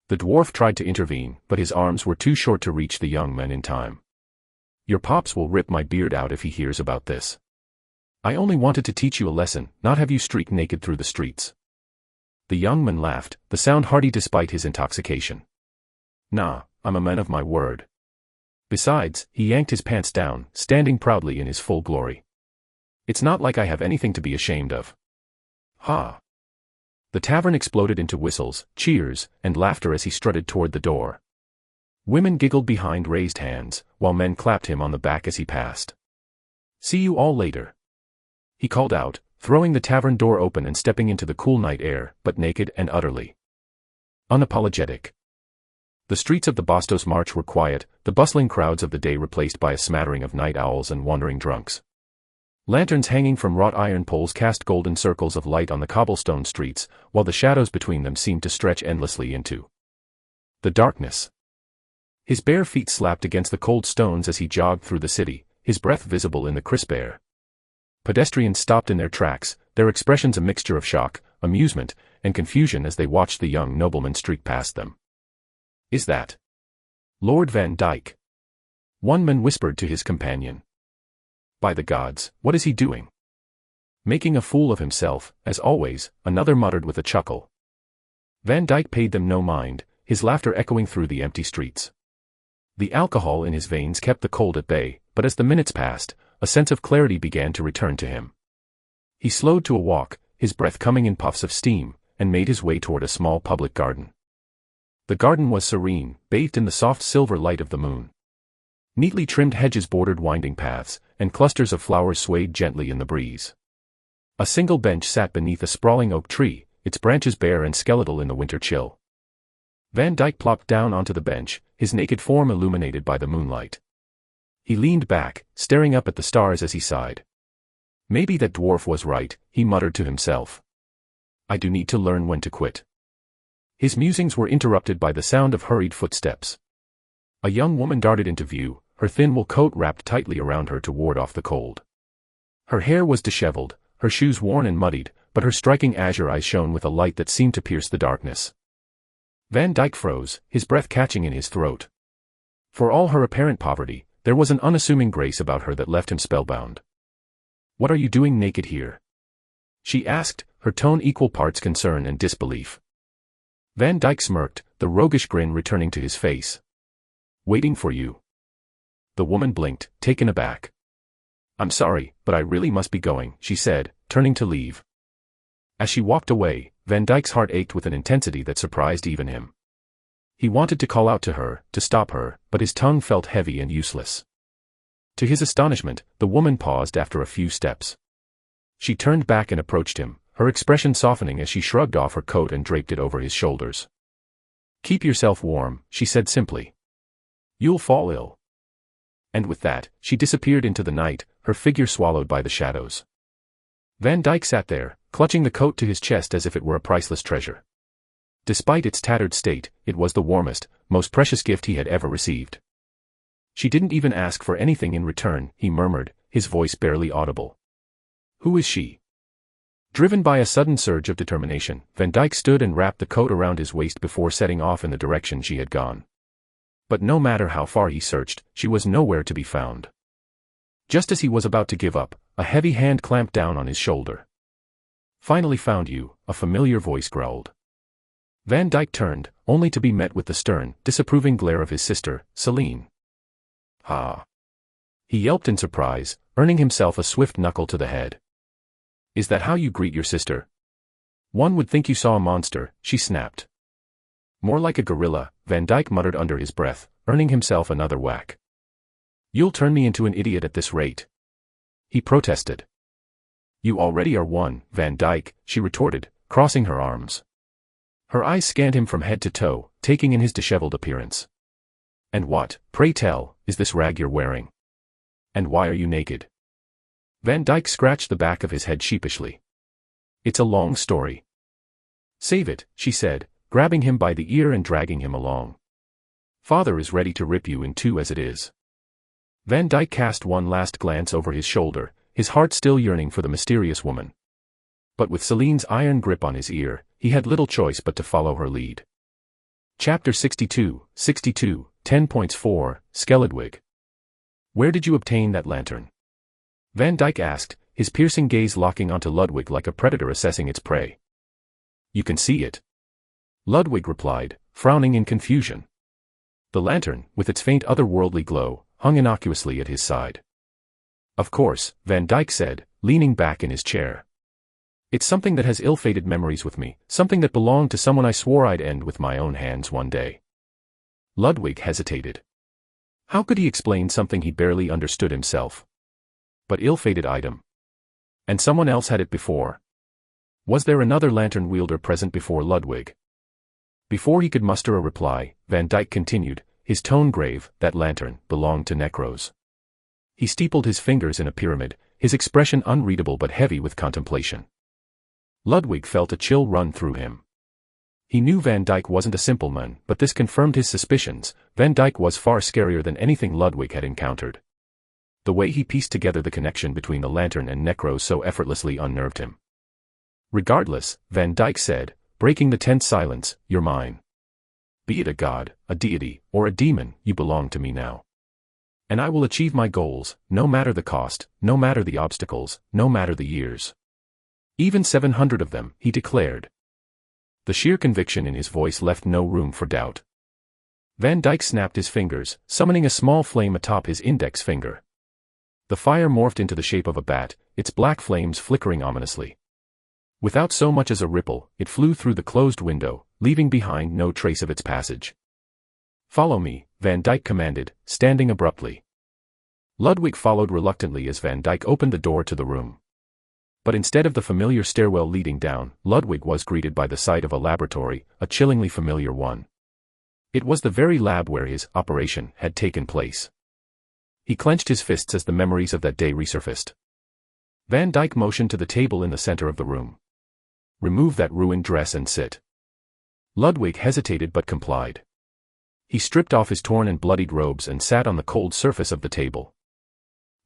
The dwarf tried to intervene, but his arms were too short to reach the young man in time. "Your pops will rip my beard out if he hears about this. I only wanted to teach you a lesson, not have you streak naked through the streets." The young man laughed, the sound hearty despite his intoxication. "Nah, I'm a man of my word." Besides, he yanked his pants down, standing proudly in his full glory. "It's not like I have anything to be ashamed of." "Ha!" The tavern exploded into whistles, cheers, and laughter as he strutted toward the door. Women giggled behind raised hands, while men clapped him on the back as he passed. "See you all later," he called out, throwing the tavern door open and stepping into the cool night air, but naked and utterly unapologetic. The streets of the Bastos March were quiet, the bustling crowds of the day replaced by a smattering of night owls and wandering drunks. Lanterns hanging from wrought iron poles cast golden circles of light on the cobblestone streets, while the shadows between them seemed to stretch endlessly into the darkness. His bare feet slapped against the cold stones as he jogged through the city, his breath visible in the crisp air. Pedestrians stopped in their tracks, their expressions a mixture of shock, amusement, and confusion as they watched the young nobleman streak past them. "Is that Lord Van Dyke?" one man whispered to his companion. "By the gods, what is he doing?" "Making a fool of himself, as always," another muttered with a chuckle. Van Dyke paid them no mind, his laughter echoing through the empty streets. The alcohol in his veins kept the cold at bay, but as the minutes passed, a sense of clarity began to return to him. He slowed to a walk, his breath coming in puffs of steam, and made his way toward a small public garden. The garden was serene, bathed in the soft silver light of the moon. Neatly trimmed hedges bordered winding paths, and clusters of flowers swayed gently in the breeze. A single bench sat beneath a sprawling oak tree, its branches bare and skeletal in the winter chill. Van Dyke plopped down onto the bench, his naked form illuminated by the moonlight. He leaned back, staring up at the stars as he sighed. "Maybe that dwarf was right," he muttered to himself. "I do need to learn when to quit." His musings were interrupted by the sound of hurried footsteps. A young woman darted into view, her thin wool coat wrapped tightly around her to ward off the cold. Her hair was disheveled, her shoes worn and muddied, but her striking azure eyes shone with a light that seemed to pierce the darkness. Van Dyke froze, his breath catching in his throat. For all her apparent poverty, there was an unassuming grace about her that left him spellbound. "What are you doing naked here?" she asked, her tone equal parts concern and disbelief. Van Dyke smirked, the roguish grin returning to his face. "Waiting for you." The woman blinked, taken aback. "I'm sorry, but I really must be going," she said, turning to leave. As she walked away, Van Dyke's heart ached with an intensity that surprised even him. He wanted to call out to her, to stop her, but his tongue felt heavy and useless. To his astonishment, the woman paused after a few steps. She turned back and approached him, her expression softening as she shrugged off her coat and draped it over his shoulders. "Keep yourself warm," she said simply. "You'll fall ill." And with that, she disappeared into the night, her figure swallowed by the shadows. Van Dyke sat there, clutching the coat to his chest as if it were a priceless treasure. Despite its tattered state, it was the warmest, most precious gift he had ever received. "She didn't even ask for anything in return," he murmured, his voice barely audible. Who is she? Driven by a sudden surge of determination, Van Dyke stood and wrapped the coat around his waist before setting off in the direction she had gone. But no matter how far he searched, she was nowhere to be found. Just as he was about to give up, a heavy hand clamped down on his shoulder. "Finally found you," a familiar voice growled. Van Dyke turned, only to be met with the stern, disapproving glare of his sister, Celine. "Ha!" he yelped in surprise, earning himself a swift knuckle to the head. "Is that how you greet your sister? One would think you saw a monster," she snapped. "More like a gorilla," Van Dyke muttered under his breath, earning himself another whack. "You'll turn me into an idiot at this rate," he protested. "You already are one, Van Dyke," she retorted, crossing her arms. Her eyes scanned him from head to toe, taking in his disheveled appearance. "And what, pray tell, is this rag you're wearing? And why are you naked?" Van Dyke scratched the back of his head sheepishly. "It's a long story." "Save it," she said, grabbing him by the ear and dragging him along. "Father is ready to rip you in two as it is." Van Dyke cast one last glance over his shoulder, his heart still yearning for the mysterious woman. But with Celine's iron grip on his ear, he had little choice but to follow her lead. Chapter 62, 10.4, Skeledwig. "Where did you obtain that lantern?" Van Dyke asked, his piercing gaze locking onto Ludwig like a predator assessing its prey. "You can see it," Ludwig replied, frowning in confusion. The lantern, with its faint otherworldly glow, hung innocuously at his side. "Of course," Van Dyke said, leaning back in his chair. "It's something that has ill-fated memories with me, something that belonged to someone I swore I'd end with my own hands one day." Ludwig hesitated. How could he explain something he barely understood himself? But ill-fated item. And someone else had it before. Was there another lantern wielder present before Ludwig? Before he could muster a reply, Van Dyke continued, his tone grave. "That lantern belonged to Necros." He steepled his fingers in a pyramid, his expression unreadable but heavy with contemplation. Ludwig felt a chill run through him. He knew Van Dyke wasn't a simple man, but this confirmed his suspicions. Van Dyke was far scarier than anything Ludwig had encountered. The way he pieced together the connection between the lantern and Necros so effortlessly unnerved him. "Regardless," Van Dyke said, breaking the tense silence, "you're mine. Be it a god, a deity, or a demon, you belong to me now. And I will achieve my goals, no matter the cost, no matter the obstacles, no matter the years. Even 700 of them," he declared. The sheer conviction in his voice left no room for doubt. Van Dyke snapped his fingers, summoning a small flame atop his index finger. The fire morphed into the shape of a bat, its black flames flickering ominously. Without so much as a ripple, it flew through the closed window, leaving behind no trace of its passage. "Follow me," Van Dyke commanded, standing abruptly. Ludwig followed reluctantly as Van Dyke opened the door to the room. But instead of the familiar stairwell leading down, Ludwig was greeted by the sight of a laboratory, a chillingly familiar one. It was the very lab where his operation had taken place. He clenched his fists as the memories of that day resurfaced. Van Dyke motioned to the table in the center of the room. "Remove that ruined dress and sit." Ludwig hesitated but complied. He stripped off his torn and bloodied robes and sat on the cold surface of the table.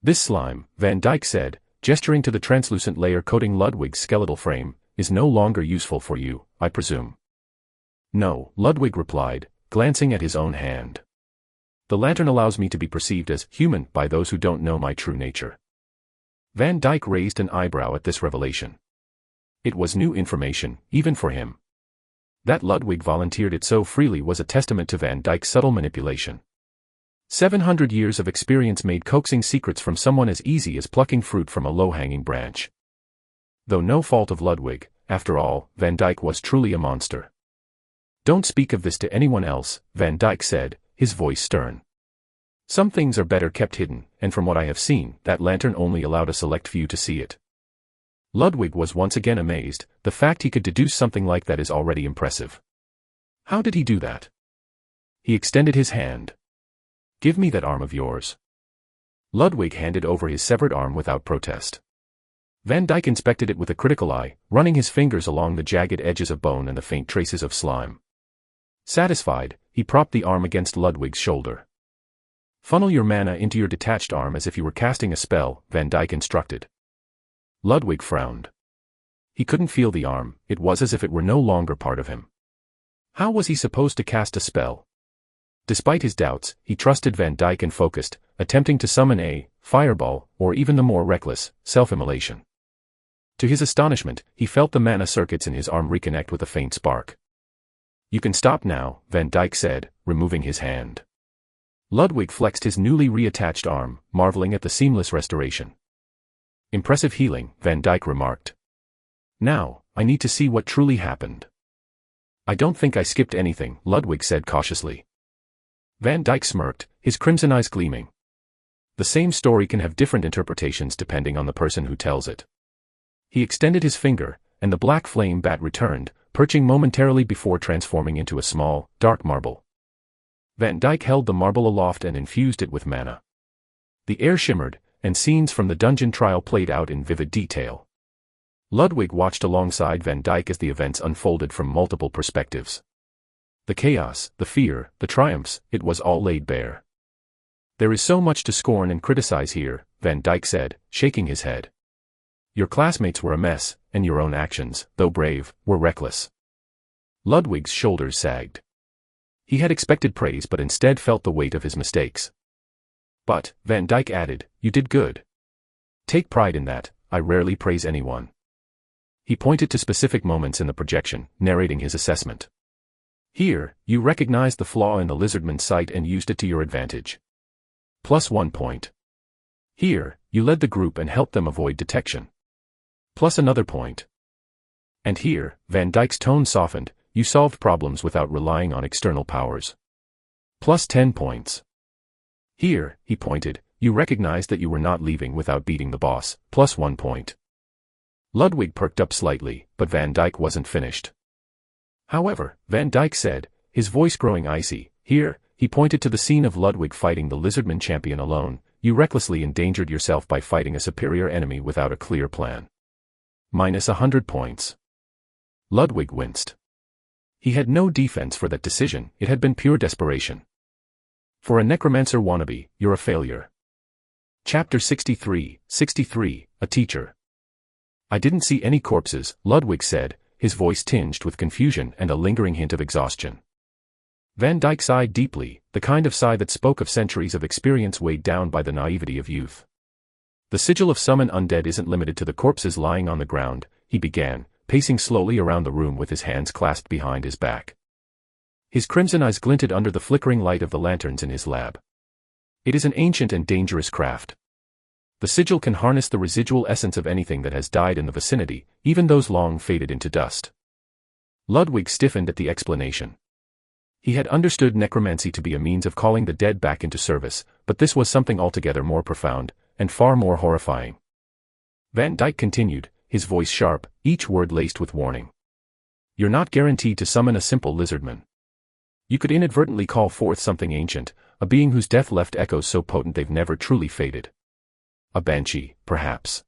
"This slime," Van Dyke said, gesturing to the translucent layer coating Ludwig's skeletal frame, "is no longer useful for you, I presume." "No," Ludwig replied, glancing at his own hand. "The lantern allows me to be perceived as human by those who don't know my true nature." Van Dyke raised an eyebrow at this revelation. It was new information, even for him. That Ludwig volunteered it so freely was a testament to Van Dyke's subtle manipulation. 700 years of experience made coaxing secrets from someone as easy as plucking fruit from a low-hanging branch. Though no fault of Ludwig, after all, Van Dyke was truly a monster. "Don't speak of this to anyone else," Van Dyke said, his voice stern. "Some things are better kept hidden, and from what I have seen, that lantern only allowed a select few to see it." Ludwig was once again amazed. The fact he could deduce something like that is already impressive. How did he do that? He extended his hand. "Give me that arm of yours." Ludwig handed over his severed arm without protest. Van Dyke inspected it with a critical eye, running his fingers along the jagged edges of bone and the faint traces of slime. Satisfied, he propped the arm against Ludwig's shoulder. "Funnel your mana into your detached arm as if you were casting a spell," Van Dyke instructed. Ludwig frowned. He couldn't feel the arm, it was as if it were no longer part of him. How was he supposed to cast a spell? Despite his doubts, he trusted Van Dyke and focused, attempting to summon a fireball, or even the more reckless, self-immolation. To his astonishment, he felt the mana circuits in his arm reconnect with a faint spark. "You can stop now," Van Dyke said, removing his hand. Ludwig flexed his newly reattached arm, marveling at the seamless restoration. "Impressive healing," Van Dyke remarked. "Now, I need to see what truly happened." "I don't think I skipped anything," Ludwig said cautiously. Van Dyke smirked, his crimson eyes gleaming. The same story can have different interpretations depending on the person who tells it. He extended his finger, and the black flame bat returned, perching momentarily before transforming into a small, dark marble. Van Dyke held the marble aloft and infused it with mana. The air shimmered, and scenes from the dungeon trial played out in vivid detail. Ludwig watched alongside Van Dyke as the events unfolded from multiple perspectives. The chaos, the fear, the triumphs, it was all laid bare. "There is so much to scorn and criticize here," Van Dyke said, shaking his head. "Your classmates were a mess, and your own actions, though brave, were reckless." Ludwig's shoulders sagged. He had expected praise but instead felt the weight of his mistakes. "But," Van Dyke added, "you did good. Take pride in that, I rarely praise anyone." He pointed to specific moments in the projection, narrating his assessment. "Here, you recognized the flaw in the lizardman's sight and used it to your advantage. +1 point. Here, you led the group and helped them avoid detection. Plus another point. And here," Van Dyke's tone softened, "you solved problems without relying on external powers. +10 points. Here," he pointed, "you recognized that you were not leaving without beating the boss. +1 point." Ludwig perked up slightly, but Van Dyke wasn't finished. "However," Van Dyke said, his voice growing icy, "here," he pointed to the scene of Ludwig fighting the lizardman champion alone, "you recklessly endangered yourself by fighting a superior enemy without a clear plan. -100 points." Ludwig winced. He had no defense for that decision, it had been pure desperation. "For a necromancer wannabe, you're a failure." Chapter 63, A Teacher. "I didn't see any corpses," Ludwig said, his voice tinged with confusion and a lingering hint of exhaustion. Van Dyke sighed deeply, the kind of sigh that spoke of centuries of experience weighed down by the naivety of youth. "The sigil of summon undead isn't limited to the corpses lying on the ground," he began, pacing slowly around the room with his hands clasped behind his back. His crimson eyes glinted under the flickering light of the lanterns in his lab. "It is an ancient and dangerous craft. The sigil can harness the residual essence of anything that has died in the vicinity, even those long faded into dust." Ludwig stiffened at the explanation. He had understood necromancy to be a means of calling the dead back into service, but this was something altogether more profound, and far more horrifying. Van Dyke continued, his voice sharp, each word laced with warning. "You're not guaranteed to summon a simple lizardman. You could inadvertently call forth something ancient, a being whose death left echoes so potent they've never truly faded. A banshee, perhaps.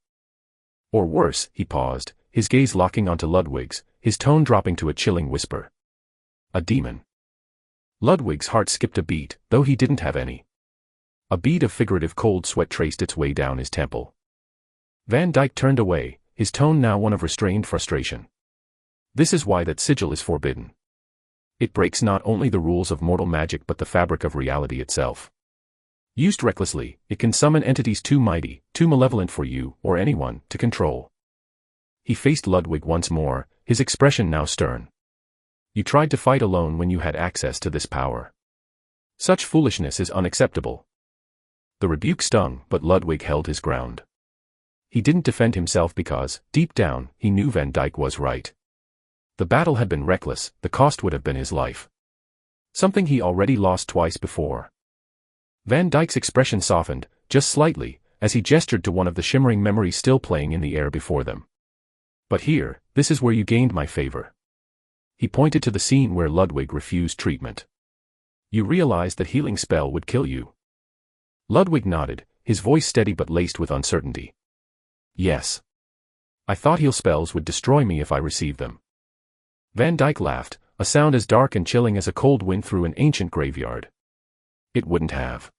Or worse," he paused, his gaze locking onto Ludwig's, his tone dropping to a chilling whisper. "A demon." Ludwig's heart skipped a beat, though he didn't have any. A bead of figurative cold sweat traced its way down his temple. Van Dyke turned away, his tone now one of restrained frustration. "This is why that sigil is forbidden. It breaks not only the rules of mortal magic but the fabric of reality itself. Used recklessly, it can summon entities too mighty, too malevolent for you, or anyone, to control." He faced Ludwig once more, his expression now stern. "You tried to fight alone when you had access to this power. Such foolishness is unacceptable." The rebuke stung, but Ludwig held his ground. He didn't defend himself because, deep down, he knew Van Dyke was right. The battle had been reckless, the cost would have been his life. Something he already lost twice before. Van Dyke's expression softened, just slightly, as he gestured to one of the shimmering memories still playing in the air before them. "But here, this is where you gained my favor." He pointed to the scene where Ludwig refused treatment. "You realized that healing spell would kill you." Ludwig nodded, his voice steady but laced with uncertainty. "Yes. I thought heal spells would destroy me if I received them." Van Dyke laughed, a sound as dark and chilling as a cold wind through an ancient graveyard. "It wouldn't have."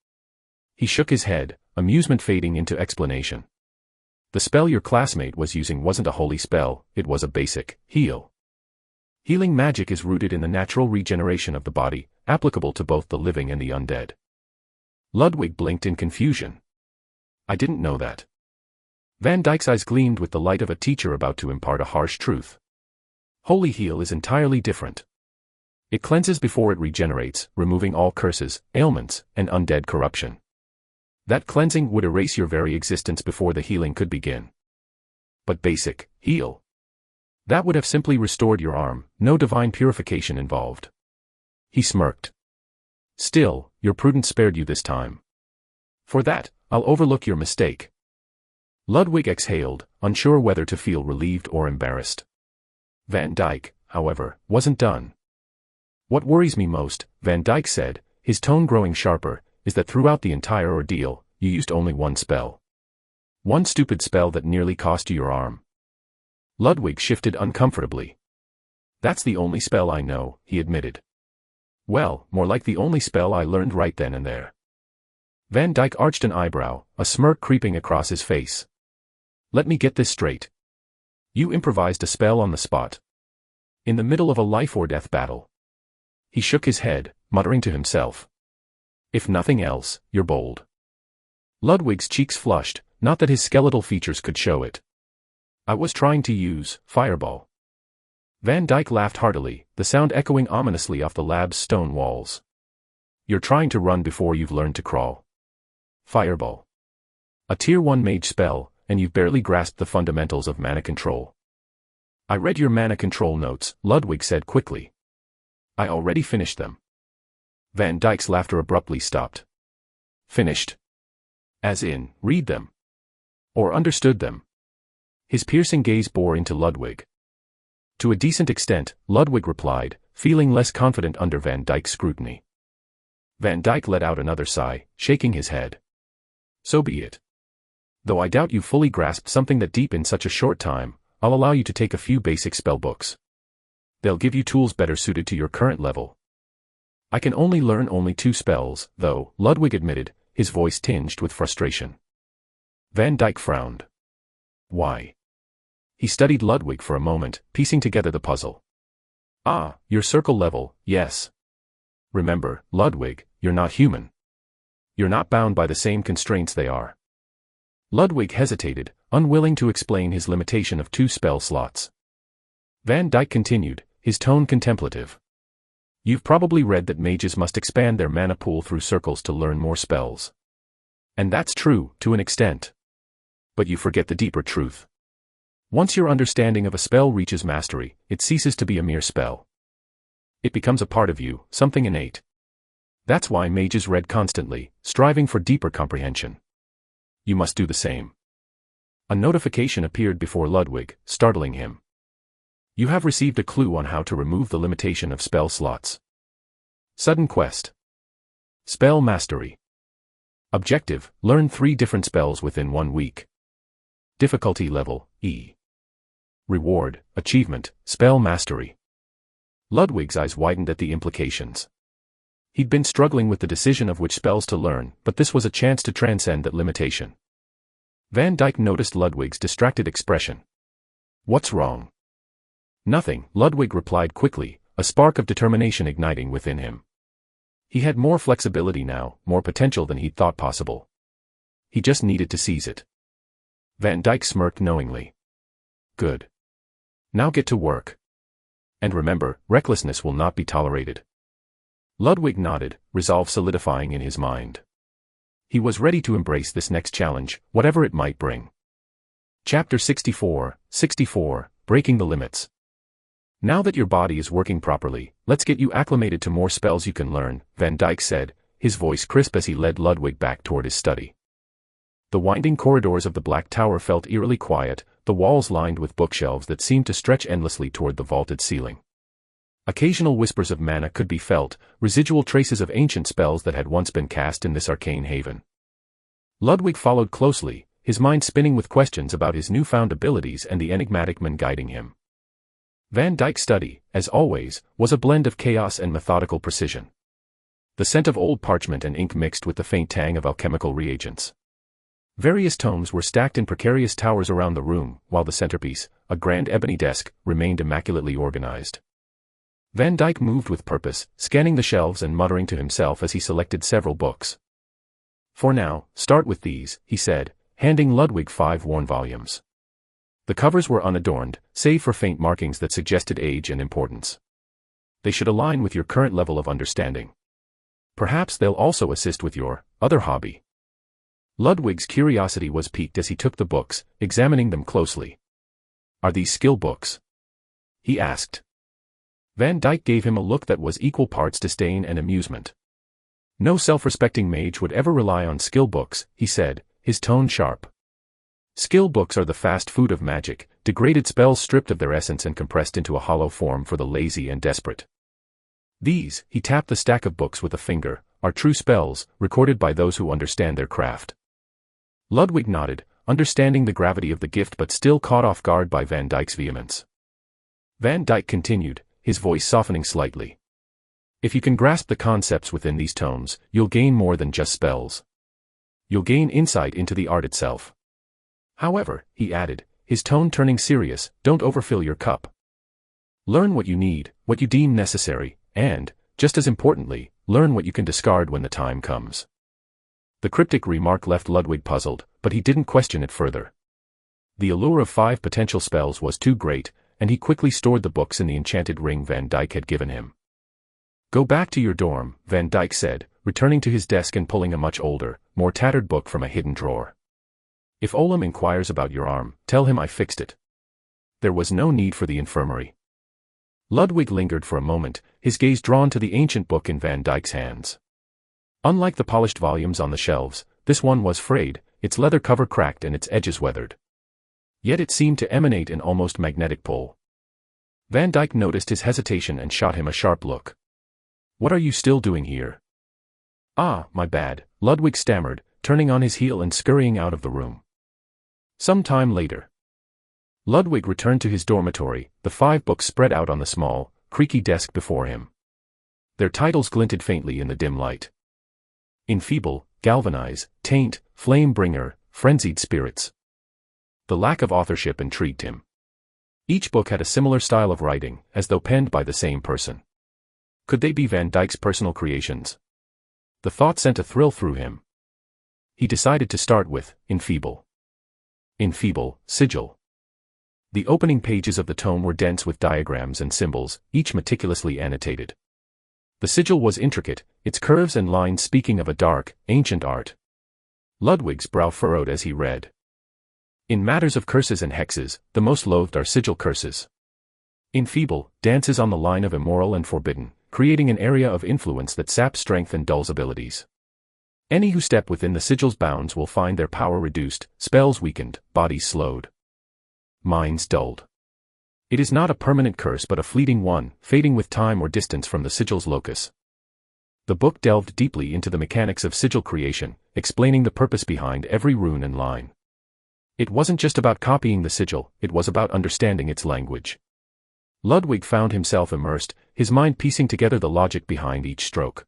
He shook his head, amusement fading into explanation. The spell your classmate was using wasn't a holy spell, it was a basic heal. Healing magic is rooted in the natural regeneration of the body, applicable to both the living and the undead. Ludwig blinked in confusion. I didn't know that. Van Dyke's eyes gleamed with the light of a teacher about to impart a harsh truth. Holy heal is entirely different. It cleanses before it regenerates, removing all curses, ailments, and undead corruption. That cleansing would erase your very existence before the healing could begin. But basic heal. That would have simply restored your arm, no divine purification involved. He smirked. Still, your prudence spared you this time. For that, I'll overlook your mistake. Ludwig exhaled, unsure whether to feel relieved or embarrassed. Van Dyke, however, wasn't done. What worries me most, Van Dyke said, his tone growing sharper, is that throughout the entire ordeal, you used only one spell. One stupid spell that nearly cost you your arm. Ludwig shifted uncomfortably. That's the only spell I know, he admitted. Well, more like the only spell I learned right then and there. Van Dyke arched an eyebrow, a smirk creeping across his face. Let me get this straight. You improvised a spell on the spot. In the middle of a life-or-death battle. He shook his head, muttering to himself. If nothing else, you're bold. Ludwig's cheeks flushed, not that his skeletal features could show it. I was trying to use fireball. Van Dyke laughed heartily, the sound echoing ominously off the lab's stone walls. You're trying to run before you've learned to crawl. Fireball. A Tier 1 mage spell, and you've barely grasped the fundamentals of mana control. I read your mana control notes, Ludwig said quickly. I already finished them. Van Dyke's laughter abruptly stopped. Finished? As in, read them. Or understood them? His piercing gaze bore into Ludwig. To a decent extent, Ludwig replied, feeling less confident under Van Dyke's scrutiny. Van Dyke let out another sigh, shaking his head. So be it. Though I doubt you fully grasped something that deep in such a short time, I'll allow you to take a few basic spellbooks. They'll give you tools better suited to your current level. I can only learn 2 spells, though, Ludwig admitted, his voice tinged with frustration. Van Dyke frowned. Why? He studied Ludwig for a moment, piecing together the puzzle. Ah, your circle level, yes. Remember, Ludwig, you're not human. You're not bound by the same constraints they are. Ludwig hesitated, unwilling to explain his limitation of 2 spell slots. Van Dyke continued, his tone contemplative. You've probably read that mages must expand their mana pool through circles to learn more spells. And that's true, to an extent. But you forget the deeper truth. Once your understanding of a spell reaches mastery, it ceases to be a mere spell. It becomes a part of you, something innate. That's why mages read constantly, striving for deeper comprehension. You must do the same. A notification appeared before Ludwig, startling him. You have received a clue on how to remove the limitation of spell slots. Sudden quest. Spell mastery. Objective, learn 3 different spells within 1 week. Difficulty level, E. Reward, achievement, spell mastery. Ludwig's eyes widened at the implications. He'd been struggling with the decision of which spells to learn, but this was a chance to transcend that limitation. Van Dyke noticed Ludwig's distracted expression. What's wrong? Nothing, Ludwig replied quickly, a spark of determination igniting within him. He had more flexibility now, more potential than he'd thought possible. He just needed to seize it. Van Dyke smirked knowingly. Good. Now get to work. And remember, recklessness will not be tolerated. Ludwig nodded, resolve solidifying in his mind. He was ready to embrace this next challenge, whatever it might bring. Chapter 64, Breaking the Limits. Now that your body is working properly, let's get you acclimated to more spells you can learn, Van Dyke said, his voice crisp as he led Ludwig back toward his study. The winding corridors of the Black Tower felt eerily quiet, the walls lined with bookshelves that seemed to stretch endlessly toward the vaulted ceiling. Occasional whispers of mana could be felt, residual traces of ancient spells that had once been cast in this arcane haven. Ludwig followed closely, his mind spinning with questions about his newfound abilities and the enigmatic man guiding him. Van Dyke's study, as always, was a blend of chaos and methodical precision. The scent of old parchment and ink mixed with the faint tang of alchemical reagents. Various tomes were stacked in precarious towers around the room, while the centerpiece, a grand ebony desk, remained immaculately organized. Van Dyke moved with purpose, scanning the shelves and muttering to himself as he selected several books. "For now, start with these," he said, handing Ludwig 5 worn volumes. The covers were unadorned, save for faint markings that suggested age and importance. They should align with your current level of understanding. Perhaps they'll also assist with your other hobby. Ludwig's curiosity was piqued as he took the books, examining them closely. "Are these skill books?" he asked. Van Dyke gave him a look that was equal parts disdain and amusement. "No self-respecting mage would ever rely on skill books," he said, his tone sharp. "Skill books are the fast food of magic, degraded spells stripped of their essence and compressed into a hollow form for the lazy and desperate. These," he tapped the stack of books with a finger, "are true spells, recorded by those who understand their craft." Ludwig nodded, understanding the gravity of the gift but still caught off guard by Van Dyke's vehemence. Van Dyke continued, his voice softening slightly. "If you can grasp the concepts within these tomes, you'll gain more than just spells. You'll gain insight into the art itself. However," he added, his tone turning serious, "don't overfill your cup. Learn what you need, what you deem necessary, and, just as importantly, learn what you can discard when the time comes." The cryptic remark left Ludwig puzzled, but he didn't question it further. The allure of 5 potential spells was too great, and he quickly stored the books in the enchanted ring Van Dyke had given him. "Go back to your dorm," Van Dyke said, returning to his desk and pulling a much older, more tattered book from a hidden drawer. "If Olam inquires about your arm, tell him I fixed it." There was no need for the infirmary. Ludwig lingered for a moment, his gaze drawn to the ancient book in Van Dyke's hands. Unlike the polished volumes on the shelves, this one was frayed, its leather cover cracked and its edges weathered. Yet it seemed to emanate an almost magnetic pull. Van Dyke noticed his hesitation and shot him a sharp look. "What are you still doing here?" "Ah, my bad," Ludwig stammered, turning on his heel and scurrying out of the room. Some time later, Ludwig returned to his dormitory, the 5 books spread out on the small, creaky desk before him. Their titles glinted faintly in the dim light. Enfeeble, Galvanize, Taint, Flame Bringer, Frenzied Spirits. The lack of authorship intrigued him. Each book had a similar style of writing, as though penned by the same person. Could they be Van Dyke's personal creations? The thought sent a thrill through him. He decided to start with Enfeeble. Enfeeble, Sigil. The opening pages of the tome were dense with diagrams and symbols, each meticulously annotated. The sigil was intricate, its curves and lines speaking of a dark, ancient art. Ludwig's brow furrowed as he read. In matters of curses and hexes, the most loathed are sigil curses. Enfeeble dances on the line of immoral and forbidden, creating an area of influence that saps strength and dulls abilities. Any who step within the sigil's bounds will find their power reduced, spells weakened, bodies slowed, minds dulled. It is not a permanent curse but a fleeting one, fading with time or distance from the sigil's locus. The book delved deeply into the mechanics of sigil creation, explaining the purpose behind every rune and line. It wasn't just about copying the sigil, it was about understanding its language. Ludwig found himself immersed, his mind piecing together the logic behind each stroke.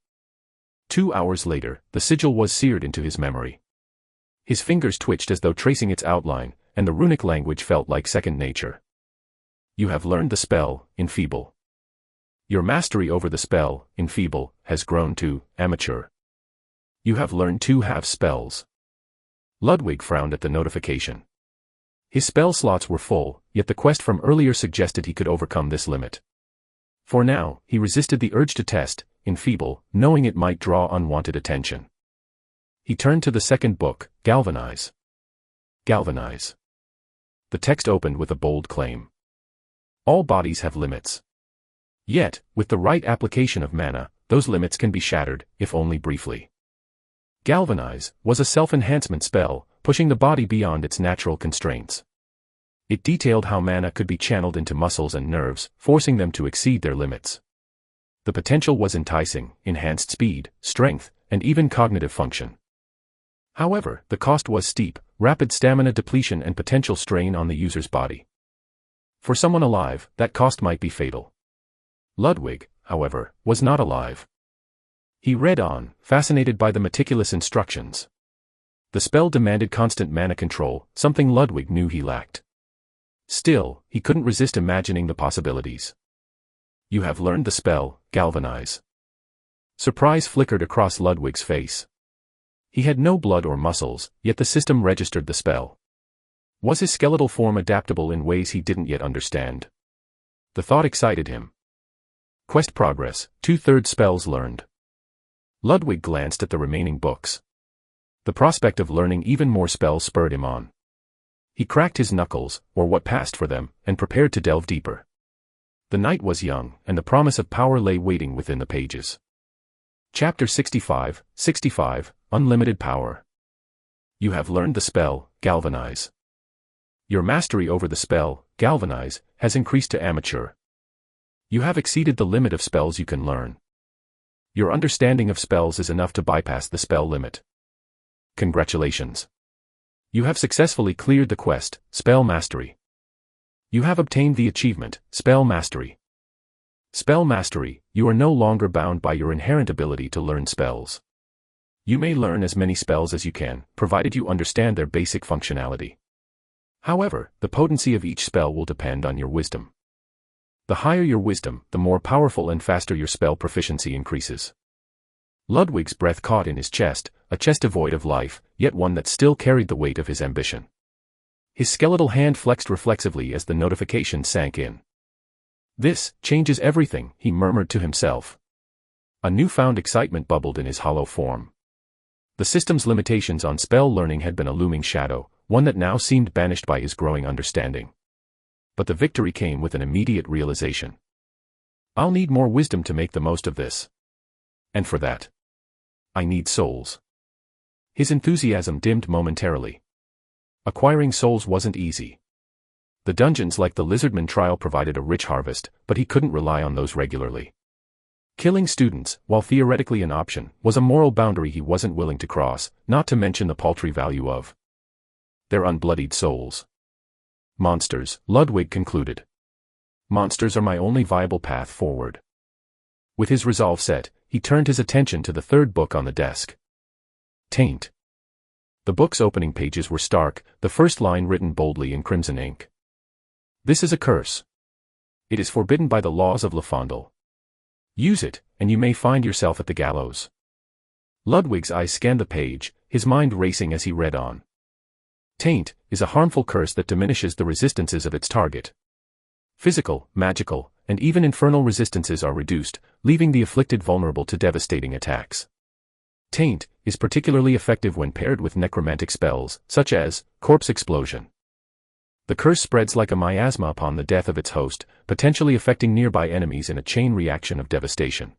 2 hours later, the sigil was seared into his memory. His fingers twitched as though tracing its outline, and the runic language felt like second nature. You have learned the spell, Enfeeble. Your mastery over the spell, Enfeeble, has grown to amateur. You have learned 2 half spells. Ludwig frowned at the notification. His spell slots were full, yet the quest from earlier suggested he could overcome this limit. For now, he resisted the urge to test, Enfeeble, knowing it might draw unwanted attention. He turned to the second book, Galvanize. Galvanize. The text opened with a bold claim. All bodies have limits. Yet, with the right application of mana, those limits can be shattered, if only briefly. Galvanize was a self-enhancement spell, pushing the body beyond its natural constraints. It detailed how mana could be channeled into muscles and nerves, forcing them to exceed their limits. The potential was enticing, enhanced speed, strength, and even cognitive function. However, the cost was steep, rapid stamina depletion and potential strain on the user's body. For someone alive, that cost might be fatal. Ludwig, however, was not alive. He read on, fascinated by the meticulous instructions. The spell demanded constant mana control, something Ludwig knew he lacked. Still, he couldn't resist imagining the possibilities. You have learned the spell, Galvanize. Surprise flickered across Ludwig's face. He had no blood or muscles, yet the system registered the spell. Was his skeletal form adaptable in ways he didn't yet understand? The thought excited him. Quest progress, 2/3 spells learned. Ludwig glanced at the remaining books. The prospect of learning even more spells spurred him on. He cracked his knuckles, or what passed for them, and prepared to delve deeper. The night was young, and the promise of power lay waiting within the pages. Chapter 65, Unlimited Power. You have learned the spell, Galvanize. Your mastery over the spell, Galvanize, has increased to amateur. You have exceeded the limit of spells you can learn. Your understanding of spells is enough to bypass the spell limit. Congratulations. You have successfully cleared the quest, Spell Mastery. You have obtained the achievement, Spell Mastery. Spell Mastery, you are no longer bound by your inherent ability to learn spells. You may learn as many spells as you can, provided you understand their basic functionality. However, the potency of each spell will depend on your wisdom. The higher your wisdom, the more powerful and faster your spell proficiency increases. Ludwig's breath caught in his chest, a chest devoid of life, yet one that still carried the weight of his ambition. His skeletal hand flexed reflexively as the notification sank in. This changes everything, he murmured to himself. A newfound excitement bubbled in his hollow form. The system's limitations on spell learning had been a looming shadow, one that now seemed banished by his growing understanding. But the victory came with an immediate realization. I'll need more wisdom to make the most of this. And for that, I need souls. His enthusiasm dimmed momentarily. Acquiring souls wasn't easy. The dungeons like the Lizardman trial provided a rich harvest, but he couldn't rely on those regularly. Killing students, while theoretically an option, was a moral boundary he wasn't willing to cross, not to mention the paltry value of their unbloodied souls. Monsters, Ludwig concluded. Monsters are my only viable path forward. With his resolve set, he turned his attention to the third book on the desk. Taint. The book's opening pages were stark, the first line written boldly in crimson ink. This is a curse. It is forbidden by the laws of Lefondel. Use it, and you may find yourself at the gallows. Ludwig's eyes scanned the page, his mind racing as he read on. Taint is a harmful curse that diminishes the resistances of its target. Physical, magical, and even infernal resistances are reduced, leaving the afflicted vulnerable to devastating attacks. Taint is particularly effective when paired with necromantic spells, such as Corpse Explosion. The curse spreads like a miasma upon the death of its host, potentially affecting nearby enemies in a chain reaction of devastation.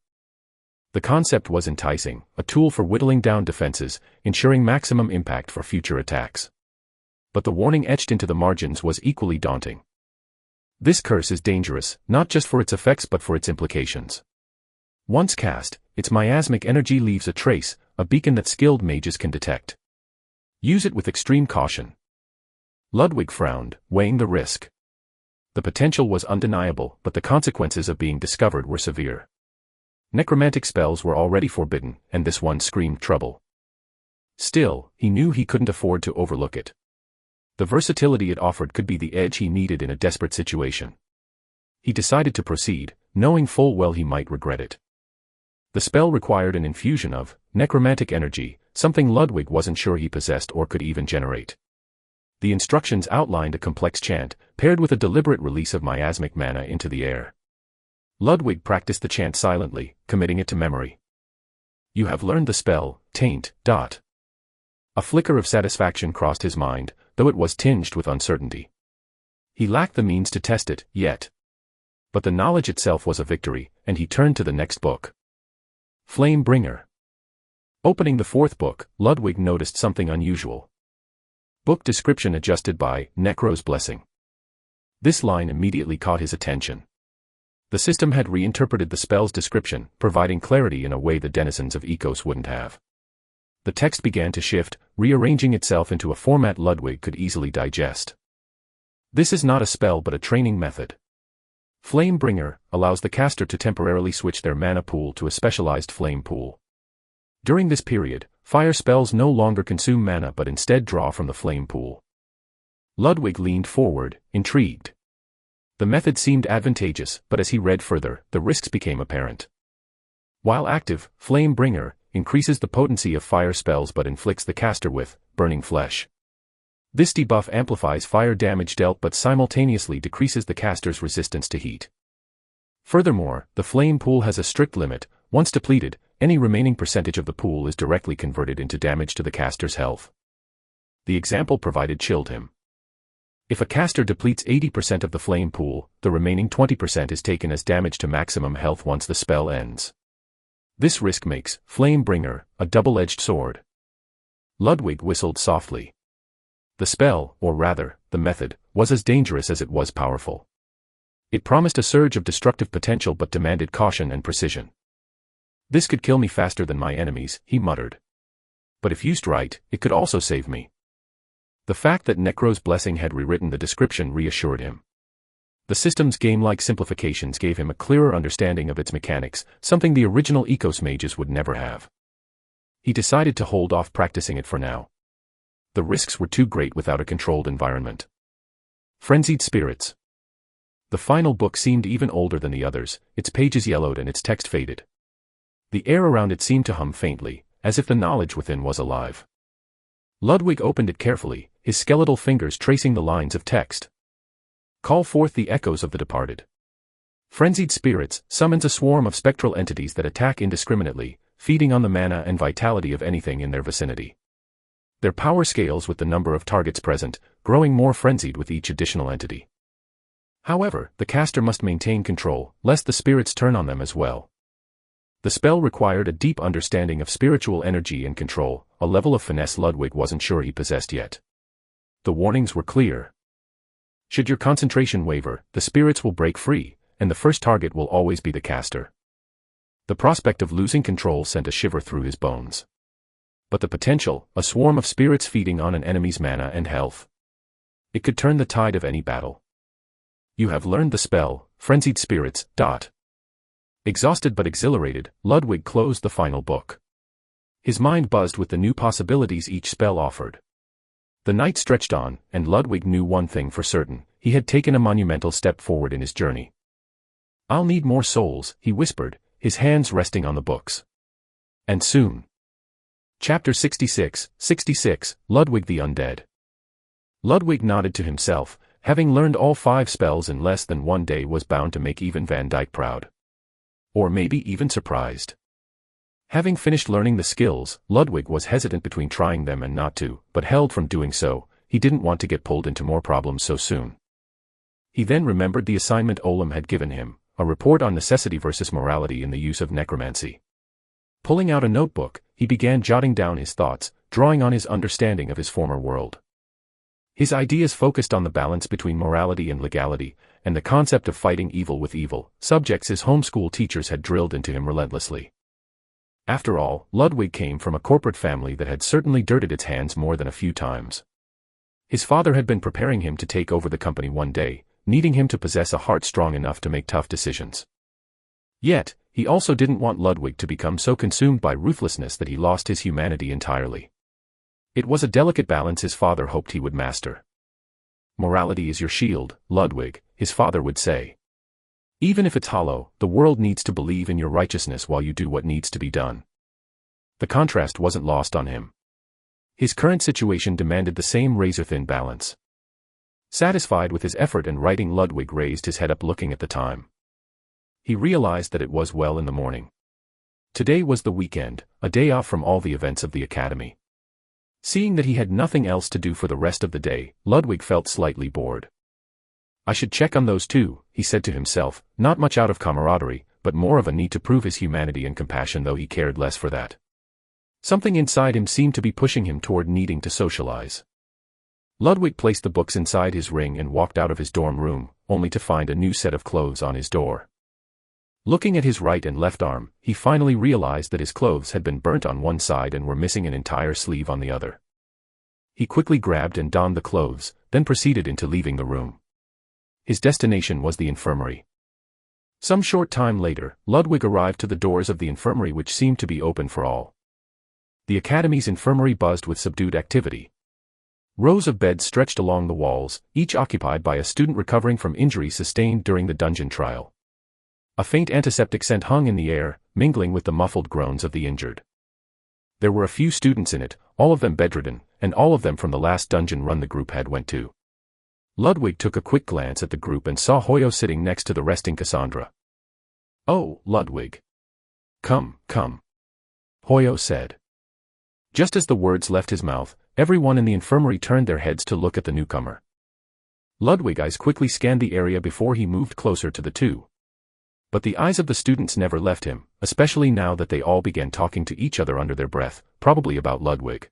The concept was enticing, a tool for whittling down defenses, ensuring maximum impact for future attacks. But the warning etched into the margins was equally daunting. This curse is dangerous, not just for its effects but for its implications. Once cast, its miasmic energy leaves a trace, a beacon that skilled mages can detect. Use it with extreme caution. Ludwig frowned, weighing the risk. The potential was undeniable, but the consequences of being discovered were severe. Necromantic spells were already forbidden, and this one screamed trouble. Still, he knew he couldn't afford to overlook it. The versatility it offered could be the edge he needed in a desperate situation. He decided to proceed, knowing full well he might regret it. The spell required an infusion of necromantic energy, something Ludwig wasn't sure he possessed or could even generate. The instructions outlined a complex chant, paired with a deliberate release of miasmic mana into the air. Ludwig practiced the chant silently, committing it to memory. You have learned the spell, Taint. A flicker of satisfaction crossed his mind, though it was tinged with uncertainty. He lacked the means to test it, yet. But the knowledge itself was a victory, and he turned to the next book. Flame Bringer. Opening the fourth book, Ludwig noticed something unusual. Book description adjusted by Necro's Blessing. This line immediately caught his attention. The system had reinterpreted the spell's description, providing clarity in a way the denizens of Ecos wouldn't have. The text began to shift, rearranging itself into a format Ludwig could easily digest. This is not a spell but a training method. Flame Bringer allows the caster to temporarily switch their mana pool to a specialized flame pool. During this period, Fire spells no longer consume mana but instead draw from the flame pool. Ludwig leaned forward, intrigued. The method seemed advantageous, but as he read further, the risks became apparent. While active, Flame Bringer increases the potency of fire spells but inflicts the caster with burning flesh. This debuff amplifies fire damage dealt but simultaneously decreases the caster's resistance to heat. Furthermore, the flame pool has a strict limit. Once depleted, any remaining percentage of the pool is directly converted into damage to the caster's health. The example provided chilled him. If a caster depletes 80% of the flame pool, the remaining 20% is taken as damage to maximum health once the spell ends. This risk makes Flame Bringer a double-edged sword. Ludwig whistled softly. The spell, or rather, the method, was as dangerous as it was powerful. It promised a surge of destructive potential but demanded caution and precision. This could kill me faster than my enemies, he muttered. But if used right, it could also save me. The fact that Necro's blessing had rewritten the description reassured him. The system's game-like simplifications gave him a clearer understanding of its mechanics, something the original Ecos mages would never have. He decided to hold off practicing it for now. The risks were too great without a controlled environment. Frenzied Spirits. The final book seemed even older than the others, its pages yellowed and its text faded. The air around it seemed to hum faintly, as if the knowledge within was alive. Ludwig opened it carefully, his skeletal fingers tracing the lines of text. Call forth the echoes of the departed. Frenzied Spirits summons a swarm of spectral entities that attack indiscriminately, feeding on the mana and vitality of anything in their vicinity. Their power scales with the number of targets present, growing more frenzied with each additional entity. However, the caster must maintain control, lest the spirits turn on them as well. The spell required a deep understanding of spiritual energy and control, a level of finesse Ludwig wasn't sure he possessed yet. The warnings were clear. Should your concentration waver, the spirits will break free, and the first target will always be the caster. The prospect of losing control sent a shiver through his bones. But the potential, a swarm of spirits feeding on an enemy's mana and health. It could turn the tide of any battle. You have learned the spell, Frenzied Spirits. Exhausted but exhilarated, Ludwig closed the final book. His mind buzzed with the new possibilities each spell offered. The night stretched on, and Ludwig knew one thing for certain: he had taken a monumental step forward in his journey. I'll need more souls, he whispered, his hands resting on the books. And soon. Chapter 66, Ludwig the Undead. Ludwig nodded to himself. Having learned all 5 spells in less than one day was bound to make even Van Dyke proud. Or maybe even surprised. Having finished learning the skills, Ludwig was hesitant between trying them and not to, but held from doing so. He didn't want to get pulled into more problems so soon. He then remembered the assignment Olam had given him, a report on necessity versus morality in the use of necromancy. Pulling out a notebook, he began jotting down his thoughts, drawing on his understanding of his former world. His ideas focused on the balance between morality and legality, and the concept of fighting evil with evil, subjects his homeschool teachers had drilled into him relentlessly. After all, Ludwig came from a corporate family that had certainly dirtied its hands more than a few times. His father had been preparing him to take over the company one day, needing him to possess a heart strong enough to make tough decisions. Yet, he also didn't want Ludwig to become so consumed by ruthlessness that he lost his humanity entirely. It was a delicate balance his father hoped he would master. Morality is your shield, Ludwig, his father would say. Even if it's hollow, the world needs to believe in your righteousness while you do what needs to be done. The contrast wasn't lost on him. His current situation demanded the same razor-thin balance. Satisfied with his effort and writing, Ludwig raised his head up, looking at the time. He realized that it was well in the morning. Today was the weekend, a day off from all the events of the academy. Seeing that he had nothing else to do for the rest of the day, Ludwig felt slightly bored. I should check on those too, he said to himself, not much out of camaraderie, but more of a need to prove his humanity and compassion, though he cared less for that. Something inside him seemed to be pushing him toward needing to socialize. Ludwig placed the books inside his ring and walked out of his dorm room, only to find a new set of clothes on his door. Looking at his right and left arm, he finally realized that his clothes had been burnt on one side and were missing an entire sleeve on the other. He quickly grabbed and donned the clothes, then proceeded into leaving the room. His destination was the infirmary. Some short time later, Ludwig arrived to the doors of the infirmary, which seemed to be open for all. the academy's infirmary buzzed with subdued activity. Rows of beds stretched along the walls, each occupied by a student recovering from injuries sustained during the dungeon trial. A faint antiseptic scent hung in the air, mingling with the muffled groans of the injured. There were a few students in it, all of them bedridden, and all of them from the last dungeon run the group had went to. Ludwig took a quick glance at the group and saw Hoyo sitting next to the resting Cassandra. "Oh, Ludwig. Come, come," Hoyo said. Just as the words left his mouth, everyone in the infirmary turned their heads to look at the newcomer. Ludwig's eyes quickly scanned the area before he moved closer to the two. But the eyes of the students never left him, especially now that they all began talking to each other under their breath, probably about Ludwig.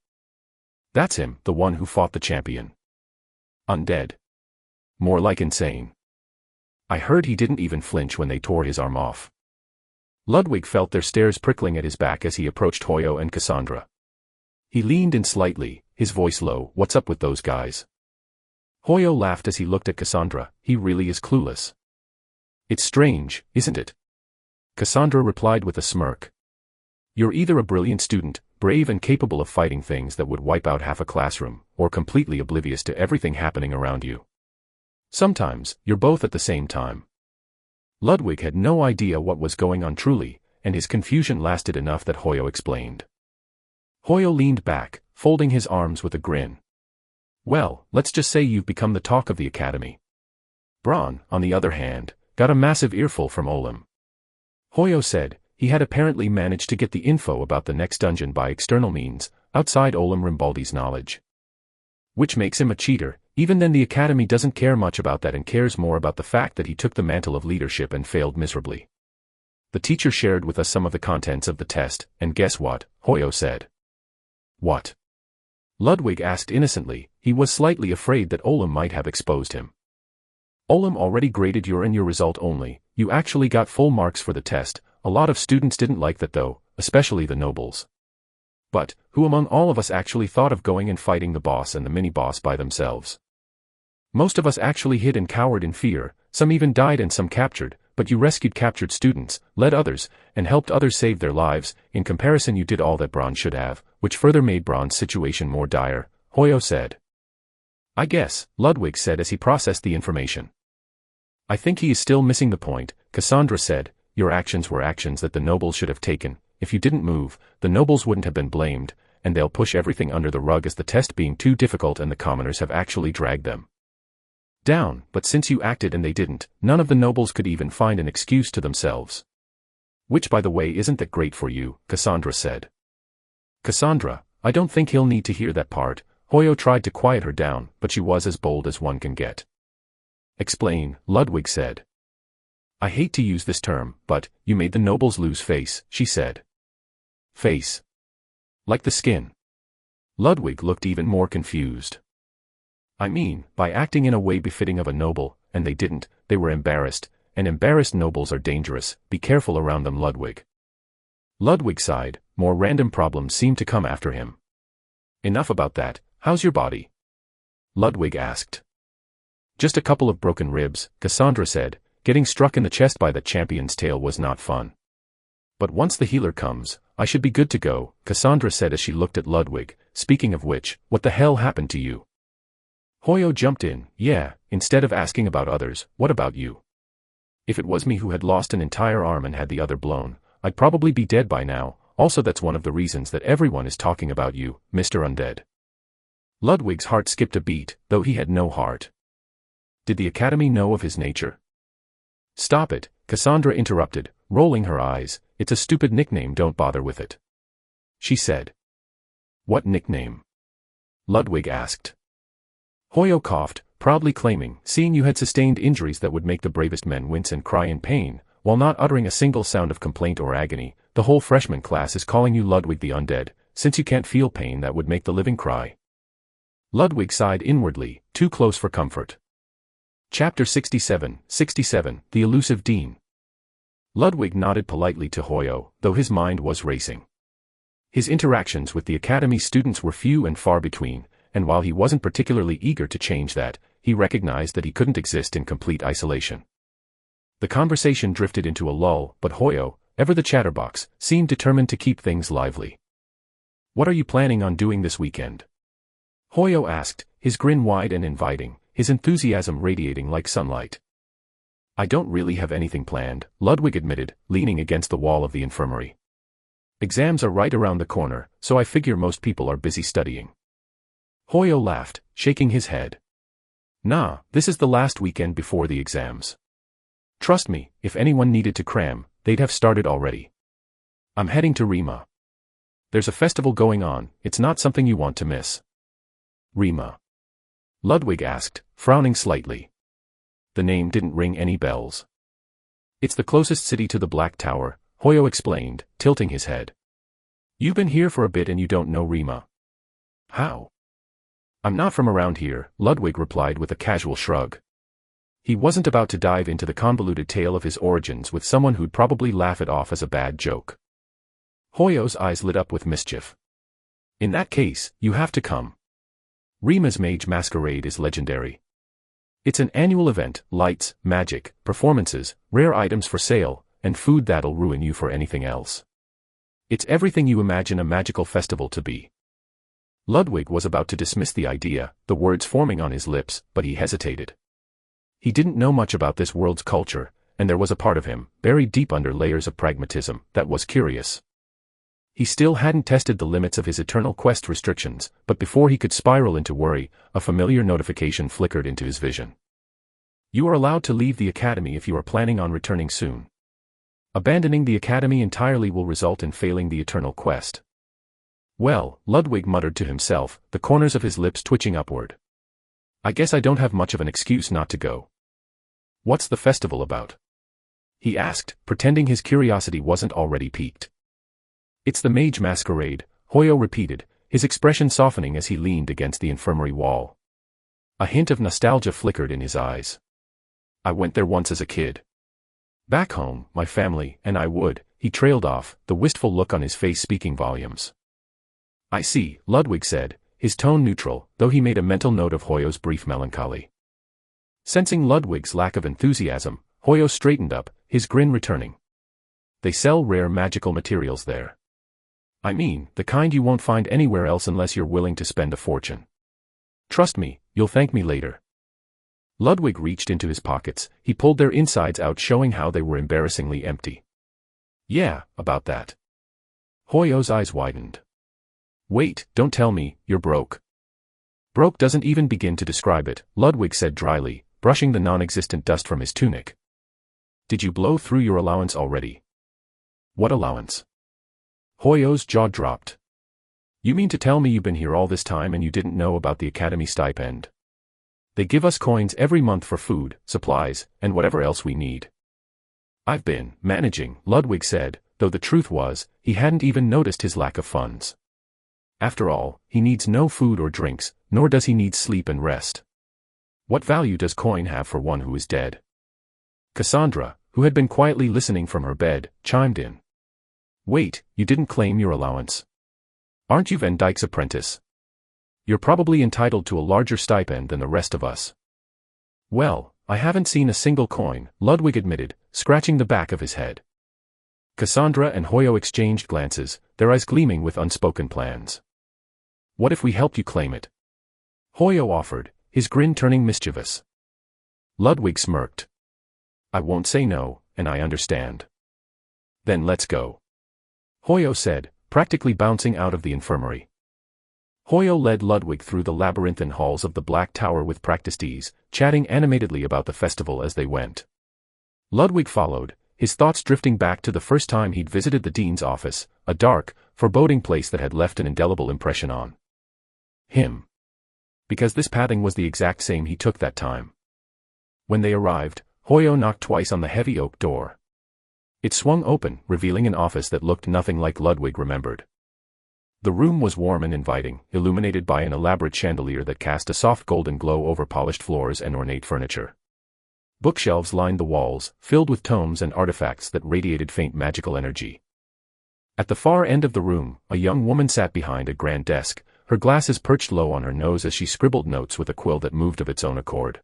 "That's him, the one who fought the champion." "Undead. More like insane. I heard he didn't even flinch when they tore his arm off." Ludwig felt their stares prickling at his back as he approached Hoyo and Cassandra. He leaned in slightly, his voice low. "What's up with those guys?" Hoyo laughed as he looked at Cassandra. "He really is clueless." "It's strange, isn't it?" Cassandra replied with a smirk. "You're either a brilliant student, brave and capable of fighting things that would wipe out half a classroom, or completely oblivious to everything happening around you. Sometimes, you're both at the same time." Ludwig had no idea what was going on truly, and his confusion lasted enough that Hoyo explained. Hoyo leaned back, folding his arms with a grin. "Well, let's just say you've become the talk of the academy." Braun, on the other hand, got a massive earful from Olim. Hoyo said, he had apparently managed to get the info about the next dungeon by external means, outside Olim Rimbaldi's knowledge. Which makes him a cheater. Even then the academy doesn't care much about that and cares more about the fact that he took the mantle of leadership and failed miserably. The teacher shared with us some of the contents of the test, and guess what? Hoyo said. "What?" Ludwig asked innocently. He was slightly afraid that Olim might have exposed him. "Olim already graded your result only. You actually got full marks for the test. A lot of students didn't like that though, especially the nobles. But, who among all of us actually thought of going and fighting the boss and the mini-boss by themselves? Most of us actually hid and cowered in fear, some even died and some captured, but you rescued captured students, led others, and helped others save their lives. In comparison you did all that Braun should have, which further made Braun's situation more dire," Hoyo said. "I guess," Ludwig said as he processed the information. "I think he is still missing the point," Cassandra said. "Your actions were actions that the nobles should have taken. If you didn't move, the nobles wouldn't have been blamed, and they'll push everything under the rug as the test being too difficult and the commoners have actually dragged them down, but since you acted and they didn't, none of the nobles could even find an excuse to themselves. Which by the way isn't that great for you," Cassandra said. "Cassandra, I don't think he'll need to hear that part." Hoyo tried to quiet her down, but she was as bold as one can get. "Explain," Ludwig said. "I hate to use this term, but, you made the nobles lose face," she said. "Face? Like the skin?" Ludwig looked even more confused. "I mean, by acting in a way befitting of a noble, and they didn't, they were embarrassed, and embarrassed nobles are dangerous. Be careful around them, Ludwig." Ludwig sighed. More random problems seemed to come after him. "Enough about that. How's your body?" Ludwig asked. "Just a couple of broken ribs," Cassandra said. "Getting struck in the chest by that champion's tail was not fun. But once the healer comes, I should be good to go," Cassandra said as she looked at Ludwig. "Speaking of which, what the hell happened to you?" Hoyo jumped in. "Yeah, instead of asking about others, what about you? If it was me who had lost an entire arm and had the other blown, I'd probably be dead by now. Also that's one of the reasons that everyone is talking about you, Mr. Undead." Ludwig's heart skipped a beat, though he had no heart. Did the academy know of his nature? "Stop it," Cassandra interrupted, rolling her eyes. "It's a stupid nickname, don't bother with it," she said. "What nickname?" Ludwig asked. Hoyo coughed, proudly claiming, "Seeing you had sustained injuries that would make the bravest men wince and cry in pain, while not uttering a single sound of complaint or agony, the whole freshman class is calling you Ludwig the Undead. Since you can't feel pain that would make the living cry." Ludwig sighed inwardly, too close for comfort. Chapter 67, The Elusive Dean. Ludwig nodded politely to Hoyo, though his mind was racing. His interactions with the academy students were few and far between, and while he wasn't particularly eager to change that, he recognized that he couldn't exist in complete isolation. The conversation drifted into a lull, but Hoyo, ever the chatterbox, seemed determined to keep things lively. What are you planning on doing this weekend? Hoyo asked, his grin wide and inviting, his enthusiasm radiating like sunlight. I don't really have anything planned, Ludwig admitted, leaning against the wall of the infirmary. Exams are right around the corner, so I figure most people are busy studying. Hoyo laughed, shaking his head. Nah, this is the last weekend before the exams. Trust me, if anyone needed to cram, they'd have started already. I'm heading to Rima. There's a festival going on, it's not something you want to miss. Rima? Ludwig asked, frowning slightly. The name didn't ring any bells. It's the closest city to the Black Tower, Hoyo explained, tilting his head. You've been here for a bit and you don't know Rima. How? I'm not from around here, Ludwig replied with a casual shrug. He wasn't about to dive into the convoluted tale of his origins with someone who'd probably laugh it off as a bad joke. Hoyo's eyes lit up with mischief. In that case, you have to come. Rima's Mage Masquerade is legendary. It's an annual event, lights, magic, performances, rare items for sale, and food that'll ruin you for anything else. It's everything you imagine a magical festival to be. Ludwig was about to dismiss the idea, the words forming on his lips, but he hesitated. He didn't know much about this world's culture, and there was a part of him, buried deep under layers of pragmatism, that was curious. He still hadn't tested the limits of his eternal quest restrictions, but before he could spiral into worry, a familiar notification flickered into his vision. You are allowed to leave the academy if you are planning on returning soon. Abandoning the academy entirely will result in failing the eternal quest. Well, Ludwig muttered to himself, the corners of his lips twitching upward. I guess I don't have much of an excuse not to go. What's the festival about? He asked, pretending his curiosity wasn't already piqued. It's the Mage Masquerade, Hoyo repeated, his expression softening as he leaned against the infirmary wall. A hint of nostalgia flickered in his eyes. I went there once as a kid. Back home, my family, and I would, he trailed off, the wistful look on his face speaking volumes. I see, Ludwig said, his tone neutral, though he made a mental note of Hoyo's brief melancholy. Sensing Ludwig's lack of enthusiasm, Hoyo straightened up, his grin returning. They sell rare magical materials there. I mean, the kind you won't find anywhere else unless you're willing to spend a fortune. Trust me, you'll thank me later. Ludwig reached into his pockets, he pulled their insides out showing how they were embarrassingly empty. Yeah, about that. Hoyo's eyes widened. Wait, don't tell me, you're broke. Broke doesn't even begin to describe it, Ludwig said dryly, brushing the non-existent dust from his tunic. Did you blow through your allowance already? What allowance? Hoyo's jaw dropped. You mean to tell me you've been here all this time and you didn't know about the academy stipend? They give us coins every month for food, supplies, and whatever else we need. I've been managing, Ludwig said, though the truth was, he hadn't even noticed his lack of funds. After all, he needs no food or drinks, nor does he need sleep and rest. What value does coin have for one who is dead? Cassandra, who had been quietly listening from her bed, chimed in. Wait, you didn't claim your allowance. Aren't you Van Dyke's apprentice? You're probably entitled to a larger stipend than the rest of us. Well, I haven't seen a single coin, Ludwig admitted, scratching the back of his head. Cassandra and Hoyo exchanged glances, their eyes gleaming with unspoken plans. What if we helped you claim it? Hoyo offered, his grin turning mischievous. Ludwig smirked. I won't say no, and I understand. Then let's go. Hoyo said, practically bouncing out of the infirmary. Hoyo led Ludwig through the labyrinthine halls of the Black Tower with practiced ease, chatting animatedly about the festival as they went. Ludwig followed, his thoughts drifting back to the first time he'd visited the dean's office, a dark, foreboding place that had left an indelible impression on him. Because this pathing was the exact same he took that time. When they arrived, Hoyo knocked twice on the heavy oak door. It swung open, revealing an office that looked nothing like Ludwig remembered. The room was warm and inviting, illuminated by an elaborate chandelier that cast a soft golden glow over polished floors and ornate furniture. Bookshelves lined the walls, filled with tomes and artifacts that radiated faint magical energy. At the far end of the room, a young woman sat behind a grand desk, her glasses perched low on her nose as she scribbled notes with a quill that moved of its own accord.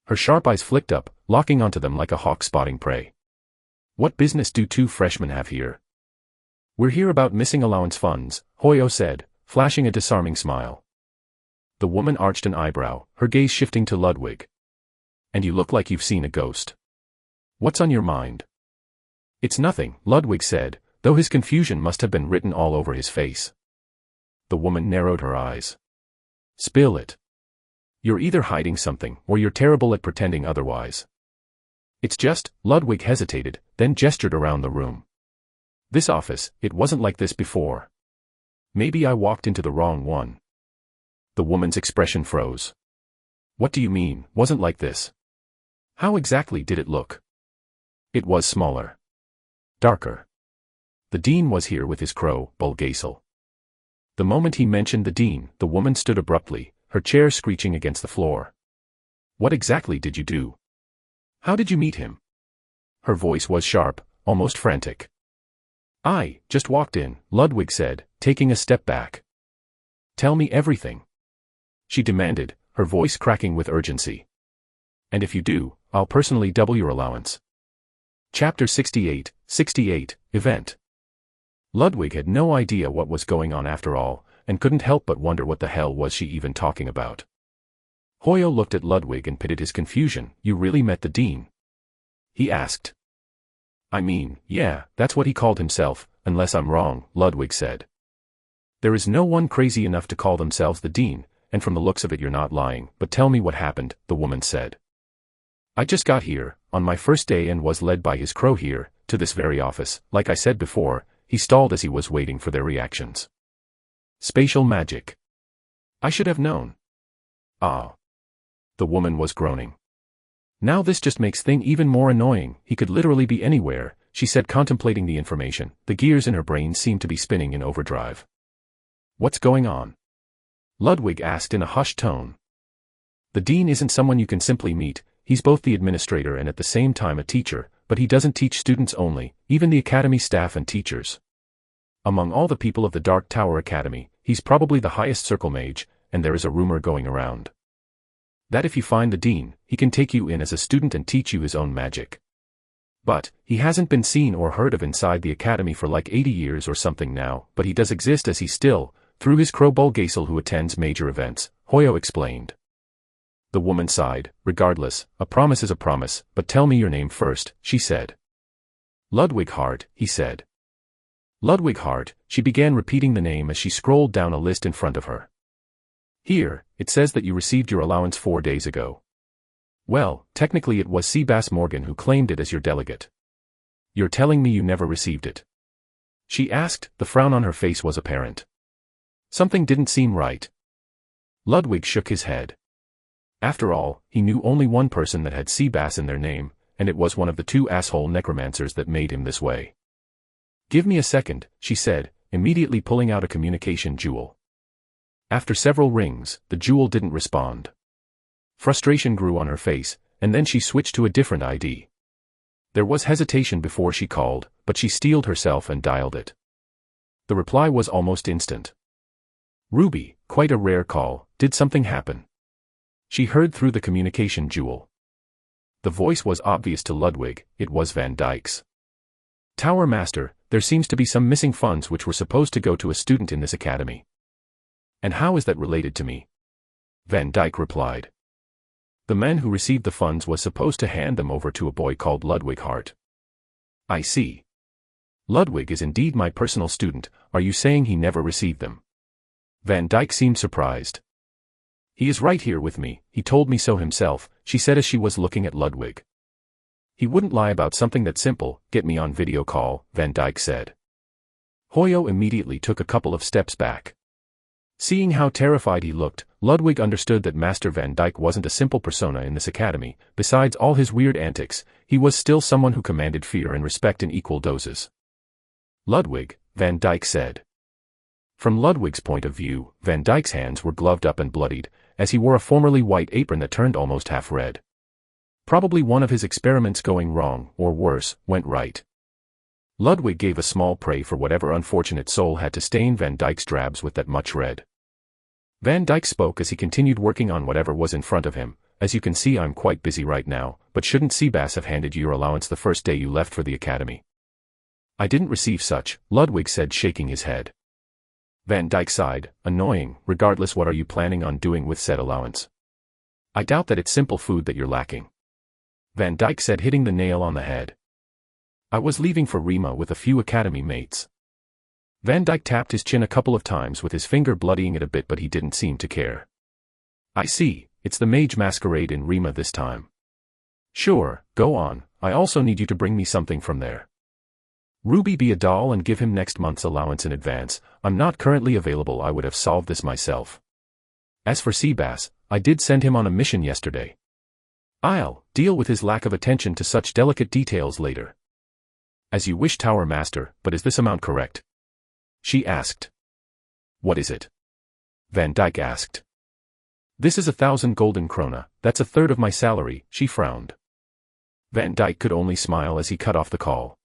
Her sharp eyes flicked up, locking onto them like a hawk spotting prey. What business do two freshmen have here? We're here about missing allowance funds, Hoyo said, flashing a disarming smile. The woman arched an eyebrow, her gaze shifting to Ludwig. And you look like you've seen a ghost. What's on your mind? It's nothing, Ludwig said, though his confusion must have been written all over his face. The woman narrowed her eyes. Spill it. You're either hiding something, or you're terrible at pretending otherwise. It's just, Ludwig hesitated, then gestured around the room. This office, it wasn't like this before. Maybe I walked into the wrong one. The woman's expression froze. What do you mean, wasn't like this? How exactly did it look? It was smaller. Darker. The dean was here with his crow, Bulgasel. The moment he mentioned the dean, the woman stood abruptly, her chair screeching against the floor. What exactly did you do? How did you meet him? Her voice was sharp, almost frantic. I just walked in, Ludwig said, taking a step back. Tell me everything. She demanded, her voice cracking with urgency. And if you do, I'll personally double your allowance. Chapter 68, Event. Ludwig had no idea what was going on after all, and couldn't help but wonder what the hell was she even talking about. Hoyo looked at Ludwig and pitted his confusion. You really met the dean? He asked. I mean, yeah, that's what he called himself, unless I'm wrong, Ludwig said. There is no one crazy enough to call themselves the dean, and from the looks of it you're not lying, but tell me what happened, the woman said. I just got here, on my first day and was led by his crow here, to this very office. Like I said before, he stalled as he was waiting for their reactions. Spatial magic. I should have known. Ah. The woman was groaning. Now this just makes things even more annoying. He could literally be anywhere, she said, contemplating the information. The gears in her brain seemed to be spinning in overdrive. What's going on? Ludwig asked in a hushed tone. The dean isn't someone you can simply meet. He's both the administrator and at the same time a teacher, but he doesn't teach students only, even the academy staff and teachers. Among all the people of the Dark Tower Academy, he's probably the highest circle mage, and there is a rumor going around that if you find the dean, he can take you in as a student and teach you his own magic. But he hasn't been seen or heard of inside the academy for like 80 years or something now, but he does exist as he still, through his crow Bulgasel who attends major events, Hoyo explained. The woman sighed. Regardless, a promise is a promise, but tell me your name first, she said. Ludwig Hart, he said. Ludwig Hart, she began repeating the name as she scrolled down a list in front of her. Here, it says that you received your allowance 4 days ago. Well, technically it was Seabass Morgan who claimed it as your delegate. You're telling me you never received it? She asked, the frown on her face was apparent. Something didn't seem right. Ludwig shook his head. After all, he knew only one person that had Seabass in their name, and it was one of the 2 asshole necromancers that made him this way. Give me a second, she said, immediately pulling out a communication jewel. After several rings, the jewel didn't respond. Frustration grew on her face, and then she switched to a different ID. There was hesitation before she called, but she steeled herself and dialed it. The reply was almost instant. Ruby, quite a rare call, did something happen? She heard through the communication jewel. The voice was obvious to Ludwig, it was Van Dyke's. Tower Master, there seems to be some missing funds which were supposed to go to a student in this academy. And how is that related to me? Van Dyke replied. The man who received the funds was supposed to hand them over to a boy called Ludwig Hart. I see. Ludwig is indeed my personal student. Are you saying he never received them? Van Dyke seemed surprised. He is right here with me, he told me so himself, she said as she was looking at Ludwig. He wouldn't lie about something that simple. Get me on video call, Van Dyke said. Hoyo immediately took a couple of steps back. Seeing how terrified he looked, Ludwig understood that Master Van Dyke wasn't a simple persona in this academy. Besides all his weird antics, he was still someone who commanded fear and respect in equal doses. Ludwig, Van Dyke said. From Ludwig's point of view, Van Dyke's hands were gloved up and bloodied, as he wore a formerly white apron that turned almost half red. Probably one of his experiments going wrong, or worse, went right. Ludwig gave a small pray for whatever unfortunate soul had to stain Van Dyke's drabs with that much red. Van Dyke spoke as he continued working on whatever was in front of him. As you can see, I'm quite busy right now, but shouldn't Seabass have handed you your allowance the first day you left for the academy? I didn't receive such, Ludwig said, shaking his head. Van Dyke sighed, annoying. Regardless, what are you planning on doing with said allowance? I doubt that it's simple food that you're lacking. Van Dyke said, hitting the nail on the head. I was leaving for Rima with a few academy mates. Van Dyke tapped his chin a couple of times with his finger, bloodying it a bit, but he didn't seem to care. I see, it's the mage masquerade in Rima this time. Sure, go on, I also need you to bring me something from there. Ruby be a doll and give him next month's allowance in advance. I'm not currently available. I would have solved this myself. As for Seabass, I did send him on a mission yesterday. I'll deal with his lack of attention to such delicate details later. As you wish, Tower Master, but is this amount correct? She asked. What is it? Van Dyke asked. This is 1,000 golden krona, that's a third of my salary, she frowned. Van Dyke could only smile as he cut off the call.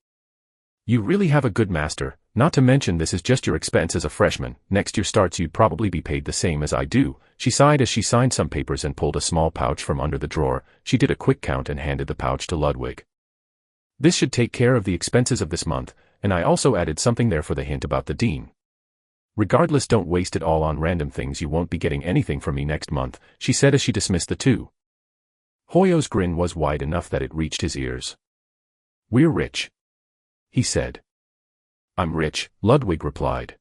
You really have a good master, not to mention this is just your expense as a freshman. Next year starts you'd probably be paid the same as I do. She sighed as she signed some papers and pulled a small pouch from under the drawer. She did a quick count and handed the pouch to Ludwig. This should take care of the expenses of this month, and I also added something there for the hint about the dean. Regardless, don't waste it all on random things. You won't be getting anything from me next month, she said as she dismissed the two. Hoyo's grin was wide enough that it reached his ears. We're rich, he said. I'm rich, Ludwig replied.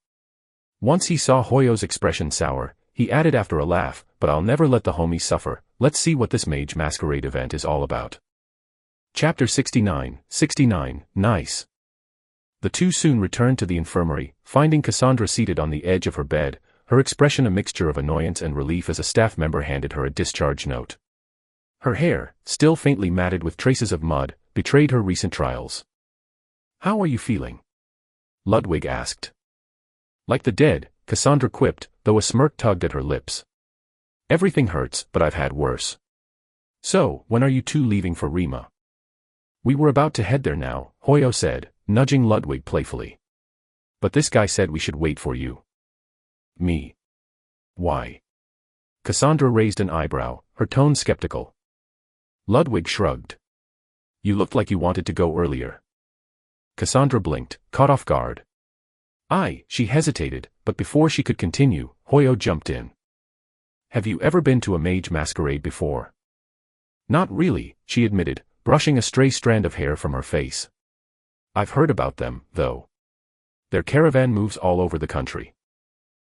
Once he saw Hoyo's expression sour, he added after a laugh, but I'll never let the homies suffer. Let's see what this mage masquerade event is all about. Chapter 69, nice. The two soon returned to the infirmary, finding Cassandra seated on the edge of her bed, her expression a mixture of annoyance and relief as a staff member handed her a discharge note. Her hair, still faintly matted with traces of mud, betrayed her recent trials. How are you feeling? Ludwig asked. Like the dead, Cassandra quipped, though a smirk tugged at her lips. Everything hurts, but I've had worse. So, when are you two leaving for Rima? We were about to head there now, Hoyo said, nudging Ludwig playfully. But this guy said we should wait for you. Me? Why? Cassandra raised an eyebrow, her tone skeptical. Ludwig shrugged. You looked like you wanted to go earlier. Cassandra blinked, caught off guard. She hesitated, but before she could continue, Hoyo jumped in. Have you ever been to a mage masquerade before? Not really, she admitted, brushing a stray strand of hair from her face. I've heard about them, though. Their caravan moves all over the country.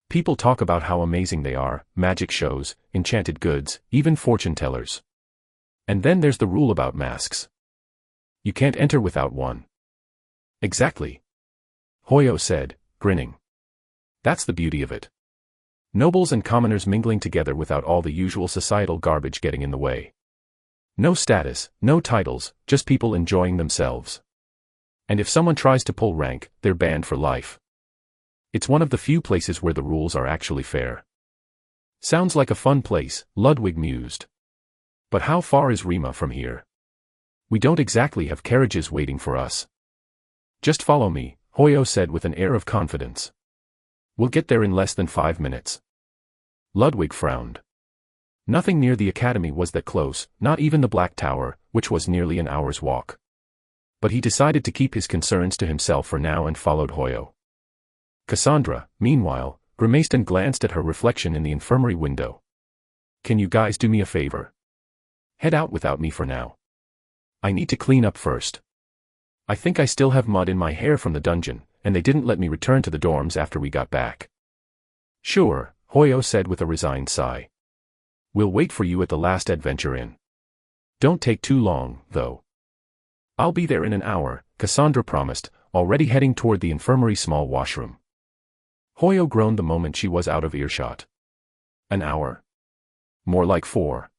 People talk about how amazing they are, magic shows, enchanted goods, even fortune tellers. And then there's the rule about masks. You can't enter without one. Exactly. Hoyo said, grinning. That's the beauty of it. Nobles and commoners mingling together without all the usual societal garbage getting in the way. No status, no titles, just people enjoying themselves. And if someone tries to pull rank, they're banned for life. It's one of the few places where the rules are actually fair. Sounds like a fun place, Ludwig mused. But how far is Rima from here? We don't exactly have carriages waiting for us. Just follow me, Hoyo said with an air of confidence. We'll get there in less than 5 minutes. Ludwig frowned. Nothing near the academy was that close, not even the Black Tower, which was nearly an hour's walk. But he decided to keep his concerns to himself for now and followed Hoyo. Cassandra, meanwhile, grimaced and glanced at her reflection in the infirmary window. Can you guys do me a favor? Head out without me for now. I need to clean up first. I think I still have mud in my hair from the dungeon, and they didn't let me return to the dorms after we got back. Sure, Hoyo said with a resigned sigh. We'll wait for you at the last adventure inn. Don't take too long, though. I'll be there in an hour, Cassandra promised, already heading toward the infirmary's small washroom. Hoyo groaned the moment she was out of earshot. An hour? More like 4.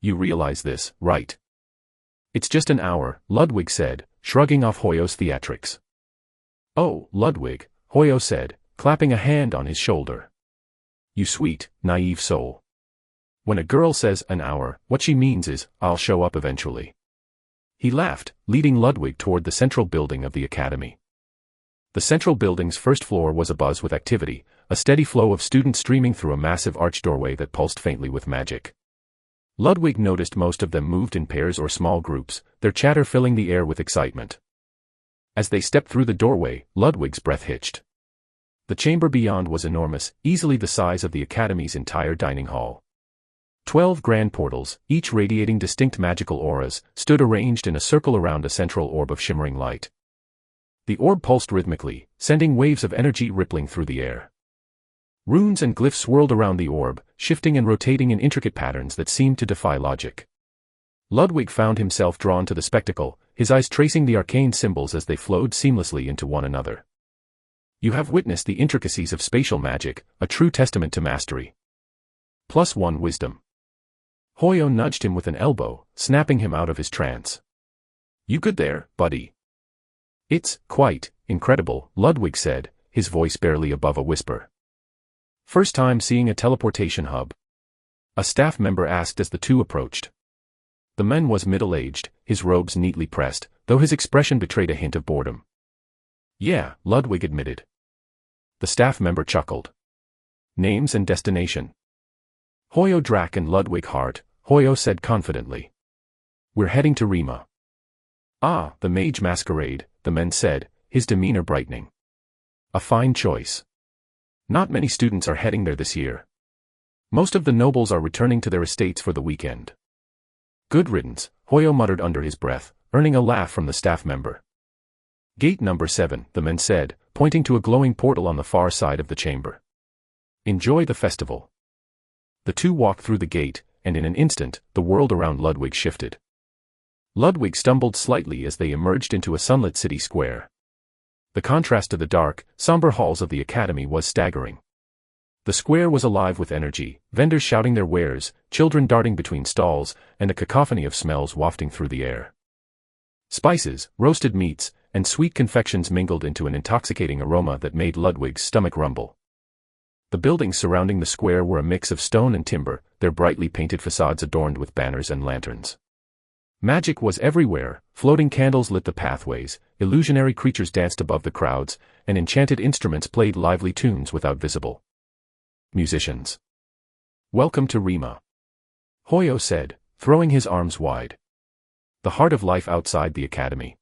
You realize this, right? It's just an hour, Ludwig said, shrugging off Hoyo's theatrics. Oh, Ludwig, Hoyo said, clapping a hand on his shoulder. You sweet, naive soul. When a girl says an hour, what she means is, I'll show up eventually. He laughed, leading Ludwig toward the central building of the academy. The central building's first floor was abuzz with activity, a steady flow of students streaming through a massive arched doorway that pulsed faintly with magic. Ludwig noticed most of them moved in pairs or small groups, their chatter filling the air with excitement. As they stepped through the doorway, Ludwig's breath hitched. The chamber beyond was enormous, easily the size of the Academy's entire dining hall. 12 grand portals, each radiating distinct magical auras, stood arranged in a circle around a central orb of shimmering light. The orb pulsed rhythmically, sending waves of energy rippling through the air. Runes and glyphs swirled around the orb, shifting and rotating in intricate patterns that seemed to defy logic. Ludwig found himself drawn to the spectacle, his eyes tracing the arcane symbols as they flowed seamlessly into one another. You have witnessed the intricacies of spatial magic, a true testament to mastery. +1 wisdom. Hoyo nudged him with an elbow, snapping him out of his trance. You good there, buddy? It's quite incredible, Ludwig said, his voice barely above a whisper. First time seeing a teleportation hub? A staff member asked as the two approached. The man was middle-aged, his robes neatly pressed, though his expression betrayed a hint of boredom. Yeah, Ludwig admitted. The staff member chuckled. Names and destination. Hoyo Drac and Ludwig Hart, Hoyo said confidently. We're heading to Rima. Ah, the mage masquerade, the man said, his demeanor brightening. A fine choice. Not many students are heading there this year. Most of the nobles are returning to their estates for the weekend. Good riddance, Hoyo muttered under his breath, earning a laugh from the staff member. Gate number 7, the man said, pointing to a glowing portal on the far side of the chamber. Enjoy the festival. The two walked through the gate, and in an instant, the world around Ludwig shifted. Ludwig stumbled slightly as they emerged into a sunlit city square. The contrast to the dark, somber halls of the Academy was staggering. The square was alive with energy, vendors shouting their wares, children darting between stalls, and a cacophony of smells wafting through the air. Spices, roasted meats, and sweet confections mingled into an intoxicating aroma that made Ludwig's stomach rumble. The buildings surrounding the square were a mix of stone and timber, their brightly painted facades adorned with banners and lanterns. Magic was everywhere, floating candles lit the pathways, illusionary creatures danced above the crowds, and enchanted instruments played lively tunes without visible musicians. Welcome to Rima, Hoyo said, throwing his arms wide. The heart of life outside the Academy.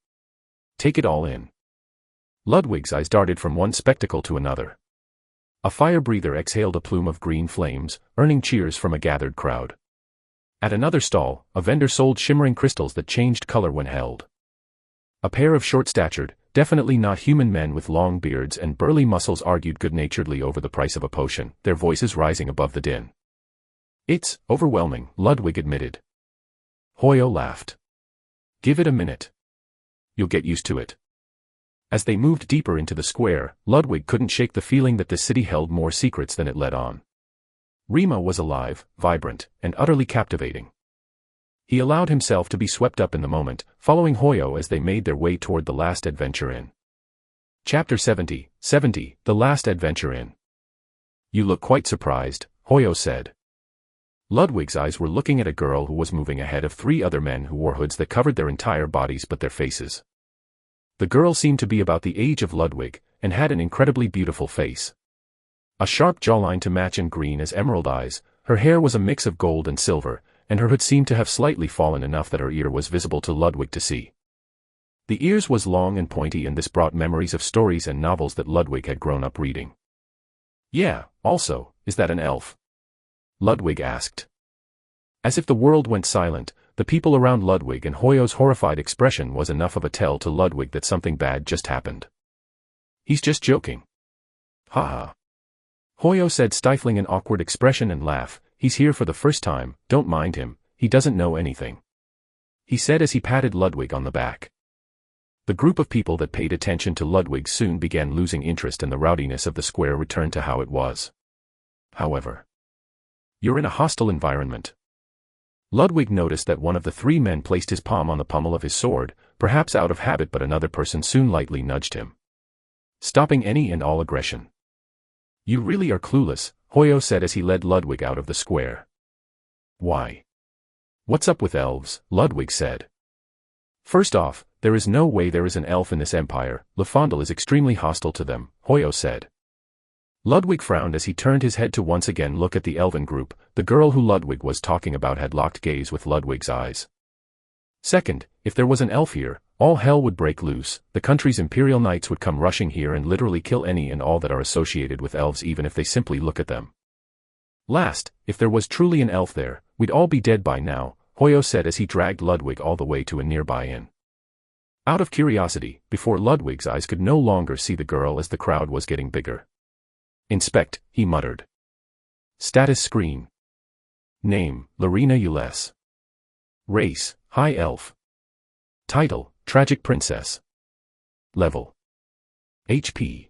Take it all in. Ludwig's eyes darted from one spectacle to another. A fire breather exhaled a plume of green flames, earning cheers from a gathered crowd. At another stall, a vendor sold shimmering crystals that changed color when held. A pair of short-statured, definitely not human men with long beards and burly muscles argued good-naturedly over the price of a potion, their voices rising above the din. It's overwhelming, Ludwig admitted. Hoyo laughed. Give it a minute. You'll get used to it. As they moved deeper into the square, Ludwig couldn't shake the feeling that the city held more secrets than it let on. Rima was alive, vibrant, and utterly captivating. He allowed himself to be swept up in the moment, following Hoyo as they made their way toward the last adventure inn. Chapter 70, The Last Adventure Inn. You look quite surprised, Hoyo said. Ludwig's eyes were looking at a girl who was moving ahead of 3 other men who wore hoods that covered their entire bodies but their faces. The girl seemed to be about the age of Ludwig, and had an incredibly beautiful face. A sharp jawline to match and green as emerald eyes, her hair was a mix of gold and silver, and her hood seemed to have slightly fallen enough that her ear was visible to Ludwig to see. The ears was long and pointy, and this brought memories of stories and novels that Ludwig had grown up reading. Yeah, also, is that an elf? Ludwig asked. As if the world went silent, the people around Ludwig and Hoyo's horrified expression was enough of a tell to Ludwig that something bad just happened. He's just joking. Ha. Hoyo said, stifling an awkward expression and laugh. He's here for the first time, don't mind him, he doesn't know anything. He said as he patted Ludwig on the back. The group of people that paid attention to Ludwig soon began losing interest, and the rowdiness of the square returned to how it was. However, you're in a hostile environment. Ludwig noticed that one of the 3 men placed his palm on the pommel of his sword, perhaps out of habit, but another person soon lightly nudged him, stopping any and all aggression. You really are clueless, Hoyo said as he led Ludwig out of the square. Why? What's up with elves? Ludwig said. First off, there is no way there is an elf in this empire. Lefondel is extremely hostile to them, Hoyo said. Ludwig frowned as he turned his head to once again look at the elven group. The girl who Ludwig was talking about had locked gaze with Ludwig's eyes. Second, if there was an elf here, All hell would break loose, the country's imperial knights would come rushing here and literally kill any and all that are associated with elves even if they simply look at them. Last, if there was truly an elf there, we'd all be dead by now, Hoyo said as he dragged Ludwig all the way to a nearby inn. Out of curiosity, before Ludwig's eyes could no longer see the girl as the crowd was getting bigger. Inspect, he muttered. Status screen. Name, Larina Ules. Race, High Elf. Title, Tragic Princess. Level. HP.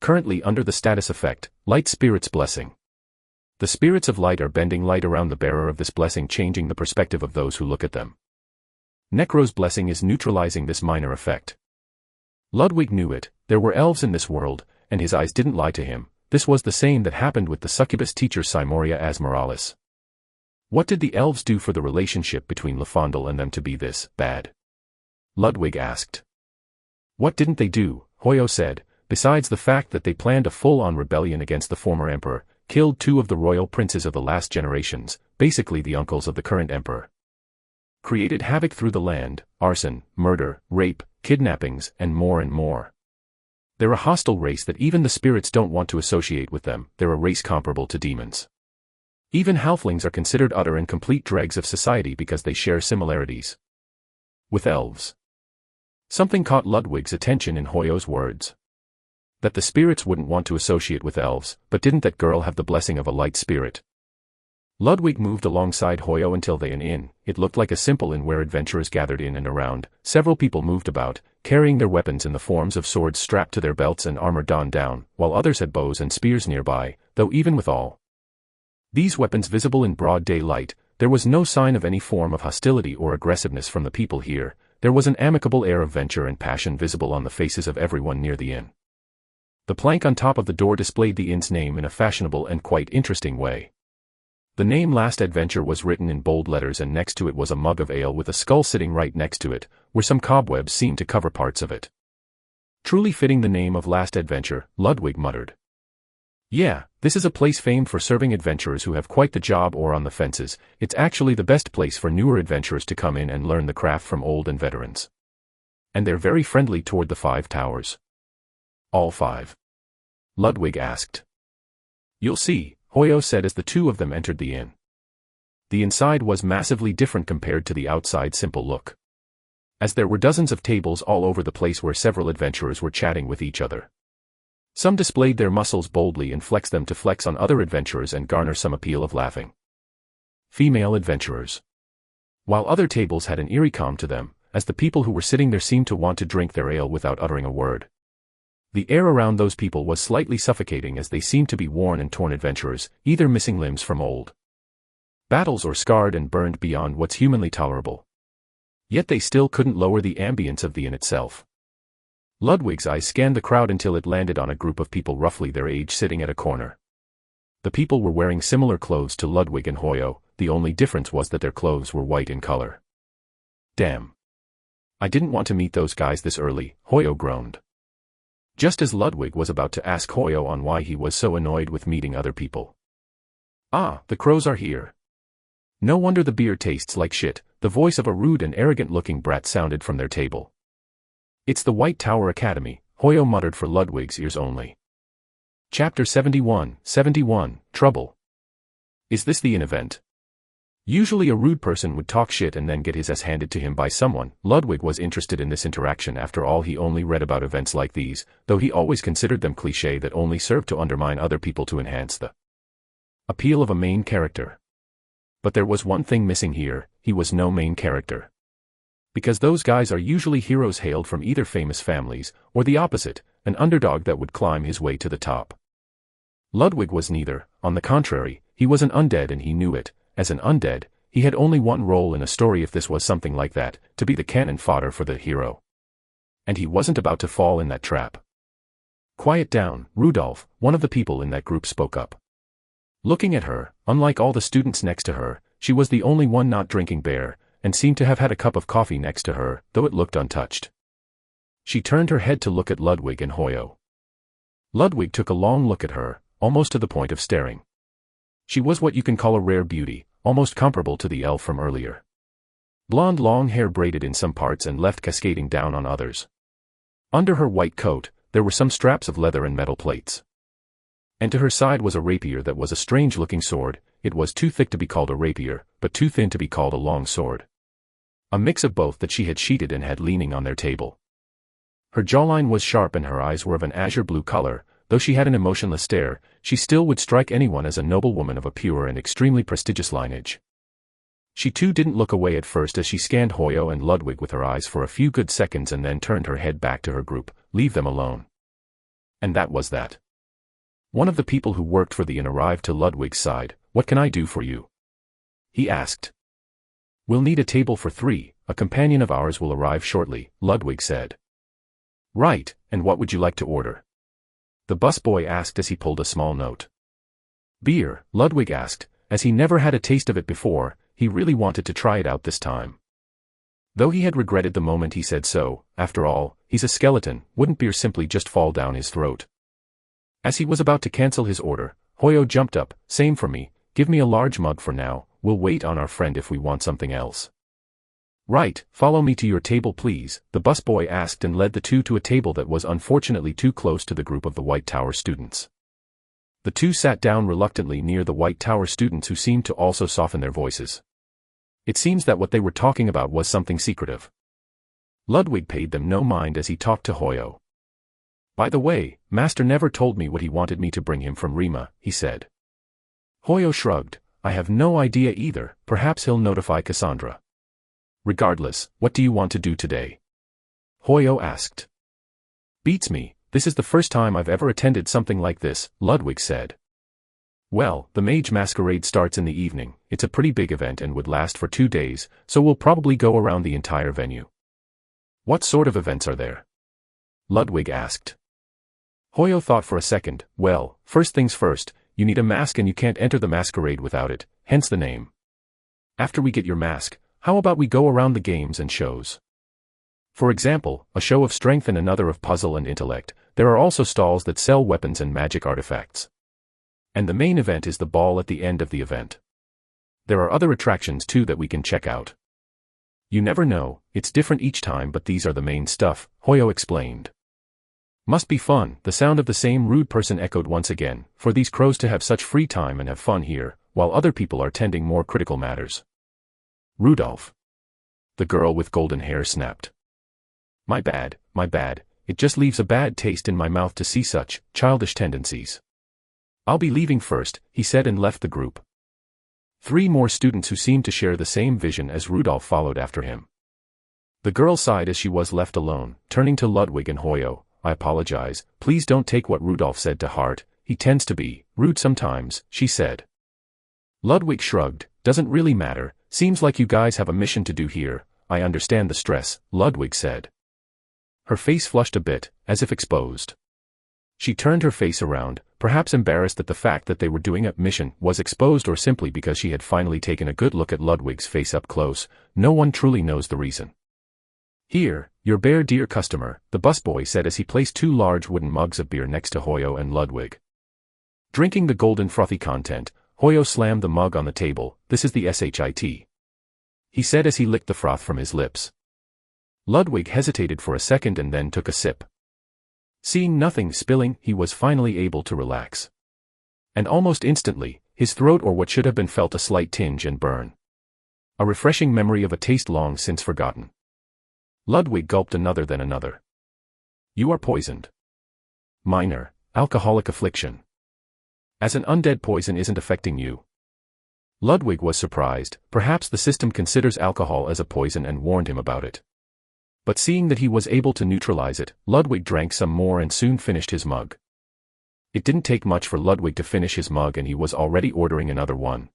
Currently under the status effect, Light Spirit's Blessing. The spirits of light are bending light around the bearer of this blessing, changing the perspective of those who look at them. Necro's blessing is neutralizing this minor effect. Ludwig knew it, there were elves in this world, and his eyes didn't lie to him. This was the same that happened with the succubus teacher Simoria Asmoralis. What did the elves do for the relationship between Lefondel and them to be this bad? Ludwig asked. What didn't they do, Hoyo said, besides the fact that they planned a full-on rebellion against the former emperor, killed 2 of the royal princes of the last generations, basically the uncles of the current emperor. Created havoc through the land, arson, murder, rape, kidnappings, and more. They're a hostile race that even the spirits don't want to associate with them. They're a race comparable to demons. Even halflings are considered utter and complete dregs of society because they share similarities with elves. Something caught Ludwig's attention in Hoyo's words. That the spirits wouldn't want to associate with elves, but didn't that girl have the blessing of a light spirit? Ludwig moved alongside Hoyo until they an inn. It looked like a simple inn where adventurers gathered in and around. Several people moved about, carrying their weapons in the forms of swords strapped to their belts and armor drawn down, while others had bows and spears nearby, though even with all these weapons visible in broad daylight, there was no sign of any form of hostility or aggressiveness from the people here. There was an amicable air of venture and passion visible on the faces of everyone near the inn. The plank on top of the door displayed the inn's name in a fashionable and quite interesting way. The name Last Adventure was written in bold letters, and next to it was a mug of ale with a skull sitting right next to it, where some cobwebs seemed to cover parts of it. Truly fitting the name of Last Adventure, Ludwig muttered. Yeah, this is a place famed for serving adventurers who have quite the job or on the fences. It's actually the best place for newer adventurers to come in and learn the craft from old and veterans. And they're very friendly toward the 5 towers. All 5? Ludwig asked. You'll see, Hoyo said as the 2 of them entered the inn. The inside was massively different compared to the outside simple look, as there were dozens of tables all over the place where several adventurers were chatting with each other. Some displayed their muscles boldly and flexed them to flex on other adventurers and garner some appeal of laughing. Female adventurers. While other tables had an eerie calm to them, as the people who were sitting there seemed to want to drink their ale without uttering a word. The air around those people was slightly suffocating as they seemed to be worn and torn adventurers, either missing limbs from old battles or scarred and burned beyond what's humanly tolerable. Yet they still couldn't lower the ambience of the inn itself. Ludwig's eyes scanned the crowd until it landed on a group of people roughly their age sitting at a corner. The people were wearing similar clothes to Ludwig and Hoyo, the only difference was that their clothes were white in color. Damn. I didn't want to meet those guys this early, Hoyo groaned. Just as Ludwig was about to ask Hoyo on why he was so annoyed with meeting other people. Ah, the crows are here. No wonder the beer tastes like shit, the voice of a rude and arrogant-looking brat sounded from their table. It's the White Tower Academy, Hoyo muttered for Ludwig's ears only. Chapter 71, Trouble. Is this the inn event? Usually a rude person would talk shit and then get his ass handed to him by someone. Ludwig was interested in this interaction. After all, he only read about events like these, though he always considered them cliché that only served to undermine other people to enhance the appeal of a main character. But there was one thing missing here, he was no main character. Because those guys are usually heroes hailed from either famous families, or the opposite, an underdog that would climb his way to the top. Ludwig was neither, on the contrary, he was an undead and he knew it. As an undead, he had only one role in a story if this was something like that, to be the cannon fodder for the hero. And he wasn't about to fall in that trap. Quiet down, Rudolph, one of the people in that group spoke up. Looking at her, unlike all the students next to her, she was the only one not drinking beer, and seemed to have had a cup of coffee next to her, though it looked untouched. She turned her head to look at Ludwig and Hoyo. Ludwig took a long look at her, almost to the point of staring. She was what you can call a rare beauty, almost comparable to the elf from earlier. Blonde long hair braided in some parts and left cascading down on others. Under her white coat, there were some straps of leather and metal plates. And to her side was a rapier that was a strange-looking sword. It was too thick to be called a rapier, but too thin to be called a long sword. A mix of both that she had sheathed and had leaning on their table. Her jawline was sharp and her eyes were of an azure blue color. Though she had an emotionless stare, she still would strike anyone as a noble woman of a pure and extremely prestigious lineage. She too didn't look away at first as she scanned Hoyo and Ludwig with her eyes for a few good seconds and then turned her head back to her group. Leave them alone. And that was that. One of the people who worked for the inn arrived to Ludwig's side. What can I do for you? He asked. We'll need a table for 3, a companion of ours will arrive shortly, Ludwig said. Right, and what would you like to order? The busboy asked as he pulled a small note. Beer, Ludwig asked, as he never had a taste of it before. He really wanted to try it out this time. Though he had regretted the moment he said so, after all, he's a skeleton, wouldn't beer simply just fall down his throat? As he was about to cancel his order, Hoyo jumped up. Same for me, give me a large mug for now, we'll wait on our friend if we want something else. Right, follow me to your table please, the busboy asked and led the two to a table that was unfortunately too close to the group of the White Tower students. The two sat down reluctantly near the White Tower students who seemed to also soften their voices. It seems that what they were talking about was something secretive. Ludwig paid them no mind as he talked to Hoyo. By the way, Master never told me what he wanted me to bring him from Rima, he said. Hoyo shrugged. I have no idea either, perhaps he'll notify Cassandra. Regardless, what do you want to do today? Hoyo asked. Beats me, this is the first time I've ever attended something like this, Ludwig said. Well, the mage masquerade starts in the evening, it's a pretty big event and would last for 2 days, so we'll probably go around the entire venue. What sort of events are there? Ludwig asked. Hoyo thought for a second. Well, first things first, you need a mask and you can't enter the masquerade without it, hence the name. After we get your mask, how about we go around the games and shows? For example, a show of strength and another of puzzle and intellect. There are also stalls that sell weapons and magic artifacts. And the main event is the ball at the end of the event. There are other attractions too that we can check out. You never know, it's different each time but these are the main stuff, Hoyo explained. Must be fun, the sound of the same rude person echoed once again, for these crows to have such free time and have fun here, while other people are tending more critical matters. Rudolph. The girl with golden hair snapped. My bad, it just leaves a bad taste in my mouth to see such childish tendencies. I'll be leaving first, he said and left the group. 3 more students who seemed to share the same vision as Rudolph followed after him. The girl sighed as she was left alone, turning to Ludwig and Hoyo. I apologize, please don't take what Rudolph said to heart, he tends to be rude sometimes, she said. Ludwig shrugged. Doesn't really matter, seems like you guys have a mission to do here. I understand the stress, Ludwig said. Her face flushed a bit, as if exposed. She turned her face around, perhaps embarrassed that the fact that they were doing a mission was exposed or simply because she had finally taken a good look at Ludwig's face up close. No one truly knows the reason. Here, your bear dear customer, the busboy said as he placed 2 large wooden mugs of beer next to Hoyo and Ludwig. Drinking the golden frothy content, Hoyo slammed the mug on the table. This is the shit. He said as he licked the froth from his lips. Ludwig hesitated for a second and then took a sip. Seeing nothing spilling, he was finally able to relax. And almost instantly, his throat or what should have been felt a slight tinge and burn. A refreshing memory of a taste long since forgotten. Ludwig gulped another then another. You are poisoned. Minor, alcoholic affliction. As an undead poison isn't affecting you. Ludwig was surprised, perhaps the system considers alcohol as a poison and warned him about it. But seeing that he was able to neutralize it, Ludwig drank some more and soon finished his mug. It didn't take much for Ludwig to finish his mug and he was already ordering another one.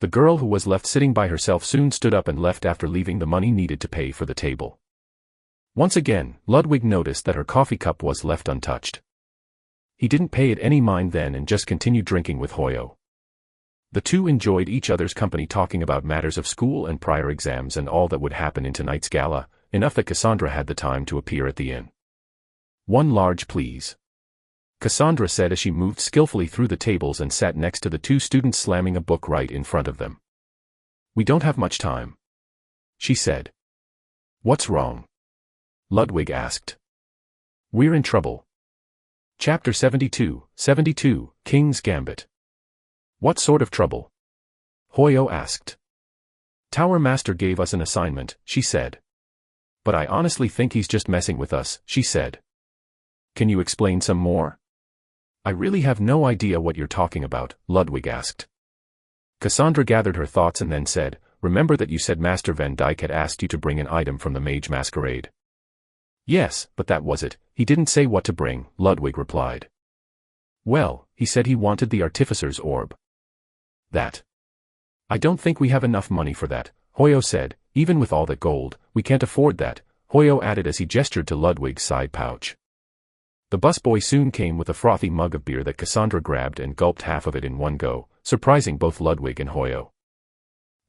The girl who was left sitting by herself soon stood up and left after leaving the money needed to pay for the table. Once again, Ludwig noticed that her coffee cup was left untouched. He didn't pay it any mind then and just continued drinking with Hoyo. The two enjoyed each other's company talking about matters of school and prior exams and all that would happen in tonight's gala, enough that Cassandra had the time to appear at the inn. One large please. Cassandra said as she moved skillfully through the tables and sat next to the 2 students slamming a book right in front of them. We don't have much time. she said. What's wrong? Ludwig asked. We're in trouble. Chapter 72, King's Gambit. What sort of trouble? Hoyo asked. Tower Master gave us an assignment, she said. But I honestly think he's just messing with us, she said. Can you explain some more? I really have no idea what you're talking about, Ludwig asked. Cassandra gathered her thoughts and then said, remember that you said Master Van Dyke had asked you to bring an item from the Mage Masquerade? Yes, but that was it. He didn't say what to bring, Ludwig replied. Well, he said he wanted the Artificer's Orb. That. I don't think we have enough money for that, Hoyo said. Even with all that gold, we can't afford that, Hoyo added as he gestured to Ludwig's side pouch. The busboy soon came with a frothy mug of beer that Cassandra grabbed and gulped half of it in one go, surprising both Ludwig and Hoyo.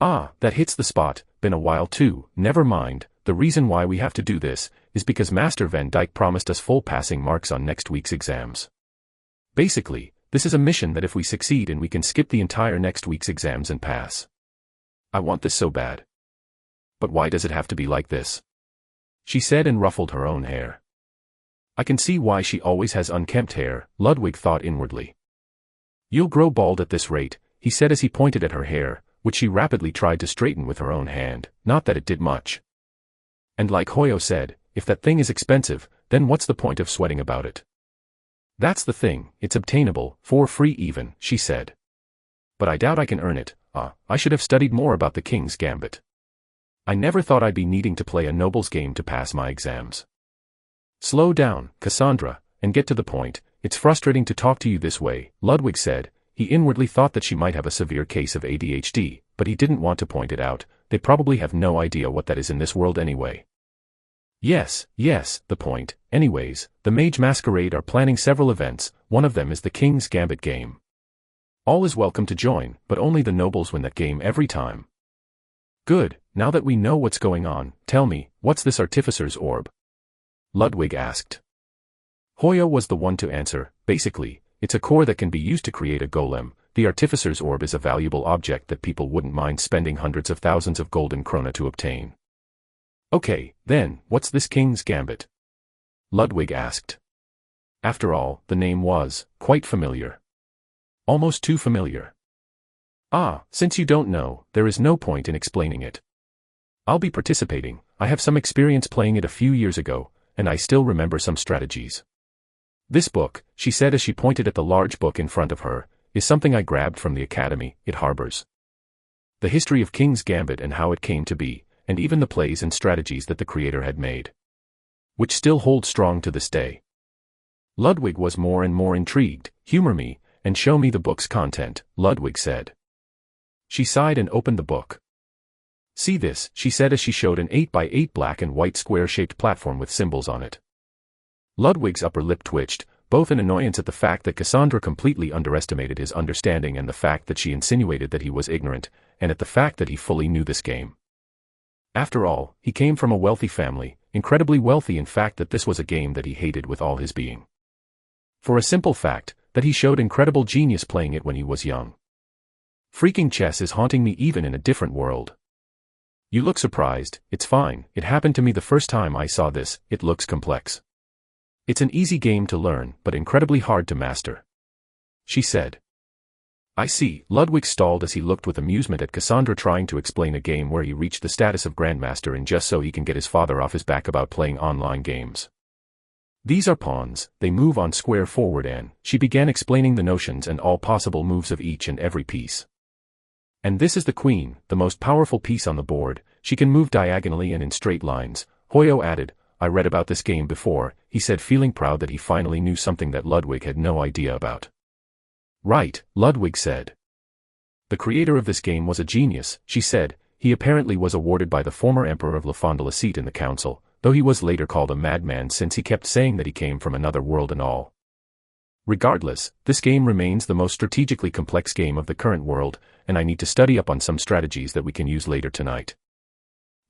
Ah, that hits the spot. Been a while too. Never mind, the reason why we have to do this is because Master Van Dyke promised us full passing marks on next week's exams. Basically, this is a mission that if we succeed and we can skip the entire next week's exams and pass. I want this so bad. But why does it have to be like this? She said and ruffled her own hair. I can see why she always has unkempt hair, Ludwig thought inwardly. You'll grow bald at this rate, he said as he pointed at her hair, which she rapidly tried to straighten with her own hand, not that it did much. And like Hoyo said, if that thing is expensive, then what's the point of sweating about it? That's the thing, it's obtainable, for free even, she said. But I doubt I can earn it. I should have studied more about the King's Gambit. I never thought I'd be needing to play a noble's game to pass my exams. Slow down, Cassandra, and get to the point. It's frustrating to talk to you this way, Ludwig said. He inwardly thought that she might have a severe case of ADHD, but he didn't want to point it out. They probably have no idea what that is in this world anyway. Yes, the point. Anyways, the Mage Masquerade are planning several events. One of them is the King's Gambit game. All is welcome to join, but only the nobles win that game every time. Good, now that we know what's going on, tell me, what's this Artificer's Orb? Ludwig asked. Hoyo was the one to answer. Basically, it's a core that can be used to create a golem. The Artificer's Orb is a valuable object that people wouldn't mind spending hundreds of thousands of golden krona to obtain. Okay, then, what's this King's Gambit? Ludwig asked. After all, the name was quite familiar. Almost too familiar. Since you don't know, there is no point in explaining it. I'll be participating. I have some experience playing it a few years ago, and I still remember some strategies. This book, she said as she pointed at the large book in front of her, is something I grabbed from the academy. It harbors the history of King's Gambit and how it came to be, and even the plays and strategies that the creator had made, which still hold strong to this day. Ludwig was more and more intrigued. Humor me, and show me the book's content, Ludwig said. She sighed and opened the book. See this, she said as she showed an 8x8 black and white square-shaped platform with symbols on it. Ludwig's upper lip twitched, both in annoyance at the fact that Cassandra completely underestimated his understanding and the fact that she insinuated that he was ignorant, and at the fact that he fully knew this game. After all, he came from a wealthy family, incredibly wealthy in fact that this was a game that he hated with all his being. For a simple fact, that he showed incredible genius playing it when he was young. Freaking chess is haunting me even in a different world. You look surprised. It's fine, it happened to me the first time I saw this. It looks complex. It's an easy game to learn, but incredibly hard to master, she said. I see. Ludwig stalled as he looked with amusement at Cassandra trying to explain a game where he reached the status of Grandmaster in just so he can get his father off his back about playing online games. These are pawns, they move on square forward and she began explaining the notions and all possible moves of each and every piece. And this is the queen, the most powerful piece on the board. She can move diagonally and in straight lines, Hoyo added. I read about this game before, he said, feeling proud that he finally knew something that Ludwig had no idea about. Right, Ludwig said. The creator of this game was a genius, she said. He apparently was awarded by the former emperor of Lafondal a seat in the council, though he was later called a madman since he kept saying that he came from another world and all. Regardless, this game remains the most strategically complex game of the current world, and I need to study up on some strategies that we can use later tonight.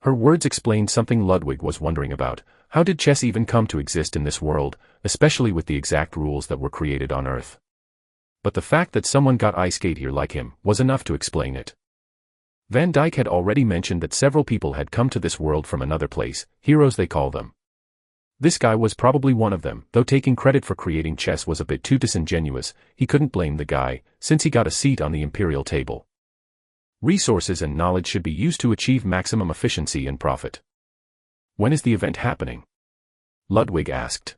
Her words explained something Ludwig was wondering about. How did chess even come to exist in this world, especially with the exact rules that were created on Earth? But the fact that someone got ice skate here like him was enough to explain it. Van Dyke had already mentioned that several people had come to this world from another place, heroes they call them. This guy was probably one of them, though taking credit for creating chess was a bit too disingenuous. He couldn't blame the guy, since he got a seat on the imperial table. Resources and knowledge should be used to achieve maximum efficiency and profit. When is the event happening? Ludwig asked.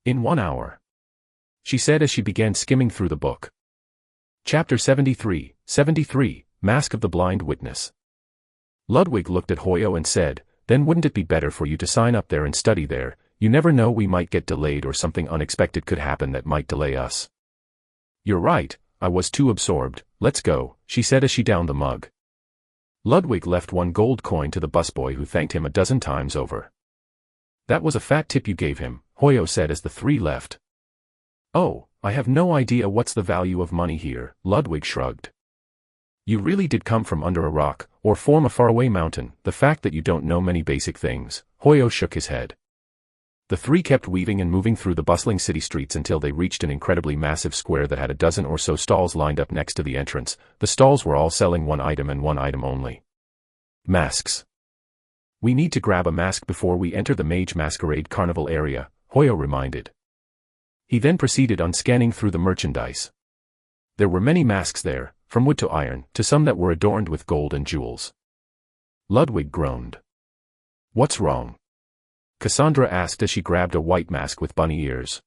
In 1 hour. She said as she began skimming through the book. Chapter 73, Mask of the Blind Witness. Ludwig looked at Hoyo and said, then wouldn't it be better for you to sign up there and study there? You never know, we might get delayed or something unexpected could happen that might delay us. You're right, I was too absorbed. Let's go, she said as she downed the mug. Ludwig left 1 gold coin to the busboy, who thanked him a dozen times over. That was a fat tip you gave him, Hoyo said as the 3 left. Oh, I have no idea what's the value of money here, Ludwig shrugged. You really did come from under a rock, or form a faraway mountain. The fact that you don't know many basic things. Hoyo shook his head. The 3 kept weaving and moving through the bustling city streets until they reached an incredibly massive square that had a dozen or so stalls lined up next to the entrance. The stalls were all selling 1 item and 1 item only. Masks. We need to grab a mask before we enter the Mage Masquerade Carnival area, Hoyo reminded. He then proceeded on scanning through the merchandise. There were many masks there, from wood to iron, to some that were adorned with gold and jewels. Ludwig groaned. What's wrong? Cassandra asked as she grabbed a white mask with bunny ears.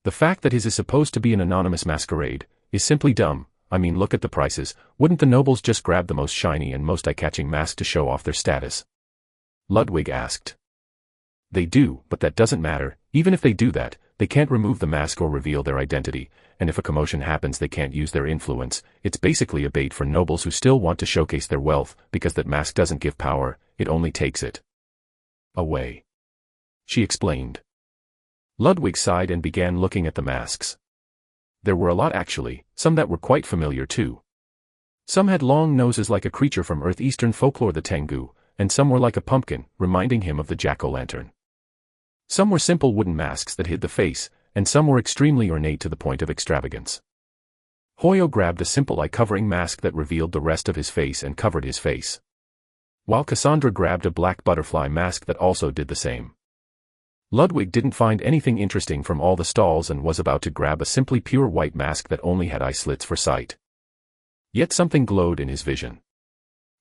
The fact that his is supposed to be an anonymous masquerade is simply dumb. I mean, look at the prices. Wouldn't the nobles just grab the most shiny and most eye-catching mask to show off their status? Ludwig asked. They do, but that doesn't matter. Even if they do that, they can't remove the mask or reveal their identity, and if a commotion happens they can't use their influence. It's basically a bait for nobles who still want to showcase their wealth, because that mask doesn't give power, it only takes it away. She explained. Ludwig sighed and began looking at the masks. There were a lot actually, some that were quite familiar too. Some had long noses like a creature from Earth-Eastern folklore, the Tengu, and some were like a pumpkin, reminding him of the jack-o'-lantern. Some were simple wooden masks that hid the face, and some were extremely ornate to the point of extravagance. Hoyo grabbed a simple eye-covering mask that revealed the rest of his face and covered his face, while Cassandra grabbed a black butterfly mask that also did the same. Ludwig didn't find anything interesting from all the stalls and was about to grab a simply pure white mask that only had eye slits for sight. Yet something glowed in his vision.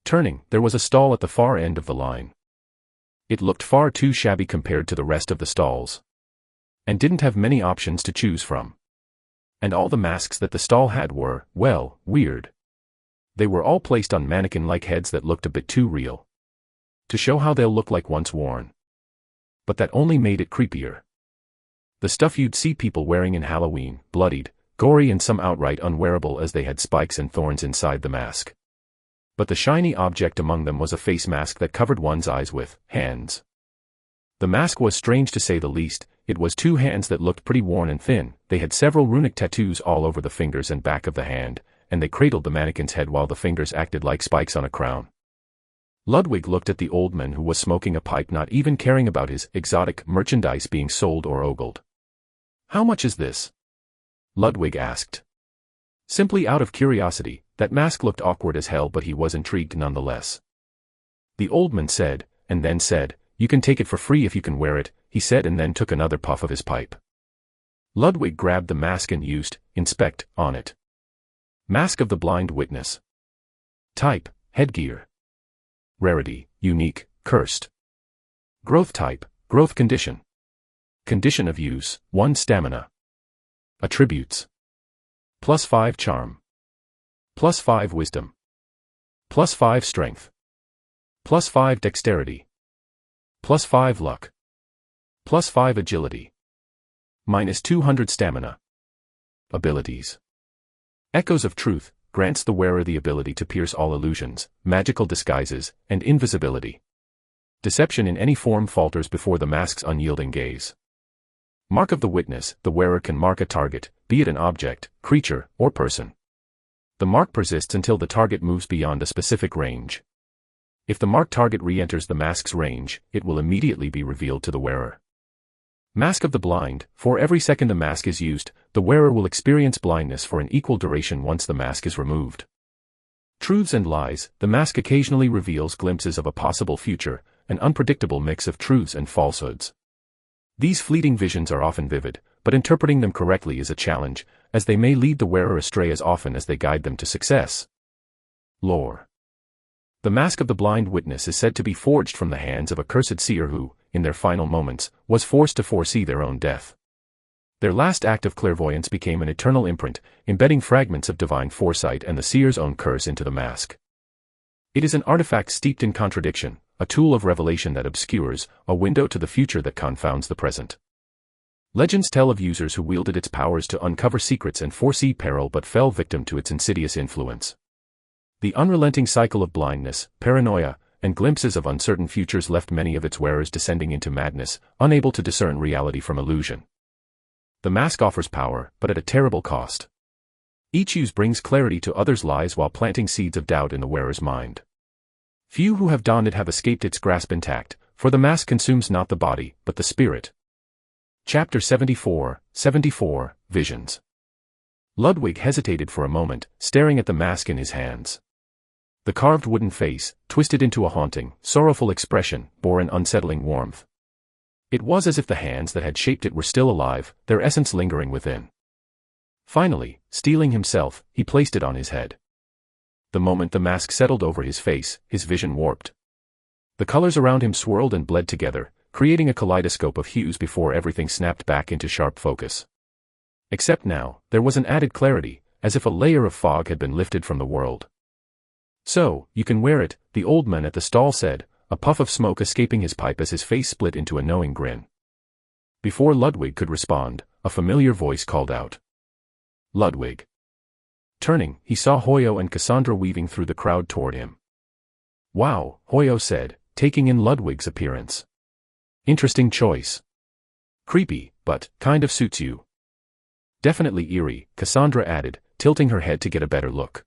Turning, there was a stall at the far end of the line. It looked far too shabby compared to the rest of the stalls, and didn't have many options to choose from. And all the masks that the stall had were, well, weird. They were all placed on mannequin-like heads that looked a bit too real, to show how they'll look like once worn. But that only made it creepier. The stuff you'd see people wearing in Halloween, bloodied, gory and some outright unwearable as they had spikes and thorns inside the mask. But the shiny object among them was a face mask that covered one's eyes with hands. The mask was strange to say the least. It was 2 hands that looked pretty worn and thin. They had several runic tattoos all over the fingers and back of the hand, and they cradled the mannequin's head while the fingers acted like spikes on a crown. Ludwig looked at the old man who was smoking a pipe, not even caring about his exotic merchandise being sold or ogled. How much is this? Ludwig asked. Simply out of curiosity. That mask looked awkward as hell, but he was intrigued nonetheless. The old man said, and then said, you can take it for free if you can wear it, he said, and then took another puff of his pipe. Ludwig grabbed the mask and used inspect on it. Mask of the Blind Witness. Type, headgear. Rarity, unique, cursed. Growth type, growth condition. Condition of use, 1 stamina. Attributes. +5 charm. +5 wisdom. +5 strength. +5 dexterity. +5 luck. +5 agility. -200 stamina. Abilities. Echoes of Truth grants the wearer the ability to pierce all illusions, magical disguises, and invisibility. Deception in any form falters before the mask's unyielding gaze. Mark of the Witness, the wearer can mark a target, be it an object, creature, or person. The mark persists until the target moves beyond a specific range. If the marked target re-enters the mask's range, it will immediately be revealed to the wearer. Mask of the Blind, for every second the mask is used, the wearer will experience blindness for an equal duration once the mask is removed. Truths and lies, the mask occasionally reveals glimpses of a possible future, an unpredictable mix of truths and falsehoods. These fleeting visions are often vivid, but interpreting them correctly is a challenge, as they may lead the wearer astray as often as they guide them to success. Lore. The mask of the blind witness is said to be forged from the hands of a cursed seer who, in their final moments, was forced to foresee their own death. Their last act of clairvoyance became an eternal imprint, embedding fragments of divine foresight and the seer's own curse into the mask. It is an artifact steeped in contradiction, a tool of revelation that obscures, a window to the future that confounds the present. Legends tell of users who wielded its powers to uncover secrets and foresee peril but fell victim to its insidious influence. The unrelenting cycle of blindness, paranoia, and glimpses of uncertain futures left many of its wearers descending into madness, unable to discern reality from illusion. The mask offers power, but at a terrible cost. Each use brings clarity to others' lives while planting seeds of doubt in the wearer's mind. Few who have donned it have escaped its grasp intact, for the mask consumes not the body, but the spirit. Chapter 74, Visions. Ludwig hesitated for a moment, staring at the mask in his hands. The carved wooden face, twisted into a haunting, sorrowful expression, bore an unsettling warmth. It was as if the hands that had shaped it were still alive, their essence lingering within. Finally, steeling himself, he placed it on his head. The moment the mask settled over his face, his vision warped. The colors around him swirled and bled together, creating a kaleidoscope of hues before everything snapped back into sharp focus. Except now, there was an added clarity, as if a layer of fog had been lifted from the world. "So, you can wear it," the old man at the stall said, a puff of smoke escaping his pipe as his face split into a knowing grin. Before Ludwig could respond, a familiar voice called out. "Ludwig." Turning, he saw Hoyo and Cassandra weaving through the crowd toward him. "Wow," Hoyo said, taking in Ludwig's appearance. "Interesting choice. Creepy, but kind of suits you." "Definitely eerie," Cassandra added, tilting her head to get a better look.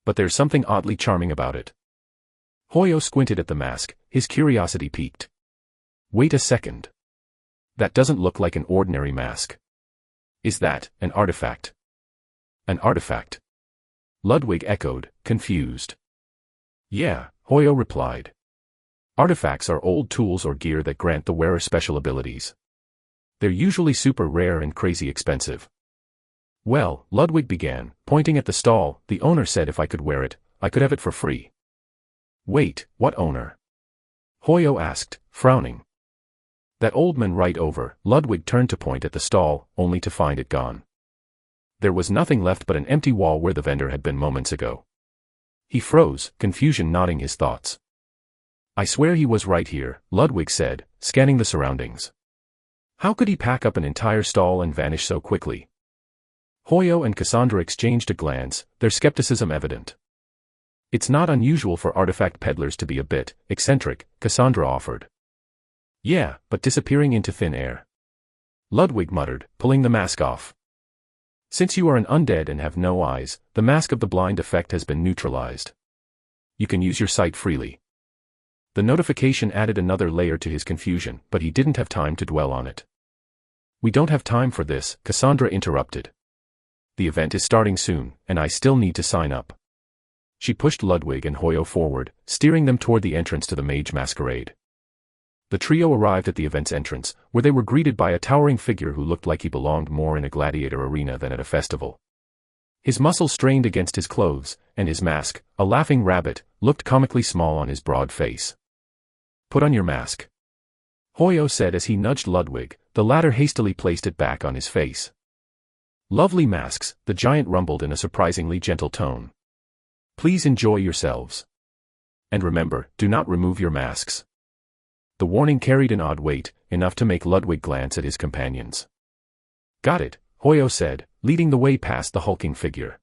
"But there's something oddly charming about it." Hoyo squinted at the mask, his curiosity piqued. "Wait a second. That doesn't look like an ordinary mask. Is that an artifact?" "An artifact?" Ludwig echoed, confused. "Yeah," Hoyo replied. "Artifacts are old tools or gear that grant the wearer special abilities. They're usually super rare and crazy expensive." "Well," Ludwig began, pointing at the stall, "the owner said if I could wear it, I could have it for free." "Wait, what owner?" Hoyo asked, frowning. "That old man right over." Ludwig turned to point at the stall, only to find it gone. There was nothing left but an empty wall where the vendor had been moments ago. He froze, confusion knotting his thoughts. "I swear he was right here," Ludwig said, scanning the surroundings. "How could he pack up an entire stall and vanish so quickly?" Hoyo and Cassandra exchanged a glance, their skepticism evident. "It's not unusual for artifact peddlers to be a bit eccentric," Cassandra offered. "Yeah, but disappearing into thin air," Ludwig muttered, pulling the mask off. "Since you are an undead and have no eyes, the mask of the blind effect has been neutralized. You can use your sight freely." The notification added another layer to his confusion, but he didn't have time to dwell on it. "We don't have time for this," Cassandra interrupted. "The event is starting soon, and I still need to sign up." She pushed Ludwig and Hoyo forward, steering them toward the entrance to the mage masquerade. The trio arrived at the event's entrance, where they were greeted by a towering figure who looked like he belonged more in a gladiator arena than at a festival. His muscles strained against his clothes, and his mask, a laughing rabbit, looked comically small on his broad face. "Put on your mask," Hoyo said as he nudged Ludwig. The latter hastily placed it back on his face. "Lovely masks," the giant rumbled in a surprisingly gentle tone. "Please enjoy yourselves. And remember, do not remove your masks." The warning carried an odd weight, enough to make Ludwig glance at his companions. "Got it," Hoyo said, leading the way past the hulking figure.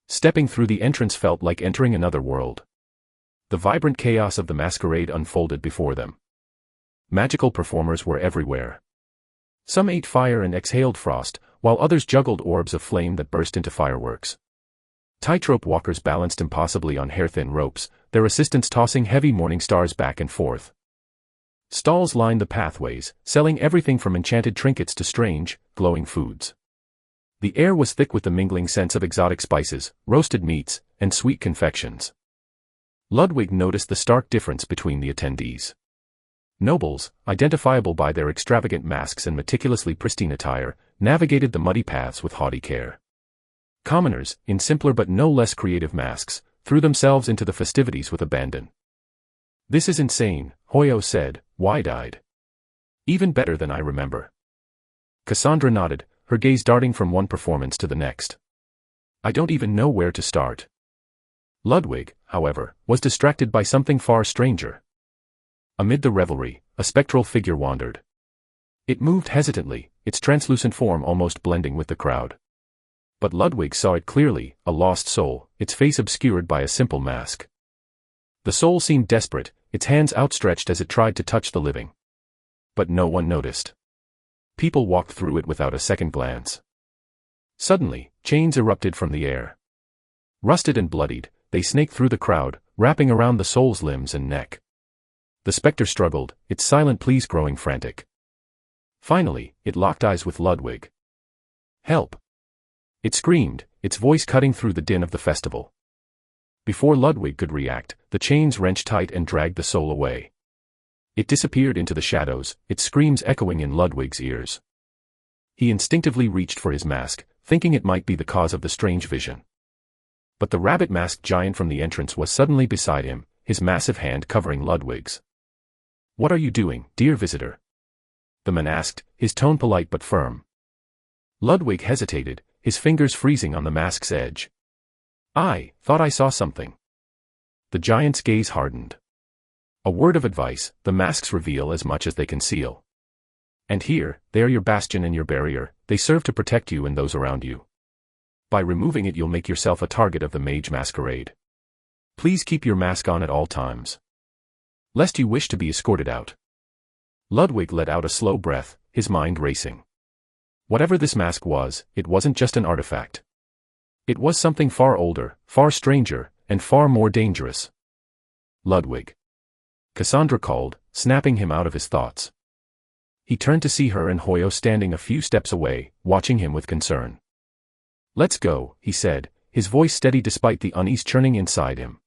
Stepping through the entrance felt like entering another world. The vibrant chaos of the masquerade unfolded before them. Magical performers were everywhere. Some ate fire and exhaled frost, while others juggled orbs of flame that burst into fireworks. Tightrope walkers balanced impossibly on hair-thin ropes, their assistants tossing heavy morning stars back and forth. Stalls lined the pathways, selling everything from enchanted trinkets to strange, glowing foods. The air was thick with the mingling scents of exotic spices, roasted meats, and sweet confections. Ludwig noticed the stark difference between the attendees. Nobles, identifiable by their extravagant masks and meticulously pristine attire, navigated the muddy paths with haughty care. Commoners, in simpler but no less creative masks, threw themselves into the festivities with abandon. "This is insane," Hoyo said, wide-eyed. "Even better than I remember." Cassandra nodded, her gaze darting from one performance to the next. "I don't even know where to start." Ludwig, however, was distracted by something far stranger. Amid the revelry, a spectral figure wandered. It moved hesitantly, its translucent form almost blending with the crowd. But Ludwig saw it clearly, a lost soul, its face obscured by a simple mask. The soul seemed desperate, its hands outstretched as it tried to touch the living. But no one noticed. People walked through it without a second glance. Suddenly, chains erupted from the air. Rusted and bloodied, they snaked through the crowd, wrapping around the soul's limbs and neck. The specter struggled, its silent pleas growing frantic. Finally, it locked eyes with Ludwig. "Help!" It screamed, its voice cutting through the din of the festival. Before Ludwig could react, the chains wrenched tight and dragged the soul away. It disappeared into the shadows, its screams echoing in Ludwig's ears. He instinctively reached for his mask, thinking it might be the cause of the strange vision. But the rabbit-masked giant from the entrance was suddenly beside him, his massive hand covering Ludwig's. "What are you doing, dear visitor?" the man asked, his tone polite but firm. Ludwig hesitated, his fingers freezing on the mask's edge. "I thought I saw something." The giant's gaze hardened. "A word of advice, the masks reveal as much as they conceal. And here, they are your bastion and your barrier, they serve to protect you and those around you. By removing it you'll make yourself a target of the mage masquerade. Please keep your mask on at all times, lest you wish to be escorted out." Ludwig let out a slow breath, his mind racing. Whatever this mask was, it wasn't just an artifact. It was something far older, far stranger, and far more dangerous. "Ludwig!" Cassandra called, snapping him out of his thoughts. He turned to see her and Hoyo standing a few steps away, watching him with concern. "Let's go," he said, his voice steady despite the unease churning inside him.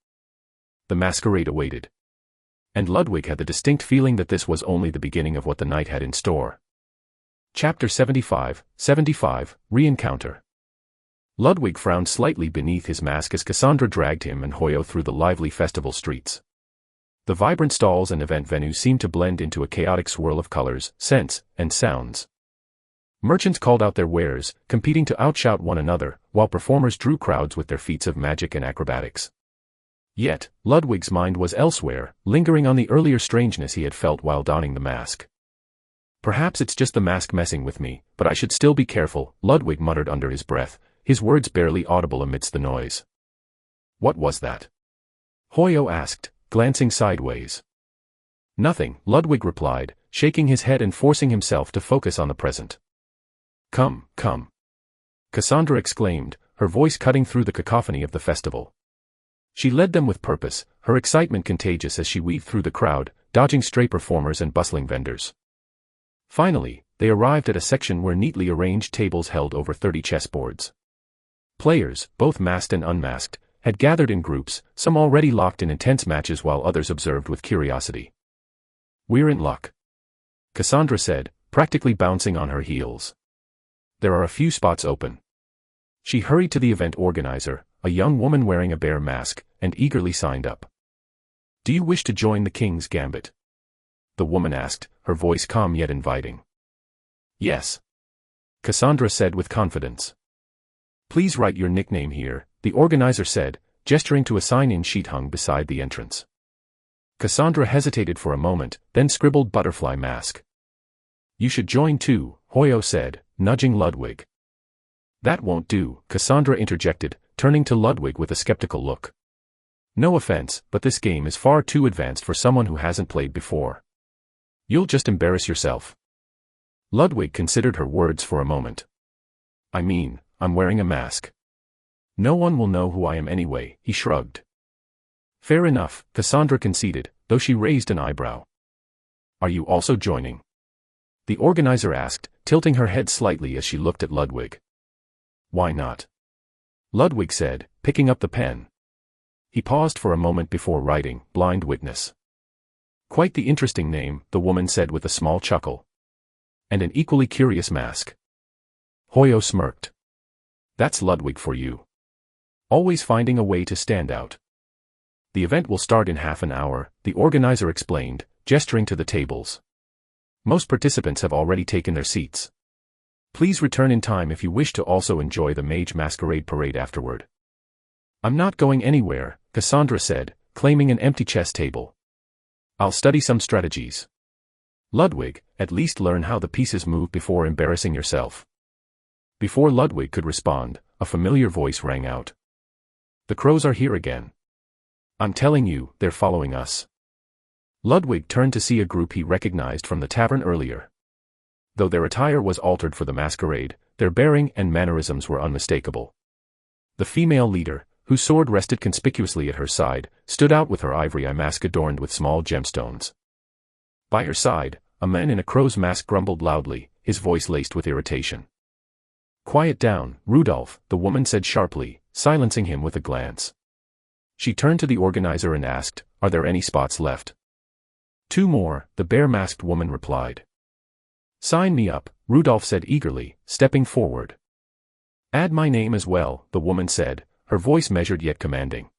The masquerade awaited. And Ludwig had the distinct feeling that this was only the beginning of what the night had in store. Chapter 75, Re-Encounter. Ludwig frowned slightly beneath his mask as Cassandra dragged him and Hoyo through the lively festival streets. The vibrant stalls and event venues seemed to blend into a chaotic swirl of colors, scents, and sounds. Merchants called out their wares, competing to outshout one another, while performers drew crowds with their feats of magic and acrobatics. Yet, Ludwig's mind was elsewhere, lingering on the earlier strangeness he had felt while donning the mask. "Perhaps it's just the mask messing with me, but I should still be careful," Ludwig muttered under his breath, his words barely audible amidst the noise. "What was that?" Hoyo asked, glancing sideways. "Nothing," Ludwig replied, shaking his head and forcing himself to focus on the present. Come," Cassandra exclaimed, her voice cutting through the cacophony of the festival. She led them with purpose, her excitement contagious as she weaved through the crowd, dodging stray performers and bustling vendors. Finally, they arrived at a section where neatly arranged tables held over 30 chessboards. Players, both masked and unmasked, had gathered in groups, some already locked in intense matches while others observed with curiosity. "We're in luck," Cassandra said, practically bouncing on her heels. "There are a few spots open." She hurried to the event organizer, a young woman wearing a bear mask, and eagerly signed up. "Do you wish to join the King's Gambit?" the woman asked, her voice calm yet inviting. "Yes," Cassandra said with confidence. "Please write your nickname here," the organizer said, gesturing to a sign-in sheet hung beside the entrance. Cassandra hesitated for a moment, then scribbled butterfly mask. "You should join too," Hoyo said, nudging Ludwig. "That won't do," Cassandra interjected, turning to Ludwig with a skeptical look. "No offense, but this game is far too advanced for someone who hasn't played before. You'll just embarrass yourself." Ludwig considered her words for a moment. "I mean, I'm wearing a mask. No one will know who I am anyway," he shrugged. "Fair enough," Cassandra conceded, though she raised an eyebrow. "Are you also joining?" the organizer asked, tilting her head slightly as she looked at Ludwig. "Why not?" Ludwig said, picking up the pen. He paused for a moment before writing, Blind Witness. Quite the interesting name, the woman said with a small chuckle. And an equally curious mask. Hoyo smirked. That's Ludwig for you. Always finding a way to stand out. The event will start in half an hour, the organizer explained, gesturing to the tables. Most participants have already taken their seats. Please return in time if you wish to also enjoy the Mage Masquerade Parade afterward. I'm not going anywhere, Cassandra said, claiming an empty chess table. I'll study some strategies. Ludwig, at least learn how the pieces move before embarrassing yourself. Before Ludwig could respond, a familiar voice rang out. The crows are here again. I'm telling you, they're following us. Ludwig turned to see a group he recognized from the tavern earlier. Though their attire was altered for the masquerade, their bearing and mannerisms were unmistakable. The female leader, whose sword rested conspicuously at her side, stood out with her ivory eye mask adorned with small gemstones. By her side, a man in a crow's mask grumbled loudly, his voice laced with irritation. Quiet down, Rudolph, the woman said sharply, silencing him with a glance. She turned to the organizer and asked, Are there any spots left? 2 more, the bear-masked woman replied. Sign me up, Rudolph said eagerly, stepping forward. Add my name as well, the woman said, her voice measured yet commanding.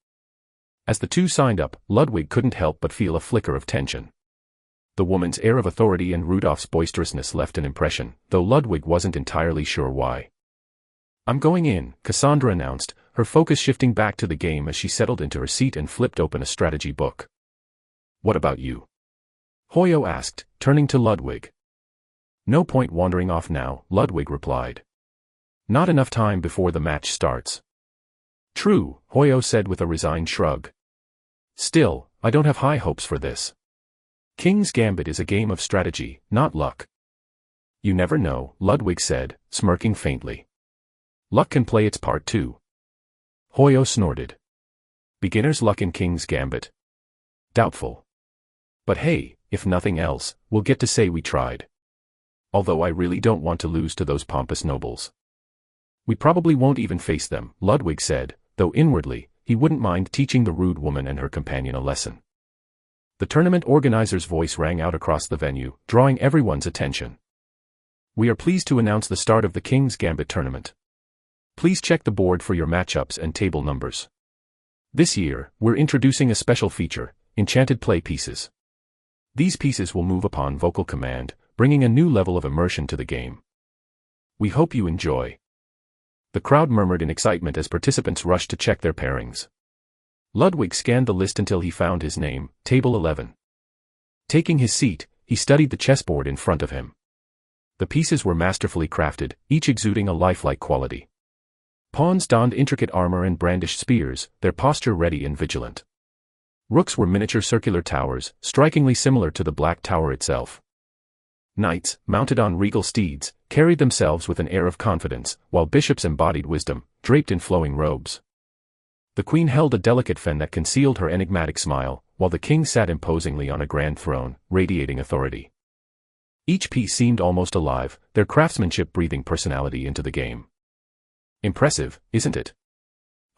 As the 2 signed up, Ludwig couldn't help but feel a flicker of tension. The woman's air of authority and Rudolph's boisterousness left an impression, though Ludwig wasn't entirely sure why. I'm going in, Cassandra announced, her focus shifting back to the game as she settled into her seat and flipped open a strategy book. What about you? Hoyo asked, turning to Ludwig. No point wandering off now, Ludwig replied. Not enough time before the match starts. True, Hoyo said with a resigned shrug. Still, I don't have high hopes for this. King's Gambit is a game of strategy, not luck. You never know, Ludwig said, smirking faintly. Luck can play its part too. Hoyo snorted. Beginner's luck in King's Gambit? Doubtful. But hey, if nothing else, we'll get to say we tried. Although I really don't want to lose to those pompous nobles. We probably won't even face them, Ludwig said, though inwardly, he wouldn't mind teaching the rude woman and her companion a lesson. The tournament organizer's voice rang out across the venue, drawing everyone's attention. We are pleased to announce the start of the King's Gambit tournament. Please check the board for your matchups and table numbers. This year, we're introducing a special feature, enchanted play pieces. These pieces will move upon vocal command, bringing a new level of immersion to the game. We hope you enjoy. The crowd murmured in excitement as participants rushed to check their pairings. Ludwig scanned the list until he found his name, Table 11. Taking his seat, he studied the chessboard in front of him. The pieces were masterfully crafted, each exuding a lifelike quality. Pawns donned intricate armor and brandished spears, their posture ready and vigilant. Rooks were miniature circular towers, strikingly similar to the Black Tower itself. Knights, mounted on regal steeds, carried themselves with an air of confidence, while bishops embodied wisdom, draped in flowing robes. The queen held a delicate fan that concealed her enigmatic smile, while the king sat imposingly on a grand throne, radiating authority. Each piece seemed almost alive, their craftsmanship breathing personality into the game. Impressive, isn't it?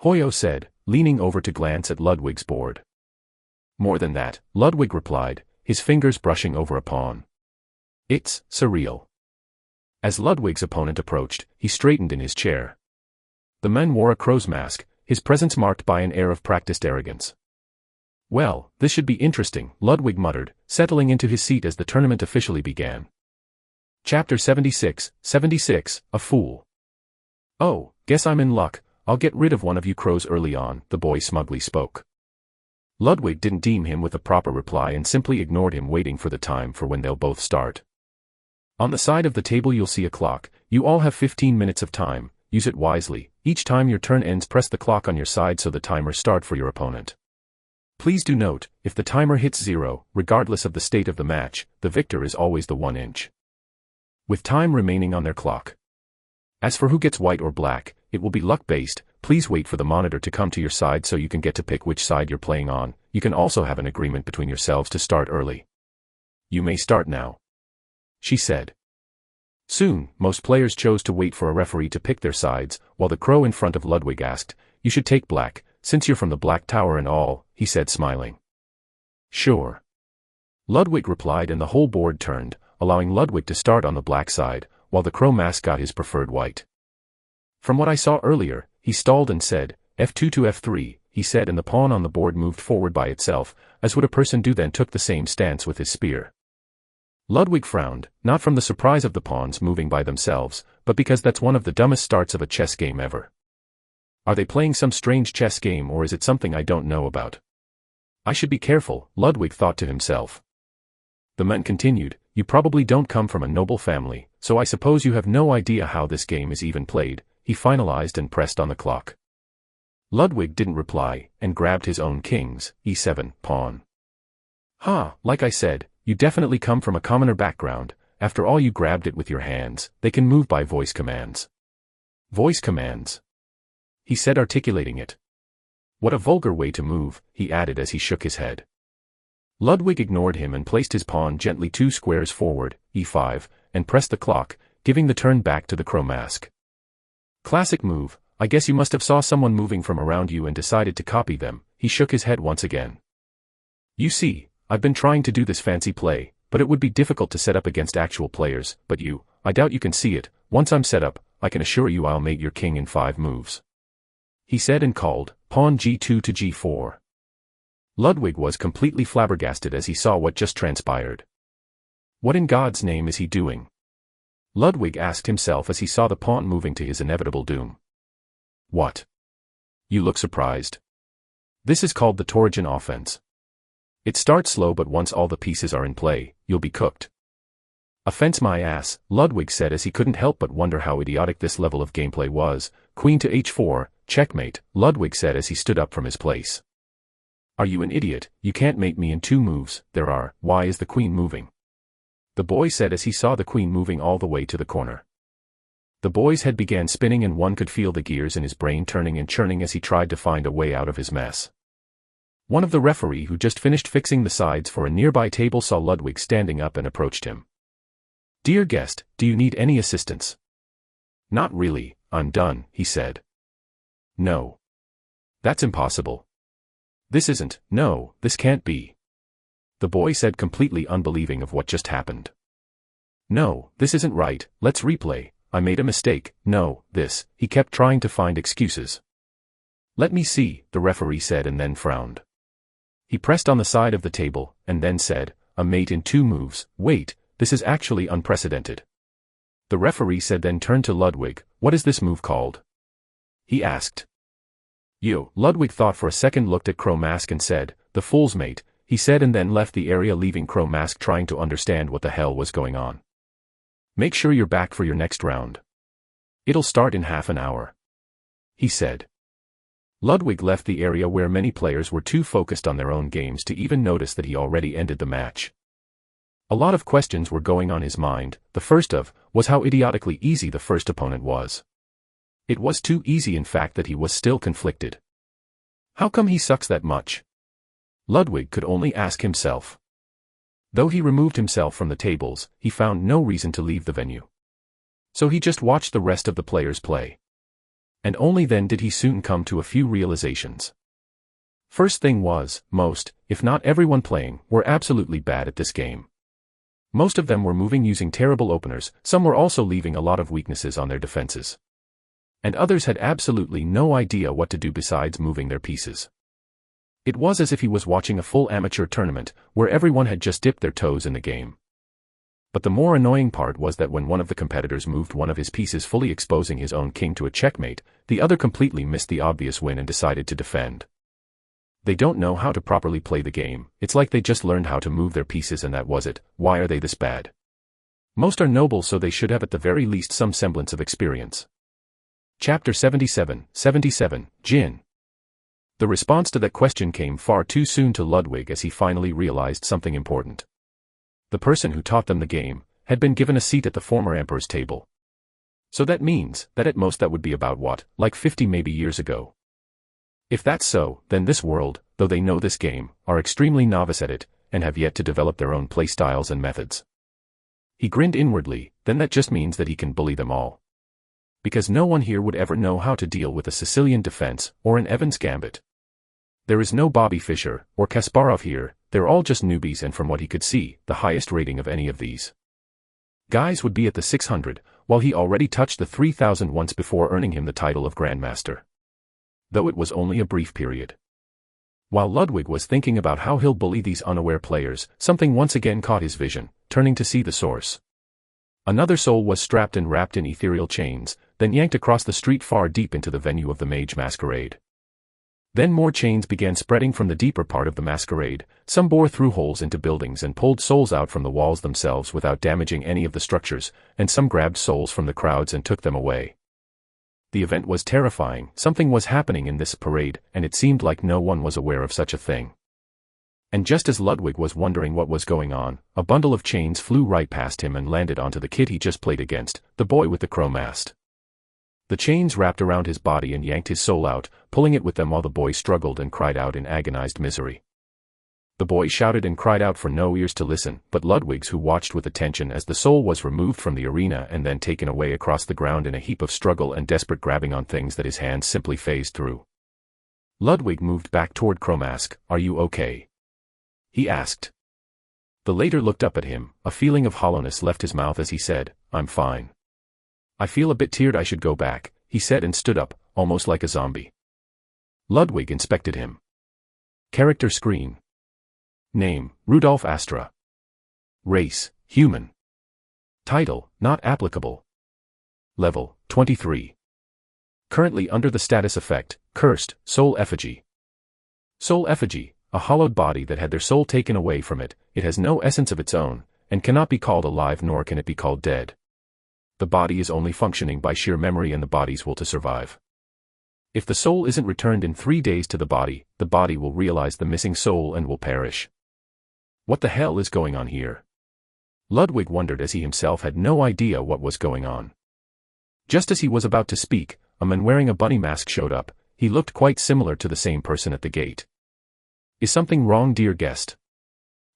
Hoyo said, leaning over to glance at Ludwig's board. More than that, Ludwig replied, his fingers brushing over a pawn. It's surreal. As Ludwig's opponent approached, he straightened in his chair. The man wore a crow's mask, his presence marked by an air of practiced arrogance. Well, this should be interesting, Ludwig muttered, settling into his seat as the tournament officially began. Chapter 76, A Fool. Oh, guess I'm in luck, I'll get rid of one of you crows early on, the boy smugly spoke. Ludwig didn't deem him with a proper reply and simply ignored him, waiting for the time for when they'll both start. On the side of the table you'll see a clock. You all have 15 minutes of time, use it wisely. Each time your turn ends, press the clock on your side so the timer starts for your opponent. Please do note, if the timer hits 0, regardless of the state of the match, the victor is always the 1 inch. With time remaining on their clock. As for who gets white or black, it will be luck-based. Please wait for the monitor to come to your side so you can get to pick which side you're playing on. You can also have an agreement between yourselves to start early. You may start now, she said. Soon, most players chose to wait for a referee to pick their sides, while the crow in front of Ludwig asked, You should take black, since you're from the Black Tower and all, he said smiling. Sure. Ludwig replied, and the whole board turned, allowing Ludwig to start on the black side, while the crow mask got his preferred white. From what I saw earlier, he stalled and said, F2 to F3, he said, and the pawn on the board moved forward by itself, as would a person do, then took the same stance with his spear. Ludwig frowned, not from the surprise of the pawns moving by themselves, but because that's one of the dumbest starts of a chess game ever. Are they playing some strange chess game, or is it something I don't know about? I should be careful, Ludwig thought to himself. The man continued, you probably don't come from a noble family, so I suppose you have no idea how this game is even played, he finalized and pressed on the clock. Ludwig didn't reply, and grabbed his own king's E7 pawn. Like I said, you definitely come from a commoner background. After all, you grabbed it with your hands. They can move by voice commands. Voice commands? He said, articulating it. What a vulgar way to move, he added as he shook his head. Ludwig ignored him and placed his pawn gently 2 squares forward, E5, and pressed the clock, giving the turn back to the crow mask. Classic move. I guess you must have saw someone moving from around you and decided to copy them. He shook his head once again. You see, I've been trying to do this fancy play, but it would be difficult to set up against actual players, but I doubt you can see it. Once I'm set up, I can assure you I'll mate your king in 5 moves. He said and called, pawn G2 to G4. Ludwig was completely flabbergasted as he saw what just transpired. What in God's name is he doing? Ludwig asked himself as he saw the pawn moving to his inevitable doom. What? You look surprised. This is called the Torrigian offense. It starts slow, but once all the pieces are in play, you'll be cooked. Offense my ass, Ludwig said as he couldn't help but wonder how idiotic this level of gameplay was. Queen to H4, checkmate, Ludwig said as he stood up from his place. Are you an idiot? You can't mate me in 2 moves, why is the queen moving? The boy said as he saw the queen moving all the way to the corner. The boy's head began spinning and one could feel the gears in his brain turning and churning as he tried to find a way out of his mess. One of the referee who just finished fixing the sides for a nearby table saw Ludwig standing up and approached him. Dear guest, do you need any assistance? Not really, I'm done, he said. No. That's impossible. This can't be. The boy said, completely unbelieving of what just happened. No, this isn't right, let's replay, I made a mistake, he kept trying to find excuses. Let me see, the referee said and then frowned. He pressed on the side of the table, and then said, a mate in 2 moves, wait, this is actually unprecedented. The referee said, then turned to Ludwig, what is this move called? He asked. Ludwig thought for a second, looked at Crow Mask and said, the fool's mate, he said, and then left the area, leaving Crow Mask trying to understand what the hell was going on. Make sure you're back for your next round. It'll start in half an hour. He said. Ludwig left the area where many players were too focused on their own games to even notice that he already ended the match. A lot of questions were going on his mind. The first was how idiotically easy the first opponent was. It was too easy, in fact, that he was still conflicted. How come he sucks that much? Ludwig could only ask himself. Though he removed himself from the tables, he found no reason to leave the venue. So he just watched the rest of the players play. And only then did he soon come to a few realizations. First thing was, most, if not everyone playing, were absolutely bad at this game. Most of them were moving using terrible openers, some were also leaving a lot of weaknesses on their defenses. And others had absolutely no idea what to do besides moving their pieces. It was as if he was watching a full amateur tournament, where everyone had just dipped their toes in the game. But the more annoying part was that when one of the competitors moved one of his pieces, fully exposing his own king to a checkmate, the other completely missed the obvious win and decided to defend. They don't know how to properly play the game, it's like they just learned how to move their pieces and that was it. Why are they this bad? Most are noble, so they should have at the very least some semblance of experience. Chapter 77, Jin. The response to that question came far too soon to Ludwig as he finally realized something important. The person who taught them the game had been given a seat at the former emperor's table. So that means that at most that would be about like 50 maybe years ago. If that's so, then this world, though they know this game, are extremely novice at it, and have yet to develop their own play styles and methods. He grinned inwardly, then that just means that he can bully them all. Because no one here would ever know how to deal with a Sicilian defense, or an Evans gambit. There is no Bobby Fischer or Kasparov here, they're all just newbies, and from what he could see, the highest rating of any of these guys would be at the 600, while he already touched the 3000 once before, earning him the title of Grandmaster. Though it was only a brief period. While Ludwig was thinking about how he'll bully these unaware players, something once again caught his vision, turning to see the source. Another soul was strapped and wrapped in ethereal chains, then yanked across the street far deep into the venue of the mage masquerade. Then more chains began spreading from the deeper part of the masquerade, some bore through holes into buildings and pulled souls out from the walls themselves without damaging any of the structures, and some grabbed souls from the crowds and took them away. The event was terrifying, something was happening in this parade, and it seemed like no one was aware of such a thing. And just as Ludwig was wondering what was going on, a bundle of chains flew right past him and landed onto the kid he just played against, the boy with the crow mask. The chains wrapped around his body and yanked his soul out, pulling it with them while the boy struggled and cried out in agonized misery. The boy shouted and cried out for no ears to listen, but Ludwig's, who watched with attention as the soul was removed from the arena and then taken away across the ground in a heap of struggle and desperate grabbing on things that his hands simply phased through. Ludwig moved back toward Crowmask. "Are you okay?" he asked. The later looked up at him, a feeling of hollowness left his mouth as he said, "I'm fine. I feel a bit tired, I should go back," he said, and stood up, almost like a zombie. Ludwig inspected him. Character screen. Name, Rudolf Astra. Race, human. Title, not applicable. Level, 23. Currently under the status effect, Cursed, Soul Effigy. Soul Effigy, a hollowed body that had their soul taken away from it. It has no essence of its own, and cannot be called alive nor can it be called dead. The body is only functioning by sheer memory and the body's will to survive. If the soul isn't returned in 3 days to the body will realize the missing soul and will perish. What the hell is going on here? Ludwig wondered, as he himself had no idea what was going on. Just as he was about to speak, a man wearing a bunny mask showed up. He looked quite similar to the same person at the gate. "Is something wrong, dear guest?"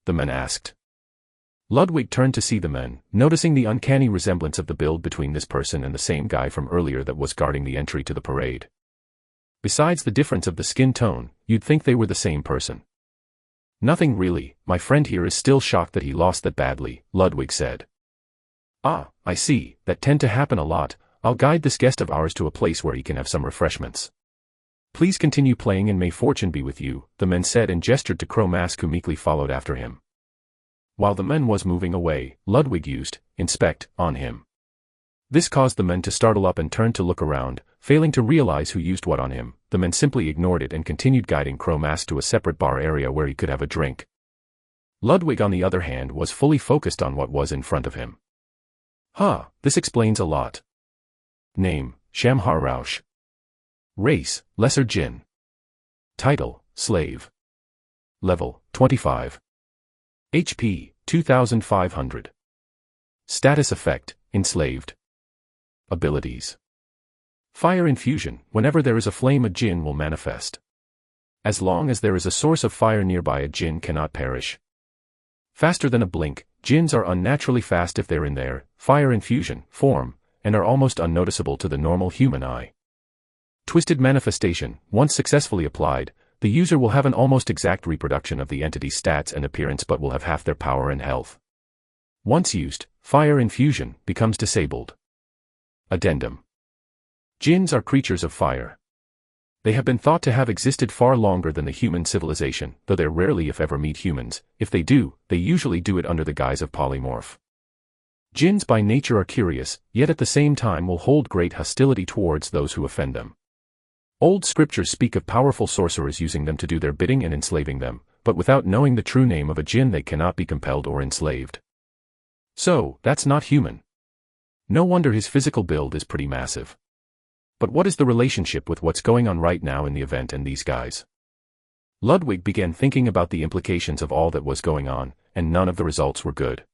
the man asked. Ludwig turned to see the man, noticing the uncanny resemblance of the build between this person and the same guy from earlier that was guarding the entry to the parade. Besides the difference of the skin tone, you'd think they were the same person. "Nothing really, my friend here is still shocked that he lost that badly," Ludwig said. "Ah, I see, that tend to happen a lot. I'll guide this guest of ours to a place where he can have some refreshments. Please continue playing and may fortune be with you," the man said, and gestured to Crow Mask, who meekly followed after him. While the man was moving away, Ludwig used Inspect on him. This caused the man to startle up and turn to look around, failing to realize who used what on him. The man simply ignored it and continued guiding Crow Mask to a separate bar area where he could have a drink. Ludwig, on the other hand, was fully focused on what was in front of him. This explains a lot. Name, Shamhar Rausch. Race, Lesser Jinn. Title, Slave. Level, 25. HP, 2500. Status effect, Enslaved. Abilities. Fire infusion. Whenever there is a flame, a jinn will manifest. As long as there is a source of fire nearby, a jinn cannot perish. Faster than a blink. Jinns are unnaturally fast if they're in their fire infusion form, and are almost unnoticeable to the normal human eye. Twisted manifestation. Once successfully applied, the user will have an almost exact reproduction of the entity's stats and appearance, but will have half their power and health. Once used, fire infusion becomes disabled. Addendum. Jinns are creatures of fire. They have been thought to have existed far longer than the human civilization, though they rarely if ever meet humans. If they do, they usually do it under the guise of polymorph. Jinns by nature are curious, yet at the same time will hold great hostility towards those who offend them. Old scriptures speak of powerful sorcerers using them to do their bidding and enslaving them, but without knowing the true name of a jinn they cannot be compelled or enslaved. So, that's not human. No wonder his physical build is pretty massive. But what is the relationship with what's going on right now in the event and these guys? Ludwig began thinking about the implications of all that was going on, and none of the results were good.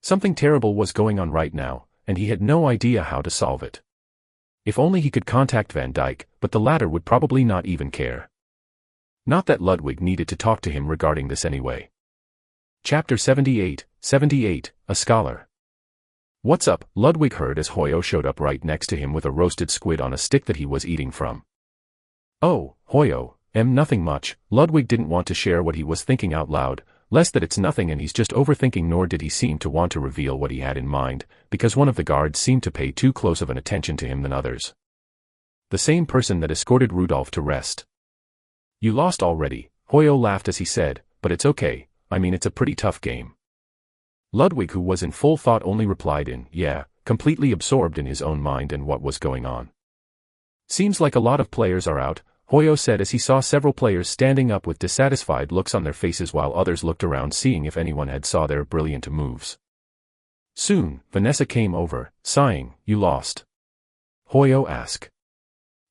Something terrible was going on right now, and he had no idea how to solve it. If only he could contact Van Dyke, but the latter would probably not even care. Not that Ludwig needed to talk to him regarding this anyway. Chapter 78, A Scholar. "What's up?" Ludwig heard as Hoyo showed up right next to him with a roasted squid on a stick that he was eating from. "Oh, Hoyo, Nothing much. Ludwig didn't want to share what he was thinking out loud, lest that it's nothing and he's just overthinking, nor did he seem to want to reveal what he had in mind, because one of the guards seemed to pay too close of an attention to him than others. The same person that escorted Rudolph to rest. You lost already, Hoyo laughed as he said, but it's okay, I mean it's a pretty tough game. Ludwig, who was in full thought, only replied in, yeah, completely absorbed in his own mind and what was going on. Seems like a lot of players are out, Hoyo said as he saw several players standing up with dissatisfied looks on their faces while others looked around seeing if anyone had saw their brilliant moves. Soon, Vanessa came over, sighing, you lost? Hoyo asked.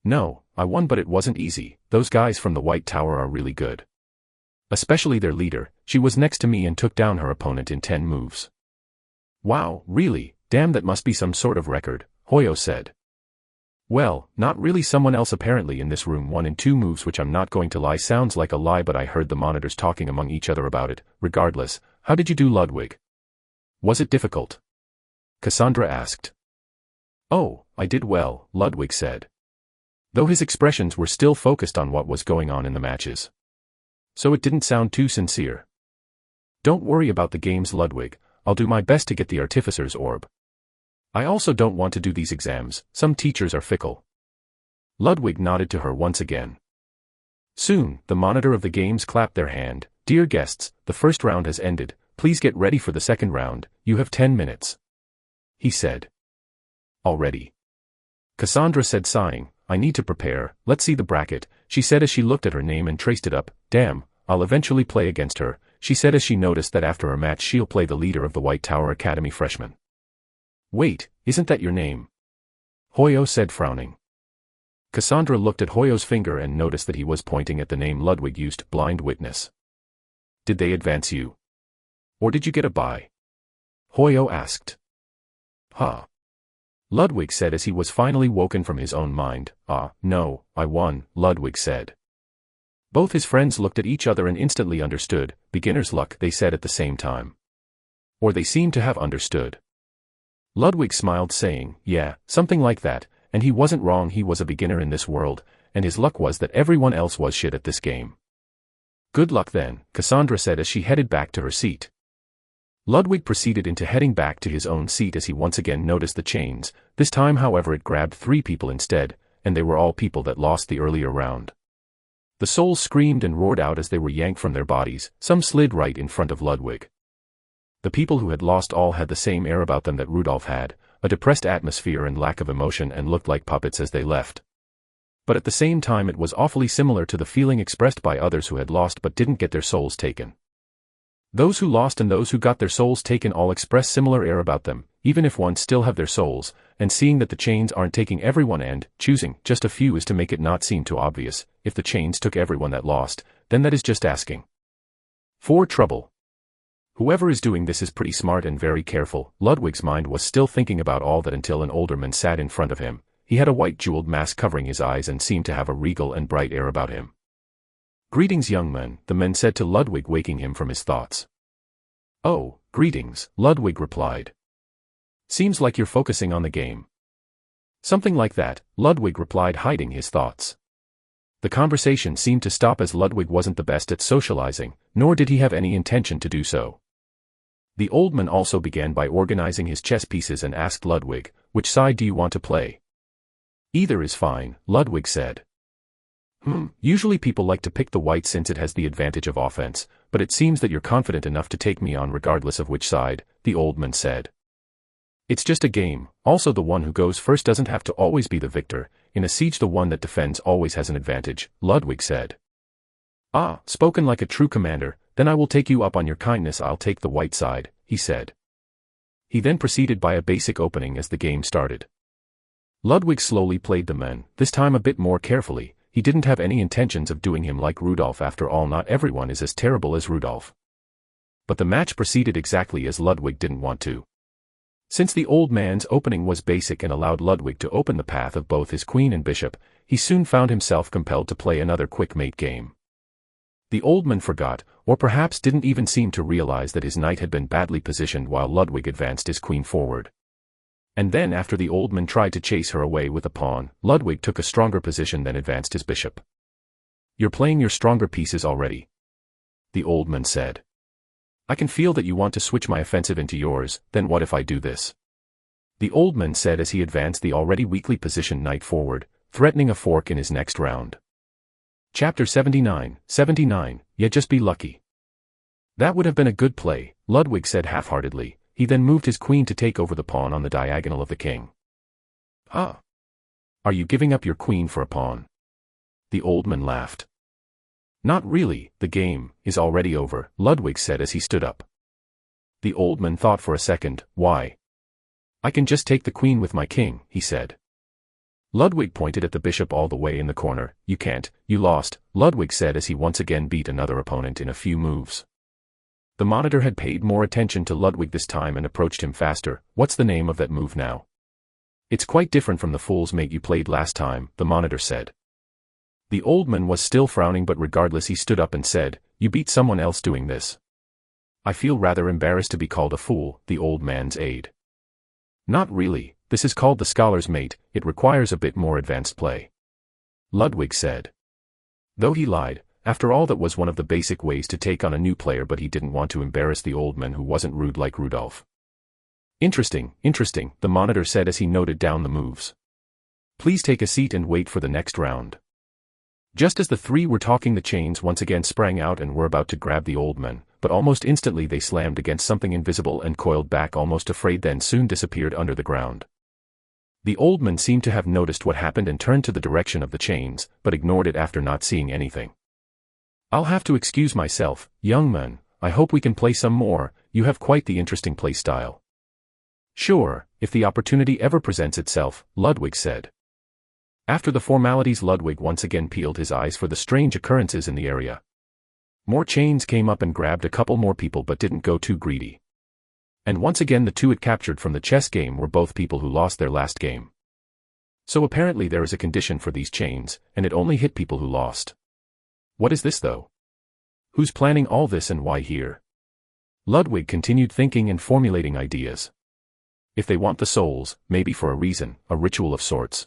No, I won, but it wasn't easy. Those guys from the White Tower are really good. Especially their leader. She was next to me and took down her opponent in 10 moves. Wow, really? Damn, that must be some sort of record, Hoyo said. Well, not really. Someone else apparently in this room won in 2 moves, which I'm not going to lie sounds like a lie, but I heard the monitors talking among each other about it. Regardless, how did you do, Ludwig? Was it difficult? Cassandra asked. Oh, I did well, Ludwig said. Though his expressions were still focused on what was going on in the matches. So it didn't sound too sincere. Don't worry about the games, Ludwig, I'll do my best to get the Artificer's Orb. I also don't want to do these exams, some teachers are fickle. Ludwig nodded to her once again. Soon, the monitor of the games clapped their hand. Dear guests, the first round has ended, please get ready for the second round, you have 10 minutes. He said. Already? Cassandra said, sighing, I need to prepare. Let's see the bracket, she said as she looked at her name and traced it up. Damn, I'll eventually play against her, she said as she noticed that after a match she'll play the leader of the White Tower Academy freshman. Wait, isn't that your name? Hoyo said, frowning. Cassandra looked at Hoyo's finger and noticed that he was pointing at the name Ludwig used, Blind Witness. Did they advance you? Or did you get a bye? Hoyo asked. Huh. Ludwig said as he was finally woken from his own mind. No, I won, Ludwig said. Both his friends looked at each other and instantly understood. Beginner's luck, they said at the same time. Or they seemed to have understood. Ludwig smiled, saying, yeah, something like that, and he wasn't wrong. He was a beginner in this world, and his luck was that everyone else was shit at this game. Good luck then, Cassandra said as she headed back to her seat. Ludwig proceeded into heading back to his own seat as he once again noticed the chains. This time, however, it grabbed 3 people instead, and they were all people that lost the earlier round. The souls screamed and roared out as they were yanked from their bodies. Some slid right in front of Ludwig. The people who had lost all had the same air about them that Rudolph had, a depressed atmosphere and lack of emotion, and looked like puppets as they left. But at the same time it was awfully similar to the feeling expressed by others who had lost but didn't get their souls taken. Those who lost and those who got their souls taken all express similar air about them, even if one still have their souls, and seeing that the chains aren't taking everyone and choosing just a few is to make it not seem too obvious. If the chains took everyone that lost, then that is just asking for trouble. Whoever is doing this is pretty smart and very careful. Ludwig's mind was still thinking about all that until an older man sat in front of him. He had a white jeweled mask covering his eyes and seemed to have a regal and bright air about him. Greetings, young man, the man said to Ludwig, waking him from his thoughts. Oh, greetings, Ludwig replied. Seems like you're focusing on the game. Something like that, Ludwig replied, hiding his thoughts. The conversation seemed to stop as Ludwig wasn't the best at socializing, nor did he have any intention to do so. The old man also began by organizing his chess pieces and asked Ludwig, which side do you want to play? Either is fine, Ludwig said. Usually people like to pick the white since it has the advantage of offense, but it seems that you're confident enough to take me on regardless of which side, the old man said. It's just a game, also the one who goes first doesn't have to always be the victor, in a siege the one that defends always has an advantage, Ludwig said. Ah, spoken like a true commander, then I will take you up on your kindness, I'll take the white side, he said. He then proceeded by a basic opening as the game started. Ludwig slowly played the man, this time a bit more carefully. He didn't have any intentions of doing him like Rudolph. After all, not everyone is as terrible as Rudolph. But the match proceeded exactly as Ludwig didn't want to. Since the old man's opening was basic and allowed Ludwig to open the path of both his queen and bishop, he soon found himself compelled to play another quick mate game. The old man forgot, or perhaps didn't even seem to realize that his knight had been badly positioned while Ludwig advanced his queen forward. And then after the old man tried to chase her away with a pawn, Ludwig took a stronger position than advanced his bishop. You're playing your stronger pieces already, the old man said. I can feel that you want to switch my offensive into yours, then what if I do this? The old man said as he advanced the already weakly positioned knight forward, threatening a fork in his next round. Chapter 79, yeah, just be lucky. That would have been a good play, Ludwig said half-heartedly. He then moved his queen to take over the pawn on the diagonal of the king. Ah. Are you giving up your queen for a pawn? The old man laughed. Not really, the game is already over, Ludwig said as he stood up. The old man thought for a second. Why? I can just take the queen with my king, he said. Ludwig pointed at the bishop all the way in the corner. You can't, you lost, Ludwig said as he once again beat another opponent in a few moves. The monitor had paid more attention to Ludwig this time and approached him faster. What's the name of that move now? It's quite different from the fool's mate you played last time, the monitor said. The old man was still frowning, but regardless he stood up and said, You beat someone else doing this. I feel rather embarrassed to be called a fool, the old man's aide. Not really, this is called the scholar's mate, it requires a bit more advanced play. Ludwig said. Though he lied, after all that was one of the basic ways to take on a new player, but he didn't want to embarrass the old man who wasn't rude like Rudolph. Interesting, the monitor said as he noted down the moves. Please take a seat and wait for the next round. Just as the three were talking, the chains once again sprang out and were about to grab the old man, but almost instantly they slammed against something invisible and coiled back almost afraid, then soon disappeared under the ground. The old man seemed to have noticed what happened and turned to the direction of the chains, but ignored it after not seeing anything. I'll have to excuse myself, young man, I hope we can play some more, you have quite the interesting play style. Sure, if the opportunity ever presents itself, Ludwig said. After the formalities, Ludwig once again peeled his eyes for the strange occurrences in the area. More chains came up and grabbed a couple more people but didn't go too greedy. And once again the two it captured from the chess game were both people who lost their last game. So apparently there is a condition for these chains, and it only hit people who lost. What is this though? Who's planning all this and why here? Ludwig continued thinking and formulating ideas. If they want the souls, maybe for a reason, a ritual of sorts.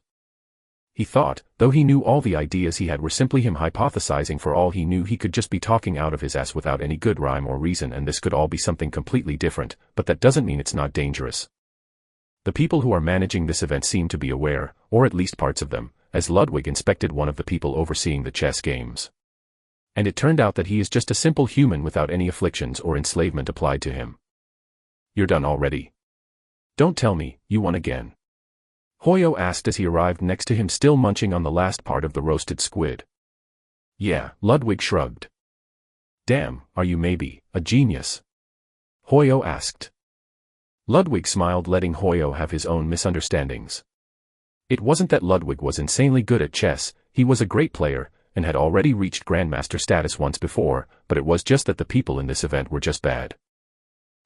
He thought, though he knew all the ideas he had were simply him hypothesizing. For all he knew, he could just be talking out of his ass without any good rhyme or reason, and this could all be something completely different, but that doesn't mean it's not dangerous. The people who are managing this event seem to be aware, or at least parts of them, as Ludwig inspected one of the people overseeing the chess games. And it turned out that he is just a simple human without any afflictions or enslavement applied to him. You're done already? Don't tell me, you won again. Hoyo asked as he arrived next to him, still munching on the last part of the roasted squid. Yeah, Ludwig shrugged. Damn, are you maybe a genius? Hoyo asked. Ludwig smiled, letting Hoyo have his own misunderstandings. It wasn't that Ludwig was insanely good at chess, he was a great player, and had already reached grandmaster status once before, but it was just that the people in this event were just bad.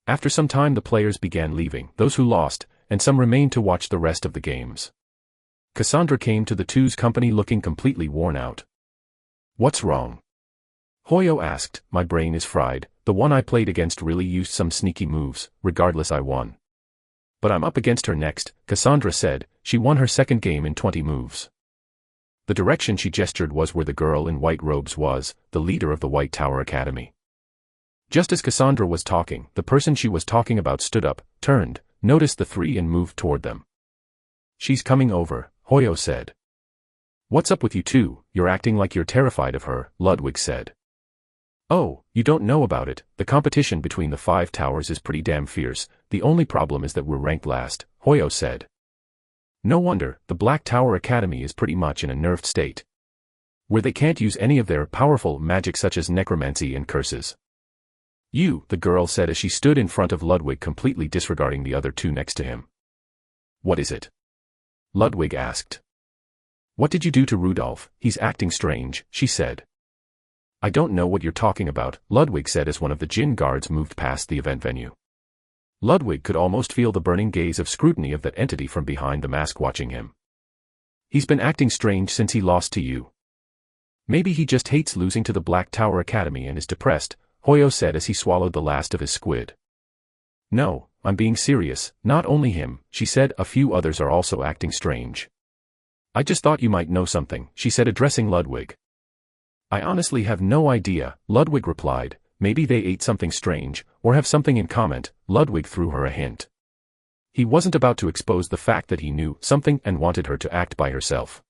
After some time the players began leaving, those who lost, and some remained to watch the rest of the games. Cassandra came to the two's company looking completely worn out. What's wrong? Hoyo asked. My brain is fried, the one I played against really used some sneaky moves, regardless I won. But I'm up against her next, Cassandra said. She won her second game in 20 moves. The direction she gestured was where the girl in white robes was, the leader of the White Tower Academy. Just as Cassandra was talking, the person she was talking about stood up, turned, noticed the three and moved toward them. She's coming over, Hoyo said. What's up with you two? You're acting like you're terrified of her, Ludwig said. Oh, you don't know about it, the competition between the 5 towers is pretty damn fierce, the only problem is that we're ranked last, Hoyo said. No wonder, the Black Tower Academy is pretty much in a nerfed state, where they can't use any of their powerful magic such as necromancy and curses. You, the girl said as she stood in front of Ludwig, completely disregarding the other two next to him. What is it? Ludwig asked. What did you do to Rudolph? He's acting strange, she said. I don't know what you're talking about, Ludwig said as one of the Jin guards moved past the event venue. Ludwig could almost feel the burning gaze of scrutiny of that entity from behind the mask watching him. He's been acting strange since he lost to you. Maybe he just hates losing to the Black Tower Academy and is depressed, Hoyo said as he swallowed the last of his squid. No, I'm being serious, not only him, she said, a few others are also acting strange. I just thought you might know something, she said addressing Ludwig. I honestly have no idea, Ludwig replied. Maybe they ate something strange, or have something in common. Ludwig threw her a hint. He wasn't about to expose the fact that he knew something and wanted her to act by herself.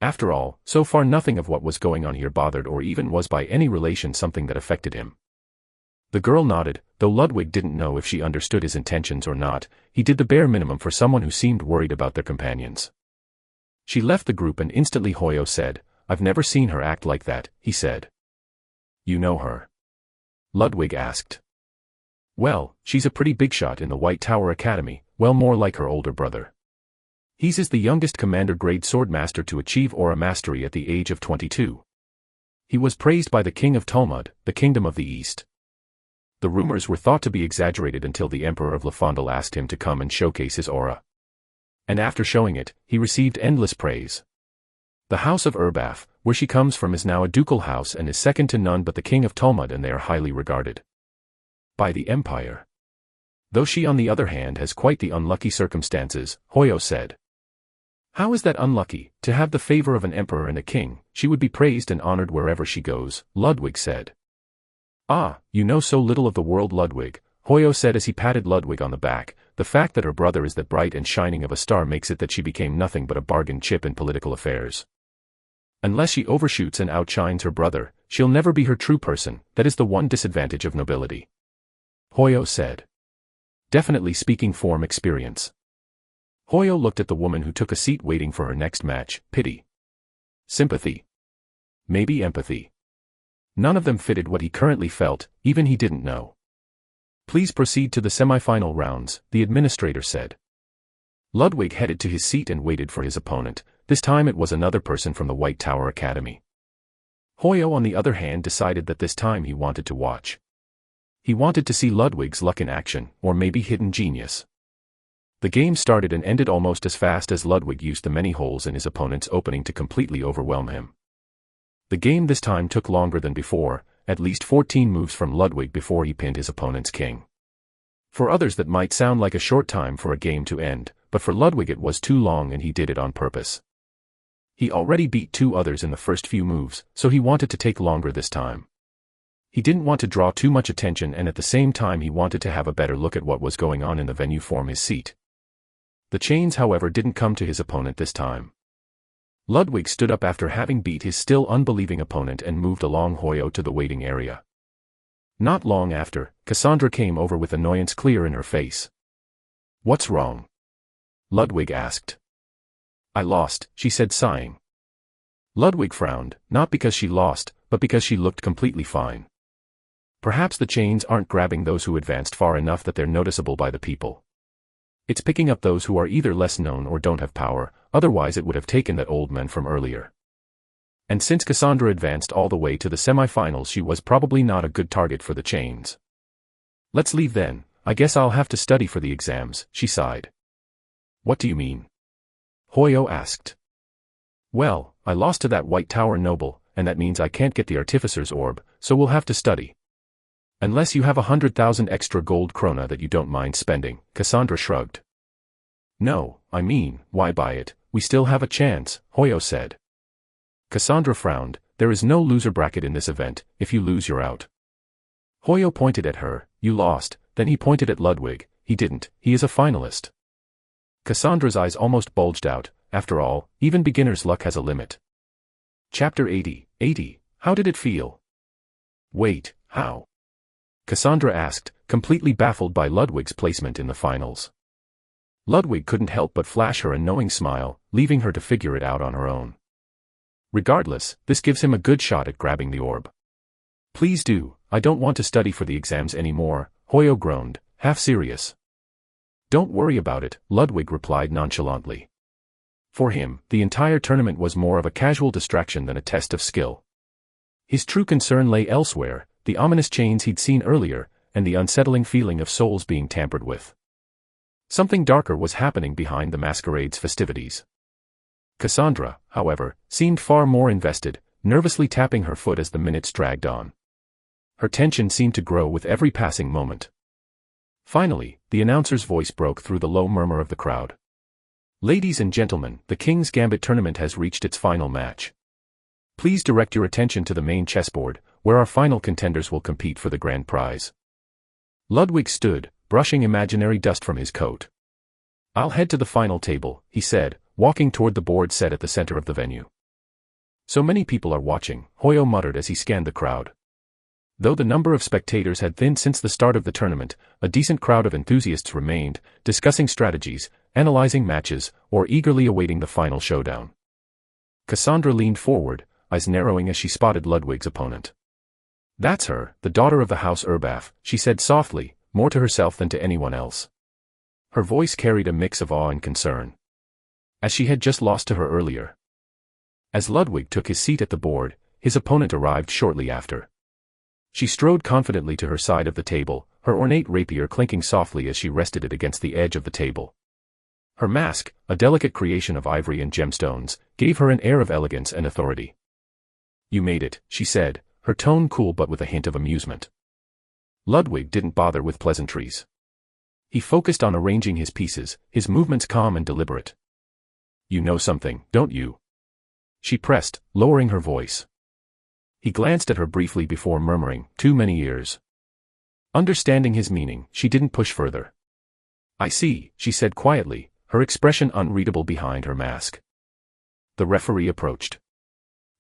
After all, so far nothing of what was going on here bothered or even was by any relation something that affected him. The girl nodded, though Ludwig didn't know if she understood his intentions or not. He did the bare minimum for someone who seemed worried about their companions. She left the group and instantly Hoyo said, "I've never seen her act like that," he said. "You know her?" Ludwig asked. "Well, she's a pretty big shot in the White Tower Academy, well more like her older brother. He's the youngest commander-grade swordmaster to achieve aura mastery at the age of 22. He was praised by the King of Tulmud, the Kingdom of the East. The rumors were thought to be exaggerated until the Emperor of Lafondal asked him to come and showcase his aura. And after showing it, he received endless praise. The House of Urbaf, where she comes from, is now a ducal house and is second to none but the King of Tulmud, and they are highly regarded by the Empire. Though she on the other hand has quite the unlucky circumstances," Hoyo said. "How is that unlucky? To have the favor of an emperor and a king, she would be praised and honored wherever she goes," Ludwig said. "Ah, you know so little of the world, Ludwig," Hoyo said as he patted Ludwig on the back. "The fact that her brother is that bright and shining of a star makes it that she became nothing but a bargain chip in political affairs. Unless she overshoots and outshines her brother, she'll never be her true person. That is the one disadvantage of nobility," Hoyo said. "Definitely speaking from experience." Hoyo looked at the woman who took a seat waiting for her next match. Pity. Sympathy. Maybe empathy. None of them fitted what he currently felt, even he didn't know. "Please proceed to the semi-final rounds," the administrator said. Ludwig headed to his seat and waited for his opponent. This time it was another person from the White Tower Academy. Hoyo on the other hand decided that this time he wanted to watch. He wanted to see Ludwig's luck in action, or maybe hidden genius. The game started and ended almost as fast as Ludwig used the many holes in his opponent's opening to completely overwhelm him. The game this time took longer than before, at least 14 moves from Ludwig before he pinned his opponent's king. For others that might sound like a short time for a game to end, but for Ludwig it was too long, and he did it on purpose. He already beat 2 others in the first few moves, so he wanted to take longer this time. He didn't want to draw too much attention, and at the same time he wanted to have a better look at what was going on in the venue from his seat. The chains, however, didn't come to his opponent this time. Ludwig stood up after having beat his still unbelieving opponent and moved along Hoyo to the waiting area. Not long after, Cassandra came over with annoyance clear in her face. "What's wrong?" Ludwig asked. "I lost," she said, sighing. Ludwig frowned, not because she lost, but because she looked completely fine. Perhaps the chains aren't grabbing those who advanced far enough that they're noticeable by the people. It's picking up those who are either less known or don't have power, otherwise it would have taken that old man from earlier. And since Cassandra advanced all the way to the semifinals, she was probably not a good target for the chains. "Let's leave then. I guess I'll have to study for the exams," she sighed. "What do you mean?" Hoyo asked. "Well, I lost to that White Tower noble, and that means I can't get the Artificer's Orb, so we'll have to study. Unless you have 100,000 extra gold krona that you don't mind spending," Cassandra shrugged. "No, I mean, why buy it? We still have a chance," Hoyo said. Cassandra frowned. "There is no loser bracket in this event. If you lose, you're out." Hoyo pointed at her. "You lost." Then he pointed at Ludwig. "He didn't. He is a finalist." Cassandra's eyes almost bulged out. After all, even beginner's luck has a limit. Chapter 80. How did it feel? "Wait, how?" Cassandra asked, completely baffled by Ludwig's placement in the finals. Ludwig couldn't help but flash her a knowing smile, leaving her to figure it out on her own. "Regardless, this gives him a good shot at grabbing the orb." "Please do, I don't want to study for the exams anymore," Hoyo groaned, half serious. "Don't worry about it," Ludwig replied nonchalantly. For him, the entire tournament was more of a casual distraction than a test of skill. His true concern lay elsewhere, the ominous chains he'd seen earlier, and the unsettling feeling of souls being tampered with. Something darker was happening behind the masquerade's festivities. Cassandra, however, seemed far more invested, nervously tapping her foot as the minutes dragged on. Her tension seemed to grow with every passing moment. Finally, the announcer's voice broke through the low murmur of the crowd. "Ladies and gentlemen, the King's Gambit tournament has reached its final match. Please direct your attention to the main chessboard, where our final contenders will compete for the grand prize. Ludwig stood, brushing imaginary dust from his coat. I'll head to the final table, he said, walking toward the board set at the center of the venue. So many people are watching, Hoyo muttered as he scanned the crowd. Though the number of spectators had thinned since the start of the tournament, a decent crowd of enthusiasts remained, discussing strategies, analyzing matches, or eagerly awaiting the final showdown. Cassandra leaned forward, eyes narrowing as she spotted Ludwig's opponent. That's her, the daughter of the House Urbaf, she said softly, more to herself than to anyone else. Her voice carried a mix of awe and concern. As she had just lost to her earlier. As Ludwig took his seat at the board, his opponent arrived shortly after. She strode confidently to her side of the table, her ornate rapier clinking softly as she rested it against the edge of the table. Her mask, a delicate creation of ivory and gemstones, gave her an air of elegance and authority. You made it, she said, her tone cool but with a hint of amusement. Ludwig didn't bother with pleasantries. He focused on arranging his pieces, his movements calm and deliberate. You know something, don't you? She pressed, lowering her voice. He glanced at her briefly before murmuring, too many years. Understanding his meaning, she didn't push further. I see, she said quietly, her expression unreadable behind her mask. The referee approached.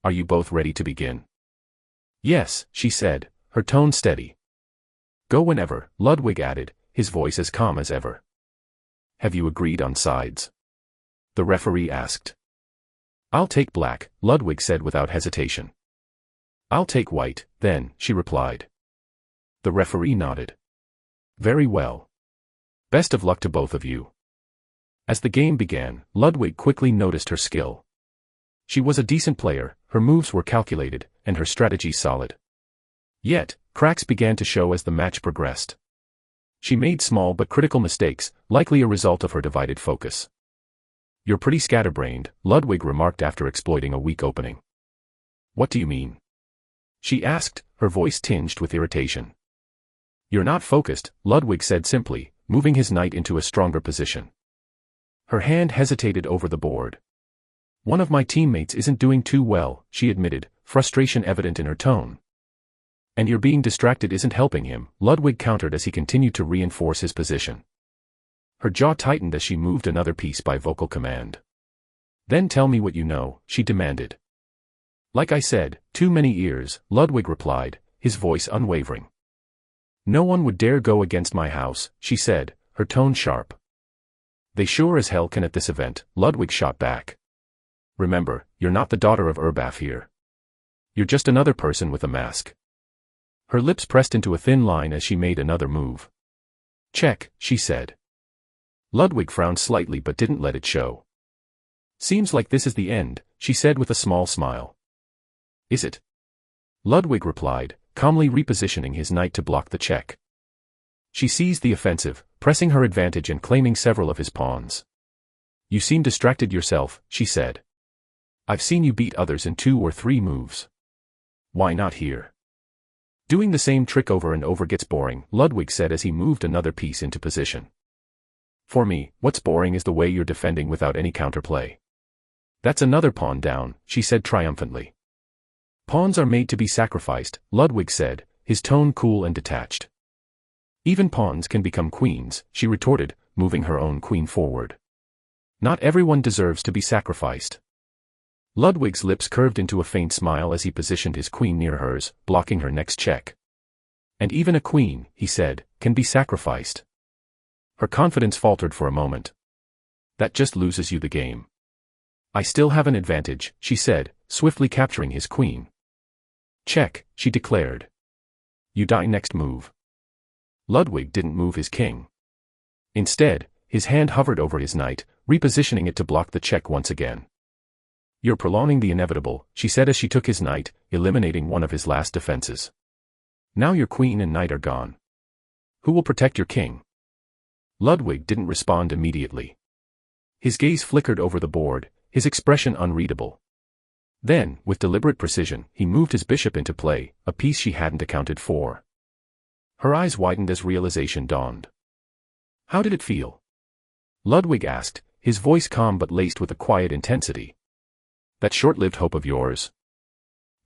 Are you both ready to begin? Yes, she said, her tone steady. Go whenever, Ludwig added, his voice as calm as ever. Have you agreed on sides? The referee asked. I'll take black, Ludwig said without hesitation. I'll take white, then, she replied. The referee nodded. Very well. Best of luck to both of you. As the game began, Ludwig quickly noticed her skill. She was a decent player, her moves were calculated, and her strategy solid. Yet, cracks began to show as the match progressed. She made small but critical mistakes, likely a result of her divided focus. You're pretty scatterbrained, Ludwig remarked after exploiting a weak opening. What do you mean? She asked, her voice tinged with irritation. You're not focused, Ludwig said simply, moving his knight into a stronger position. Her hand hesitated over the board. One of my teammates isn't doing too well, she admitted, frustration evident in her tone. And your being distracted isn't helping him, Ludwig countered as he continued to reinforce his position. Her jaw tightened as she moved another piece by vocal command. Then tell me what you know, she demanded. Like I said, too many ears, Ludwig replied, his voice unwavering. No one would dare go against my house, she said, her tone sharp. They sure as hell can at this event, Ludwig shot back. Remember, you're not the daughter of Urbaf here. You're just another person with a mask. Her lips pressed into a thin line as she made another move. Check, she said. Ludwig frowned slightly but didn't let it show. Seems like this is the end, she said with a small smile. Is it? Ludwig replied, calmly repositioning his knight to block the check. She seized the offensive, pressing her advantage and claiming several of his pawns. You seem distracted yourself, she said. I've seen you beat others in 2 or 3 moves. Why not here? Doing the same trick over and over gets boring, Ludwig said as he moved another piece into position. For me, what's boring is the way you're defending without any counterplay. That's another pawn down, she said triumphantly. Pawns are made to be sacrificed, Ludwig said, his tone cool and detached. Even pawns can become queens, she retorted, moving her own queen forward. Not everyone deserves to be sacrificed. Ludwig's lips curved into a faint smile as he positioned his queen near hers, blocking her next check. And even a queen, he said, can be sacrificed. Her confidence faltered for a moment. That just loses you the game. I still have an advantage, she said, swiftly capturing his queen. Check, she declared. You die next move. Ludwig didn't move his king. Instead, his hand hovered over his knight, repositioning it to block the check once again. You're prolonging the inevitable, she said as she took his knight, eliminating one of his last defenses. Now your queen and knight are gone. Who will protect your king? Ludwig didn't respond immediately. His gaze flickered over the board, his expression unreadable. Then, with deliberate precision, he moved his bishop into play, a piece she hadn't accounted for. Her eyes widened as realization dawned. How did it feel? Ludwig asked, his voice calm but laced with a quiet intensity. That short-lived hope of yours?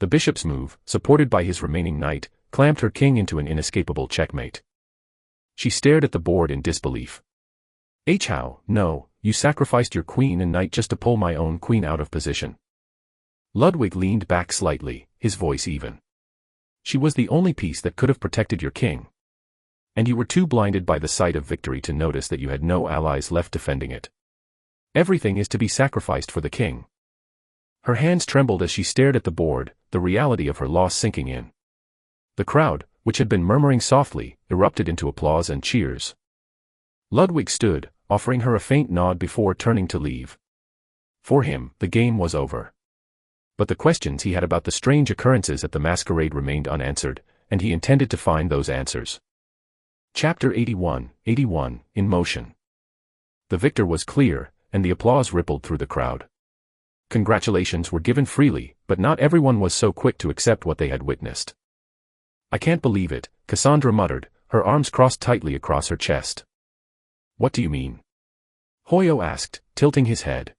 The bishop's move, supported by his remaining knight, clamped her king into an inescapable checkmate. She stared at the board in disbelief. How? No, you sacrificed your queen and knight just to pull my own queen out of position. Ludwig leaned back slightly, his voice even. She was the only piece that could have protected your king. And you were too blinded by the sight of victory to notice that you had no allies left defending it. Everything is to be sacrificed for the king. Her hands trembled as she stared at the board, the reality of her loss sinking in. The crowd, which had been murmuring softly, erupted into applause and cheers. Ludwig stood, offering her a faint nod before turning to leave. For him, the game was over. But the questions he had about the strange occurrences at the masquerade remained unanswered, and he intended to find those answers. Chapter 81, in motion. The victor was clear, and the applause rippled through the crowd. Congratulations were given freely, but not everyone was so quick to accept what they had witnessed. I can't believe it, Cassandra muttered, her arms crossed tightly across her chest. What do you mean? Hoyo asked, tilting his head.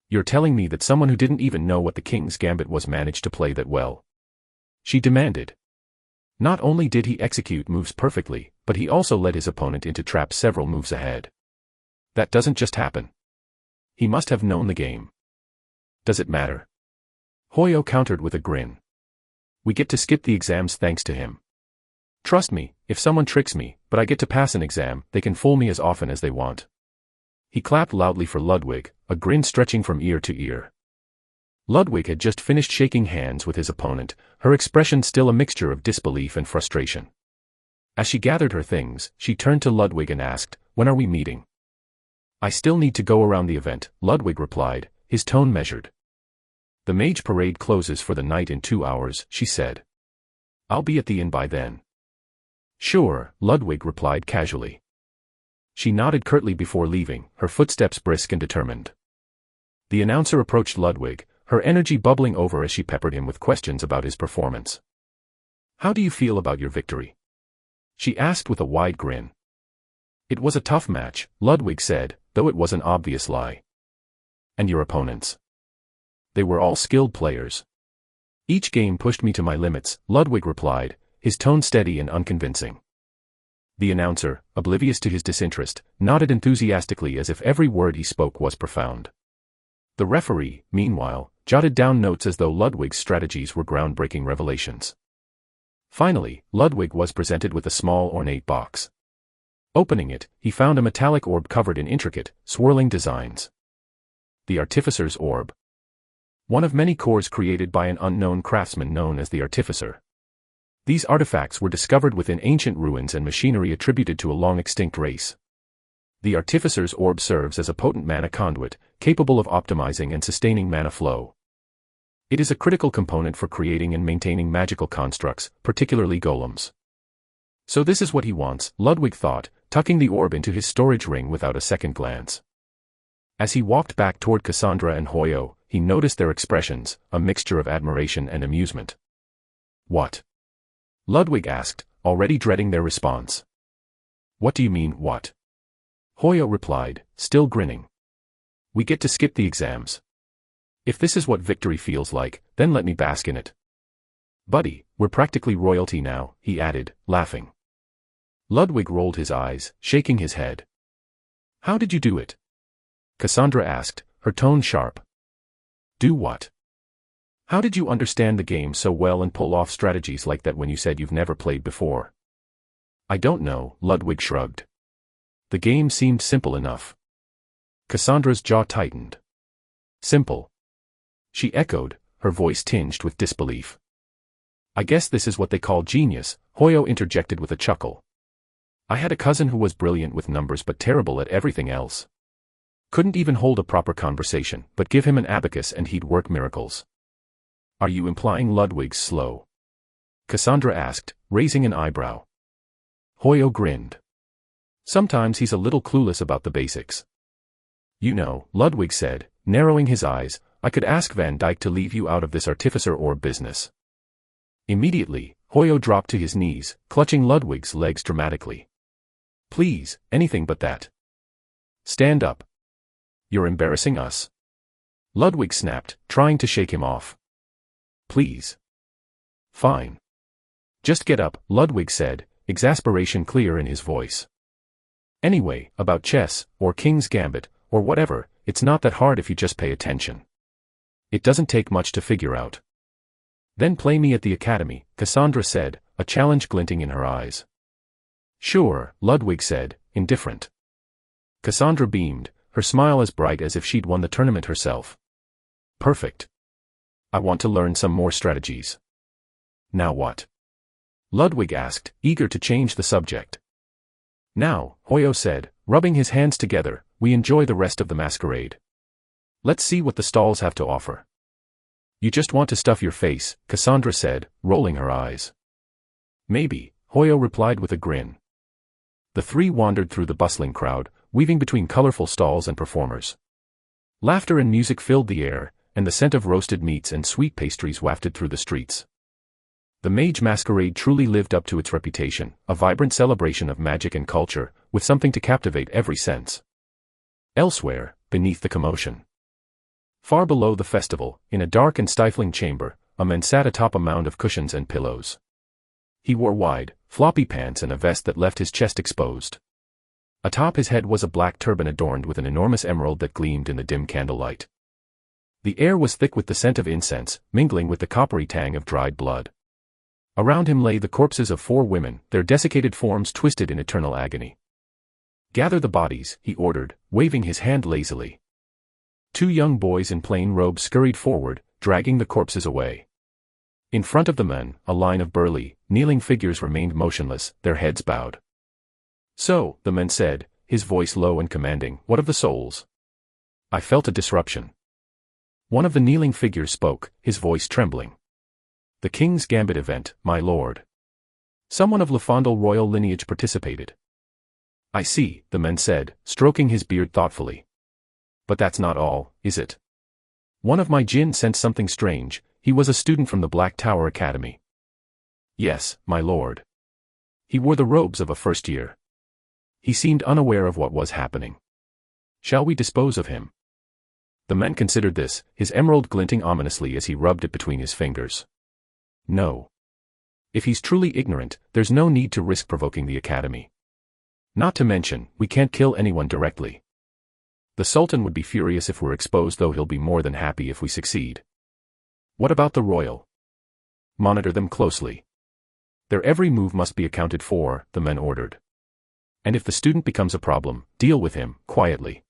You're telling me that someone who didn't even know what the king's gambit was managed to play that well? She demanded. Not only did he execute moves perfectly, but he also led his opponent into traps several moves ahead. That doesn't just happen. He must have known the game. Does it matter? Hoyo countered with a grin. We get to skip the exams thanks to him. Trust me, if someone tricks me, but I get to pass an exam, they can fool me as often as they want. He clapped loudly for Ludwig, a grin stretching from ear to ear. Ludwig had just finished shaking hands with his opponent, her expression still a mixture of disbelief and frustration. As she gathered her things, she turned to Ludwig and asked, "When are we meeting?" "I still need to go around the event," Ludwig replied, his tone measured. "The mage parade closes for the night in 2 hours," she said. "I'll be at the inn by then." "Sure," Ludwig replied casually. She nodded curtly before leaving, her footsteps brisk and determined. The announcer approached Ludwig, her energy bubbling over as she peppered him with questions about his performance. "How do you feel about your victory?" she asked with a wide grin. "It was a tough match," Ludwig said, though it was an obvious lie. "And your opponents?" "They were all skilled players. Each game pushed me to my limits," Ludwig replied, his tone steady and unconvincing. The announcer, oblivious to his disinterest, nodded enthusiastically as if every word he spoke was profound. The referee, meanwhile, jotted down notes as though Ludwig's strategies were groundbreaking revelations. Finally, Ludwig was presented with a small ornate box. Opening it, he found a metallic orb covered in intricate, swirling designs. The Artificer's Orb. One of many cores created by an unknown craftsman known as the Artificer. These artifacts were discovered within ancient ruins and machinery attributed to a long-extinct race. The Artificer's Orb serves as a potent mana conduit, capable of optimizing and sustaining mana flow. It is a critical component for creating and maintaining magical constructs, particularly golems. So this is what he wants, Ludwig thought, tucking the orb into his storage ring without a second glance. As he walked back toward Cassandra and Hoyo, he noticed their expressions, a mixture of admiration and amusement. "What?" Ludwig asked, already dreading their response. "What do you mean, what?" Hoyo replied, still grinning. "We get to skip the exams. If this is what victory feels like, then let me bask in it. Buddy, we're practically royalty now," he added, laughing. Ludwig rolled his eyes, shaking his head. "How did you do it?" Cassandra asked, her tone sharp. "Do what? How did you understand the game so well and pull off strategies like that when you said you've never played before?" "I don't know," Ludwig shrugged. "The game seemed simple enough." Cassandra's jaw tightened. "Simple?" she echoed, her voice tinged with disbelief. "I guess this is what they call genius," Hoyo interjected with a chuckle. "I had a cousin who was brilliant with numbers but terrible at everything else. Couldn't even hold a proper conversation, but give him an abacus and he'd work miracles." "Are you implying Ludwig's slow?" Cassandra asked, raising an eyebrow. Hoyo grinned. "Sometimes he's a little clueless about the basics." "You know," Ludwig said, narrowing his eyes, "I could ask Van Dyke to leave you out of this Artificer Orb business." Immediately, Hoyo dropped to his knees, clutching Ludwig's legs dramatically. "Please, anything but that. Stand up. You're embarrassing us." Ludwig snapped, trying to shake him off. please. Fine. Just get up, Ludwig said, exasperation clear in his voice. Anyway, about chess, or King's Gambit, or whatever, it's not that hard if you just pay attention. It doesn't take much to figure out. Then play me at the academy, Cassandra said, a challenge glinting in her eyes. Sure, Ludwig said, indifferent. Cassandra beamed, her smile as bright as if she'd won the tournament herself. Perfect. I want to learn some more strategies. Now what? Ludwig asked, eager to change the subject. Now, Hoyo said, rubbing his hands together, we enjoy the rest of the masquerade. Let's see what the stalls have to offer. You just want to stuff your face, Cassandra said, rolling her eyes. Maybe, Hoyo replied with a grin. The three wandered through the bustling crowd, weaving between colorful stalls and performers. Laughter and music filled the air, and the scent of roasted meats and sweet pastries wafted through the streets. The Mage Masquerade truly lived up to its reputation, a vibrant celebration of magic and culture, with something to captivate every sense. Elsewhere, beneath the commotion. Far below the festival, in a dark and stifling chamber, a man sat atop a mound of cushions and pillows. He wore wide, floppy pants and a vest that left his chest exposed. Atop his head was a black turban adorned with an enormous emerald that gleamed in the dim candlelight. The air was thick with the scent of incense, mingling with the coppery tang of dried blood. Around him lay the corpses of 4 women, their desiccated forms twisted in eternal agony. Gather the bodies, he ordered, waving his hand lazily. 2 young boys in plain robes scurried forward, dragging the corpses away. In front of the men, a line of burly, kneeling figures remained motionless, their heads bowed. So, the man said, his voice low and commanding, what of the souls? I felt a disruption. One of the kneeling figures spoke, his voice trembling. The King's Gambit event, my lord. Someone of Lefondal royal lineage participated. I see, the man said, stroking his beard thoughtfully. But that's not all, is it? One of my jinn sensed something strange. He was a student from the Black Tower Academy. Yes, my lord. He wore the robes of a first year. He seemed unaware of what was happening. Shall we dispose of him? The man considered this, his emerald glinting ominously as he rubbed it between his fingers. No. If he's truly ignorant, there's no need to risk provoking the academy. Not to mention, we can't kill anyone directly. The Sultan would be furious if we're exposed, though he'll be more than happy if we succeed. What about the royal? Monitor them closely. Their every move must be accounted for, the men ordered. And if the student becomes a problem, deal with him, quietly.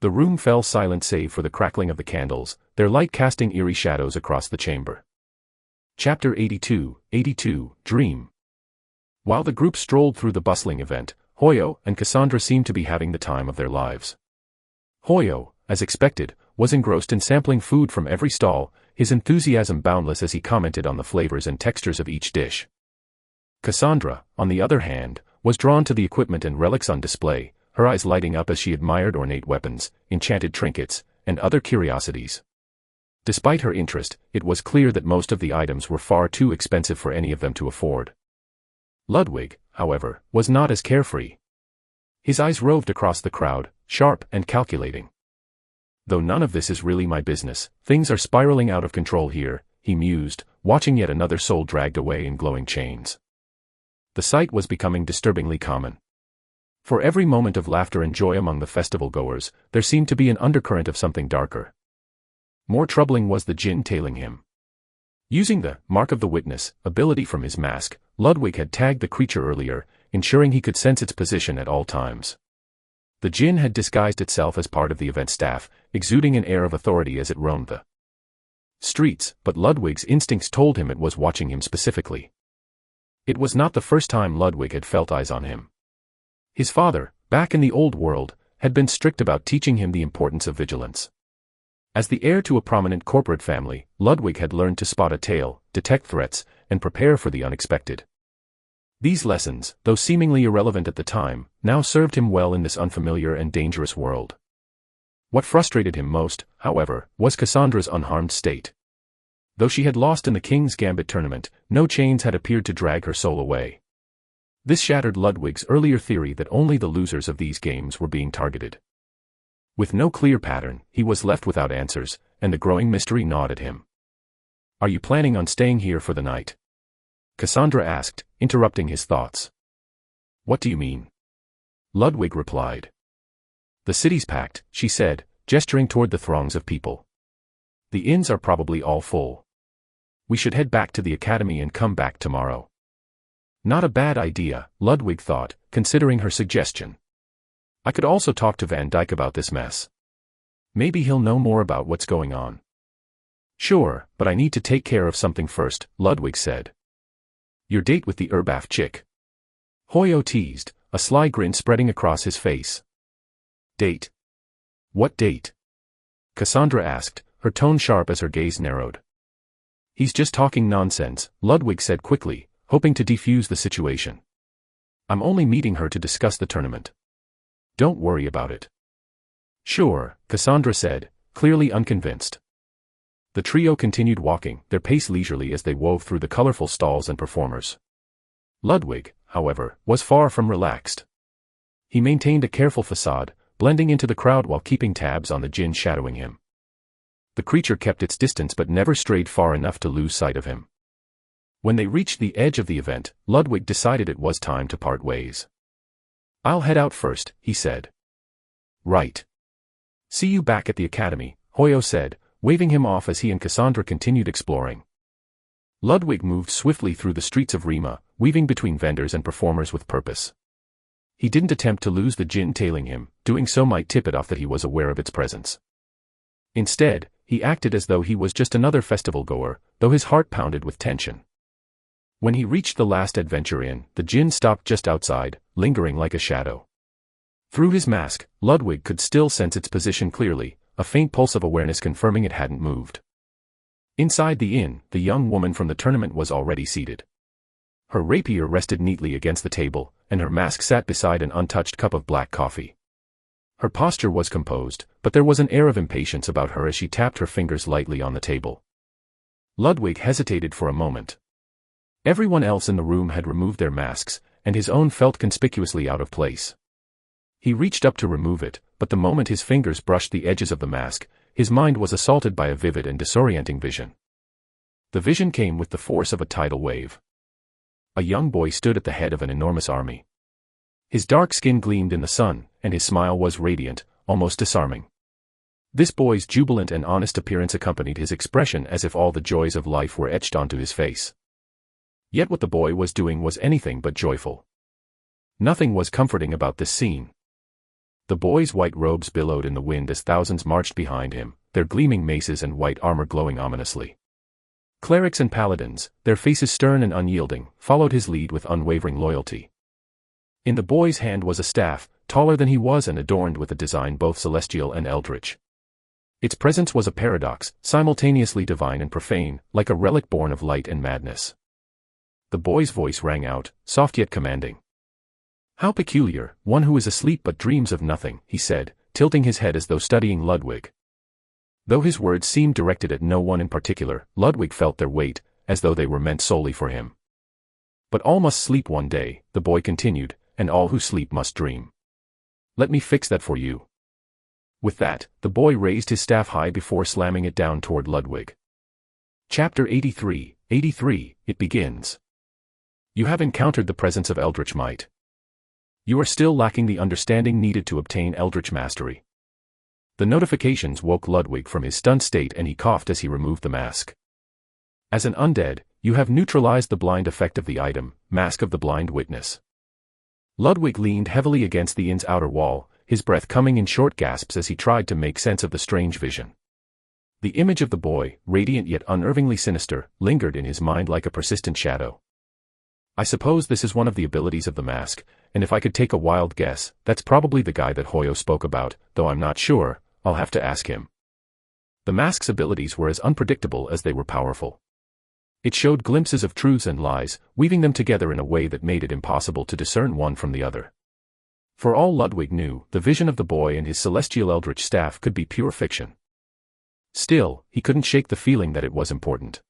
The room fell silent save for the crackling of the candles, their light casting eerie shadows across the chamber. Chapter 82, Dream. While the group strolled through the bustling event, Hoyo and Cassandra seemed to be having the time of their lives. Hoyo, as expected, was engrossed in sampling food from every stall, his enthusiasm boundless as he commented on the flavors and textures of each dish. Cassandra, on the other hand, was drawn to the equipment and relics on display, her eyes lighting up as she admired ornate weapons, enchanted trinkets, and other curiosities. Despite her interest, it was clear that most of the items were far too expensive for any of them to afford. Ludwig, however, was not as carefree. His eyes roved across the crowd, sharp and calculating. Though none of this is really my business, things are spiraling out of control here, he mused, watching yet another soul dragged away in glowing chains. The sight was becoming disturbingly common. For every moment of laughter and joy among the festival goers, there seemed to be an undercurrent of something darker. More troubling was the jinn tailing him. Using the mark of the witness ability from his mask, Ludwig had tagged the creature earlier, ensuring he could sense its position at all times. The jinn had disguised itself as part of the event staff, exuding an air of authority as it roamed the streets, but Ludwig's instincts told him it was watching him specifically. It was not the first time Ludwig had felt eyes on him. His father, back in the old world, had been strict about teaching him the importance of vigilance. As the heir to a prominent corporate family, Ludwig had learned to spot a tail, detect threats, and prepare for the unexpected. These lessons, though seemingly irrelevant at the time, now served him well in this unfamiliar and dangerous world. What frustrated him most, however, was Cassandra's unharmed state. Though she had lost in the King's Gambit tournament, no chains had appeared to drag her soul away. This shattered Ludwig's earlier theory that only the losers of these games were being targeted. With no clear pattern, he was left without answers, and the growing mystery gnawed at him. Are you planning on staying here for the night? Cassandra asked, interrupting his thoughts. What do you mean? Ludwig replied. The city's packed, she said, gesturing toward the throngs of people. The inns are probably all full. We should head back to the academy and come back tomorrow. Not a bad idea, Ludwig thought, considering her suggestion. I could also talk to Van Dyke about this mess. Maybe he'll know more about what's going on. Sure, but I need to take care of something first, Ludwig said. Your date with the Urbaf chick. Hoyo teased, a sly grin spreading across his face. Date? What date? Cassandra asked, her tone sharp as her gaze narrowed. He's just talking nonsense, Ludwig said quickly, hoping to defuse the situation. I'm only meeting her to discuss the tournament. Don't worry about it. Sure, Cassandra said, clearly unconvinced. The trio continued walking, their pace leisurely as they wove through the colorful stalls and performers. Ludwig, however, was far from relaxed. He maintained a careful facade, blending into the crowd while keeping tabs on the djinn shadowing him. The creature kept its distance but never strayed far enough to lose sight of him. When they reached the edge of the event, Ludwig decided it was time to part ways. I'll head out first, he said. Right. See you back at the academy, Hoyo said, waving him off as he and Cassandra continued exploring. Ludwig moved swiftly through the streets of Rima, weaving between vendors and performers with purpose. He didn't attempt to lose the djinn tailing him, doing so might tip it off that he was aware of its presence. Instead, he acted as though he was just another festival-goer, though his heart pounded with tension. When he reached the last adventure inn, the djinn stopped just outside, lingering like a shadow. Through his mask, Ludwig could still sense its position clearly, a faint pulse of awareness confirming it hadn't moved. Inside the inn, the young woman from the tournament was already seated. Her rapier rested neatly against the table, and her mask sat beside an untouched cup of black coffee. Her posture was composed, but there was an air of impatience about her as she tapped her fingers lightly on the table. Ludwig hesitated for a moment. Everyone else in the room had removed their masks, and his own felt conspicuously out of place. He reached up to remove it, but the moment his fingers brushed the edges of the mask, his mind was assaulted by a vivid and disorienting vision. The vision came with the force of a tidal wave. A young boy stood at the head of an enormous army. His dark skin gleamed in the sun, and his smile was radiant, almost disarming. This boy's jubilant and honest appearance accompanied his expression as if all the joys of life were etched onto his face. Yet what the boy was doing was anything but joyful. Nothing was comforting about this scene. The boy's white robes billowed in the wind as thousands marched behind him, their gleaming maces and white armor glowing ominously. Clerics and paladins, their faces stern and unyielding, followed his lead with unwavering loyalty. In the boy's hand was a staff, taller than he was and adorned with a design both celestial and eldritch. Its presence was a paradox, simultaneously divine and profane, like a relic born of light and madness. The boy's voice rang out, soft yet commanding. How peculiar, one who is asleep but dreams of nothing, he said, tilting his head as though studying Ludwig. Though his words seemed directed at no one in particular, Ludwig felt their weight, as though they were meant solely for him. But all must sleep one day, the boy continued, and all who sleep must dream. Let me fix that for you. With that, the boy raised his staff high before slamming it down toward Ludwig. Chapter 83, it begins. You have encountered the presence of eldritch might. You are still lacking the understanding needed to obtain eldritch mastery. The notifications woke Ludwig from his stunned state and he coughed as he removed the mask. As an undead, you have neutralized the blind effect of the item, Mask of the Blind Witness. Ludwig leaned heavily against the inn's outer wall, his breath coming in short gasps as he tried to make sense of the strange vision. The image of the boy, radiant yet unnervingly sinister, lingered in his mind like a persistent shadow. I suppose this is one of the abilities of the mask, and if I could take a wild guess, that's probably the guy that Hoyo spoke about, though I'm not sure, I'll have to ask him. The mask's abilities were as unpredictable as they were powerful. It showed glimpses of truths and lies, weaving them together in a way that made it impossible to discern one from the other. For all Ludwig knew, the vision of the boy and his celestial eldritch staff could be pure fiction. Still, he couldn't shake the feeling that it was important.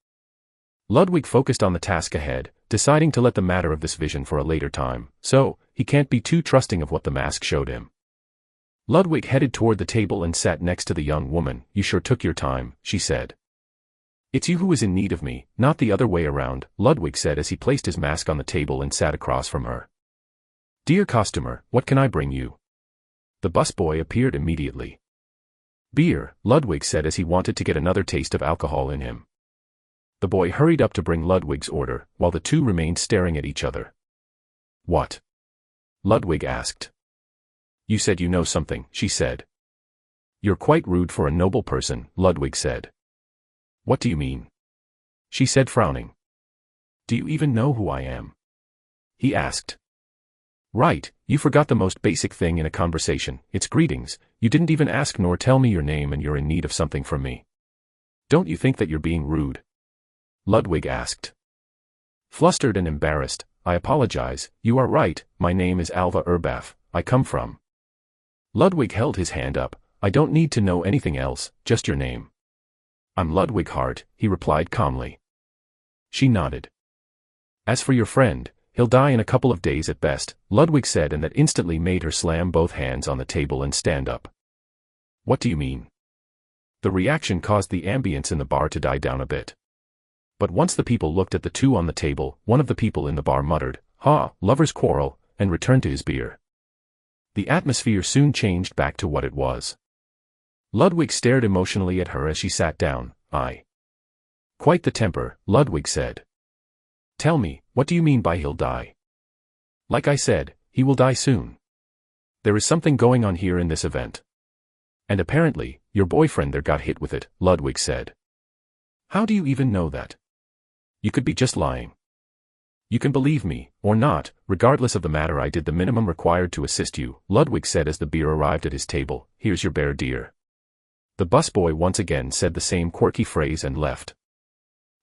Ludwig focused on the task ahead, deciding to let the matter of this vision for a later time, so he can't be too trusting of what the mask showed him. Ludwig headed toward the table and sat next to the young woman. You sure took your time, she said. It's you who is in need of me, not the other way around, Ludwig said as he placed his mask on the table and sat across from her. Dear customer, what can I bring you? The busboy appeared immediately. Beer, Ludwig said as he wanted to get another taste of alcohol in him. The boy hurried up to bring Ludwig's order, while the two remained staring at each other. What? Ludwig asked. You said you know something, she said. You're quite rude for a noble person, Ludwig said. What do you mean? She said, frowning. Do you even know who I am? He asked. Right, you forgot the most basic thing in a conversation, it's greetings. You didn't even ask nor tell me your name and you're in need of something from me. Don't you think that you're being rude? Ludwig asked. Flustered and embarrassed, I apologize, you are right, my name is Alva Erbaf, I come from. Ludwig held his hand up, I don't need to know anything else, just your name. I'm Ludwig Hart, he replied calmly. She nodded. As for your friend, he'll die in a couple of days at best, Ludwig said, and that instantly made her slam both hands on the table and stand up. What do you mean? The reaction caused the ambience in the bar to die down a bit. But once the people looked at the two on the table, one of the people in the bar muttered, "Ha, lovers quarrel," and returned to his beer. The atmosphere soon changed back to what it was. Ludwig stared emotionally at her as she sat down. Quite the temper, Ludwig said. Tell me, what do you mean by he'll die? Like I said, he will die soon. There is something going on here in this event. And apparently, your boyfriend there got hit with it, Ludwig said. How do you even know that? You could be just lying. You can believe me, or not, regardless of the matter. I did the minimum required to assist you, Ludwig said as the beer arrived at his table. Here's your bear, dear. The busboy once again said the same quirky phrase and left.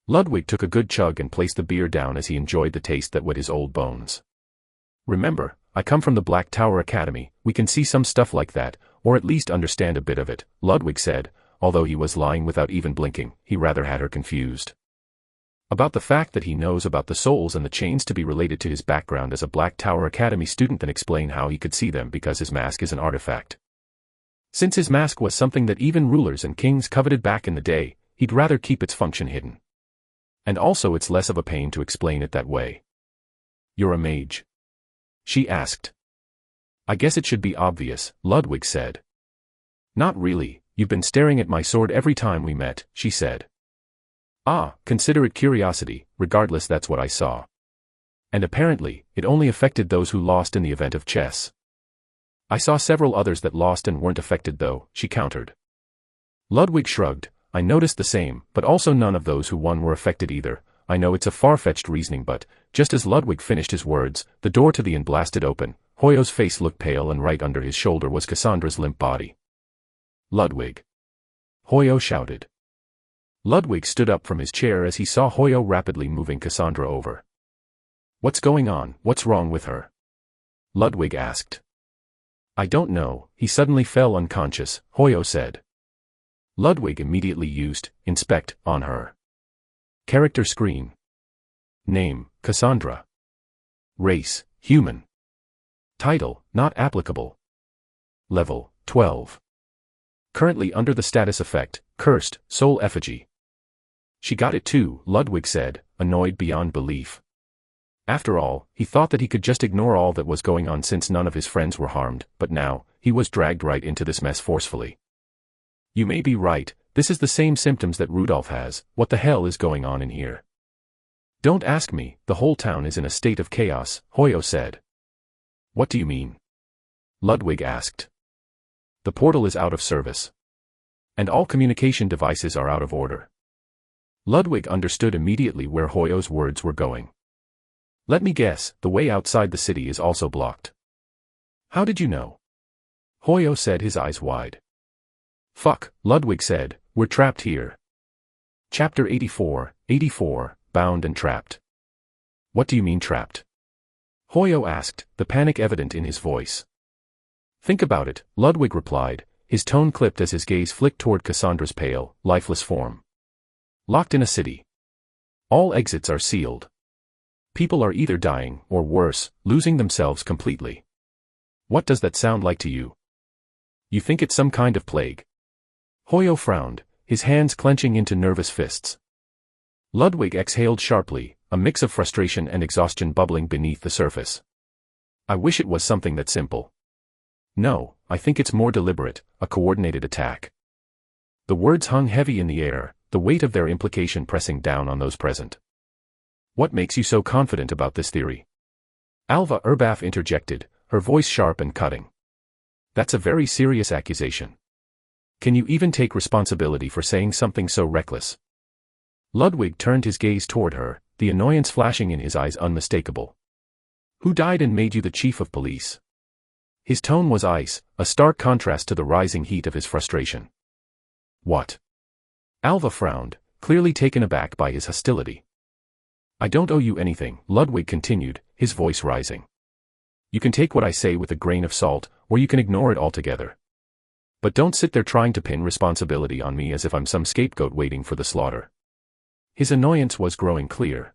Ludwig took a good chug and placed the beer down as he enjoyed the taste that wet his old bones. Remember, I come from the Black Tower Academy, we can see some stuff like that, or at least understand a bit of it, Ludwig said, although he was lying without even blinking. He rather had her confused. About the fact that he knows about the souls and the chains to be related to his background as a Black Tower Academy student, than explain how he could see them because his mask is an artifact. Since his mask was something that even rulers and kings coveted back in the day, he'd rather keep its function hidden. And also it's less of a pain to explain it that way. You're a mage? She asked. I guess it should be obvious, Ludwig said. Not really, you've been staring at my sword every time we met, she said. Ah, consider it curiosity, regardless that's what I saw. And apparently, it only affected those who lost in the event of chess. I saw several others that lost and weren't affected though, she countered. Ludwig shrugged. I noticed the same, but also none of those who won were affected either. I know it's a far-fetched reasoning, but, just as Ludwig finished his words, the door to the inn blasted open. Hoyo's face looked pale and right under his shoulder was Cassandra's limp body. Ludwig! Hoyo shouted. Ludwig stood up from his chair as he saw Hoyo rapidly moving Cassandra over. What's going on? What's wrong with her? Ludwig asked. I don't know, he suddenly fell unconscious, Hoyo said. Ludwig immediately used inspect on her. Character screen. Name, Cassandra. Race, human. Title, not applicable. Level, 12. Currently under the status effect, cursed, soul effigy. She got it too, Ludwig said, annoyed beyond belief. After all, he thought that he could just ignore all that was going on since none of his friends were harmed, but now, he was dragged right into this mess forcefully. You may be right, this is the same symptoms that Rudolph has. What the hell is going on in here? Don't ask me, the whole town is in a state of chaos, Hoyo said. What do you mean? Ludwig asked. The portal is out of service. And all communication devices are out of order. Ludwig understood immediately where Hoyo's words were going. Let me guess, the way outside the city is also blocked. How did you know? Hoyo said, his eyes wide. Fuck, Ludwig said, we're trapped here. Chapter 84, Bound and Trapped. What do you mean trapped? Hoyo asked, the panic evident in his voice. Think about it, Ludwig replied, his tone clipped as his gaze flicked toward Cassandra's pale, lifeless form. Locked in a city. All exits are sealed. People are either dying, or worse, losing themselves completely. What does that sound like to you? You think it's some kind of plague? Hoyo frowned, his hands clenching into nervous fists. Ludwig exhaled sharply, a mix of frustration and exhaustion bubbling beneath the surface. I wish it was something that simple. No, I think it's more deliberate, a coordinated attack. The words hung heavy in the air, the weight of their implication pressing down on those present. What makes you so confident about this theory? Alva Erbaf interjected, her voice sharp and cutting. That's a very serious accusation. Can you even take responsibility for saying something so reckless? Ludwig turned his gaze toward her, the annoyance flashing in his eyes unmistakable. Who died and made you the chief of police? His tone was ice, a stark contrast to the rising heat of his frustration. What? Alva frowned, clearly taken aback by his hostility. I don't owe you anything, Ludwig continued, his voice rising. You can take what I say with a grain of salt, or you can ignore it altogether. But don't sit there trying to pin responsibility on me as if I'm some scapegoat waiting for the slaughter. His annoyance was growing clear.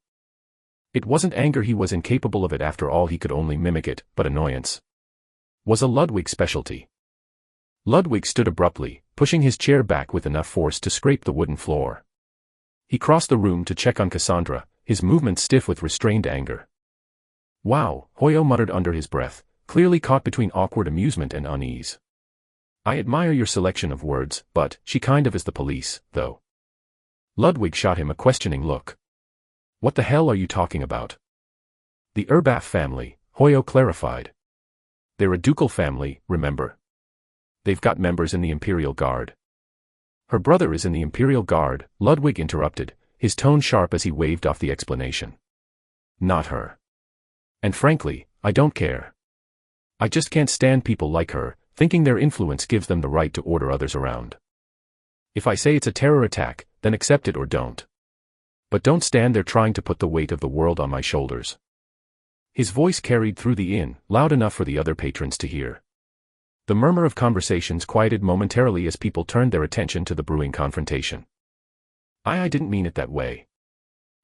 It wasn't anger, he was incapable of it after all, he could only mimic it, but annoyance was a Ludwig specialty. Ludwig stood abruptly, pushing his chair back with enough force to scrape the wooden floor. He crossed the room to check on Cassandra, his movements stiff with restrained anger. Wow, Hoyo muttered under his breath, clearly caught between awkward amusement and unease. I admire your selection of words, but she kind of is the police, though. Ludwig shot him a questioning look. What the hell are you talking about? The Erbaf family, Hoyo clarified. They're a ducal family, remember? They've got members in the Imperial Guard. Her brother is in the Imperial Guard, Ludwig interrupted, his tone sharp as he waved off the explanation. Not her. And frankly, I don't care. I just can't stand people like her, thinking their influence gives them the right to order others around. If I say it's a terror attack, then accept it or don't. But don't stand there trying to put the weight of the world on my shoulders. His voice carried through the inn, loud enough for the other patrons to hear. The murmur of conversations quieted momentarily as people turned their attention to the brewing confrontation. I didn't mean it that way.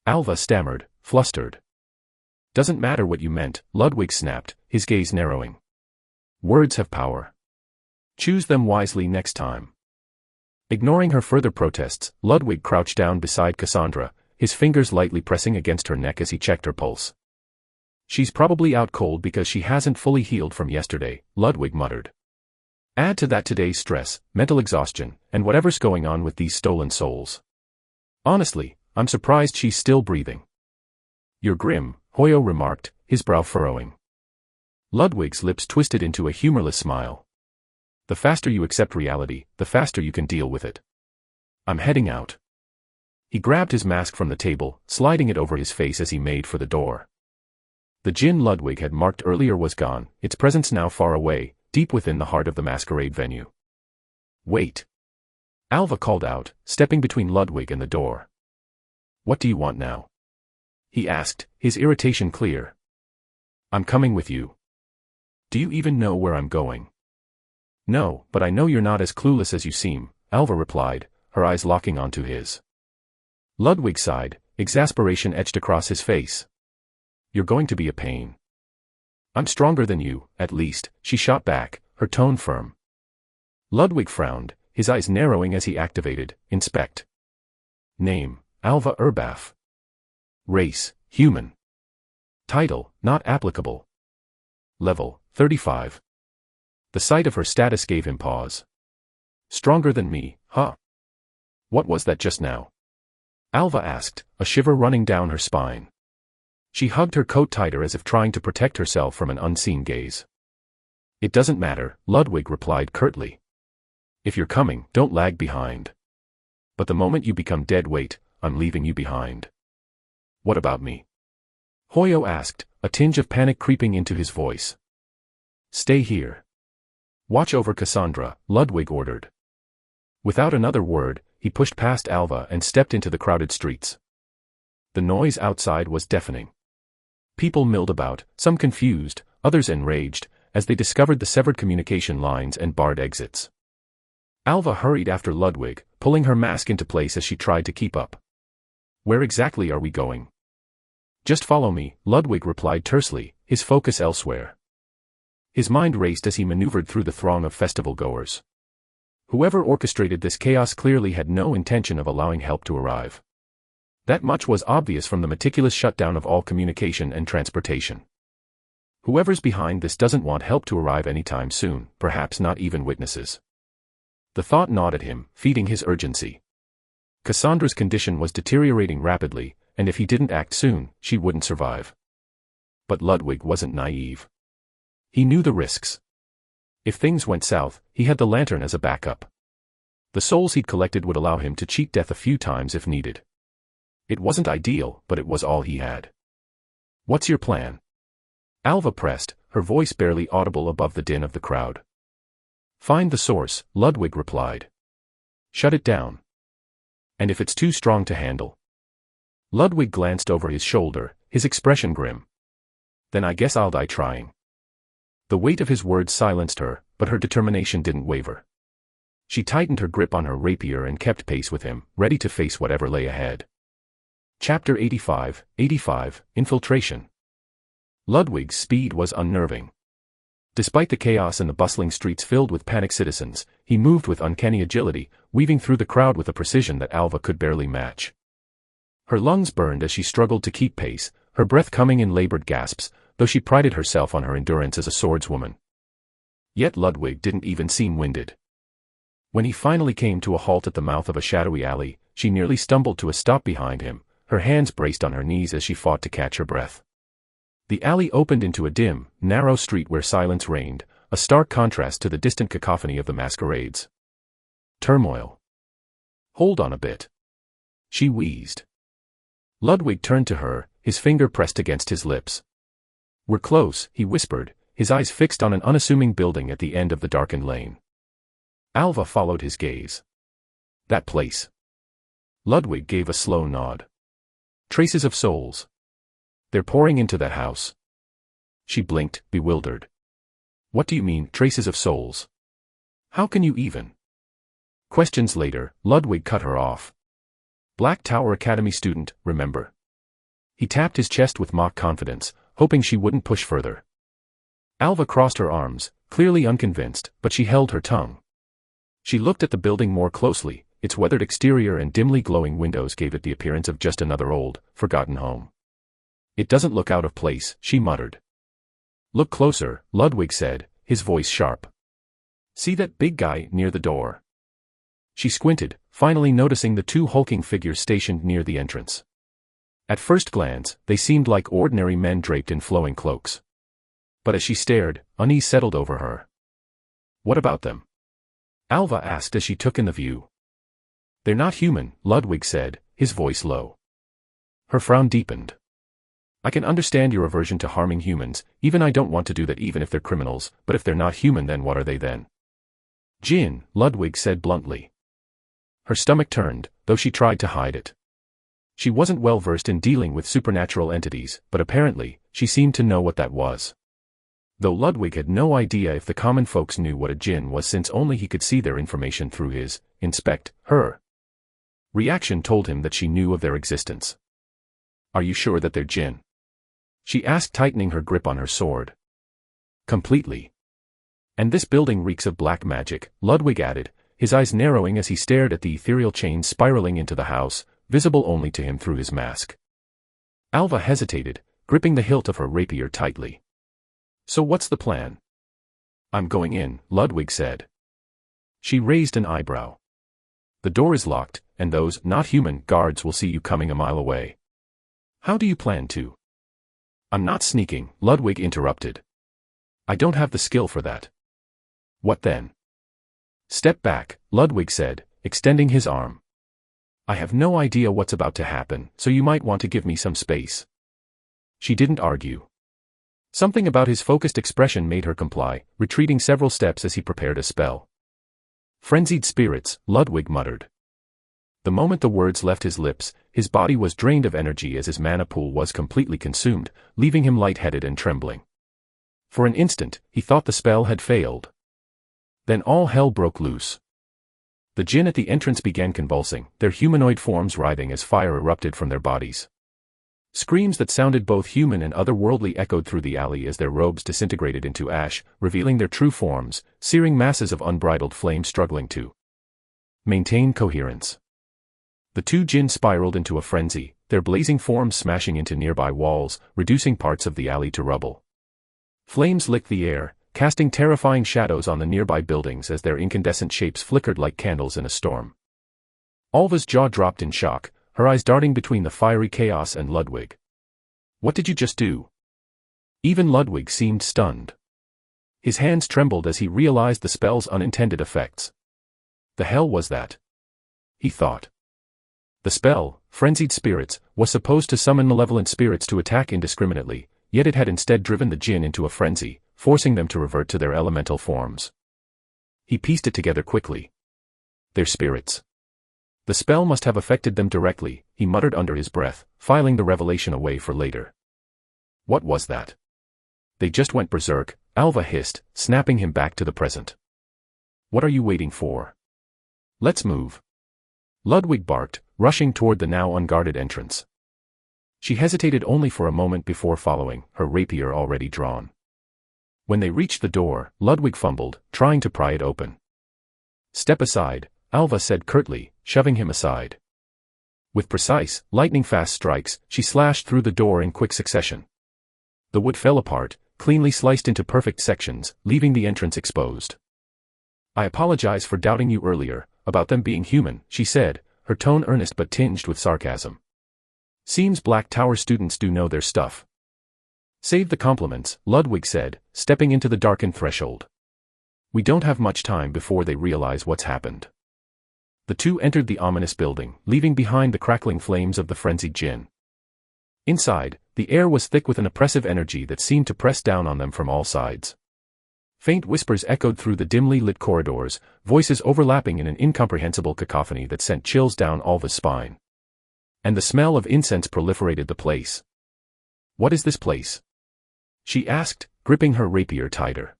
Alva stammered, flustered. Doesn't matter what you meant, Ludwig snapped, his gaze narrowing. Words have power. Choose them wisely next time. Ignoring her further protests, Ludwig crouched down beside Cassandra, his fingers lightly pressing against her neck as he checked her pulse. She's probably out cold because she hasn't fully healed from yesterday, Ludwig muttered. Add to that today's stress, mental exhaustion, and whatever's going on with these stolen souls. Honestly, I'm surprised she's still breathing. You're grim, Hoyo remarked, his brow furrowing. Ludwig's lips twisted into a humorless smile. The faster you accept reality, the faster you can deal with it. I'm heading out. He grabbed his mask from the table, sliding it over his face as he made for the door. The djinn Ludwig had marked earlier was gone, its presence now far away, deep within the heart of the masquerade venue. Wait. Alva called out, stepping between Ludwig and the door. What do you want now? He asked, his irritation clear. I'm coming with you. Do you even know where I'm going? No, but I know you're not as clueless as you seem, Alva replied, her eyes locking onto his. Ludwig sighed, exasperation etched across his face. You're going to be a pain. I'm stronger than you, at least, she shot back, her tone firm. Ludwig frowned, his eyes narrowing as he activated, inspect. Name, Alva Erbaf. Race, human. Title, not applicable. Level, 35. The sight of her status gave him pause. Stronger than me, huh? What was that just now? Alva asked, a shiver running down her spine. She hugged her coat tighter as if trying to protect herself from an unseen gaze. It doesn't matter, Ludwig replied curtly. If you're coming, don't lag behind. But the moment you become dead weight, I'm leaving you behind. What about me? Hoyo asked, a tinge of panic creeping into his voice. Stay here. Watch over Cassandra, Ludwig ordered. Without another word, he pushed past Alva and stepped into the crowded streets. The noise outside was deafening. People milled about, some confused, others enraged, as they discovered the severed communication lines and barred exits. Alva hurried after Ludwig, pulling her mask into place as she tried to keep up. Where exactly are we going? Just follow me, Ludwig replied tersely, his focus elsewhere. His mind raced as he maneuvered through the throng of festival-goers. Whoever orchestrated this chaos clearly had no intention of allowing help to arrive. That much was obvious from the meticulous shutdown of all communication and transportation. Whoever's behind this doesn't want help to arrive anytime soon, perhaps not even witnesses. The thought gnawed at him, feeding his urgency. Cassandra's condition was deteriorating rapidly, and if he didn't act soon, she wouldn't survive. But Ludwig wasn't naive. He knew the risks. If things went south, he had the lantern as a backup. The souls he'd collected would allow him to cheat death a few times if needed. It wasn't ideal, but it was all he had. "What's your plan?" Alva pressed, her voice barely audible above the din of the crowd. "Find the source," Ludwig replied. "Shut it down. And if it's too strong to handle." Ludwig glanced over his shoulder, his expression grim. "Then I guess I'll die trying." The weight of his words silenced her, but her determination didn't waver. She tightened her grip on her rapier and kept pace with him, ready to face whatever lay ahead. Chapter 85, Infiltration. Ludwig's speed was unnerving. Despite the chaos and the bustling streets filled with panicked citizens, he moved with uncanny agility, weaving through the crowd with a precision that Alva could barely match. Her lungs burned as she struggled to keep pace, her breath coming in labored gasps, though she prided herself on her endurance as a swordswoman. Yet Ludwig didn't even seem winded. When he finally came to a halt at the mouth of a shadowy alley, she nearly stumbled to a stop behind him, her hands braced on her knees as she fought to catch her breath. The alley opened into a dim, narrow street where silence reigned, a stark contrast to the distant cacophony of the masquerades. Turmoil. "Hold on a bit." She wheezed. Ludwig turned to her, his finger pressed against his lips. "We're close," he whispered, his eyes fixed on an unassuming building at the end of the darkened lane. Alva followed his gaze. "That place." Ludwig gave a slow nod. "Traces of souls. They're pouring into that house." She blinked, bewildered. "What do you mean, traces of souls? How can you even?" Questions later, Ludwig cut her off. "Black Tower Academy student, remember?" He tapped his chest with mock confidence, hoping she wouldn't push further. Alva crossed her arms, clearly unconvinced, but she held her tongue. She looked at the building more closely. Its weathered exterior and dimly glowing windows gave it the appearance of just another old, forgotten home. "It doesn't look out of place," she muttered. "Look closer," Ludwig said, his voice sharp. "See that big guy near the door?" She squinted, finally noticing the two hulking figures stationed near the entrance. At first glance, they seemed like ordinary men draped in flowing cloaks. But as she stared, unease settled over her. "What about them?" Alva asked as she took in the view. "They're not human," Ludwig said, his voice low. Her frown deepened. "I can understand your aversion to harming humans, even I don't want to do that even if they're criminals, but if they're not human then what are they then?" "Jinn," Ludwig said bluntly. Her stomach turned, though she tried to hide it. She wasn't well versed in dealing with supernatural entities, but apparently, she seemed to know what that was. Though Ludwig had no idea if the common folks knew what a jinn was since only he could see their information through his, her reaction told him that she knew of their existence. "Are you sure that they're jinn?" she asked, tightening her grip on her sword. "Completely. And this building reeks of black magic," Ludwig added, his eyes narrowing as he stared at the ethereal chains spiraling into the house, visible only to him through his mask. Alva hesitated, gripping the hilt of her rapier tightly. "So what's the plan?" "I'm going in," Ludwig said. She raised an eyebrow. "The door is locked, and those not-human guards will see you coming a mile away. How do you plan to?" "I'm not sneaking," Ludwig interrupted. "I don't have the skill for that." "What then?" "Step back," Ludwig said, extending his arm. "I have no idea what's about to happen, so you might want to give me some space." She didn't argue. Something about his focused expression made her comply, retreating several steps as he prepared a spell. "Frenzied spirits," Ludwig muttered. The moment the words left his lips, his body was drained of energy as his mana pool was completely consumed, leaving him lightheaded and trembling. For an instant, he thought the spell had failed. Then all hell broke loose. The jinn at the entrance began convulsing, their humanoid forms writhing as fire erupted from their bodies. Screams that sounded both human and otherworldly echoed through the alley as their robes disintegrated into ash, revealing their true forms, searing masses of unbridled flame struggling to maintain coherence. The two jinn spiraled into a frenzy, their blazing forms smashing into nearby walls, reducing parts of the alley to rubble. Flames licked the air, casting terrifying shadows on the nearby buildings as their incandescent shapes flickered like candles in a storm. Alva's jaw dropped in shock, her eyes darting between the fiery chaos and Ludwig. "What did you just do?" Even Ludwig seemed stunned. His hands trembled as he realized the spell's unintended effects. The hell was that? He thought. The spell, Frenzied Spirits, was supposed to summon malevolent spirits to attack indiscriminately, yet it had instead driven the jinn into a frenzy, forcing them to revert to their elemental forms. He pieced it together quickly. Their spirits. The spell must have affected them directly, he muttered under his breath, filing the revelation away for later. What was that? They just went berserk, Alva hissed, snapping him back to the present. What are you waiting for? Let's move. Ludwig barked, rushing toward the now unguarded entrance. She hesitated only for a moment before following, her rapier already drawn. When they reached the door, Ludwig fumbled, trying to pry it open. Step aside, Alva said curtly, shoving him aside. With precise, lightning-fast strikes, she slashed through the door in quick succession. The wood fell apart, cleanly sliced into perfect sections, leaving the entrance exposed. I apologize for doubting you earlier, about them being human, she said, her tone earnest but tinged with sarcasm. Seems Black Tower students do know their stuff. Save the compliments, Ludwig said, stepping into the darkened threshold. We don't have much time before they realize what's happened. The two entered the ominous building, leaving behind the crackling flames of the frenzied jinn. Inside, the air was thick with an oppressive energy that seemed to press down on them from all sides. Faint whispers echoed through the dimly lit corridors, voices overlapping in an incomprehensible cacophony that sent chills down Alva's spine. And the smell of incense proliferated the place. What is this place? She asked, gripping her rapier tighter.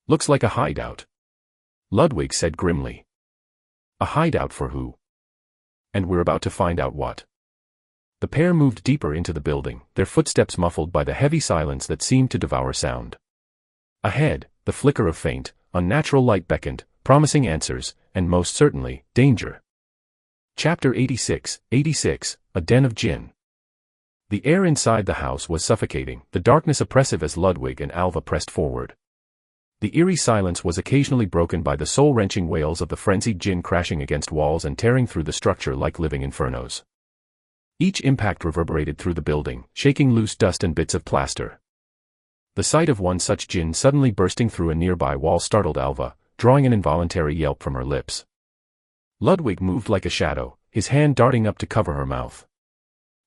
Looks like a hideout. Ludwig said grimly. A hideout for who? And we're about to find out what. The pair moved deeper into the building, their footsteps muffled by the heavy silence that seemed to devour sound. Ahead, the flicker of faint, unnatural light beckoned, promising answers, and most certainly, danger. Chapter 86, A Den of Jinn. The air inside the house was suffocating, the darkness oppressive as Ludwig and Alva pressed forward. The eerie silence was occasionally broken by the soul-wrenching wails of the frenzied jinn crashing against walls and tearing through the structure like living infernos. Each impact reverberated through the building, shaking loose dust and bits of plaster. The sight of one such jinn suddenly bursting through a nearby wall startled Alva, drawing an involuntary yelp from her lips. Ludwig moved like a shadow, his hand darting up to cover her mouth.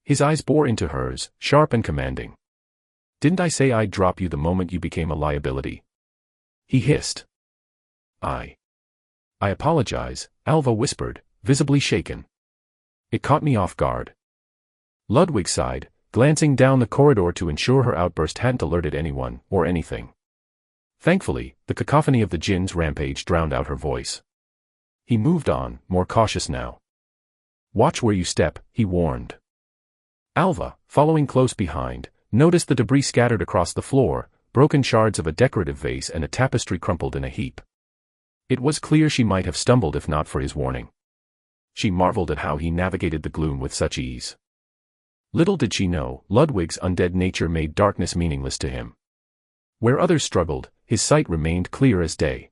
His eyes bore into hers, sharp and commanding. Didn't I say I'd drop you the moment you became a liability? He hissed. I apologize, Alva whispered, visibly shaken. It caught me off guard. Ludwig sighed, glancing down the corridor to ensure her outburst hadn't alerted anyone, or anything. Thankfully, the cacophony of the jinn's rampage drowned out her voice. He moved on, more cautious now. Watch where you step, he warned. Alva, following close behind, noticed the debris scattered across the floor, broken shards of a decorative vase and a tapestry crumpled in a heap. It was clear she might have stumbled if not for his warning. She marveled at how he navigated the gloom with such ease. Little did she know, Ludwig's undead nature made darkness meaningless to him. Where others struggled, his sight remained clear as day.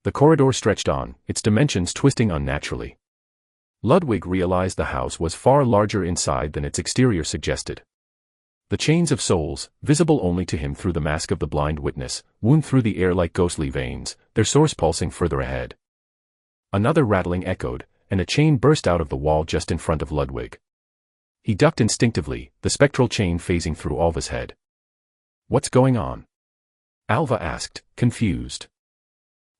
The corridor stretched on, its dimensions twisting unnaturally. Ludwig realized the house was far larger inside than its exterior suggested. The chains of souls, visible only to him through the mask of the blind witness, wound through the air like ghostly veins, their source pulsing further ahead. Another rattling echoed, and a chain burst out of the wall just in front of Ludwig. He ducked instinctively, the spectral chain phasing through Alva's head. What's going on? Alva asked, confused.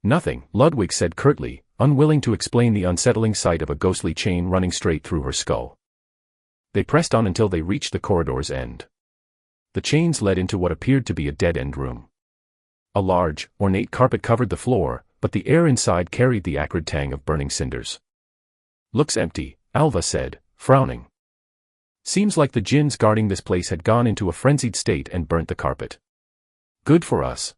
Nothing, Ludwig said curtly, unwilling to explain the unsettling sight of a ghostly chain running straight through her skull. They pressed on until they reached the corridor's end. The chains led into what appeared to be a dead-end room. A large, ornate carpet covered the floor, but the air inside carried the acrid tang of burning cinders. Looks empty, Alva said, frowning. Seems like the jinns guarding this place had gone into a frenzied state and burnt the carpet. Good for us.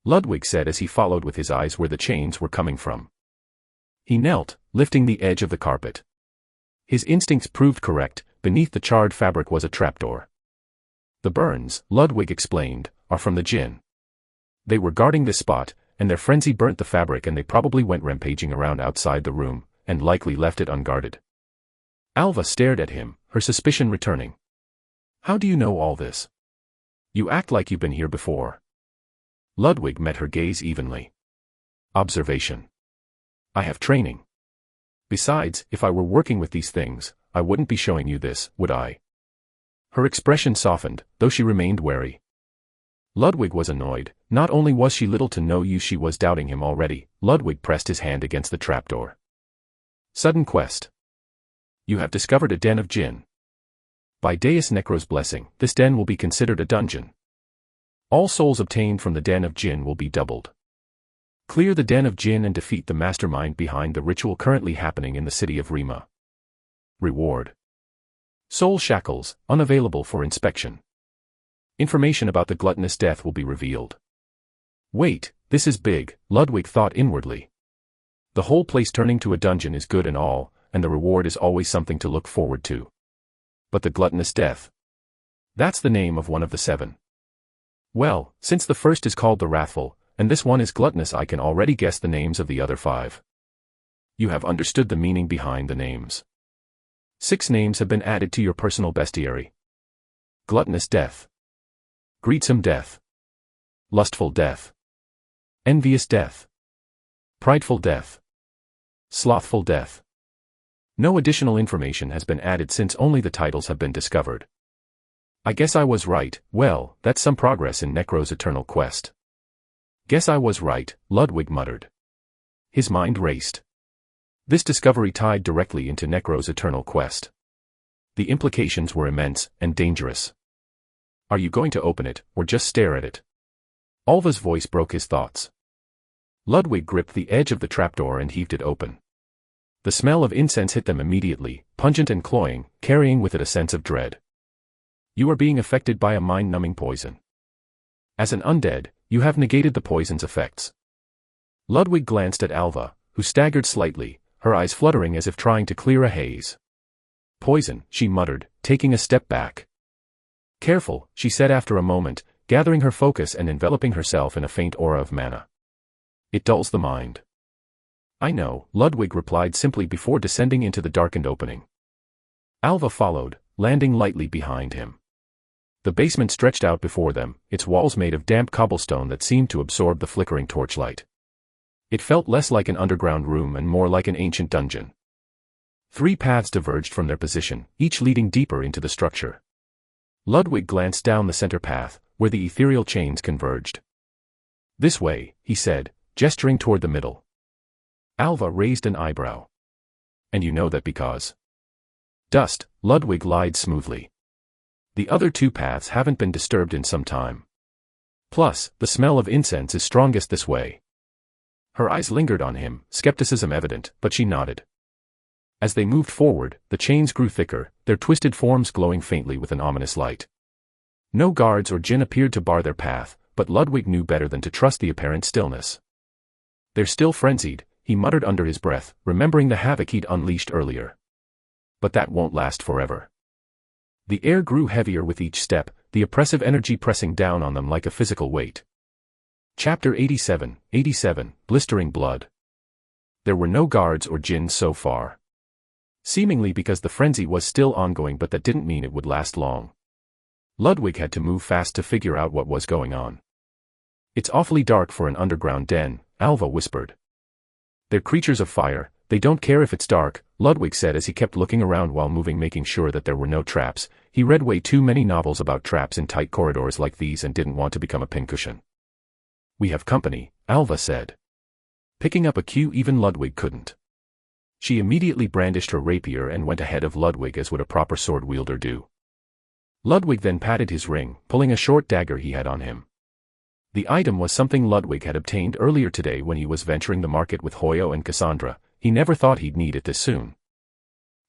Ludwig said as he followed with his eyes where the chains were coming from. He knelt, lifting the edge of the carpet. His instincts proved correct. Beneath the charred fabric was a trapdoor. The burns, Ludwig explained, are from the jinn. They were guarding this spot, and their frenzy burnt the fabric, and they probably went rampaging around outside the room, and likely left it unguarded. Alva stared at him, her suspicion returning. How do you know all this? You act like you've been here before. Ludwig met her gaze evenly. Observation. I have training. Besides, if I were working with these things, I wouldn't be showing you this, would I? Her expression softened, though she remained wary. Ludwig was annoyed. Not only was she little to no use, she was doubting him already. Ludwig pressed his hand against the trapdoor. Sudden quest. You have discovered a den of jinn. By Deus Necro's blessing, this den will be considered a dungeon. All souls obtained from the den of jinn will be doubled. Clear the den of jinn and defeat the mastermind behind the ritual currently happening in the city of Rima. Reward. Soul shackles, unavailable for inspection. Information about the gluttonous death will be revealed. Wait, this is big, Ludwig thought inwardly. The whole place turning to a dungeon is good and all, and the reward is always something to look forward to. But the gluttonous death. That's the name of one of the 7. Well, since the first is called the Wrathful, and this one is gluttonous, I can already guess the names of the other 5. You have understood the meaning behind the names. 6 names have been added to your personal bestiary. Gluttonous death. Greedsome death. Lustful death. Envious death. Prideful death. Slothful death. No additional information has been added since only the titles have been discovered. I guess I was right. Well, that's some progress in Necro's eternal quest. Guess I was right, Ludwig muttered. His mind raced. This discovery tied directly into Necro's eternal quest. The implications were immense and dangerous. Are you going to open it, or just stare at it? Alva's voice broke his thoughts. Ludwig gripped the edge of the trapdoor and heaved it open. The smell of incense hit them immediately, pungent and cloying, carrying with it a sense of dread. You are being affected by a mind-numbing poison. As an undead, you have negated the poison's effects. Ludwig glanced at Alva, who staggered slightly, her eyes fluttering as if trying to clear a haze. Poison, she muttered, taking a step back. Careful, she said after a moment, gathering her focus and enveloping herself in a faint aura of mana. It dulls the mind. I know, Ludwig replied simply before descending into the darkened opening. Alva followed, landing lightly behind him. The basement stretched out before them, its walls made of damp cobblestone that seemed to absorb the flickering torchlight. It felt less like an underground room and more like an ancient dungeon. 3 paths diverged from their position, each leading deeper into the structure. Ludwig glanced down the center path, where the ethereal chains converged. This way, he said, gesturing toward the middle. Alva raised an eyebrow. And you know that because? Dust, Ludwig lied smoothly. The other 2 paths haven't been disturbed in some time. Plus, the smell of incense is strongest this way. Her eyes lingered on him, skepticism evident, but she nodded. As they moved forward, the chains grew thicker, their twisted forms glowing faintly with an ominous light. No guards or jinn appeared to bar their path, but Ludwig knew better than to trust the apparent stillness. They're still frenzied, he muttered under his breath, remembering the havoc he'd unleashed earlier. But that won't last forever. The air grew heavier with each step, the oppressive energy pressing down on them like a physical weight. Chapter 87, Blistering Blood. There were no guards or jinns so far. Seemingly because the frenzy was still ongoing, but that didn't mean it would last long. Ludwig had to move fast to figure out what was going on. It's awfully dark for an underground den, Alva whispered. They're creatures of fire, they don't care if it's dark, Ludwig said as he kept looking around while moving, making sure that there were no traps. He read way too many novels about traps in tight corridors like these and didn't want to become a pincushion. We have company, Alva said. Picking up a cue even Ludwig couldn't. She immediately brandished her rapier and went ahead of Ludwig as would a proper sword wielder do. Ludwig then patted his ring, pulling a short dagger he had on him. The item was something Ludwig had obtained earlier today when he was venturing the market with Hoyo and Cassandra. He never thought he'd need it this soon.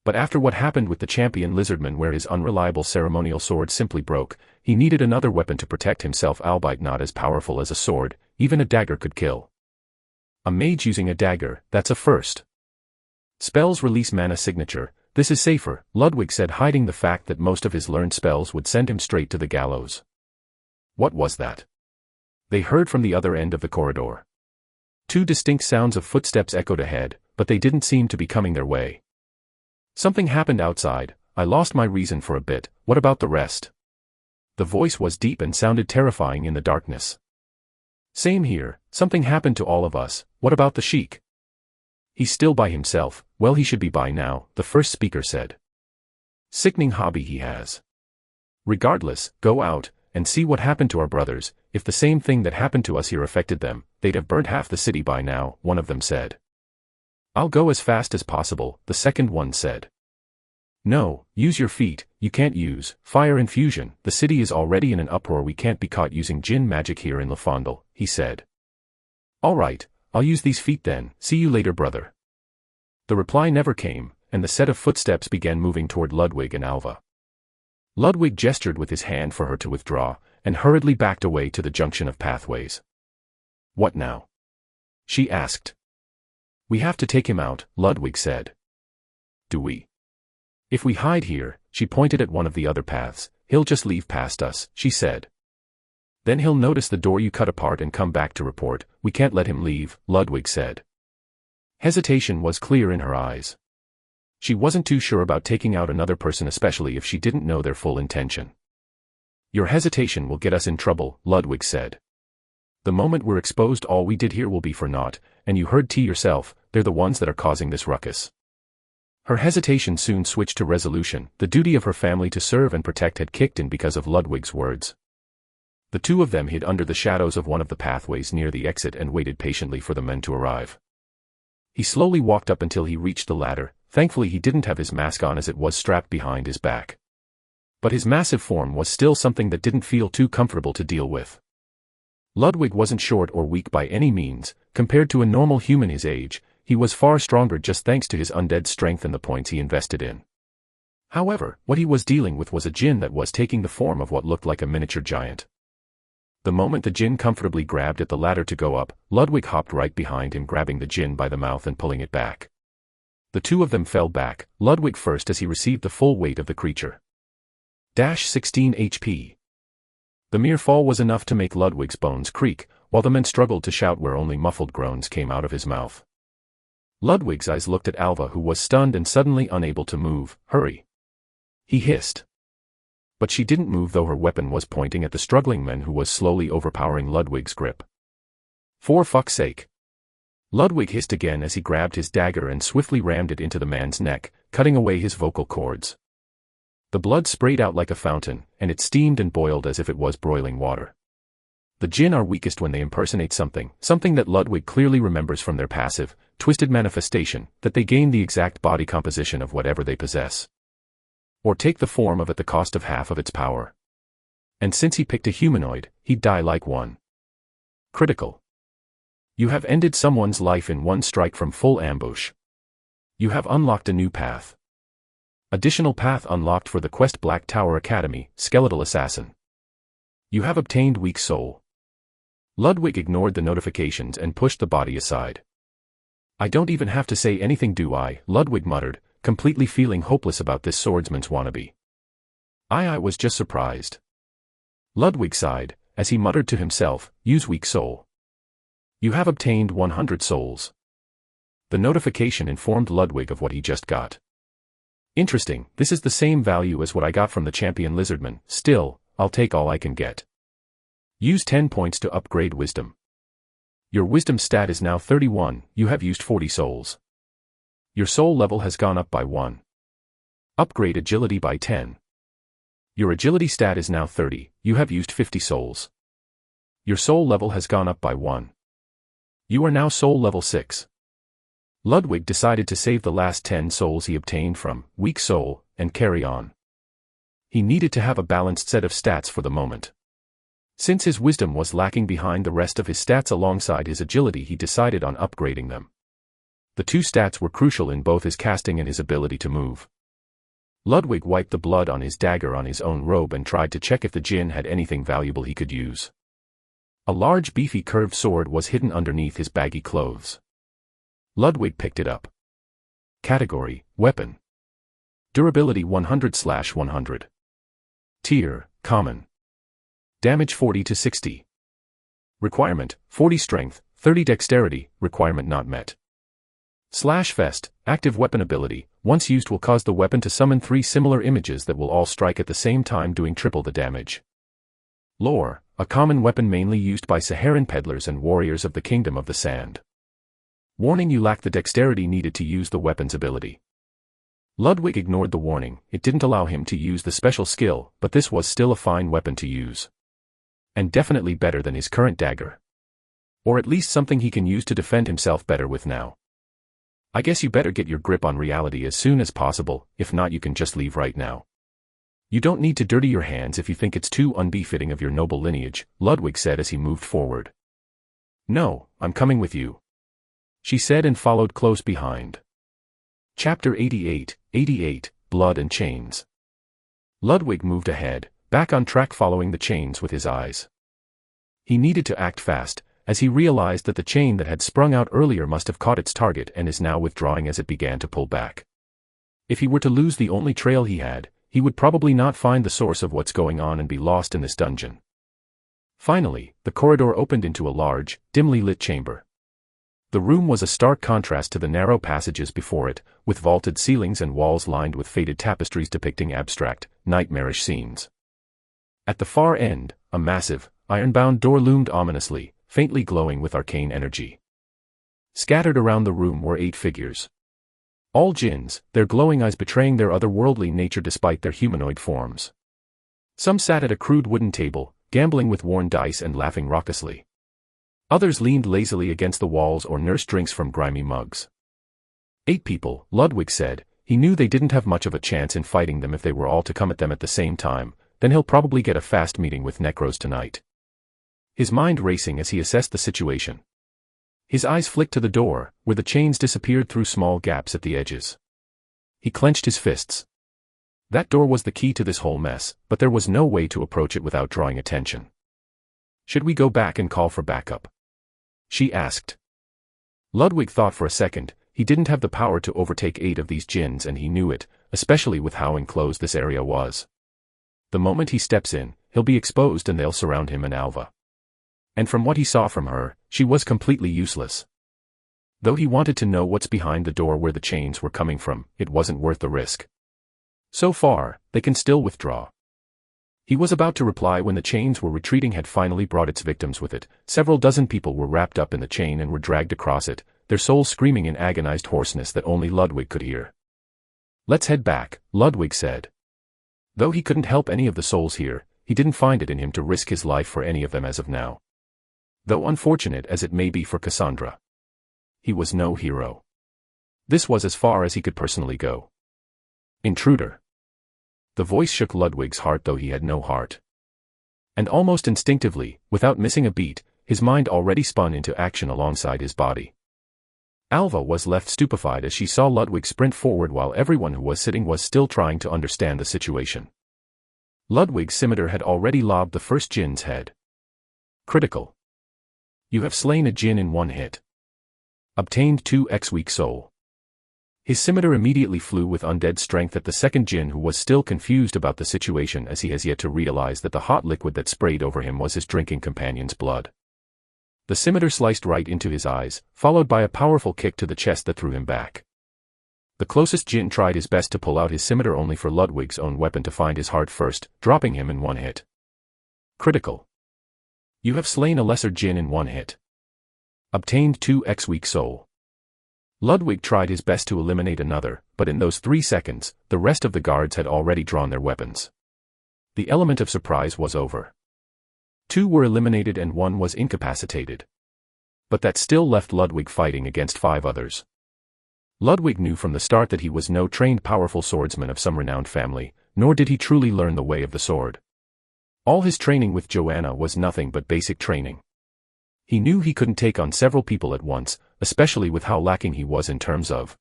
But after what happened with the champion lizardman, where his unreliable ceremonial sword simply broke, he needed another weapon to protect himself, albeit not as powerful as a sword. Even a dagger could kill. A mage using a dagger, that's a first. Spells release mana signature, This is safer, Ludwig said, hiding the fact that most of his learned spells would send him straight to the gallows. What was that? They heard from the other end of the corridor. Two distinct sounds of footsteps echoed ahead, but they didn't seem to be coming their way. Something happened outside. I lost my reason for a bit. What about the rest? The voice was deep and sounded terrifying in the darkness. Same here, something happened to all of us. What about the sheik? He's still by himself. Well, he should be by now, the first speaker said. Sickening hobby he has. Regardless, go out and see what happened to our brothers. If the same thing that happened to us here affected them, they'd have burnt half the city by now, one of them said. I'll go as fast as possible, the second one said. No, use your feet. You can't use fire infusion. The city is already in an uproar. We can't be caught using jinn magic here in Lafondle, he said. All right, I'll use these feet then. See you later, brother. The reply never came, and the set of footsteps began moving toward Ludwig and Alva. Ludwig gestured with his hand for her to withdraw, and hurriedly backed away to the junction of pathways. What now? She asked. We have to take him out, Ludwig said. Do we? If we hide here, she pointed at one of the other paths, he'll just leave past us, she said. Then he'll notice the door you cut apart and come back to report. We can't let him leave, Ludwig said. Hesitation was clear in her eyes. She wasn't too sure about taking out another person, especially if she didn't know their full intention. Your hesitation will get us in trouble, Ludwig said. The moment we're exposed, all we did here will be for naught, and you heard T yourself, they're the ones that are causing this ruckus. Her hesitation soon switched to resolution. The duty of her family to serve and protect had kicked in because of Ludwig's words. The two of them hid under the shadows of one of the pathways near the exit and waited patiently for the men to arrive. He slowly walked up until he reached the ladder. Thankfully he didn't have his mask on, as it was strapped behind his back. But his massive form was still something that didn't feel too comfortable to deal with. Ludwig wasn't short or weak by any means. Compared to a normal human his age, he was far stronger just thanks to his undead strength and the points he invested in. However, what he was dealing with was a djinn that was taking the form of what looked like a miniature giant. The moment the djinn comfortably grabbed at the ladder to go up, Ludwig hopped right behind him, grabbing the djinn by the mouth and pulling it back. The two of them fell back, Ludwig first as he received the full weight of the creature. 16 HP. The mere fall was enough to make Ludwig's bones creak, while the men struggled to shout where only muffled groans came out of his mouth. Ludwig's eyes looked at Alva, who was stunned and suddenly unable to move. Hurry! He hissed. But she didn't move, though her weapon was pointing at the struggling man who was slowly overpowering Ludwig's grip. For fuck's sake! Ludwig hissed again as he grabbed his dagger and swiftly rammed it into the man's neck, cutting away his vocal cords. The blood sprayed out like a fountain, and it steamed and boiled as if it was broiling water. The djinn are weakest when they impersonate something that Ludwig clearly remembers from their passive, twisted manifestation, that they gain the exact body composition of whatever they possess. Or take the form of at the cost of half of its power. And since he picked a humanoid, he'd die like one. Critical. You have ended someone's life in one strike from full ambush. You have unlocked a new path. Additional path unlocked for the quest: Black Tower Academy, Skeletal Assassin. You have obtained Weak Soul. Ludwig ignored the notifications and pushed the body aside. I don't even have to say anything, do I? Ludwig muttered, completely feeling hopeless about this swordsman's wannabe. I was just surprised. Ludwig sighed, as he muttered to himself, use Weak Soul. You have obtained 100 souls. The notification informed Ludwig of what he just got. Interesting, this is the same value as what I got from the champion lizardman. Still, I'll take all I can get. Use 10 points to upgrade wisdom. Your wisdom stat is now 31, you have used 40 souls. Your soul level has gone up by 1. Upgrade agility by 10. Your agility stat is now 30, you have used 50 souls. Your soul level has gone up by 1. You are now soul level 6. Ludwig decided to save the last 10 souls he obtained from Weak Soul and carry on. He needed to have a balanced set of stats for the moment. Since his wisdom was lacking behind the rest of his stats alongside his agility, he decided on upgrading them. The two stats were crucial in both his casting and his ability to move. Ludwig wiped the blood on his dagger on his own robe and tried to check if the djinn had anything valuable he could use. A large beefy curved sword was hidden underneath his baggy clothes. Ludwig picked it up. Category: Weapon. Durability 100/100. Tier, Common. Damage 40 to 60. Requirement, 40 Strength, 30 Dexterity, requirement not met. Slash Fest, active weapon ability, once used will cause the weapon to summon 3 similar images that will all strike at the same time doing triple the damage. Lore, a common weapon mainly used by Saharan peddlers and warriors of the Kingdom of the Sand. Warning: you lack the dexterity needed to use the weapon's ability. Ludwig ignored the warning. It didn't allow him to use the special skill, but this was still a fine weapon to use. And definitely better than his current dagger. Or at least something he can use to defend himself better with now. I guess you better get your grip on reality as soon as possible, if not you can just leave right now. You don't need to dirty your hands if you think it's too unbefitting of your noble lineage, Ludwig said as he moved forward. No, I'm coming with you, she said and followed close behind. Chapter 88, Blood and Chains. Ludwig moved ahead, back on track following the chains with his eyes. He needed to act fast, as he realized that the chain that had sprung out earlier must have caught its target and is now withdrawing as it began to pull back. If he were to lose the only trail he had, he would probably not find the source of what's going on and be lost in this dungeon. Finally, the corridor opened into a large, dimly lit chamber. The room was a stark contrast to the narrow passages before it, with vaulted ceilings and walls lined with faded tapestries depicting abstract, nightmarish scenes. At the far end, a massive, iron-bound door loomed ominously, faintly glowing with arcane energy. Scattered around the room were 8 figures. All jinns, their glowing eyes betraying their otherworldly nature despite their humanoid forms. Some sat at a crude wooden table, gambling with worn dice and laughing raucously. Others leaned lazily against the walls or nursed drinks from grimy mugs. 8 people, Ludwig said. He knew they didn't have much of a chance in fighting them if they were all to come at them at the same time, then he'll probably get a fast meeting with Necros tonight. His mind racing as he assessed the situation. His eyes flicked to the door, where the chains disappeared through small gaps at the edges. He clenched his fists. That door was the key to this whole mess, but there was no way to approach it without drawing attention. Should we go back and call for backup? She asked. Ludwig thought for a second. He didn't have the power to overtake 8 of these jinns and he knew it, especially with how enclosed this area was. The moment he steps in, he'll be exposed and they'll surround him and Alva. And from what he saw from her, she was completely useless. Though he wanted to know what's behind the door where the chains were coming from, it wasn't worth the risk. So far, they can still withdraw. He was about to reply when the chains were retreating had finally brought its victims with it. Several dozen people were wrapped up in the chain and were dragged across it, their souls screaming in agonized hoarseness that only Ludwig could hear. Let's head back, Ludwig said. Though he couldn't help any of the souls here, he didn't find it in him to risk his life for any of them as of now. Though unfortunate as it may be for Cassandra. He was no hero. This was as far as he could personally go. Intruder. The voice shook Ludwig's heart though he had no heart. And almost instinctively, without missing a beat, his mind already spun into action alongside his body. Alva was left stupefied as she saw Ludwig sprint forward while everyone who was sitting was still trying to understand the situation. Ludwig's scimitar had already lobbed the first jinn's head. Critical. You have slain a jinn in 1 hit. Obtained 2x weak soul. His scimitar immediately flew with undead strength at the second jinn who was still confused about the situation as he has yet to realize that the hot liquid that sprayed over him was his drinking companion's blood. The scimitar sliced right into his eyes, followed by a powerful kick to the chest that threw him back. The closest jinn tried his best to pull out his scimitar only for Ludwig's own weapon to find his heart first, dropping him in 1 hit. Critical. You have slain a lesser jinn in 1 hit. Obtained 2x weak soul. Ludwig tried his best to eliminate another, but in those 3 seconds, the rest of the guards had already drawn their weapons. The element of surprise was over. 2 were eliminated and 1 was incapacitated. But that still left Ludwig fighting against 5 others. Ludwig knew from the start that he was no trained powerful swordsman of some renowned family, nor did he truly learn the way of the sword. All his training with Joanna was nothing but basic training. He knew he couldn't take on several people at once, especially with how lacking he was in terms of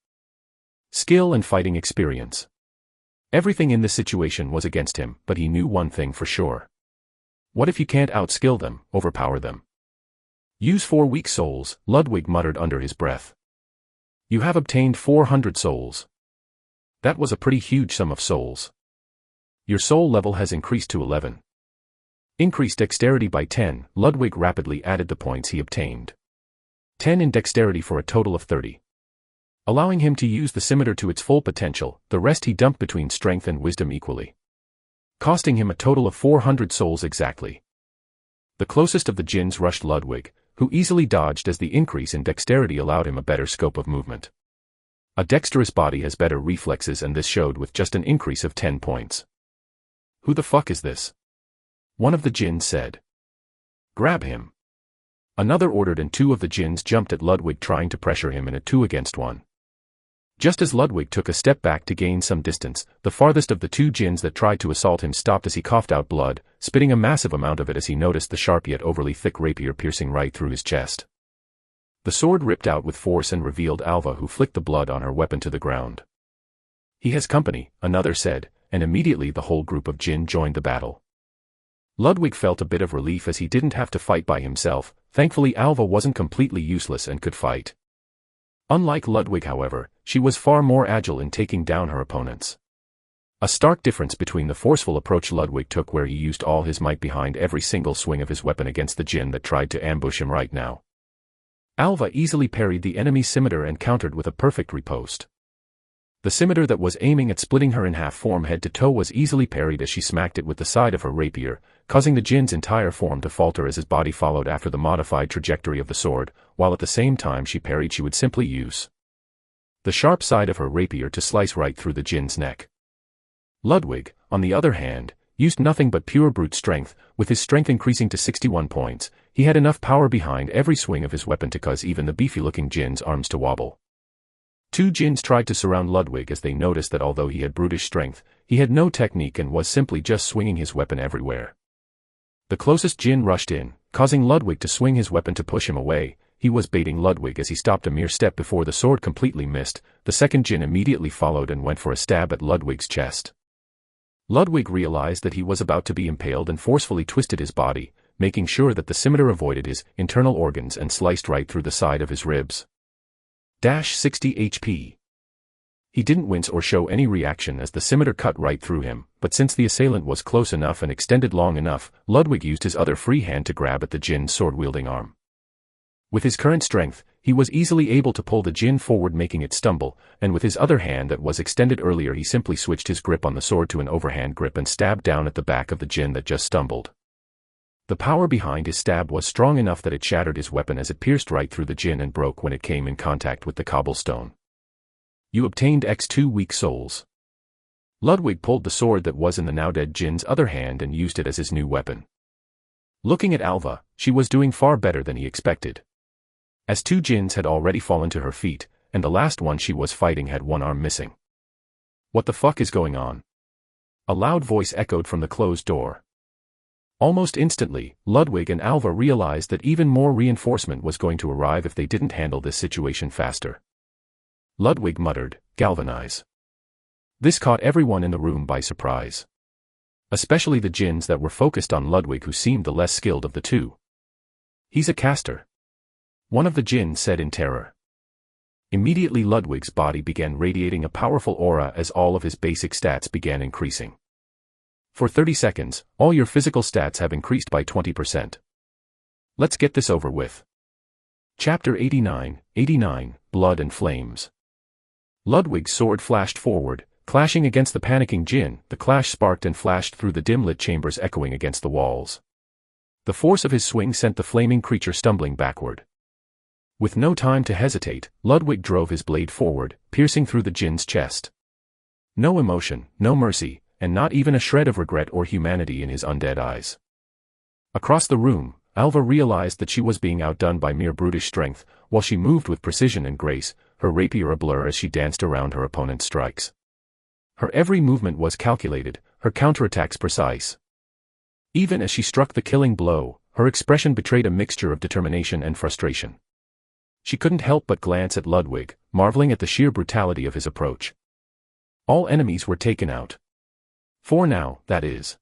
skill and fighting experience. Everything in this situation was against him, but he knew one thing for sure. What if you can't outskill them, overpower them? Use 4 weak souls, Ludwig muttered under his breath. You have obtained 400 souls. That was a pretty huge sum of souls. Your soul level has increased to 11. Increased dexterity by 10, Ludwig rapidly added the points he obtained. 10 in dexterity for a total of 30. Allowing him to use the scimitar to its full potential, the rest he dumped between strength and wisdom equally. Costing him a total of 400 souls exactly. The closest of the djinns rushed Ludwig, who easily dodged as the increase in dexterity allowed him a better scope of movement. A dexterous body has better reflexes, and this showed with just an increase of 10 points. Who the fuck is this? One of the djinns said. Grab him. Another ordered, and two of the djinns jumped at Ludwig, trying to pressure him in a 2-against-1. Just as Ludwig took a step back to gain some distance, the farthest of the two djinns that tried to assault him stopped as he coughed out blood, spitting a massive amount of it as he noticed the sharp yet overly thick rapier piercing right through his chest. The sword ripped out with force and revealed Alva, who flicked the blood on her weapon to the ground. He has company, another said, and immediately the whole group of djinn joined the battle. Ludwig felt a bit of relief as he didn't have to fight by himself. Thankfully Alva wasn't completely useless and could fight. Unlike Ludwig, however, she was far more agile in taking down her opponents. A stark difference between the forceful approach Ludwig took, where he used all his might behind every single swing of his weapon against the djinn that tried to ambush him right now. Alva easily parried the enemy's scimitar and countered with a perfect riposte. The scimitar that was aiming at splitting her in half from head to toe was easily parried as she smacked it with the side of her rapier, causing the djinn's entire form to falter as his body followed after the modified trajectory of the sword, while at the same time she parried, she would simply use the sharp side of her rapier to slice right through the djinn's neck. Ludwig, on the other hand, used nothing but pure brute strength. With his strength increasing to 61 points, he had enough power behind every swing of his weapon to cause even the beefy-looking djinn's arms to wobble. Two djinns tried to surround Ludwig as they noticed that although he had brutish strength, he had no technique and was simply just swinging his weapon everywhere. The closest djinn rushed in, causing Ludwig to swing his weapon to push him away. He was baiting Ludwig as he stopped a mere step before the sword completely missed. The second djinn immediately followed and went for a stab at Ludwig's chest. Ludwig realized that he was about to be impaled and forcefully twisted his body, making sure that the scimitar avoided his internal organs and sliced right through the side of his ribs. 60 HP. He didn't wince or show any reaction as the scimitar cut right through him, but since the assailant was close enough and extended long enough, Ludwig used his other free hand to grab at the djinn's sword-wielding arm. With his current strength, he was easily able to pull the djinn forward, making it stumble, and with his other hand that was extended earlier, he simply switched his grip on the sword to an overhand grip and stabbed down at the back of the djinn that just stumbled. The power behind his stab was strong enough that it shattered his weapon as it pierced right through the djinn and broke when it came in contact with the cobblestone. You obtained X2 weak souls. Ludwig pulled the sword that was in the now dead djinn's other hand and used it as his new weapon. Looking at Alva, she was doing far better than he expected. As two djinns had already fallen to her feet, and the last one she was fighting had one arm missing. What the fuck is going on? A loud voice echoed from the closed door. Almost instantly, Ludwig and Alva realized that even more reinforcement was going to arrive if they didn't handle this situation faster. Ludwig muttered, "Galvanize." This caught everyone in the room by surprise. Especially the djinns that were focused on Ludwig, who seemed the less skilled of the two. "He's a caster," one of the djinns said in terror. Immediately Ludwig's body began radiating a powerful aura as all of his basic stats began increasing. For 30 seconds, all your physical stats have increased by 20%. Let's get this over with. Chapter 89, Blood and Flames. Ludwig's sword flashed forward, clashing against the panicking djinn. The clash sparked and flashed through the dim-lit chambers, echoing against the walls. The force of his swing sent the flaming creature stumbling backward. With no time to hesitate, Ludwig drove his blade forward, piercing through the djinn's chest. No emotion, no mercy, and not even a shred of regret or humanity in his undead eyes. Across the room, Alva realized that she was being outdone by mere brutish strength, while she moved with precision and grace, her rapier a blur as she danced around her opponent's strikes. Her every movement was calculated, her counterattacks precise. Even as she struck the killing blow, her expression betrayed a mixture of determination and frustration. She couldn't help but glance at Ludwig, marveling at the sheer brutality of his approach. All enemies were taken out. For now, that is.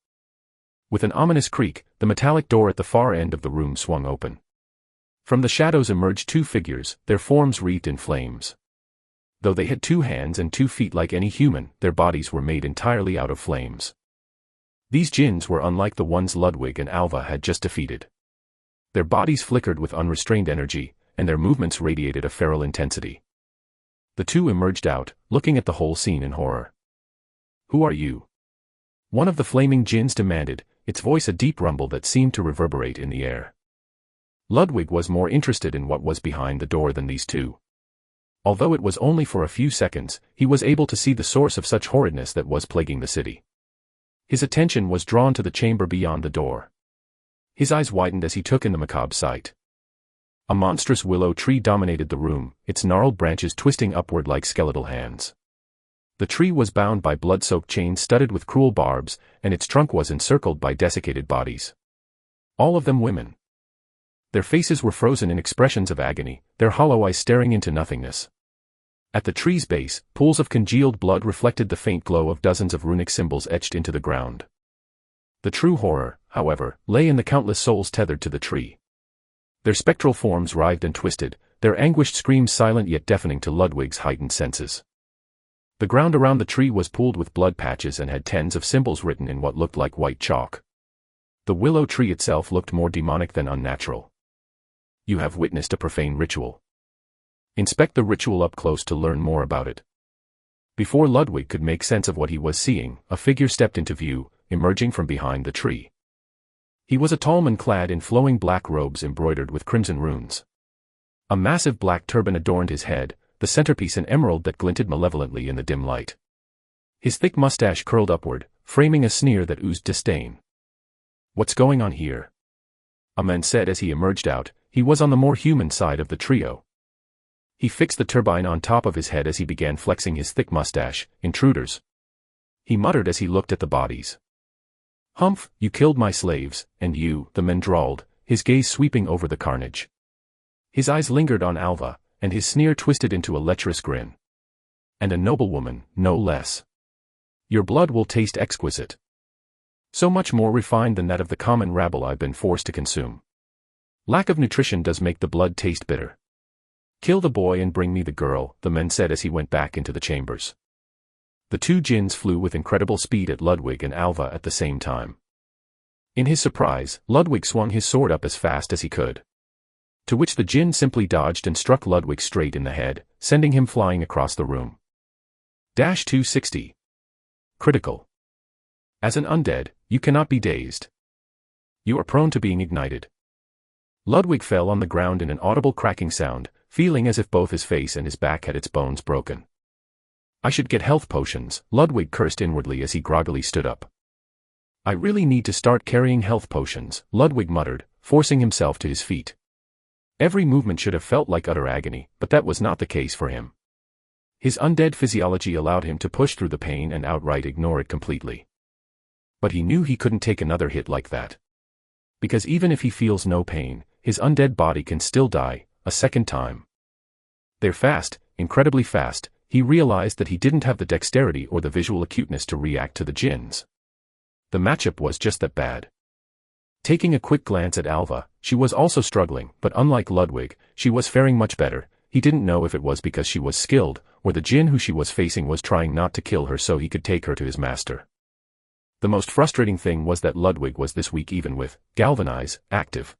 With an ominous creak, the metallic door at the far end of the room swung open. From the shadows emerged two figures, their forms wreathed in flames. Though they had 2 hands and 2 feet like any human, their bodies were made entirely out of flames. These jinns were unlike the ones Ludwig and Alva had just defeated. Their bodies flickered with unrestrained energy, and their movements radiated a feral intensity. The two emerged out, looking at the whole scene in horror. "Who are you?" one of the flaming jinns demanded, its voice a deep rumble that seemed to reverberate in the air. Ludwig was more interested in what was behind the door than these two. Although it was only for a few seconds, he was able to see the source of such horridness that was plaguing the city. His attention was drawn to the chamber beyond the door. His eyes widened as he took in the macabre sight. A monstrous willow tree dominated the room, its gnarled branches twisting upward like skeletal hands. The tree was bound by blood-soaked chains studded with cruel barbs, and its trunk was encircled by desiccated bodies. All of them women. Their faces were frozen in expressions of agony, their hollow eyes staring into nothingness. At the tree's base, pools of congealed blood reflected the faint glow of dozens of runic symbols etched into the ground. The true horror, however, lay in the countless souls tethered to the tree. Their spectral forms writhed and twisted, their anguished screams silent yet deafening to Ludwig's heightened senses. The ground around the tree was pooled with blood patches and had tens of symbols written in what looked like white chalk. The willow tree itself looked more demonic than unnatural. "You have witnessed a profane ritual. Inspect the ritual up close to learn more about it." Before Ludwig could make sense of what he was seeing, a figure stepped into view, emerging from behind the tree. He was a tall man clad in flowing black robes embroidered with crimson runes. A massive black turban adorned his head, the centerpiece an emerald that glinted malevolently in the dim light. His thick mustache curled upward, framing a sneer that oozed disdain. "What's going on here?" a man said as he emerged out. He was on the more human side of the trio. He fixed the turbine on top of his head as he began flexing his thick mustache. "Intruders," he muttered as he looked at the bodies. "Humph, you killed my slaves, and you," the man drawled, his gaze sweeping over the carnage. His eyes lingered on Alva, and his sneer twisted into a lecherous grin. "And a noblewoman, no less. Your blood will taste exquisite. So much more refined than that of the common rabble I've been forced to consume. Lack of nutrition does make the blood taste bitter. Kill the boy and bring me the girl," the man said as he went back into the chambers. The two jinns flew with incredible speed at Ludwig and Alva at the same time. In his surprise, Ludwig swung his sword up as fast as he could. To which the jinn simply dodged and struck Ludwig straight in the head, sending him flying across the room. 260. Critical. As an undead, you cannot be dazed. You are prone to being ignited. Ludwig fell on the ground in an audible cracking sound, feeling as if both his face and his back had its bones broken. "I should get health potions," Ludwig cursed inwardly as he groggily stood up. "I really need to start carrying health potions," Ludwig muttered, forcing himself to his feet. Every movement should have felt like utter agony, but that was not the case for him. His undead physiology allowed him to push through the pain and outright ignore it completely. But he knew he couldn't take another hit like that. Because even if he feels no pain, his undead body can still die, a second time. They're fast, incredibly fast. He realized that he didn't have the dexterity or the visual acuteness to react to the jinns. The matchup was just that bad. Taking a quick glance at Alva, she was also struggling, but unlike Ludwig, she was faring much better. He didn't know if it was because she was skilled, or the jinn who she was facing was trying not to kill her so he could take her to his master. The most frustrating thing was that Ludwig was this weak even with Galvanize active.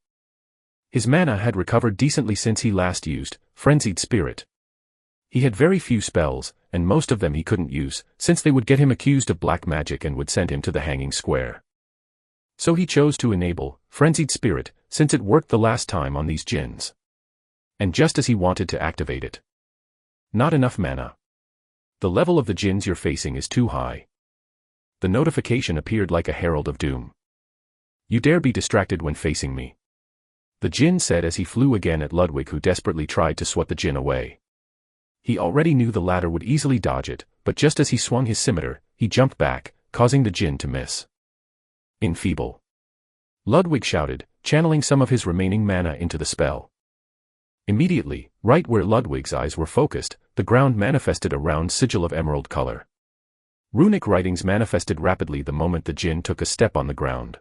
His mana had recovered decently since he last used Frenzied Spirit. He had very few spells, and most of them he couldn't use, since they would get him accused of black magic and would send him to the hanging square. So he chose to enable Frenzied Spirit, since it worked the last time on these jinns. And just as he wanted to activate it. Not enough mana. The level of the jinns you're facing is too high. The notification appeared like a herald of doom. You dare be distracted when facing me, the jinn said as he flew again at Ludwig, who desperately tried to swat the jinn away. He already knew the latter would easily dodge it, but just as he swung his scimitar, he jumped back, causing the jinn to miss. Enfeeble, Ludwig shouted, channeling some of his remaining mana into the spell. Immediately, right where Ludwig's eyes were focused, the ground manifested a round sigil of emerald color. Runic writings manifested rapidly the moment the jinn took a step on the ground.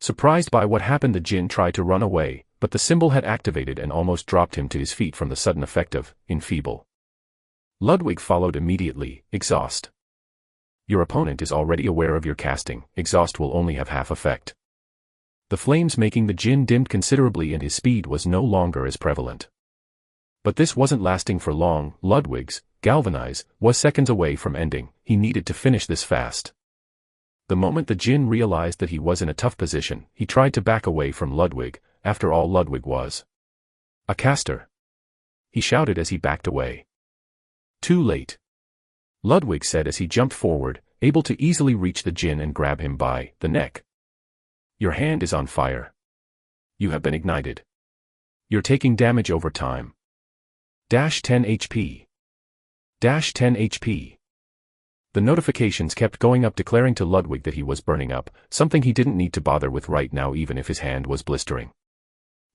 Surprised by what happened, the jinn tried to run away, but the symbol had activated and almost dropped him to his feet from the sudden effect of Enfeeble. Ludwig followed immediately, exhaust. Your opponent is already aware of your casting, exhaust will only have half effect. The flames making the djinn dimmed considerably and his speed was no longer as prevalent. But this wasn't lasting for long. Ludwig's galvanize was seconds away from ending. He needed to finish this fast. The moment the djinn realized that he was in a tough position, he tried to back away from Ludwig. After all, Ludwig was a caster. He shouted as he backed away. Too late. Ludwig said as he jumped forward, able to easily reach the djinn and grab him by the neck. Your hand is on fire. You have been ignited. You're taking damage over time. -10 HP. -10 HP. The notifications kept going up declaring to Ludwig that he was burning up, something he didn't need to bother with right now even if his hand was blistering.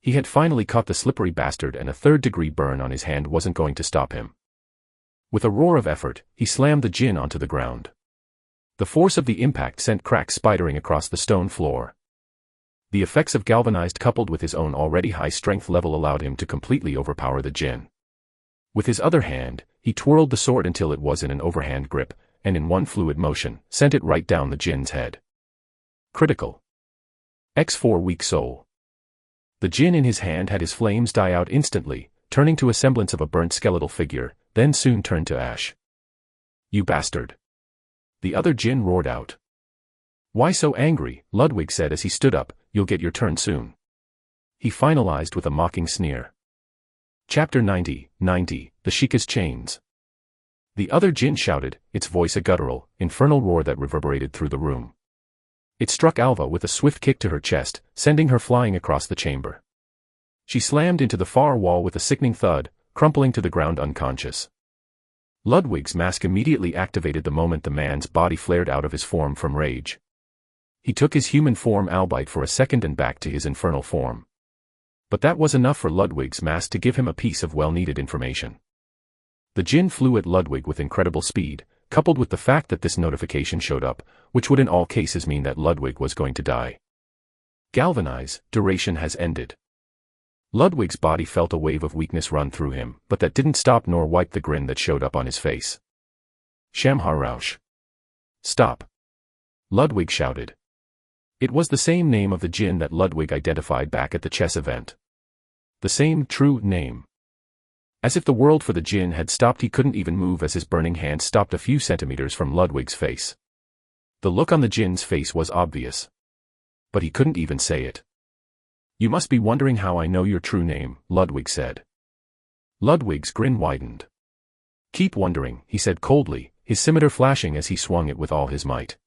He had finally caught the slippery bastard and a third-degree burn on his hand wasn't going to stop him. With a roar of effort, he slammed the djinn onto the ground. The force of the impact sent cracks spidering across the stone floor. The effects of galvanized coupled with his own already high strength level allowed him to completely overpower the djinn. With his other hand, he twirled the sword until it was in an overhand grip, and in one fluid motion, sent it right down the djinn's head. Critical. X4 weak soul. The djinn in his hand had his flames die out instantly, turning to a semblance of a burnt skeletal figure, then soon turned to ash. You bastard. The other djinn roared out. Why so angry? Ludwig said as he stood up, you'll get your turn soon. He finalized with a mocking sneer. Chapter 90, The Sheikah's Chains. The other djinn shouted, its voice a guttural, infernal roar that reverberated through the room. It struck Alva with a swift kick to her chest, sending her flying across the chamber. She slammed into the far wall with a sickening thud, crumpling to the ground unconscious. Ludwig's mask immediately activated the moment the man's body flared out of his form from rage. He took his human form albeit for a second and back to his infernal form. But that was enough for Ludwig's mask to give him a piece of well-needed information. The djinn flew at Ludwig with incredible speed, coupled with the fact that this notification showed up, which would in all cases mean that Ludwig was going to die. Galvanize, duration has ended. Ludwig's body felt a wave of weakness run through him, but that didn't stop nor wipe the grin that showed up on his face. Shamharausch. Stop. Ludwig shouted. It was the same name of the djinn that Ludwig identified back at the chess event. The same true name. As if the world for the djinn had stopped, he couldn't even move as his burning hand stopped a few centimeters from Ludwig's face. The look on the djinn's face was obvious. But he couldn't even say it. You must be wondering how I know your true name, Ludwig said. Ludwig's grin widened. Keep wondering, he said coldly, his scimitar flashing as he swung it with all his might.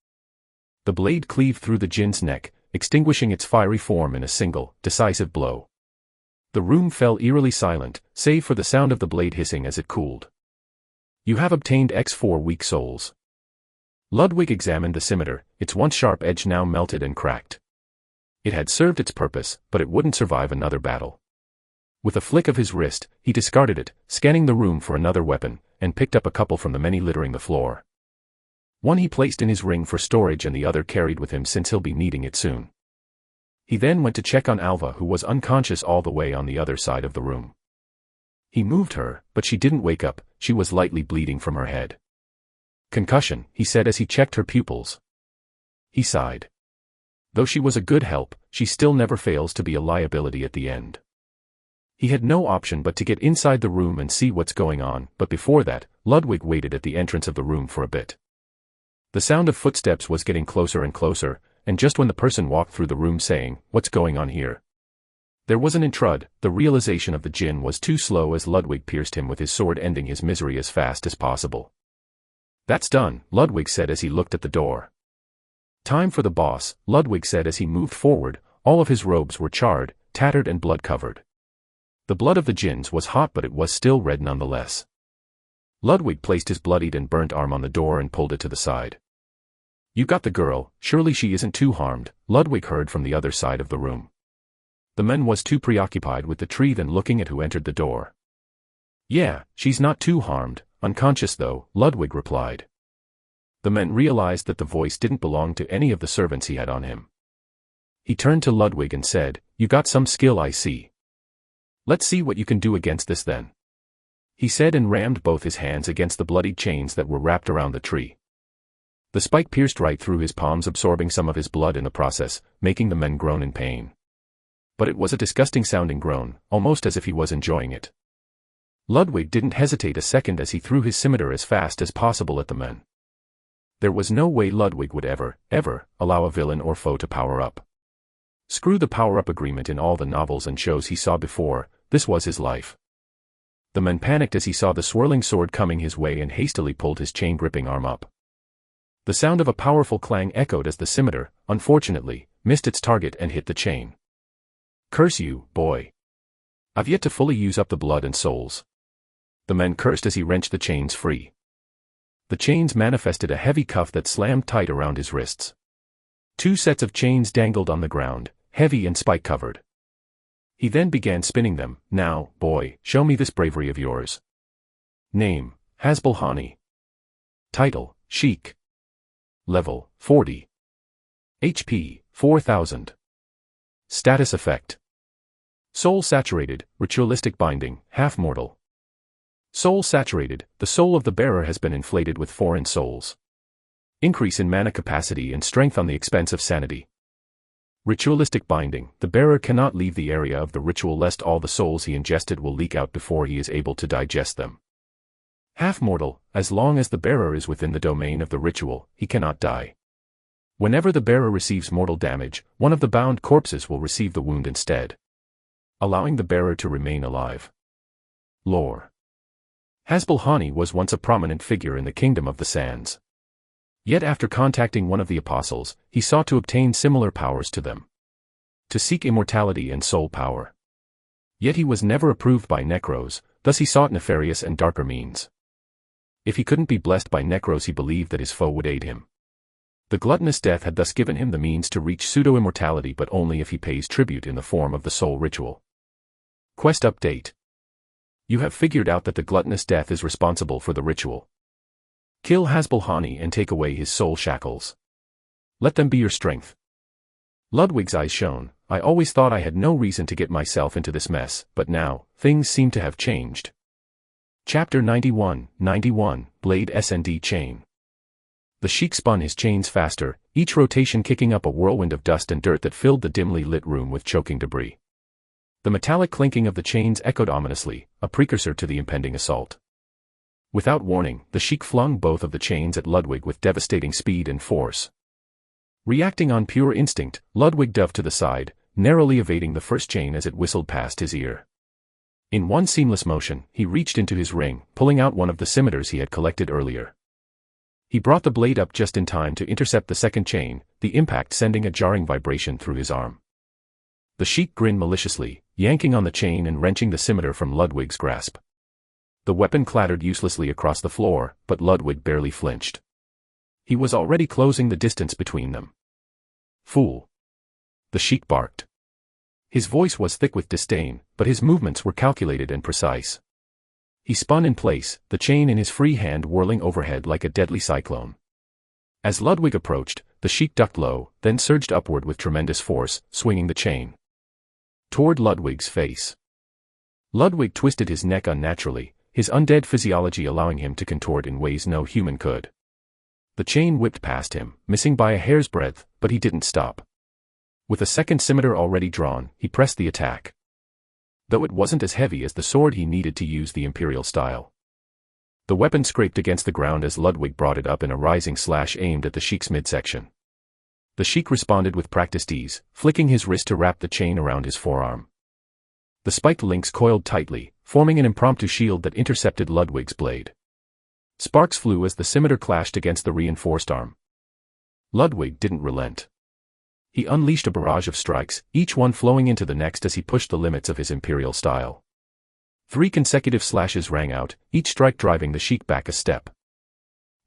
The blade cleaved through the djinn's neck, extinguishing its fiery form in a single, decisive blow. The room fell eerily silent, save for the sound of the blade hissing as it cooled. You have obtained X4 weak souls. Ludwig examined the scimitar, its once sharp edge now melted and cracked. It had served its purpose, but it wouldn't survive another battle. With a flick of his wrist, he discarded it, scanning the room for another weapon, and picked up a couple from the many littering the floor. One he placed in his ring for storage and the other carried with him since he'll be needing it soon. He then went to check on Alva, who was unconscious all the way on the other side of the room. He moved her, but she didn't wake up, she was lightly bleeding from her head. Concussion, he said as he checked her pupils. He sighed. Though she was a good help, she still never fails to be a liability at the end. He had no option but to get inside the room and see what's going on, but before that, Ludwig waited at the entrance of the room for a bit. The sound of footsteps was getting closer and closer, and just when the person walked through the room saying, "What's going on here?" There was an intrude. The realization of the djinn was too slow as Ludwig pierced him with his sword, ending his misery as fast as possible. That's done, Ludwig said as he looked at the door. Time for the boss, Ludwig said as he moved forward. All of his robes were charred, tattered and blood-covered. The blood of the djinns was hot, but it was still red nonetheless. Ludwig placed his bloodied and burnt arm on the door and pulled it to the side. You got the girl, surely she isn't too harmed, Ludwig heard from the other side of the room. The man was too preoccupied with the tree than looking at who entered the door. Yeah, she's not too harmed, unconscious though, Ludwig replied. The man realized that the voice didn't belong to any of the servants he had on him. He turned to Ludwig and said, "You got some skill, I see. Let's see what you can do against this then." he said, and rammed both his hands against the bloodied chains that were wrapped around the tree. The spike pierced right through his palms, absorbing some of his blood in the process, making the men groan in pain. But it was a disgusting-sounding groan, almost as if he was enjoying it. Ludwig didn't hesitate a second as he threw his scimitar as fast as possible at the men. There was no way Ludwig would ever allow a villain or foe to power up. Screw the power-up agreement in all the novels and shows he saw before, this was his life. The man panicked as he saw the swirling sword coming his way and hastily pulled his chain-gripping arm up. The sound of a powerful clang echoed as the scimitar, unfortunately, missed its target and hit the chain. "Curse you, boy. I've yet to fully use up the blood and souls." The man cursed as he wrenched the chains free. The chains manifested a heavy cuff that slammed tight around his wrists. 2 sets of chains dangled on the ground, heavy and spike-covered. He then began spinning them. "Now, boy, show me this bravery of yours." Name: Hasbulhani. Title: Sheik. Level: 40. HP: 4000. Status effect: Soul saturated, ritualistic binding, half mortal. Soul saturated, the soul of the bearer has been inflated with foreign souls. Increase in mana capacity and strength on the expense of sanity. Ritualistic binding, the bearer cannot leave the area of the ritual lest all the souls he ingested will leak out before he is able to digest them. Half mortal, as long as the bearer is within the domain of the ritual, he cannot die. Whenever the bearer receives mortal damage, one of the bound corpses will receive the wound instead, allowing the bearer to remain alive. Lore: Hasbulhani was once a prominent figure in the Kingdom of the Sands. Yet after contacting one of the apostles, he sought to obtain similar powers to them, to seek immortality and soul power. Yet he was never approved by Necros, thus he sought nefarious and darker means. If he couldn't be blessed by Necros, he believed that his foe would aid him. The gluttonous death had thus given him the means to reach pseudo-immortality, but only if he pays tribute in the form of the soul ritual. Quest update: you have figured out that the gluttonous death is responsible for the ritual. Kill Hasbulhani and take away his soul shackles. Let them be your strength. Ludwig's eyes shone. I always thought I had no reason to get myself into this mess, but now, things seem to have changed. Chapter 91, Blade S&D Chain. The Sheik spun his chains faster, each rotation kicking up a whirlwind of dust and dirt that filled the dimly lit room with choking debris. The metallic clinking of the chains echoed ominously, a precursor to the impending assault. Without warning, the Sheik flung both of the chains at Ludwig with devastating speed and force. Reacting on pure instinct, Ludwig dove to the side, narrowly evading the first chain as it whistled past his ear. In one seamless motion, he reached into his ring, pulling out one of the scimitars he had collected earlier. He brought the blade up just in time to intercept the second chain, the impact sending a jarring vibration through his arm. The Sheik grinned maliciously, yanking on the chain and wrenching the scimitar from Ludwig's grasp. The weapon clattered uselessly across the floor, but Ludwig barely flinched. He was already closing the distance between them. "Fool!" the Sheik barked. His voice was thick with disdain, but his movements were calculated and precise. He spun in place, the chain in his free hand whirling overhead like a deadly cyclone. As Ludwig approached, the Sheik ducked low, then surged upward with tremendous force, swinging the chain toward Ludwig's face. Ludwig twisted his neck unnaturally, his undead physiology allowing him to contort in ways no human could. The chain whipped past him, missing by a hair's breadth, but he didn't stop. With a second scimitar already drawn, he pressed the attack. Though it wasn't as heavy as the sword, he needed to use the imperial style. The weapon scraped against the ground as Ludwig brought it up in a rising slash aimed at the Sheik's midsection. The Sheik responded with practiced ease, flicking his wrist to wrap the chain around his forearm. The spiked links coiled tightly, forming an impromptu shield that intercepted Ludwig's blade. Sparks flew as the scimitar clashed against the reinforced arm. Ludwig didn't relent. He unleashed a barrage of strikes, each one flowing into the next as he pushed the limits of his imperial style. 3 consecutive slashes rang out, each strike driving the Sheik back a step.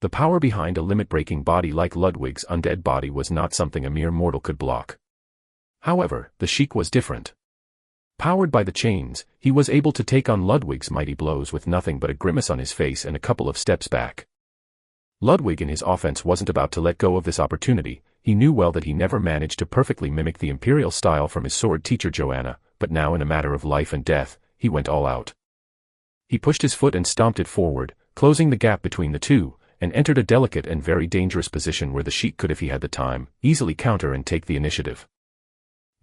The power behind a limit-breaking body like Ludwig's undead body was not something a mere mortal could block. However, the Sheik was different. Powered by the chains, he was able to take on Ludwig's mighty blows with nothing but a grimace on his face and a couple of steps back. Ludwig in his offense wasn't about to let go of this opportunity. He knew well that he never managed to perfectly mimic the imperial style from his sword teacher Joanna, but now in a matter of life and death, he went all out. He pushed his foot and stomped it forward, closing the gap between the two, and entered a delicate and very dangerous position where the Sheik could, if he had the time, easily counter and take the initiative.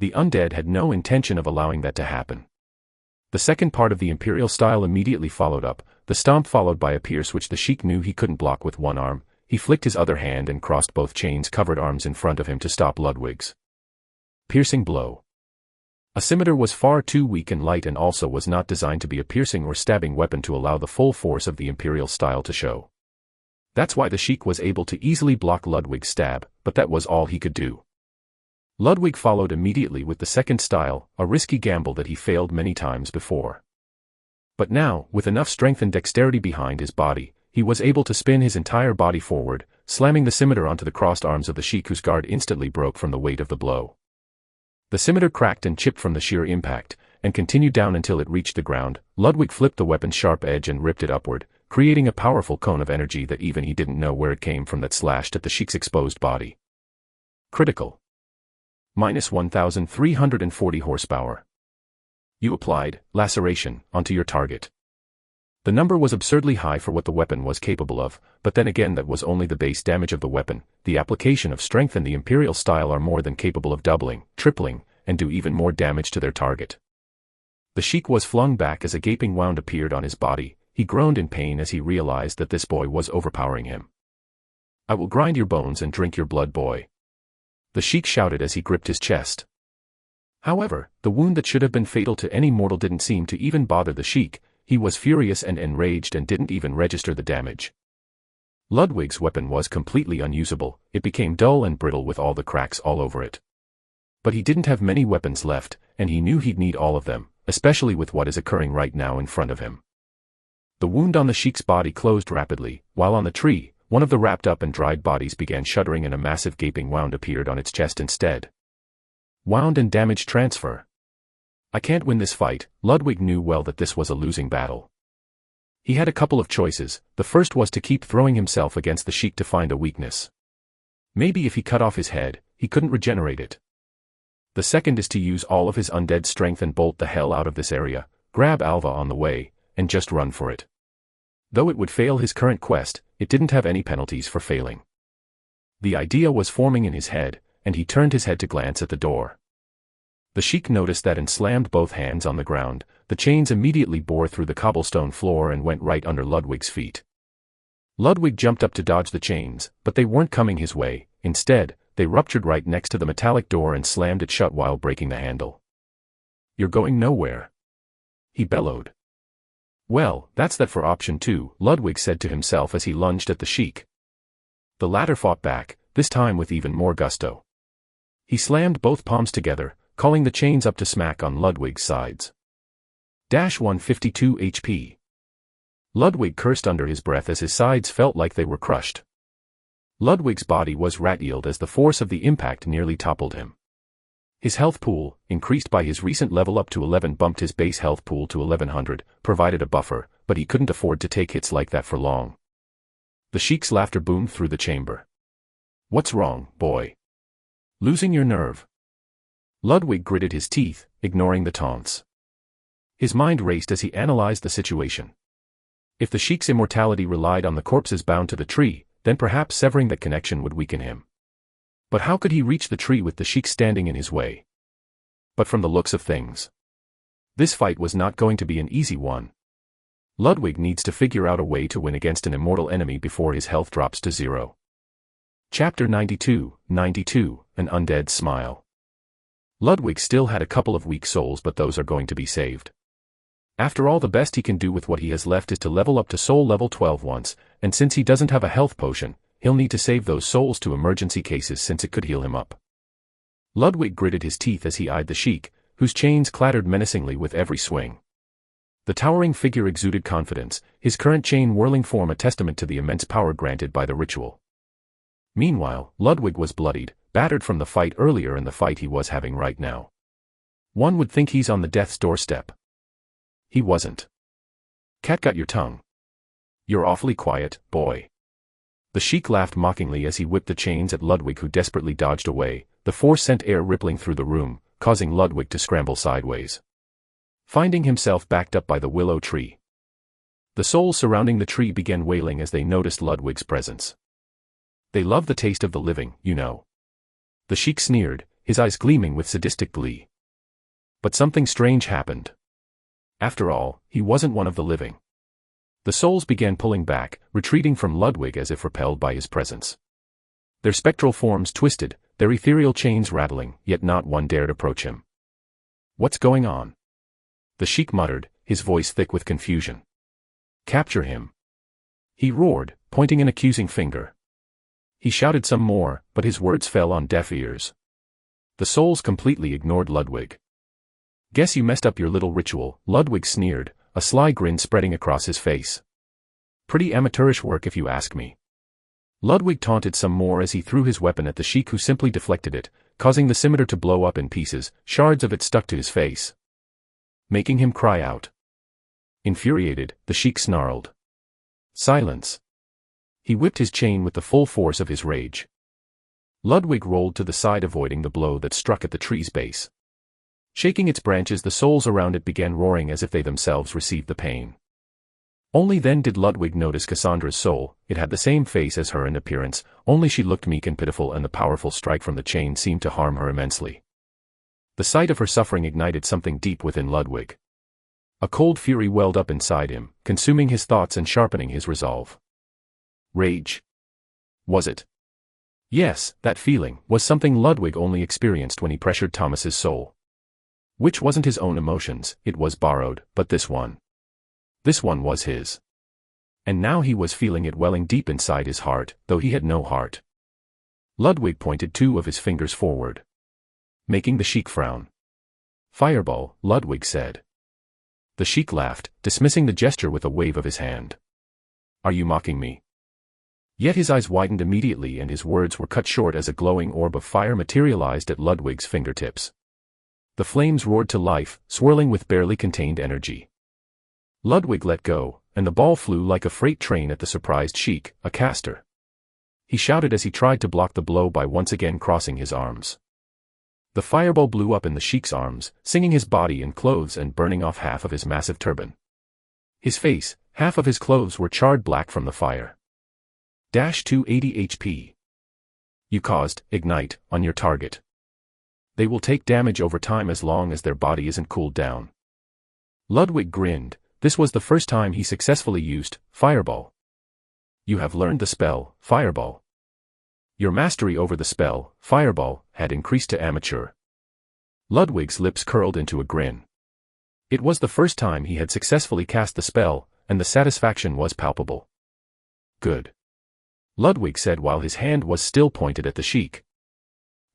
The undead had no intention of allowing that to happen. The second part of the Imperial style immediately followed up, the stomp followed by a pierce which the Sheik knew he couldn't block with one arm. He flicked his other hand and crossed both chains-covered arms in front of him to stop Ludwig's piercing blow. A scimitar was far too weak and light and also was not designed to be a piercing or stabbing weapon to allow the full force of the Imperial style to show. That's why the Sheik was able to easily block Ludwig's stab, but that was all he could do. Ludwig followed immediately with the second style, a risky gamble that he failed many times before. But now, with enough strength and dexterity behind his body, he was able to spin his entire body forward, slamming the scimitar onto the crossed arms of the Sheik, whose guard instantly broke from the weight of the blow. The scimitar cracked and chipped from the sheer impact, and continued down until it reached the ground. Ludwig flipped the weapon's sharp edge and ripped it upward, creating a powerful cone of energy that even he didn't know where it came from that slashed at the Sheik's exposed body. Critical. Minus 1,340 horsepower. You applied laceration onto your target. The number was absurdly high for what the weapon was capable of, but then again that was only the base damage of the weapon. The application of strength and the Imperial style are more than capable of doubling, tripling, and do even more damage to their target. The Sheik was flung back as a gaping wound appeared on his body. He groaned in pain as he realized that this boy was overpowering him. I will grind your bones and drink your blood, boy. The Sheik shouted as he gripped his chest. However, the wound that should have been fatal to any mortal didn't seem to even bother the Sheik. He was furious and enraged and didn't even register the damage. Ludwig's weapon was completely unusable. It became dull and brittle with all the cracks all over it. But he didn't have many weapons left, and he knew he'd need all of them, especially with what is occurring right now in front of him. The wound on the Sheik's body closed rapidly, while on the tree, one of the wrapped up and dried bodies began shuddering and a massive gaping wound appeared on its chest instead. Wound and damage transfer. I can't win this fight. Ludwig knew well that this was a losing battle. He had a couple of choices. The first was to keep throwing himself against the Sheik to find a weakness. Maybe if he cut off his head, he couldn't regenerate it. The second is to use all of his undead strength and bolt the hell out of this area, grab Alva on the way, and just run for it. Though it would fail his current quest, it didn't have any penalties for failing. The idea was forming in his head, and he turned his head to glance at the door. The Sheik noticed that and slammed both hands on the ground. The chains immediately bore through the cobblestone floor and went right under Ludwig's feet. Ludwig jumped up to dodge the chains, but they weren't coming his way. Instead, they ruptured right next to the metallic door and slammed it shut while breaking the handle. You're going nowhere, he bellowed. Well, that's that for option 2, Ludwig said to himself as he lunged at the Sheik. The latter fought back, this time with even more gusto. He slammed both palms together, calling the chains up to smack on Ludwig's sides. 152 HP. Ludwig cursed under his breath as his sides felt like they were crushed. Ludwig's body was rat-eeled as the force of the impact nearly toppled him. His health pool, increased by his recent level up to 11, bumped his base health pool to 1100, provided a buffer, but he couldn't afford to take hits like that for long. The Sheik's laughter boomed through the chamber. What's wrong, boy? Losing your nerve? Ludwig gritted his teeth, ignoring the taunts. His mind raced as he analyzed the situation. If the Sheik's immortality relied on the corpses bound to the tree, then perhaps severing that connection would weaken him. But how could he reach the tree with the Sheik standing in his way? But from the looks of things, this fight was not going to be an easy one. Ludwig needs to figure out a way to win against an immortal enemy before his health drops to 0. Chapter 92, An Undead Smile. Ludwig still had a couple of weak souls, but those are going to be saved. After all, the best he can do with what he has left is to level up to soul level 12 once, and since he doesn't have a health potion, he'll need to save those souls to emergency cases since it could heal him up. Ludwig gritted his teeth as he eyed the Sheik, whose chains clattered menacingly with every swing. The towering figure exuded confidence, his current chain-whirling form a testament to the immense power granted by the ritual. Meanwhile, Ludwig was bloodied, battered from the fight earlier and the fight he was having right now. One would think he's on the death's doorstep. He wasn't. Cat got your tongue. You're awfully quiet, boy. The Sheik laughed mockingly as he whipped the chains at Ludwig, who desperately dodged away. The force sent air rippling through the room, causing Ludwig to scramble sideways, finding himself backed up by the willow tree. The souls surrounding the tree began wailing as they noticed Ludwig's presence. They love the taste of the living, you know. The sheik sneered, his eyes gleaming with sadistic glee. But something strange happened. After all, he wasn't one of the living. The souls began pulling back, retreating from Ludwig as if repelled by his presence. Their spectral forms twisted, their ethereal chains rattling, yet not one dared approach him. What's going on? The sheik muttered, his voice thick with confusion. Capture him. He roared, pointing an accusing finger. He shouted some more, but his words fell on deaf ears. The souls completely ignored Ludwig. Guess you messed up your little ritual, Ludwig sneered, a sly grin spreading across his face. Pretty amateurish work if you ask me. Ludwig taunted some more as he threw his weapon at the sheik, who simply deflected it, causing the scimitar to blow up in pieces. Shards of it stuck to his face, making him cry out. Infuriated, the sheik snarled. Silence. He whipped his chain with the full force of his rage. Ludwig rolled to the side, avoiding the blow that struck at the tree's base. Shaking its branches, the souls around it began roaring as if they themselves received the pain. Only then did Ludwig notice Cassandra's soul. It had the same face as her in appearance, only she looked meek and pitiful, and the powerful strike from the chain seemed to harm her immensely. The sight of her suffering ignited something deep within Ludwig. A cold fury welled up inside him, consuming his thoughts and sharpening his resolve. Rage. Was it? Yes, that feeling was something Ludwig only experienced when he pressured Thomas's soul. Which wasn't his own emotions, it was borrowed, but this one was his. And now he was feeling it welling deep inside his heart, though he had no heart. Ludwig pointed two of his fingers forward, making the sheik frown. Fireball, Ludwig said. The sheik laughed, dismissing the gesture with a wave of his hand. Are you mocking me? Yet his eyes widened immediately, and his words were cut short as a glowing orb of fire materialized at Ludwig's fingertips. The flames roared to life, swirling with barely contained energy. Ludwig let go, and the ball flew like a freight train at the surprised sheik, a caster. He shouted as he tried to block the blow by once again crossing his arms. The fireball blew up in the sheik's arms, singing his body and clothes and burning off half of his massive turban. His face, half of his clothes were charred black from the fire. 280 HP. You caused ignite on your target. They will take damage over time as long as their body isn't cooled down. Ludwig grinned. This was the first time he successfully used Fireball. You have learned the spell, Fireball. Your mastery over the spell, Fireball, had increased to amateur. Ludwig's lips curled into a grin. It was the first time he had successfully cast the spell, and the satisfaction was palpable. Good. Ludwig said while his hand was still pointed at the sheik.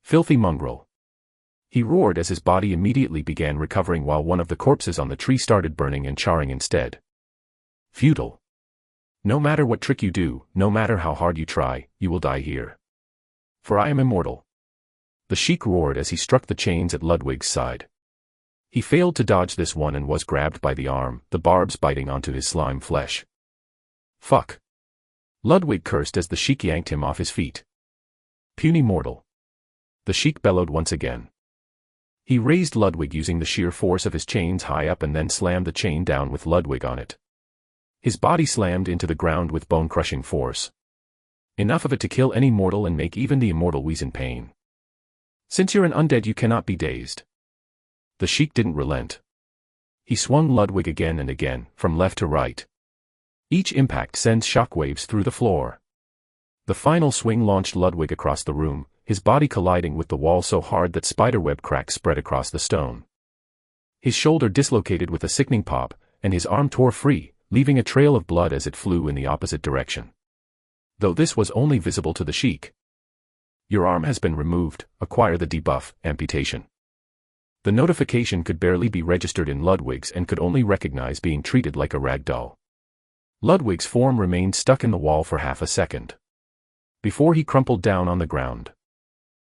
Filthy mongrel. He roared as his body immediately began recovering while one of the corpses on the tree started burning and charring instead. Futile. No matter what trick you do, no matter how hard you try, you will die here. For I am immortal. The sheik roared as he struck the chains at Ludwig's side. He failed to dodge this one and was grabbed by the arm, the barbs biting onto his slime flesh. Fuck. Ludwig cursed as the sheik yanked him off his feet. Puny mortal. The sheik bellowed once again. He raised Ludwig using the sheer force of his chains high up and then slammed the chain down with Ludwig on it. His body slammed into the ground with bone-crushing force. Enough of it to kill any mortal and make even the immortal wheeze in pain. Since you're an undead, you cannot be dazed. The sheik didn't relent. He swung Ludwig again and again, from left to right. Each impact sends shockwaves through the floor. The final swing launched Ludwig across the room, his body colliding with the wall so hard that spiderweb cracks spread across the stone. His shoulder dislocated with a sickening pop, and his arm tore free, leaving a trail of blood as it flew in the opposite direction. Though this was only visible to the sheik. Your arm has been removed, acquire the debuff, amputation. The notification could barely be registered in Ludwig's and could only recognize being treated like a rag doll. Ludwig's form remained stuck in the wall for half a second, before he crumpled down on the ground.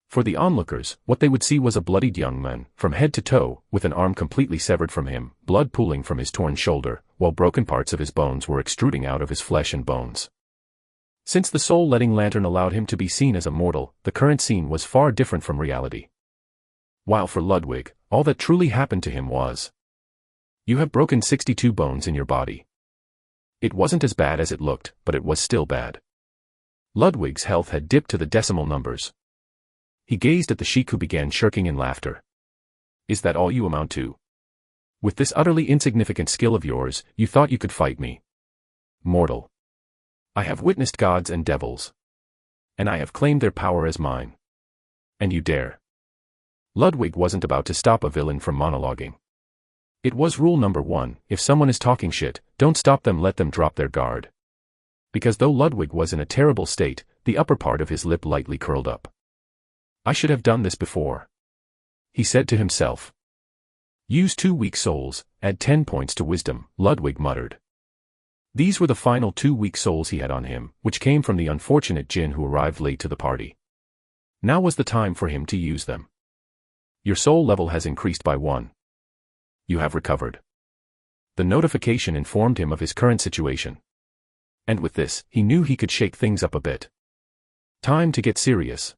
For the onlookers, what they would see was a bloodied young man, from head to toe, with an arm completely severed from him, blood pooling from his torn shoulder, while broken parts of his bones were extruding out of his flesh and bones. Since the soul-letting lantern allowed him to be seen as a mortal, the current scene was far different from reality. While for Ludwig, all that truly happened to him was, you have broken 62 bones in your body. It wasn't as bad as it looked, but it was still bad. Ludwig's health had dipped to the decimal numbers. He gazed at the sheik, who began shirking in laughter. Is that all you amount to? With this utterly insignificant skill of yours, you thought you could fight me? Mortal. I have witnessed gods and devils. And I have claimed their power as mine. And you dare. Ludwig wasn't about to stop a villain from monologuing. It was rule number 1, if someone is talking shit, don't stop them, let them drop their guard. Because though Ludwig was in a terrible state, the upper part of his lip lightly curled up. I should have done this before, he said to himself. Use 2 weak souls, add 10 points to wisdom, Ludwig muttered. These were the final 2 weak souls he had on him, which came from the unfortunate djinn who arrived late to the party. Now was the time for him to use them. Your soul level has increased by 1. You have recovered. The notification informed him of his current situation. And with this, he knew he could shake things up a bit. Time to get serious.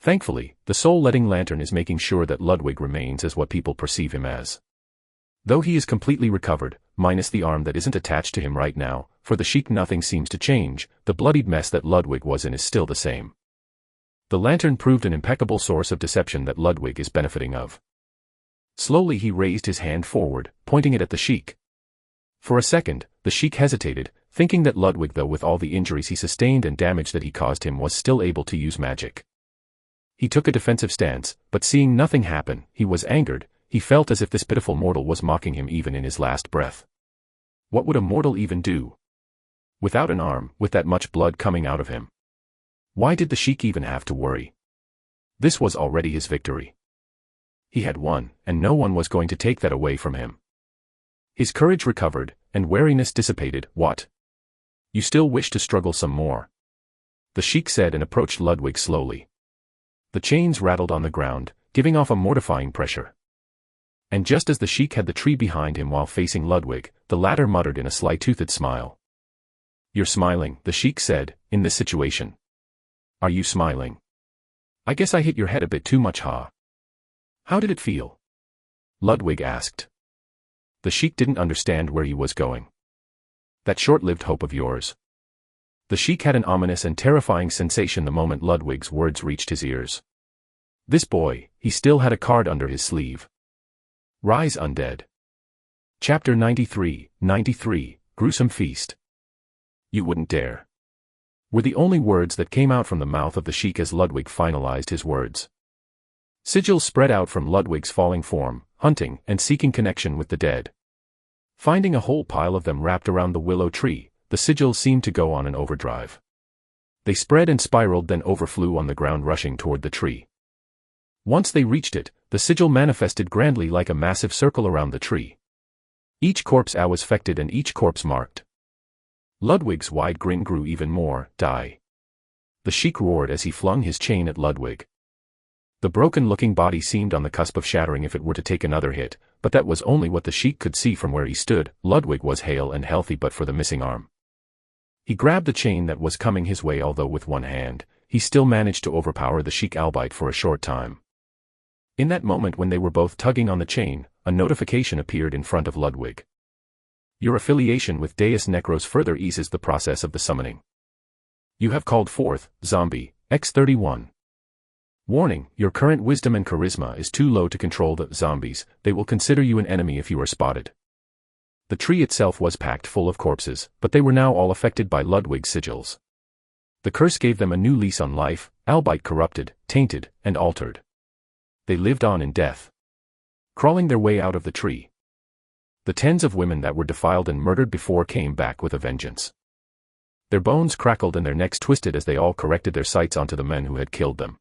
Thankfully, the soul-letting lantern is making sure that Ludwig remains as what people perceive him as. Though he is completely recovered, minus the arm that isn't attached to him right now, for the sheik nothing seems to change, the bloodied mess that Ludwig was in is still the same. The lantern proved an impeccable source of deception that Ludwig is benefiting of. Slowly he raised his hand forward, pointing it at the sheik. For a second, the sheik hesitated, thinking that Ludwig, though with all the injuries he sustained and damage that he caused him, was still able to use magic. He took a defensive stance, but seeing nothing happen, he was angered. He felt as if this pitiful mortal was mocking him even in his last breath. What would a mortal even do? Without an arm, with that much blood coming out of him. Why did the sheik even have to worry? This was already his victory. He had won, and no one was going to take that away from him. His courage recovered, and wariness dissipated. What? You still wish to struggle some more? The sheik said and approached Ludwig slowly. The chains rattled on the ground, giving off a mortifying pressure. And just as the sheik had the tree behind him while facing Ludwig, the latter muttered in a sly-toothed smile. You're smiling, the sheik said, in this situation. Are you smiling? I guess I hit your head a bit too much, huh? How did it feel? Ludwig asked. The sheik didn't understand where he was going. That short-lived hope of yours. The sheik had an ominous and terrifying sensation the moment Ludwig's words reached his ears. This boy, he still had a card under his sleeve. Rise, undead. Chapter 93, Gruesome Feast. You wouldn't dare. Were the only words that came out from the mouth of the sheik as Ludwig finalized his words. Sigils spread out from Ludwig's falling form, hunting and seeking connection with the dead. Finding a whole pile of them wrapped around the willow tree, the sigils seemed to go on an overdrive. They spread and spiraled, then overflew on the ground, rushing toward the tree. Once they reached it, the sigil manifested grandly like a massive circle around the tree. Each corpse was affected and each corpse marked. Ludwig's wide grin grew even more. Die. The sheik roared as he flung his chain at Ludwig. The broken-looking body seemed on the cusp of shattering if it were to take another hit, but that was only what the sheik could see from where he stood. Ludwig was hale and healthy but for the missing arm. He grabbed the chain that was coming his way, although with one hand, he still managed to overpower the sheik albeit for a short time. In that moment when they were both tugging on the chain, a notification appeared in front of Ludwig. Your affiliation with Deus Necros further eases the process of the summoning. You have called forth, Zombie, X31. Warning, your current wisdom and charisma is too low to control the zombies. They will consider you an enemy if you are spotted. The tree itself was packed full of corpses, but they were now all affected by Ludwig's sigils. The curse gave them a new lease on life, albeit corrupted, tainted, and altered. They lived on in death, crawling their way out of the tree. The tens of women that were defiled and murdered before came back with a vengeance. Their bones crackled and their necks twisted as they all corrected their sights onto the men who had killed them.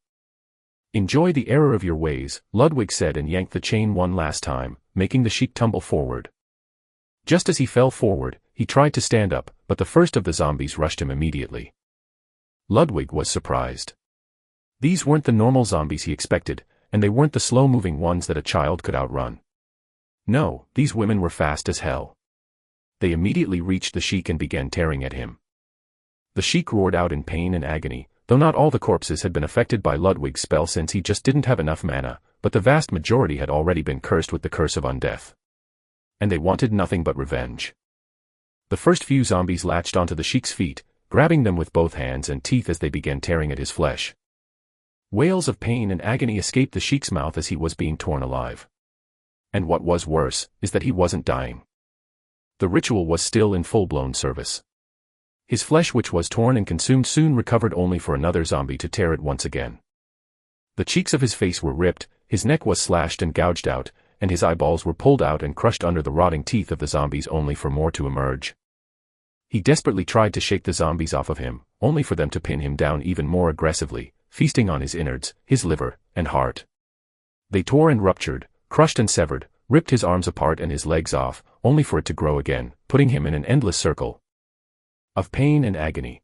Enjoy the error of your ways, Ludwig said and yanked the chain one last time, making the sheik tumble forward. Just as he fell forward, he tried to stand up, but the first of the zombies rushed him immediately. Ludwig was surprised. These weren't the normal zombies he expected, and they weren't the slow-moving ones that a child could outrun. No, these women were fast as hell. They immediately reached the sheik and began tearing at him. The sheik roared out in pain and agony, though not all the corpses had been affected by Ludwig's spell since he just didn't have enough mana, but the vast majority had already been cursed with the curse of undeath. And they wanted nothing but revenge. The first few zombies latched onto the Sheik's feet, grabbing them with both hands and teeth as they began tearing at his flesh. Wails of pain and agony escaped the Sheik's mouth as he was being torn alive. And what was worse, is that he wasn't dying. The ritual was still in full-blown service. His flesh, which was torn and consumed, soon recovered only for another zombie to tear it once again. The cheeks of his face were ripped, his neck was slashed and gouged out, and his eyeballs were pulled out and crushed under the rotting teeth of the zombies only for more to emerge. He desperately tried to shake the zombies off of him, only for them to pin him down even more aggressively, feasting on his innards, his liver, and heart. They tore and ruptured, crushed and severed, ripped his arms apart and his legs off, only for it to grow again, putting him in an endless circle of pain and agony.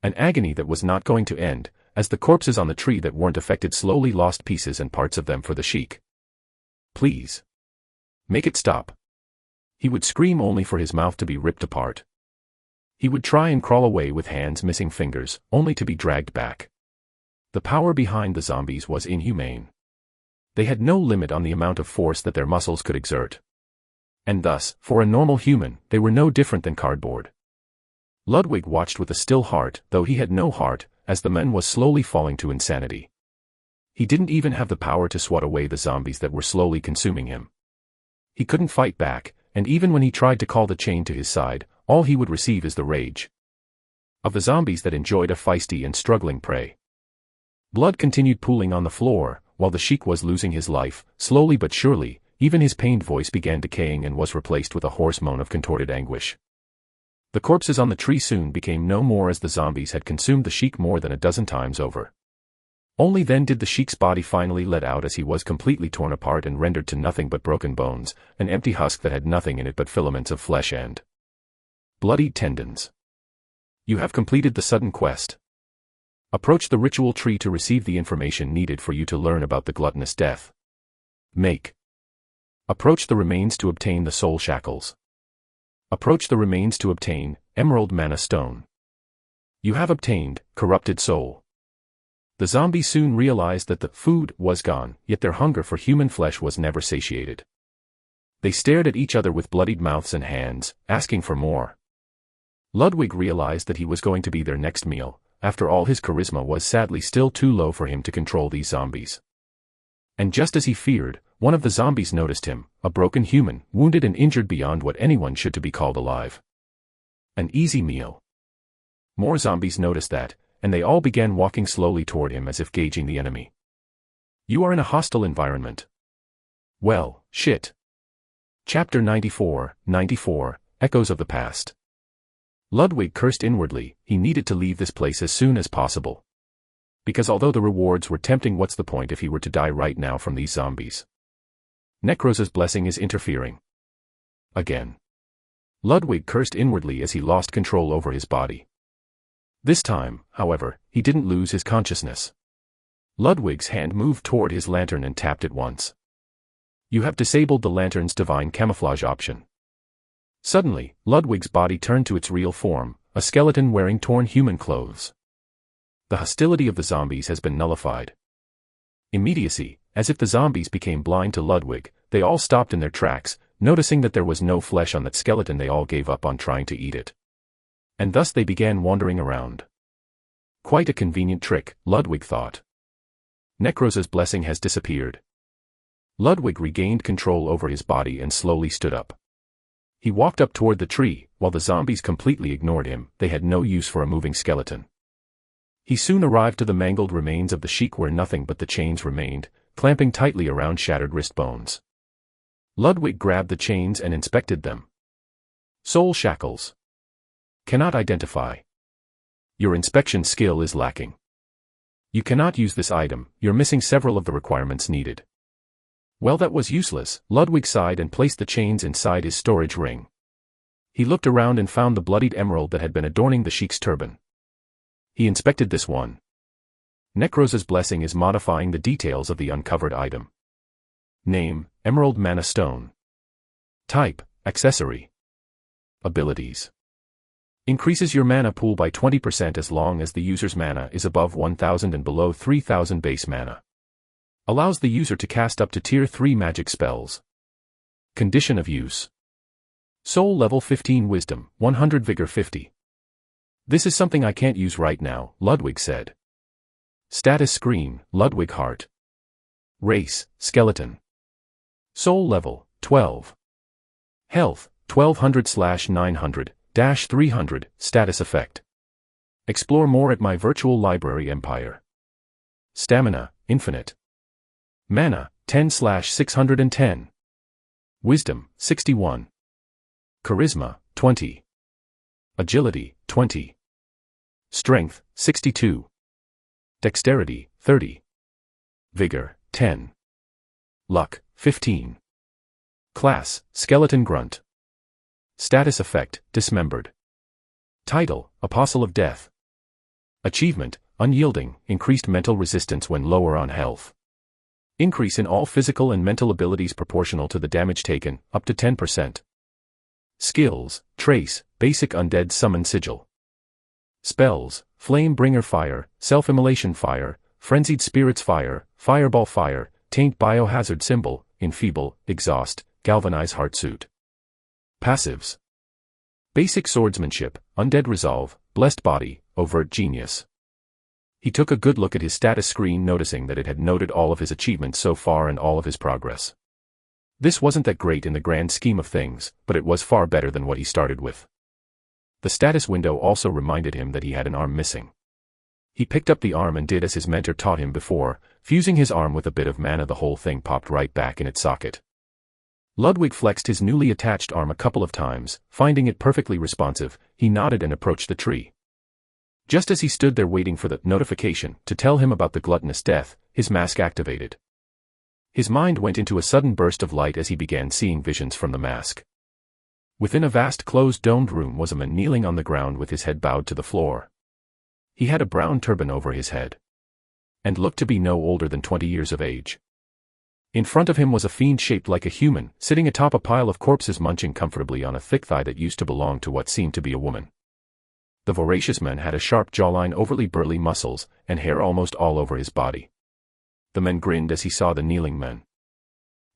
An agony that was not going to end, as the corpses on the tree that weren't affected slowly lost pieces and parts of them for the Sheik. Please. Make it stop. He would scream only for his mouth to be ripped apart. He would try and crawl away with hands missing fingers, only to be dragged back. The power behind the zombies was inhumane. They had no limit on the amount of force that their muscles could exert. And thus, for a normal human, they were no different than cardboard. Ludwig watched with a still heart, though he had no heart, as the man was slowly falling to insanity. He didn't even have the power to swat away the zombies that were slowly consuming him. He couldn't fight back, and even when he tried to call the chain to his side, all he would receive is the rage of the zombies that enjoyed a feisty and struggling prey. Blood continued pooling on the floor, while the Sheik was losing his life, slowly but surely. Even his pained voice began decaying and was replaced with a hoarse moan of contorted anguish. The corpses on the tree soon became no more, as the zombies had consumed the Sheik more than a dozen times over. Only then did the Sheik's body finally let out, as he was completely torn apart and rendered to nothing but broken bones, an empty husk that had nothing in it but filaments of flesh and bloodied tendons. You have completed the sudden quest. Approach the ritual tree to receive the information needed for you to learn about the gluttonous death. Approach the remains to obtain the soul shackles. Approach the remains to obtain Emerald Mana Stone. You have obtained Corrupted Soul. The zombies soon realized that the food was gone, yet their hunger for human flesh was never satiated. They stared at each other with bloodied mouths and hands, asking for more. Ludwig realized that he was going to be their next meal. After all, his charisma was sadly still too low for him to control these zombies. And just as he feared, one of the zombies noticed him, a broken human, wounded and injured beyond what anyone should to be called alive. An easy meal. More zombies noticed that, and they all began walking slowly toward him as if gauging the enemy. You are in a hostile environment. Well, shit. Chapter 94, Echoes of the Past. Ludwig cursed inwardly. He needed to leave this place as soon as possible. Because although the rewards were tempting, what's the point if he were to die right now from these zombies? Necrosa's blessing is interfering. Again. Ludwig cursed inwardly as he lost control over his body. This time, however, he didn't lose his consciousness. Ludwig's hand moved toward his lantern and tapped it once. You have disabled the lantern's divine camouflage option. Suddenly, Ludwig's body turned to its real form, a skeleton wearing torn human clothes. The hostility of the zombies has been nullified. Immediacy, as if the zombies became blind to Ludwig, they all stopped in their tracks, noticing that there was no flesh on that skeleton. They all gave up on trying to eat it. And thus they began wandering around. Quite a convenient trick, Ludwig thought. Necrosa's blessing has disappeared. Ludwig regained control over his body and slowly stood up. He walked up toward the tree, while the zombies completely ignored him. They had no use for a moving skeleton. He soon arrived to the mangled remains of the Sheik, where nothing but the chains remained, clamping tightly around shattered wrist bones. Ludwig grabbed the chains and inspected them. Soul shackles. Cannot identify. Your inspection skill is lacking. You cannot use this item. You're missing several of the requirements needed. Well, that was useless. Ludwig sighed and placed the chains inside his storage ring. He looked around and found the bloodied emerald that had been adorning the Sheik's turban. He inspected this one. Necrosa's blessing is modifying the details of the uncovered item. Name, Emerald Mana Stone. Type, accessory. Abilities. Increases your mana pool by 20% as long as the user's mana is above 1000 and below 3000 base mana. Allows the user to cast up to Tier 3 magic spells. Condition of use. Soul level 15 wisdom, 100 vigor 50. This is something I can't use right now, Ludwig said. Status screen, Ludwig Hart. Race, skeleton. Soul level, 12. Health, 1200/900-300, status effect. Explore more at my virtual library empire. Stamina, infinite. Mana, 10/610. Wisdom, 61. Charisma, 20. Agility, 20. Strength, 62. Dexterity, 30. Vigor, 10. Luck, 15. Class, Skeleton Grunt. Status effect, dismembered. Title, Apostle of Death. Achievement, unyielding, increased mental resistance when lower on health. Increase in all physical and mental abilities proportional to the damage taken, up to 10%. Skills, Trace, Basic Undead Summon Sigil. Spells, Flame Bringer Fire, Self-Immolation Fire, Frenzied Spirits Fire, Fireball Fire, Taint Biohazard Symbol, Enfeeble, Exhaust, Galvanize Heartsuit. Passives. Basic Swordsmanship, Undead Resolve, Blessed Body, Overt Genius. He took a good look at his status screen, noticing that it had noted all of his achievements so far and all of his progress. This wasn't that great in the grand scheme of things, but it was far better than what he started with. The status window also reminded him that he had an arm missing. He picked up the arm and did as his mentor taught him before, fusing his arm with a bit of mana. The whole thing popped right back in its socket. Ludwig flexed his newly attached arm a couple of times, finding it perfectly responsive. He nodded and approached the tree. Just as he stood there waiting for the notification to tell him about the gluttonous death, his mask activated. His mind went into a sudden burst of light as he began seeing visions from the mask. Within a vast closed domed room was a man kneeling on the ground with his head bowed to the floor. He had a brown turban over his head, and looked to be no older than 20 years of age. In front of him was a fiend shaped like a human, sitting atop a pile of corpses, munching comfortably on a thick thigh that used to belong to what seemed to be a woman. The voracious man had a sharp jawline, overly burly muscles, and hair almost all over his body. The man grinned as he saw the kneeling man.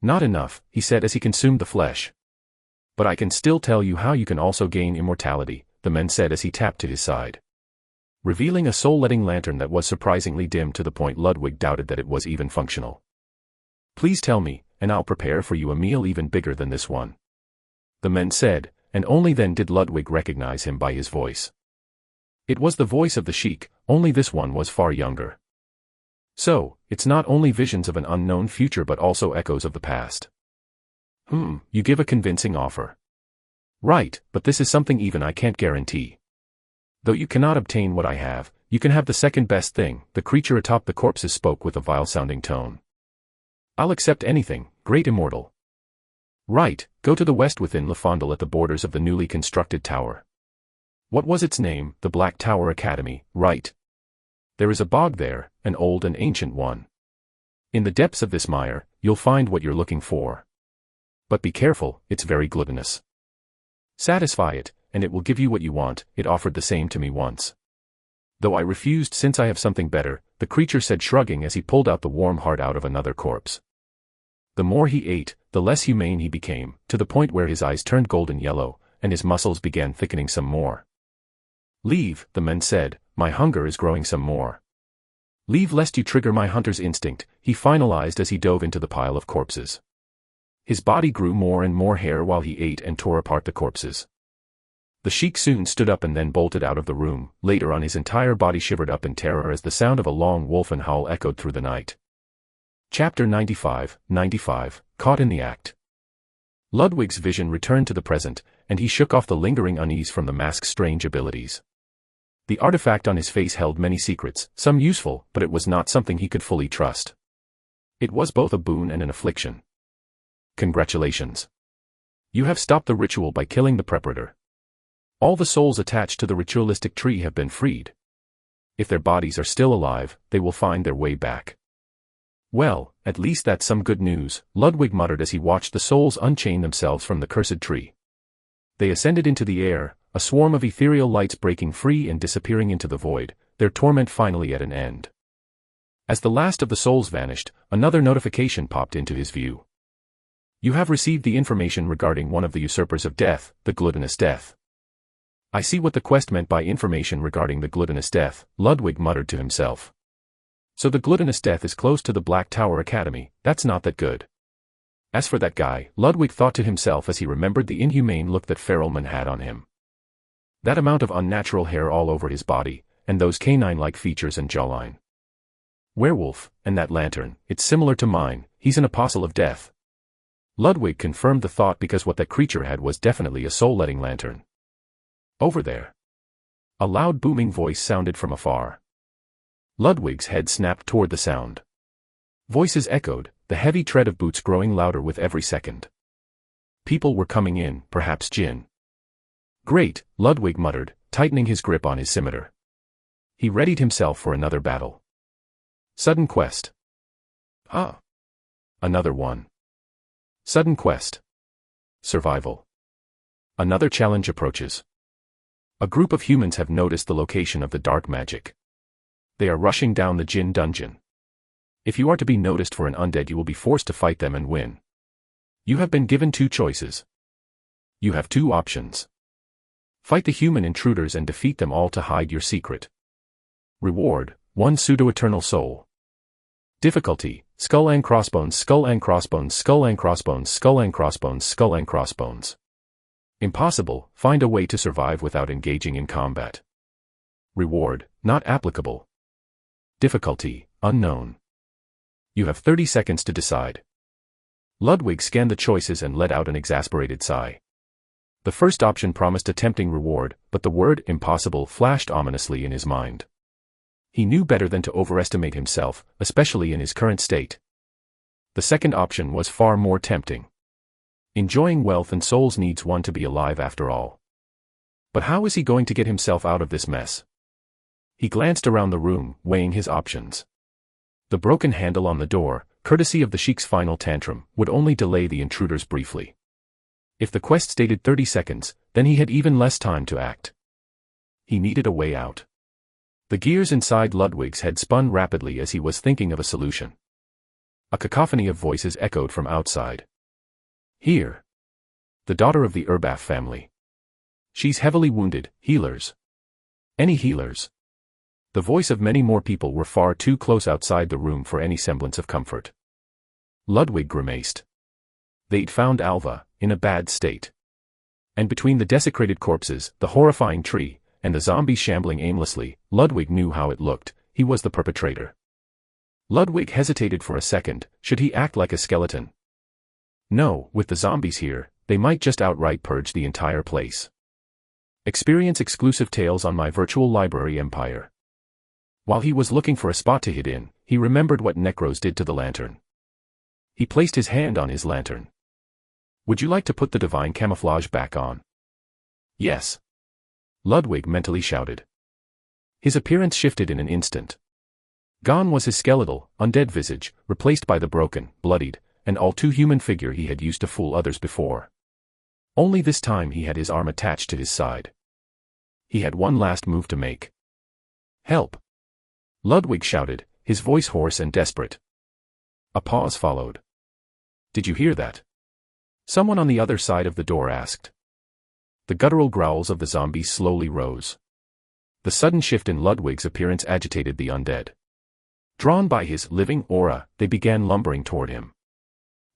"Not enough," he said as he consumed the flesh. "But I can still tell you how you can also gain immortality," the man said as he tapped to his side, revealing a soul-letting lantern that was surprisingly dim to the point Ludwig doubted that it was even functional. "Please tell me, and I'll prepare for you a meal even bigger than this one," the man said, and only then did Ludwig recognize him by his voice. It was the voice of the sheik, only this one was far younger. "So, it's not only visions of an unknown future but also echoes of the past. You give a convincing offer. Right, but this is something even I can't guarantee. Though you cannot obtain what I have, you can have the second best thing," the creature atop the corpses spoke with a vile-sounding tone. "I'll accept anything, great immortal." "Right, go to the west within La Fondle at the borders of the newly constructed tower. What was its name? The Black Tower Academy, right? There is a bog there, an old and ancient one. In the depths of this mire, you'll find what you're looking for. But be careful, it's very gluttonous. Satisfy it, and it will give you what you want." It offered the same to me once, though I refused since I have something better, the creature said, shrugging as he pulled out the warm heart out of another corpse. The more he ate, the less humane he became, to the point where his eyes turned golden yellow, and his muscles began thickening some more. "Leave," the man said, "my hunger is growing some more. Leave lest you trigger my hunter's instinct," he finalized as he dove into the pile of corpses. His body grew more and more hair while he ate and tore apart the corpses. The sheik soon stood up and then bolted out of the room. Later on, his entire body shivered up in terror as the sound of a long wolfen howl echoed through the night. Chapter 95, Caught in the Act. Ludwig's vision returned to the present, and he shook off the lingering unease from the mask's strange abilities. The artifact on his face held many secrets, some useful, but it was not something he could fully trust. It was both a boon and an affliction. "Congratulations. You have stopped the ritual by killing the preparator. All the souls attached to the ritualistic tree have been freed. If their bodies are still alive, they will find their way back." "Well, at least that's some good news," Ludwig muttered as he watched the souls unchain themselves from the cursed tree. They ascended into the air, a swarm of ethereal lights breaking free and disappearing into the void, their torment finally at an end. As the last of the souls vanished, another notification popped into his view. You have received the information regarding one of the usurpers of death, the gluttonous death. I see what the quest meant by information regarding the gluttonous death, Ludwig muttered to himself. So the gluttonous death is close to the Black Tower Academy, that's not that good. As for that guy, Ludwig thought to himself as he remembered the inhumane look that Feralman had on him. That amount of unnatural hair all over his body, and those canine-like features and jawline. Werewolf, and that lantern, it's similar to mine, he's an apostle of death. Ludwig confirmed the thought because what that creature had was definitely a soul-letting lantern. Over there. A loud booming voice sounded from afar. Ludwig's head snapped toward the sound. Voices echoed, the heavy tread of boots growing louder with every second. People were coming in, perhaps Jin. Great, Ludwig muttered, tightening his grip on his scimitar. He readied himself for another battle. Sudden quest. Ah. Another one. Sudden quest. Survival. Another challenge approaches. A group of humans have noticed the location of the dark magic. They are rushing down the Jin dungeon. If you are to be noticed for an undead, you will be forced to fight them and win. You have been given two choices. You have two options. Fight the human intruders and defeat them all to hide your secret. Reward, 1 pseudo-eternal soul. Difficulty, skull and crossbones, skull and crossbones, skull and crossbones, skull and crossbones, skull and crossbones. Impossible, find a way to survive without engaging in combat. Reward, not applicable. Difficulty, unknown. You have 30 seconds to decide. Ludwig scanned the choices and let out an exasperated sigh. The first option promised a tempting reward, but the word impossible flashed ominously in his mind. He knew better than to overestimate himself, especially in his current state. The second option was far more tempting. Enjoying wealth and souls needs one to be alive after all. But how is he going to get himself out of this mess? He glanced around the room, weighing his options. The broken handle on the door, courtesy of the Sheik's final tantrum, would only delay the intruders briefly. If the quest stated 30 seconds, then he had even less time to act. He needed a way out. The gears inside Ludwig's head spun rapidly as he was thinking of a solution. A cacophony of voices echoed from outside. Here. The daughter of the Urbaf family. She's heavily wounded, healers. Any healers? The voice of many more people were far too close outside the room for any semblance of comfort. Ludwig grimaced. They'd found Alva, in a bad state. And between the desecrated corpses, the horrifying tree, and the zombies shambling aimlessly, Ludwig knew how it looked. He was the perpetrator. Ludwig hesitated for a second. Should he act like a skeleton? No, with the zombies here, they might just outright purge the entire place. Experience exclusive tales on my virtual library empire. While he was looking for a spot to hide in, he remembered what Necros did to the lantern. He placed his hand on his lantern. Would you like to put the divine camouflage back on? Yes. Ludwig mentally shouted. His appearance shifted in an instant. Gone was his skeletal, undead visage, replaced by the broken, bloodied, and all too human figure he had used to fool others before. Only this time he had his arm attached to his side. He had one last move to make. Help! Ludwig shouted, his voice hoarse and desperate. A pause followed. Did you hear that? Someone on the other side of the door asked. The guttural growls of the zombies slowly rose. The sudden shift in Ludwig's appearance agitated the undead. Drawn by his living aura, they began lumbering toward him.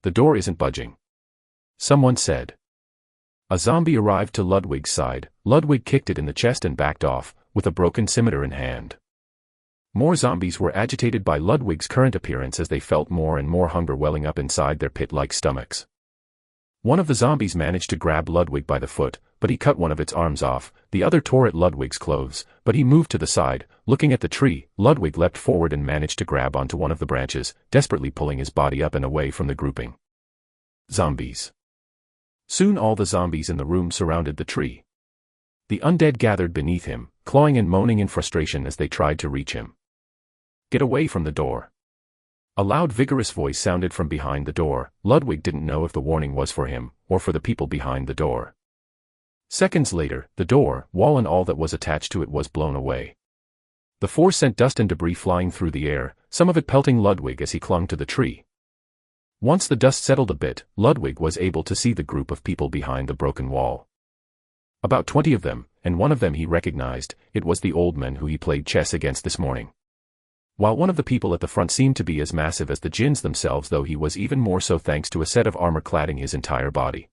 The door isn't budging. Someone said. A zombie arrived to Ludwig's side. Ludwig kicked it in the chest and backed off, with a broken scimitar in hand. More zombies were agitated by Ludwig's current appearance as they felt more and more hunger welling up inside their pit-like stomachs. One of the zombies managed to grab Ludwig by the foot, but he cut one of its arms off. The other tore at Ludwig's clothes, but he moved to the side. Looking at the tree, Ludwig leapt forward and managed to grab onto one of the branches, desperately pulling his body up and away from the grouping. Zombies. Soon all the zombies in the room surrounded the tree. The undead gathered beneath him, clawing and moaning in frustration as they tried to reach him. Get away from the door. A loud vigorous voice sounded from behind the door. Ludwig didn't know if the warning was for him, or for the people behind the door. Seconds later, the door, wall and all that was attached to it was blown away. The force sent dust and debris flying through the air, some of it pelting Ludwig as he clung to the tree. Once the dust settled a bit, Ludwig was able to see the group of people behind the broken wall. About 20 of them, and one of them he recognized. It was the old man who he played chess against this morning. While one of the people at the front seemed to be as massive as the jinns themselves, though he was even more so thanks to a set of armor cladding his entire body.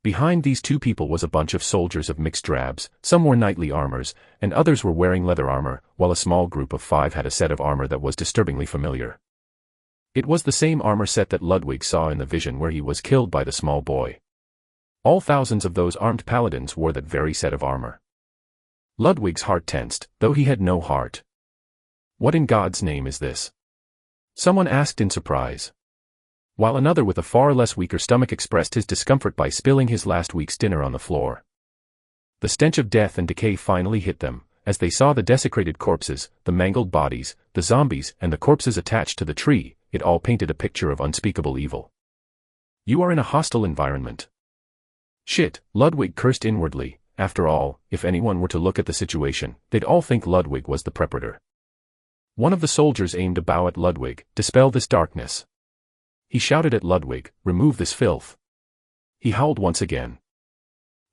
Behind these two people was a bunch of soldiers of mixed drabs. Some wore knightly armors, and others were wearing leather armor, while a small group of 5 had a set of armor that was disturbingly familiar. It was the same armor set that Ludwig saw in the vision where he was killed by the small boy. All thousands of those armed paladins wore that very set of armor. Ludwig's heart tensed, though he had no heart. What in God's name is this? Someone asked in surprise. While another with a far less weaker stomach expressed his discomfort by spilling his last week's dinner on the floor. The stench of death and decay finally hit them, as they saw the desecrated corpses, the mangled bodies, the zombies, and the corpses attached to the tree. It all painted a picture of unspeakable evil. You are in a hostile environment. Shit, Ludwig cursed inwardly. After all, if anyone were to look at the situation, they'd all think Ludwig was the preparator. One of the soldiers aimed a bow at Ludwig. Dispel this darkness. He shouted at Ludwig, remove this filth. He howled once again.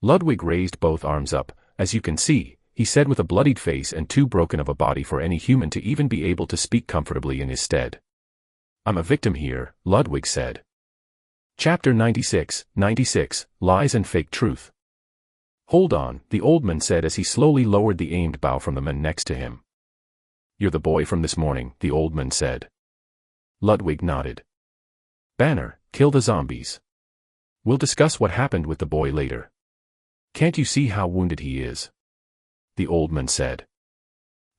Ludwig raised both arms up. As you can see, he said with a bloodied face and too broken of a body for any human to even be able to speak comfortably in his stead. I'm a victim here, Ludwig said. Chapter 96, Lies and Fake Truth. Hold on, the old man said as he slowly lowered the aimed bow from the man next to him. You're the boy from this morning, the old man said. Ludwig nodded. Banner, kill the zombies. We'll discuss what happened with the boy later. Can't you see how wounded he is? The old man said.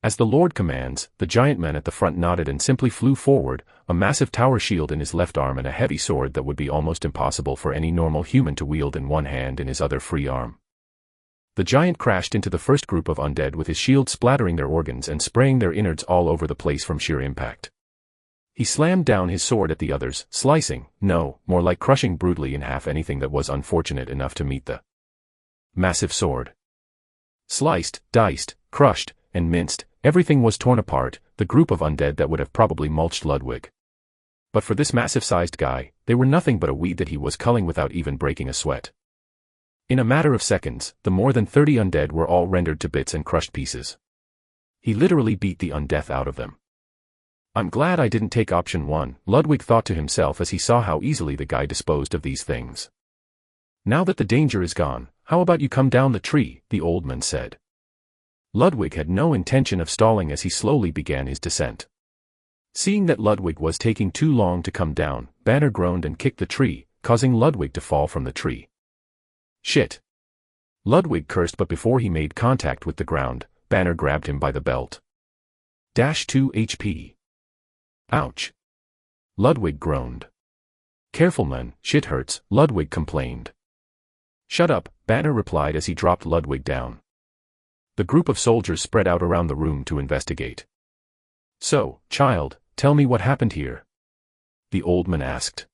As the Lord commands, the giant man at the front nodded and simply flew forward, a massive tower shield in his left arm and a heavy sword that would be almost impossible for any normal human to wield in one hand and his other free arm. The giant crashed into the first group of undead with his shield splattering their organs and spraying their innards all over the place from sheer impact. He slammed down his sword at the others, slicing, no, more like crushing brutally in half anything that was unfortunate enough to meet the massive sword. Sliced, diced, crushed, and minced, everything was torn apart, the group of undead that would have probably mulched Ludwig. But for this massive-sized guy, they were nothing but a weed that he was culling without even breaking a sweat. In a matter of seconds, the more than 30 undead were all rendered to bits and crushed pieces. He literally beat the undeath out of them. I'm glad I didn't take option 1, Ludwig thought to himself as he saw how easily the guy disposed of these things. Now that the danger is gone, how about you come down the tree, the old man said. Ludwig had no intention of stalling as he slowly began his descent. Seeing that Ludwig was taking too long to come down, Banner groaned and kicked the tree, causing Ludwig to fall from the tree. Shit. Ludwig cursed, but before he made contact with the ground, Banner grabbed him by the belt. -2 HP. Ouch. Ludwig groaned. Careful man, shit hurts, Ludwig complained. Shut up, Banner replied as he dropped Ludwig down. The group of soldiers spread out around the room to investigate. So, child, tell me what happened here? The old man asked.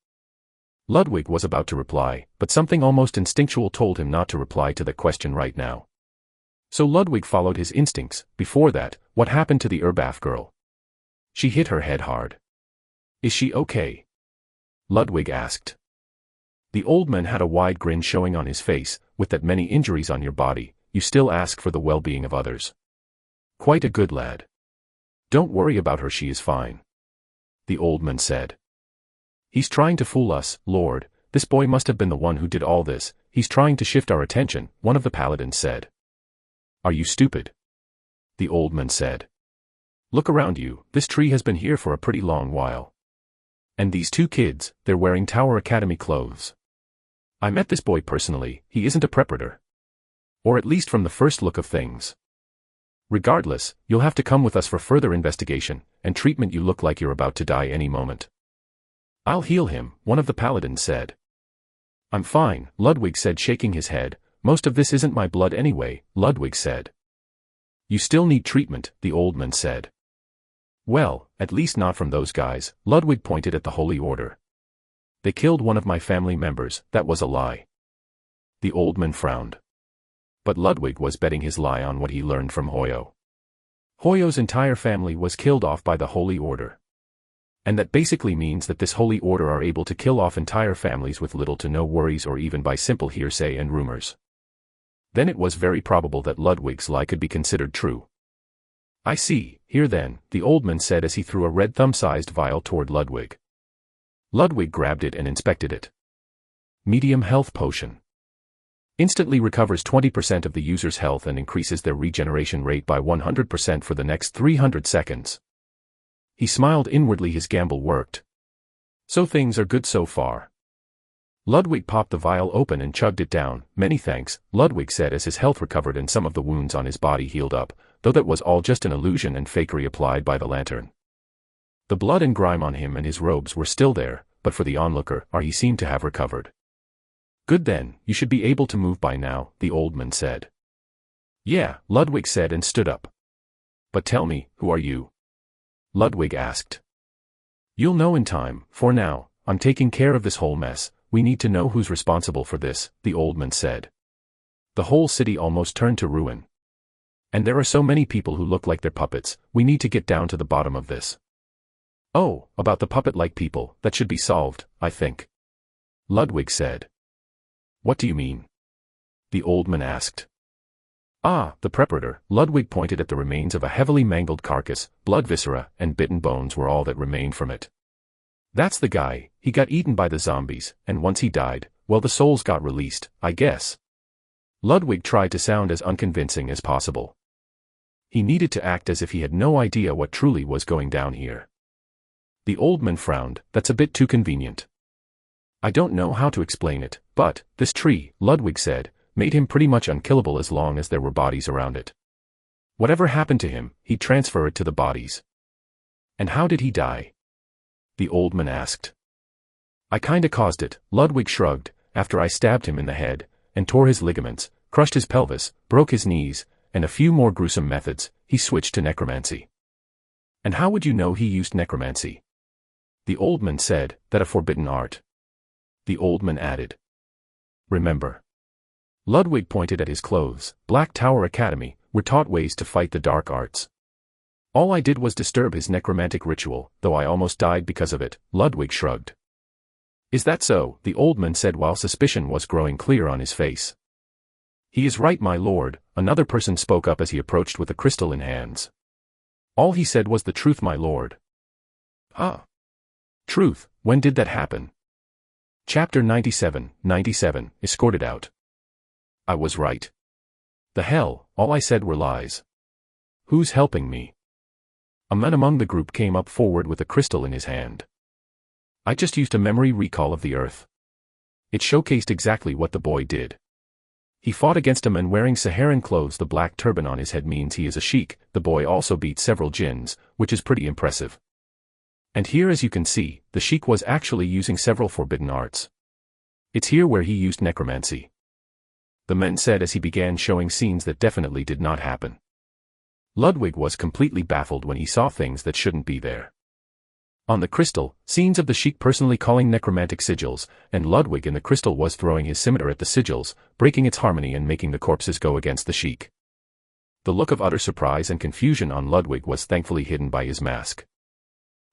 Ludwig was about to reply, but something almost instinctual told him not to reply to the question right now. So Ludwig followed his instincts. Before that, what happened to the Erbaf girl? She hit her head hard. Is she okay? Ludwig asked. The old man had a wide grin showing on his face. With that many injuries on your body, you still ask for the well-being of others. Quite a good lad. Don't worry about her, she is fine. The old man said. He's trying to fool us, Lord. This boy must have been the one who did all this. He's trying to shift our attention, one of the paladins said. Are you stupid? The old man said. Look around you, this tree has been here for a pretty long while. And these two kids, they're wearing Tower Academy clothes. I met this boy personally, he isn't a preparator. Or at least from the first look of things. Regardless, you'll have to come with us for further investigation and treatment. You look like you're about to die any moment. I'll heal him, one of the paladins said. I'm fine, Ludwig said, shaking his head. Most of this isn't my blood anyway, Ludwig said. You still need treatment, the old man said. Well, at least not from those guys, Ludwig pointed at the Holy Order. They killed one of my family members, that was a lie. The old man frowned. But Ludwig was betting his lie on what he learned from Hoyo. Hoyo's entire family was killed off by the Holy Order. And that basically means that this holy order are able to kill off entire families with little to no worries or even by simple hearsay and rumors. Then it was very probable that Ludwig's lie could be considered true. I see, here then, the old man said as he threw a red thumb-sized vial toward Ludwig. Ludwig grabbed it and inspected it. Medium health potion. Instantly recovers 20% of the user's health and increases their regeneration rate by 100% for the next 300 seconds. He smiled inwardly. His gamble worked. So things are good so far. Ludwig popped the vial open and chugged it down. Many thanks, Ludwig said as his health recovered and some of the wounds on his body healed up, though that was all just an illusion and fakery applied by the lantern. The blood and grime on him and his robes were still there, but for the onlooker, he seemed to have recovered. Good then, you should be able to move by now, the old man said. Yeah, Ludwig said and stood up. But tell me, who are you? Ludwig asked. You'll know in time. For now, I'm taking care of this whole mess. We need to know who's responsible for this, the old man said. The whole city almost turned to ruin. And there are so many people who look like they're puppets. We need to get down to the bottom of this. Oh, about the puppet-like people, that should be solved, I think. Ludwig said. What do you mean? The old man asked. Ah, the preparator. Ludwig pointed at the remains of a heavily mangled carcass. Blood, viscera, and bitten bones were all that remained from it. That's the guy. He got eaten by the zombies, and once he died, well, the souls got released, I guess. Ludwig tried to sound as unconvincing as possible. He needed to act as if he had no idea what truly was going down here. The old man frowned. That's a bit too convenient. I don't know how to explain it, but this tree, Ludwig said, made him pretty much unkillable as long as there were bodies around it. Whatever happened to him, he'd transfer it to the bodies. And how did he die? The old man asked. I kinda caused it, Ludwig shrugged, after I stabbed him in the head, and tore his ligaments, crushed his pelvis, broke his knees, and a few more gruesome methods. He switched to necromancy. And how would you know he used necromancy? The old man said, that a forbidden art. The old man added. Remember. Ludwig pointed at his clothes. Black Tower Academy, we're taught ways to fight the dark arts. All I did was disturb his necromantic ritual, though I almost died because of it, Ludwig shrugged. Is that so? The old man said while suspicion was growing clear on his face. He is right, my lord, another person spoke up as he approached with a crystal in hands. All he said was the truth, my lord. Ah. Truth, when did that happen? Chapter 97, escorted out. I was right. The hell, all I said were lies. Who's helping me? A man among the group came up forward with a crystal in his hand. I just used a memory recall of the earth. It showcased exactly what the boy did. He fought against a man wearing Saharan clothes. The black turban on his head means he is a sheik. The boy also beat several jinns, which is pretty impressive. And here, as you can see, the sheik was actually using several forbidden arts. It's here where he used necromancy. The man said as he began showing scenes that definitely did not happen. Ludwig was completely baffled when he saw things that shouldn't be there. On the crystal, scenes of the sheik personally calling necromantic sigils, and Ludwig in the crystal was throwing his scimitar at the sigils, breaking its harmony and making the corpses go against the sheik. The look of utter surprise and confusion on Ludwig was thankfully hidden by his mask.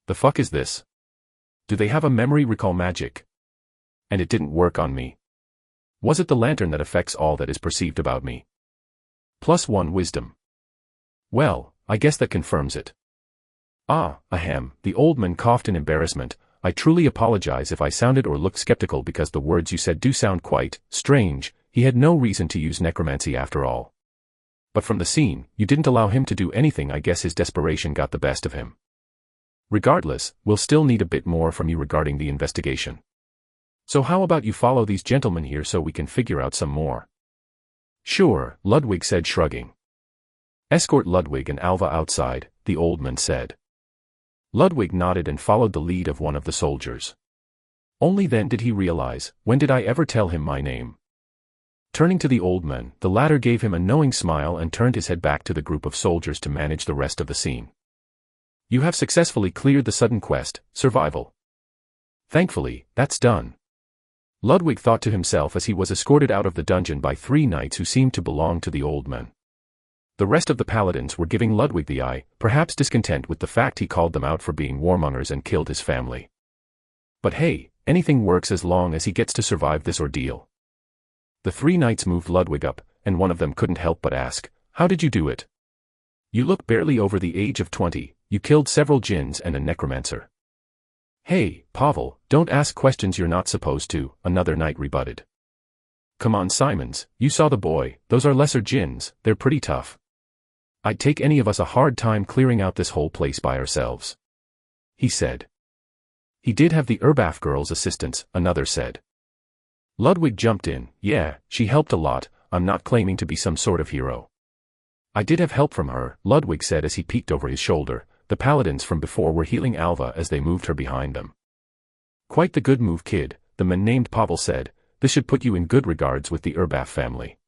The fuck is this? Do they have a memory recall magic? And it didn't work on me. Was it the lantern that affects all that is perceived about me? +1 wisdom. Well, I guess that confirms it. Ah, ahem, the old man coughed in embarrassment. I truly apologize if I sounded or looked skeptical because the words you said do sound quite strange. He had no reason to use necromancy after all. But from the scene, you didn't allow him to do anything. I guess his desperation got the best of him. Regardless, we'll still need a bit more from you regarding the investigation. So how about you follow these gentlemen here so we can figure out some more? Sure, Ludwig said, shrugging. Escort Ludwig and Alva outside, the old man said. Ludwig nodded and followed the lead of one of the soldiers. Only then did he realize, when did I ever tell him my name? Turning to the old man, the latter gave him a knowing smile and turned his head back to the group of soldiers to manage the rest of the scene. You have successfully cleared the sudden quest, survival. Thankfully, that's done. Ludwig thought to himself as he was escorted out of the dungeon by 3 knights who seemed to belong to the old man. The rest of the paladins were giving Ludwig the eye, perhaps discontent with the fact he called them out for being warmongers and killed his family. But hey, anything works as long as he gets to survive this ordeal. The three knights moved Ludwig up, and one of them couldn't help but ask, "How did you do it? You look barely over the age of 20, you killed several jinns and a necromancer." "Hey, Pavel, don't ask questions you're not supposed to," another knight rebutted. "Come on, Simons, you saw the boy, those are lesser jinns, they're pretty tough. I'd take any of us a hard time clearing out this whole place by ourselves," he said. "He did have the Urbaf girl's assistance," another said. Ludwig jumped in, "Yeah, she helped a lot, I'm not claiming to be some sort of hero. I did have help from her," Ludwig said as he peeked over his shoulder. The paladins from before were healing Alva as they moved her behind them. "Quite the good move, kid," the man named Pavel said. "This should put you in good regards with the Urbaf family.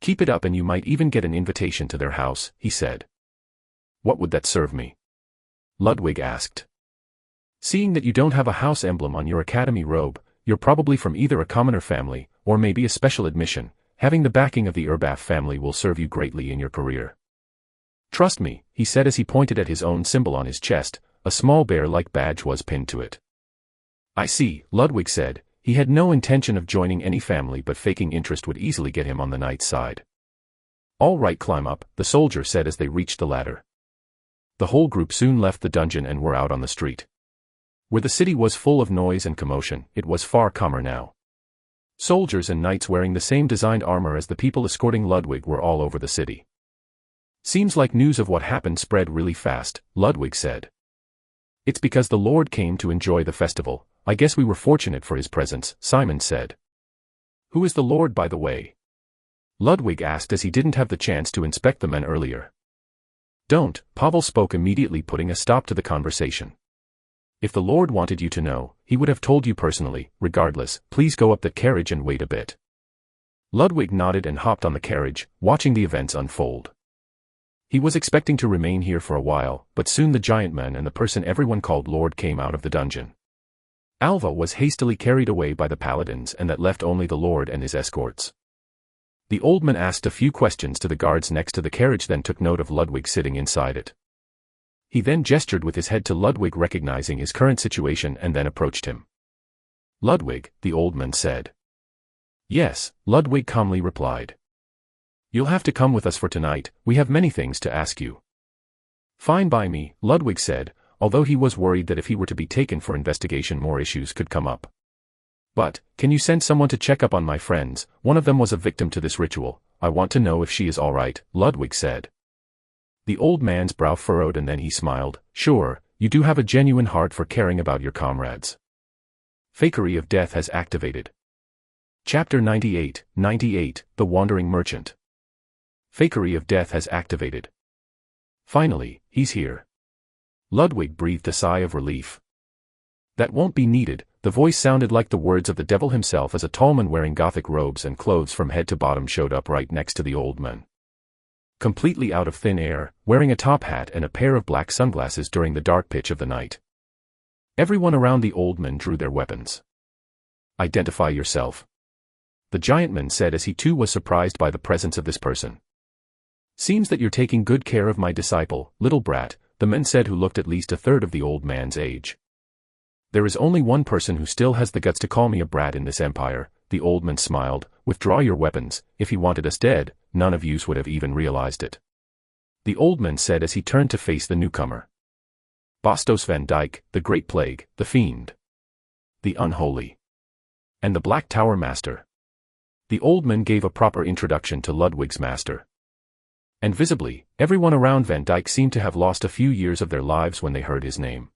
Keep it up and you might even get an invitation to their house," he said. "What would that serve me?" Ludwig asked. "Seeing that you don't have a house emblem on your academy robe, you're probably from either a commoner family, or maybe a special admission. Having the backing of the Urbaf family will serve you greatly in your career. Trust me," he said as he pointed at his own symbol on his chest. A small bear-like badge was pinned to it. "I see," Ludwig said. He had no intention of joining any family, but faking interest would easily get him on the knight's side. "All right, climb up," the soldier said as they reached the ladder. The whole group soon left the dungeon and were out on the street. Where the city was full of noise and commotion, it was far calmer now. Soldiers and knights wearing the same designed armor as the people escorting Ludwig were all over the city. "Seems like news of what happened spread really fast," Ludwig said. "It's because the Lord came to enjoy the festival. I guess we were fortunate for his presence," Simon said. "Who is the Lord, by the way?" Ludwig asked as he didn't have the chance to inspect the men earlier. "Don't," Pavel spoke immediately, putting a stop to the conversation. "If the Lord wanted you to know, he would have told you personally. Regardless, please go up that carriage and wait a bit." Ludwig nodded and hopped on the carriage, watching the events unfold. He was expecting to remain here for a while, but soon the giant man and the person everyone called Lord came out of the dungeon. Alva was hastily carried away by the paladins, and that left only the Lord and his escorts. The old man asked a few questions to the guards next to the carriage, then took note of Ludwig sitting inside it. He then gestured with his head to Ludwig, recognizing his current situation, and then approached him. "Ludwig," the old man said. "Yes," Ludwig calmly replied. "You'll have to come with us for tonight, we have many things to ask you." "Fine by me," Ludwig said, although he was worried that if he were to be taken for investigation more issues could come up. "But, can you send someone to check up on my friends? One of them was a victim to this ritual. I want to know if she is all right," Ludwig said. The old man's brow furrowed and then he smiled. "Sure, you do have a genuine heart for caring about your comrades." Fakery of Death has activated. Chapter 98, The Wandering Merchant. Fakery of Death has activated. Finally, he's here. Ludwig breathed a sigh of relief. "That won't be needed," the voice sounded like the words of the devil himself as a tall man wearing gothic robes and clothes from head to bottom showed up right next to the old man. Completely out of thin air, wearing a top hat and a pair of black sunglasses during the dark pitch of the night. Everyone around the old man drew their weapons. "Identify yourself," the giant man said as he too was surprised by the presence of this person. "Seems that you're taking good care of my disciple, little brat," the man said, who looked at least a third of the old man's age. "There is only one person who still has the guts to call me a brat in this empire," the old man smiled. "Withdraw your weapons. If he wanted us dead, none of yous would have even realized it," the old man said as he turned to face the newcomer. "Bastos van Dyke, the Great Plague, the Fiend, the Unholy, and the Black Tower Master." The old man gave a proper introduction to Ludwig's master. And visibly, everyone around Van Dyke seemed to have lost a few years of their lives when they heard his name.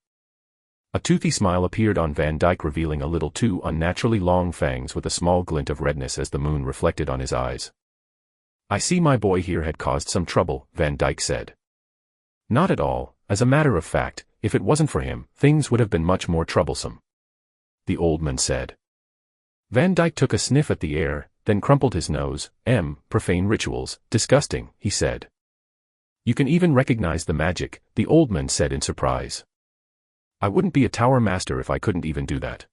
A toothy smile appeared on Van Dyke, revealing a little too unnaturally long fangs with a small glint of redness as the moon reflected on his eyes. "I see my boy here had caused some trouble," Van Dyke said. "Not at all. As a matter of fact, if it wasn't for him, things would have been much more troublesome," the old man said. Van Dyke took a sniff at the air, then crumpled his nose. Profane rituals, disgusting," he said. "You can even recognize the magic," the old man said in surprise. "I wouldn't be a tower master if I couldn't even do that.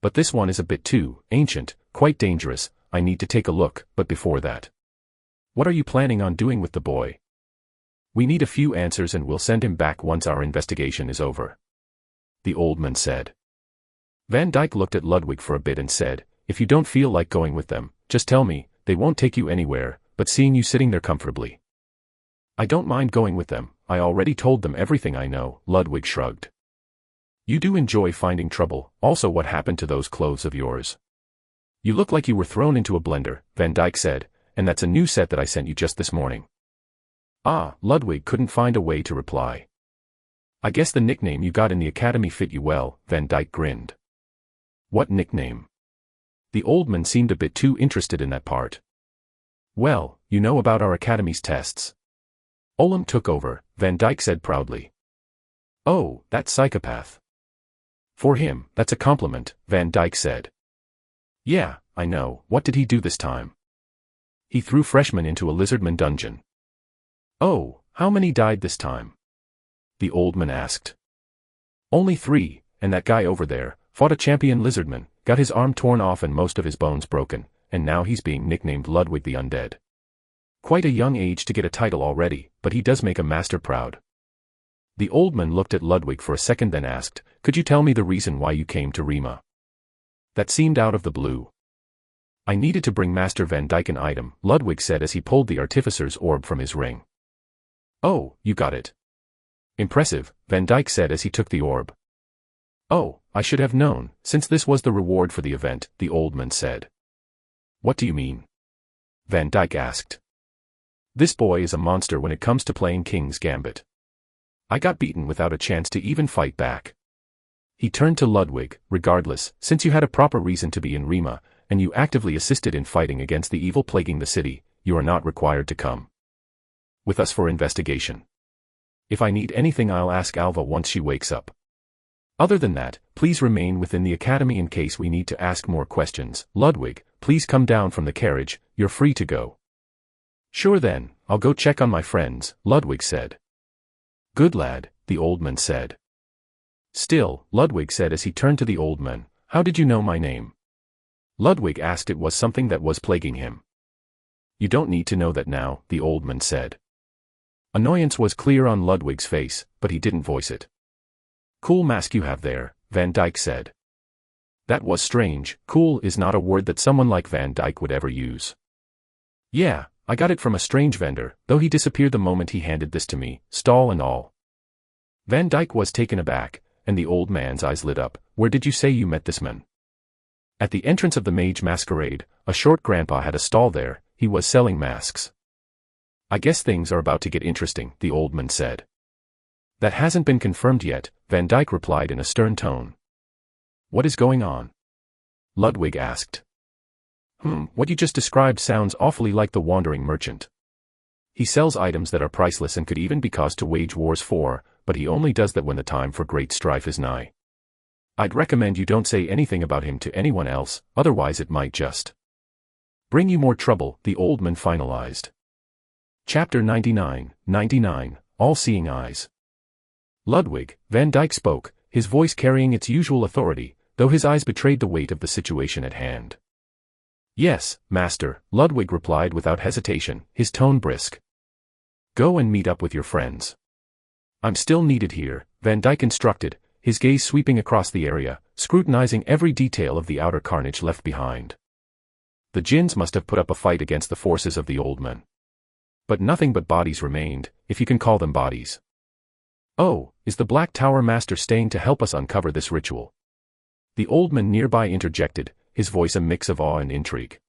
But this one is a bit too ancient, quite dangerous. I need to take a look, but before that." What are you planning on doing with the boy? We need a few answers and we'll send him back once our investigation is over. The old man said. Van Dyke looked at Ludwig for a bit and said, if you don't feel like going with them, just tell me, they won't take you anywhere, but seeing you sitting there comfortably. I don't mind going with them, I already told them everything I know, Ludwig shrugged. You do enjoy finding trouble, also what happened to those clothes of yours? You look like you were thrown into a blender, Van Dyke said, and that's a new set that I sent you just this morning. Ah, Ludwig couldn't find a way to reply. I guess the nickname you got in the academy fit you well, Van Dyke grinned. What nickname? The old man seemed a bit too interested in that part. Well, you know about our academy's tests. Olam took over, Van Dyke said proudly. Oh, that psychopath. For him, that's a compliment, Van Dyke said. Yeah, I know, what did he do this time? He threw freshmen into a lizardman dungeon. Oh, how many died this time? The old man asked. Only 3, and that guy over there, fought a champion lizardman, got his arm torn off and most of his bones broken, and now he's being nicknamed Ludwig the Undead. Quite a young age to get a title already, but he does make a master proud. The old man looked at Ludwig for a second then asked, could you tell me the reason why you came to Rima? That seemed out of the blue. I needed to bring Master Van Dyke an item, Ludwig said as he pulled the artificer's orb from his ring. Oh, you got it. Impressive, Van Dyke said as he took the orb. Oh, I should have known, since this was the reward for the event, the old man said. What do you mean? Van Dyke asked. This boy is a monster when it comes to playing King's Gambit. I got beaten without a chance to even fight back. He turned to Ludwig, regardless, since you had a proper reason to be in Rima, and you actively assisted in fighting against the evil plaguing the city, you are not required to come with us for investigation. If I need anything I'll ask Alva once she wakes up. Other than that, please remain within the academy in case we need to ask more questions. Ludwig, please come down from the carriage, you're free to go. Sure then, I'll go check on my friends, Ludwig said. Good lad, the old man said. Still, Ludwig said as he turned to the old man, how did you know my name? Ludwig asked. It was something that was plaguing him. You don't need to know that now, the old man said. Annoyance was clear on Ludwig's face, but he didn't voice it. Cool mask you have there, Van Dyke said. That was strange, cool is not a word that someone like Van Dyke would ever use. Yeah, I got it from a strange vendor, though he disappeared the moment he handed this to me, stall and all. Van Dyke was taken aback, and the old man's eyes lit up. Where did you say you met this man? At the entrance of the mage masquerade, a short grandpa had a stall there, he was selling masks. I guess things are about to get interesting, the old man said. That hasn't been confirmed yet, Van Dyke replied in a stern tone. What is going on? Ludwig asked. What you just described sounds awfully like the wandering merchant. He sells items that are priceless and could even be caused to wage wars for, but he only does that when the time for great strife is nigh. I'd recommend you don't say anything about him to anyone else, otherwise it might just bring you more trouble, the old man finalized. Chapter 99, All-Seeing Eyes. Ludwig, Van Dyke spoke, his voice carrying its usual authority, though his eyes betrayed the weight of the situation at hand. Yes, master, Ludwig replied without hesitation, his tone brisk. Go and meet up with your friends. I'm still needed here, Van Dyke instructed, his gaze sweeping across the area, scrutinizing every detail of the outer carnage left behind. The jinns must have put up a fight against the forces of the old man. But nothing but bodies remained, if you can call them bodies. Oh, is the Black Tower Master staying to help us uncover this ritual? The old man nearby interjected, his voice a mix of awe and intrigue.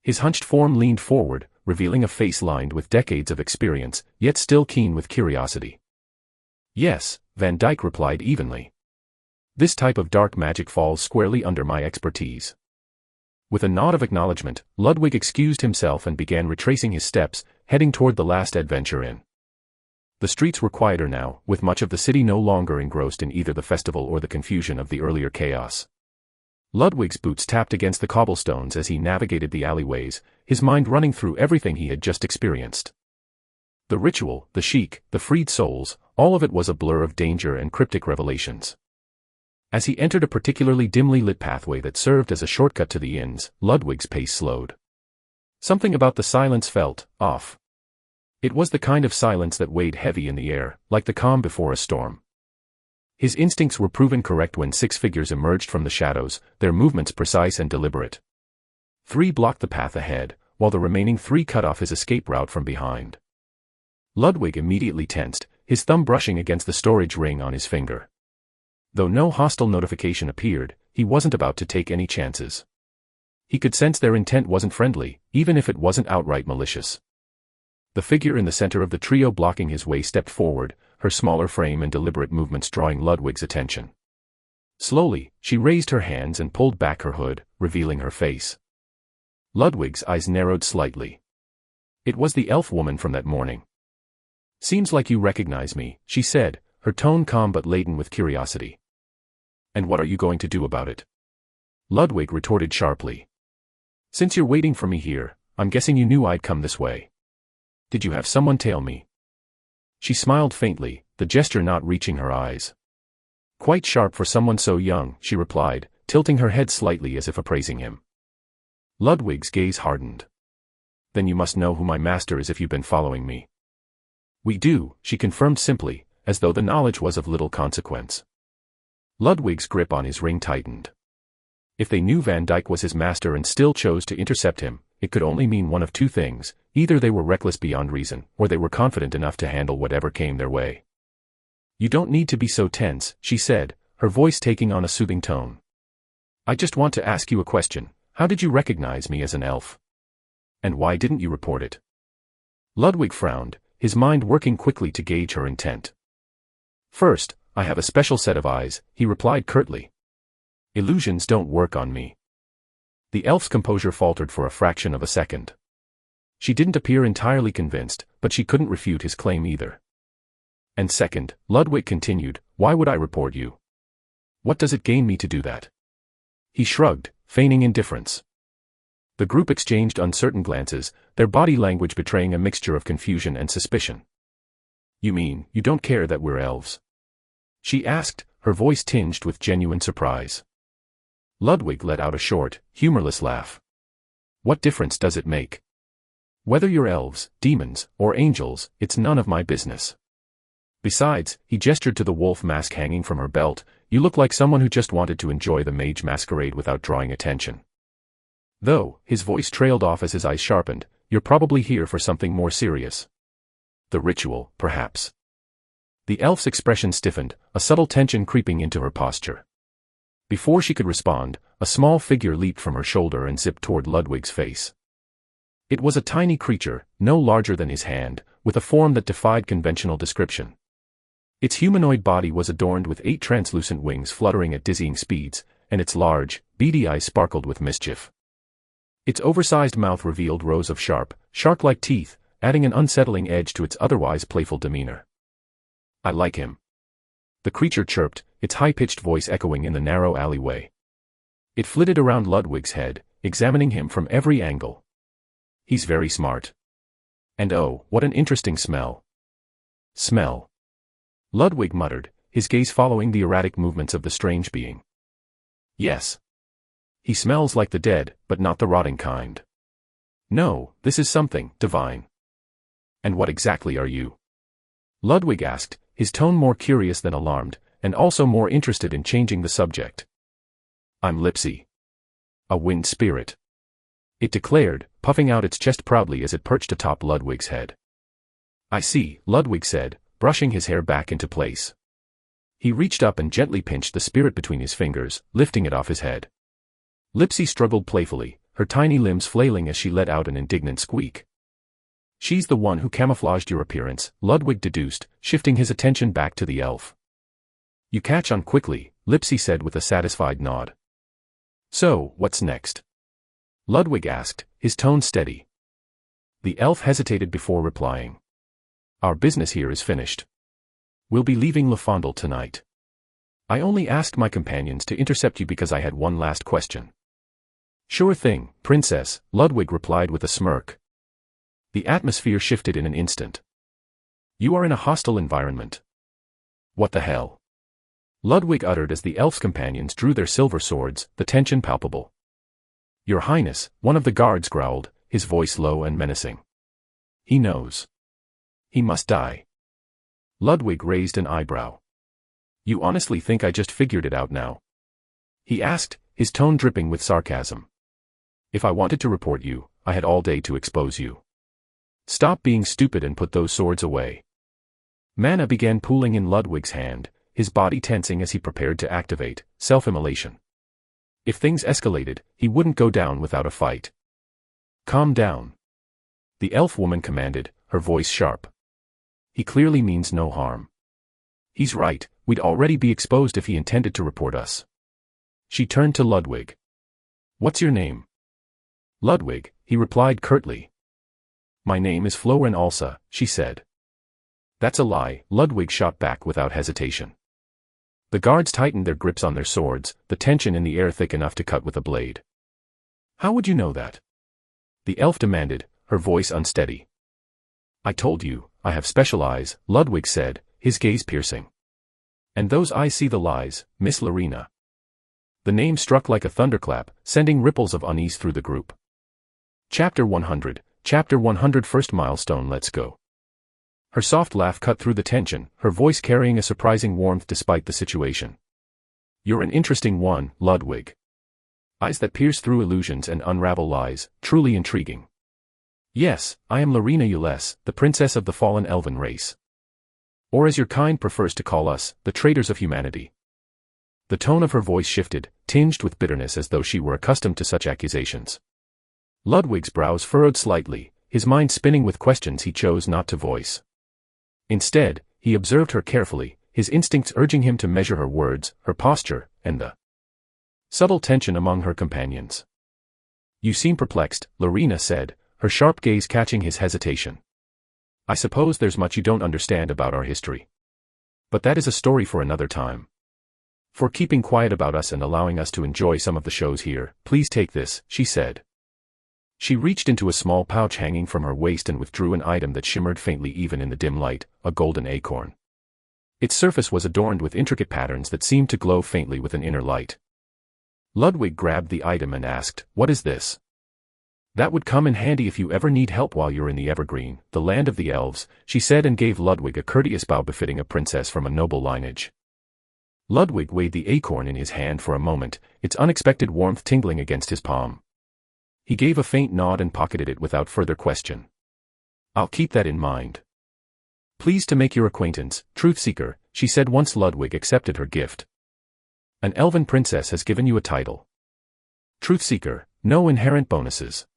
His hunched form leaned forward, revealing a face lined with decades of experience, yet still keen with curiosity. Yes, Van Dyke replied evenly. This type of dark magic falls squarely under my expertise. With a nod of acknowledgement, Ludwig excused himself and began retracing his steps, heading toward the last adventure inn. The streets were quieter now, with much of the city no longer engrossed in either the festival or the confusion of the earlier chaos. Ludwig's boots tapped against the cobblestones as he navigated the alleyways, his mind running through everything he had just experienced. The ritual, the sheik, the freed souls, all of it was a blur of danger and cryptic revelations. As he entered a particularly dimly lit pathway that served as a shortcut to the inns, Ludwig's pace slowed. Something about the silence felt off. It was the kind of silence that weighed heavy in the air, like the calm before a storm. His instincts were proven correct when 6 figures emerged from the shadows, their movements precise and deliberate. 3 blocked the path ahead, while the remaining 3 cut off his escape route from behind. Ludwig immediately tensed, his thumb brushing against the storage ring on his finger. Though no hostile notification appeared, he wasn't about to take any chances. He could sense their intent wasn't friendly, even if it wasn't outright malicious. The figure in the center of the trio blocking his way stepped forward, her smaller frame and deliberate movements drawing Ludwig's attention. Slowly, she raised her hands and pulled back her hood, revealing her face. Ludwig's eyes narrowed slightly. It was the elf woman from that morning. "Seems like you recognize me," she said, her tone calm but laden with curiosity. "And what are you going to do about it?" Ludwig retorted sharply. "Since you're waiting for me here, I'm guessing you knew I'd come this way. Did you have someone tail me?" She smiled faintly, the gesture not reaching her eyes. "Quite sharp for someone so young," she replied, tilting her head slightly as if appraising him. Ludwig's gaze hardened. "Then you must know who my master is if you've been following me." "We do," she confirmed simply, as though the knowledge was of little consequence. Ludwig's grip on his ring tightened. If they knew Van Dyke was his master and still chose to intercept him, it could only mean one of 2 things: either they were reckless beyond reason, or they were confident enough to handle whatever came their way. "You don't need to be so tense," she said, her voice taking on a soothing tone. "I just want to ask you a question. How did you recognize me as an elf? And why didn't you report it?" Ludwig frowned, his mind working quickly to gauge her intent. "First, I have a special set of eyes," he replied curtly. "Illusions don't work on me." The elf's composure faltered for a fraction of a second. She didn't appear entirely convinced, but she couldn't refute his claim either. "And second," Ludwig continued, "why would I report you? What does it gain me to do that?" He shrugged, feigning indifference. The group exchanged uncertain glances, their body language betraying a mixture of confusion and suspicion. "You mean, you don't care that we're elves?" she asked, her voice tinged with genuine surprise. Ludwig let out a short, humorless laugh. "What difference does it make? Whether you're elves, demons, or angels, it's none of my business. Besides," he gestured to the wolf mask hanging from her belt, "you look like someone who just wanted to enjoy the mage masquerade without drawing attention. Though," his voice trailed off as his eyes sharpened, "you're probably here for something more serious. The ritual, perhaps." The elf's expression stiffened, a subtle tension creeping into her posture. Before she could respond, a small figure leaped from her shoulder and zipped toward Ludwig's face. It was a tiny creature, no larger than his hand, with a form that defied conventional description. Its humanoid body was adorned with 8 translucent wings fluttering at dizzying speeds, and its large, beady eyes sparkled with mischief. Its oversized mouth revealed rows of sharp, shark-like teeth, adding an unsettling edge to its otherwise playful demeanor. "I like him," the creature chirped, its high-pitched voice echoing in the narrow alleyway. It flitted around Ludwig's head, examining him from every angle. "He's very smart. And oh, what an interesting smell." "Smell?" Ludwig muttered, his gaze following the erratic movements of the strange being. "Yes. He smells like the dead, but not the rotting kind. No, this is something divine." "And what exactly are you?" Ludwig asked, his tone more curious than alarmed, and also more interested in changing the subject. "I'm Lipsy. A wind spirit," it declared, puffing out its chest proudly as it perched atop Ludwig's head. "I see," Ludwig said, brushing his hair back into place. He reached up and gently pinched the spirit between his fingers, lifting it off his head. Lipsy struggled playfully, her tiny limbs flailing as she let out an indignant squeak. "She's the one who camouflaged your appearance," Ludwig deduced, shifting his attention back to the elf. "You catch on quickly," Lipsy said with a satisfied nod. "So, what's next?" Ludwig asked, his tone steady. The elf hesitated before replying. "Our business here is finished. We'll be leaving Le Fondle tonight. I only asked my companions to intercept you because I had one last question." "Sure thing, Princess," Ludwig replied with a smirk. The atmosphere shifted in an instant. "You are in a hostile environment." "What the hell?" Ludwig uttered as the elf's companions drew their silver swords, the tension palpable. "Your Highness," one of the guards growled, his voice low and menacing. He knows. He must die. Ludwig raised an eyebrow. You honestly think I just figured it out now? He asked, his tone dripping with sarcasm. If I wanted to report you, I had all day to expose you. Stop being stupid and put those swords away. Mana began pooling in Ludwig's hand, his body tensing as he prepared to activate self-immolation. If things escalated, he wouldn't go down without a fight. Calm down. The elf woman commanded, her voice sharp. He clearly means no harm. He's right, we'd already be exposed if he intended to report us. She turned to Ludwig. What's your name? Ludwig, he replied curtly. My name is Florin Alsa, she said. That's a lie, Ludwig shot back without hesitation. The guards tightened their grips on their swords, the tension in the air thick enough to cut with a blade. How would you know that? The elf demanded, her voice unsteady. I told you, I have special eyes, Ludwig said, his gaze piercing. And those eyes see the lies, Miss Lorena. The name struck like a thunderclap, sending ripples of unease through the group. Chapter 100, Chapter 100 First milestone, let's go. Her soft laugh cut through the tension, her voice carrying a surprising warmth despite the situation. You're an interesting one, Ludwig. Eyes that pierce through illusions and unravel lies, truly intriguing. Yes, I am Lorena Ules, the princess of the fallen elven race. Or as your kind prefers to call us, the traitors of humanity. The tone of her voice shifted, tinged with bitterness as though she were accustomed to such accusations. Ludwig's brows furrowed slightly, his mind spinning with questions he chose not to voice. Instead, he observed her carefully, his instincts urging him to measure her words, her posture, and the subtle tension among her companions. You seem perplexed, Lorena said, her sharp gaze catching his hesitation. I suppose there's much you don't understand about our history. But that is a story for another time. For keeping quiet about us and allowing us to enjoy some of the shows here, please take this, she said. She reached into a small pouch hanging from her waist and withdrew an item that shimmered faintly even in the dim light, a golden acorn. Its surface was adorned with intricate patterns that seemed to glow faintly with an inner light. Ludwig grabbed the item and asked, What is this? That would come in handy if you ever need help while you're in the Evergreen, the land of the elves, she said and gave Ludwig a courteous bow befitting a princess from a noble lineage. Ludwig weighed the acorn in his hand for a moment, its unexpected warmth tingling against his palm. He gave a faint nod and pocketed it without further question. I'll keep that in mind. Pleased to make your acquaintance, Truthseeker, she said once Ludwig accepted her gift. An elven princess has given you a title. Truthseeker, no inherent bonuses.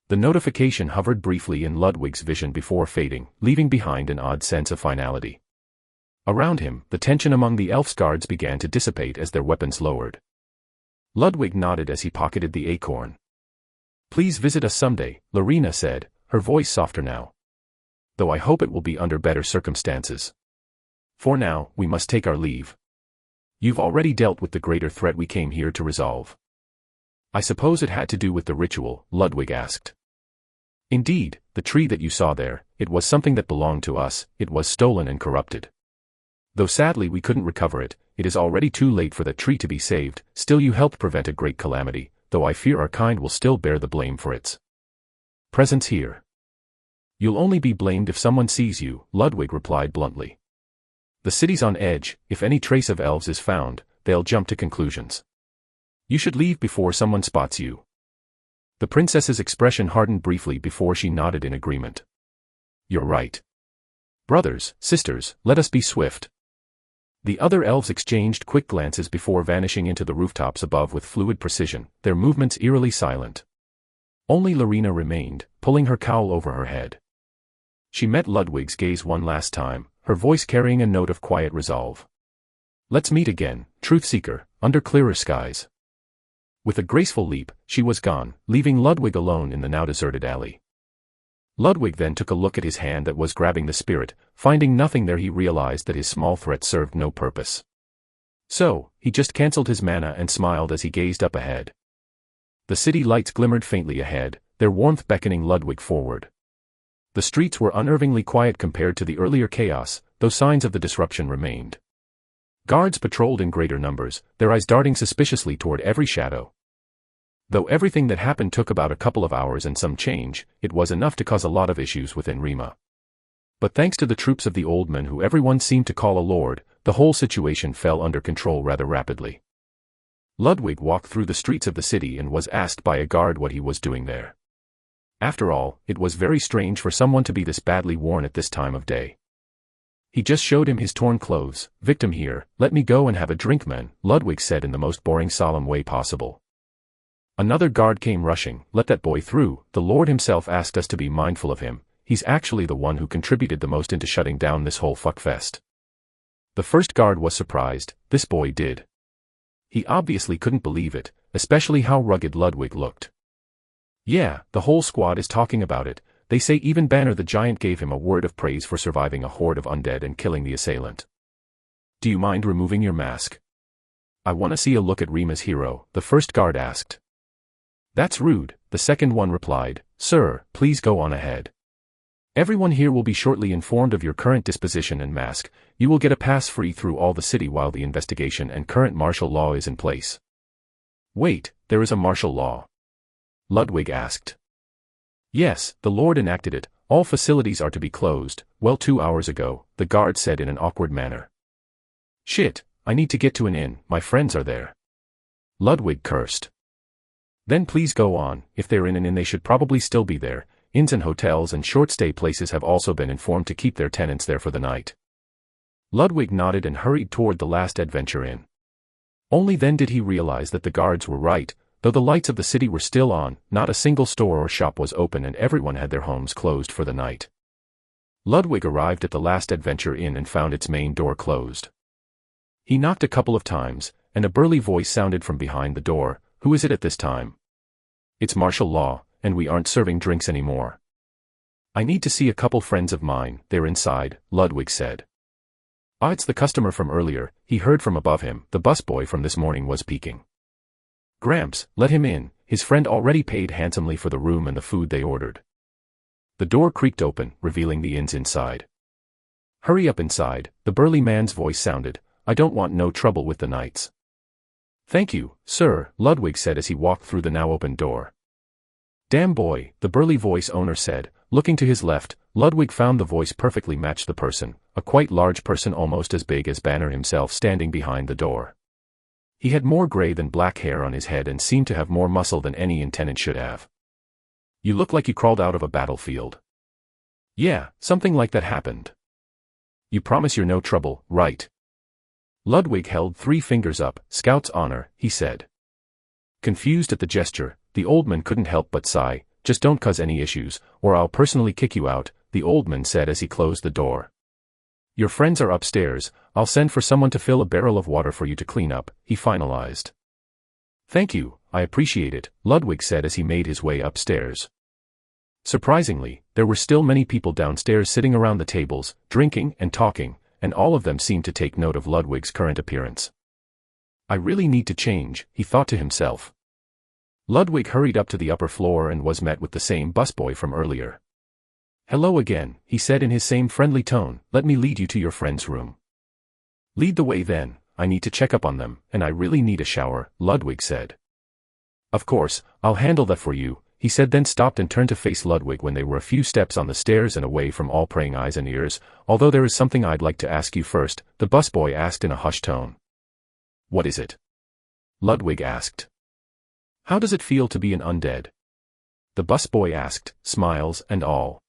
The notification hovered briefly in Ludwig's vision before fading, leaving behind an odd sense of finality. Around him, the tension among the elf's guards began to dissipate as their weapons lowered. Ludwig nodded as he pocketed the acorn. Please visit us someday, Lorena said, her voice softer now. Though I hope it will be under better circumstances. For now, we must take our leave. You've already dealt with the greater threat we came here to resolve. I suppose it had to do with the ritual, Ludwig asked. Indeed, the tree that you saw there, it was something that belonged to us, it was stolen and corrupted. Though sadly we couldn't recover it, it is already too late for that tree to be saved, still you helped prevent a great calamity, though I fear our kind will still bear the blame for its presence here. You'll only be blamed if someone sees you, Ludwig replied bluntly. The city's on edge, if any trace of elves is found, they'll jump to conclusions. You should leave before someone spots you. The princess's expression hardened briefly before she nodded in agreement. You're right. Brothers, sisters, let us be swift. The other elves exchanged quick glances before vanishing into the rooftops above with fluid precision, their movements eerily silent. Only Lorena remained, pulling her cowl over her head. She met Ludwig's gaze one last time, her voice carrying a note of quiet resolve. Let's meet again, Truthseeker, under clearer skies. With a graceful leap, she was gone, leaving Ludwig alone in the now deserted alley. Ludwig then took a look at his hand that was grabbing the spirit, finding nothing there he realized that his small threat served no purpose. So, he just cancelled his mana and smiled as he gazed up ahead. The city lights glimmered faintly ahead, their warmth beckoning Ludwig forward. The streets were unnervingly quiet compared to the earlier chaos, though signs of the disruption remained. Guards patrolled in greater numbers, their eyes darting suspiciously toward every shadow. Though everything that happened took about a couple of hours and some change, it was enough to cause a lot of issues within Rima. But thanks to the troops of the old man who everyone seemed to call a lord, the whole situation fell under control rather rapidly. Ludwig walked through the streets of the city and was asked by a guard what he was doing there. After all, it was very strange for someone to be this badly worn at this time of day. He just showed him his torn clothes. "Victim here, let me go and have a drink, man," Ludwig said in the most boring solemn way possible. Another guard came rushing. "Let that boy through, the Lord himself asked us to be mindful of him. He's actually the one who contributed the most into shutting down this whole fuckfest." The first guard was surprised. This boy did. He obviously couldn't believe it, especially how rugged Ludwig looked. "Yeah, the whole squad is talking about it. They say even Banner the Giant gave him a word of praise for surviving a horde of undead and killing the assailant. Do you mind removing your mask? I want to see a look at Rima's hero," the first guard asked. "That's rude," the second one replied. "Sir, please go on ahead. Everyone here will be shortly informed of your current disposition and mask. You will get a pass free through all the city while the investigation and current martial law is in place." "Wait, there is a martial law?" Ludwig asked. "Yes, the Lord enacted it. All facilities are to be closed. Well, 2 hours ago," the guard said in an awkward manner. "Shit, I need to get to an inn, my friends are there." Ludwig cursed. "Then please go on. If they're in an inn they should probably still be there. Inns and hotels and short-stay places have also been informed to keep their tenants there for the night." Ludwig nodded and hurried toward the last adventure inn. Only then did he realize that the guards were right. Though the lights of the city were still on, not a single store or shop was open and everyone had their homes closed for the night. Ludwig arrived at the last adventure inn and found its main door closed. He knocked a couple of times, and a burly voice sounded from behind the door. "Who is it at this time?" "It's martial law, and we aren't serving drinks anymore." "I need to see a couple friends of mine, they're inside," Ludwig said. "Ah, it's the customer from earlier," he heard from above him. The busboy from this morning was peeking. "Gramps, let him in, his friend already paid handsomely for the room and the food they ordered." The door creaked open, revealing the inn's inside. "Hurry up inside," the burly man's voice sounded. "I don't want no trouble with the nights." "Thank you, sir," Ludwig said as he walked through the now open door. "Damn boy," the burly voice owner said. Looking to his left, Ludwig found the voice perfectly matched the person, a quite large person almost as big as Banner himself standing behind the door. He had more gray than black hair on his head and seemed to have more muscle than any tenant should have. "You look like you crawled out of a battlefield." "Yeah, something like that happened." "You promise you're no trouble, right?" Ludwig held 3 fingers up. "Scout's honor," he said. Confused at the gesture, the old man couldn't help but sigh. "Just don't cause any issues, or I'll personally kick you out," the old man said as he closed the door. "Your friends are upstairs. I'll send for someone to fill a barrel of water for you to clean up," he finalized. "Thank you, I appreciate it," Ludwig said as he made his way upstairs. Surprisingly, there were still many people downstairs sitting around the tables, drinking and talking, and all of them seemed to take note of Ludwig's current appearance. "I really need to change," he thought to himself. Ludwig hurried up to the upper floor and was met with the same busboy from earlier. "Hello again," he said in his same friendly tone. "Let me lead you to your friend's room." "Lead the way then, I need to check up on them, and I really need a shower," Ludwig said. "Of course, I'll handle that for you," he said, then stopped and turned to face Ludwig when they were a few steps on the stairs and away from all praying eyes and ears. "Although there is something I'd like to ask you first," the busboy asked in a hushed tone. "What is it?" Ludwig asked. "How does it feel to be an undead?" the busboy asked, smiles and all.